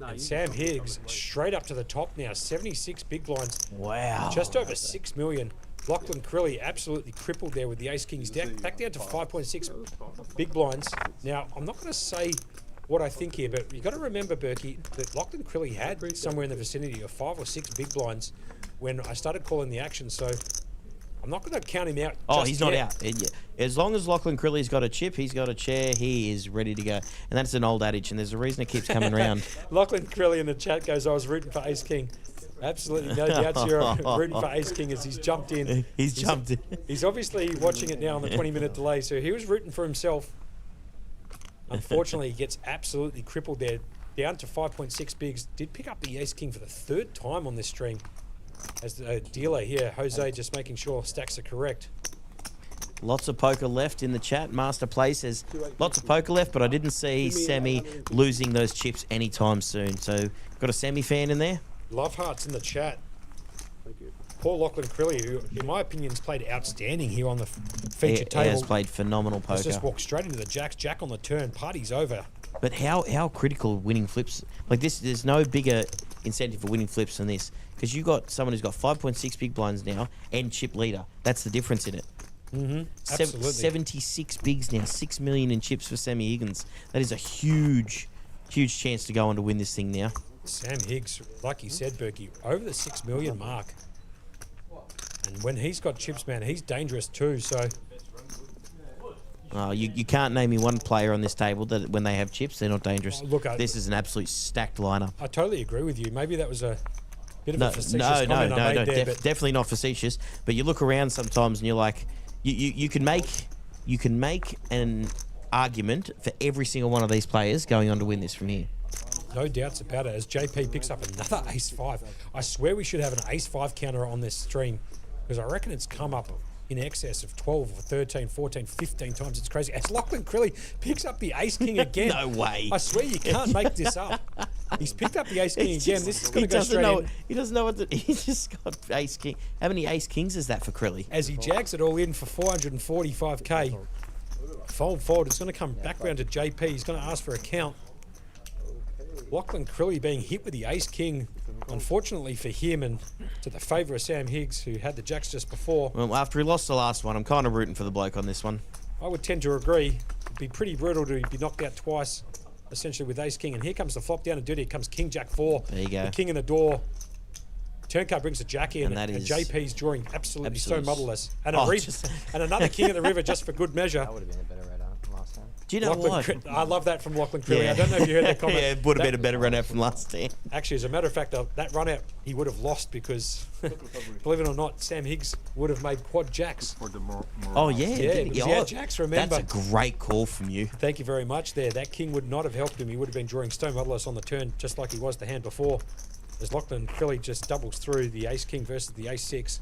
And Sam Higgs straight up to the top now, 76 big blinds. Wow. Just over 6 million. Lachlan Crilly absolutely crippled there with the Ace King's deck. Back down to 5.6 big blinds. Now, I'm not going to say what I think here, but you got to remember, Berkey, that Lachlan Crilly had somewhere in the vicinity of 5 or 6 big blinds when I started calling the action, so I'm not going to count him out. Oh, just he's not yet. out. As long as Lachlan Crilly's got a chip, he's got a chair, he is ready to go. And that's an old adage, and there's a reason it keeps coming around. Lachlan Crilly in the chat goes, I was rooting for Ace King. Absolutely no doubts you're rooting for Ace King as he's jumped in. He's jumped in. He's obviously watching it now on the 20-minute delay, so he was rooting for himself. Unfortunately, he gets absolutely crippled there. Down to 5.6 bigs. Did pick up the ace-king for the 3rd time on this stream. As the dealer here, Jose, just making sure stacks are correct. Lots of poker left in the chat. Master Play says, lots of poker left, but I didn't see Semi losing those chips anytime soon. So, got a Semi fan in there? Love hearts in the chat. Thank you. Poor Lachlan Crilly, who, in my opinion, has played outstanding here on the featured table. He has played phenomenal poker. He's just walked straight into the jacks. Jack on the turn. Party's over. But how critical winning flips like this? There's no bigger incentive for winning flips than this, because you got someone who's got 5.6 big blinds now and chip leader. That's the difference in it. Absolutely. 76 bigs now, 6 million in chips for Sammy Higgins. That is a huge chance to go on to win this thing now. Sam Higgs, like you said, Berkey, over the 6 million mark. And when he's got chips, man, he's dangerous too. So you can't name me one player on this table that when they have chips, they're not dangerous. Look, this is an absolute stacked lineup. I totally agree with you. Maybe that was a bit of a facetious no, comment I made there, but definitely not facetious. But you look around sometimes and you're like, you can make an argument for every single one of these players going on to win this from here. No doubts about it. As JP picks up another ace-5. I swear we should have an ace-5 counter on this stream, because I reckon it's come up in excess of 12 or 13, 14, 15 times. It's crazy. As Lachlan Crilly picks up the ace-king again. No way. I swear you can't make this up. He's picked up the ace-king again. This is going to go straight in. He doesn't know what he's just got ace-king. How many ace-kings is that for Crilly? As he jags it all in for 445k. Fold forward. It's going to come back round to JP. He's going to ask for a count. Lachlan Crilly being hit with the ace-king, unfortunately for him, and to the favour of Sam Higgs, who had the jacks just before. Well, after he lost the last one, I'm kind of rooting for the bloke on this one. I would tend to agree. It'd be pretty brutal to be knocked out twice, essentially, with ace-king. And here comes the flop down and dirty. Here comes king-jack 4. There you go. The king in the door. Turn card brings the jack in, and JP's drawing absolutely so motherless. And and another king in the river just for good measure. That would have been a better run out last time. Do you know what? I love that from Lachlan Crilly. I don't know if you heard that comment. Yeah, it would have been a better run out from last time. Actually, as a matter of fact, that run out, he would have lost because, believe it or not, Sam Higgs would have made quad jacks. For the Oh, yeah. Yeah, jacks, remember. That's a great call from you. Thank you very much there. That king would not have helped him. He would have been drawing stone motherless on the turn, just like he was the hand before. As Lachlan Crilly just doubles through the ace-king versus the ace-6.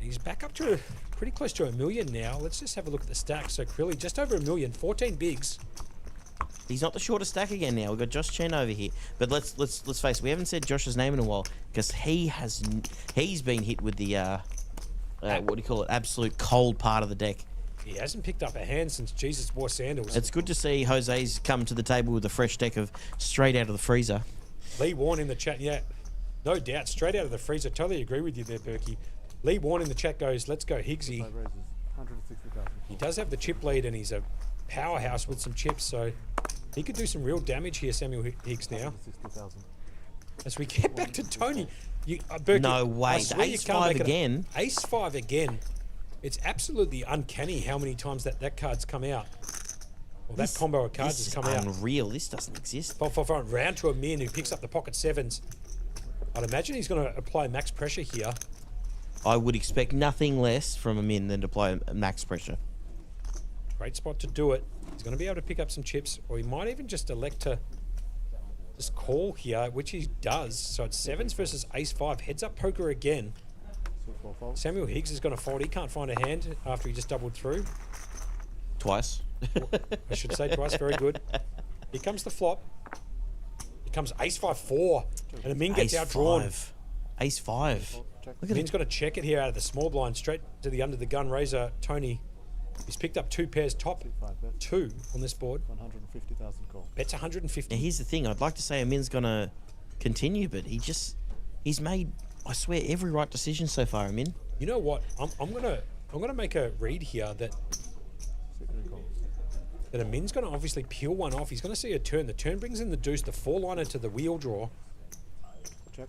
He's back up to pretty close to $1 million now. Let's just have a look at the stack. So Crilly just over $1 million, 14 bigs. He's not the shortest stack again now. We've got Josh Chen over here. But let's face it, we haven't said Josh's name in a while, because he's been hit with the what do you call it? Absolute cold part of the deck. He hasn't picked up a hand since Jesus wore sandals. It's good to see Jose's come to the table with a fresh deck of straight out of the freezer. Lee Warren in the chat, yeah, no doubt, straight out of the freezer. Totally agree with you there, Berkey. Lee Warren in the chat goes, let's go Higgsy. He does have the chip lead and he's a powerhouse with some chips, so he could do some real damage here, Samuel Higgs, now. As we get back to Tony. Berkey, no way, ace-5 again. Ace-5 again. It's absolutely uncanny how many times that card's come out. Well, that combo of cards has come out. Unreal. This doesn't exist. Round to a min who picks up the pocket 7s. I'd imagine he's going to apply max pressure here. I would expect nothing less from a min than to apply max pressure. Great spot to do it. He's going to be able to pick up some chips, or he might even just elect to just call here, which he does. So it's 7s versus ace-5. Heads up poker again. Samuel Higgs is going to fold. He can't find a hand after he just doubled through. Twice. I should say twice. Very good. Here comes the flop. Here comes ace-5-4. And the min gets outdrawn. Ace-5. Min's got to check it here out of the small blind, straight to the under the gun razor. Tony, he's picked up 2 pairs, top 2 on this board. 150,000 call. Bet's 150. Now here's the thing. I'd like to say Amin's going to continue, but he's made, I swear, every right decision so far, Amin. You know what? I'm gonna make a read here that Amin's going to obviously peel one off. He's going to see a turn. The turn brings in the deuce, the 4-liner to the wheel draw. Check.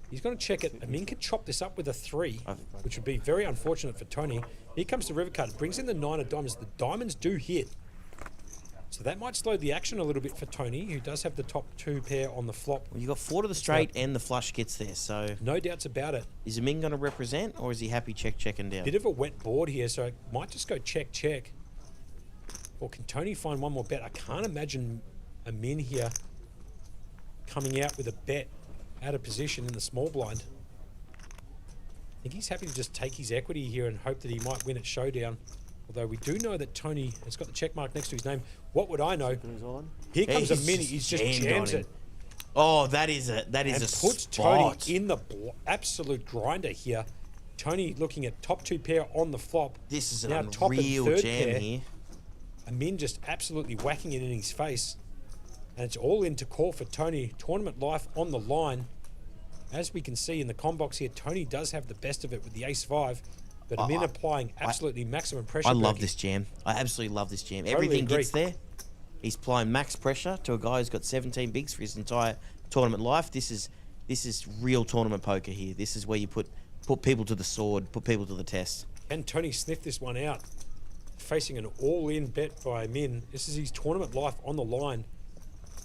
He's going to check it. Amin could chop this up with a 3, which would be very unfortunate for Tony. Here comes the river card. It brings in the 9 of diamonds. The diamonds do hit. So that might slow the action a little bit for Tony, who does have the top 2 pair on the flop. Well, you got 4 to the straight and the flush gets there, so... No doubts about it. Is Amin going to represent, or is he happy checking down? Bit of a wet board here, so it might just go check. Or can Tony find one more bet? I can't imagine a min here coming out with a bet out of position in the small blind. I think he's happy to just take his equity here and hope that he might win at showdown. Although we do know that Tony has got the check mark next to his name. What would I know? Here comes a min. He's just jams it. Oh, that is a puts spot. Tony in the absolute grinder here. Tony looking at top 2 pair on the flop. This is an now top and unreal third jam pair. here. A min just absolutely whacking it in his face. And it's all in to call for Tony. Tournament life on the line. As we can see in the com box here, Tony does have the best of it with the ace-5. But a min applying absolutely maximum pressure. I love this jam. I absolutely love this jam. Totally Everything agree. gets there. He's applying max pressure to a guy who's got 17 bigs for his entire tournament life. This is real tournament poker here. This is where you put people to the sword, put people to the test. Can Tony sniff this one out? Facing an all-in bet by a min. This is his tournament life on the line.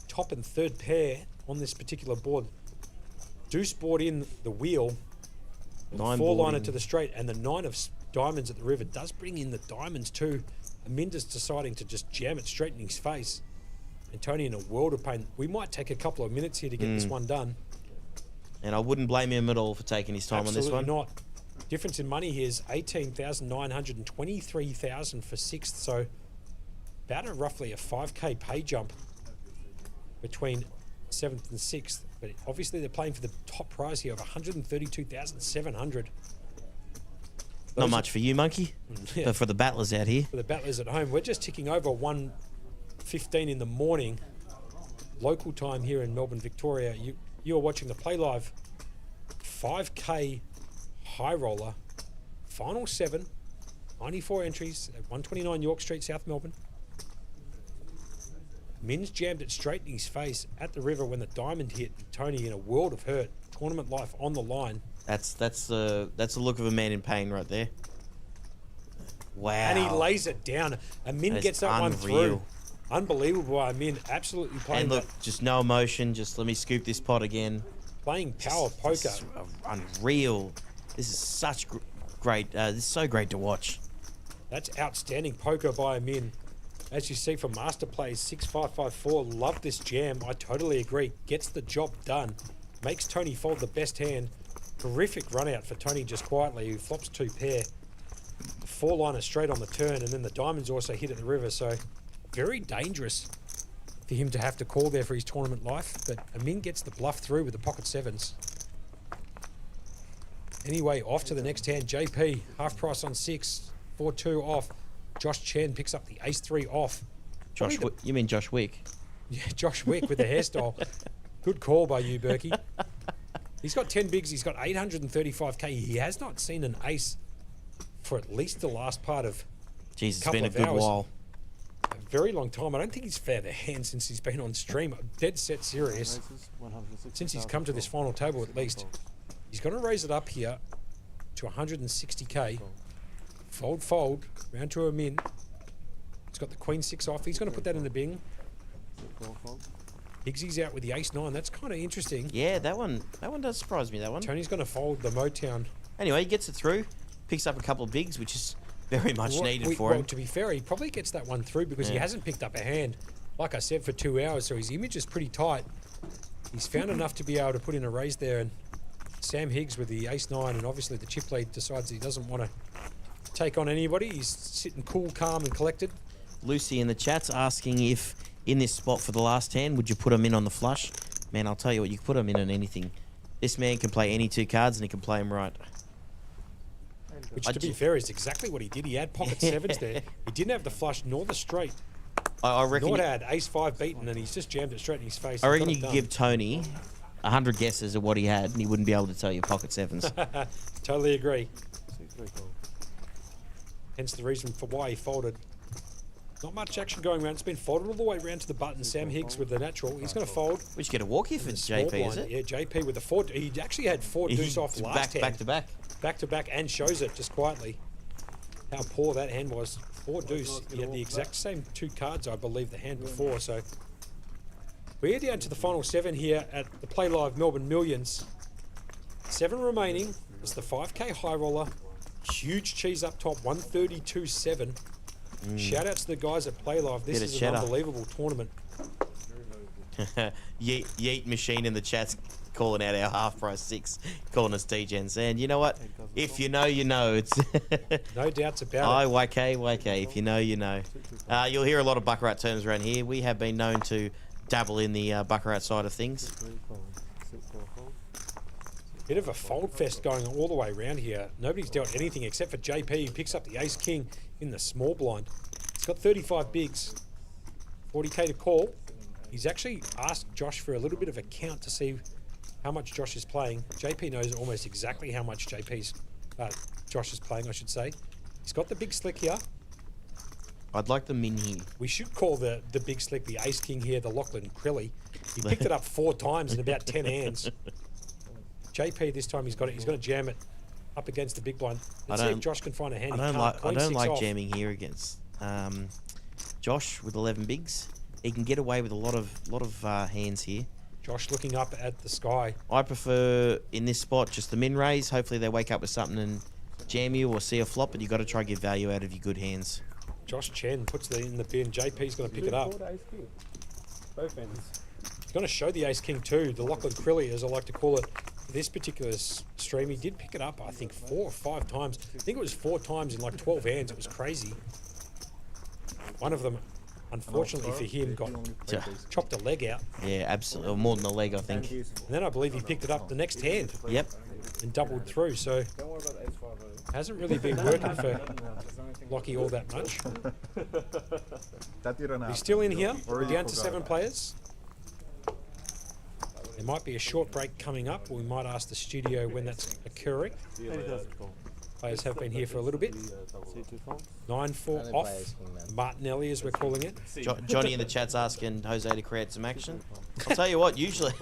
Top and third pair on this particular board. Deuce board in the wheel. Nine 4-liner boarding. to the straight, and the 9 of diamonds at the river does bring in the diamonds too. Aminda's deciding to just jam it straight in his face. And Tony in a world of pain. We might take a couple of minutes here to get this one done. And I wouldn't blame him at all for taking his time Absolutely on this one. not. Difference in money here is 18,900 and 23,000 for 6th. So about roughly a 5k pay jump between 7th and 6th. But obviously they're playing for the top prize here of 132,700. Not much for you, Monkey. Yeah. But for the battlers out here. For the battlers at home, we're just ticking over 1:15 in the morning, local time here in Melbourne, Victoria. You are watching the Playlive 5K Highroller, final 7, 94 entries at 129 York Street, South Melbourne. Min's jammed it straight in his face at the river when the diamond hit Tony in a world of hurt. Tournament life on the line. That's the look of a man in pain right there. Wow. And he lays it down. A Min gets that one through. Unbelievable by a Min. Absolutely playing. And look, just no emotion. Just let me scoop this pot again. Playing power poker. This is unreal. This is such great. This is so great to watch. That's outstanding poker by a Min. As you see from Master Plays 6554, love this jam. I totally agree. Gets the job done. Makes Tony fold the best hand. Terrific run out for Tony just quietly, who flops 2 pair. 4-liner straight on the turn, and then the diamonds also hit at the river. So very dangerous for him to have to call there for his tournament life. But Amin gets the bluff through with the pocket 7s. Anyway, off to the next hand. JP, half price on 6, 4-2 off. Josh Chen picks up the ace-3 off. You mean Josh Wick? Yeah, Josh Wick with the hairstyle. Good call by you, Berkey. He's got 10 bigs. He's got 835k. He has not seen an ace for at least the last part of Jeez, it's couple been a of good hours. while. A very long time. I don't think he's fair the hand since he's been on stream. Dead set serious. Since he's come to this final table at least. He's going to raise it up here to 160k. Fold, fold. Round to a min. He's got the queen 6 off. He's going to put that in the bing. Biggsy's out with the ace-9. That's kind of interesting. Yeah, that one does surprise me, that one. Tony's going to fold the Motown. Anyway, he gets it through. Picks up a couple of bigs, which is very much needed for him. To be fair, he probably gets that one through because he hasn't picked up a hand, like I said, for 2 hours, so his image is pretty tight. He's found enough to be able to put in a raise there, and Sam Higgs with the ace-9, and obviously the chip lead decides he doesn't want to take on anybody. He's sitting cool, calm, and collected. Lucy in the chat's asking if in this spot for the last hand, would you put him in on the flush? Man, I'll tell you what, you can put him in on anything. This man can play any 2 cards and he can play them right. Which, to be fair, is exactly what he did. He had pocket 7s there. He didn't have the flush nor the straight. I reckon. Nor had ace-5 beaten, and he's just jammed it straight in his face. I reckon you could give Tony 100 guesses at what he had, and he wouldn't be able to tell you pocket 7s. Totally agree. Hence the reason for why he folded. Not much action going around. It's been folded all the way around to the button. Sam Higgs with the natural. He's going to fold. We should get a walk here for JP, is it? Yeah, JP with the 4. He actually had 4 deuce off last hand. Back to back. Back to back, and shows it just quietly. How poor that hand was. 4 deuce. He had the exact same 2 cards, I believe, the hand before. So we're down to the final 7 here at the Playlive Melbourne Millions. 7 remaining. It's the 5k high roller. Huge cheese up top, 132.7. Shout out to the guys at Playlive. This Bit of is an cheddar. unbelievable tournament. Yeet Machine in the chat's calling out our half price 6, calling us DGens. And you know what? If you know, you know. It's no doubts about it. YK. If you know, you know. You'll hear a lot of Baccarat terms around here. We have been known to dabble in the Baccarat side of things. Bit of a fold fest going all the way around here. Nobody's dealt anything except for JP, who picks up the ace king in the small blind. He's got 35 bigs, 40k to call. He's actually asked Josh for a little bit of a count to see how much Josh is playing. JP knows almost exactly how much Josh is playing, I should say. He's got the big slick here. I'd like the min here. We should call the big slick the ace king here, the Lachlan Crilly. He picked it up 4 times in about 10 hands. JP this time he's got it. He's going to jam it up against the big blind. Let's see if Josh can find a handy card. I don't like jamming here against Josh with 11 bigs. He can get away with a lot of hands here. Josh looking up at the sky. I prefer in this spot just the min raise. Hopefully they wake up with something and jam you or see a flop, but you got to try and get value out of your good hands. Josh Chen puts it in the bin. JP's going to pick it up. Both ends. He's going to show the ace king too. The Lachlan Crilly, as I like to call it. This particular stream, he did pick it up, I think, 4 or 5 times. I think it was 4 times in like 12 hands. It was crazy. One of them, unfortunately for him, got chopped a leg out. Yeah, absolutely. Or more than a leg, I think. And then I believe he picked it up the next hand. Yep. And doubled through. So hasn't really been working for Lockie all that much. He's still in here. We're down to 7 players. There might be a short break coming up, or we might ask the studio when that's occurring. Players have been here for a little bit. 9-4 off. Martinelli, as we're calling it. Johnny in the chat's asking Jose to create some action. I'll tell you what, usually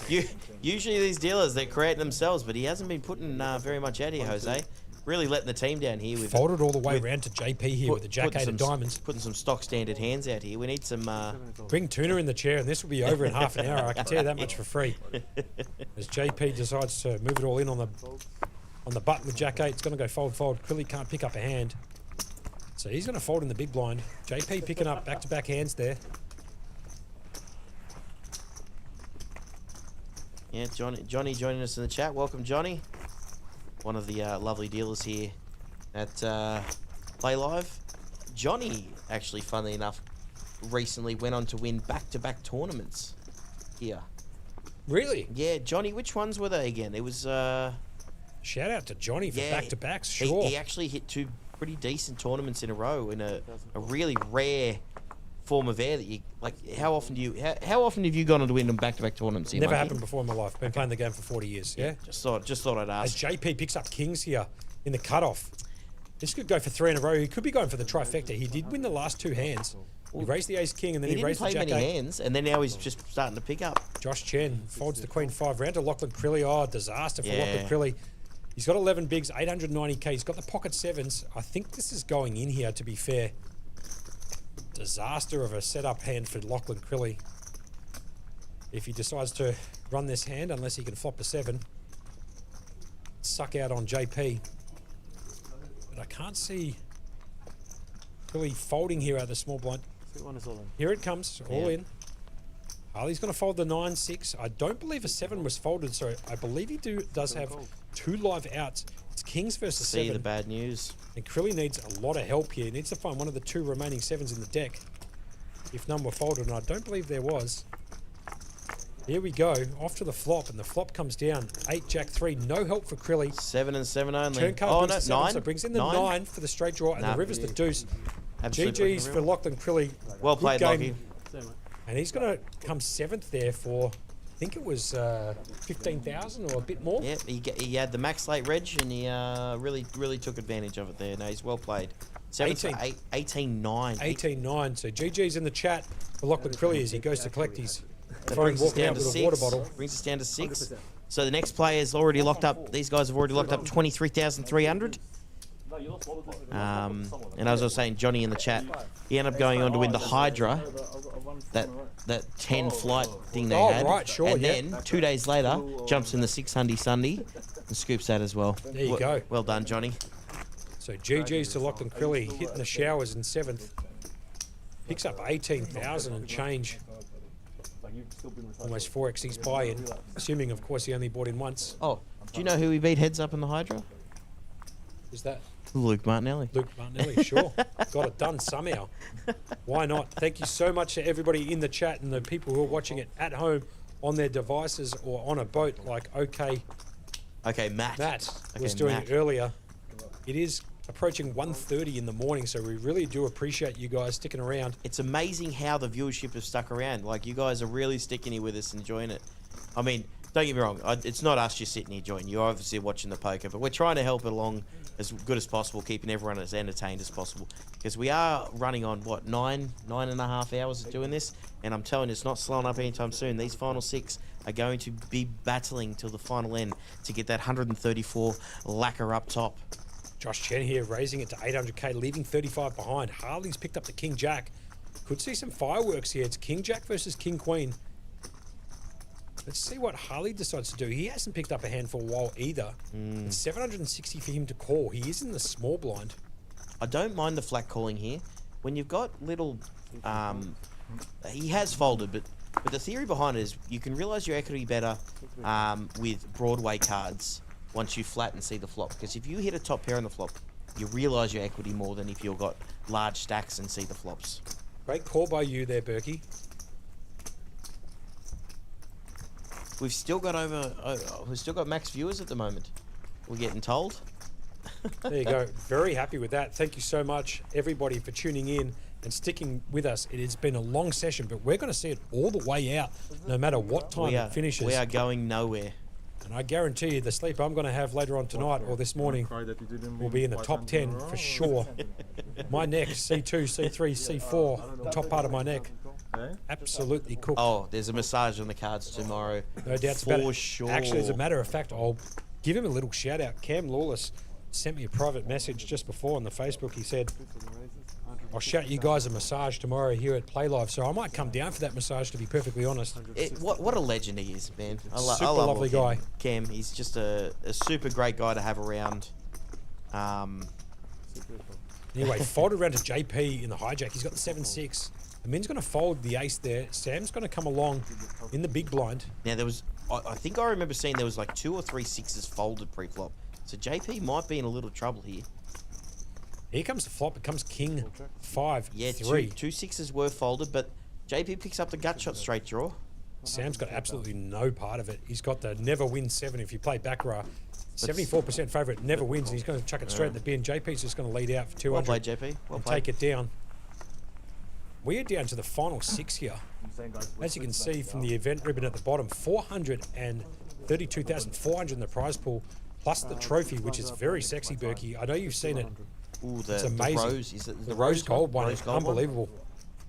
these dealers, they're creating themselves, but he hasn't been putting very much out here, Jose. Really letting the team down here. With, folded all the way around to JP here with the jack 8 of diamonds. Putting some stock standard hands out here. We need some... Bring Tuna in the chair and this will be over in half an hour. I can tell you that much for free. As JP decides to move it all in on the button with jack 8, it's going to go fold. Crilly can't pick up a hand. So he's going to fold in the big blind. JP picking up back-to-back hands there. Yeah, Johnny joining us in the chat. Welcome, Johnny. One of the lovely dealers here at Playlive. Johnny, actually, funnily enough, recently went on to win back-to-back tournaments here. Really? Yeah, Johnny, which ones were they again? It was... Shout out to Johnny for back-to-backs, sure. He actually hit 2 pretty decent tournaments in a row in a really rare form of air that you... Like, how often have you gone on to win them back-to-back tournaments? Never happened before in my life. Been playing the game for 40 years, yeah? Just thought I'd ask. As JP picks up kings here in the cutoff. This could go for 3 in a row. He could be going for the trifecta. He did win the last 2 hands. He raised the ace king and then he raised the jack 8. He didn't play many hands, and then now he's just starting to pick up. Josh Chen folds the queen 5 round to Lachlan Crilly. Oh, disaster for Lachlan Crilly. He's got 11 bigs, 890k. He's got the pocket 7s. I think this is going in here, to be fair. Disaster of a setup hand for Lachlan Crilly. If he decides to run this hand, unless he can flop a 7. Suck out on JP. But I can't see Crilly folding here out of the small blind. Here it comes, all in. Harley's going to fold the 9-6. I don't believe a 7 was folded, so I believe he does have 2 live outs. It's kings versus 7. See the bad news. And Crilly needs a lot of help here. He needs to find one of the 2 remaining 7s in the deck. If none were folded, and I don't believe there was. Here we go, off to the flop, and the flop comes down. 8, jack 3, no help for Crilly. 7 and 7 only. Turn card brings the 7, 9. So brings in the 9 for the straight draw, and the river's the deuce. Absolutely. GG's for Lachlan Crilly. Well played, Lockie. And he's going to come 7th there for, I think it was 15,000 or a bit more. Yeah, he had the max late reg, and he really took advantage of it there. No, he's well played. 18-9. 18-9. So GG's in the chat for Lachlan Crilly as he goes to collect his phone, walking out with a water bottle. Brings us down to 6. So the next player is already locked up. These guys have already locked up 23,300. And as I was saying, Johnny in the chat, he ended up going on to win the Hydra, that 10 flight thing they had. Right, sure, and then 2 days later, jumps in the 600 Sunday and scoops that as well. There you go. Well done, Johnny. So GG's to Lachlan Crilly, hitting the showers in 7th. Picks up 18,000 and change. Almost 4x his buy-in, assuming, of course, he only bought in once. Oh, do you know who he beat heads up in the Hydra? Is that Luke Martinelli. Luke Martinelli? Sure. Got it done somehow. Why not? Thank you so much to everybody in the chat and the people who are watching it at home on their devices or on a boat like Matt was doing earlier. It is approaching 1:30 in the morning, so we really do appreciate you guys sticking around. It's amazing how the viewership has stuck around. Like, you guys are really sticking here with us, enjoying it. I mean, don't get me wrong, it's not us just sitting here joining. You're obviously watching the poker, but we're trying to help it along as good as possible, keeping everyone as entertained as possible. Because we are running on, what, 9.5 hours of doing this? And I'm telling you, it's not slowing up anytime soon. These final 6 are going to be battling till the final end to get that 134 lacquer up top. Josh Chen here raising it to 800k, leaving 35 behind. Harley's picked up the King Jack. Could see some fireworks here. It's King Jack versus King Queen. Let's see what Harley decides to do. He hasn't picked up a hand for a while either. It's 760 for him to call. He is in the small blind. I don't mind the flat calling here. When you've got little... he has folded, but the theory behind it is you can realise your equity better with Broadway cards once you flat and see the flop. Because if you hit a top pair on the flop, you realise your equity more than if you've got large stacks and see the flops. Great call by you there, Berkey. We've still got max viewers at the moment. We're getting told. There you go. Very happy with that. Thank you so much, everybody, for tuning in and sticking with us. It has been a long session, but we're going to see it all the way out, no matter what time it finishes. We are going nowhere. And I guarantee you the sleep I'm going to have later on tonight or this morning will be in the top 10 for sure. My neck, C2, C3, C4, the top part of my neck, absolutely cooked. Oh, there's a massage on the cards tomorrow. No doubts about it. For sure. Actually, as a matter of fact, I'll give him a little shout out. Cam Lawless sent me a private message just before on the Facebook. He said, I'll shout you guys a massage tomorrow here at Playlive. So I might come down for that massage, to be perfectly honest. What a legend he is, man. I love lovely guy. Cam, he's just a super great guy to have around. Anyway, folded around to JP in the hijack. He's got the 7-6. The min's going to fold the ace there. Sam's going to come along in the big blind. Now, there was, I think I remember seeing there was like 2 or 3 sixes folded pre-flop. So JP might be in a little trouble here. Here comes the flop. It comes King 5, yeah, 3. Two sixes were folded, but JP picks up the gut shot straight draw. Sam's got absolutely no part of it. He's got the never win 7 if you play Baccarat. 74% favourite, never wins, and he's going to chuck it straight in the bin. JP's just going to lead out for 200. Well played, JP. Well played. Take it down. We are down to the final 6 here. As you can see from the event ribbon at the bottom, 432,400 in the prize pool, plus the trophy, which is very sexy, Berkey. I know you've seen it. Ooh, it's amazing. The rose, is it the rose gold one? Rose gold unbelievable. One?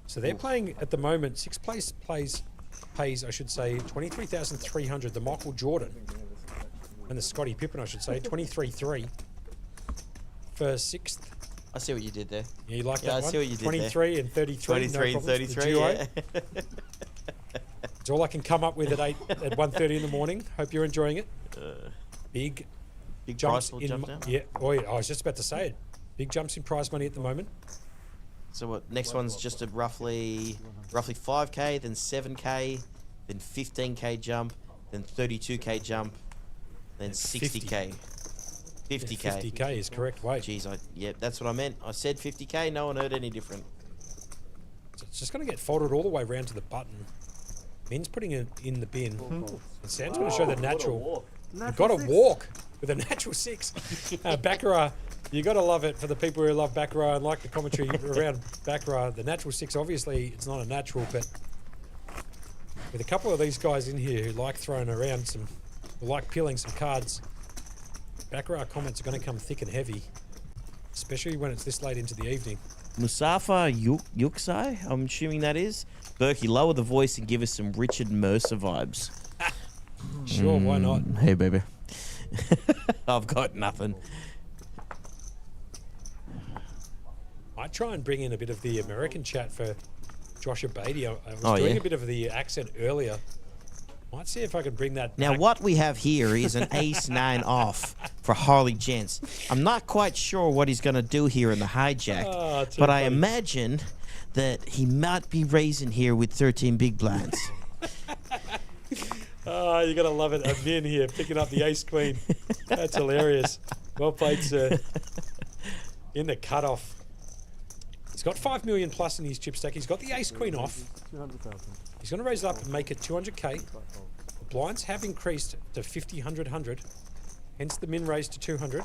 So they're playing at the moment. 6th place pays, I should say, 23,300. The Michael Jordan and the Scottie Pippen, I should say, 23.3 for 6th. I see what you did there. Yeah, you like that one? I see what you did 23 there. And 33. 23 and 33, yeah. It's all I can come up with at 1:30 in the morning. Hope you're enjoying it. Big jumps in jump down? Yeah. Oh, yeah, I was just about to say it. Big jumps in prize money at the moment. So what? Next one's just a roughly 5k, then 7k, then 15k jump, then 32k jump, then 60k. 50k. Yeah, 50k is correct. Wait. Jeez, yeah, that's what I meant. I said 50k. No one heard any different. So it's just going to get folded all the way around to the button. Min's putting it in the bin. And Sam's going to show the natural. You've got to walk with a natural 6. Baccarat, you got to love it for the people who love Baccarat and like the commentary around Baccarat. The natural 6, obviously, it's not a natural, but with a couple of these guys in here who like throwing around who like peeling some cards, Baccarat comments are going to come thick and heavy, especially when it's this late into the evening. Musafa Yuksai, I'm assuming that is. Berkey, lower the voice and give us some Richard Mercer vibes. Sure, why not? Hey, baby. I've got nothing. I try and bring in a bit of the American chat for Josh Abatey. I was doing a bit of the accent earlier. Might see if I can bring that Now, back. what we have here is an ace-9 off for Harley Gents. I'm not quite sure what he's going to do here in the hijack, but I imagine that he might be raising here with 13 big blinds. Oh, you're going to love it. I'm in here picking up the ace-queen. That's hilarious. Well played, sir. In the cutoff. He's got 5 million plus in his chip stack. He's got the ace-queen off. 200,000. He's going to raise it up and make it 200k. The blinds have increased to 50, 100, 100. Hence the min raise to 200.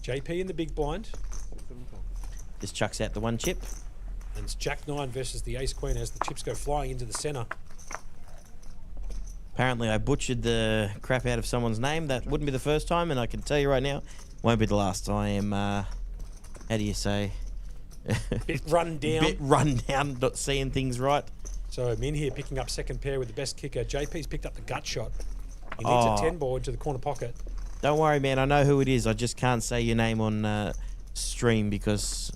JP in the big blind. Just chucks out the one chip. And it's Jack 9 versus the ace queen as the chips go flying into the center. Apparently, I butchered the crap out of someone's name. That wouldn't be the first time, and I can tell you right now, won't be the last. I am, how do you say? Bit run down. Bit run down, not seeing things right. So Min here picking up second pair with the best kicker. JP's picked up the gut shot. He needs a 10 ball into the corner pocket. Don't worry, man. I know who it is. I just can't say your name on stream because,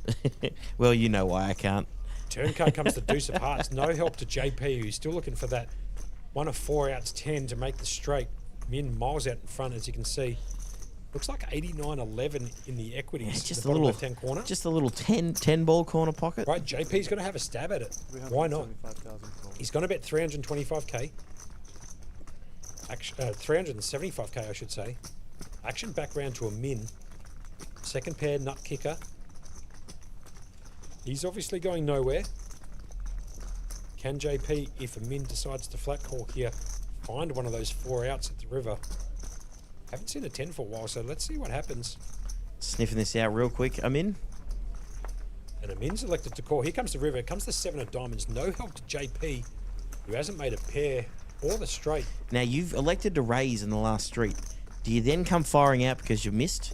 well, you know why I can't. Turn card comes the deuce of hearts. No help to JP, who's still looking for that 1 of 4 outs 10 to make the straight. Min miles out in front, as you can see. Looks like 89-11 in the equities. Yeah, just in the bottom left-hand corner. Just a little 10 ball corner pocket. Right, JP's going to have a stab at it. Why not? He's going to bet 325k. 375k, I should say. Action back round to a min. Second pair, nut kicker. He's obviously going nowhere. Can JP, if a min decides to flat call here, find one of those 4 outs at the river? Haven't seen a 10 for a while, so let's see what happens. Sniffing this out real quick. I'm in. And Amin's elected to call. Here comes the river. Here comes the 7 of diamonds. No help to JP, who hasn't made a pair or the straight. Now, you've elected to raise in the last street. Do you then come firing out because you missed?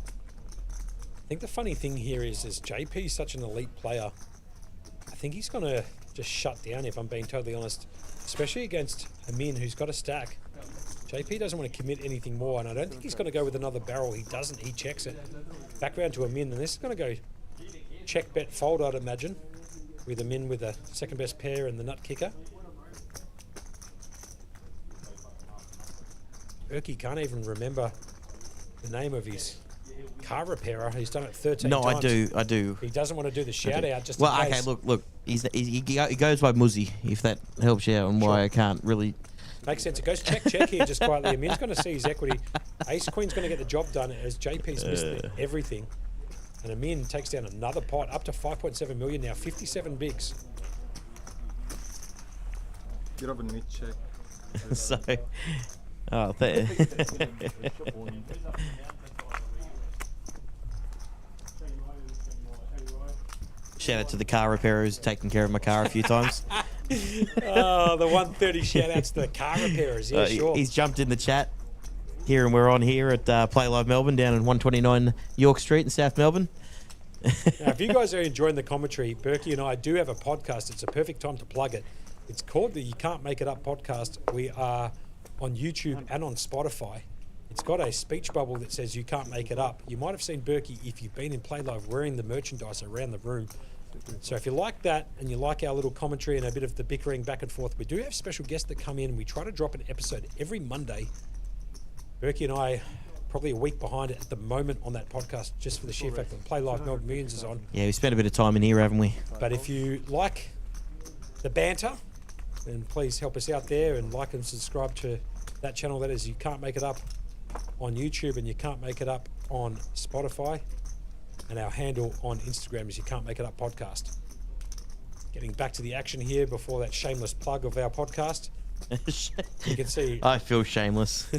I think the funny thing here is JP is such an elite player. I think he's going to just shut down, if I'm being totally honest, especially against Amin, who's got a stack. JP doesn't want to commit anything more, and I don't think he's going to go with another barrel. He doesn't. He checks it. Back round to a min, and this is going to go check, bet, fold, I'd imagine, with a min with the second best pair and the nut kicker. Erky can't even remember the name of his car repairer. He's done it 13 times. No, I do. He doesn't want to do the shout out just well, in case. okay, look. He goes by Muzzy, if that helps you out on why I can't really... Makes sense. It goes check here just quietly. Amin's going to see his equity. Ace Queen's going to get the job done as JP's missed everything. And Amin takes down another pot up to 5.7 million now. 57 bigs. Get up and mid check. So, shout out to the car repairer who's taken care of my car a few times. Oh, the 130 shout outs to the car repairers. Yeah, sure. He's jumped in the chat here, and we're on here at Playlive Melbourne down in 129 York Street in South Melbourne. Now, if you guys are enjoying the commentary, Berkey and I do have a podcast. It's a perfect time to plug it. It's called the You Can't Make It Up podcast. We are on YouTube and on Spotify. It's got a speech bubble that says You Can't Make It Up. You might have seen Berkey, if you've been in Playlive, wearing the merchandise around the room. So if you like that and you like our little commentary and a bit of the bickering back and forth, we do have special guests that come in. We try to drop an episode every Monday. Berkey and I probably a week behind it at the moment on that podcast, just for the sheer fact that Playlive Melbourne Millions is on. Yeah, we spent a bit of time in here, haven't we? But if you like the banter, then please help us out there and like and subscribe to that channel. That is You Can't Make It Up on YouTube and You Can't Make It Up on Spotify. And our handle on Instagram is You Can't Make It Up Podcast. Getting back to the action here before that shameless plug of our podcast. You can see I feel shameless.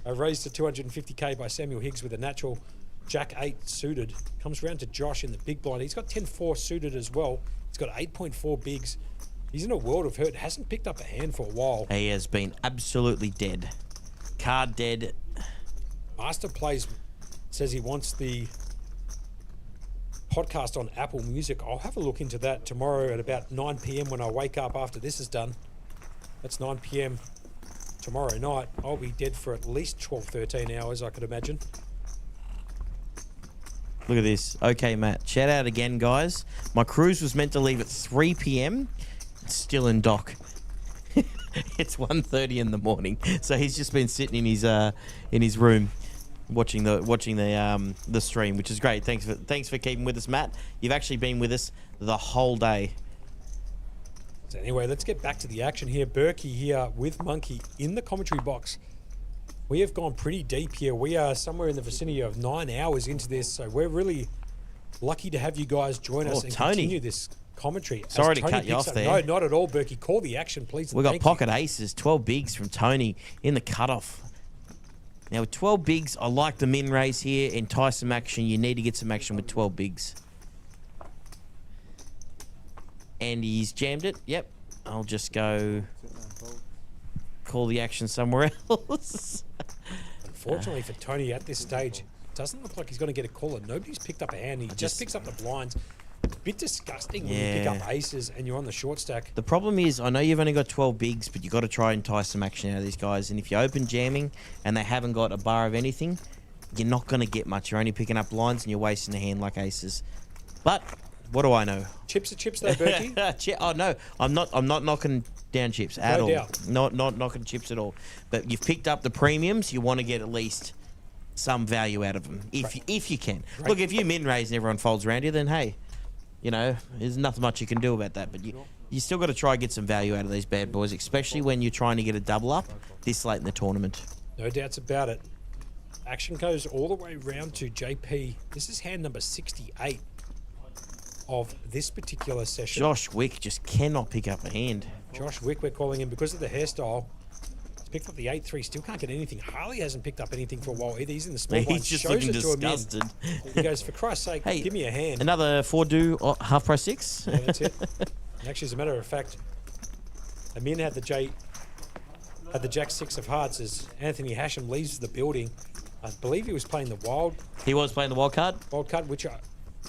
a raise to 250k by Samuel Higgs with a natural Jack 8 suited. Comes round to Josh in the big blind. He's got 10-4 suited as well. He's got 8.4 bigs. He's in a world of hurt. Hasn't picked up a hand for a while. He has been absolutely dead. Card dead. Master Plays says he wants the podcast on Apple Music. I'll have a look into that tomorrow at about 9 p.m. when I wake up after this is done. That's 9 p.m. tomorrow night. I'll be dead for at least 12, 13 hours, I could imagine. Look at this. Okay, Matt. Shout out again, guys. My cruise was meant to leave at 3 p.m. It's still in dock. It's 1:30 in the morning, so he's just been sitting in his room watching the stream, which is great. Thanks for keeping with us, Matt. You've actually been with us the whole day. So anyway, let's get back to the action here. Berkey here with Monkey in the commentary box. We have gone pretty deep here. We are somewhere in the vicinity of 9 hours into this, so we're really lucky to have you guys join us and Tony. continue this commentary. Sorry to Tony cut you picks off up- there. No, not at all, Berkey. Call the action, please. We got Thank pocket aces, 12 bigs from Tony in the cutoff. Now with 12 bigs, I like the min raise here. Entice some action. You need to get some action with 12 bigs. And he's jammed it. Yep. I'll just go call the action somewhere else. Unfortunately for Tony at this stage, it doesn't look like he's going to get a caller. Nobody's picked up a hand. He just picks up the blinds. A bit disgusting when you pick up aces and you're on the short stack. The problem is, I know you've only got 12 bigs, but you've got to try and entice some action out of these guys. And if you open jamming and they haven't got a bar of anything, you're not going to get much. You're only picking up blinds and you're wasting a hand like aces. But what do I know? Chips are chips though, Berkey. Oh no, I'm not knocking down chips at No all. doubt. Not knocking chips at all. But you've picked up the premiums. You want to get at least some value out of them, if you can. Right. Look, if you min raise and everyone folds around you, then hey, you know, there's nothing much you can do about that. But you still got to try and get some value out of these bad boys, especially when you're trying to get a double up this late in the tournament. No doubts about it. Action goes all the way round to JP. This is hand number 68 of this particular session. Josh Wick just cannot pick up a hand. Josh Wick, we're calling him because of the hairstyle. He's picked up the 8-3, still can't get anything. Harley hasn't picked up anything for a while either. He's in the small He's blind, just shows looking it to him in. disgusted. He goes, for Christ's sake, Hey, give me a hand. Another 4-do half price 6. Yeah, that's it. And actually, as a matter of fact, Amin had the Jack 6 of hearts as Anthony Hashem leaves the building. I believe he was playing the wild. He was playing the wild card? Wild card, which I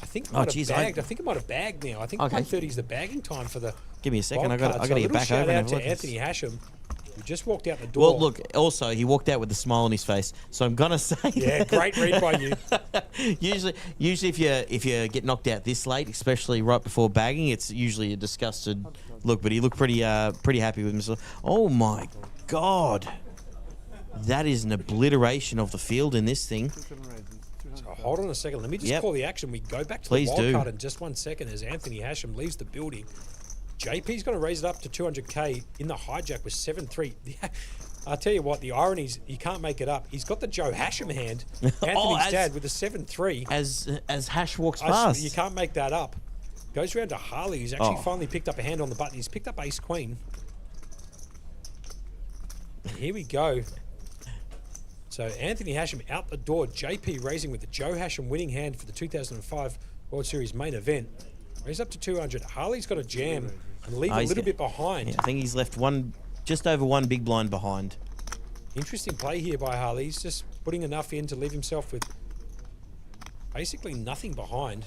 think might have bagged. I think it might have bagged now. I think 1:30 is the bagging time for the. Give me a second. I wild got card. to So a get little back shout over and out have a to look. Anthony Hashem, who just walked out the door. Well, look. Also, he walked out with a smile on his face, so I'm gonna say. Yeah, great read by you. usually, if you get knocked out this late, especially right before bagging, it's usually a disgusted look. But he looked pretty happy with himself. Oh my God, that is an obliteration of the field in this thing. So hold on a second. Let me just call the action. We go back to Please the wild do. card in just 1 second as Anthony Hashem leaves the building. JP's going to raise it up to 200k in the hijack with 7-3. I'll tell you what, the irony is he can't make it up. He's got the Joe Hashem hand, Anthony's dad, with a 7-3. As Hash walks past. You can't make that up. Goes around to Harley, who's actually finally picked up a hand on the button. He's picked up Ace Queen. And here we go. So Anthony Hashem out the door. JP raising with the Joe Hashem winning hand for the 2005 World Series main event. Raised up to 200. Harley's got a jam and leave a little bit behind. Yeah, I think he's left just over one big blind behind. Interesting play here by Harley. He's just putting enough in to leave himself with basically nothing behind.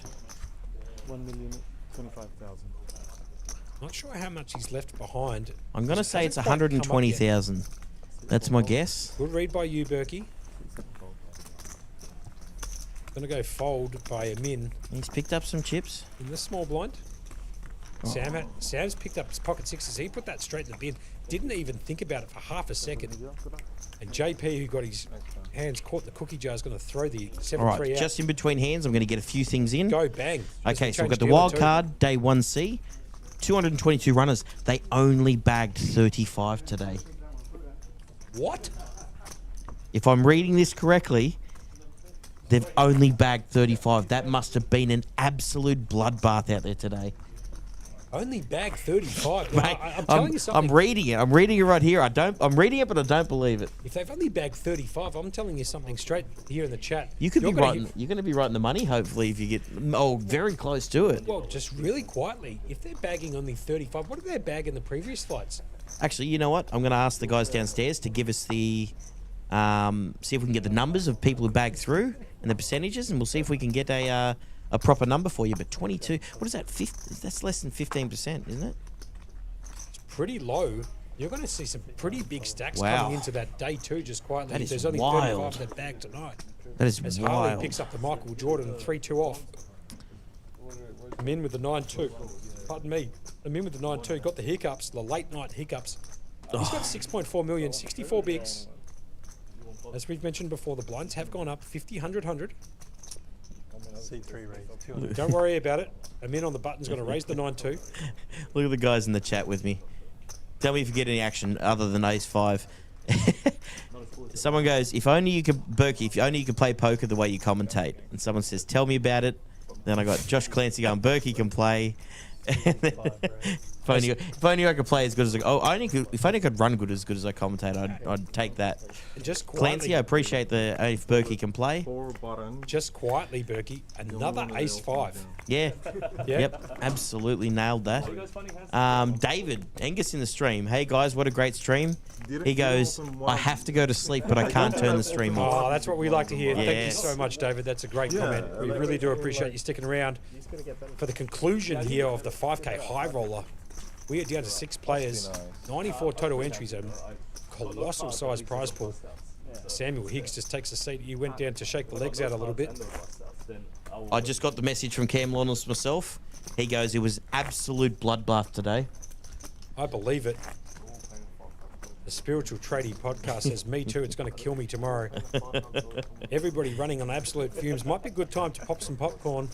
1,025,000. Not sure how much he's left behind. I'm going to say it's Hasn't quite come up yet. 120,000. That's my guess. Good read by you, Berkey. Going to go fold by Amin. He's picked up some chips. In the small blind. Sam's picked up his pocket sixes. He put that straight in the bin. Didn't even think about it for half a second. And JP, who got his hands caught in the cookie jar, is going to throw the 7-3 All out. right, just in between hands, I'm going to get a few things in. Go, bang. Okay, so we've got the wild card, day 1C. 222 runners. They only bagged 35 today. What? If I'm reading this correctly, they've only bagged 35. That must have been an absolute bloodbath out there today. Only bagged 35. Mate, I'm telling you something. I'm reading it. I'm reading it right here. I'm reading it, but I don't believe it. If they've only bagged 35, I'm telling you something straight here in the chat. You could You're be gonna writing. You're going to be writing the money. Hopefully, if you get very close to it. Well, just really quietly, if they're bagging only 35, what did they bag in the previous flights? Actually, you know what? I'm going to ask the guys downstairs to give us the see if we can get the numbers of people who bagged through and the percentages, and we'll see if we can get a proper number for you. But 22, what is that? That's less than 15%, isn't it? It's pretty low. You're going to see some pretty big stacks Wow. coming into that day two just quietly. That If is there's only wild. 35 that bagged tonight. That is As wild. Harley picks up the Michael Jordan 3-2 off. Amin with the 9-2. Pardon me. Amin with the 9-2. Got the hiccups, the late night hiccups. He's got 6.4 million, 64 bigs. As we've mentioned before, the blinds have gone up 50, 100, 100. C3 read. Don't worry about it. Amin on the button's going to raise the 9-2. Look at the guys in the chat with me. Tell me if you get any action other than ace 5. Someone goes, if only you could, Berkey, if only you could play poker the way you commentate. And someone says, tell me about it. Then I got Josh Clancy going, Berkey can play. If only I could play as good as if only I could run as good as I commentate, I'd take that. Just quietly, Clancy, I appreciate the if Berkey can play. 4 button. Just quietly, Berkey. Another ace 5. Yeah. Yeah. Yep. Absolutely nailed that. David Angus in the stream. Hey guys, what a great stream. He goes, I have to go to sleep, but I can't turn the stream off. Oh, that's what we like to hear. Thank you Yes. so much, David. That's a great comment. We really do appreciate you sticking around for the conclusion here of the 5K high roller. We are down to 6 players, 94 total entries, a colossal size prize pool. Samuel Higgs just takes a seat. You went down to shake the legs out a little bit. I just got the message from Cam Lawless myself. He goes, it was absolute bloodbath today. I believe it. The Spiritual Tradie podcast says, me too, it's going to kill me tomorrow. Everybody running on absolute fumes. Might be a good time to pop some popcorn.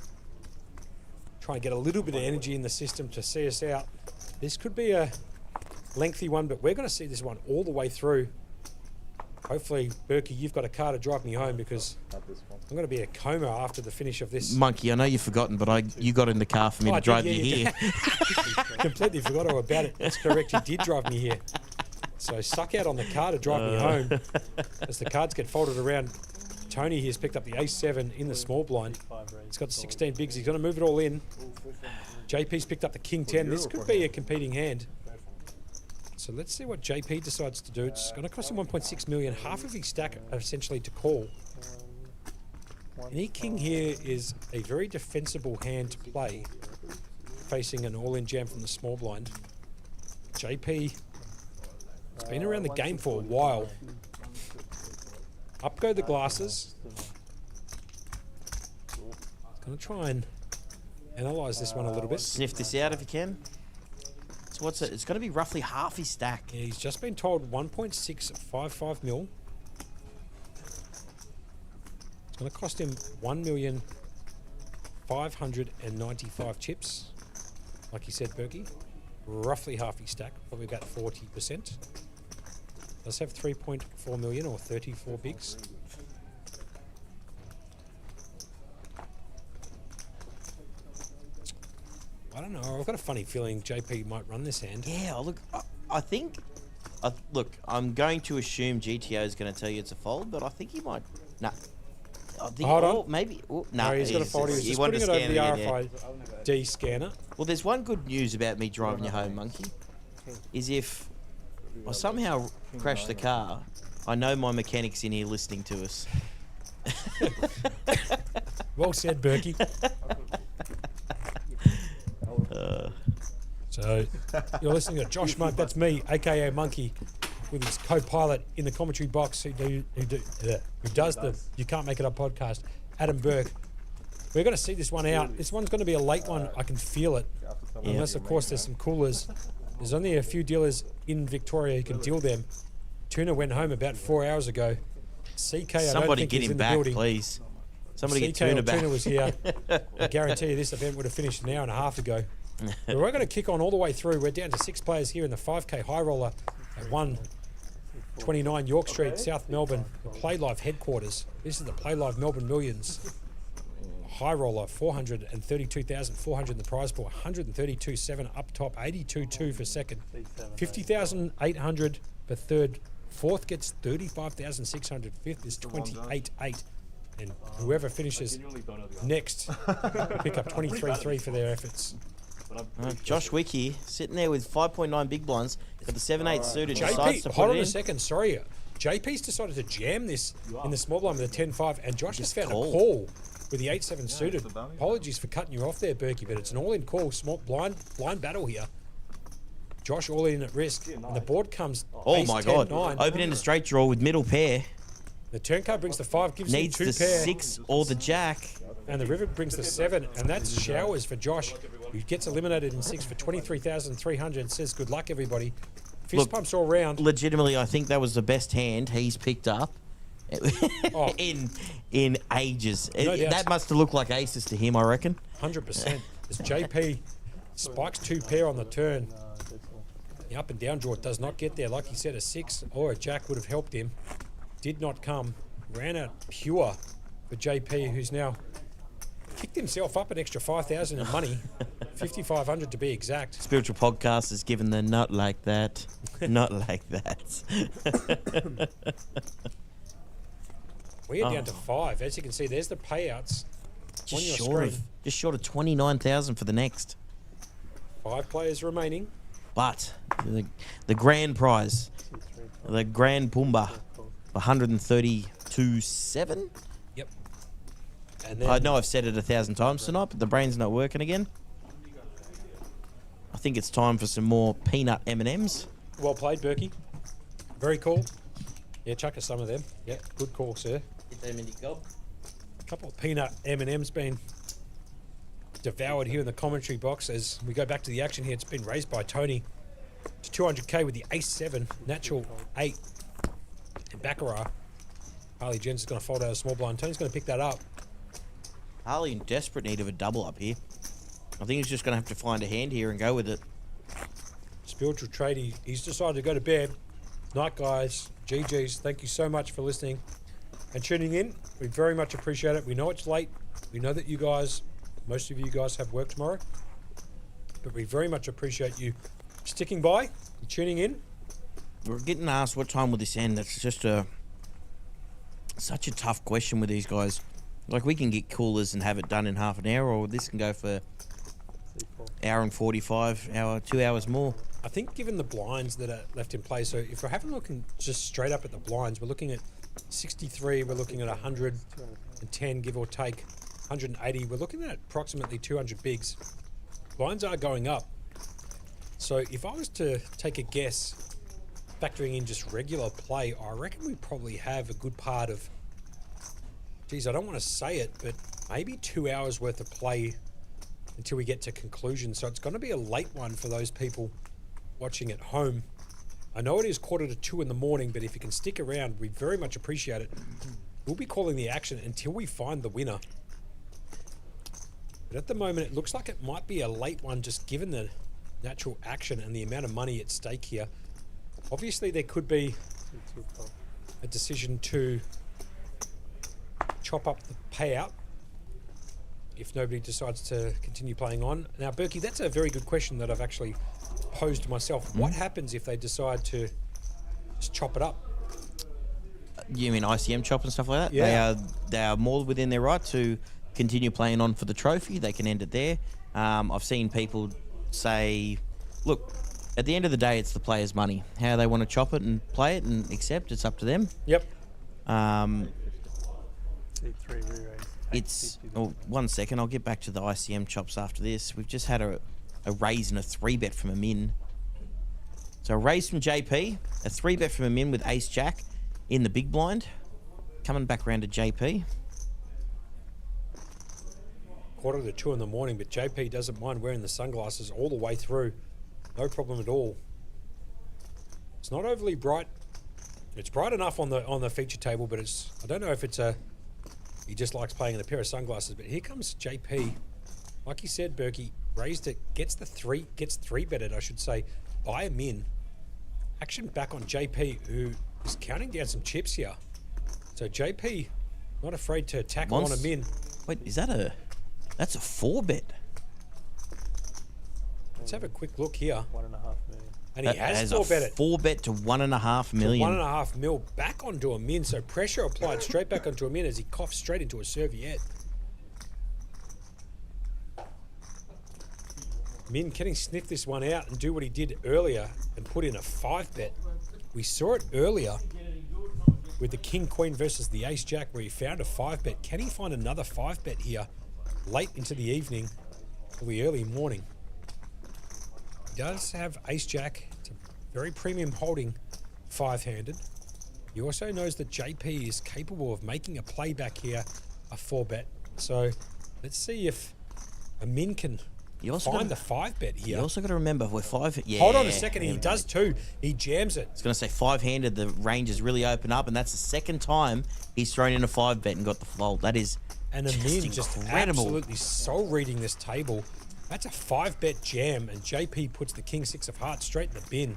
Try and get a little bit of energy in the system to see us out. This could be a lengthy one, but we're going to see this one all the way through. Hopefully, Berkey, you've got a car to drive me home because I'm going to be a coma after the finish of this. Monkey, I know you've forgotten, but you got in the car for me to drive you here. Completely forgot all about it. That's correct. You did drive me here. So suck out on the car to drive me home. As the cards get folded around, Tony here's picked up the ace 7 in the small blind. He's got 16 bigs. He's going to move it all in. JP's picked up the king 10. This could be a competing hand. So let's see what JP decides to do. It's going to cost him 1.6 million. Half of his stack essentially to call. Any king here is a very defensible hand to play, facing an all-in jam from the small blind. JP has been around the game for a while. Up go the glasses. Going to try and analyse this one a little bit. Sniff this out if you can. So what's it? It's going to be roughly half his stack. Yeah, he's just been told 1.655 mil. It's going to cost him 1,595 chips. Like you said, Berkey. Roughly half his stack, probably about 40%. Does have 3.4 million or 34 bigs. I don't know. I've got a funny feeling JP might run this hand. Yeah, look, I think... look, I'm going to assume GTO is going to tell you it's a fold, but I think he might... Nah. I think, Hold on. Maybe... no, nah, he's got a fold. He's just putting it over the RFID scanner. Well, there's one good news about me driving you home, Monkey, is if I somehow crash the car, I know my mechanic's in here listening to us. Well said, Berkey. So you're listening to Josh Monk. That's me, aka Monkey, with his co-pilot in the commentary box who does the You Can't Make It Up podcast, Adam Burke. We're going to see this one out. This one's going to be a late one. I can feel it. Yeah. Unless, of course, there's some coolers. There's only a few dealers in Victoria who can deal them. Tuna went home about 4 hours ago. CK, I don't think get he's him in back, the building. please. Somebody CK get Tuna back. Tuna was here. I guarantee you this event would have finished an hour and a half ago. But we're going to kick on all the way through. We're down to 6 players here in the 5K High Roller at 129 York Street, South Melbourne, the Playlive headquarters. This is the Playlive Melbourne Millions. High Roller, 432,400 in the prize pool, 132.7 up top, 82.2 for second, 50,800 for third, fourth gets 35,600, fifth is 28.8, and whoever finishes next pick up 23.3 for their efforts. Josh Wiki sitting there with 5.9 big blinds, got the 7-8 suited. Decides to JP, hold put on it a in. second, sorry. JP's decided to jam this in the small blind with a 10-5, and Josh has found a call with the 8-7 suited. Apologies for cutting you off there, Berkey, but it's an all-in call, small blind battle here. Josh all in at risk, and the board comes Oh my God! 10-9. Opening a straight draw with middle pair. The turn card brings the 5, gives Needs him 2 the pair. 6 or the jack. And the river brings the 7, and that's showers for Josh, who gets eliminated in 6 for 23,300. Says good luck, everybody. Fist pumps all round. Legitimately, I think that was the best hand he's picked up in ages. No doubt. That must have looked like aces to him, I reckon. 100%. As JP spikes 2 pair on the turn. The up and down draw does not get there. Like he said, a 6 or a jack would have helped him. Did not come. Ran out pure for JP, who's now kicked himself up an extra 5,000 in money. 5,500 to be exact. Spiritual Podcast is given the not like that. Not like that. We are down to 5. As you can see, there's the payouts on your screen. Just short of 29,000 for the next. 5 players remaining. But the grand prize, the grand Pumba, 132.7. Yep. And then I know I've said it 1,000 times tonight, but the brain's not working again. I think it's time for some more peanut M&Ms. Well played, Berkey. Very cool. Yeah, chuck us some of them. Yep, good call, sir. A couple of peanut M&Ms being devoured here in the commentary box as we go back to the action here. It's been raised by Tony to 200k with the ace-7, natural 8, and baccarat. Harley Jens is going to fold out a small blind. Tony's going to pick that up. Harley in desperate need of a double up here. I think he's just going to have to find a hand here and go with it. Spiritual Trade, he's decided to go to bed. Night, guys. GG's. Thank you so much for listening and tuning in. We very much appreciate it. We know it's late. We know that you guys, most of you guys have work tomorrow. But we very much appreciate you sticking by and tuning in. We're getting asked what time will this end. That's just such a tough question with these guys. Like, we can get coolers and have it done in half an hour, or this can go for hour and 45, 2 hours more. I think given the blinds that are left in play, so if we're having looking just straight up at the blinds, we're looking at 63, we're looking at 110, give or take, 180. We're looking at approximately 200 bigs. Blinds are going up. So if I was to take a guess, factoring in just regular play, I reckon we probably have a good part of, geez, I don't want to say it, but maybe 2 hours worth of play until we get to conclusion. So it's going to be a late one for those people watching at home. I know it is 1:45 in the morning, but if you can stick around, we very much appreciate it. We'll be calling the action until we find the winner. But at the moment, it looks like it might be a late one, just given the natural action and the amount of money at stake here. Obviously, there could be a decision to chop up the payout if nobody decides to continue playing on. Now, Berkey, that's a very good question that I've actually posed to myself. What happens if they decide to just chop it up? You mean ICM chop and stuff like that? Yeah. They are more within their right to continue playing on for the trophy. They can end it there. I've seen people say, look, at the end of the day, it's the players' money. How they want to chop it and play it and accept, it's up to them. Yep. It's 1 second. I'll get back to the ICM chops after this. We've just had a raise and a 3-bet from a min. So a raise from JP, a 3-bet from a min with Ace Jack in the big blind. Coming back around to JP. 1:45 in the morning, but JP doesn't mind wearing the sunglasses all the way through. No problem at all. It's not overly bright. It's bright enough on the feature table, but it's, I don't know if it's he just likes playing in a pair of sunglasses. But here comes JP. Like you said, Berkey raised it, gets 3-betted, I should say, by a min. Action back on JP, who is counting down some chips here. So JP, not afraid to tackle on a min. Wait, is that that's a 4-bet? Let's have a quick look here. 1.5 million. And he has 4-betted. 4-bet to 1.5 million. 1.5 mil back onto a min. So pressure applied straight back onto a min as he coughs straight into a serviette. Min, can he sniff this one out and do what he did earlier and put in a 5-bet? We saw it earlier with the King Queen versus the Ace Jack where he found a 5-bet. Can he find another 5-bet here late into the evening or the early morning? He does have Ace Jack. It's a very premium holding 5-handed. He also knows that JP is capable of making a play back here, a 4-bet. So let's see if a min can You also find gotta- the 5-bet here. You also got to remember we're 5. Yeah. Hold on a second. He does too. He jams it. I was going to say 5-handed. The ranges really open up, and that's the second time he's thrown in a 5-bet and got the fold. That is And Amin just incredible. absolutely soul reading this table. That's a 5-bet jam, and JP puts the king 6 of hearts straight in the bin.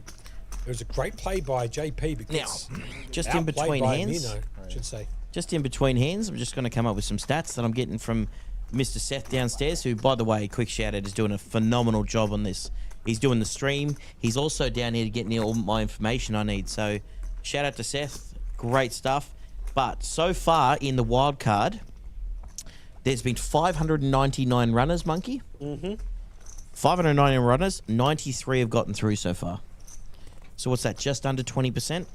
It was a great play by JP because Now, just in outplayed between by hands, Amin, I should say. Just in between hands, I'm just going to come up with some stats that I'm getting from Mr. Seth downstairs, who, by the way, quick shout out, is doing a phenomenal job on this. He's doing the stream. He's also down here to get me all my information I need. So, shout out to Seth. Great stuff. But so far in the wild card, there's been 599 runners, Monkey. Mm-hmm. 599 runners, 93 have gotten through so far. So what's that, just under 20%?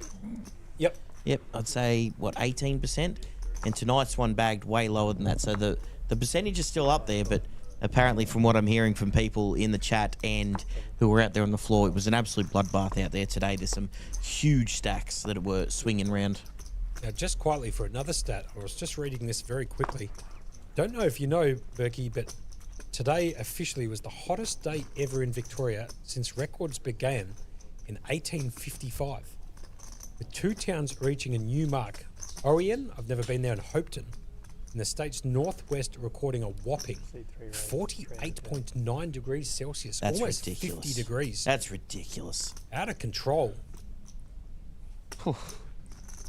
Yep. Yep, I'd say, what, 18%? And tonight's one bagged way lower than that. So the percentage is still up there, but apparently from what I'm hearing from people in the chat and who were out there on the floor, it was an absolute bloodbath out there today. There's some huge stacks that were swinging around. Now, just quietly for another stat, I was just reading this very quickly. Don't know if you know, Berkey, but today officially was the hottest day ever in Victoria since records began in 1855. With two towns reaching a new mark. Orion, I've never been there, and Hopeton, in the state's northwest, recording a whopping 48.9 degrees Celsius. That's almost ridiculous. 50 degrees. That's ridiculous. Out of control. All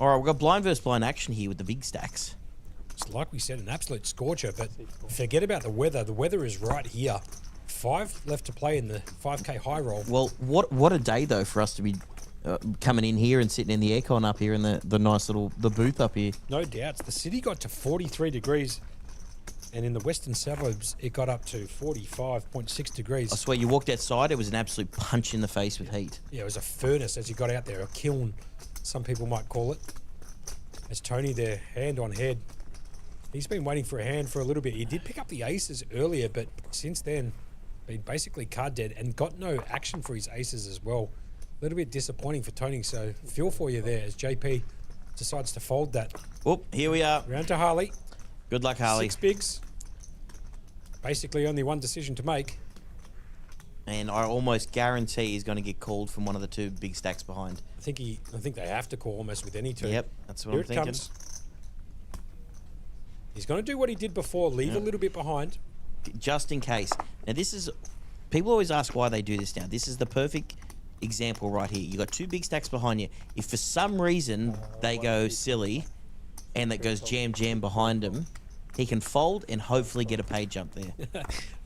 right, we've got blind versus blind action here with the big stacks. It's like we said, an absolute scorcher, but forget about the weather. The weather is right here. 5 left to play in the 5K high roll. Well, what a day, though, for us to be coming in here and sitting in the aircon up here in the nice little the booth up here. No doubts. The city got to 43 degrees, and in the western suburbs, it got up to 45.6 degrees. I swear, you walked outside, it was an absolute punch in the face with heat. Yeah, it was a furnace as you got out there, a kiln, some people might call it. As Tony there, hand on head. He's been waiting for a hand for a little bit. He did pick up the aces earlier, but since then, been basically card dead and got no action for his aces as well. A little bit disappointing for Tony, so feel for you there as JP decides to fold that. Oh, here we are. Round to Harley. Good luck, Harley. 6 bigs. Basically only one decision to make. And I almost guarantee he's going to get called from one of the two big stacks behind. I think they have to call almost with any two. Yep, that's what Here I'm it thinking. comes. He's going to do what he did before, leave a little bit behind. Just in case. Now, this is... People always ask why they do this now. This is the perfect example right here. You got two big stacks behind you. If for some reason they go silly and that goes jam behind him, he can fold and hopefully get a pay jump there.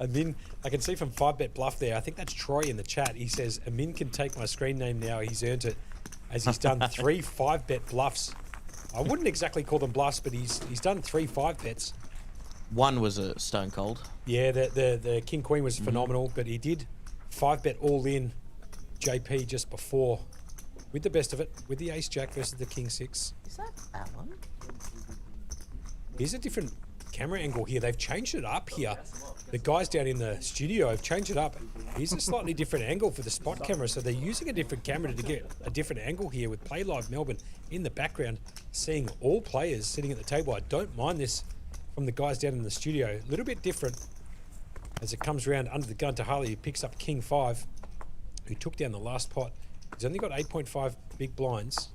Amin, I can see from 5-bet bluff there. I think that's Troy in the chat. He says, Amin can take my screen name now. He's earned it as he's done 3 5-bet bluffs. I wouldn't exactly call them bluffs, but he's done 3 5-bets. One was a stone cold. Yeah, the King Queen was phenomenal, but he did 5-bet all in JP just before with the best of it, with the Ace Jack versus the King 6. Is that Alan? Here's a different camera angle here. They've changed it up here. The guys down in the studio have changed it up. Here's a slightly different angle for the spot camera, so they're using a different camera to get a different angle here with Playlive Melbourne in the background, seeing all players sitting at the table. I don't mind this from the guys down in the studio. A little bit different as it comes around under the gun to Harley, who picks up King 5, who took down the last pot. He's only got 8.5 big blinds.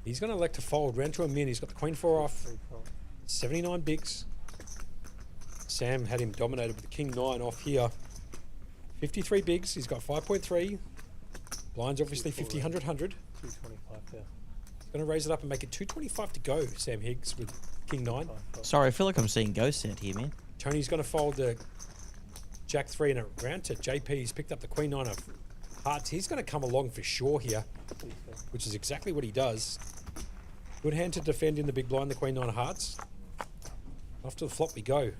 He's going to elect to fold round to a min. He's got the Queen 4 off. 79 bigs. Sam had him dominated with the King 9 off here. 53 bigs. He's got 5.3. Blinds obviously 50, 100, 100. 225 there. He's going to raise it up and make it 225 to go, Sam Higgs with King 9. Sorry, I feel like I'm seeing ghosts out here, man. Tony's going to fold the Jack 3 in a round to JP. He's picked up the Queen 9 of hearts. He's going to come along for sure here, which is exactly what he does. Good hand to defend in the big blind, the Queen 9 of hearts. Off to the flop we go. And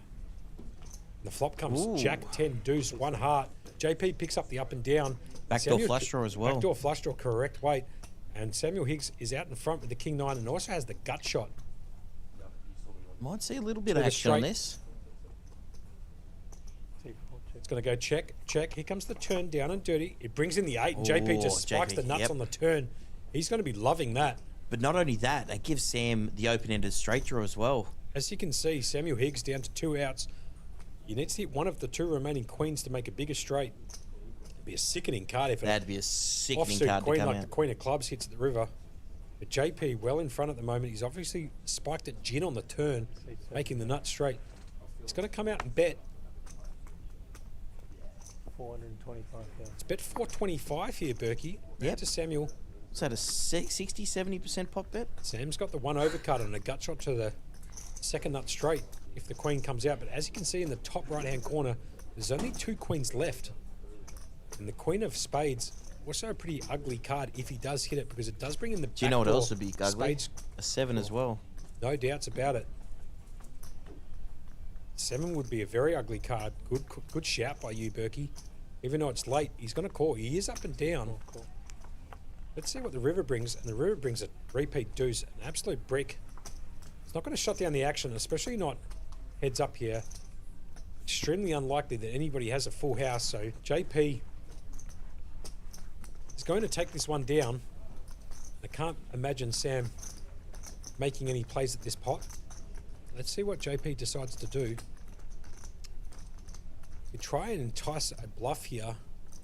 the flop comes Jack 10 deuce, 1 heart. JP picks up the up and down. Backdoor flush draw as well. Backdoor flush draw, correct weight. And Samuel Higgs is out in front with the King 9 and also has the gut shot. Might see a little bit With of a action on straight. this. It's going to go check, check. Here comes the turn down and dirty. It brings in the 8. And JP just spikes JP, the nuts yep. on the turn. He's going to be loving that. But not only that, that gives Sam the open-ended straight draw as well. As you can see, Samuel Higgs down to 2 outs. You need to hit one of the 2 remaining queens to make a bigger straight. It'd be a sickening card if That'd be a sickening offsuit card to queen come like out. the Queen of Clubs hits at the river. But JP well in front at the moment. He's obviously spiked at gin on the turn, making the nut straight. He's going to come out and bet. 425. Yeah. It's bet 425 here, Berkey. Yep. To Samuel. Is that a 60, 70% pop bet? Sam's got the one overcut and a gut shot to the second nut straight if the queen comes out. But as you can see in the top right-hand corner, there's only 2 queens left. And the Queen of Spades, also a pretty ugly card if he does hit it, because it does bring in the Do you know what backdoor else would be ugly? Spades. A 7 as well. No doubts about it. 7 would be a very ugly card. Good shout by you, Berkey. Even though it's late, he's going to call. He is up and down. Let's see what the river brings. And the river brings a repeat deuce, an absolute brick. It's not going to shut down the action, especially not heads up here. Extremely unlikely that anybody has a full house. So JP is going to take this one down. I can't imagine Sam making any plays at this pot. Let's see what JP decides to do. You try and entice a bluff here.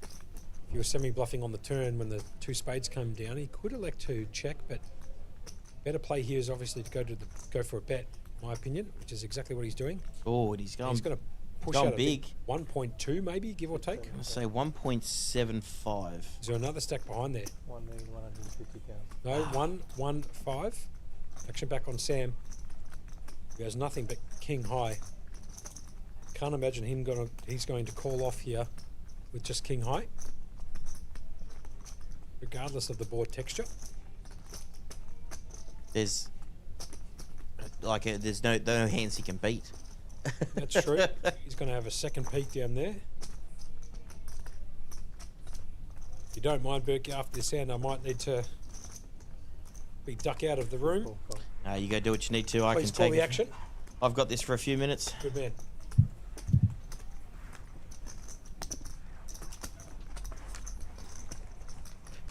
If you were semi-bluffing on the turn when the 2 spades came down, he could elect to check, but better play here is obviously to go for a bet, in my opinion, which is exactly what he's doing. Oh, he's going to push going out big. 1.2 maybe, give or take. I'll say 1.75. Is there another stack behind there? 1,150,000. No, 115. Action back on Sam. He has nothing but king high. Can't imagine he's going to call off here with just king high, regardless of the board texture. There's there's no hands he can beat. That's true. He's going to have a second peek down there. If you don't mind, Berkey, after this hand, I might need to be duck out of the room. You go do what you need to. I can Please call take the action. I've got this for a few minutes. Good man.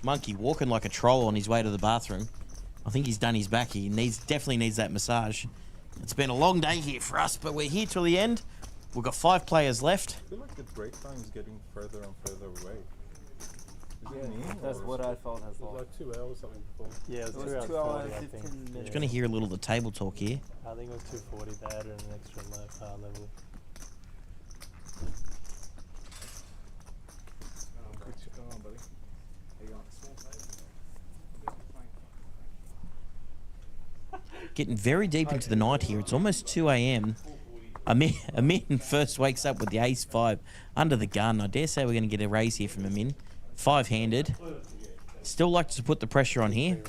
Monkey walking like a troll on his way to the bathroom. I think he's done his back. He definitely needs that massage. It's been a long day here for us, but we're here till the end. We've got 5 players left. I feel like the break time is getting further and further away. That's what I felt as well. Like 2 hours something before. Yeah, it was 2 2 hours, hours, 40, I 15 think. minutes. Just going to hear a little of the table talk here. I think it was 240. They added an extra level. Getting very deep into the night here. It's almost 2 a.m. Amin first wakes up with the ace-5 under the gun. I dare say we're going to get a raise here from Amin. 5-handed. Still like to put the pressure on here.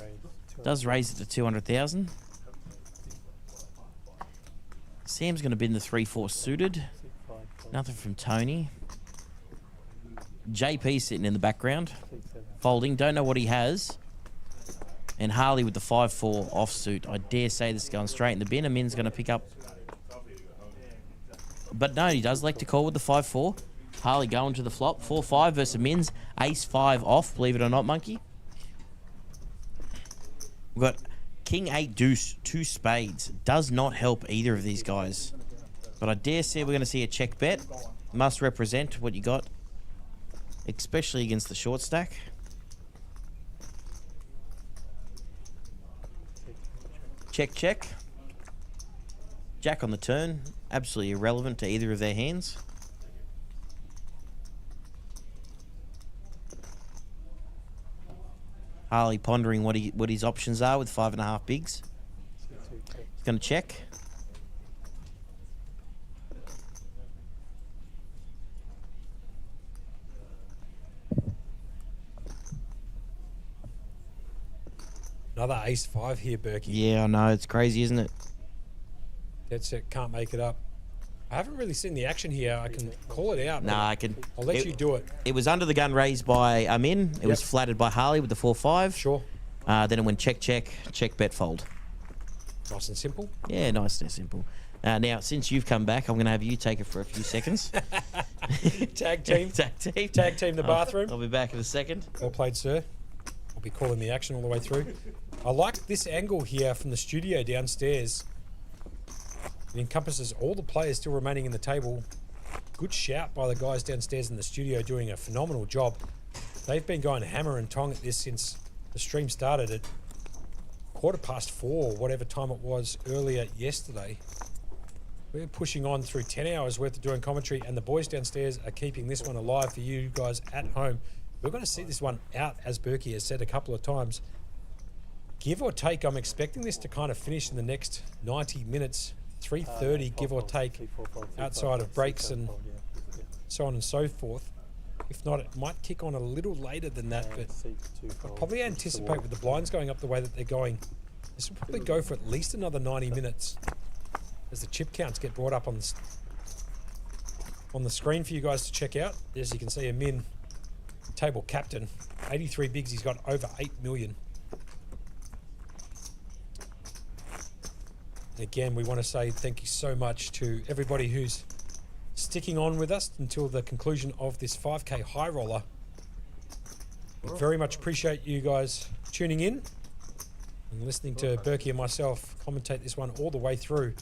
Does raise it to 200,000. Sam's going to bin the 3-4 suited. Nothing from Tony. JP sitting in the background. Folding. Don't know what he has. And Harley with the 5-4 offsuit. I dare say this is going straight in the bin. Amin's going to pick up. But no, he does like to call with the 5-4. Harley going to the flop. 4-5 versus Amin's. Ace-5 off, believe it or not, Monkey. We've got King 8 deuce, 2 spades. Does not help either of these guys. But I dare say we're going to see a check bet. Must represent what you got. Especially against the short stack. Check, check. Jack on the turn. Absolutely irrelevant to either of their hands. Harley pondering what his options are with 5.5 bigs. He's going to check. Another ace-5 here, Berkey. Yeah, I know. It's crazy, isn't it? That's it. Can't make it up. I haven't really seen the action here. I can call it out. Nah, I can. I'll let you do it. It was under the gun raised by Amin. It was flattered by Harley with the 4-5. Sure. Then it went check, check, check, bet, fold. Nice and simple. Yeah, nice and simple. Now, since you've come back, I'm going to have you take it for a few seconds. Tag team. Tag team. Tag team the bathroom. I'll be back in a second. Well played, sir. I'll be calling the action all the way through. I like this angle here from the studio downstairs. It encompasses all the players still remaining in the table. Good shout by the guys downstairs in the studio doing a phenomenal job. They've been going hammer and tong at this since the stream started at 4:15, whatever time it was earlier yesterday. We're pushing on through 10 hours worth of doing commentary, and the boys downstairs are keeping this one alive for you guys at home. We're going to see this one out, as Berkey has said a couple of times. Give or take, I'm expecting this to kind of finish in the next 90 minutes, 3:30, give or take, outside of breaks and so on and so forth. If not, it might kick on a little later than that, but I probably anticipate with the blinds going up the way that they're going, this will probably go for at least another 90 minutes as the chip counts get brought up on the screen for you guys to check out. As you can see, Amin, table captain, 83 bigs, he's got over 8 million. And again, we want to say thank you so much to everybody who's sticking on with us until the conclusion of this 5K high roller. We very much appreciate you guys tuning in and listening to Berkey and myself commentate this one all the way through.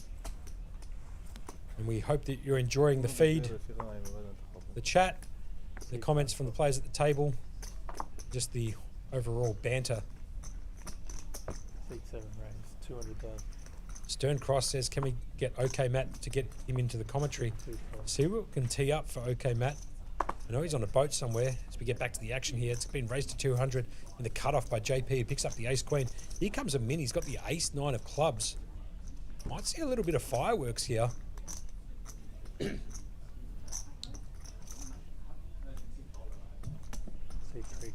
And we hope that you're enjoying the feed, the chat, the comments from the players at the table, just the overall banter. 6-7 range, 200 down. Stern Cross says, can we get OK Matt to get him into the commentary? See what we can tee up for OK Matt. I know he's on a boat somewhere as we get back to the action here. It's been raised to 200 in the cutoff by JP. He picks up the ace queen. Here comes a min. He's got the ace 9 of clubs. Might see a little bit of fireworks here. C3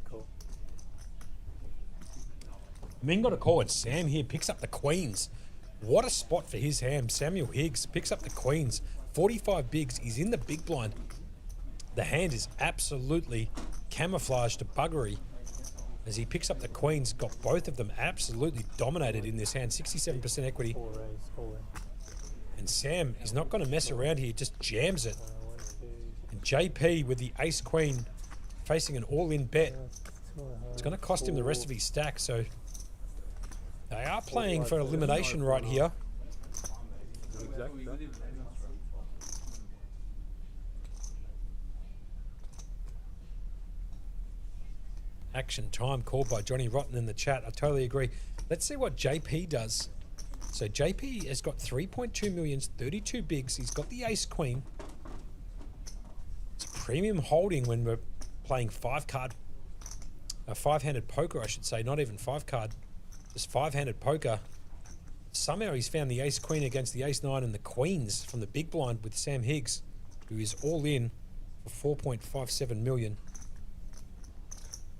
call. Min got a call, and Sam here picks up the queens. What a spot for his ham. Samuel Higgs picks up the queens. 45 bigs. He's in the big blind. The hand is absolutely camouflaged to buggery as he picks up the queens. Got both of them absolutely dominated in this hand. 67% equity. And Sam is not going to mess around here. Just jams it. And JP with the ace queen facing an all-in bet. It's going to cost him the rest of his stack. So they are playing for elimination right here. Action time called by Johnny Rotten in the chat. I totally agree. Let's see what JP does. So JP has got 3.2 millions, 32 bigs. He's got the ace queen. It's a premium holding when we're playing five-handed poker, I should say, not even 5-card. Just 5-handed poker. Somehow he's found the ace queen against the ace 9 and the queens from the big blind with Sam Higgs, who is all in for 4.57 million.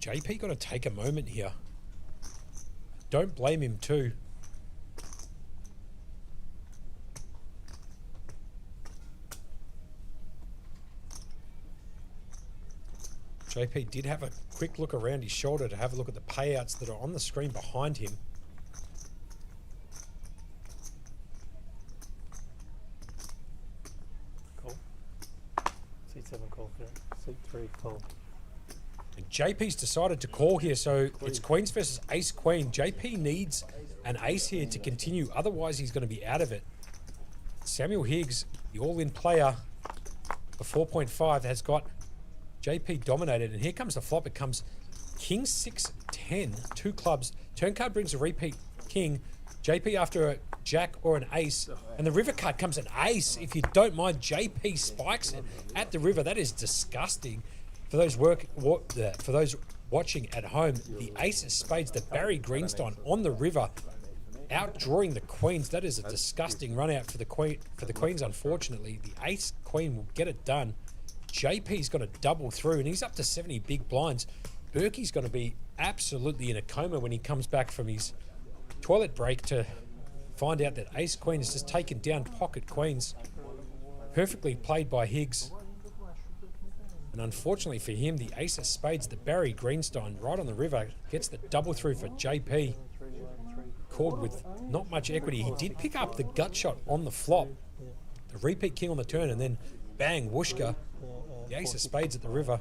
JP got to take a moment here. Don't blame him too. JP did have a quick look around his shoulder to have a look at the payouts that are on the screen behind him. Call. C7 call. C3 call. And JP's decided to call here, so it's queens versus ace queen. JP needs an ace here to continue, otherwise he's going to be out of it. Samuel Higgs, the all-in player for 4.5, has got JP dominated, and here comes the flop. It comes king 6 10, 2 clubs. Turn card brings a repeat king. JP after a jack or an ace, and the river card comes an ace. If you don't mind, JP spikes it at the river. That is disgusting. For those for those watching at home, the ace of spades, the Barry Greenstein on the river, outdrawing the queens. That is a disgusting run out for the queen. For the queens, unfortunately, the ace queen will get it done. JP's got to double through, and he's up to 70 big blinds. Berkey's going to be absolutely in a coma when he comes back from his toilet break to find out that ace queen has just taken down pocket queens. Perfectly played by Higgs. And unfortunately for him, the ace of spades, the Barry Greenstein, right on the river, gets the double through for JP. Called with not much equity. He did pick up the gut shot on the flop. The repeat king on the turn, and then bang, whooshka. The ace of spades at the river.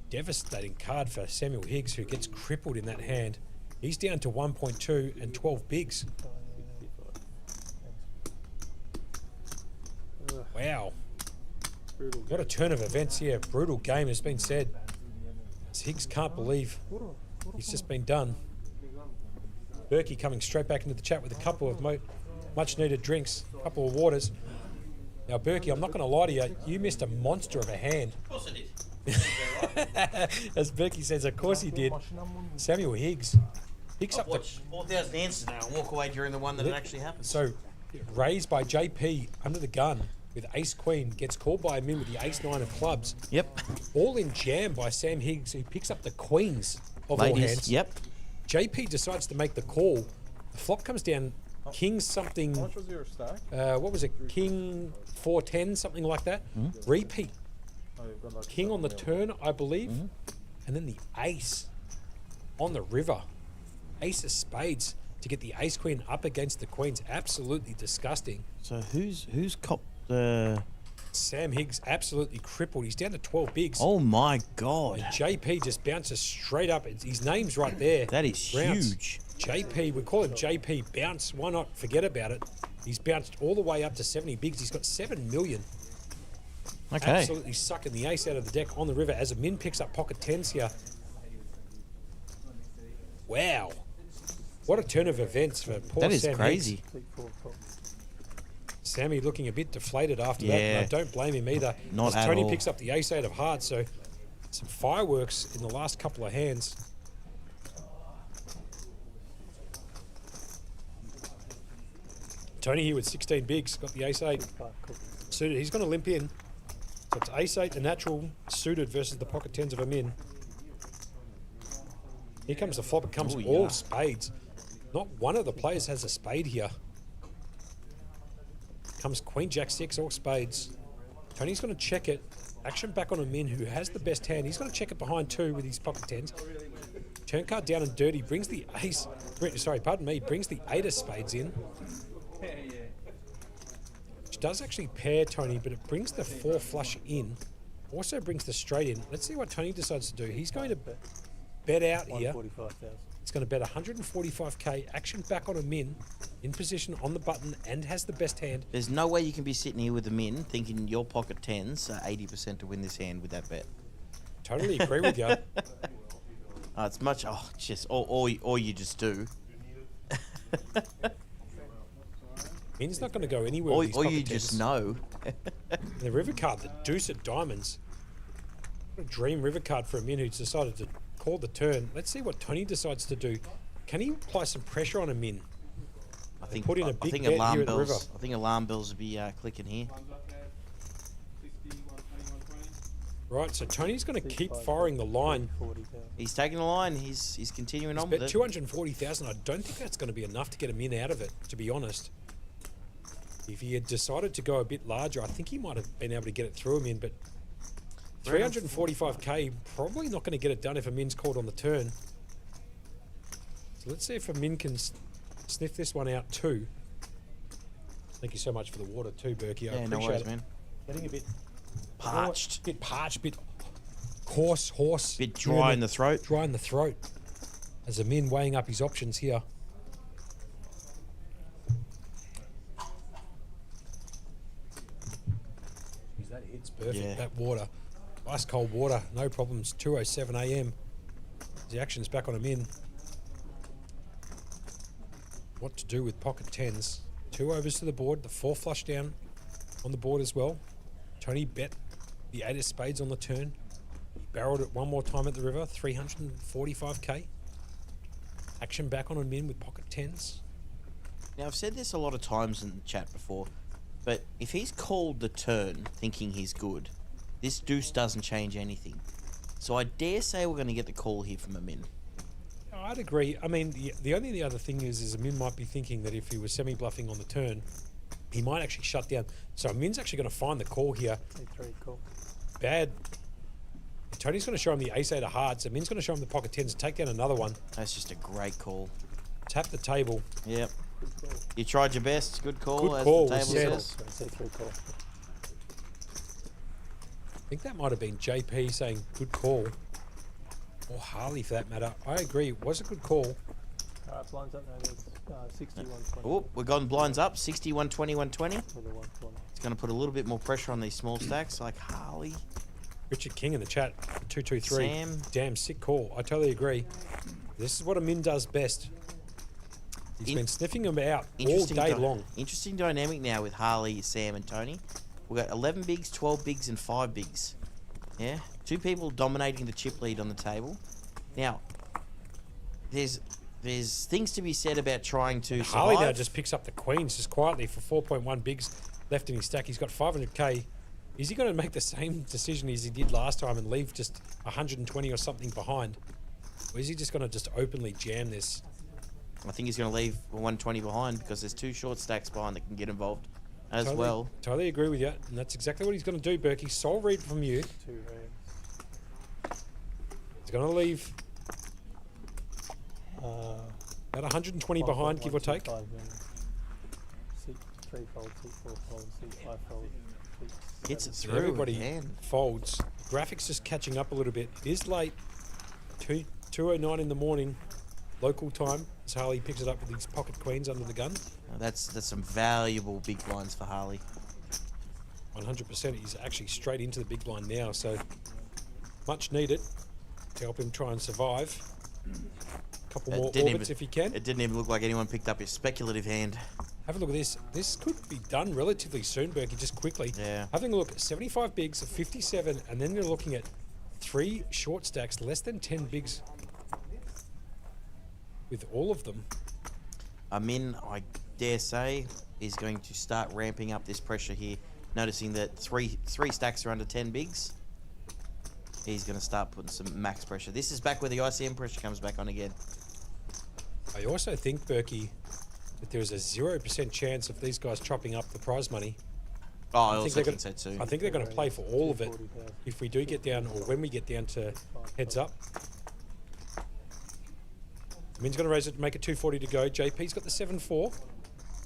Devastating card for Samuel Higgs, who gets crippled in that hand. He's down to 1.2 and 12 bigs. What a turn of events here. Brutal game has been said. Higgs can't believe he's just been done. Berkey coming straight back into the chat with a couple of much needed drinks, a couple of waters. Now, Berkey, I'm not going to lie to you. You missed a monster of a hand. Of course I did. As Berkey says, of course he did. Samuel Higgs picks up the 4,000 answers now and walk away during the one that it actually happened. So, raised by JP under the gun with ace queen, gets called by him in with the ace nine of clubs. Yep. All in jam by Sam Higgs, who picks up the queens of Ladies, all hands. yep. JP decides to make the call. The flop comes down. King something. How much was your stack? What was it? King 410, something like that. Repeat. Oh, you've got like King on the 7 million. turn, I believe, and then the ace on the river. Ace of spades to get the ace queen up against the queens. Absolutely disgusting. So who's copped the? Sam Higgs absolutely crippled. He's down to 12 bigs. Oh my God! And JP just bounces straight up. His name's right there. That is Bounce. huge. JP, we call him JP Bounce. Why not forget about it? He's bounced all the way up to 70 bigs. He's got 7 million. Okay. Absolutely sucking the ace out of the deck on the river as Amin picks up pocket tens here. Wow. What a turn of events for poor That is Sam crazy. Higgs. Sammy looking a bit deflated after that. Yeah. And I don't blame him either. Not as at Tony all. picks up the ace eight of hearts, so some fireworks in the last couple of hands. Tony here with 16 bigs, got the ace eight suited. He's going to limp in. So it's ace eight, the natural suited versus the pocket tens of Amin. Here comes the flop. It comes Ooh, all yeah. spades. Not one of the players has a spade here. Comes queen jack six, all spades. Tony's going to check it. Action back on Amin, who has the best hand. He's going to check it behind two with his pocket tens. Turn card down and dirty. Brings the ace. Sorry, pardon me. Brings the eight of spades in. Which does actually pair Tony, but it brings the four flush in. Also brings the straight in. Let's see what Tony decides to do. He's going to bet out here. 145,000. He's going to bet 145k. Action back on Amin. In position on the button and has the best hand. There's no way you can be sitting here with them in thinking your pocket tens are 80% to win this hand with that bet. Totally agree with you. It's much. Oh, just or you just do. Min's not going to go anywhere. Or with his you pocket just tens. know. The river card, the deuce of diamonds. What a dream river card for Amin, who's decided to call the turn. Let's see what Tony decides to do. Can he apply some pressure on Amin? I think put in a I big think bet alarm here at the river. bells. I think alarm bells will be clicking here. Right, so Tony's going to keep firing the line. He's taking the line. He's continuing on Bet with it. 240,000. I don't think that's going to be enough to get him in out of it, to be honest. If he had decided to go a bit larger, I think he might have been able to get it through him in, but 345k, probably not going to get it done if Amin's called on the turn. So let's see if Amin can sniff this one out too. Thank you so much for the water too, Berkey. I Yeah, appreciate no worries, it. man. Getting a bit Parched. bit parched, bit hoarse. Bit dry in the throat. Dry in the throat. As Amin weighing up his options here. That hits perfect. Yeah. That water, ice cold water, no problems. 2:07 a.m. The action's back on Amin. What to do with pocket tens? 2 overs to the board. The 4 flush down on the board as well. Tony bet the 8 of spades on the turn. He barreled it one more time at the river. 345k. Action back on Amin with pocket tens. Now I've said this a lot of times in the chat before, but if he's called the turn thinking he's good, this deuce doesn't change anything. So I dare say we're going to get the call here from Amin. I'd agree. I mean, the only other thing is Amin might be thinking that if he was semi-bluffing on the turn, he might actually shut down. So Amin's actually going to find the call here. Bad. Tony's going to show him the ace eight of hearts. Amin's going to show him the pocket tens and take down another one. That's just a great call. Tap the table. Yep. You tried your best. Good call. Good as call, the table said. says. I think that might have been JP saying good call. Or Harley for that matter. I agree. It was a good call. Blinds up now. There's 60, 120. Oh, we've gone blinds up. 60, 120, 120. With the 120. It's going to put a little bit more pressure on these small stacks like Harley. Richard King in the chat, 223. Sam. Damn, sick call. I totally agree. This is what a min does best. He's been sniffing them out all day long. Interesting dynamic now with Harley, Sam, and Tony. We've got 11 bigs, 12 bigs, and 5 bigs. Yeah? 2 people dominating the chip lead on the table. Now, there's things to be said about trying to survive. Harley now just picks up the queens just quietly for 4.1 bigs left in his stack. He's got 500k. Is he going to make the same decision as he did last time and leave just 120 or something behind? Or is he just going to just openly jam this? I think he's going to leave 120 behind because there's 2 short stacks behind that can get involved as well. Totally agree with you. And that's exactly what he's going to do, Berkey. Soul read from you. 2 hands. He's going to leave about 120 behind, give or take. 5 6, 3 fold, 6, 4 fold, 6, 5 fold, 6. Gets it through. Everybody folds. Graphics just catching up a little bit. It is late. 2:09 in the morning, local time. As Harley picks it up with these pocket queens under the gun. That's some valuable big blinds for Harley. 100%. He's actually straight into the big blind now, so much needed to help him try and survive. A couple more orbits if he can. It didn't even look like anyone picked up his speculative hand. Have a look at this. This could be done relatively soon, Berkey, just quickly. Yeah. Having a look at 75 bigs, 57, and then you're looking at 3 short stacks, less than 10 bigs with all of them. Amin, I dare say, is going to start ramping up this pressure here. Noticing that three stacks are under 10 bigs. He's going to start putting some max pressure. This is back where the ICM pressure comes back on again. I also think, Berkey, that there's a 0% chance of these guys chopping up the prize money. Oh, I also think so too. I think they're going to play for all of it if we do get down, or when we get down to heads up. Min's going to raise it to make it 240 to go. JP's got the 7-4.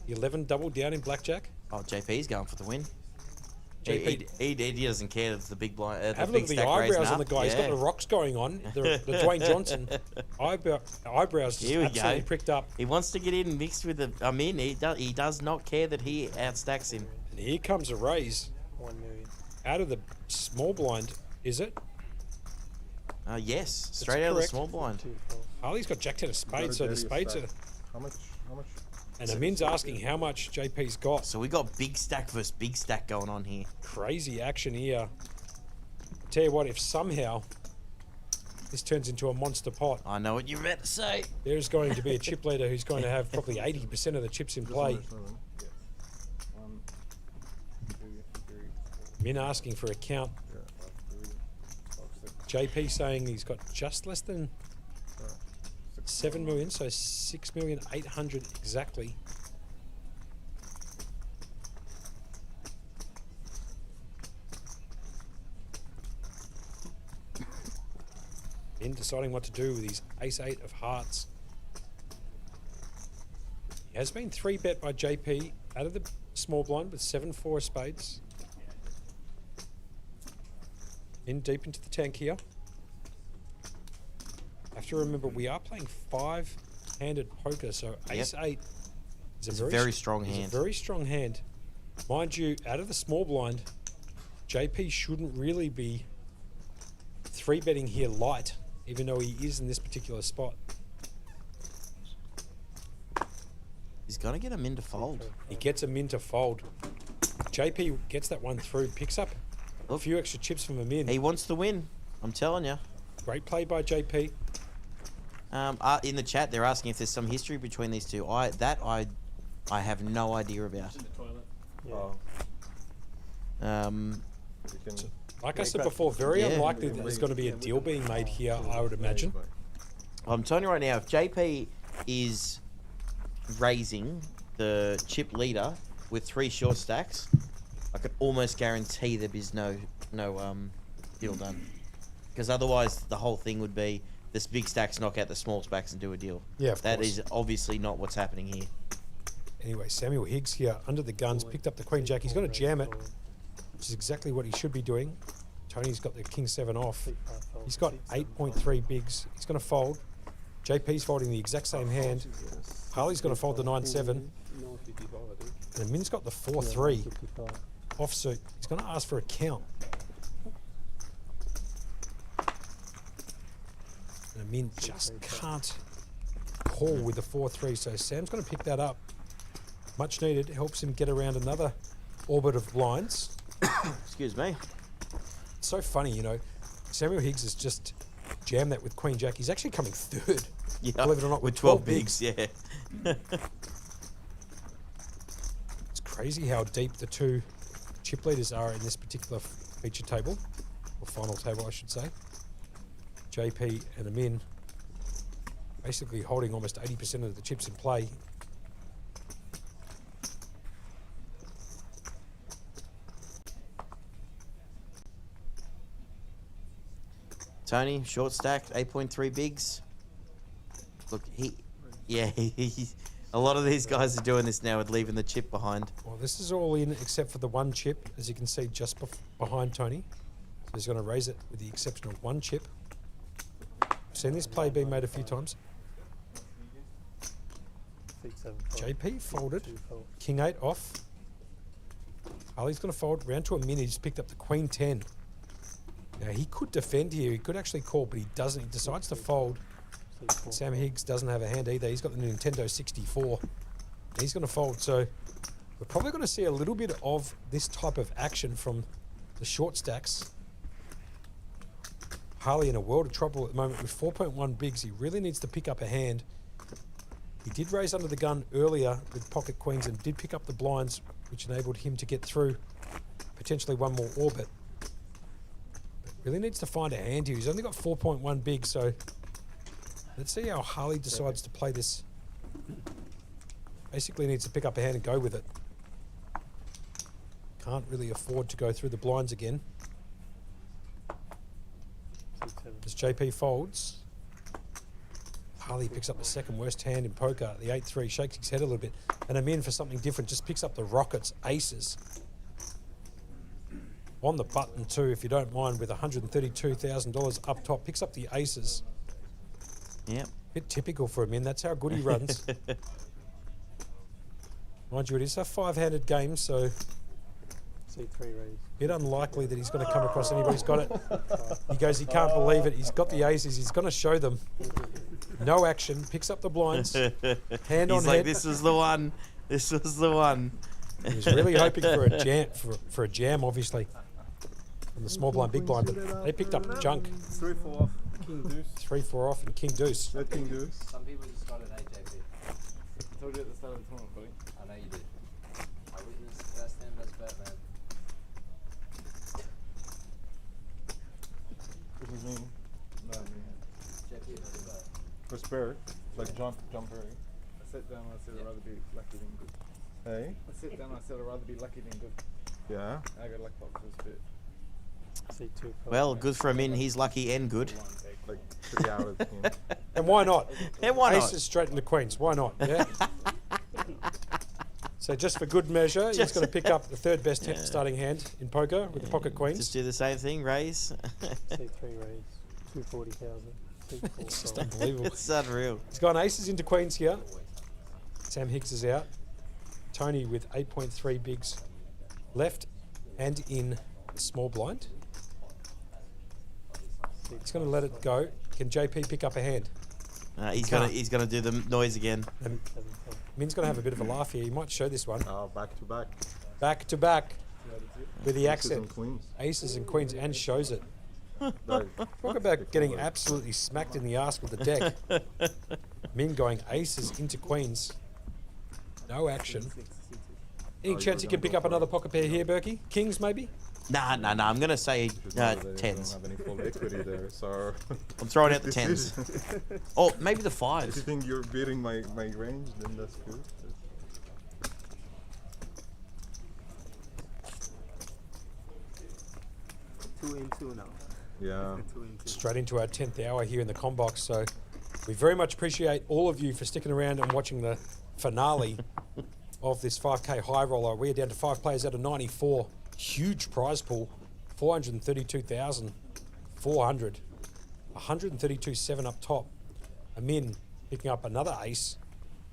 The 11 double down in blackjack. Oh, JP's going for the win. JP, he doesn't care that it's the big blind. have a look at the eyebrows on the guy. He's got the rocks going on. The Dwayne Johnson eyebrows just absolutely pricked up. He wants to get in mixed with the. I mean, he does not care that he outstacks him. And here comes a raise. 1 million. Out of the small blind, is it? Yes, straight out of the small blind. Harley's got Jack 10 of spades, so the spades are. How much? And Amin's asking how much JP's got. So we got big stack versus big stack going on here. Crazy action here. Tell you what, if somehow this turns into a monster pot. I know what you're about to say. There's going to be a chip leader who's going to have probably 80% of the chips in play. Min asking for a count. JP saying he's got just less than 7 million, so 6,800,000 exactly. In deciding what to do with his ace-8 of hearts. He has been 3-bet by JP out of the small blind with 7-4 spades. In deep into the tank here. Have to remember we are playing 5-handed poker, so ace-8 is a very strong hand. A very strong hand. Mind you, out of the small blind, JP shouldn't really be 3-betting here light, even though he is in this particular spot. He's going to get him in to fold. He gets him in to fold. JP gets that one through, picks up a few extra chips from him in. He wants to win, I'm telling you. Great play by JP. In the chat, they're asking if there's some history between these two. I have no idea about. Like I said before, very unlikely that there's going to be a deal being made here, I would imagine. I'm telling you right now, if JP is raising the chip leader with 3 short stacks, I could almost guarantee there'd be no deal done. Because otherwise, the whole thing would be this big stacks knock out the small stacks and do a deal. Yeah, of That course. is obviously not what's happening here. Anyway, Samuel Higgs here under the guns, picked up the Queen Jack. He's going to jam it, which is exactly what he should be doing. Tony's got the King 7 off. He's got 8.3 bigs. He's going to fold. JP's folding the exact same hand. Harley's going to fold the 9-7. And Min's got the 4-3. offsuit. He's going to ask for a count. And Amin just can't call with the 4-3, so Sam's going to pick that up. Much needed. Helps him get around another orbit of blinds. Excuse me. It's so funny, you know. Samuel Higgs has just jammed that with Queen Jack. He's actually coming third. Yeah, believe it or not, with 12 bigs. Yeah. It's crazy how deep the two chip leaders are in this particular feature table, or final table, I should say. JP and Amin basically holding almost 80% of the chips in play. Tony, short stack, 8.3 bigs. Look, he's a lot of these guys are doing this now with leaving the chip behind. Well, this is all in except for the one chip, as you can see, just behind Tony. So he's going to raise it with the exception of one chip. I've seen this play being made a few times. 6, 7, JP folded. 2 fold. King 8 off. Ali's going to fold round to a min. He's picked up the Queen 10. Now, he could defend here. He could actually call, but he doesn't. He decides to fold. Sam Higgs doesn't have a hand either. He's got the Nintendo 64. He's going to fold. So we're probably going to see a little bit of this type of action from the short stacks. Harley in a world of trouble at the moment with 4.1 bigs. He really needs to pick up a hand. He did raise under the gun earlier with pocket queens and did pick up the blinds, which enabled him to get through potentially one more orbit. Really needs to find a hand here. He's only got 4.1 big, so let's see how Harley decides to play this. Basically needs to pick up a hand and go with it. Can't really afford to go through the blinds again. As JP folds, Harley picks up the second worst hand in poker, the 8-3, shakes his head a little bit, and I'm in for something different, just picks up the Rockets, aces. On the button too, if you don't mind, with $132,000 up top, picks up the aces. Yep. Bit typical for him, that's how good he runs. Mind you, it is a 5-handed game, so C3 raise. bit unlikely that he's going to come across anybody who's got it. He goes, he can't believe it. He's got the aces. He's going to show them. No action. Picks up the blinds. Hand He's on like, head. this was the one. This was the one. He was really hoping for a jam, for a jam, obviously. From the small blind, big blind, but they picked up junk. 3, 4 off. King deuce. 3, 4 off, and King deuce. Red king deuce. Some people just got an AJP. I told you at the start of the tournament, buddy. I know you did. I witnessed best hand, best bet, man. This is me. No, me. JP, best bet. For spare, like jump early. I sat down and I said I'd rather be lucky than good. Hey? I sat down and I said I'd rather be lucky than good. Yeah. I got luck box for this bit. C2 fold. Well, good for him in. He's lucky and good. Like 3 hours. And why not? And why not? Aces straight into queens. Why not? Yeah. So just for good measure, he's going to pick up the third best starting hand in poker with the pocket queens. Just do the same thing, raise. C3 raise. 240,000. It's just unbelievable. It's unreal. He's gone aces into queens here. Sam Higgs is out. Tony with 8.3 bigs left and in the small blind. He's going to let it go. Can JP pick up a hand? He's gonna do the noise again. And Min's going to have a bit of a laugh here. He might show this one. Back to back. Back to back with the Aces accent. and queens. Aces and queens, and shows it. Talk about getting absolutely smacked in the ass with the deck. Min going aces into queens. No action. Any chance you can pick up another pocket pair here, Berkey? Kings, maybe? Nah. I'm gonna say They tens. don't have any full equity there, so. I'm throwing out the tens. Oh, maybe the If fives. you think you're beating my range, then that's good. Two in, two now. Yeah. Straight into our 10th hour here in the Combox. So we very much appreciate all of you for sticking around and watching the finale of this 5K high roller. We are down to 5 players out of 94. Huge prize pool, 432,400. 132.7 up top. Amin picking up another ace.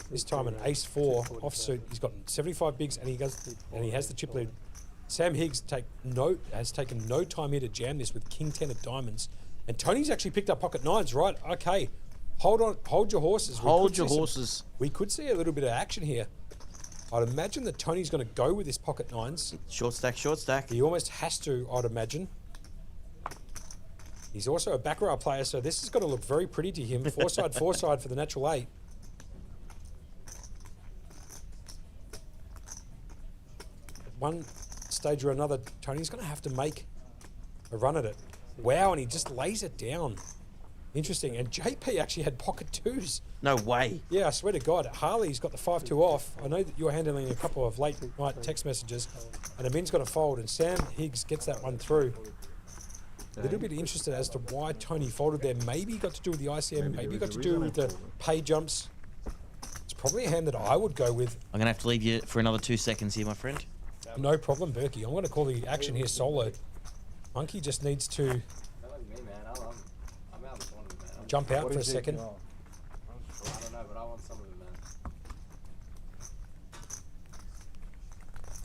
This time an ace 4 offsuit. He's got 75 bigs and he has the chip lead Sam Higgs has taken no time here to jam this with King 10 of diamonds. And Tony's actually picked up pocket nines, right? Okay. Hold on. Hold your horses. Hold your horses. We could see a little bit of action here. I'd imagine that Tony's going to go with his pocket nines. Short stack, short stack. He almost has to, I'd imagine. He's also a back row player, so this is going to look very pretty to him. Four side for the natural 8. At one stage or another, Tony's going to have to make a run at it. Wow, and he just lays it down. Interesting. And JP actually had pocket 2s. No way. Yeah, I swear to God. Harley's got the 5-2 off. I know that you're handling a couple of late night text messages. And Amin's got a fold, and Sam Higgs gets that one through. A little bit interested as to why Tony folded there. Maybe got to do with the ICM, maybe got to do with the pay jumps. It's probably a hand that I would go with. I'm going to have to leave you for another 2 seconds here, my friend. No problem, Berkey. I'm going to call the action here solo. Monkey just needs to jump out for a second. I don't know, but I want some of it, man.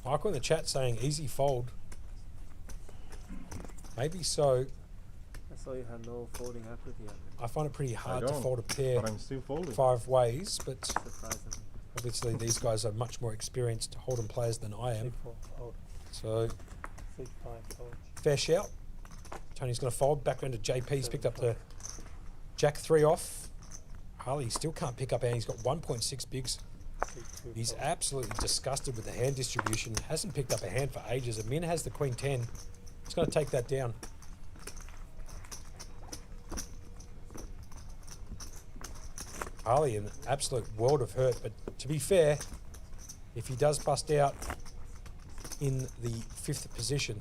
Michael in the chat saying easy fold. Maybe so. I saw you had no folding equity. I find it pretty hard to fold a pair but I'm still folding. 5 ways, but Surprisingly. obviously these guys are much more experienced hold'em players than I am. So, 6-5 fold. fair shout. Tony's going to fold back into JP. He's picked up the Jack 3 off. Harley still can't pick up, and he's got 1.6 bigs. He's absolutely disgusted with the hand distribution. Hasn't picked up a hand for ages. Amin has the Queen 10. He's going to take that down. Harley in an absolute world of hurt, but to be fair, if he does bust out in the 5th position,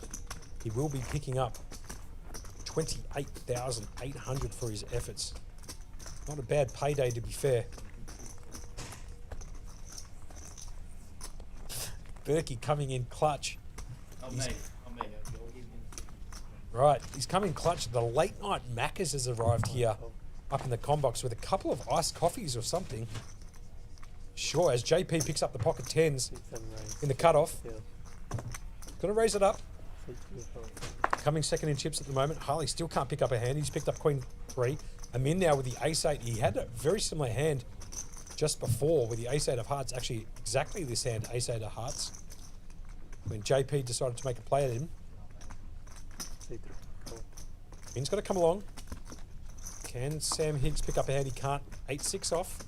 he will be picking up 28,800 for his efforts. Not a bad payday, to be fair. Berkey coming in clutch. Right, he's coming clutch. The late night Macca's has arrived here up in the combox with a couple of iced coffees or something. Sure, as JP picks up the pocket 10s in the cutoff. Gonna raise it up. Coming second in chips at the moment. Harley still can't pick up a hand. He's picked up Queen 3. Amin now with the Ace-8. He had a very similar hand just before with the Ace-8 of hearts. Actually, exactly this hand, Ace-8 of hearts. When JP decided to make a play at him. Amin's got to come along. Can Sam Higgs pick up a hand? He can't. 8-6 off.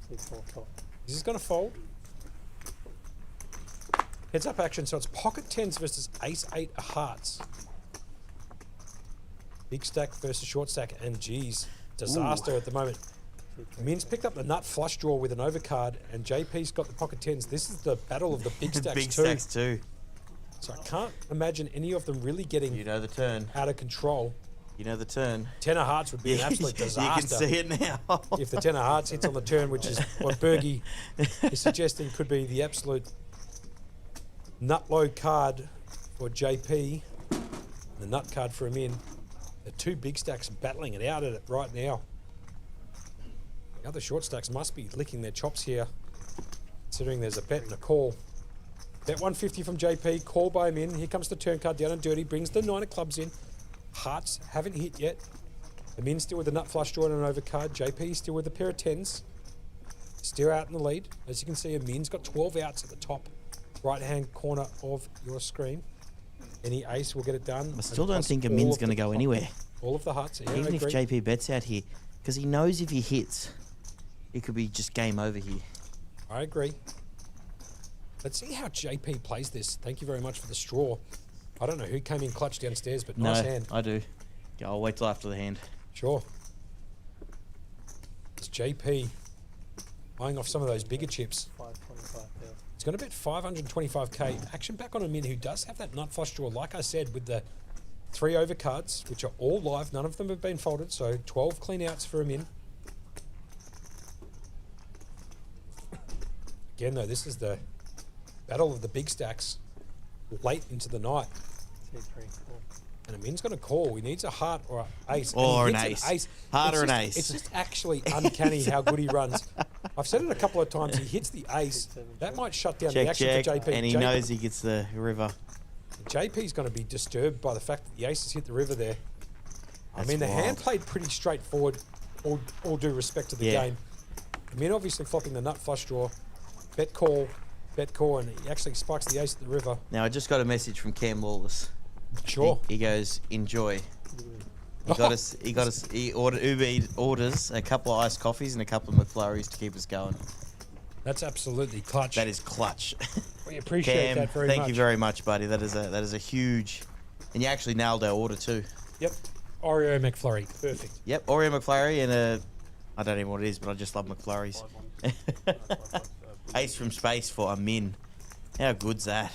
Is this going to fold? Heads up action, so it's pocket 10s versus Ace-8 of hearts. Big stack versus short stack, and geez, disaster at the moment. Min's picked up the nut flush draw with an overcard, and JP's got the pocket 10s. This is the battle of the big stacks Big stacks too. So I can't imagine any of them really getting the turn out of control. You know the turn. 10 of hearts would be an absolute disaster. You can see it now. If the 10 of hearts hits on the turn, which is what Bergie is suggesting could be the absolute nut low card for JP, the nut card for him in. The two big stacks battling it out at it right now. The other short stacks must be licking their chops here, considering there's a bet and a call. Bet 150 from JP, call by him in. Here comes the turn card down and dirty, brings the 9 of clubs in. Hearts haven't hit yet. Amin still with the nut flush draw and an overcard. JP still with a pair of 10s. Still out in the lead. As you can see, Amin's got 12 outs at the top right-hand corner of your screen. Any ace will get it done. I still don't think Amin's going to go anywhere. All of the hearts. Yeah, even if JP bets out here, because he knows if he hits, it could be just game over here. I agree. Let's see how JP plays this. Thank you very much for the straw. I don't know who came in clutch downstairs, but nice hand. I do. Yeah, I'll wait till after the hand. Sure. It's JP eyeing off some of those bigger chips. 525 there. It's going to bet 525k. Action back on Amin, who does have that nut flush draw, like I said, with the 3 overcards, which are all live. None of them have been folded, so 12 clean outs for Amin. Again, though, this is the battle of the big stacks late into the night. 2, 3, 4. And Amin's going to call. He needs a heart or an ace. Or an ace. Heart or an ace. It's just actually uncanny how good he runs. I've said it a couple of times. He hits the ace. That might shut down the Check, action check, for JP. and he knows he gets the river. JP's going to be disturbed by the fact that the ace has hit the river there. I mean, the hand played pretty straightforward, all due respect to the game. I mean, obviously flopping the nut flush draw, bet call, and he actually spikes the ace at the river. Now, I just got a message from Cam Lawless. Sure. He goes, enjoy. He ordered Uber Eats orders a couple of iced coffees and a couple of McFlurries to keep us going. That's absolutely clutch. That is clutch. We appreciate Cam, that very much. thank you very much, buddy. That is a huge, and you actually nailed our order too. Yep. Oreo McFlurry. Perfect. Yep, Oreo McFlurry and I don't even know what it is, but I just love McFlurries. Ace from space for a min. How good's that?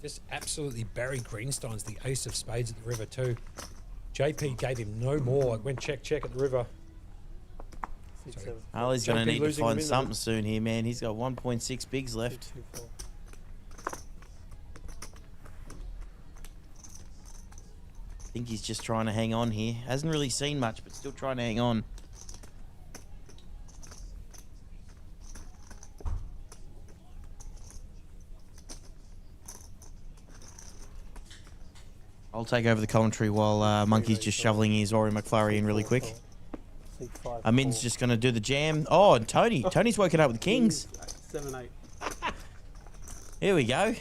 Just absolutely Barry Greenstein's the ace of spades at the river too. JP gave him no more. It went check at the river. Harley's going to need to find something soon here, man. He's got 1.6 bigs left. I think he's just trying to hang on here. Hasn't really seen much, but still trying to hang on. I'll take over the commentary while Monkey's just shoveling his Oreo McFlurry in really quick. Amin's just going to do the jam. Oh, and Tony's woken up with kings. 7-8. Here we go.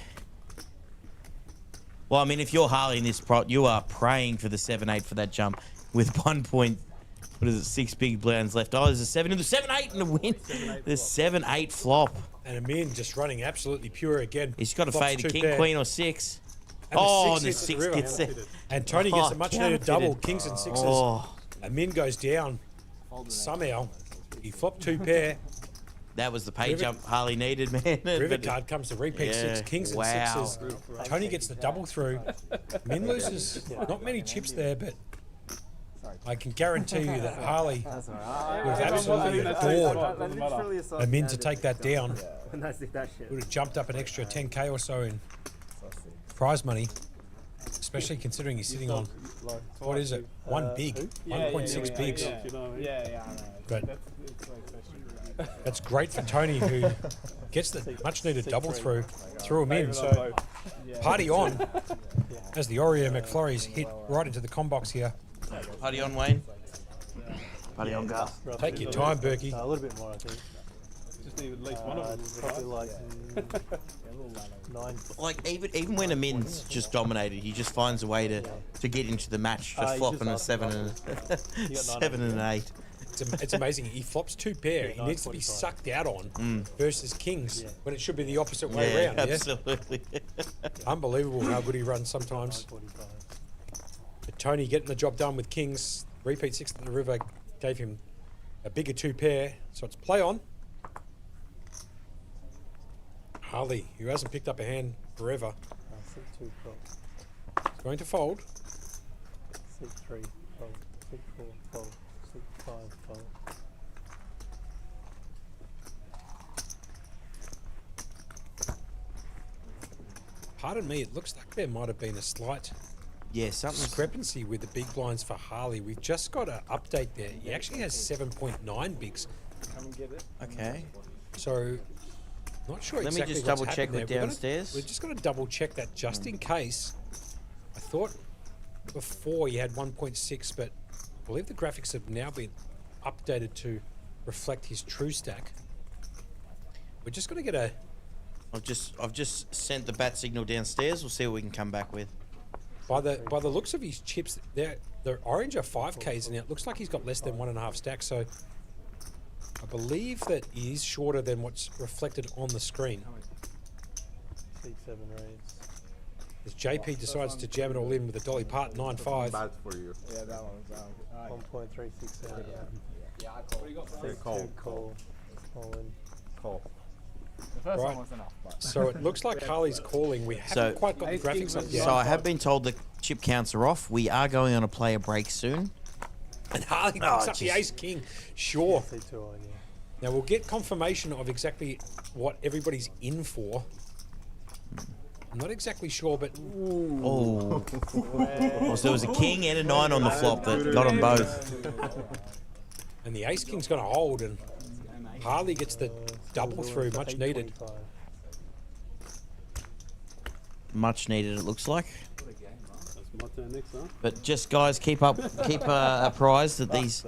Well, I mean, if you're Harley in this prop, you are praying for the 7-8 for that jump with 6 big blinds left. Oh, there's a 7 and the 7-8 and the win. The 7-8 flop. And Amin just running absolutely pure again. He's got to fade a king, pair. queen, or 6. And the 6 gets there. And Tony gets a much needed double, kings and 6s. Oh. Amin goes down. Somehow, he flopped 2 pair. That was the pay jump Harley needed, man. River card comes to repeat 6 kings and 6s. Tony gets the double through. Min loses not many chips there, but I can guarantee you that Harley would have absolutely adored Amin to take that down. Would have jumped up an extra 10k or so in prize money, especially considering he's sitting on, what is it, 1 big, 1.6 bigs. But that's great for Tony, who gets the much needed double through him in. So party on as the Oreo McFlurries hit right into the com box here. Party on, Wayne. Party on, Gus. Take your time, Berkey. A little bit more, I think. Just need at least one of them. Probably like 9. Like even when Amin's just dominated, he just finds a way to get into the match, just flopping a 7 and an 8. It's amazing. He flops 2 pair. He needs to be sucked out on versus kings when it should be the opposite way around. Absolutely. Unbelievable how good he runs sometimes. But Tony getting the job done with kings. Repeat 6 at the river gave him a bigger 2 pair. So it's play on. Harley, who hasn't picked up a hand forever, going to fold. 6-3, fold. 6-4, fold. 6-5, fold. Pardon me, it looks like there might have been a slight discrepancy with the big blinds for Harley. We've just got an update there. He actually has 7.9 bigs. Come and get it. Okay. So, not sure Let exactly me just what's double check happened with there. downstairs. We're just going to double check that just in case. I thought before he had 1.6, but I believe the graphics have now been updated to reflect his true stack. We're just going to get a... I've just sent the bat signal downstairs. We'll see what we can come back with. By the looks of his chips, the orange are 5Ks, and it looks like he's got less than 1.5 stacks. So I believe that he is shorter than what's reflected on the screen. 6-7 raids. As JP decides to jam it all in with a Dolly Parton 9.5. Bad for you. Yeah, that one's 1.367. Yeah, I call. What do you got for it? Call. Call in. Call. The first one was enough. But So it looks like Harley's calling. We haven't quite got the graphics up yet. So I have been told the chip counts are off. We are going on a player break soon. And Harley picks up the ace king. Sure. Now we'll get confirmation of exactly what everybody's in for. I'm not exactly sure, but... Oh. Well, so there was a king and a 9 on the flop that got them both. And the ace king's going to hold, and Harley gets the double through, much needed. Much needed, it looks like. That's my turn next, huh? But just guys, keep apprised that these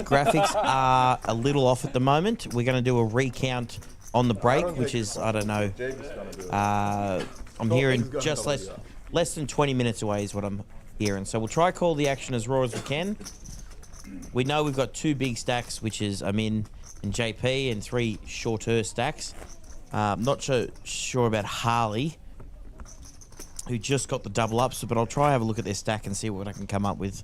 graphics are a little off at the moment. We're going to do a recount on the break, which is, I don't know. I'm hearing just less than 20 minutes away is what I'm hearing. So we'll try call the action as raw as we can. We know we've got 2 big stacks, which is Amin and JP, and 3 shorter stacks. Not sure about Harley, who just got the double ups, but I'll try have a look at their stack and see what I can come up with.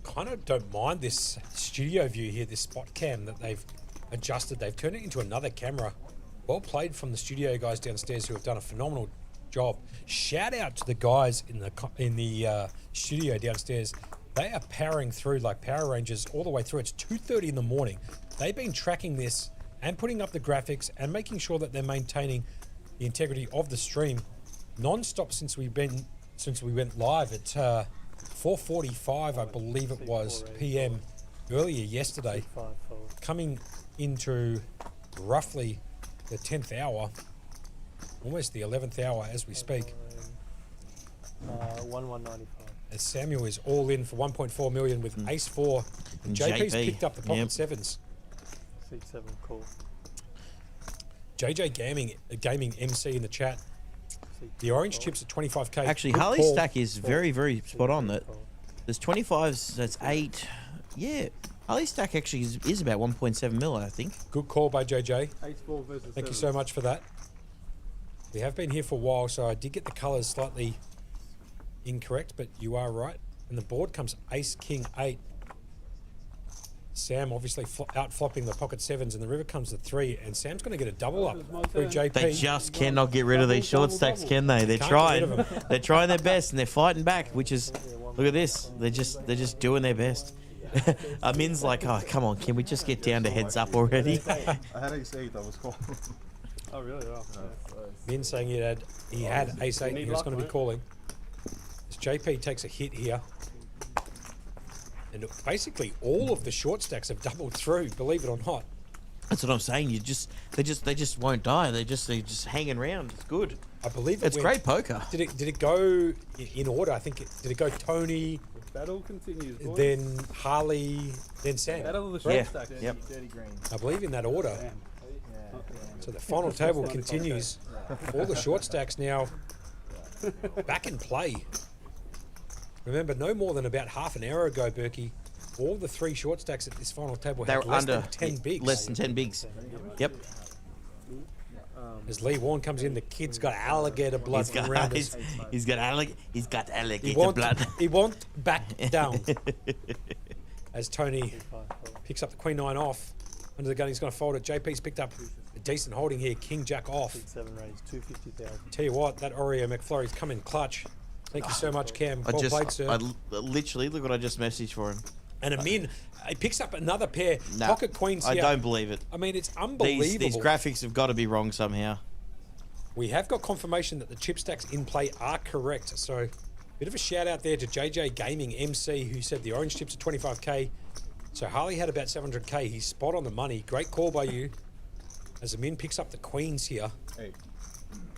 Kind of don't mind this studio view here, this spot cam that they've adjusted. They've turned it into another camera. Well played from the studio guys downstairs who have done a phenomenal job. Shout out to the guys in the studio downstairs. They are powering through like Power Rangers all the way through. It's 2:30 in the morning. They've been tracking this and putting up the graphics and making sure that they're maintaining the integrity of the stream non-stop since we went live at 4:45, I believe it was, PM earlier yesterday, coming into roughly the 10th hour, almost the 11th hour as we speak. 1195. As Samuel is all in for 1.4 million with Ace 4, and JP's picked up the pocket 7s. C7 call. JJ Gaming MC in the chat. The orange chips at 25k. Actually, Good Harley's call. stack is very, very spot on. That there's 25s, that's 8. Yeah, Harley's stack actually is about 1.7 mil, I think. Good call by JJ. H4 versus Thank you 7. so much for that. We have been here for a while, so I did get the colours slightly incorrect, but you are right. And the board comes Ace King 8. Sam obviously out flopping the pocket 7s, and the river comes the 3, and Sam's going to get a double up through JP. They just cannot get rid of these short stacks, can they? They're trying. They're trying their best, and they're fighting back. Which is, look at this. They're just doing their best. Amin's like, oh come on, can we just get down to heads up already? I had Ace 8. I was calling. Oh really? Oh, Min saying he had Ace 8. He was going to be calling. As JP takes a hit here. And basically, all of the short stacks have doubled through. Believe it or not. That's what I'm saying. They just won't die. They're just hanging around. It's good. I believe it's great poker. Did it go in order? I think did it go Tony? Battle continues. Boys. Then Harley. Then Sam. Battle of the short stacks. Yep. I believe in that order. So the final table continues. All the short stacks now back in play. Remember, no more than about half an hour ago, Berkey, all the 3 short stacks at this final table had less than 10 bigs. Less than 10 bigs. Yep. As Lee Warren comes in, the kid's got alligator blood around us. He's got alligator blood. He won't back down. As Tony picks up the Queen 9 off under the gun, he's going to fold it. JP's picked up a decent holding here. King Jack off. 7 raised, 250,000. Tell you what, that Oreo McFlurry's come in clutch. Thank you so much, Cam. Well played, sir. I literally, look what I just messaged for him. And Amin, he picks up another pair. Pocket queens here. I don't believe it. I mean, it's unbelievable. These graphics have got to be wrong somehow. We have got confirmation that the chip stacks in play are correct. So, bit of a shout out there to JJ Gaming MC, who said the orange chips are 25k. So Harley had about 700k. He's spot on the money. Great call by you. As Amin picks up the queens here.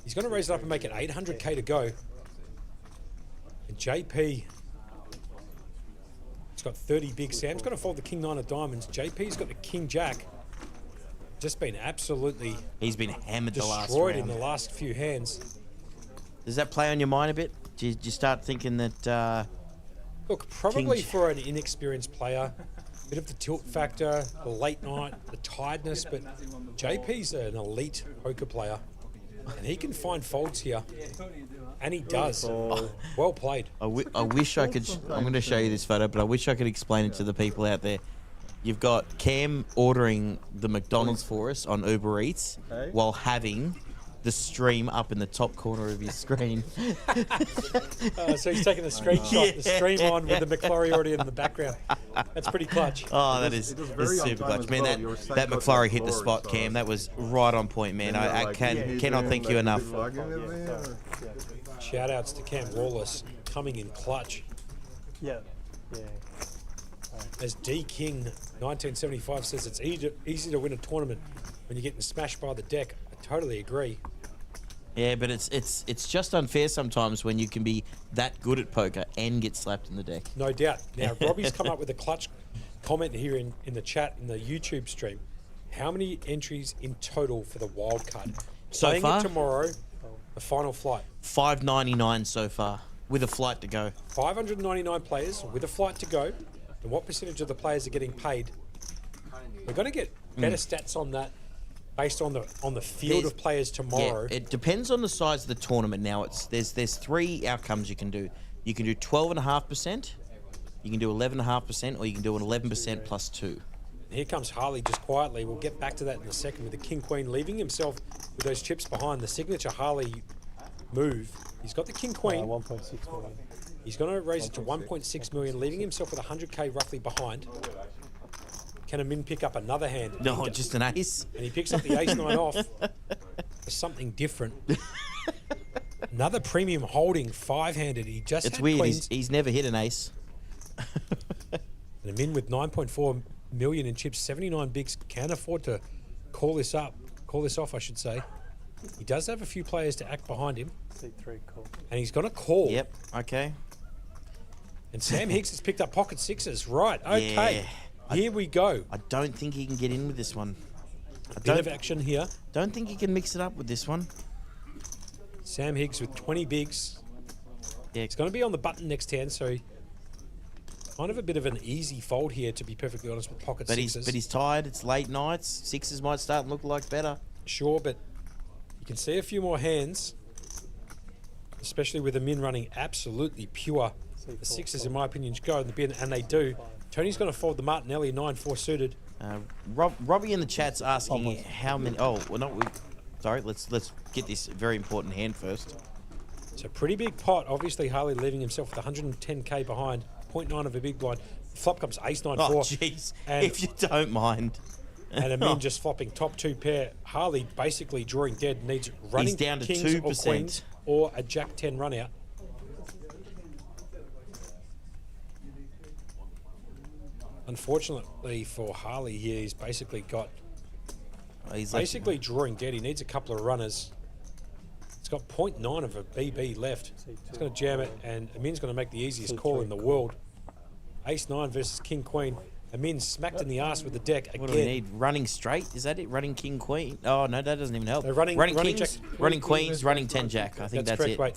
He's going to raise it up and make it 800k to go. And JP, he's got 30 big. Sam's going to fold the King 9 of diamonds. JP's got the King Jack. Just been absolutely He's been hammered the last destroyed round. in the last few hands. Does that play on your mind a bit? Do you start thinking that... Look, probably for an inexperienced player, bit of the tilt factor, the late night, the tiredness, but JP's an elite poker player. And he can find folds here. And he does. Well played. I wish I could... I'm going to show you this photo, but I wish I could explain it to the people out there. You've got Cam ordering the McDonald's for us on Uber Eats while having the stream up in the top corner of his screen. So he's taking a screenshot, the stream on with the McFlurry already in the background. That's pretty clutch. Oh, that is super clutch. Man, that McFlurry hit the spot, Cam. That was right on point, man. I cannot thank you enough. Shout outs to Cam Wallace coming in clutch. Yeah. As D King 1975 says, it's easy to win a tournament when you're getting smashed by the deck. I totally agree. Yeah, but it's just unfair sometimes when you can be that good at poker and get slapped in the deck. No doubt. Now, Robbie's come up with a clutch comment here in the chat in the YouTube stream. How many entries in total for the wild card? So Playing far? it tomorrow, the final flight. 599 so far, with a flight to go. 599 players with a flight to go. And what percentage of the players are getting paid? We're going to get better stats on that based on the field of players tomorrow. Yeah, it depends on the size of the tournament. Now, there's three outcomes you can do. You can do 12.5%, you can do 11.5%, or you can do an 11% plus 2. Here comes Harley just quietly. We'll get back to that in a second with the King Queen leaving himself with those chips behind. The signature Harley move. He's got the King Queen. 1.6 million. He's going to raise it to 1.6 million, leaving himself with 100k roughly behind. Can Amin pick up another hand? No, just an ace. And he picks up the ace 9 off. There's something different. Another premium holding 5-handed. He just It's had weird. queens. He's never hit an ace. And Amin with 9.4 million in chips, 79 bigs, can afford to call this off, I should say. He does have a few players to act behind him. C3 call. And he's going to call. Yep, okay. And Sam Higgs has picked up pocket sixes. Right, okay. Yeah. Here we go. I don't think he can get in with this one. A bit of action here. Don't think he can mix it up with this one. Sam Higgs with 20 bigs. Yeah. It's going to be on the button next hand, so kind of a bit of an easy fold here, to be perfectly honest, with pocket sixes. But he's tired. It's late nights. Sixes might start and look like better. Sure, but you can see a few more hands, especially with the min running absolutely pure. The sixes, in my opinion, go in the bin, and they do. Tony's going to fold the Martinelli 9-4 suited. Robbie in the chat's asking how many. Oh, well, not we. Sorry, let's get this very important hand first. So pretty big pot. Obviously, Harley leaving himself with 110k behind. 0.9 of a big blind. Flop comes ace 9-4. Oh, jeez. If you don't mind. And Amin just flopping top 2 pair. Harley basically drawing dead. Needs running He's down to kings 2%. or queens or a jack 10 run out. Unfortunately for Harley here, he's basically got basically drawing dead. He needs a couple of runners. It's got 0.9 of a BB left. He's going to jam it, and Amin's going to make the easiest call in the world. Ace 9 versus King Queen. Amin smacked in the ass with the deck again. What do we need? Running straight? Is that it? Running King Queen? Oh no, that doesn't even help. No, running kings, jack, running queens, running 10 jack. I think that's correct, it. Wait.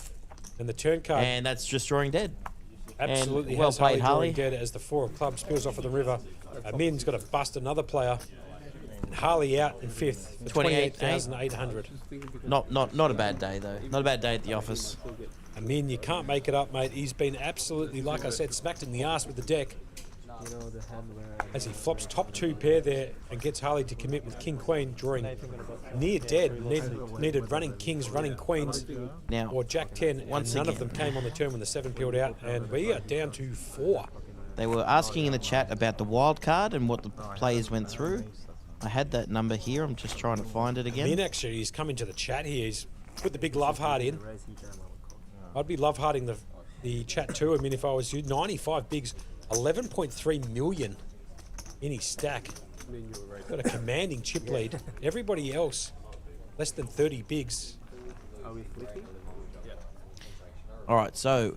And the turn card. And that's just drawing dead. Absolutely. And well has played, Harley. Harley. Dead as the 4 of clubs spills off of the river. Amin's got to bust another player. And Harley out in 5th for 28,800. Not a bad day though. Not a bad day at the office. Amin, you can't make it up, mate. He's been absolutely, like I said, smacked in the ass with the deck. As he flops top 2 pair there and gets Harley to commit with King Queen, drawing near dead. Needed running kings, running queens, now, or Jack 10, and none of them came on the turn when the 7 peeled out, and we are down to 4. They were asking in the chat about the wild card and what the players went through. I had that number here. I'm just trying to find it again. Amin actually, he's come into the chat here. He's put the big love heart in. I'd be love hearting the chat too. I mean, if I was you, 95 bigs, 11.3 million in his stack. Got a commanding chip lead. Everybody else, less than 30 bigs. Are we flipping? All right, so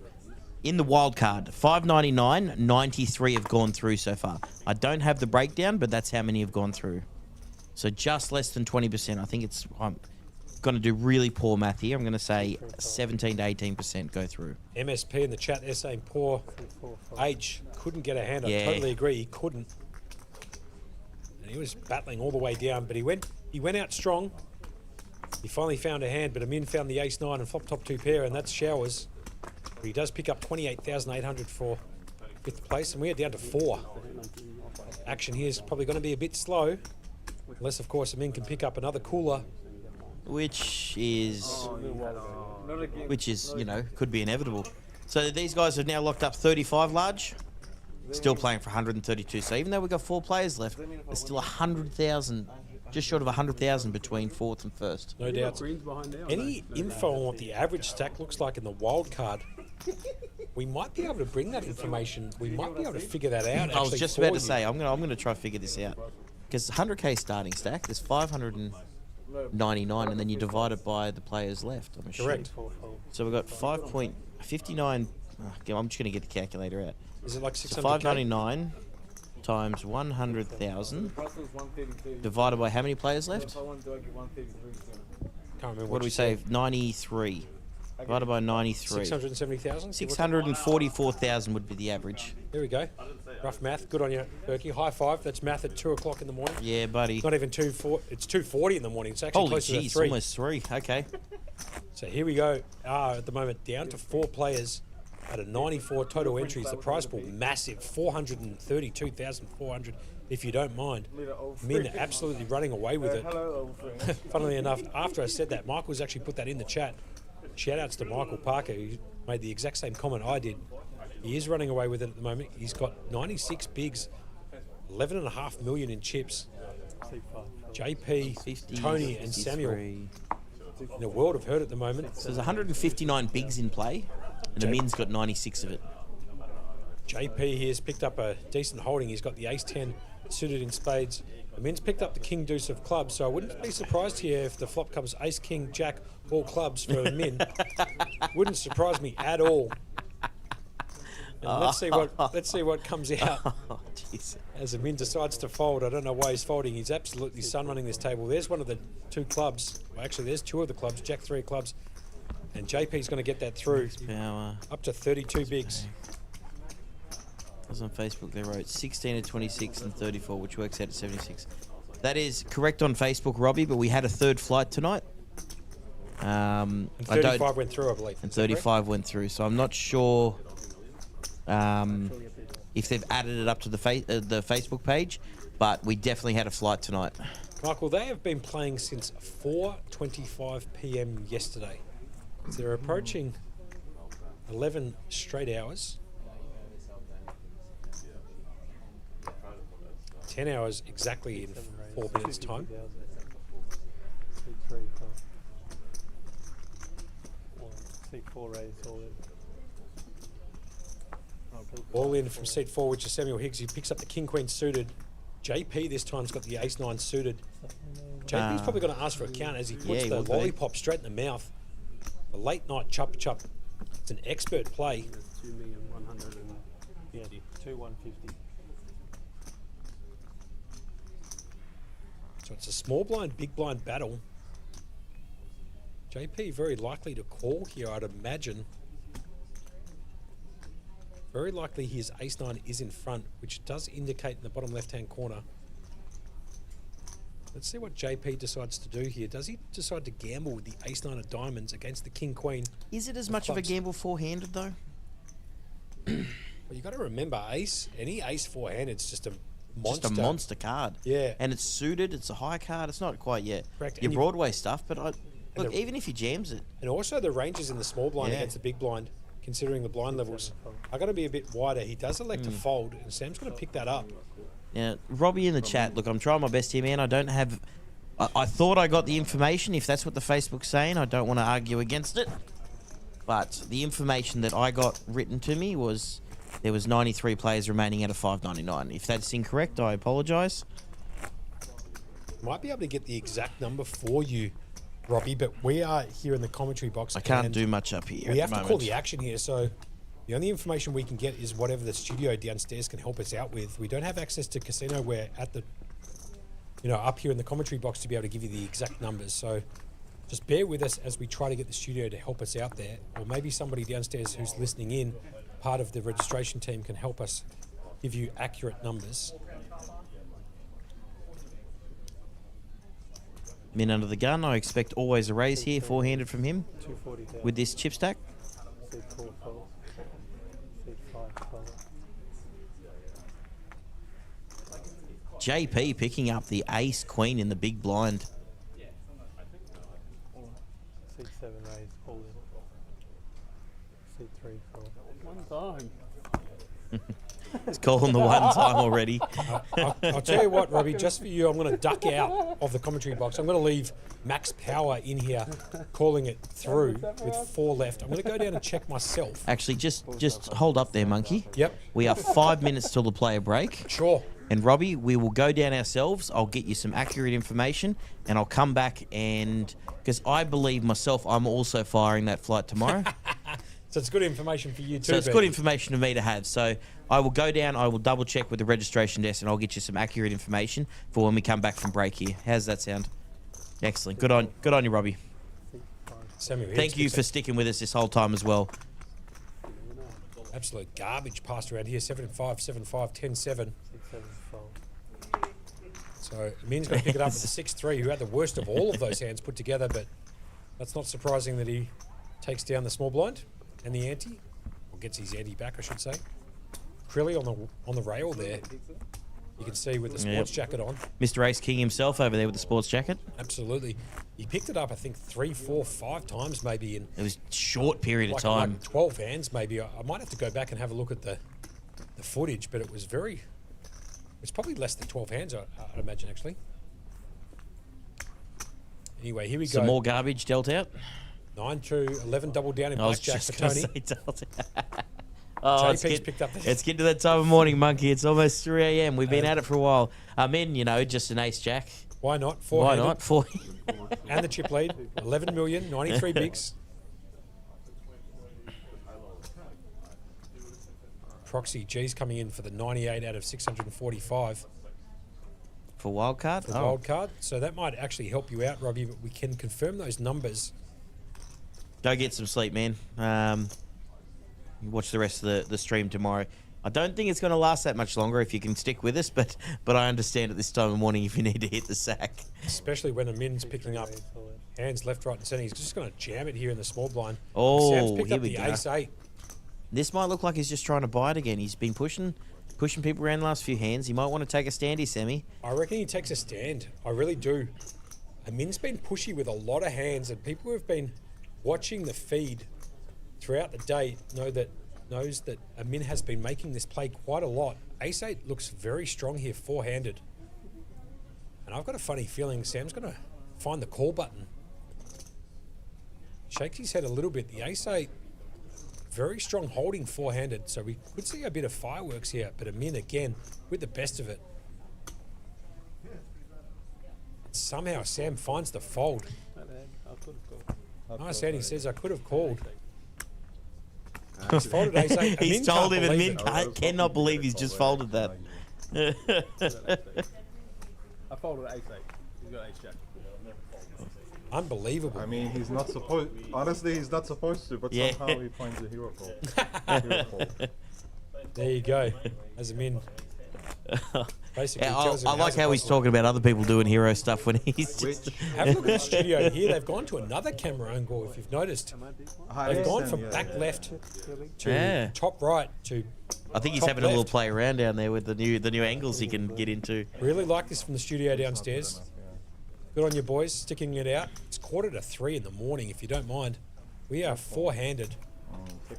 in the wild card, 599, 93 have gone through so far. I don't have the breakdown, but that's how many have gone through. So just less than 20%. I think it's. I'm going to do really poor math here. I'm going to say 17 to 18% go through. MSP in the chat, they're saying poor H couldn't get a hand. Yeah. I totally agree. He couldn't. And he was battling all the way down, but he went out strong. He finally found a hand, but Amin found the ace 9 and flop top 2 pair, and that's showers. But he does pick up 28,800 for 5th place, and we are down to 4. Action here is probably going to be a bit slow, unless of course Amin can pick up another cooler. Which is, you know, could be inevitable. So these guys have now locked up 35 large, still playing for 132. So even though we've got 4 players left, there's still 100,000, just short of 100,000 between 4th and 1st. No doubt. Any info on what the average stack looks like in the wild card? We might be able to bring that information. We might be able to figure that out. I was actually just for about to you. say I'm gonna try to figure this out because 100k starting stack. There's 599, and then you divide it by the players left. I'm assuming. Correct. So we've got 5.59. I'm just gonna get the calculator out. Is it like So 600K? 599 times 100,000 divided by how many players left? Can't remember What do we you say? said. 93. Divided by 93. 670,000? 644,000 would be the average. There we go. Rough math. Good on you, Berkey. High five. That's math at 2 o'clock in the morning. Yeah, buddy. Not even 2:40. It's 2:40 in the morning. It's actually Holy closer to jeez, 3. almost 3. Okay. So here we go. At the moment, down to 4 players out of 94 total entries. The prize pool massive, 432,400. If you don't mind, Min absolutely running away with it. Funnily enough, after I said that, Michael's actually put that in the chat. Shout outs to Michael Parker, who made the exact same comment I did. He is running away with it at the moment. He's got 96 bigs, 11.5 million in chips. JP, 50, Tony, and 53. Samuel in a world of hurt at the moment. So there's 159 bigs in play, and the Min's got 96 of it. JP here has picked up a decent holding. He's got the ace-10 suited in spades. The Min's picked up the king-deuce of clubs, so I wouldn't be surprised here if the flop comes ace-king, jack, all clubs for a Min. Wouldn't surprise me at all. And let's see what comes out as the Min decides to fold. I don't know why he's folding. He's absolutely sun-running this table. There's one of the 2 clubs. Well, actually, there's 2 of the clubs. Jack 3 of clubs. And JP's going to get that through. Power. Up to 32 bigs. I was on Facebook, they wrote 16 to 26 and 34, which works out at 76. That is correct on Facebook, Robbie, but we had a third flight tonight. And 35 went through, I believe. And 35 went through, so I'm not sure if they've added it up to the Facebook page, but we definitely had a flight tonight. Michael, they have been playing since 4:25 p.m. yesterday. So they're approaching 11 straight hours. 10 hours exactly in 4 minutes' time. All in from seat 4, which is Samuel Higgs. He picks up the king-queen suited. JP this time's got the ace-9 suited. JP's probably going to ask for a count as he puts the lollipop straight in the mouth. A late-night chop-chop. It's an expert play. 2,150. 2,150. So it's a small blind, big blind battle. JP very likely to call here, I'd imagine. Very likely his ace-9 is in front, which does indicate in the bottom left-hand corner. Let's see what JP decides to do here. Does he decide to gamble with the ace-9 of diamonds against the king-queen? Is it as much of a gamble four-handed, though? Well, you got to remember, any ace four-handed is just a monster. Just a monster card. Yeah. And it's suited, it's a high card, it's not quite yet. Correct. Your Broadway stuff, but look, even if he jams it. And also the ranges in the small blind against the big blind, considering the blind levels, are going to be a bit wider. He does elect to fold, and Sam's going to pick that up. Yeah, Robbie in the chat, look, I'm trying my best here, man. I don't have... I thought I got the information, if that's what the Facebook's saying. I don't want to argue against it. But the information that I got written to me was there was 93 players remaining out of 599. If that's incorrect, I apologise. Might be able to get the exact number for you, Robbie, but we are here in the commentary box. I can't do much up here. We have to call the action here, so the only information we can get is whatever the studio downstairs can help us out with. We don't have access to casino. We're at the, up here in the commentary box to be able to give you the exact numbers. So just bear with us as we try to get the studio to help us out there, or maybe somebody downstairs who's listening in, part of the registration team, can help us give you accurate numbers. Min under the gun. I expect always a raise here, four-handed from him with this chip stack. JP picking up the ace queen in the big blind. 6, 7, raise, all in. 3, 4. One time. He's calling the one time already. I'll tell you what, Robbie, just for you, I'm going to duck out of the commentary box. I'm going to leave Max Power in here calling it through with 4 left. I'm going to go down and check myself. Actually, just hold up there, Monkey. Yep. We are 5 minutes till the player break. Sure. And Robbie, we will go down ourselves. I'll get you some accurate information, and I'll come back and because I believe myself, I'm also firing that flight tomorrow. So it's good information for you too. So it's good information for me to have. So I will go down, I will double check with the registration desk, and I'll get you some accurate information for when we come back from break here. How's that sound? Excellent. Good on you, Robbie. Thank you for sticking with us this whole time as well. Absolute garbage passed around here. 7-5, 7-5, 10-7. So Min's going to pick it up with the 6-3, who had the worst of all of those hands put together, but that's not surprising that he takes down the small blind and the ante, or gets his ante back, I should say. Crilly on the rail there. You can see with the sports jacket on. Mr. Ace King himself over there with the sports jacket. Absolutely. He picked it up, I think, 3, 4, 5 times maybe in... It was a short period of time. Like 12 hands maybe. I might have to go back and have a look at the footage, but it was very... It's probably less than 12 hands, I'd imagine, actually. Anyway, here we go. Some more garbage dealt out. 9-11 double down in blackjack for Tony. Oh, it's getting to that time of morning, Monkey. It's almost 3 a.m. We've been at it for a while. I'm in, just an ace jack. Why not? Why not? 4 And the chip lead. 11 million, 93 bigs. Proxy G's coming in for the 98 out of 645. For wild card? For wild card. So that might actually help you out, Robbie, but we can confirm those numbers. Go get some sleep, man. Watch the rest of the stream tomorrow. I don't think it's going to last that much longer if you can stick with us, but I understand at this time of morning if you need to hit the sack. Especially when Amin's picking up hands left, right, and centre. He's just going to jam it here in the small blind. Oh, Sam's picked here up we the go. ace-8. This might look like he's just trying to buy it again. He's been pushing people around the last few hands. He might want to take a stand here, Sammy. I reckon he takes a stand. I really do. Amin's been pushy with a lot of hands, and people who have been watching the feed throughout the day knows that Amin has been making this play quite a lot. Ace-8 looks very strong here, 4-handed. And I've got a funny feeling Sam's going to find the call button. Shakes his head a little bit. The Ace-8, very strong holding 4-handed, so we could see a bit of fireworks here, but Amin again with the best of it. Somehow Sam finds the fold. Nice hand, he says, I could have called. He's folded ace-8. He's told him, and Min cannot believe he's just folded that. I folded ace-8. He's got ace-jack. Unbelievable. I mean, he's not supposed. Honestly, he's not supposed to, but somehow he finds a hero call. There you go. As Amin basically tells him I like how he's talking about other people doing hero stuff when he's just... Have a look at the studio here. They've gone to another camera angle, if you've noticed. They've gone from back left to top right to I think he's having a little play around down there with the new angles he can get into. Really like this from the studio downstairs. Good on you, boys, sticking it out. It's 2:45 in the morning, if you don't mind. We are 4-handed.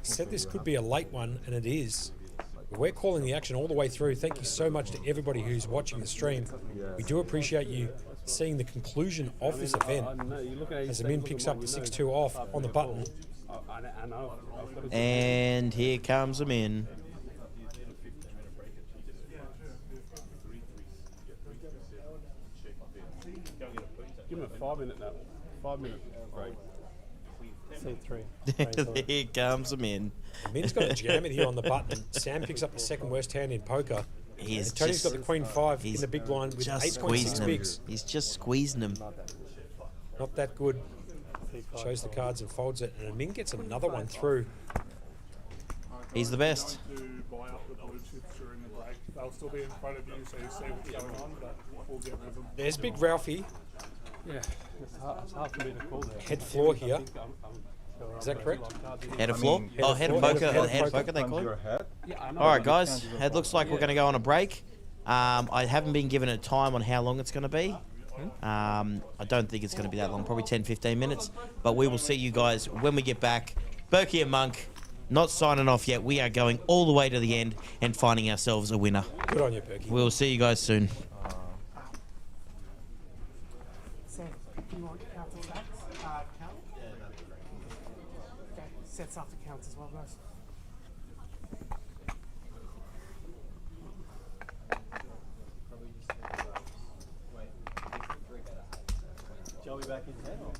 Said this could be a late one, and it is. We're calling the action all the way through. Thank you so much to everybody who's watching the stream. We do appreciate you seeing the conclusion of this event. As Amin picks up the 6-2 off on the button. And here comes Amin. Give him a 5-minute now. 5-minute break. C3. Here comes Amin. Amin's got a jam it here on the button. Sam picks up the second worst hand in poker. Tony's got the queen 5 in the big blind with 8.6 bigs. He's just squeezing him. Not that good. Shows the cards and folds it, and Amin gets another one through. He's the best. They'll still be in front of you, so you see what's going on, but we'll get rid of them. There's Big Ralphie. Yeah, it's hard for me to call there. Head floor here. Is that correct? Head of floor? Oh, head of poker. Head of poker, they call it. All right, guys. It looks like we're going to go on a break. I haven't been given a time on how long it's going to be. I don't think it's going to be that long, probably 10, 15 minutes. But we will see you guys when we get back. Berkey and Monk, not signing off yet. We are going all the way to the end and finding ourselves a winner. Good on you, Perky. We'll see you guys soon. Sam, do you want counts and stacks? Count? Yeah, that'd be great. Okay, sets after counts as well, guys. Shall we back in 10 or?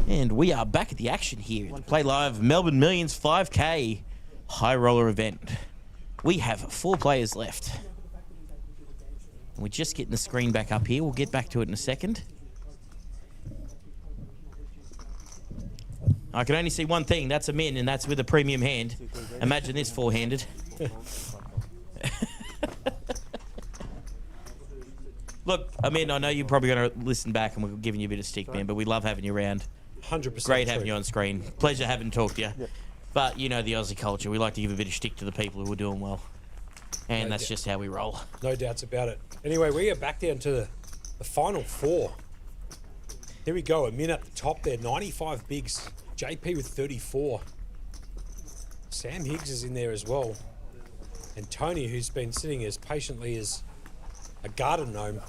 And we are back at the action here at the Playlive Melbourne Millions 5K Highroller event. We have 4 players left. We're just getting the screen back up here. We'll get back to it in a second. I can only see one thing. That's a min, and that's with a premium hand. Imagine this four-handed. Look, I mean, I know you're probably going to listen back and we're giving you a bit of stick, man, but we love having you around. 100%. Great having you on screen. Pleasure having talked to you. Yep. But you know the Aussie culture. We like to give a bit of stick to the people who are doing well. And that's just how we roll. No doubts about it. Anyway, we are back down to the final 4. Here we go. A min at the top there. 95 bigs. JP with 34. Sam Higgs is in there as well. And Tony, who's been sitting as patiently as a garden gnome,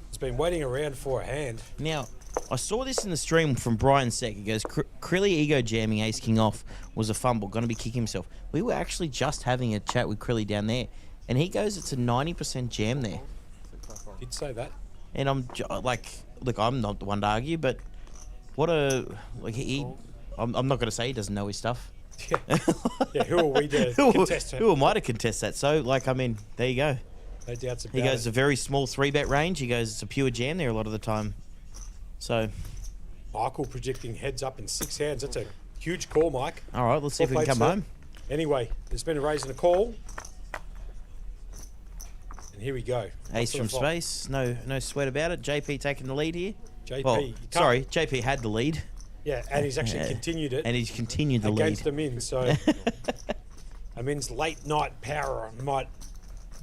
has been waiting around for a hand. Now, I saw this in the stream from Brian Seck. He goes, Krilly ego jamming ace king off was a fumble, going to be kicking himself. We were actually just having a chat with Krilly down there, and he goes, it's a 90% jam there. Did say that. And I'm like, look, I'm not the one to argue, but what a, like, I'm not going to say he doesn't know his stuff. Yeah, yeah, who are we to contest him? Who am I to contest that? So, like, I mean, there you go. No doubts about it. He goes a very small 3-bet range. He goes, it's a pure jam there a lot of the time. So, Michael predicting heads up in 6 hands. That's a huge call, Mike. All right, let's see if we can come home. Anyway, there's been a raise and a call. And here we go. Ace from space. No sweat about it. JP taking the lead here. JP. Well, sorry, JP had the lead. Yeah, and he's actually continued it. And he's continued the lead. Against the min, so... a min's late night power might...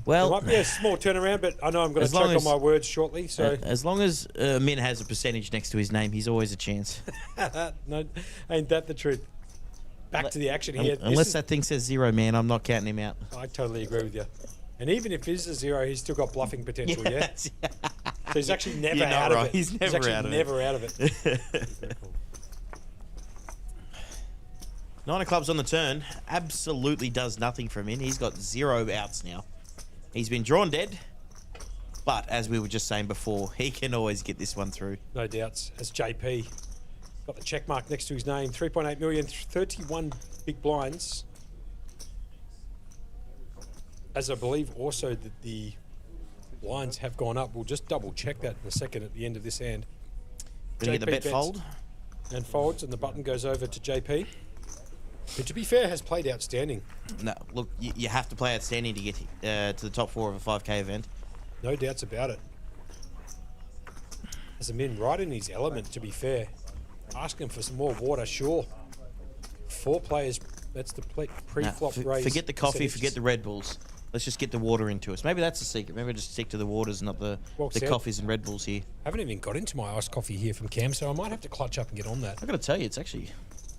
Well, it might be a small turnaround, but I know I'm going to choke on my words shortly. So as long as Min has a percentage next to his name, he's always a chance. No, ain't that the truth? Back to the action here. Unless that thing says 0, man, I'm not counting him out. I totally agree with you. And even if it is a 0, he's still got bluffing potential, yeah? So he's actually never out of it. He's never out of it. 9 of clubs on the turn. Absolutely does nothing for Min. He's got 0 outs now. He's been drawn dead, but as we were just saying before, he can always get this one through. No doubts. As JP got the check mark next to his name, 3.8 million, 31 big blinds. As I believe also that the blinds have gone up. We'll just double check that in a second at the end of this hand. Gonna get the bet fold? And folds, and the button goes over to JP. But to be fair, has played outstanding. No, look, you have to play outstanding to get to the top 4 of a 5K event. No doubts about it. As a min, right in his element, to be fair. Asking for some more water, sure. 4 players, that's the pre-flop raise. Forget the coffee, forget the Red Bulls. Let's just get the water into us. Maybe that's the secret. Maybe just stick to the waters, not the coffees and Red Bulls here. I haven't even got into my iced coffee here from Cam, so I might have to clutch up and get on that. I've got to tell you, it's actually...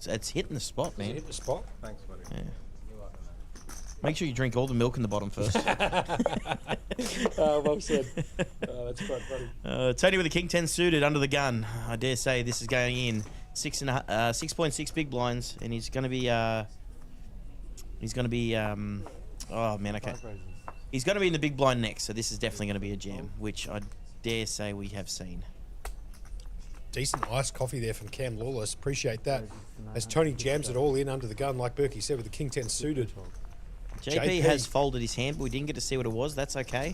It's hitting the spot, man. Does it hit the spot? Thanks, buddy. Yeah. Make sure you drink all the milk in the bottom first. Well said. That's quite funny. Tony with the King 10 suited under the gun. I dare say this is going in 6.6 big blinds, and he's going to be. Oh man, okay. He's going to be in the big blind next, so this is definitely going to be a jam, which I dare say we have seen. Decent iced coffee there from Cam Lawless. Appreciate that. As Tony jams it all in under the gun, like Berkey said, with the King 10 suited. JP has folded his hand, but we didn't get to see what it was. That's okay.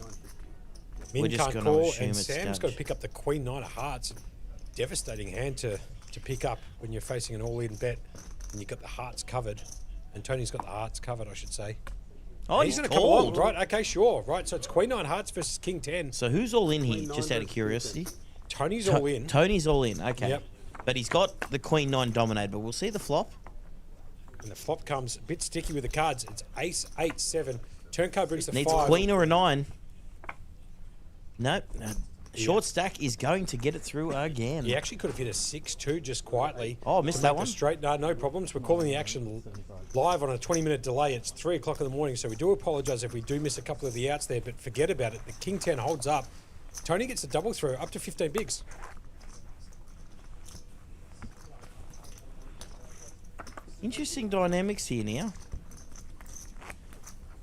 Min We're just can't going call, to assume and it's Sam's got to pick up the Queen 9 of Hearts. Devastating hand to pick up when you're facing an all-in bet, and you've got the hearts covered. And Tony's got the hearts covered, I should say. Oh, he's going to come along, right? Okay, sure. Right, so it's Queen 9 Hearts versus King 10. So who's all in here, just out of curiosity? Tony's all in. Tony's all in, okay. Yep. But he's got the Queen 9 dominated, but we'll see the flop. And the flop comes a bit sticky with the cards. It's Ace, 8, 7. Turn card brings the 5. Needs a Queen or a 9. Nope. Short stack is going to get it through again. He actually could have hit a 6-2 just quietly. Oh, missed that one. Straight. No problems. We're calling the action live on a 20-minute delay. It's 3 o'clock in the morning, so we do apologise if we do miss a couple of the outs there, but forget about it. The King 10 holds up. Tony gets a double throw up to 15 bigs. Interesting dynamics here now.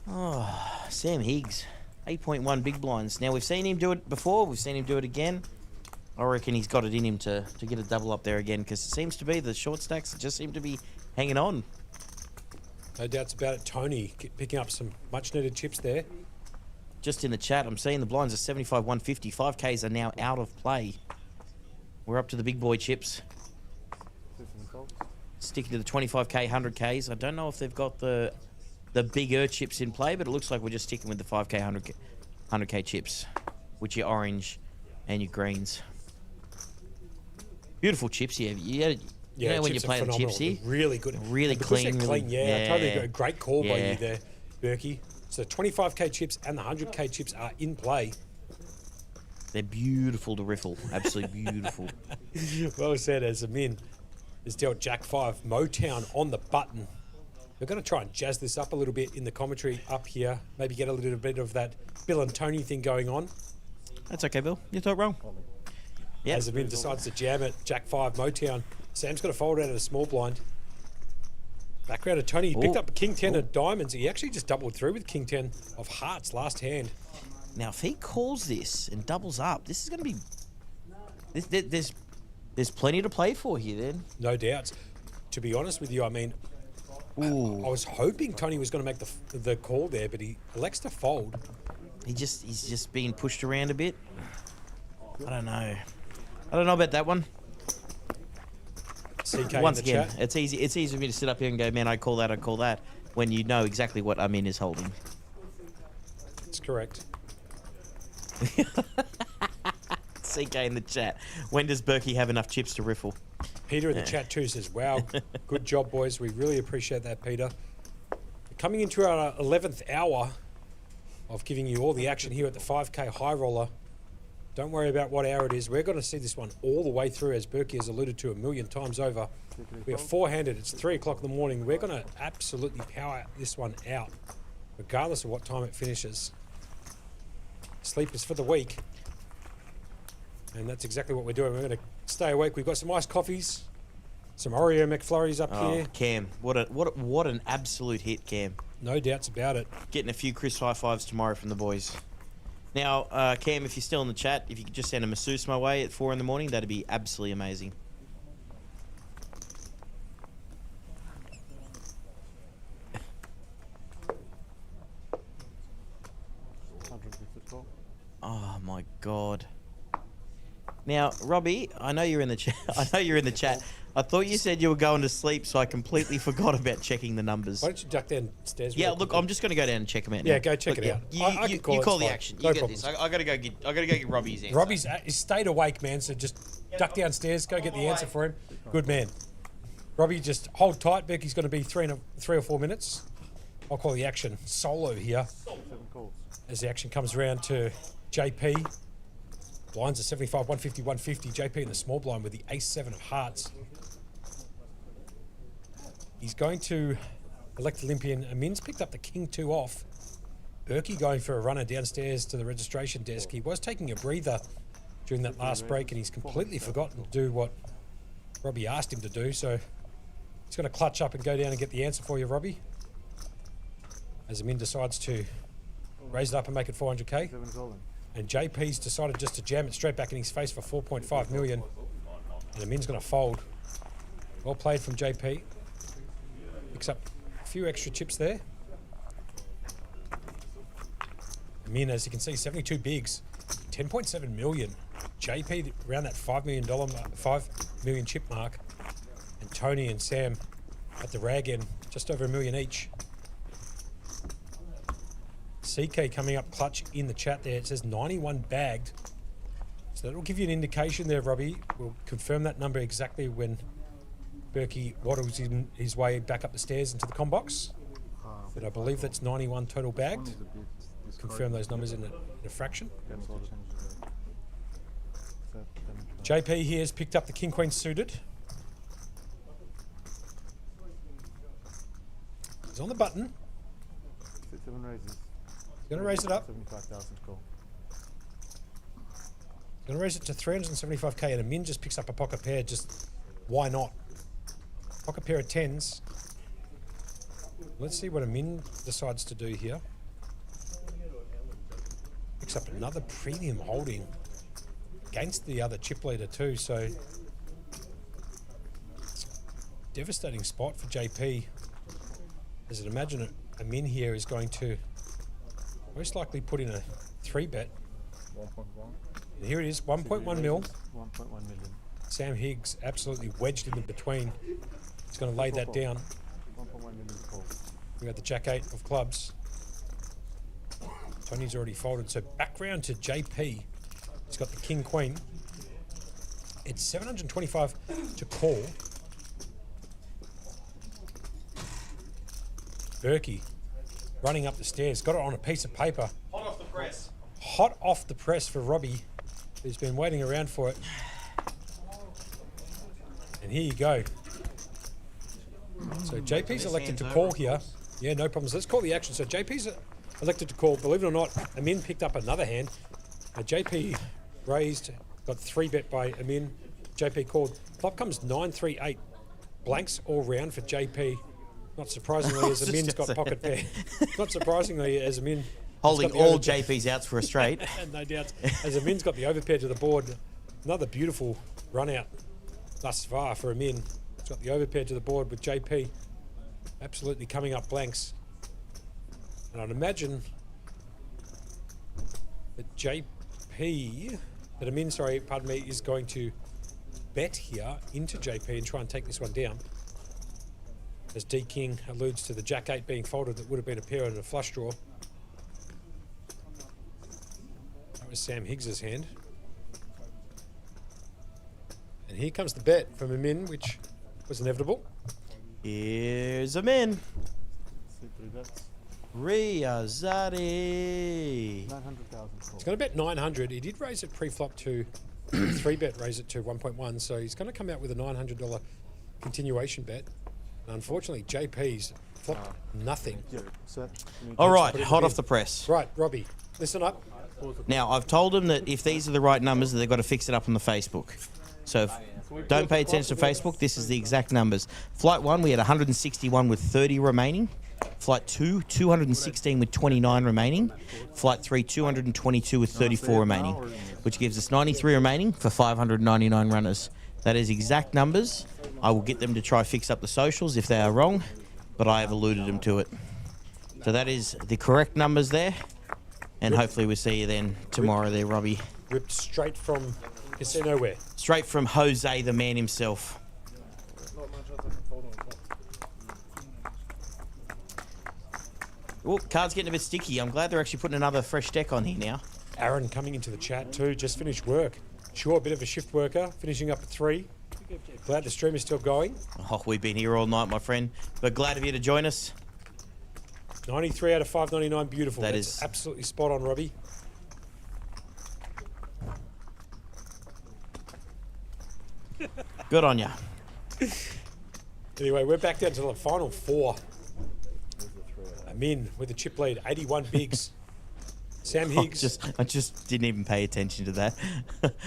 Oh, Sam Higgs, 8.1 big blinds. Now, we've seen him do it before. We've seen him do it again. I reckon he's got it in him to get a double up there again, because it seems to be the short stacks just seem to be hanging on. No doubts about it. Tony picking up some much needed chips there. Just in the chat, I'm seeing the blinds are 75, 150. 5Ks are now out of play. We're up to the big boy chips. Sticking to the 25K, 100Ks. I don't know if they've got the bigger chips in play, but it looks like we're just sticking with the 5K, 100K chips, which are orange and your greens. Beautiful chips here. You know when you're playing the chips here? Really good. Really clean. Really, yeah, totally agree. Great call by you there, Berkey. So 25K chips and the 100K chips are in play. They're beautiful to riffle. Absolutely beautiful. Well said, as Amin has dealt Jack 5. Motown on the button. We're going to try and jazz this up a little bit in the commentary up here. Maybe get a little bit of that Bill and Tony thing going on. That's okay, Bill. You talk wrong. Yep. As Amin decides to jam it, Jack 5, Motown. Sam's got a fold out of the small blind. Background of Tony. He picked up King 10 of diamonds. He actually just doubled through with King 10 of hearts last hand. Now, if he calls this and doubles up, this is going to be... There's plenty to play for here, then. No doubts. To be honest with you, I mean, I was hoping Tony was going to make the call there, but he elects to fold. He's just being pushed around a bit. I don't know about that one. CK Once in the again, chat. it's easy for me to sit up here and go, man, I call that, when you know exactly what Amin is holding. That's correct. CK in the chat. When does Berkey have enough chips to riffle? Peter in the chat too says, wow, good job, boys. We really appreciate that, Peter. Coming into our 11th hour of giving you all the action here at the 5K Highroller. Don't worry about what hour it is. We're going to see this one all the way through, as Berkey has alluded to 1,000,000 times over. We are four-handed. It's 3 o'clock in the morning. We're going to absolutely power this one out, regardless of what time it finishes. Sleep is for the weak. And that's exactly what we're doing. We're going to stay awake. We've got some iced coffees, some Oreo McFlurries up here. Cam, what an absolute hit, Cam. No doubts about it. Getting a few crisp high fives tomorrow from the boys. Now, Cam, if you're still in the chat, if you could just send a masseuse my way at 4 in the morning, that'd be absolutely amazing. Oh my God. Now, Robbie, I know you're in the chat. I thought you said you were going to sleep, so I completely forgot about checking the numbers. Why don't you duck downstairs? Yeah, look, I'm just going to go down and check them out. Yeah, now. go check it out. You call the action. You get this. I got to go get Robbie's answer. Robbie's stayed awake, man. So just duck downstairs, go get the answer for him. Good man. Robbie, just hold tight. Becky's going to be 3 or 4 minutes. I'll call the action solo here. As the action comes around to JP. Blinds are 75, 150, 150. JP in the small blind with the ace-7 of hearts. He's going to elect Olympian. Amin's picked up the king-2 off. Berkey going for a runner downstairs to the registration desk. He was taking a breather during that last break, and he's completely forgotten to do what Robbie asked him to do. So he's going to clutch up and go down and get the answer for you, Robbie. As Amin decides to raise it up and make it 400K. And JP's decided just to jam it straight back in his face for 4.5 million. And Amin's going to fold. Well played from JP. Picks up a few extra chips there. Amin, as you can see, 72 bigs, 10.7 million. JP around that $5 million chip mark. And Tony and Sam at the rag end, just over $1 million each. CK coming up clutch in the chat there. It says 91 bagged. So that'll give you an indication there, Robbie. We'll confirm that number exactly when Berkey waddles in his way back up the stairs into the com box. But I believe that's 91 total bagged. Confirm those numbers in a fraction. JP here has picked up the king-queen suited. He's on the button. 7 raises. He's going to raise it up. 75,000 call. He's going to raise it to 375k, and Amin just picks up a pocket pair. Just why not? Pocket pair of 10s. Let's see what Amin decides to do here. Picks up another premium holding. against the other chip leader too, so devastating spot for JP. As I'd imagine Amin here is going to most likely put in a 3-bet. 1.1. And here it is, 1.1 mil. 1.1 million. Sam Higgs absolutely wedged in the between. He's going to lay that down. 1.1 million call. We got the Jack 8 of clubs. Tony's already folded, so back round to JP. He's got the King Queen. It's 725 to call. Berkey running up the stairs, got it on a piece of paper. Hot off the press. Hot off the press for Robbie, who's been waiting around for it. And here you go. So JP's elected to call here. Yeah, no problems. Let's call the action. So JP's elected to call. Believe it or not, Amin picked up another hand. JP raised, got 3-bet by Amin. JP called. Flop comes 9-3-8. Blanks all round for JP. Not surprisingly, as Amin's got pocket pair. Not surprisingly, as Amin holding all JP's outs for a straight. No doubt. As Amin's got the overpair to the board. Another beautiful run out thus far for Amin. He's got the overpair to the board with JP absolutely coming up blanks. And I'd imagine that that Amin, sorry, pardon me, is going to bet here into JP and try and take this one down. As D King alludes to the Jack 8 being folded, that would have been a pair and a flush draw. That was Sam Higgs's hand. And here comes the bet from Amin, which was inevitable. Here's Amin. See 3 bets. Riyazadi. 900,000 call. He's going to bet 900. He did raise it pre-flop to 3-bet, raise it to 1.1. So he's going to come out with a $900 continuation bet. And unfortunately, JP's flopped nothing. All right, hot off the press. Right, Robbie, listen up. Now, I've told him that if these are the right numbers, they've got to fix it up on the Facebook. So don't pay attention to Facebook. This is the exact numbers. Flight 1, we had 161 with 30 remaining. Flight 2, 216 with 29 remaining. Flight 3, 222 with 34 remaining, which gives us 93 remaining for 599 runners. That is exact numbers. I will get them to try fix up the socials if they are wrong, but I have alluded them to it. So that is the correct numbers there, and hopefully we'll see you then tomorrow there, Robbie. Ripped straight from Casino Ware. Straight from Jose, the man himself. Oh, card's getting a bit sticky. I'm glad they're actually putting another fresh deck on here now. Aaron coming into the chat too, just finished work. Sure, a bit of a shift worker, finishing up at 3. Glad the stream is still going. Oh, we've been here all night, my friend. But glad of you to join us. 93 out of 599, beautiful. That That's is absolutely spot on, Robbie. Good on ya. Anyway, we're back down to the final 4. Amin with the chip lead, 81 bigs. Sam Higgs. I just didn't even pay attention to that.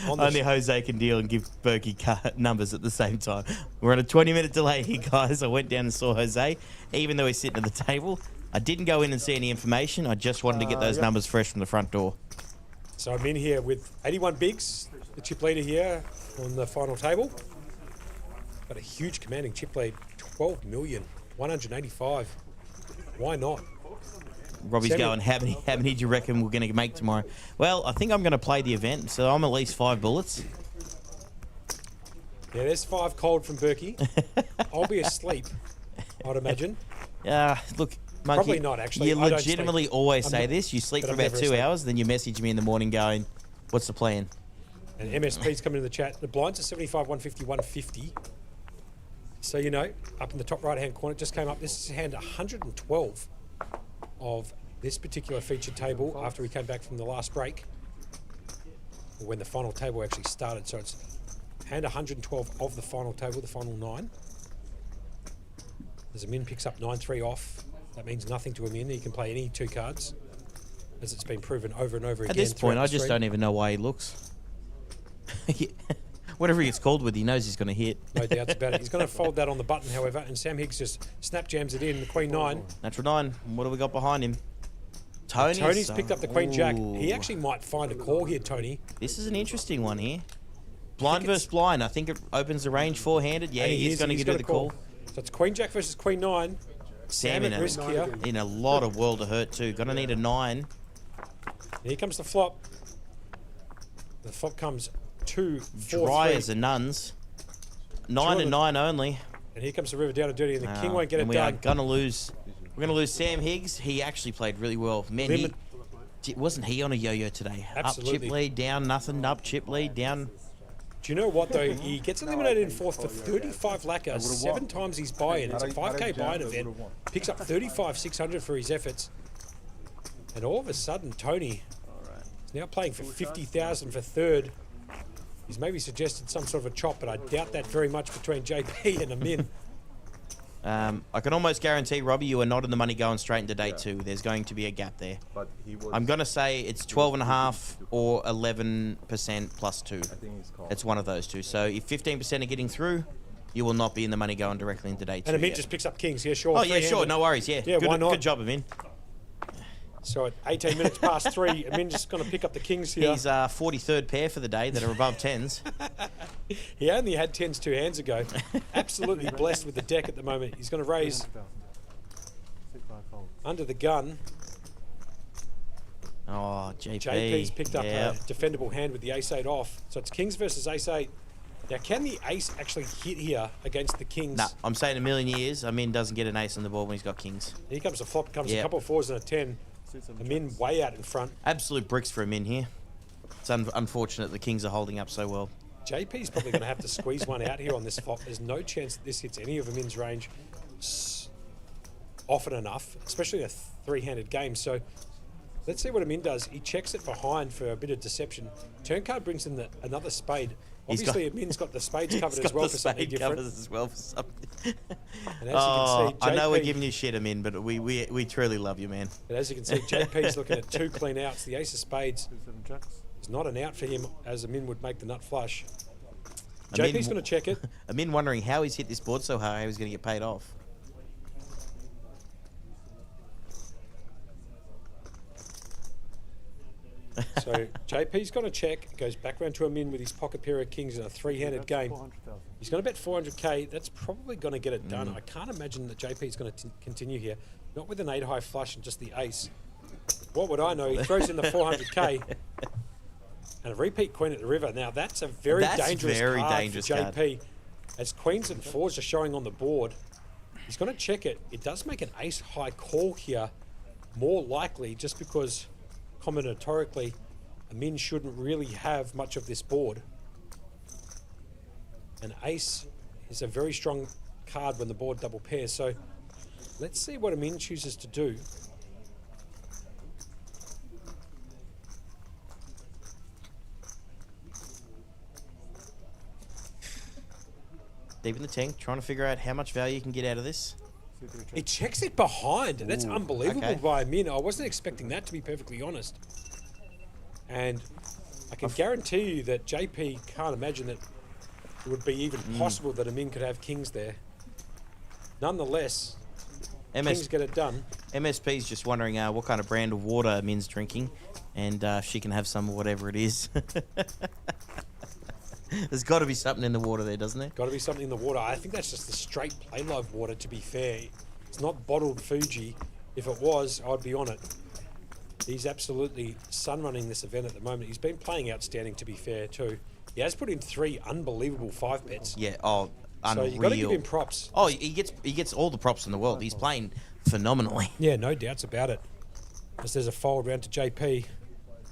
Only Jose can deal and give Berkey numbers at the same time. We're on a 20-minute delay here, guys. I went down and saw Jose, even though he's sitting at the table. I didn't go in and see any information. I just wanted to get those numbers fresh from the front door. So I'm in here with 81 bigs, the chip leader here on the final table. Got a huge commanding chip lead, 12,185,000. Why not? Robbie's going, how many do you reckon we're going to make tomorrow? Well, I think I'm going to play the event, so I'm at least 5 bullets. Yeah, there's 5 cold from Berkey. I'll be asleep, I'd imagine. Look, Monkey, probably not, actually. You legitimately always say this. You sleep for about 2 hours, then you message me in the morning going, what's the plan? And MSP's coming in the chat. The blinds are 75, 150, 150. So, you know, up in the top right-hand corner, it just came up. This is hand 112 of this particular featured table after we came back from the last break, or when the final table actually started. So it's hand 112 of the final table, the final 9. As Amin picks up 9-3 off, that means nothing to Amin. He can play any 2 cards, as it's been proven over and over again. At this point, I just don't even know why he looks. Whatever he gets called with, he knows he's going to hit. No doubts about it. He's going to fold that on the button, however, and Sam Higgs just snap jams it in. The Queen 9. Natural 9. What do we got behind him? Tony's picked up the Queen Jack. He Ooh. actually might find a call here, Tony. This is an interesting one here. Blind versus blind. I think it opens the range four-handed. Yeah, And he's going to do the call. So it's Queen Jack versus Queen 9. Sam at risk here. in a lot of world of hurt too. Going to need a 9. Here comes the flop. The flop comes 2, 4, Dry 3. as the nuns. 9 and 9 only. And here comes the river down and dirty, and the king won't get it we done. are going to lose. We're going to lose Sam Higgs. He actually played really well. Man, wasn't he on a yo-yo today? Absolutely. Up chip lead, down nothing. Up chip lead, down. Do you know what though? He gets eliminated in fourth for 35 lacquer, 7 times his buy-in. It's a 5k buy-in event. Picks up 35,600 for his efforts. And all of a sudden, Tony is now playing for 50,000 for third. He's maybe suggested some sort of a chop, but I doubt that very much between JP and Amin. I can almost guarantee, Robbie, you are not in the money going straight into day 2. There's going to be a gap there. But he was, I'm going to say it's 12.5 or 11% plus 2. It's one of those two. So if 15% are getting through, you will not be in the money going directly into day 2. And Amin just picks up kings. Yeah, sure. Oh, yeah, sure. No worries. Yeah. Yeah, Good, why not? Good job, Amin. So at 18 minutes past 3, Amin just going to pick up the kings here. He's 43rd pair for the day that are above 10s. He only had 10s 2 hands ago. Absolutely blessed with the deck at the moment. He's going to raise under the gun. Oh, JP. JP's picked up a defendable hand with the ace-8 off. So it's kings versus ace-8. Now, can the ace actually hit here against the kings? Nah, I'm saying a million years, Amin doesn't get an ace on the board when he's got kings. Here comes the flop. Comes a couple of 4s and a 10. Amin way out in front. Absolute bricks for Amin here. It's unfortunate the kings are holding up so well. JP's probably going to have to squeeze one out here on this flop. There's no chance that this hits any of Amin's range often enough, especially in a 3-handed game. So let's see what Amin does. He checks it behind for a bit of deception. Turn card brings in another spade. Obviously, Amin's got the spades covered as well for something different. As well for something. And as you can see, JP, I know we're giving you shit, Amin, but we truly love you, man. But as you can see, JP's looking at 2 clean outs. The ace of spades is not an out for him, as Amin would make the nut flush. JP's going to check it. Amin wondering how he's hit this board so high, how he's going to get paid off. So JP's going to check, goes back round to Amin with his pocket pair of kings in a 3-handed game. He's going to bet 400k. That's probably going to get it done. I can't imagine that JP's going to continue here. Not with an 8-high flush and just the ace. What would I know? He throws in the 400k. And a repeat queen at the river. Now that's a very dangerous card for JP. As queens and 4s are showing on the board, he's going to check it. It does make an ace-high call here more likely, just because combinatorically, Amin shouldn't really have much of this board. An ace is a very strong card when the board double pairs. So let's see what Amin chooses to do. Deep in the tank, trying to figure out how much value you can get out of this. He checks it behind. That's unbelievable by Amin. I wasn't expecting that, to be perfectly honest. And I can guarantee you that JP can't imagine that it would be even possible that Amin could have kings there. Nonetheless, kings get it done. MSP's just wondering what kind of brand of water Amin's drinking, and she can have some of whatever it is. There's got to be something in the water there, doesn't there? Got to be something in the water. I think that's just the straight Playlive water, to be fair. It's not bottled Fuji. If it was, I'd be on it. He's absolutely sun-running this event at the moment. He's been playing outstanding, to be fair, too. He has put in 3 unbelievable 5-bets. Yeah, unreal. So you've got to give him props. Oh, he gets all the props in the world. He's playing phenomenally. Yeah, no doubts about it. As there's a fold round to JP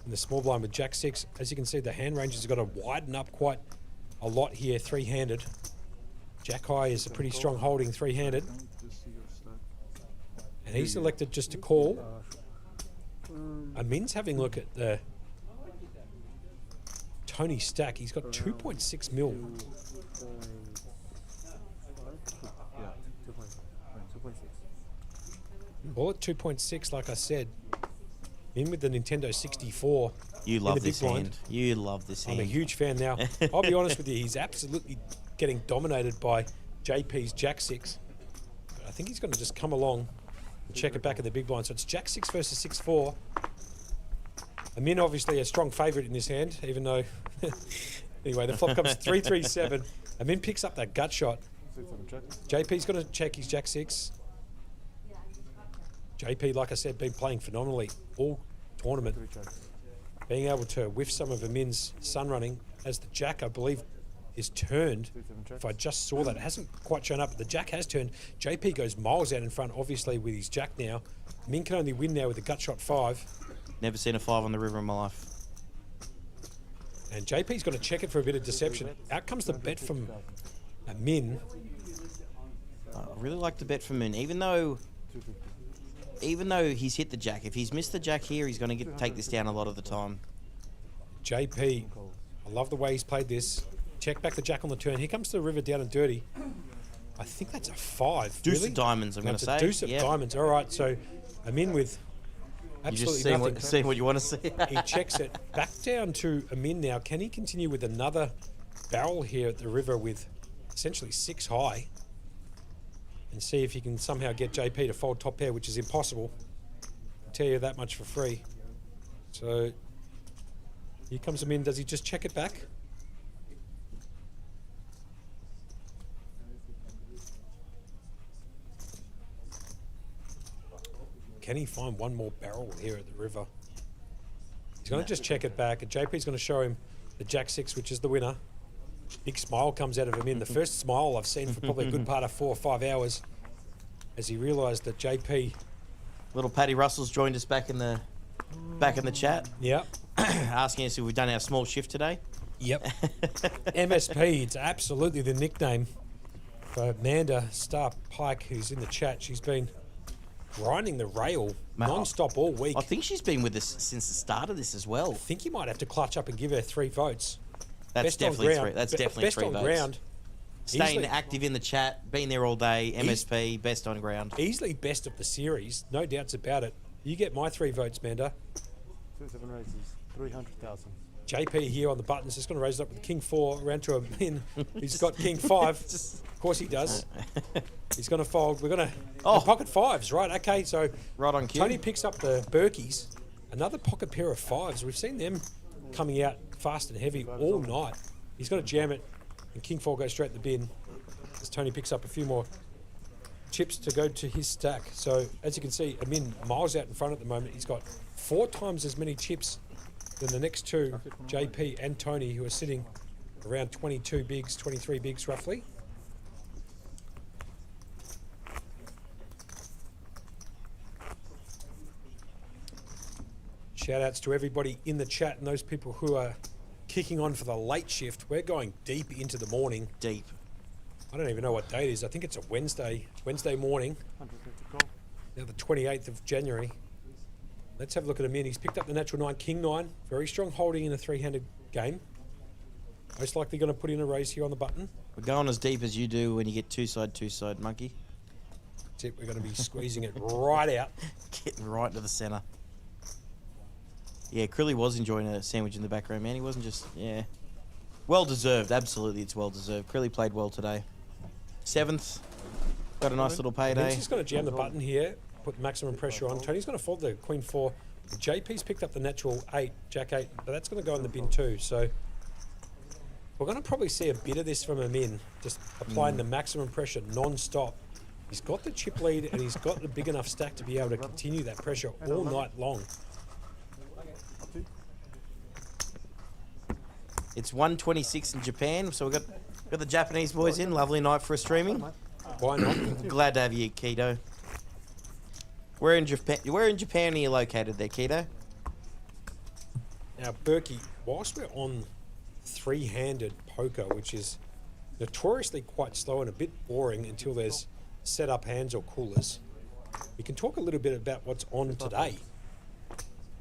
in the small blind with Jack-6. As you can see, the hand ranges have got to widen up quite a lot here, 3-handed. Jack-high is a pretty strong holding, 3-handed. And he's elected just to call. Amin's having a look at the Tony stack. He's got 2.6 mil. All at 2.6, like I said. In with the Nintendo 64. You love this hand. You love this hand. I'm a huge fan now. I'll be honest with you, he's absolutely getting dominated by JP's Jack-6. I think he's going to just come along Check it back at the big blind. So it's Jack 6 versus 6-4. Amin obviously a strong favourite in this hand, even though... Anyway, the flop comes 3-3-7. Amin picks up that gut shot. JP's going to check his Jack 6. JP, like I said, been playing phenomenally all tournament. Being able to whiff some of Amin's sun running as the Jack, I believe, is turned. If I just saw that, it hasn't quite shown up, but the Jack has turned. JP goes miles out in front, obviously, with his Jack now. Amin can only win now with a gut shot 5. Never seen a 5 on the river in my life. And JP's going to check it for a bit of deception. Out comes the bet from Amin. I really like the bet from Min, even though he's hit the Jack. If he's missed the Jack here, he's going to take this down a lot of the time. JP, I love the way he's played this. Check back the Jack on the turn. Here comes the river down and dirty. I think that's a 5. Deuce really? of diamonds, I'm going to say. Deuce of diamonds. All right, so Amin with absolutely nothing. Seeing what you want to see. He checks it back down to Amin now. Can he continue with another barrel here at the river with essentially 6 high and see if he can somehow get JP to fold top pair, which is impossible. I'll tell you that much for free. So here comes Amin. Does he just check it back? Can he find one more barrel here at the river? He's going to just check it back, and JP's going to show him the Jack 6, which is the winner. Big smile comes out of him in. The first smile I've seen for probably a good part of 4 or 5 hours as he realised that JP... Little Paddy Russell's joined us back in the chat. Yep. Asking us if we've done our small shift today. Yep. MSP, it's absolutely the nickname for Amanda Star Pike, who's in the chat. She's been grinding the rail non-stop all week. I think she's been with us since the start of this as well. I think you might have to clutch up and give her 3 votes. That's best definitely on ground. 3. That's definitely best 3 on votes. Ground. Staying Easily, active in the chat, been there all day. MSP, best on ground. Easily best of the series, no doubts about it. You get my 3 votes, Manda. 7 races, 300,000. JP here on the buttons, just going to raise it up with King 4, around to a min. He's got King 5. Of course he does. He's going to fold. We're going to pocket 5s, right? Okay, so right on cue. Tony picks up the Berkeys. Another pocket pair of 5s. We've seen them coming out fast and heavy all night. He's going to jam it, and King 4 goes straight in the bin as Tony picks up a few more chips to go to his stack. So as you can see, Amin miles out in front at the moment. He's got 4 times as many chips than the next 2, JP and Tony, who are sitting around 22 bigs, 23 bigs roughly. Shout outs to everybody in the chat and those people who are kicking on for the late shift. We're going deep into the morning. Deep. I don't even know what date it is. I think it's a Wednesday morning. Now the 28th of January. Let's have a look at Amin. He's picked up the natural 9, King 9. Very strong holding in a 3-handed game. Most likely going to put in a raise here on the button. We're going as deep as you do when you get two side, monkey. That's it. We're going to be squeezing it right out. Getting right to the centre. Yeah, Crilly was enjoying a sandwich in the background, man. He wasn't just, well deserved. Absolutely, it's well deserved. Crilly played well today. 7th. Got a nice little payday. He's just going to jam the button here. Put maximum pressure on. Tony's going to fold the Queen 4. JP's picked up the natural 8, Jack 8, but that's going to go in the bin too. So we're going to probably see a bit of this from Amin, just applying the maximum pressure non-stop. He's got the chip lead and he's got the big enough stack to be able to continue that pressure all night long. It's 1:26 in Japan, so we've got the Japanese boys in. Lovely night for a streaming. Why not? Glad to have you, Keto. Where in Japan are you located there, Keto? Now, Berkey, whilst we're on 3-handed poker, which is notoriously quite slow and a bit boring until there's set-up hands or coolers, we can talk a little bit about what's on today.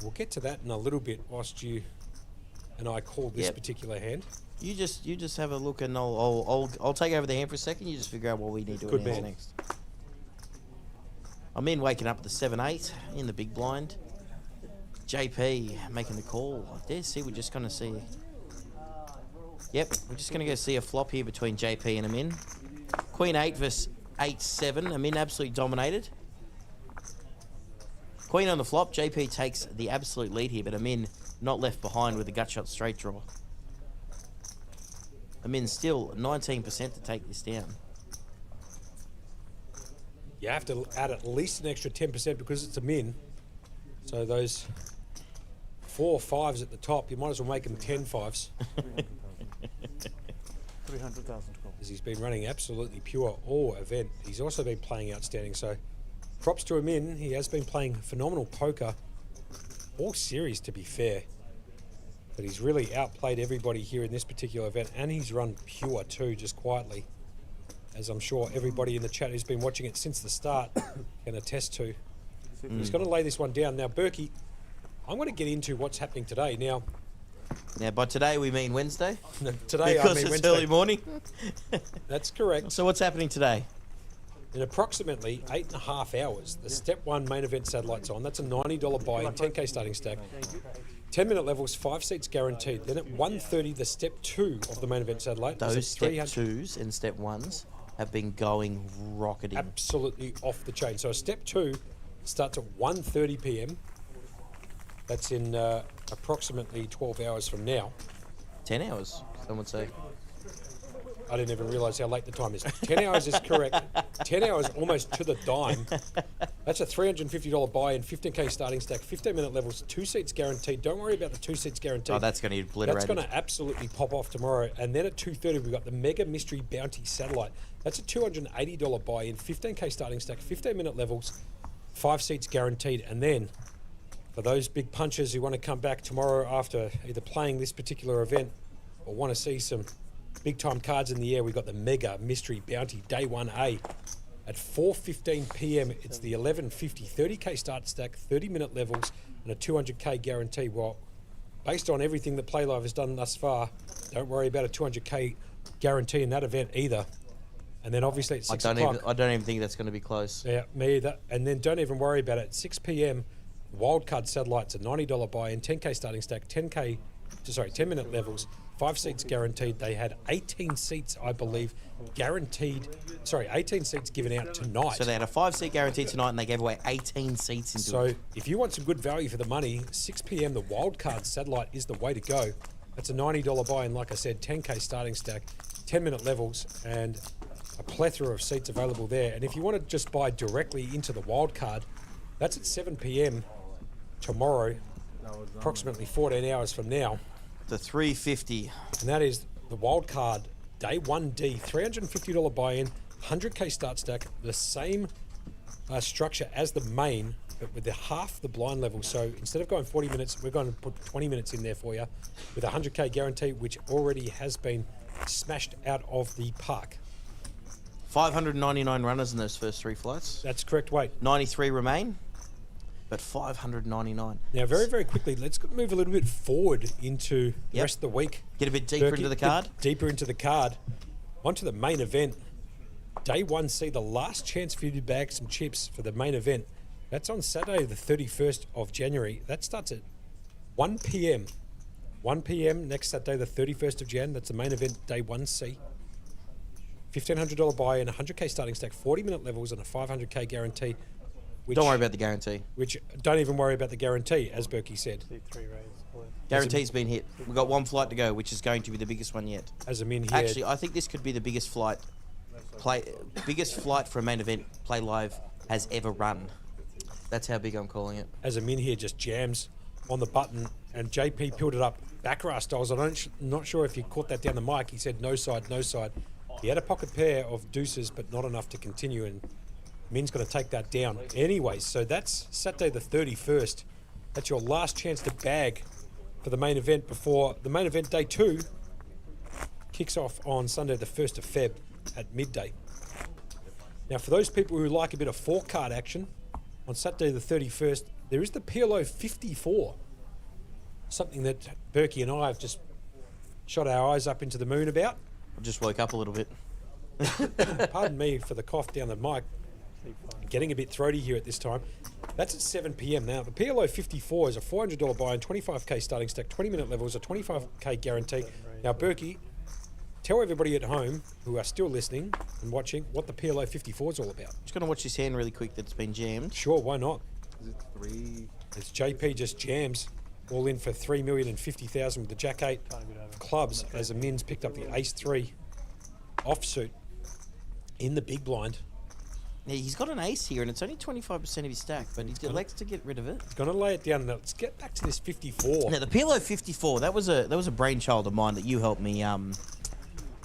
We'll get to that in a little bit whilst you and I call this particular hand. You just have a look and I'll take over the hand for a second. You just figure out what we need to do next. I'm in waking up at the 7-8 in the big blind. JP making the call. See, we're just going to see. Yep, we're just going to go see a flop here between JP and Amin. Queen 8 versus 8-7. Amin absolutely dominated. Queen on the flop. JP takes the absolute lead here, but Amin not left behind with a gut shot straight draw. Amin still 19% to take this down. You have to add at least an extra 10% because it's a min. So those 4 5s at the top, you might as well make them 10 5s. 300,000 As he's been running absolutely pure all event. He's also been playing outstanding. So props to him in. He has been playing phenomenal poker all series, to be fair. But he's really outplayed everybody here in this particular event, and he's run pure too, just quietly, as I'm sure everybody in the chat who's been watching it since the start can attest to. He's going to lay this one down. Now, Berkey, I'm going to get into what's happening today. Now, by today we mean Wednesday? Today because I mean it's Wednesday. early morning? That's correct. So what's happening today? In approximately 8.5 hours, the Step 1 main event satellite's on. That's a $90 buy-in, 10K starting stack. 10-minute levels, 5 seats guaranteed. Then at 1:30, the Step 2 of the main event satellite. Those Step 2s and Step 1s have been going rocketing. Absolutely off the chain. So Step 2 starts at 1:30 p.m. That's in approximately 12 hours from now. 10 hours, some would say. I didn't even realise how late the time is. 10 hours is correct. 10 hours almost to the dime. That's a $350 buy-in, 15K starting stack, 15-minute levels, 2 seats guaranteed. Don't worry about the 2 seats guaranteed. Oh, that's going to obliterate. That's going to absolutely pop off tomorrow. And then at 2:30, we've got the Mega Mystery Bounty Satellite. That's a $280 buy-in, 15K starting stack, 15-minute levels, 5 seats guaranteed. And then for those big punchers who want to come back tomorrow after either playing this particular event or want to see some big time cards in the air, we've got the Mega Mystery Bounty Day 1A. At 4:15 p.m, it's the 1150 30K start stack, 30-minute levels, and a 200K guarantee. Well, based on everything that Playlive has done thus far, don't worry about a 200K guarantee in that event either. And then obviously at 6 o'clock... I don't even think that's going to be close. Yeah, me either. And then don't even worry about it. At 6 p.m, Wildcard Satellite's a $90 buy-in, 10K starting stack, 10-minute levels, 5 seats guaranteed. They had 18 seats, I believe, guaranteed. Sorry, 18 seats given out tonight. So they had a 5-seat guarantee tonight, and they gave away 18 seats into it. So if you want some good value for the money, 6 p.m, the Wildcard Satellite is the way to go. That's a $90 buy-in, like I said, 10K starting stack, 10-minute levels, and a plethora of seats available there. And if you want to just buy directly into the Wildcard, that's at 7 p.m. tomorrow, approximately 14 hours from now. The 350. And that is the wild card Day 1D, $350 buy-in, 100K start stack, the same structure as the main, but with half the blind level. So instead of going 40 minutes, we're going to put 20 minutes in there for you with a 100K guarantee, which already has been smashed out of the park. 599 runners in those first 3 flights. That's correct. Wait. 93 remain, but 599. Now, very, very quickly, let's move a little bit forward into the rest of the week. Get a bit deeper into the card. Deeper into the card. Onto the main event. Day 1C, the last chance for you to bag some chips for the main event. That's on Saturday, the 31st of January. That starts at 1 p.m. 1 p.m. next Saturday, the 31st of Jan. That's the main event, Day 1C. $1,500 buy-in, 100K starting stack, 40-minute levels, and a 500K guarantee. Don't worry about the guarantee. Which don't even worry about the guarantee, as Berkey said. Guarantee's been hit. We've got 1 flight to go, which is going to be the biggest one yet. As a min here. Actually, I think this could be the biggest flight for a main event Playlive has ever run. That's how big I'm calling it. As a min here just jams on the button, and JP peeled it up Baccarat styles. I'm not sure if you caught that down the mic. He said no side, no side. He had a pocket pair of deuces, but not enough to continue, and Min's going to take that down. Anyway, so that's Saturday the 31st. That's your last chance to bag for the main event before the main event Day 2 kicks off on Sunday the 1st of Feb at midday. Now, for those people who like a bit of 4-card action, on Saturday the 31st, there is the PLO 54. Something that Berkey and I have just shot our eyes up into the moon about. I just woke up a little bit. Pardon me for the cough down the mic. Getting a bit throaty here at this time. That's at 7 p.m. Now, the PLO 54 is a $400 buy-in, 25K starting stack, 20-minute levels, a 25K guarantee. Now, Berkey, tell everybody at home who are still listening and watching what the PLO 54 is all about. Just going to watch this hand really quick that's been jammed. Sure, why not? Is it 3? As JP just jams, all in for 3,050,000 with the Jack 8 clubs, as a Mins picked up the Ace 3 offsuit in the big blind. Yeah, he's got an ace here, and it's only 25% of his stack, but he elects to get rid of it. He's going to lay it down. Now, let's get back to this 54. Now, the PLO 54, that was a brainchild of mine that you helped me, what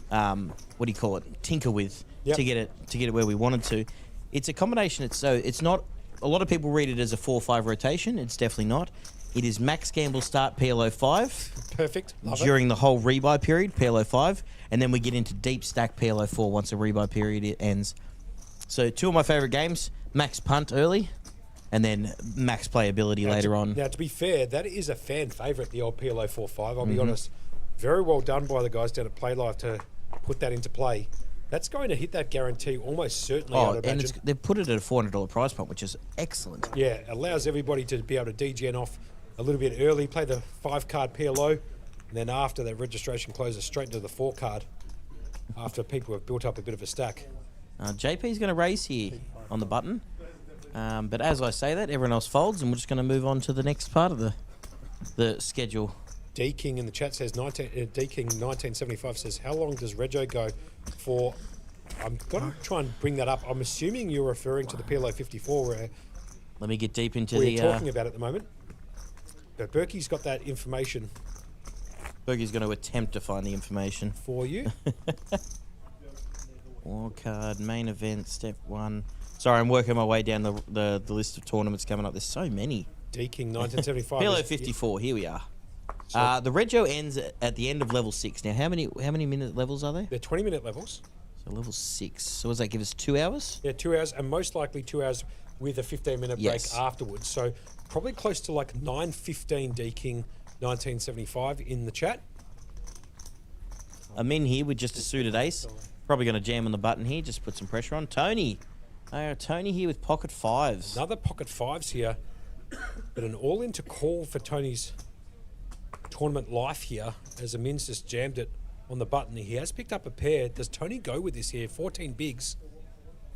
do you call it, tinker with to get it where we wanted to. It's a combination. It's not, a lot of people read it as a 4-5 rotation. It's definitely not. It is max gamble start PLO 5. Perfect. During the whole rebuy period, PLO 5, and then we get into deep stack PLO 4 once the rebuy period ends. So 2 of my favourite games, max punt early, and then max playability later on. Now, to be fair, that is a fan favourite, the old PLO 4-5. I'll be honest. Very well done by the guys down at Playlive to put that into play. That's going to hit that guarantee almost certainly. And they've put it at a $400 price point, which is excellent. Yeah, allows everybody to be able to DGN off a little bit early, play the 5-card PLO, and then after that registration closes, straight into the 4-card after people have built up a bit of a stack. JP's going to raise here on the button. But as I say that, everyone else folds, and we're just going to move on to the next part of the schedule. D King in the chat says, D King 1975 says, how long does Rego go for? I'm going to try and bring that up. I'm assuming you're referring to the PLO 54 where let me get deep into we're talking about at the moment. But Berkey's got that information. Berkey's going to attempt to find the information for you. Wildcard, main event, step 1. Sorry, I'm working my way down the list of tournaments coming up. There's so many. D King 1975. PLO 54, here we are. The Rego ends at the end of level 6. Now, how many minute levels are there? They're 20-minute levels. So level 6. So what does that give us, 2 hours? Yeah, 2 hours, and most likely 2 hours with a 15-minute break afterwards. So probably close to like 9:15 D King 1975 in the chat. I'm in here with just a suited ace. Probably going to jam on the button here, just put some pressure on. Tony. Tony here with pocket 5s. Another pocket 5s here, but an all-in to call for Tony's tournament life here, as Amin's just jammed it on the button. He has picked up a pair. Does Tony go with this here? 14 bigs.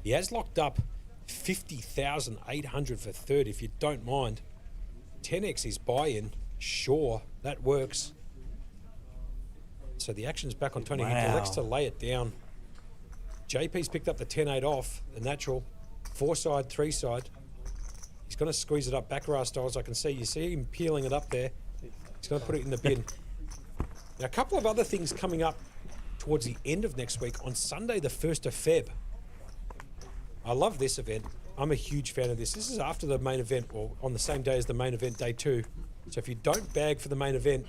He has locked up 50,800 for third, if you don't mind. 10x is buy-in. Sure, that works. So the action's back on Tony. He elects to lay it down. JP's picked up the 10-8 off, the natural. 4-side, 3-side. He's going to squeeze it up Baccarat styles. I can see. You see him peeling it up there. He's going to put it in the bin. Now, a couple of other things coming up towards the end of next week. On Sunday, the 1st of Feb. I love this event. I'm a huge fan of this. This is after the main event, or on the same day as the main event, day 2. So if you don't bag for the main event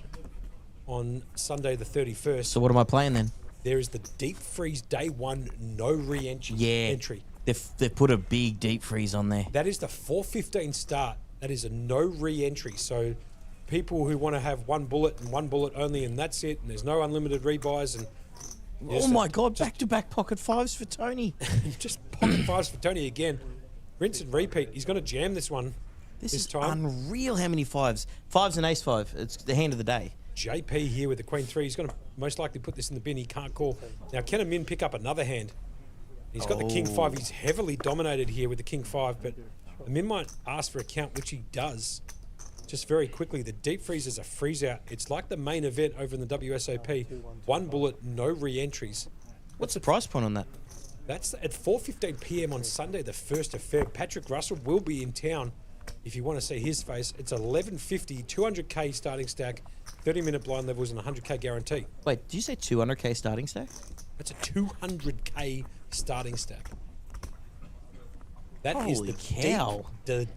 on Sunday, the 31st. So what am I playing then? There is the deep freeze day 1, no re-entry. Entry. They've put a big deep freeze on there. That is the 4:15 start. That is a no re-entry. So people who want to have 1 bullet and 1 bullet only, and that's it, and there's no unlimited rebuys. And oh my God, back-to-back pocket 5s for Tony. Just pocket 5s for Tony again. Rinse and repeat. He's going to jam this one this time. Unreal how many 5s. 5s and ace 5. It's the hand of the day. JP here with the Queen 3. He's going to most likely put this in the bin. He can't call. Now, can Amin pick up another hand? He's got the King 5. He's heavily dominated here with the King 5, but Amin might ask for a count, which he does. Just very quickly, the deep freeze is a freeze out. It's like the main event over in the WSOP. 1 bullet, no re-entries. What's the price point on that? That's at 4:15 p.m. on Sunday, the 1st of Feb. Patrick Russell will be in town. If you want to see his face, it's 11.50, 200k starting stack, 30-minute blind levels, and 100k guarantee. Wait, did you say 200k starting stack? That's a 200k starting stack. That is Holy the cow.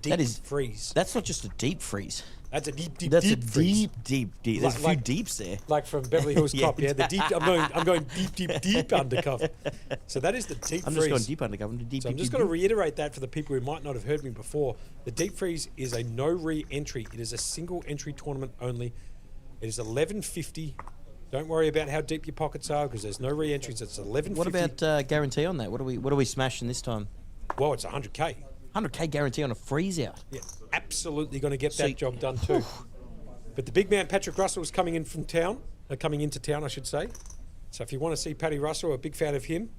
deep freeze. That's not just a deep freeze. That's a deep That's deep a freeze. deep. There's a few deeps there. Like from Beverly Hills Yeah. Cop, yeah. The deep. I'm going deep undercover. So that is the deep freeze. I'm just going deep undercover. I'm just going to reiterate that for the people who might not have heard me before. The deep freeze is a no re-entry. It is a single entry tournament only. It is 11.50. Don't worry about how deep your pockets are because there's no re-entries. It's 11.50. What about guarantee on that? What are we smashing this time? Well, it's 100k. 100k guarantee on a freeze out. Yeah, absolutely going to get that job done too. But the big man Patrick Russell is coming in from town, coming into town, I should say. So if you want to see Paddy Russell, a big fan of him,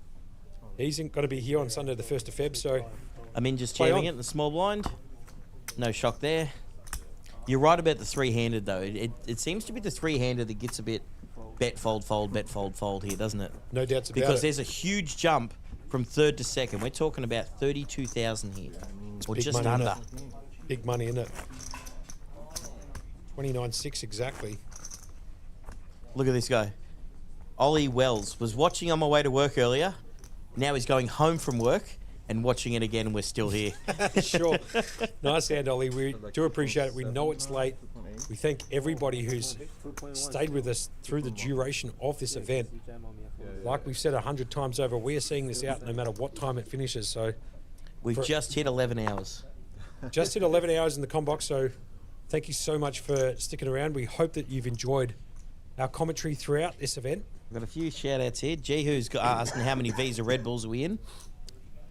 he's going to be here on Sunday, the 1st of Feb. So I'm in just jamming it in the small blind. No shock there. You're right about the three-handed, though. It seems to be the three-handed that gets a bit bet, fold, fold, bet, fold, fold here, doesn't it? No doubts about it. Because there's a huge jump from third to second. We're talking about 32,000 here. Or big just money, under. Big money, isn't it? 29.6 exactly. Look at this guy. Ollie Wells was watching on my way to work earlier. Now he's going home from work and watching it again, and we're still here. Sure. Nice hand, Ollie. We do appreciate it. We know it's late. We thank everybody who's stayed with us through the duration of this event. Like we've said 100 times over, we are seeing this out no matter what time it finishes. So we've just hit 11 hours. Just hit 11 hours in the combox, so thank you so much for sticking around. We hope that you've enjoyed our commentary throughout this event. We've got a few shout-outs here. Jihu's asking how many Visa Red Bulls are we in.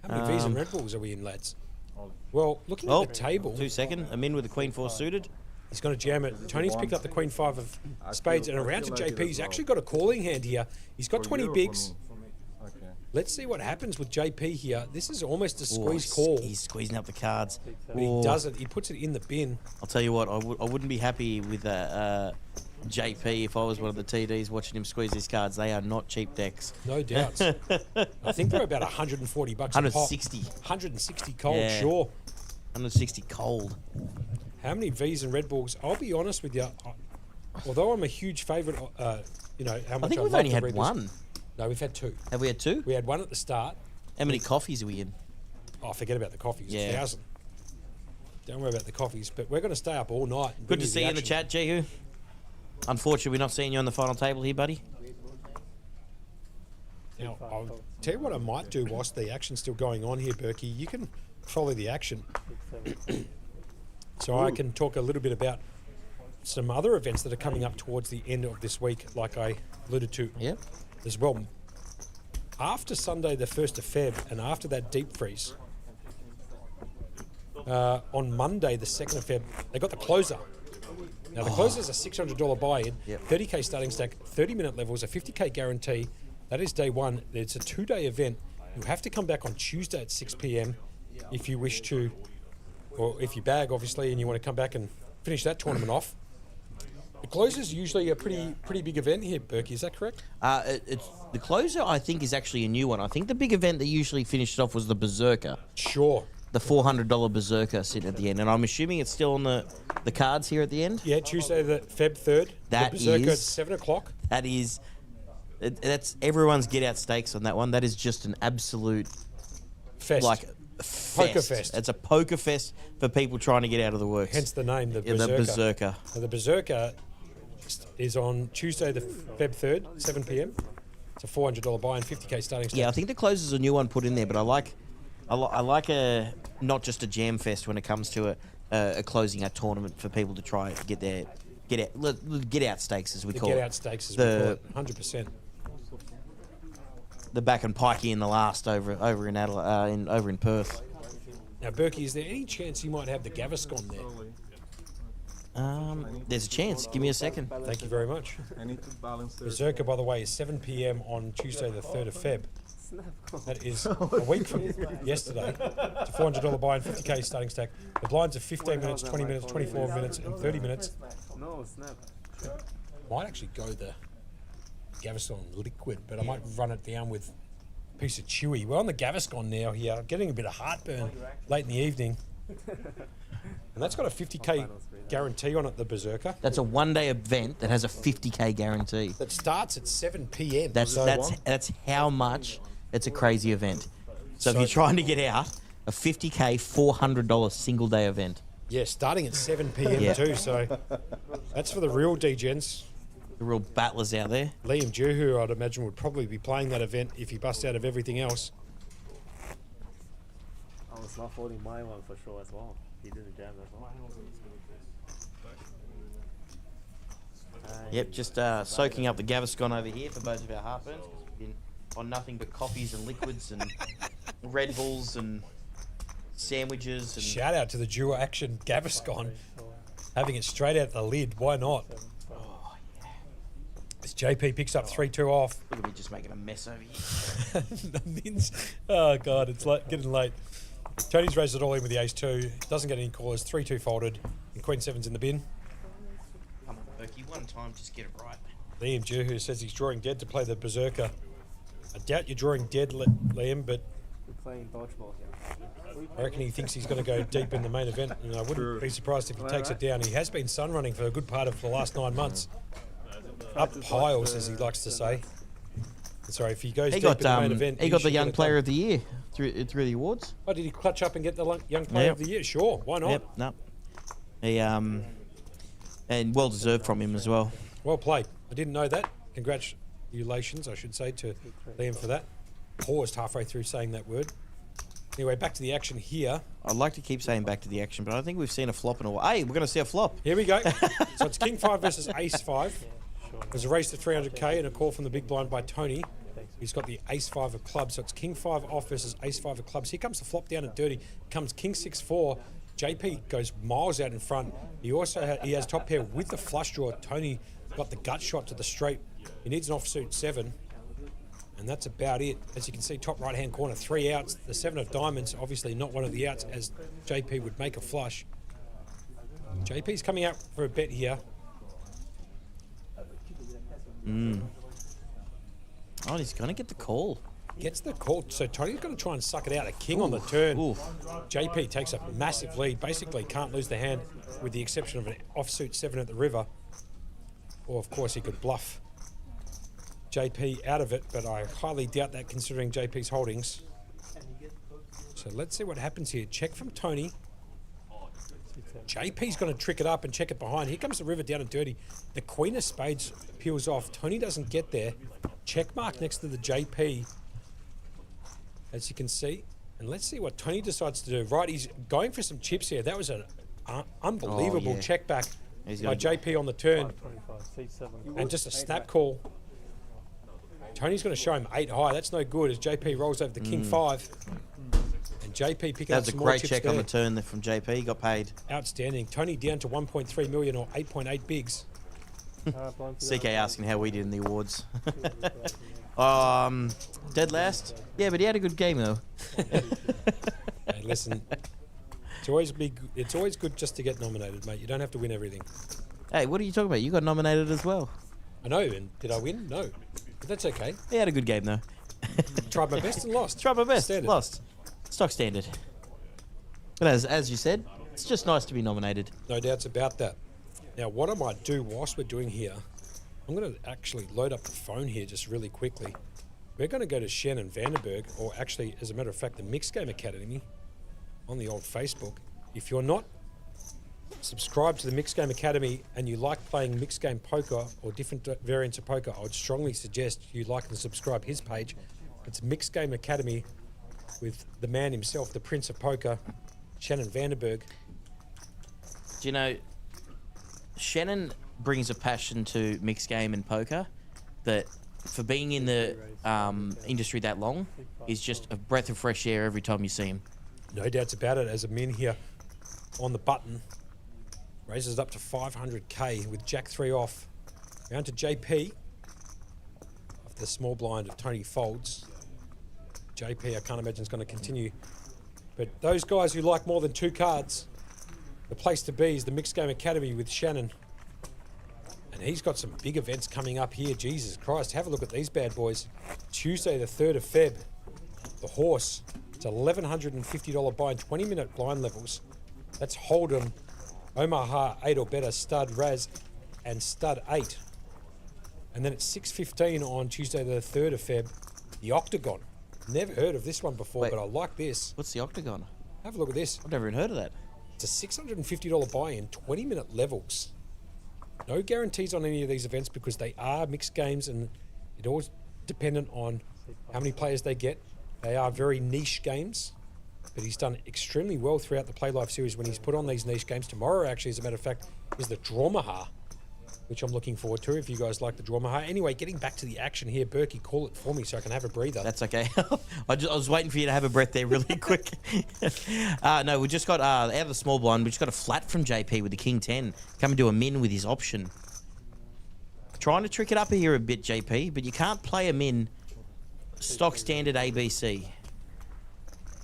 How many V's and Red Bulls are we in, lads? Well, looking at the table... 2 seconds. I'm in with the Queen 4 suited. He's going to jam it. Tony's picked up the Queen 5 of spades and around to JP. He's actually got a calling hand here. He's got 20 bigs. Let's see what happens with JP here. This is almost a squeeze call. He's squeezing up the cards. But he doesn't. He puts it in the bin. I'll tell you what, I wouldn't be happy with JP if I was one of the TDs watching him squeeze these cards. They are not cheap decks. No doubts. I think they're about 140 bucks a pop. 160. 160 cold, yeah. Sure. 160 cold. How many V's and Red Bulls? I'll be honest with you. Although I'm a huge favourite, you know, how much I think we've only had one. No, we've had two. Have we had two? We had one at the start. How many coffees are we in? Oh, forget about the coffees. Yeah. 1,000. Don't worry about the coffees. But we're going to stay up all night. And Good to see you in the chat, Jehu. Unfortunately, we're not seeing you on the final table here, buddy. Now, I'll tell you what I might do whilst the action's still going on here, Berkey. You can follow the action. So I can talk a little bit about some other events that are coming up towards the end of this week, like I alluded to as well. After Sunday, the 1st of Feb, and after that deep freeze, on Monday, the 2nd of Feb, they got the closer. Now, the closer is a $600 buy-in, 30K starting stack, 30-minute levels, a 50K guarantee. That is day one. It's a 2-day event. You have to come back on Tuesday at 6 p.m. if you wish to, or if you bag, obviously, and you want to come back and finish that tournament off. The closer is usually a pretty big event here, Berkey. Is that correct? The closer, I think, is actually a new one. I think the big event that usually finished off was the Berserker. Sure. The $400 Berserker sitting at the end. And I'm assuming it's still on the cards here at the end? Yeah, Tuesday, the Feb 3rd. That the Berserker is... at 7 o'clock. That is... That's everyone's get-out stakes on that one. That is just an absolute... Fest. Like... Poker fest. It's a poker fest for people trying to get out of the works. Hence the name, the Berserker. The Berserker. So the Berserker is on Tuesday, the Feb 3rd, 7 p.m. It's a $400 buy and 50K starting stack. Yeah, I think the closer's a new one put in there, but I like a not just a jam fest when it comes to a closing out tournament for people to try get out stakes as we call it. Get out stakes as we call it. 100%. The back and pikey in the last over in Adelaide, over in Perth. Now, Berkey, is there any chance you might have the Gaviscon there? There's a chance. Give me a second. Thank you very much. I need to balance this. Berserker, by the way, is 7 p.m. on Tuesday, the 3rd of Feb. That is a week from yesterday. It's a $400 buy and 50K starting stack. The blinds are 15 minutes, 20 minutes, 24 minutes, and 30 minutes. No, snap. Might actually go the Gaviscon liquid, but I might run it down with a piece of chewy. We're on the Gaviscon now here. I'm getting a bit of heartburn late in the evening. And that's got a 50K guarantee on it, the Berserker. That's a one-day event that has a 50K guarantee. That starts at 7 p.m. That's how much it's a crazy event. So if you're trying to get out, a 50K, $400 single-day event. Yeah, starting at 7 p.m. too, so that's for the real D-Gens. The real battlers out there. Liam Juhu, I'd imagine, would probably be playing that event if he busts out of everything else. I was not holding my one for sure as well. He didn't jam as well. Yep, just soaking up the Gaviscon over here for both of our heartburns, because we've been on nothing but coffees and liquids and Red Bulls and sandwiches. And shout out to the dual action Gaviscon, having it straight out the lid. Why not? Oh, yeah. As JP picks up 3-2 off. Look at me just making a mess over here. The mins. Oh God, it's getting late. Tony's raised it all in with the ace-2. Doesn't get any callers. 3-2 folded. And queen 7's in the bin. Come on, Berkey. One time, just get it right. Liam Juhu says he's drawing dead to play the Berserker. I doubt you're drawing dead, Liam, but We're playing dodgeball here. I reckon he thinks he's going to go deep in the main event, and I wouldn't be surprised if he takes it down. He has been sun running for a good part of the last 9 months. Up piles, as he likes to say. Sorry, if he goes deep in the main event, he got the Young Player of the Year through the awards. Oh, did he clutch up and get the Young Player of the Year? Sure, why not? Yep, no. He and well deserved from him as well. Well played. I didn't know that. Congratulations, I should say, to Liam for that. Paused halfway through saying that word. Anyway, back to the action here. I'd like to keep saying back to the action, but I don't think we've seen a flop in a while. Hey, we're going to see a flop. Here we go. So it's King 5 versus Ace 5. There's a race to 300k and a call from the big blind by Tony. He's got the Ace 5 of clubs, so it's King 5 off versus Ace 5 of clubs. Here comes the flop down and dirty. Comes King 6-4. JP goes miles out in front. He also he has top pair with the flush draw. Tony got the gut shot to the straight. He needs an offsuit 7. And that's about it. As you can see, top right-hand corner, 3 outs. The 7 of diamonds, obviously not one of the outs, as JP would make a flush. JP's coming out for a bet here. Oh, he's going to get the call. Gets the call. So Tony's going to try and suck it out. A king on the turn. JP takes a massive lead. Basically can't lose the hand with the exception of an offsuit 7 at the river. Or, of course, he could bluff JP out of it, but I highly doubt that considering JP's holdings. So let's see what happens here. Check from Tony. JP's going to trick it up and check it behind. Here comes the river down and dirty. The Queen of Spades peels off. Tony doesn't get there. Check mark next to the JP, as you can see. And let's see what Tony decides to do. Right, he's going for some chips here. That was an unbelievable check back by JP on the turn. And just a snap call. Tony's going to show him 8 high. That's no good as JP rolls over the King 5. And JP picking up some more chips. That was a great check on the turn there from JP. He got paid. Outstanding. Tony down to 1.3 million or 8.8 bigs. CK asking how we did in the awards. Dead last? Yeah, but he had a good game though. Hey, listen, it's always good just to get nominated, mate. You don't have to win everything. Hey, what are you talking about? You got nominated as well. I know, and did I win? No. But that's okay. He had a good game though. Tried my best and lost. Tried my best, standard. lost. Stock standard. But as you said, it's just nice to be nominated. No doubts about that. Now, what I might do whilst we're doing here, I'm going to actually load up the phone here just really quickly. We're going to go to Shannon Vandenberg, or actually, as a matter of fact, the Mixed Game Academy on the old Facebook. If you're not subscribed to the Mixed Game Academy and you like playing mixed game poker or different variants of poker, I would strongly suggest you like and subscribe his page. It's Mixed Game Academy with the man himself, the Prince of Poker, Shannon Vandenberg. Do you know, Shannon brings a passion to mixed game and poker that, for being in the industry that long, is just a breath of fresh air every time you see him. No doubts about it. As a min here on the button, raises it up to 500k with Jack 3 off. Round to JP of the small blind of Tony folds. JP, I can't imagine is going to continue. But those guys who like more than 2 cards, the place to be is the Mixed Game Academy with Shannon. And he's got some big events coming up here. Jesus Christ, have a look at these bad boys. Tuesday, the 3rd of Feb. The Horse. It's $1,150 buy and 20-minute blind levels. That's Hold'em, Omaha 8 or better, Stud, Raz, and Stud 8. And then it's 6:15 on Tuesday, the 3rd of Feb. The Octagon. Never heard of this one before, but I like this. What's the Octagon? Have a look at this. I've never even heard of that. It's a $650 buy-in, 20-minute levels. No guarantees on any of these events because they are mixed games and it always dependent on how many players they get. They are very niche games, but he's done extremely well throughout the Playlive series when he's put on these niche games. Tomorrow, actually, as a matter of fact, is the Drawmaha, which I'm looking forward to if you guys like the Drawmaha. Anyway, getting back to the action here, Berkey, call it for me so I can have a breather. That's okay. I was waiting for you to have a breath there really quick. No, we just got, out of the small blind, we just got a flat from JP with the King 10, coming to a min with his option. Trying to trick it up here a bit, JP, but you can't play a min stock standard ABC.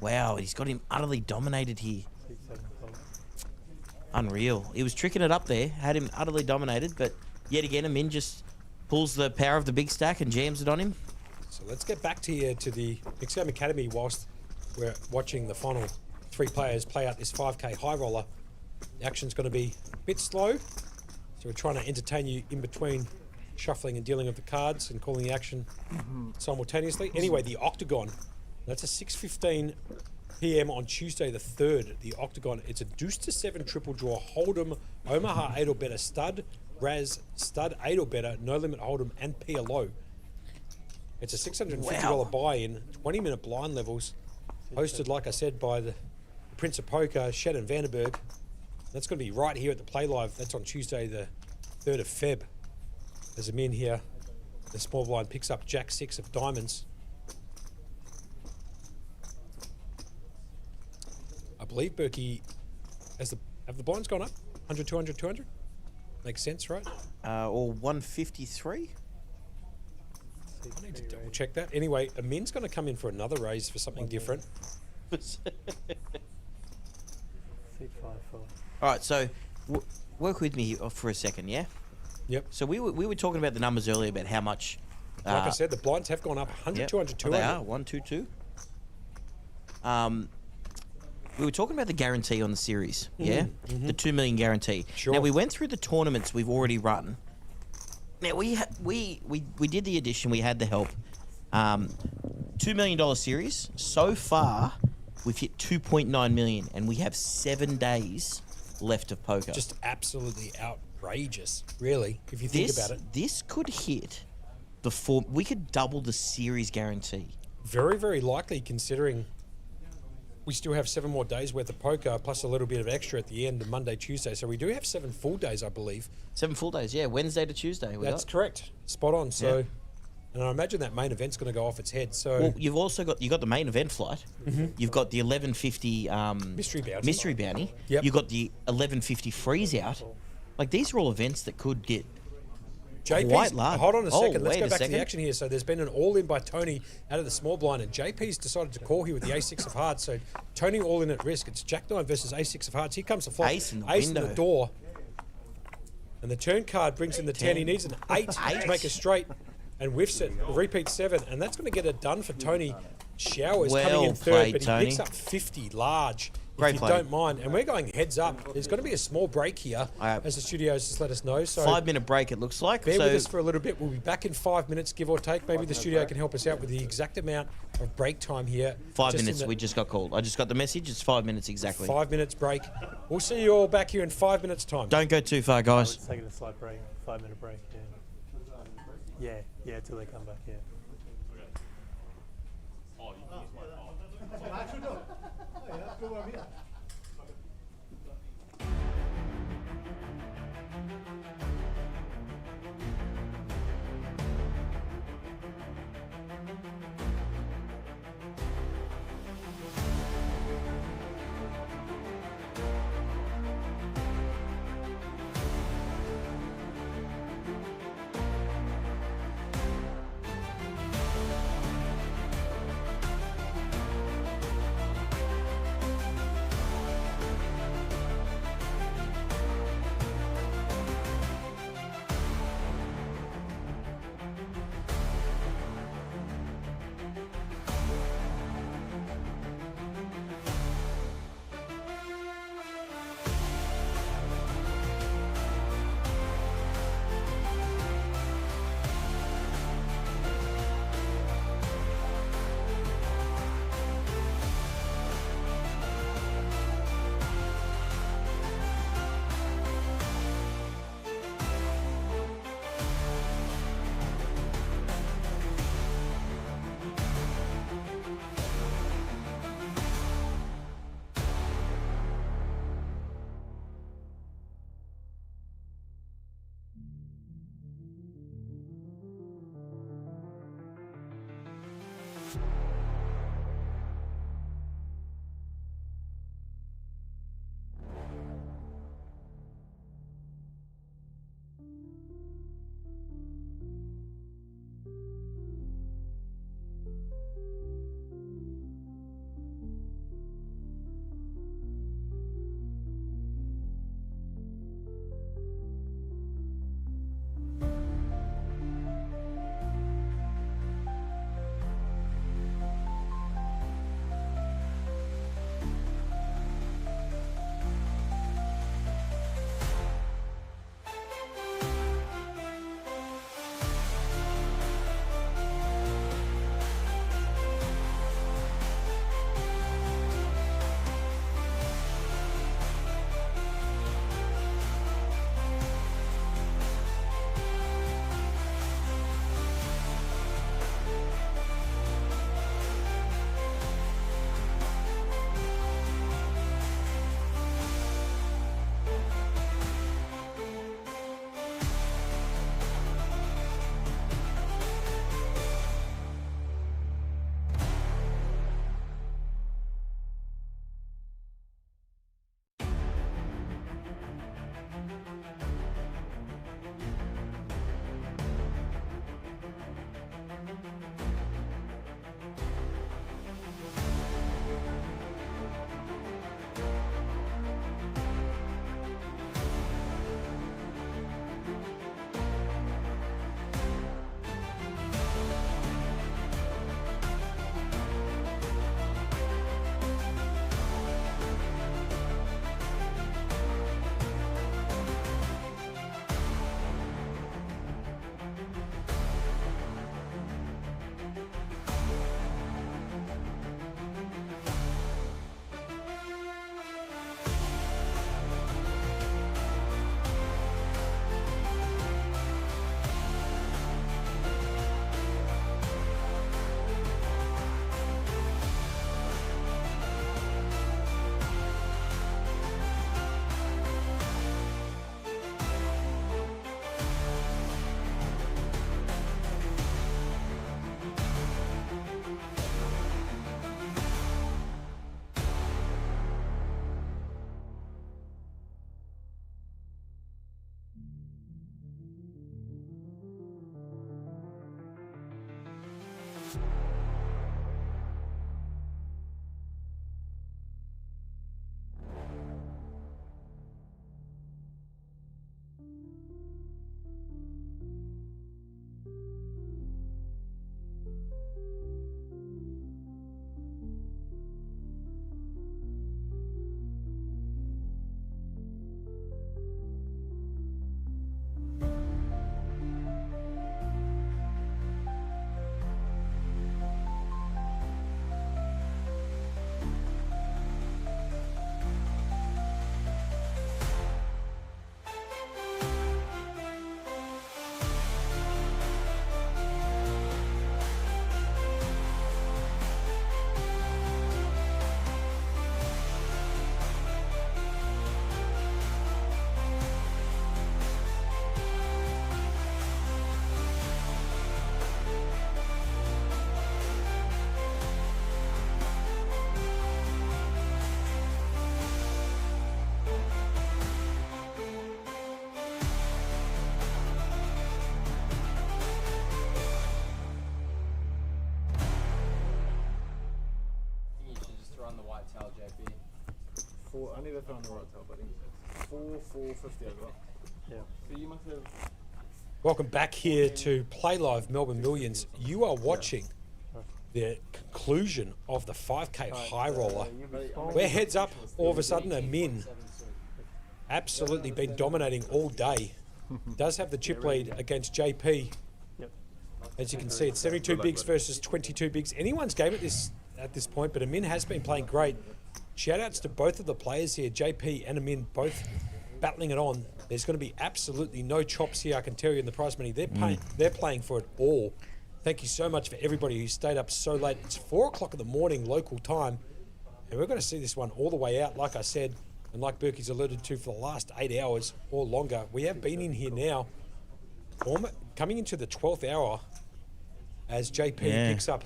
Wow, he's got him utterly dominated here. 6, 7, fold. Unreal. He was tricking it up there, had him utterly dominated, but yet again, Amin just pulls the power of the big stack and jams it on him. So let's get back to the Next Game Academy whilst we're watching the final 3 players play out this 5K high roller. The action's going to be a bit slow, so we're trying to entertain you in between shuffling and dealing with the cards and calling the action simultaneously. Anyway, the Octagon, that's a 6:15 p.m. on Tuesday the 3rd. The Octagon, it's a deuce to 7 triple draw, Hold'em, Omaha 8 or better, stud, Raz, stud 8 or better, no limit Hold'em, and PLO. It's a $650 buy-in, 20-minute blind levels, hosted, like I said, by the Prince of Poker, Shannon Vandenberg. That's going to be right here at the Playlive. That's on Tuesday the 3rd of Feb. There's a min here. The small blind picks up Jack 6 of diamonds. I believe Berkey, have the blinds gone up? 100, 200, 200? Makes sense, right? Or 153? I need to double check that. Anyway, Amin's going to come in for another raise for something different. 6, 5, 4. All right, so work with me for a second, yeah? Yep. So we were talking about the numbers earlier about how much... Like I said, the blinds have gone up 100, yep. 200, 200. They are, 1, 2, 2. We were talking about the guarantee on the series, yeah? The 2 million guarantee. Sure. Now, we went through the tournaments we've already run. Now, we did the addition, we had the help. $2 million series. So far, we've hit 2.9 million, and we have 7 days left of poker. Just absolutely outrageous, really, if you think about it. This could hit we could double the series guarantee. Very, very likely, considering we still have 7 more days worth of poker, plus a little bit of extra at the end of Monday, Tuesday. So we do have 7 full days, I believe. 7 full days, yeah. Wednesday to Tuesday. That's correct. Spot on. So, and I imagine that main event's going to go off its head. So, well, you've also got the main event flight. You've got the 1150 mystery bounty. Yep. You've got the 1150 freeze out. Like, these are all events that could get quite large. Hold on a second. Let's wait go a back to second. the action here. So there's been an all-in by Tony out of the small blind, and JP's decided to call here with the A6 of hearts. So Tony all in at risk. It's Jack 9 versus A6 of hearts. Here comes the flop. Ace in the in window. the door. And the turn card brings in the 10. He needs an 8 to make a straight and whiffs it. A repeat 7. And that's going to get it done for Tony. Showers coming in third, played, but he Tony. picks up 50 large. Great if you play. don't mind. And we're going heads up. There's going to be a small break here, as the studios just let us know. So 5-minute break, it looks like. bear So with us for a little bit. We'll be back in 5 minutes, give or take. Maybe the studio can help us out with the exact amount of break time here. 5 Just in minutes, the we just got called. I just got the message. It's 5 minutes exactly. 5 minutes break. We'll see you all back here in 5 minutes' time. Don't go too far, guys. It's taking a slight break, 5-minute break. Yeah, till they come back. Yeah. tail, JP. I need to find the right tail, buddy. 450 as well. Yeah. So you must have. Welcome back here to Playlive Melbourne Millions. You are watching the conclusion of the 5K high roller. We're heads up. All of a sudden, Amin absolutely been dominating all day. Does have the chip lead against JP. Yep. As you can see, it's 72 bigs versus 22 bigs. Anyone's game at this point, but Amin has been playing great. Shout outs to both of the players here, JP and Amin, both battling it on. There's going to be absolutely no chops here, I can tell you, in the prize money. They're playing for it all. Thank you so much for everybody who stayed up so late. It's 4 o'clock in the morning local time, and we're going to see this one all the way out, like I said, and like Berkey's alluded to, for the last 8 hours or longer. We have been in here now, coming into the 12th hour, as JP picks up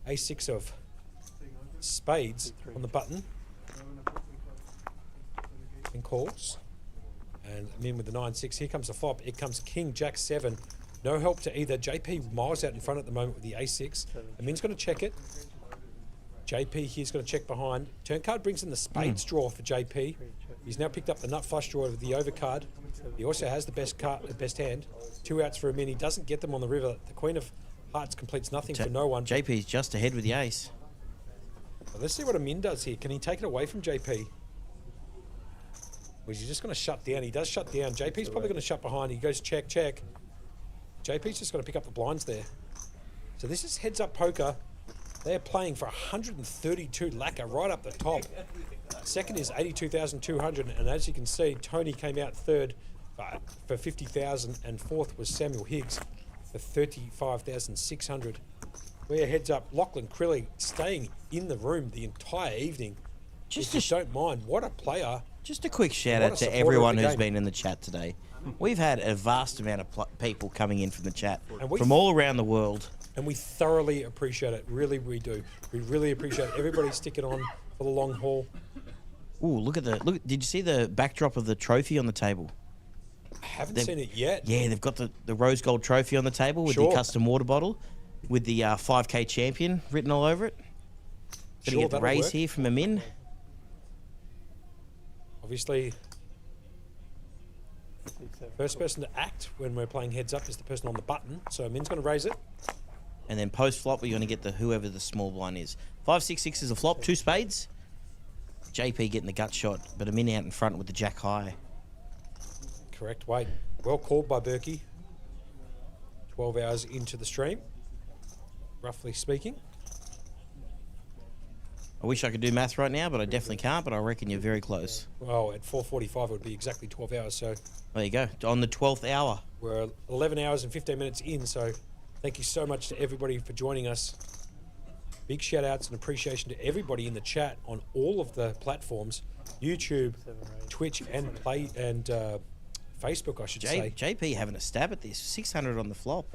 a6 of spades on the button and calls. And Amin with the 9-6. Here comes the flop. It comes King, Jack 7. No help to either. JP miles out in front at the moment with the A6. Amin's going to check it. JP here's going to check behind. Turn card brings in the spades draw for JP. He's now picked up the nut flush draw with the overcard. He also has the best hand. 2 outs for Amin. He doesn't get them on the river. The Queen of Hearts completes nothing for no one. JP's just ahead with the ace. Well, let's see what Amin does here. Can he take it away from JP? Or is he just going to shut down? He does shut down. JP's probably going to shut behind. He goes check, check. JP's just going to pick up the blinds there. So this is heads up poker. They're playing for 132 lacquer right up the top. Second is 82,200, and as you can see, Tony came out third for 50,000, and fourth was Samuel Higgs for 35,600. We're heads up. Lachlan Crilly staying in the room the entire evening. Just if you don't mind, what a player. Just a quick shout out to everyone who's been in the chat today. We've had a vast amount of people coming in from the chat from all around the world. And we thoroughly appreciate it. Really, we do. We really appreciate everybody sticking on for the long haul. Ooh, look! Did you see the backdrop of the trophy on the table? I haven't seen it yet. Yeah, they've got the rose gold trophy on the table with the custom water bottle with the 5K champion written all over it. Gonna get the raise here from Amin. Obviously, first person to act when we're playing heads up is the person on the button. So Amin's going to raise it. And then post flop, we're going to get whoever the small blind is. 5-6-6 is a flop, 2 spades. JP getting the gut shot, but Amin out in front with the jack high. Correct, Wade. Well called by Berkey. 12 hours into the stream, roughly speaking. I wish I could do math right now, but I definitely can't, but I reckon you're very close. Well, at 4:45 it would be exactly 12 hours, so... There you go, on the 12th hour. We're 11 hours and 15 minutes in, so thank you so much to everybody for joining us. Big shout-outs and appreciation to everybody in the chat on all of the platforms. YouTube, Twitch, and Facebook, I should say. JP having a stab at this. 600 on the flop.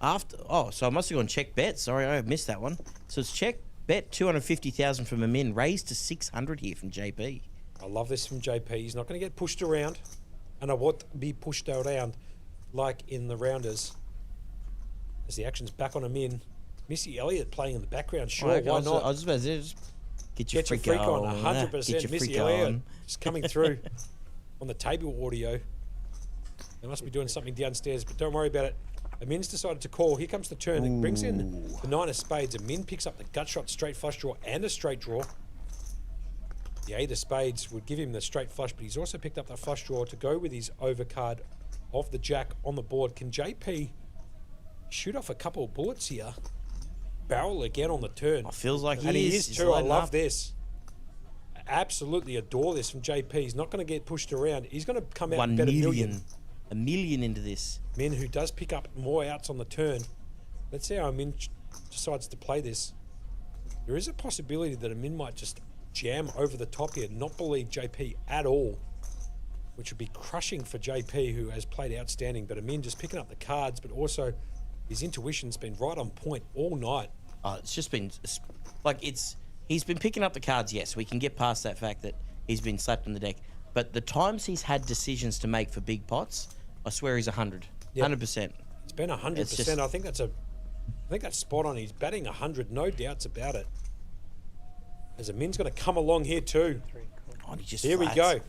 So I must have gone check bet. Sorry, I missed that one. So it's check bet 250,000 from Amin, raised to 600 here from JP. I love this from JP. He's not going to get pushed around, and I won't be pushed around like in the rounders. As the action's back on Amin. Missy Elliott playing in the background. Sure, why not? I was about to say, just get your freak on. 100%. Missy Elliott just coming through on the table audio. They must be doing something downstairs, but don't worry about it. Amin's decided to call. Here comes the turn. It brings in the 9 of spades. Amin picks up the gut shot, straight flush draw, and a straight draw. The 8 of spades would give him the straight flush, but he's also picked up the flush draw to go with his overcard of the jack on the board. Can JP shoot off a couple of bullets here? Barrel again on the turn. It feels like he is too. I love this. I absolutely adore this from JP. He's not going to get pushed around. He's going to come out and bet $1 million. $1 million into this. Min, who does pick up more outs on the turn. Let's see how Amin decides to play this. There is a possibility that Amin might just jam over the top here, not believe JP at all, which would be crushing for JP, who has played outstanding. But Amin just picking up the cards, but also his intuition's been right on point all night. It's just been like he's been picking up the cards. Yes, we can get past that fact that he's been slapped on the deck. But the times he's had decisions to make for big pots, I swear he's 100, 100%. It's been 100%. I think that's spot on. He's batting 100, no doubts about it. As Amin's going to come along here too. Oh, and he just Here we flats. go.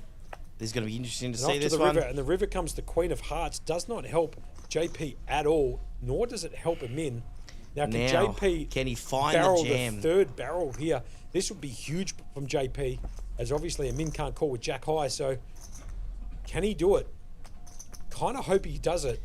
This is going to be interesting to And see off this to the one. river, and the river comes the Queen of Hearts. Does not help JP at all, nor does it help Amin. Now, can JP can he find barrel the jam? the third barrel here? This would be huge from JP, as obviously Amin can't call with Jack high. So, can he do it? Kind of hope he does it.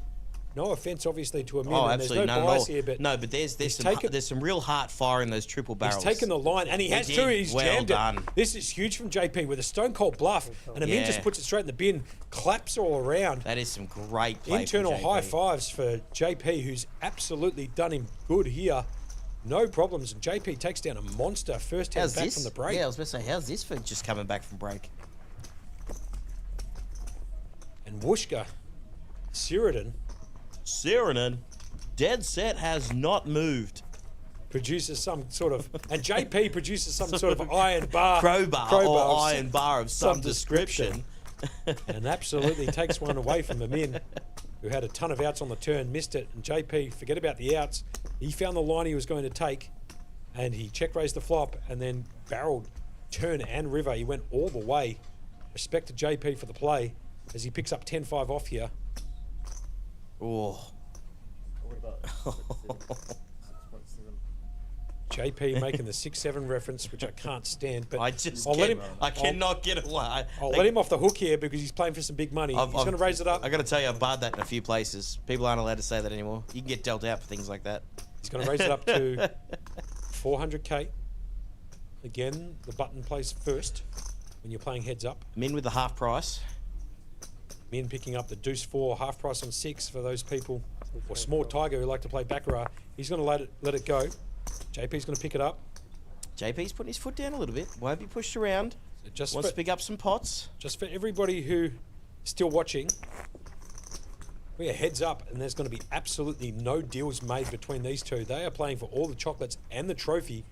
No offense, obviously, to Amin. Oh, and absolutely there's no none at bias all. here, but No, but there's some real heart fire in those triple barrels. he's taken the line, and he has did. too. He's Well jammed done. it. This is huge from JP with a stone cold bluff, and Amin just puts it straight in the bin, claps all around. That is some great play Internal from JP. high fives for JP, who's absolutely done him good here. No problems, and JP takes down a monster first hand back from the break. Yeah, I was about to say, how's this for just coming back from break? And Wooshka, Siridan, dead set has not moved. Produces some sort of, and JP produces some sort of iron bar. Crowbar or iron bar of some description. And absolutely takes one away from Amin, who had a ton of outs on the turn, missed it. And JP, forget about the outs. He found the line he was going to take, and he check-raised the flop, and then barreled turn and river. He went all the way. Respect to JP for the play, as he picks up 10-5 off here. Oh. JP making the 6-7 reference, which I can't stand, but I cannot get away. I'll let him off the hook here because he's playing for some big money. He's going to raise it up. I got to tell you, I've barred that in a few places. People aren't allowed to say that anymore. You can get dealt out for things like that. He's going to raise it up to 400k. Again, the button plays first when you're playing heads up. Min with the half price. Min picking up the deuce 4, half price on 6 for those people, or small tiger who like to play baccarat. He's going to let it go. JP's going to pick it up. JP's putting his foot down a little bit. Won't be pushed around. So just wants to pick up some pots. Just for everybody who is still watching, we are heads up, and there's going to be absolutely no deals made between these two. They are playing for all the chocolates and the trophy.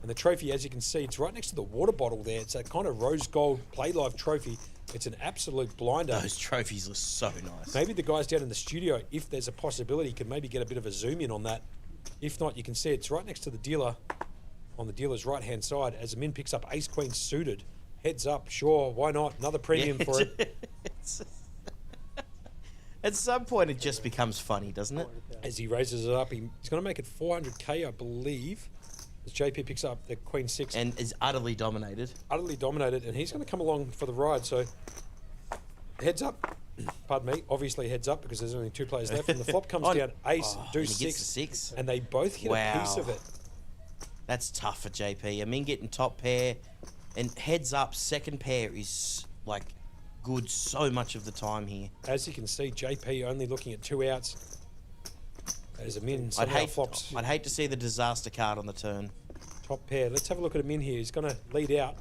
And the trophy, as you can see, it's right next to the water bottle there. It's that kind of rose gold Playlive trophy. It's an absolute blinder. Those trophies look so nice. Maybe the guys down in the studio, if there's a possibility, can maybe get a bit of a zoom in on that. If not, you can see it's right next to the dealer on the dealer's right-hand side as Amin picks up ace-queen suited. Heads up, sure, why not? Another premium for it. At some point, it just becomes funny, doesn't it? As he raises it up, he's going to make it 400k, I believe. As JP picks up the queen 6. And is utterly dominated. Utterly dominated, and he's going to come along for the ride, so heads up. Pardon me, obviously heads up because there's only 2 players left, and the flop comes down ace, deuce 6, and they both hit a piece of it. That's tough for JP. I mean, getting top pair and heads up, second pair is like good so much of the time here. As you can see, JP only looking at 2 outs. As Amin I'd flops. hate to see the disaster card on the turn. Top pair. Let's have a look at Amin here. He's going to lead out.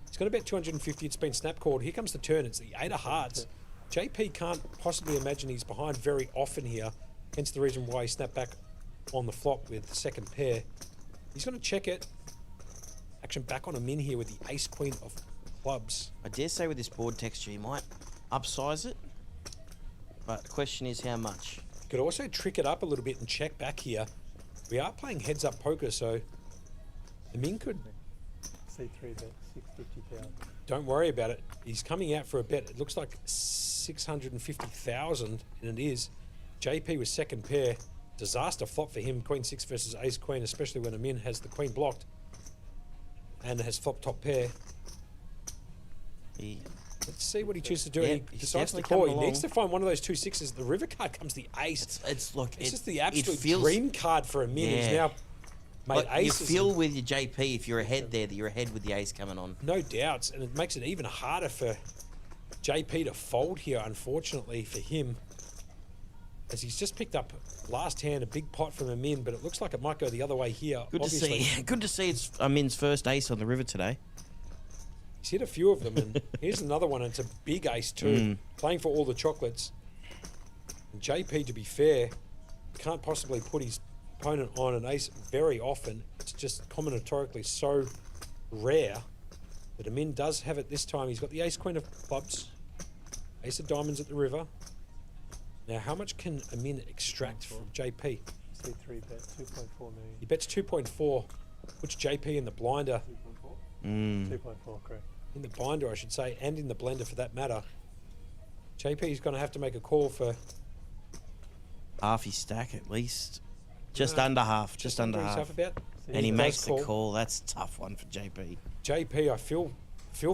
He's going to bet 250. It's been snap called. Here comes the turn. It's the 8 of hearts. JP can't possibly imagine he's behind very often here, hence the reason why he snapped back on the flop with the second pair. He's going to check it. Action back on Amin here with the ace-queen of clubs. I dare say with this board texture, he might upsize it, but the question is how much. You could also trick it up a little bit and check back here. We are playing heads-up poker, so Amin could... C3 bet, 650,000. Don't worry about it. He's coming out for a bet. It looks like 650,000, and it is. JP with second pair. Disaster flop for him. Queen 6 versus ace queen, especially when Amin has the queen blocked and has flop top pair. Let's see what he chooses to do. Yeah, He decides to call. He needs to find one of those 2 6s. The river card comes the ace. It's just the absolute dream card for Amin. He's now made like you aces. feel with your JP, if you're ahead there, that you're ahead with the ace coming on. No doubts, and it makes it even harder for JP to fold here, unfortunately for him, as he's just picked up last hand a big pot from Amin, but it looks like it might go the other way here. Good to see. Good to see it's Amin's first ace on the river today. He's hit a few of them, and here's another one. It's a big ace too, playing for all the chocolates. And JP, to be fair, can't possibly put his opponent on an ace very often. It's just combinatorically so rare that Amin does have it this time. He's got the ace-queen of clubs, ace of diamonds at the river. Now, how much can Amin extract from JP? C3 bet, 2.4 million. He bets 2.4, puts JP in the blinder. 2.4, correct. In the binder, I should say, and in the blender for that matter. JP's going to have to make a call for half his stack at least. Just under half. Just under half. About. And he makes the call. That's a tough one for JP. JP, I feel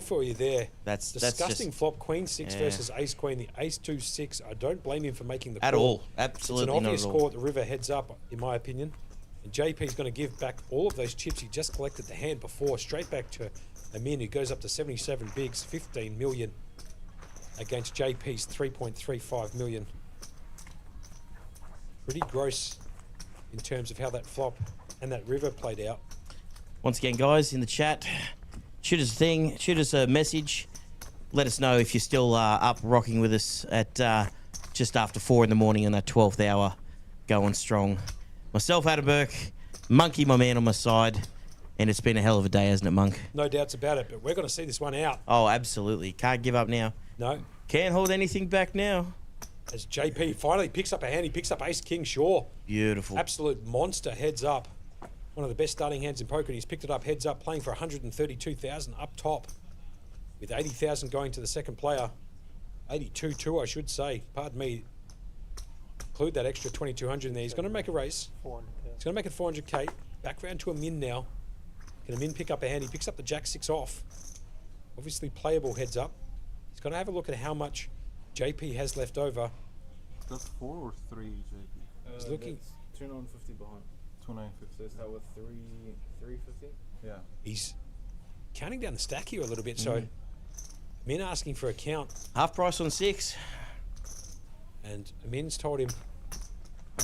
for you there. That's disgusting just, flop. Queen 6 versus Ace Queen. The Ace 2 6. I don't blame him for making the call. At all. Absolutely it's an obvious not at all. call at the river heads up, in my opinion. And JP's going to give back all of those chips he just collected the hand before, straight back to Amin, who goes up to 77 bigs, 15 million against JP's 3.35 million. Pretty gross in terms of how that flop and that river played out. Once again, guys, in the chat, shoot us a thing, shoot us a message. Let us know if you're still up rocking with us at just after 4 in the morning on that 12th hour, going strong. Myself, Adam Burke, Monkey, my man on my side, and it's been a hell of a day, hasn't it, Monk? No doubts about it, but we're going to see this one out. Oh, absolutely. Can't give up now. No. Can't hold anything back now. As JP finally picks up a hand, he picks up Ace King, sure. Beautiful. Absolute monster heads up. One of the best starting hands in poker, and he's picked it up heads up, playing for 132,000 up top, with 80,000 going to the second player. 82 I should say. Pardon me. Include that extra 2,200 in there. He's going to make a race. He's going to make it 400k. Back round to a min now. Can a min pick up a hand? He picks up the Jack 6 off. Obviously playable heads up. He's going to have a look at how much JP has left over. That's 4 or 3, JP? He's looking. 250 behind. 2,950. So start with 350. Yeah. He's counting down the stack here a little bit. So Min asking for a count. Half price on 6. And Min's told him.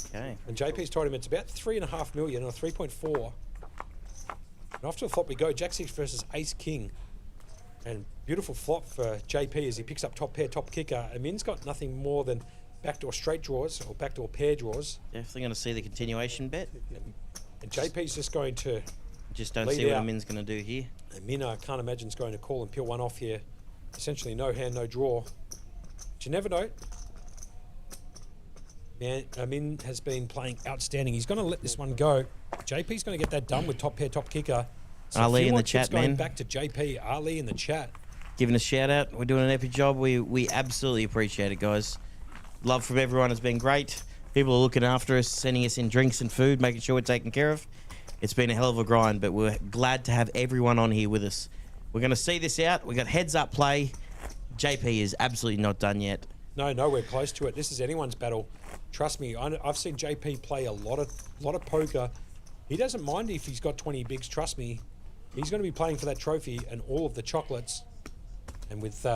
Okay. And JP's told him it's about 3.5 million or 3.4. And after the flop we go, Jack 6 versus Ace King. And beautiful flop for JP as he picks up top pair, top kicker. Amin's got nothing more than backdoor straight draws or backdoor pair draws. Definitely going to see the continuation bet. And JP's just going to just don't see what Amin's going to do here. Amin, I can't imagine is going to call and peel one off here. Essentially no hand, no draw. But you never know. Man, Amin has been playing outstanding. He's going to let this one go. JP's going to get that done with top pair, top kicker. So Ali in the chat, going man. Back to JP. Ali in the chat. Giving a shout out. We're doing an epic job. We absolutely appreciate it, guys. Love from everyone has been great. People are looking after us, sending us in drinks and food, making sure we're taken care of. It's been a hell of a grind, but we're glad to have everyone on here with us. We're going to see this out. We got heads up play. JP is absolutely not done yet. No, nowhere close to it. This is anyone's battle. Trust me, I've seen JP play a lot of poker. He doesn't mind if he's got 20 bigs. Trust me, he's going to be playing for that trophy and all of the chocolates. And with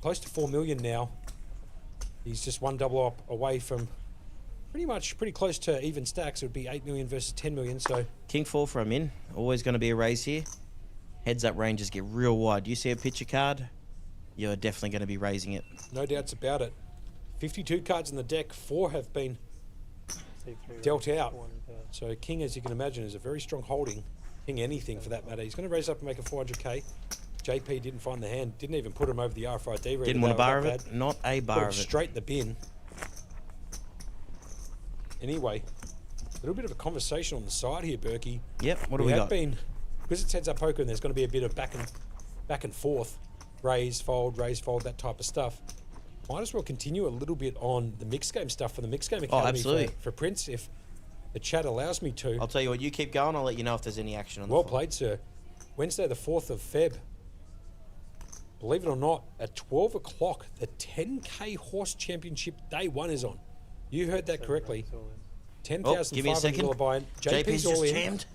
close to 4 million now, he's just one double up away from pretty close to even stacks. It would be 8 million versus 10 million. So King 4 for him in. Always going to be a raise here. Heads up ranges get real wide. You see a picture card, you're definitely going to be raising it. No doubts about it. 52 cards in the deck. 4 have been dealt out. So King, as you can imagine, is a very strong holding. King anything for that matter. He's going to raise up and make a 400k. JP didn't find the hand. Didn't even put him over the RFID reader. Didn't want a bar of it. Not a bar of it. Straight in the bin. Anyway, a little bit of a conversation on the side here, Berkey. Yep. What do we got? Because it's heads up poker and there's going to be a bit of back and forth, raise, fold, that type of stuff. Might as well continue a little bit on the mixed game stuff for the mixed game academy absolutely. For Prince, if the chat allows me to. I'll tell you what, you keep going. I'll let you know if there's any action on Well the phone. played, sir. Wednesday, the 4th of Feb. Believe it or not, at 12 o'clock, the 10K Horse Championship Day 1 is on. You heard that correctly. $10,500 buy-in. JP's all just in. jammed.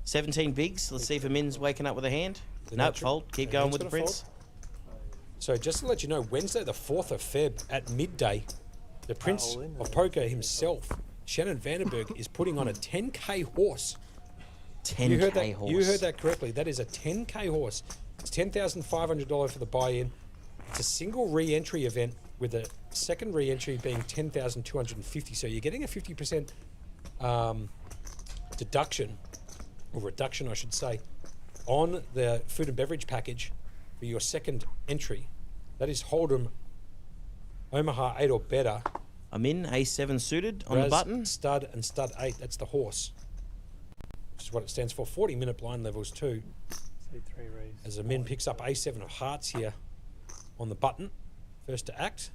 17 bigs. Let's see if Amin's waking up with a hand. Nope, fold. Keep going with the Prince. So just to let you know, Wednesday the 4th of Feb at midday, the Prince of Poker himself, Shannon Vandenberg, is putting on a 10K horse. 10K horse. You heard that correctly. That is a 10K horse. It's $10,500 for the buy-in. It's a single re-entry event with a second re-entry being $10,250. So you're getting a 50% deduction, or reduction I should say, on the food and beverage package for your second entry. That is Hold'em Omaha 8 or better. I'm in A7 suited on the button. Stud and stud 8. That's the horse, which is what it stands for. 40-minute blind levels too. C3 raise. As Amin picks up A7 of hearts here on the button. First to act.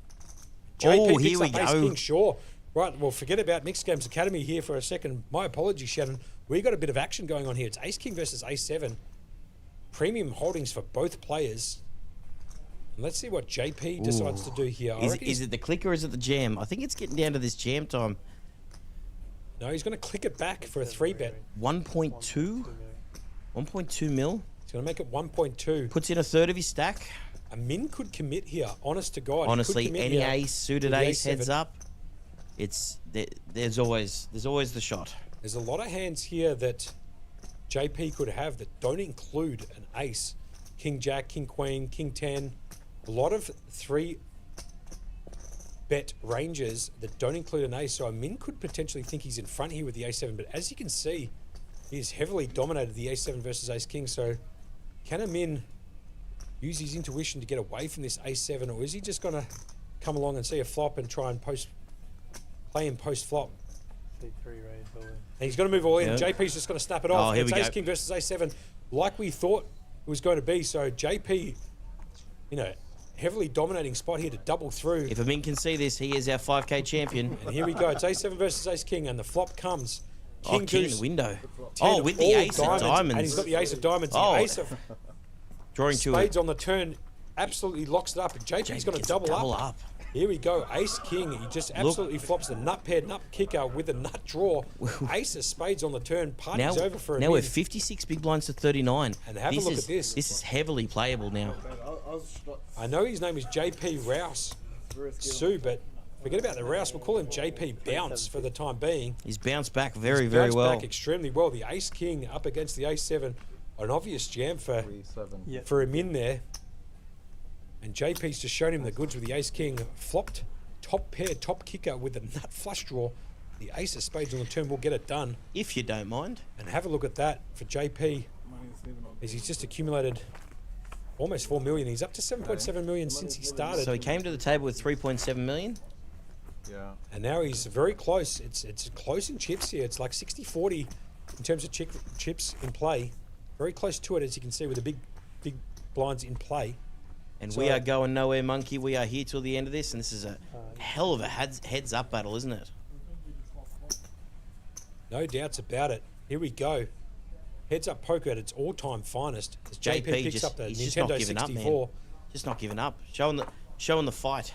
Oh, JP here we picks up Ace go. King, sure. Right, well, forget about Mixed Games Academy here for a second. My apologies, Shannon. We got a bit of action going on here. It's Ace King versus A7. Premium holdings for both players. And let's see what JP decides to do here. Is it the click or is it the jam? I think it's getting down to this jam time. No, he's going to click it back for a 3-bet. 1.2? 1.2 mil? He's going to make it 1.2. Puts in a third of his stack. Amin could commit here, honest to God. Honestly, He could commit any here ace, suited to the ace, A7. heads up. It's there's always the shot. There's a lot of hands here that JP could have that don't include an ace. King Jack, King Queen, King 10. A lot of 3-bet ranges that don't include an ace. So Amin could potentially think he's in front here with the A7. But as you can see, he's heavily dominated the A7 versus Ace King. So can Amin use his intuition to get away from this A7? Or is he just going to come along and see a flop and try and play him post-flop? C3 raise all in. And he's going to move all in. Yeah. JP's just going to snap it off. Oh, here It's we Ace go. King versus A7, like we thought it was going to be. So JP, heavily dominating spot here to double through. If Amin can see this, he is our 5K champion. And here we go. It's A7 versus Ace King, and the flop comes. King in Deuce, the window. 10 Oh, of with the all ace of diamonds. And he's got the ace of diamonds. Oh. The ace of Drawing to spades it. on the turn absolutely locks it up. And JP's going to gets double up. Here we go. Ace King. He just absolutely flops the nut pair, nut kicker with a nut draw. Ace of spades on the turn. Party's over for a Now min. we're 56 big blinds to 39. And have a look at this. This is heavily playable now. I know his name is JP Rouse Sue, but forget about the Rouse. We'll call him JP Bounce for the time being. He's bounced back very, He's very bounced well. back extremely well. The Ace King up against the Ace 7. An obvious jam for him in there. And JP's just shown him the goods with the Ace King. Flopped top pair, top kicker with the nut flush draw. The Ace of spades on the turn will get it done. If you don't mind. And have a look at that for JP. As he's just accumulated almost 4 million. He's up to 7.7 million since he started. So he came to the table with 3.7 million. Yeah. And now he's very close. It's close in chips here. It's like 60-40 in terms of chips in play. Very close to it, as you can see, with the big blinds in play. And we are going nowhere, Monkey. We are here till the end of this, and this is a hell of a heads-up battle, isn't it? No doubts about it. Here we go. Heads up poker at its all-time finest. As JP picks up the he's just not Nintendo giving up, 64. man. Just not giving up. Showing the fight.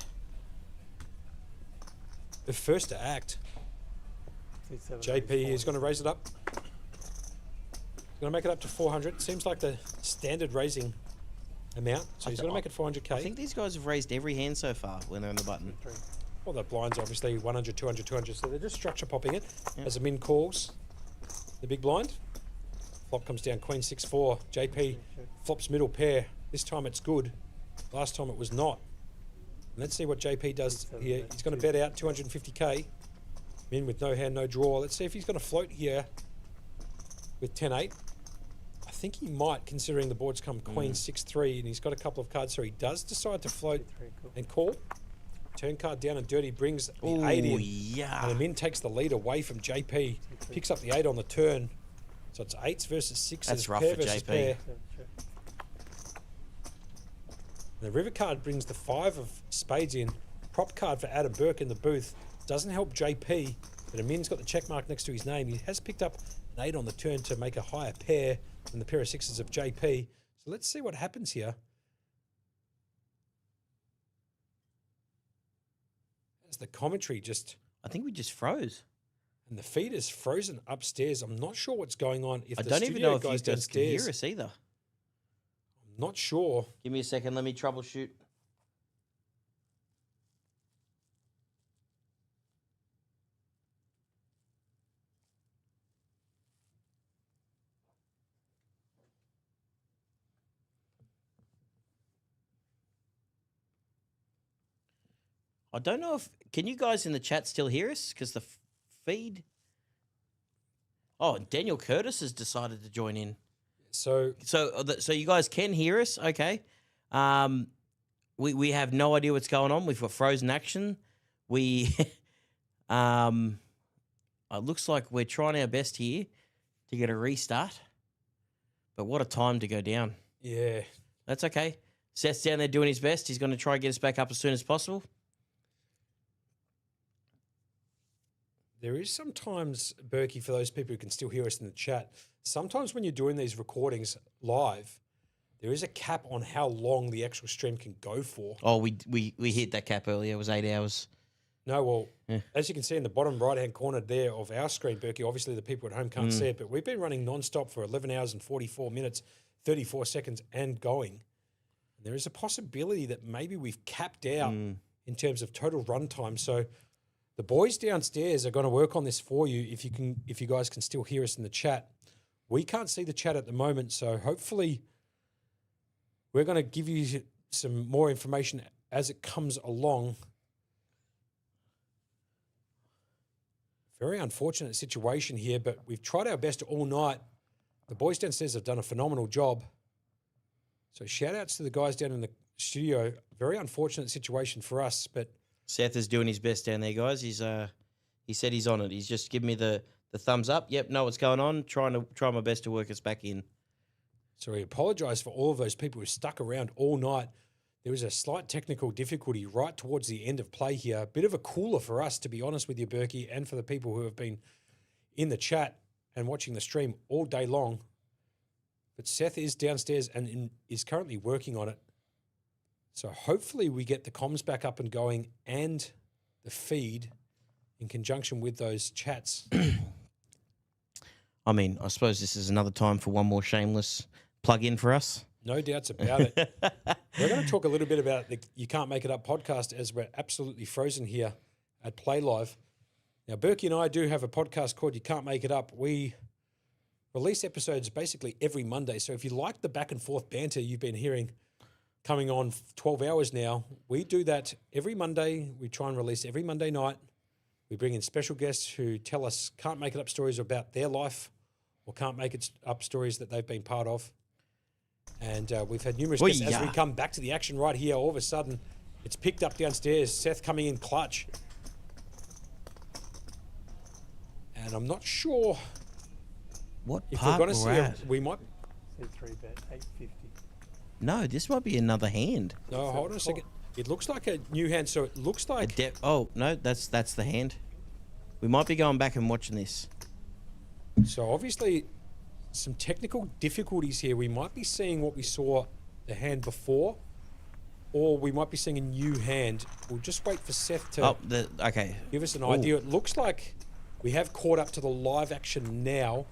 The first to act. JP is going to raise it up. He's going to make it up to 400. Seems like the standard raising amount. So he's going to make it 400k. I think these guys have raised every hand so far when they're on the button. Well, the blinds obviously 100, 200, 200. So they're just structure popping it as Amin calls the big blind. Flop comes down Queen 6-4. JP flops middle pair. This time it's good. Last time it was not. And let's see what JP does here. He's going to bet out 250k. Min with no hand, no draw. Let's see if he's going to float here with 10-8. I think he might, considering the board's come Queen 6-3, and he's got a couple of cards, so he does decide to float and call. Turn card down and dirty brings the 8 in. Yeah. And Amin takes the lead away from JP. Picks up the 8 on the turn. So it's 8s versus 6s. That's rough pair for versus JP. pair. The river card brings the 5 of spades in. Prop card for Adam Burke in the booth. Doesn't help JP, but Amin's got the check mark next to his name. He has picked up an 8 on the turn to make a higher pair than the pair of 6s of JP. So let's see what happens here. As the commentary just... I think we just froze. And the feed is frozen upstairs. I'm not sure what's going on. If I the don't even studio know if you guys guys can downstairs, hear us either. I'm not sure. Give me a second. Let me troubleshoot. I don't know if... Can you guys in the chat still hear us? Because the feed... Oh, Daniel Curtis has decided to join in. So you guys can hear us, okay? We have no idea what's going on. We've got frozen action. We, it looks like we're trying our best here to get a restart, But what a time to go down. Yeah. That's okay. Seth's down there doing his best. He's going to try and get us back up as soon as possible. There is sometimes, Berkey, for those people who can still hear us in the chat, sometimes when you're doing these recordings live, there is a cap on how long the actual stream can go for. Oh, we hit that cap earlier. It was 8 hours. No, well, as you can see in the bottom right-hand corner there of our screen, Berkey, obviously the people at home can't see it, but we've been running non-stop for 11 hours and 44 minutes, 34 seconds and going. And there is a possibility that maybe we've capped out in terms of total run time. So the boys downstairs are going to work on this for you if you guys can still hear us in the chat. We can't see the chat at the moment, so hopefully we're going to give you some more information as it comes along. Very unfortunate situation here, but we've tried our best all night. The boys downstairs have done a phenomenal job. So shout outs to the guys down in the studio. Very unfortunate situation for us, but Seth is doing his best down there, guys. He said he's on it. He's just giving me the thumbs up. Yep, know what's going on. Try my best to work us back in. So we apologise for all of those people who stuck around all night. There was a slight technical difficulty right towards the end of play here. A bit of a cooler for us, to be honest with you, Berkey, and for the people who have been in the chat and watching the stream all day long. But Seth is downstairs and is currently working on it. So hopefully we get the comms back up and going and the feed in conjunction with those chats. I mean, I suppose this is another time for one more shameless plug-in for us. No doubts about it. We're going to talk a little bit about the You Can't Make It Up podcast as we're absolutely frozen here at Playlive. Now, Berkey and I do have a podcast called You Can't Make It Up. We release episodes basically every Monday. So if you like the back and forth banter you've been hearing coming on 12 hours now, we do that every Monday. We try and release every Monday night. We bring in special guests who tell us can't make it up stories about their life or can't make it up stories that they've been part of. And we've had numerous guests. As we come back to the action right here, all of a sudden, it's picked up downstairs. Seth coming in clutch. And I'm not sure what if part we're going to see at. we might. C3 bet 850. No, this might be another hand. No, hold on a second. It looks like a new hand, so it looks like oh no, that's the hand. We might be going back and watching this. So obviously, some technical difficulties here. We might be seeing what we saw the hand before, or we might be seeing a new hand. We'll just wait for Seth to give us an idea. It looks like we have caught up to the live action now.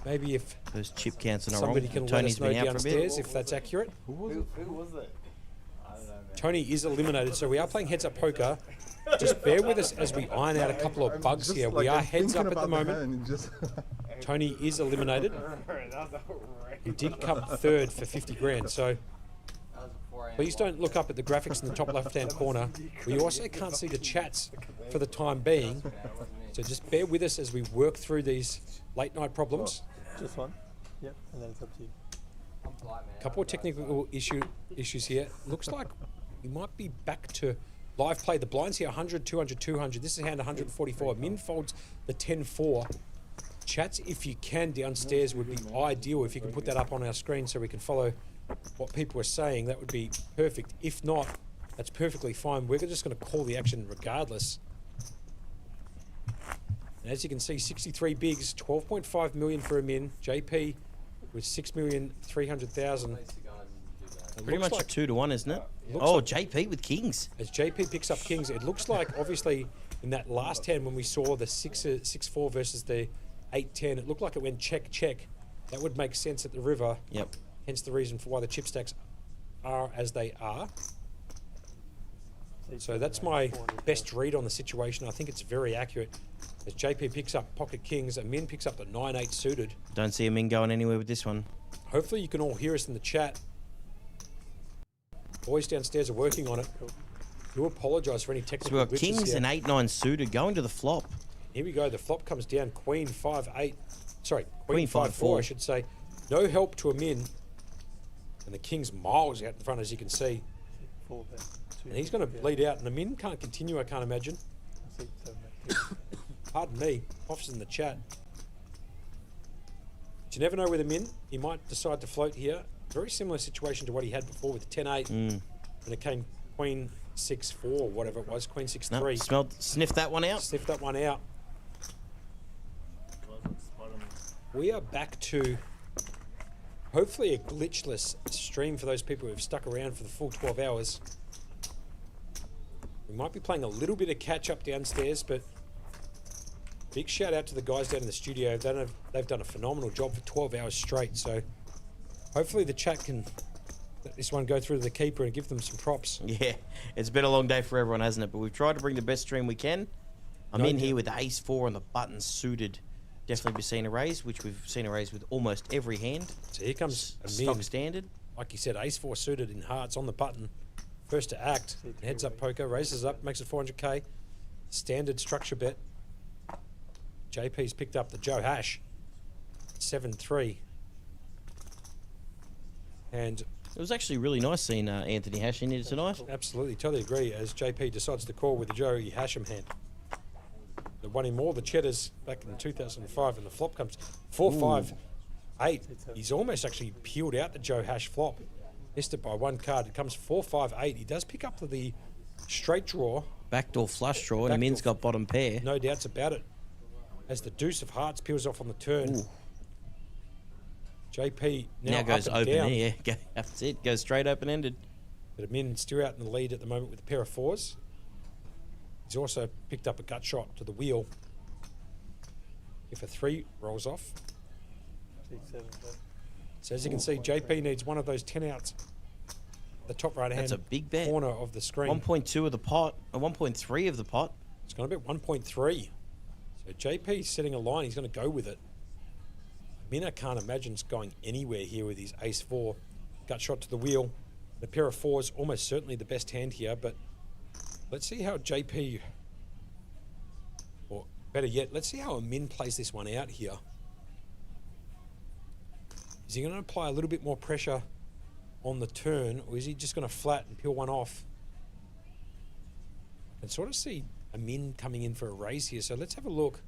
Maybe if those chip counts are somebody wrong. can let us know downstairs if that's accurate. Who was it? I don't know, man. Tony is eliminated, so we are playing heads-up poker. Just bear with us as we iron out a couple of bugs here. We are heads up at the moment. Tony is eliminated. He did come third for 50 grand, so please don't look up at the graphics in the top left-hand corner. We also can't see the chats for the time being, so just bear with us as we work through these late-night problems. Just one? Yep, and then it's up to you. A couple of technical issues here. Looks like we might be back to live play. The blinds here 100, 200, 200. This is hand 144. Min folds the 10-4. Chats, if you can, downstairs would be ideal. If you can put that up on our screen so we can follow what people are saying, that would be perfect. If not, that's perfectly fine. We're just going to call the action regardless. And as you can see, 63 bigs, 12.5 million for a min. JP with 6,300,000. Pretty much like 2-1, isn't it? Oh, like JP with kings. As JP picks up kings, it looks like obviously in that last hand when we saw the 6-4 versus the 8-10, it looked like it went check. That would make sense at the river. Yep. Hence the reason for why the chip stacks are as they are. So that's my best read on the situation. I think it's very accurate. As JP picks up pocket kings, and Min picks up the 9-8 suited. Don't see a Min going anywhere with this one. Hopefully you can all hear us in the chat. Boys downstairs are working on it. Do apologise for any technical So we've got glitches kings here. and 8-9 suited going to the flop. Here we go. The flop comes down. Queen 5-8. Sorry, Queen 5-4, 5-4. I should say. No help to a Min. And the king's miles out in front, as you can see. And he's going to bleed out. And the Min can't continue, I can't imagine. Pardon me. Off's in the chat. But you never know with him in. He might decide to float here. Very similar situation to what he had before with 10-8. And it came Queen 6-4, whatever it was, Queen 6-3. No, sniffed that one out. Sniffed that one out. We are back to hopefully a glitchless stream for those people who have stuck around for the full 12 hours. We might be playing a little bit of catch up downstairs, but big shout out to the guys down in the studio. They've done a phenomenal job for 12 hours straight. So hopefully the chat can let this one go through to the keeper and give them some props. Yeah, it's been a long day for everyone, hasn't it? But we've tried to bring the best stream we can. I'm in here with the ace-4 and the buttons suited. Definitely be seen a raise, which we've seen a raise with almost every hand. So here comes a stock standard. Like you said, ace-4 suited in hearts on the button. First to act, heads up poker, raises up, makes it 400k. Standard structure bet. JP's picked up the Joe Hash, 7-3. And it was actually really nice seeing Anthony Hash in here tonight. Absolutely, totally agree. As JP decides to call with the Joey Hasham hand. That won him all the cheddars back in 2005, and the flop comes 4-5-8. He's almost actually peeled out the Joe Hash flop. Missed it by one card. It comes 4-5-8. He does pick up the straight draw. Backdoor flush draw, and Min's got bottom pair. No doubts about it. As the deuce of hearts peels off on the turn. Ooh. JP now goes up and open. down. Yeah, that's it. Goes straight open-ended. But Min still out in the lead at the moment with a pair of 4s. He's also picked up a gut shot to the wheel. If a 3 rolls off. So as you can see, JP needs one of those 10 outs. The top right hand That's a big bet. corner of the screen. 1.2 of the pot, 1.3 of the pot. It's going to bet 1.3. So JP's setting a line. He's going to go with it. Min, I can't imagine it's going anywhere here with his ace-4. Gut shot to the wheel. A pair of 4s, almost certainly the best hand here, but let's see how JP, or better yet, let's see how Min plays this one out here. Is he going to apply a little bit more pressure on the turn, or is he just going to flat and peel one off? I can sort of see a Min coming in for a raise here, so let's have a look.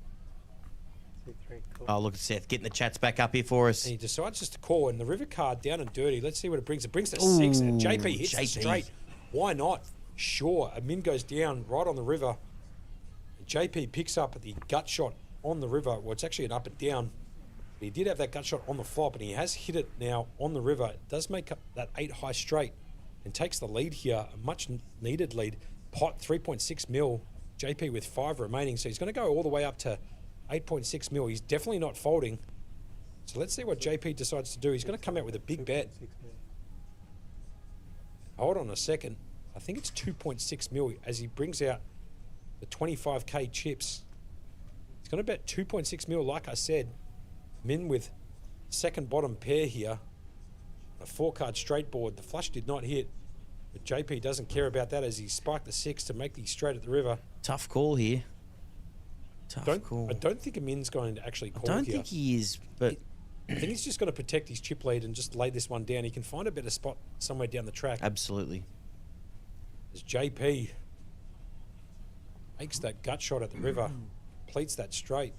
Oh, look at Seth getting the chats back up here for us. And he decides just to call, and the river card down and dirty. Let's see what it brings. It brings the 6, and JP hits the straight. Why not? Sure, a Min goes down right on the river. JP picks up the gut shot on the river. Well, it's actually an up and down. But he did have that gut shot on the flop, and he has hit it now on the river. It does make up that 8 high straight and takes the lead here, a much needed lead. Pot 3.6 mil, JP with 5 remaining. So he's going to go all the way up to 8.6 mil. He's definitely not folding. So let's see what JP decides to do. He's going to come out with a big bet. Hold on a second. I think it's 2.6 mil as he brings out the 25k chips. He's going to bet 2.6 mil, like I said. Min with second bottom pair here. A 4-card straight board. The flush did not hit, but JP doesn't care about that as he spiked the 6 to make the straight at the river. Tough call here. Tough call. I don't think a Min's going to actually call here. I don't think he is, but I think he's just going to protect his chip lead and just lay this one down. He can find a better spot somewhere down the track. Absolutely. As JP makes that gut shot at the river, pleats that straight.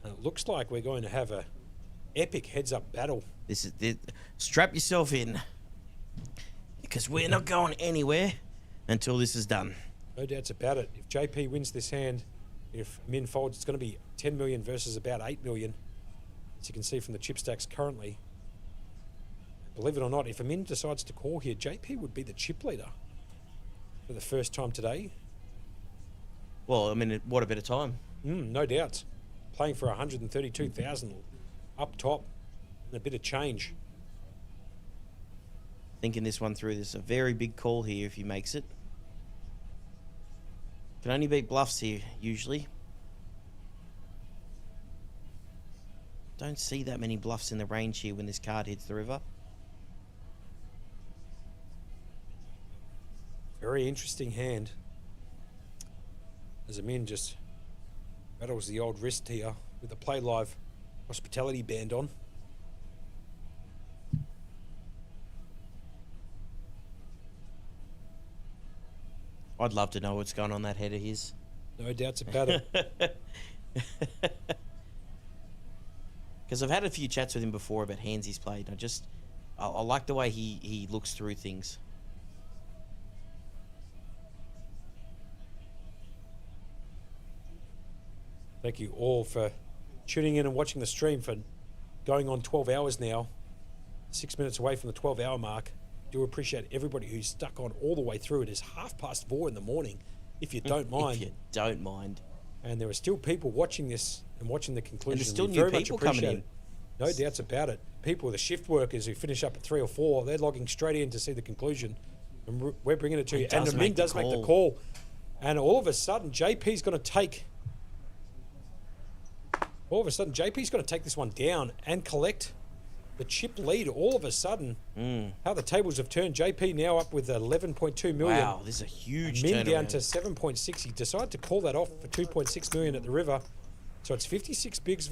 And it looks like we're going to have a epic heads-up battle. This is strap yourself in, because we're not going anywhere until this is done. No doubts about it. If JP wins this hand, if Min folds, it's going to be 10 million versus about 8 million, as you can see from the chip stacks currently. Believe it or not, if a Min decides to call here, JP would be the chip leader for the first time today. Well, I mean, what a better time. No doubts. Playing for 132,000 up top and a bit of change. Thinking this one through, there's a very big call here if he makes it. Can only beat bluffs here, usually. Don't see that many bluffs in the range here when this card hits the river. Very interesting hand. As Min just rattles the old wrist here with the Playlive hospitality band on. I'd love to know what's going on that head of his. No doubts about it. Because I've had a few chats with him before about hands he's played. I like the way he looks through things. Thank you all for tuning in and watching the stream for going on 12 hours now. 6 minutes away from the 12-hour mark. Do appreciate everybody who's stuck on all the way through. It is 4:30 in the morning, if you don't mind. If you don't mind. And there are still people watching this and watching the conclusion. And there's still We new very much people coming appreciate in. it. No doubts about it. People, the shift workers who finish up at 3 or 4, they're logging straight in to see the conclusion. And we're bringing it to you. And the Min does make the call. And all of a sudden, JP's going to take... All of a sudden, JP's going to take this one down and collect the chip lead. All of a sudden, how the tables have turned. JP now up with 11.2 million. Wow, this is a huge Min down turnaround. to 7.6. He decided to call that off for 2.6 million at the river. So it's 56 bigs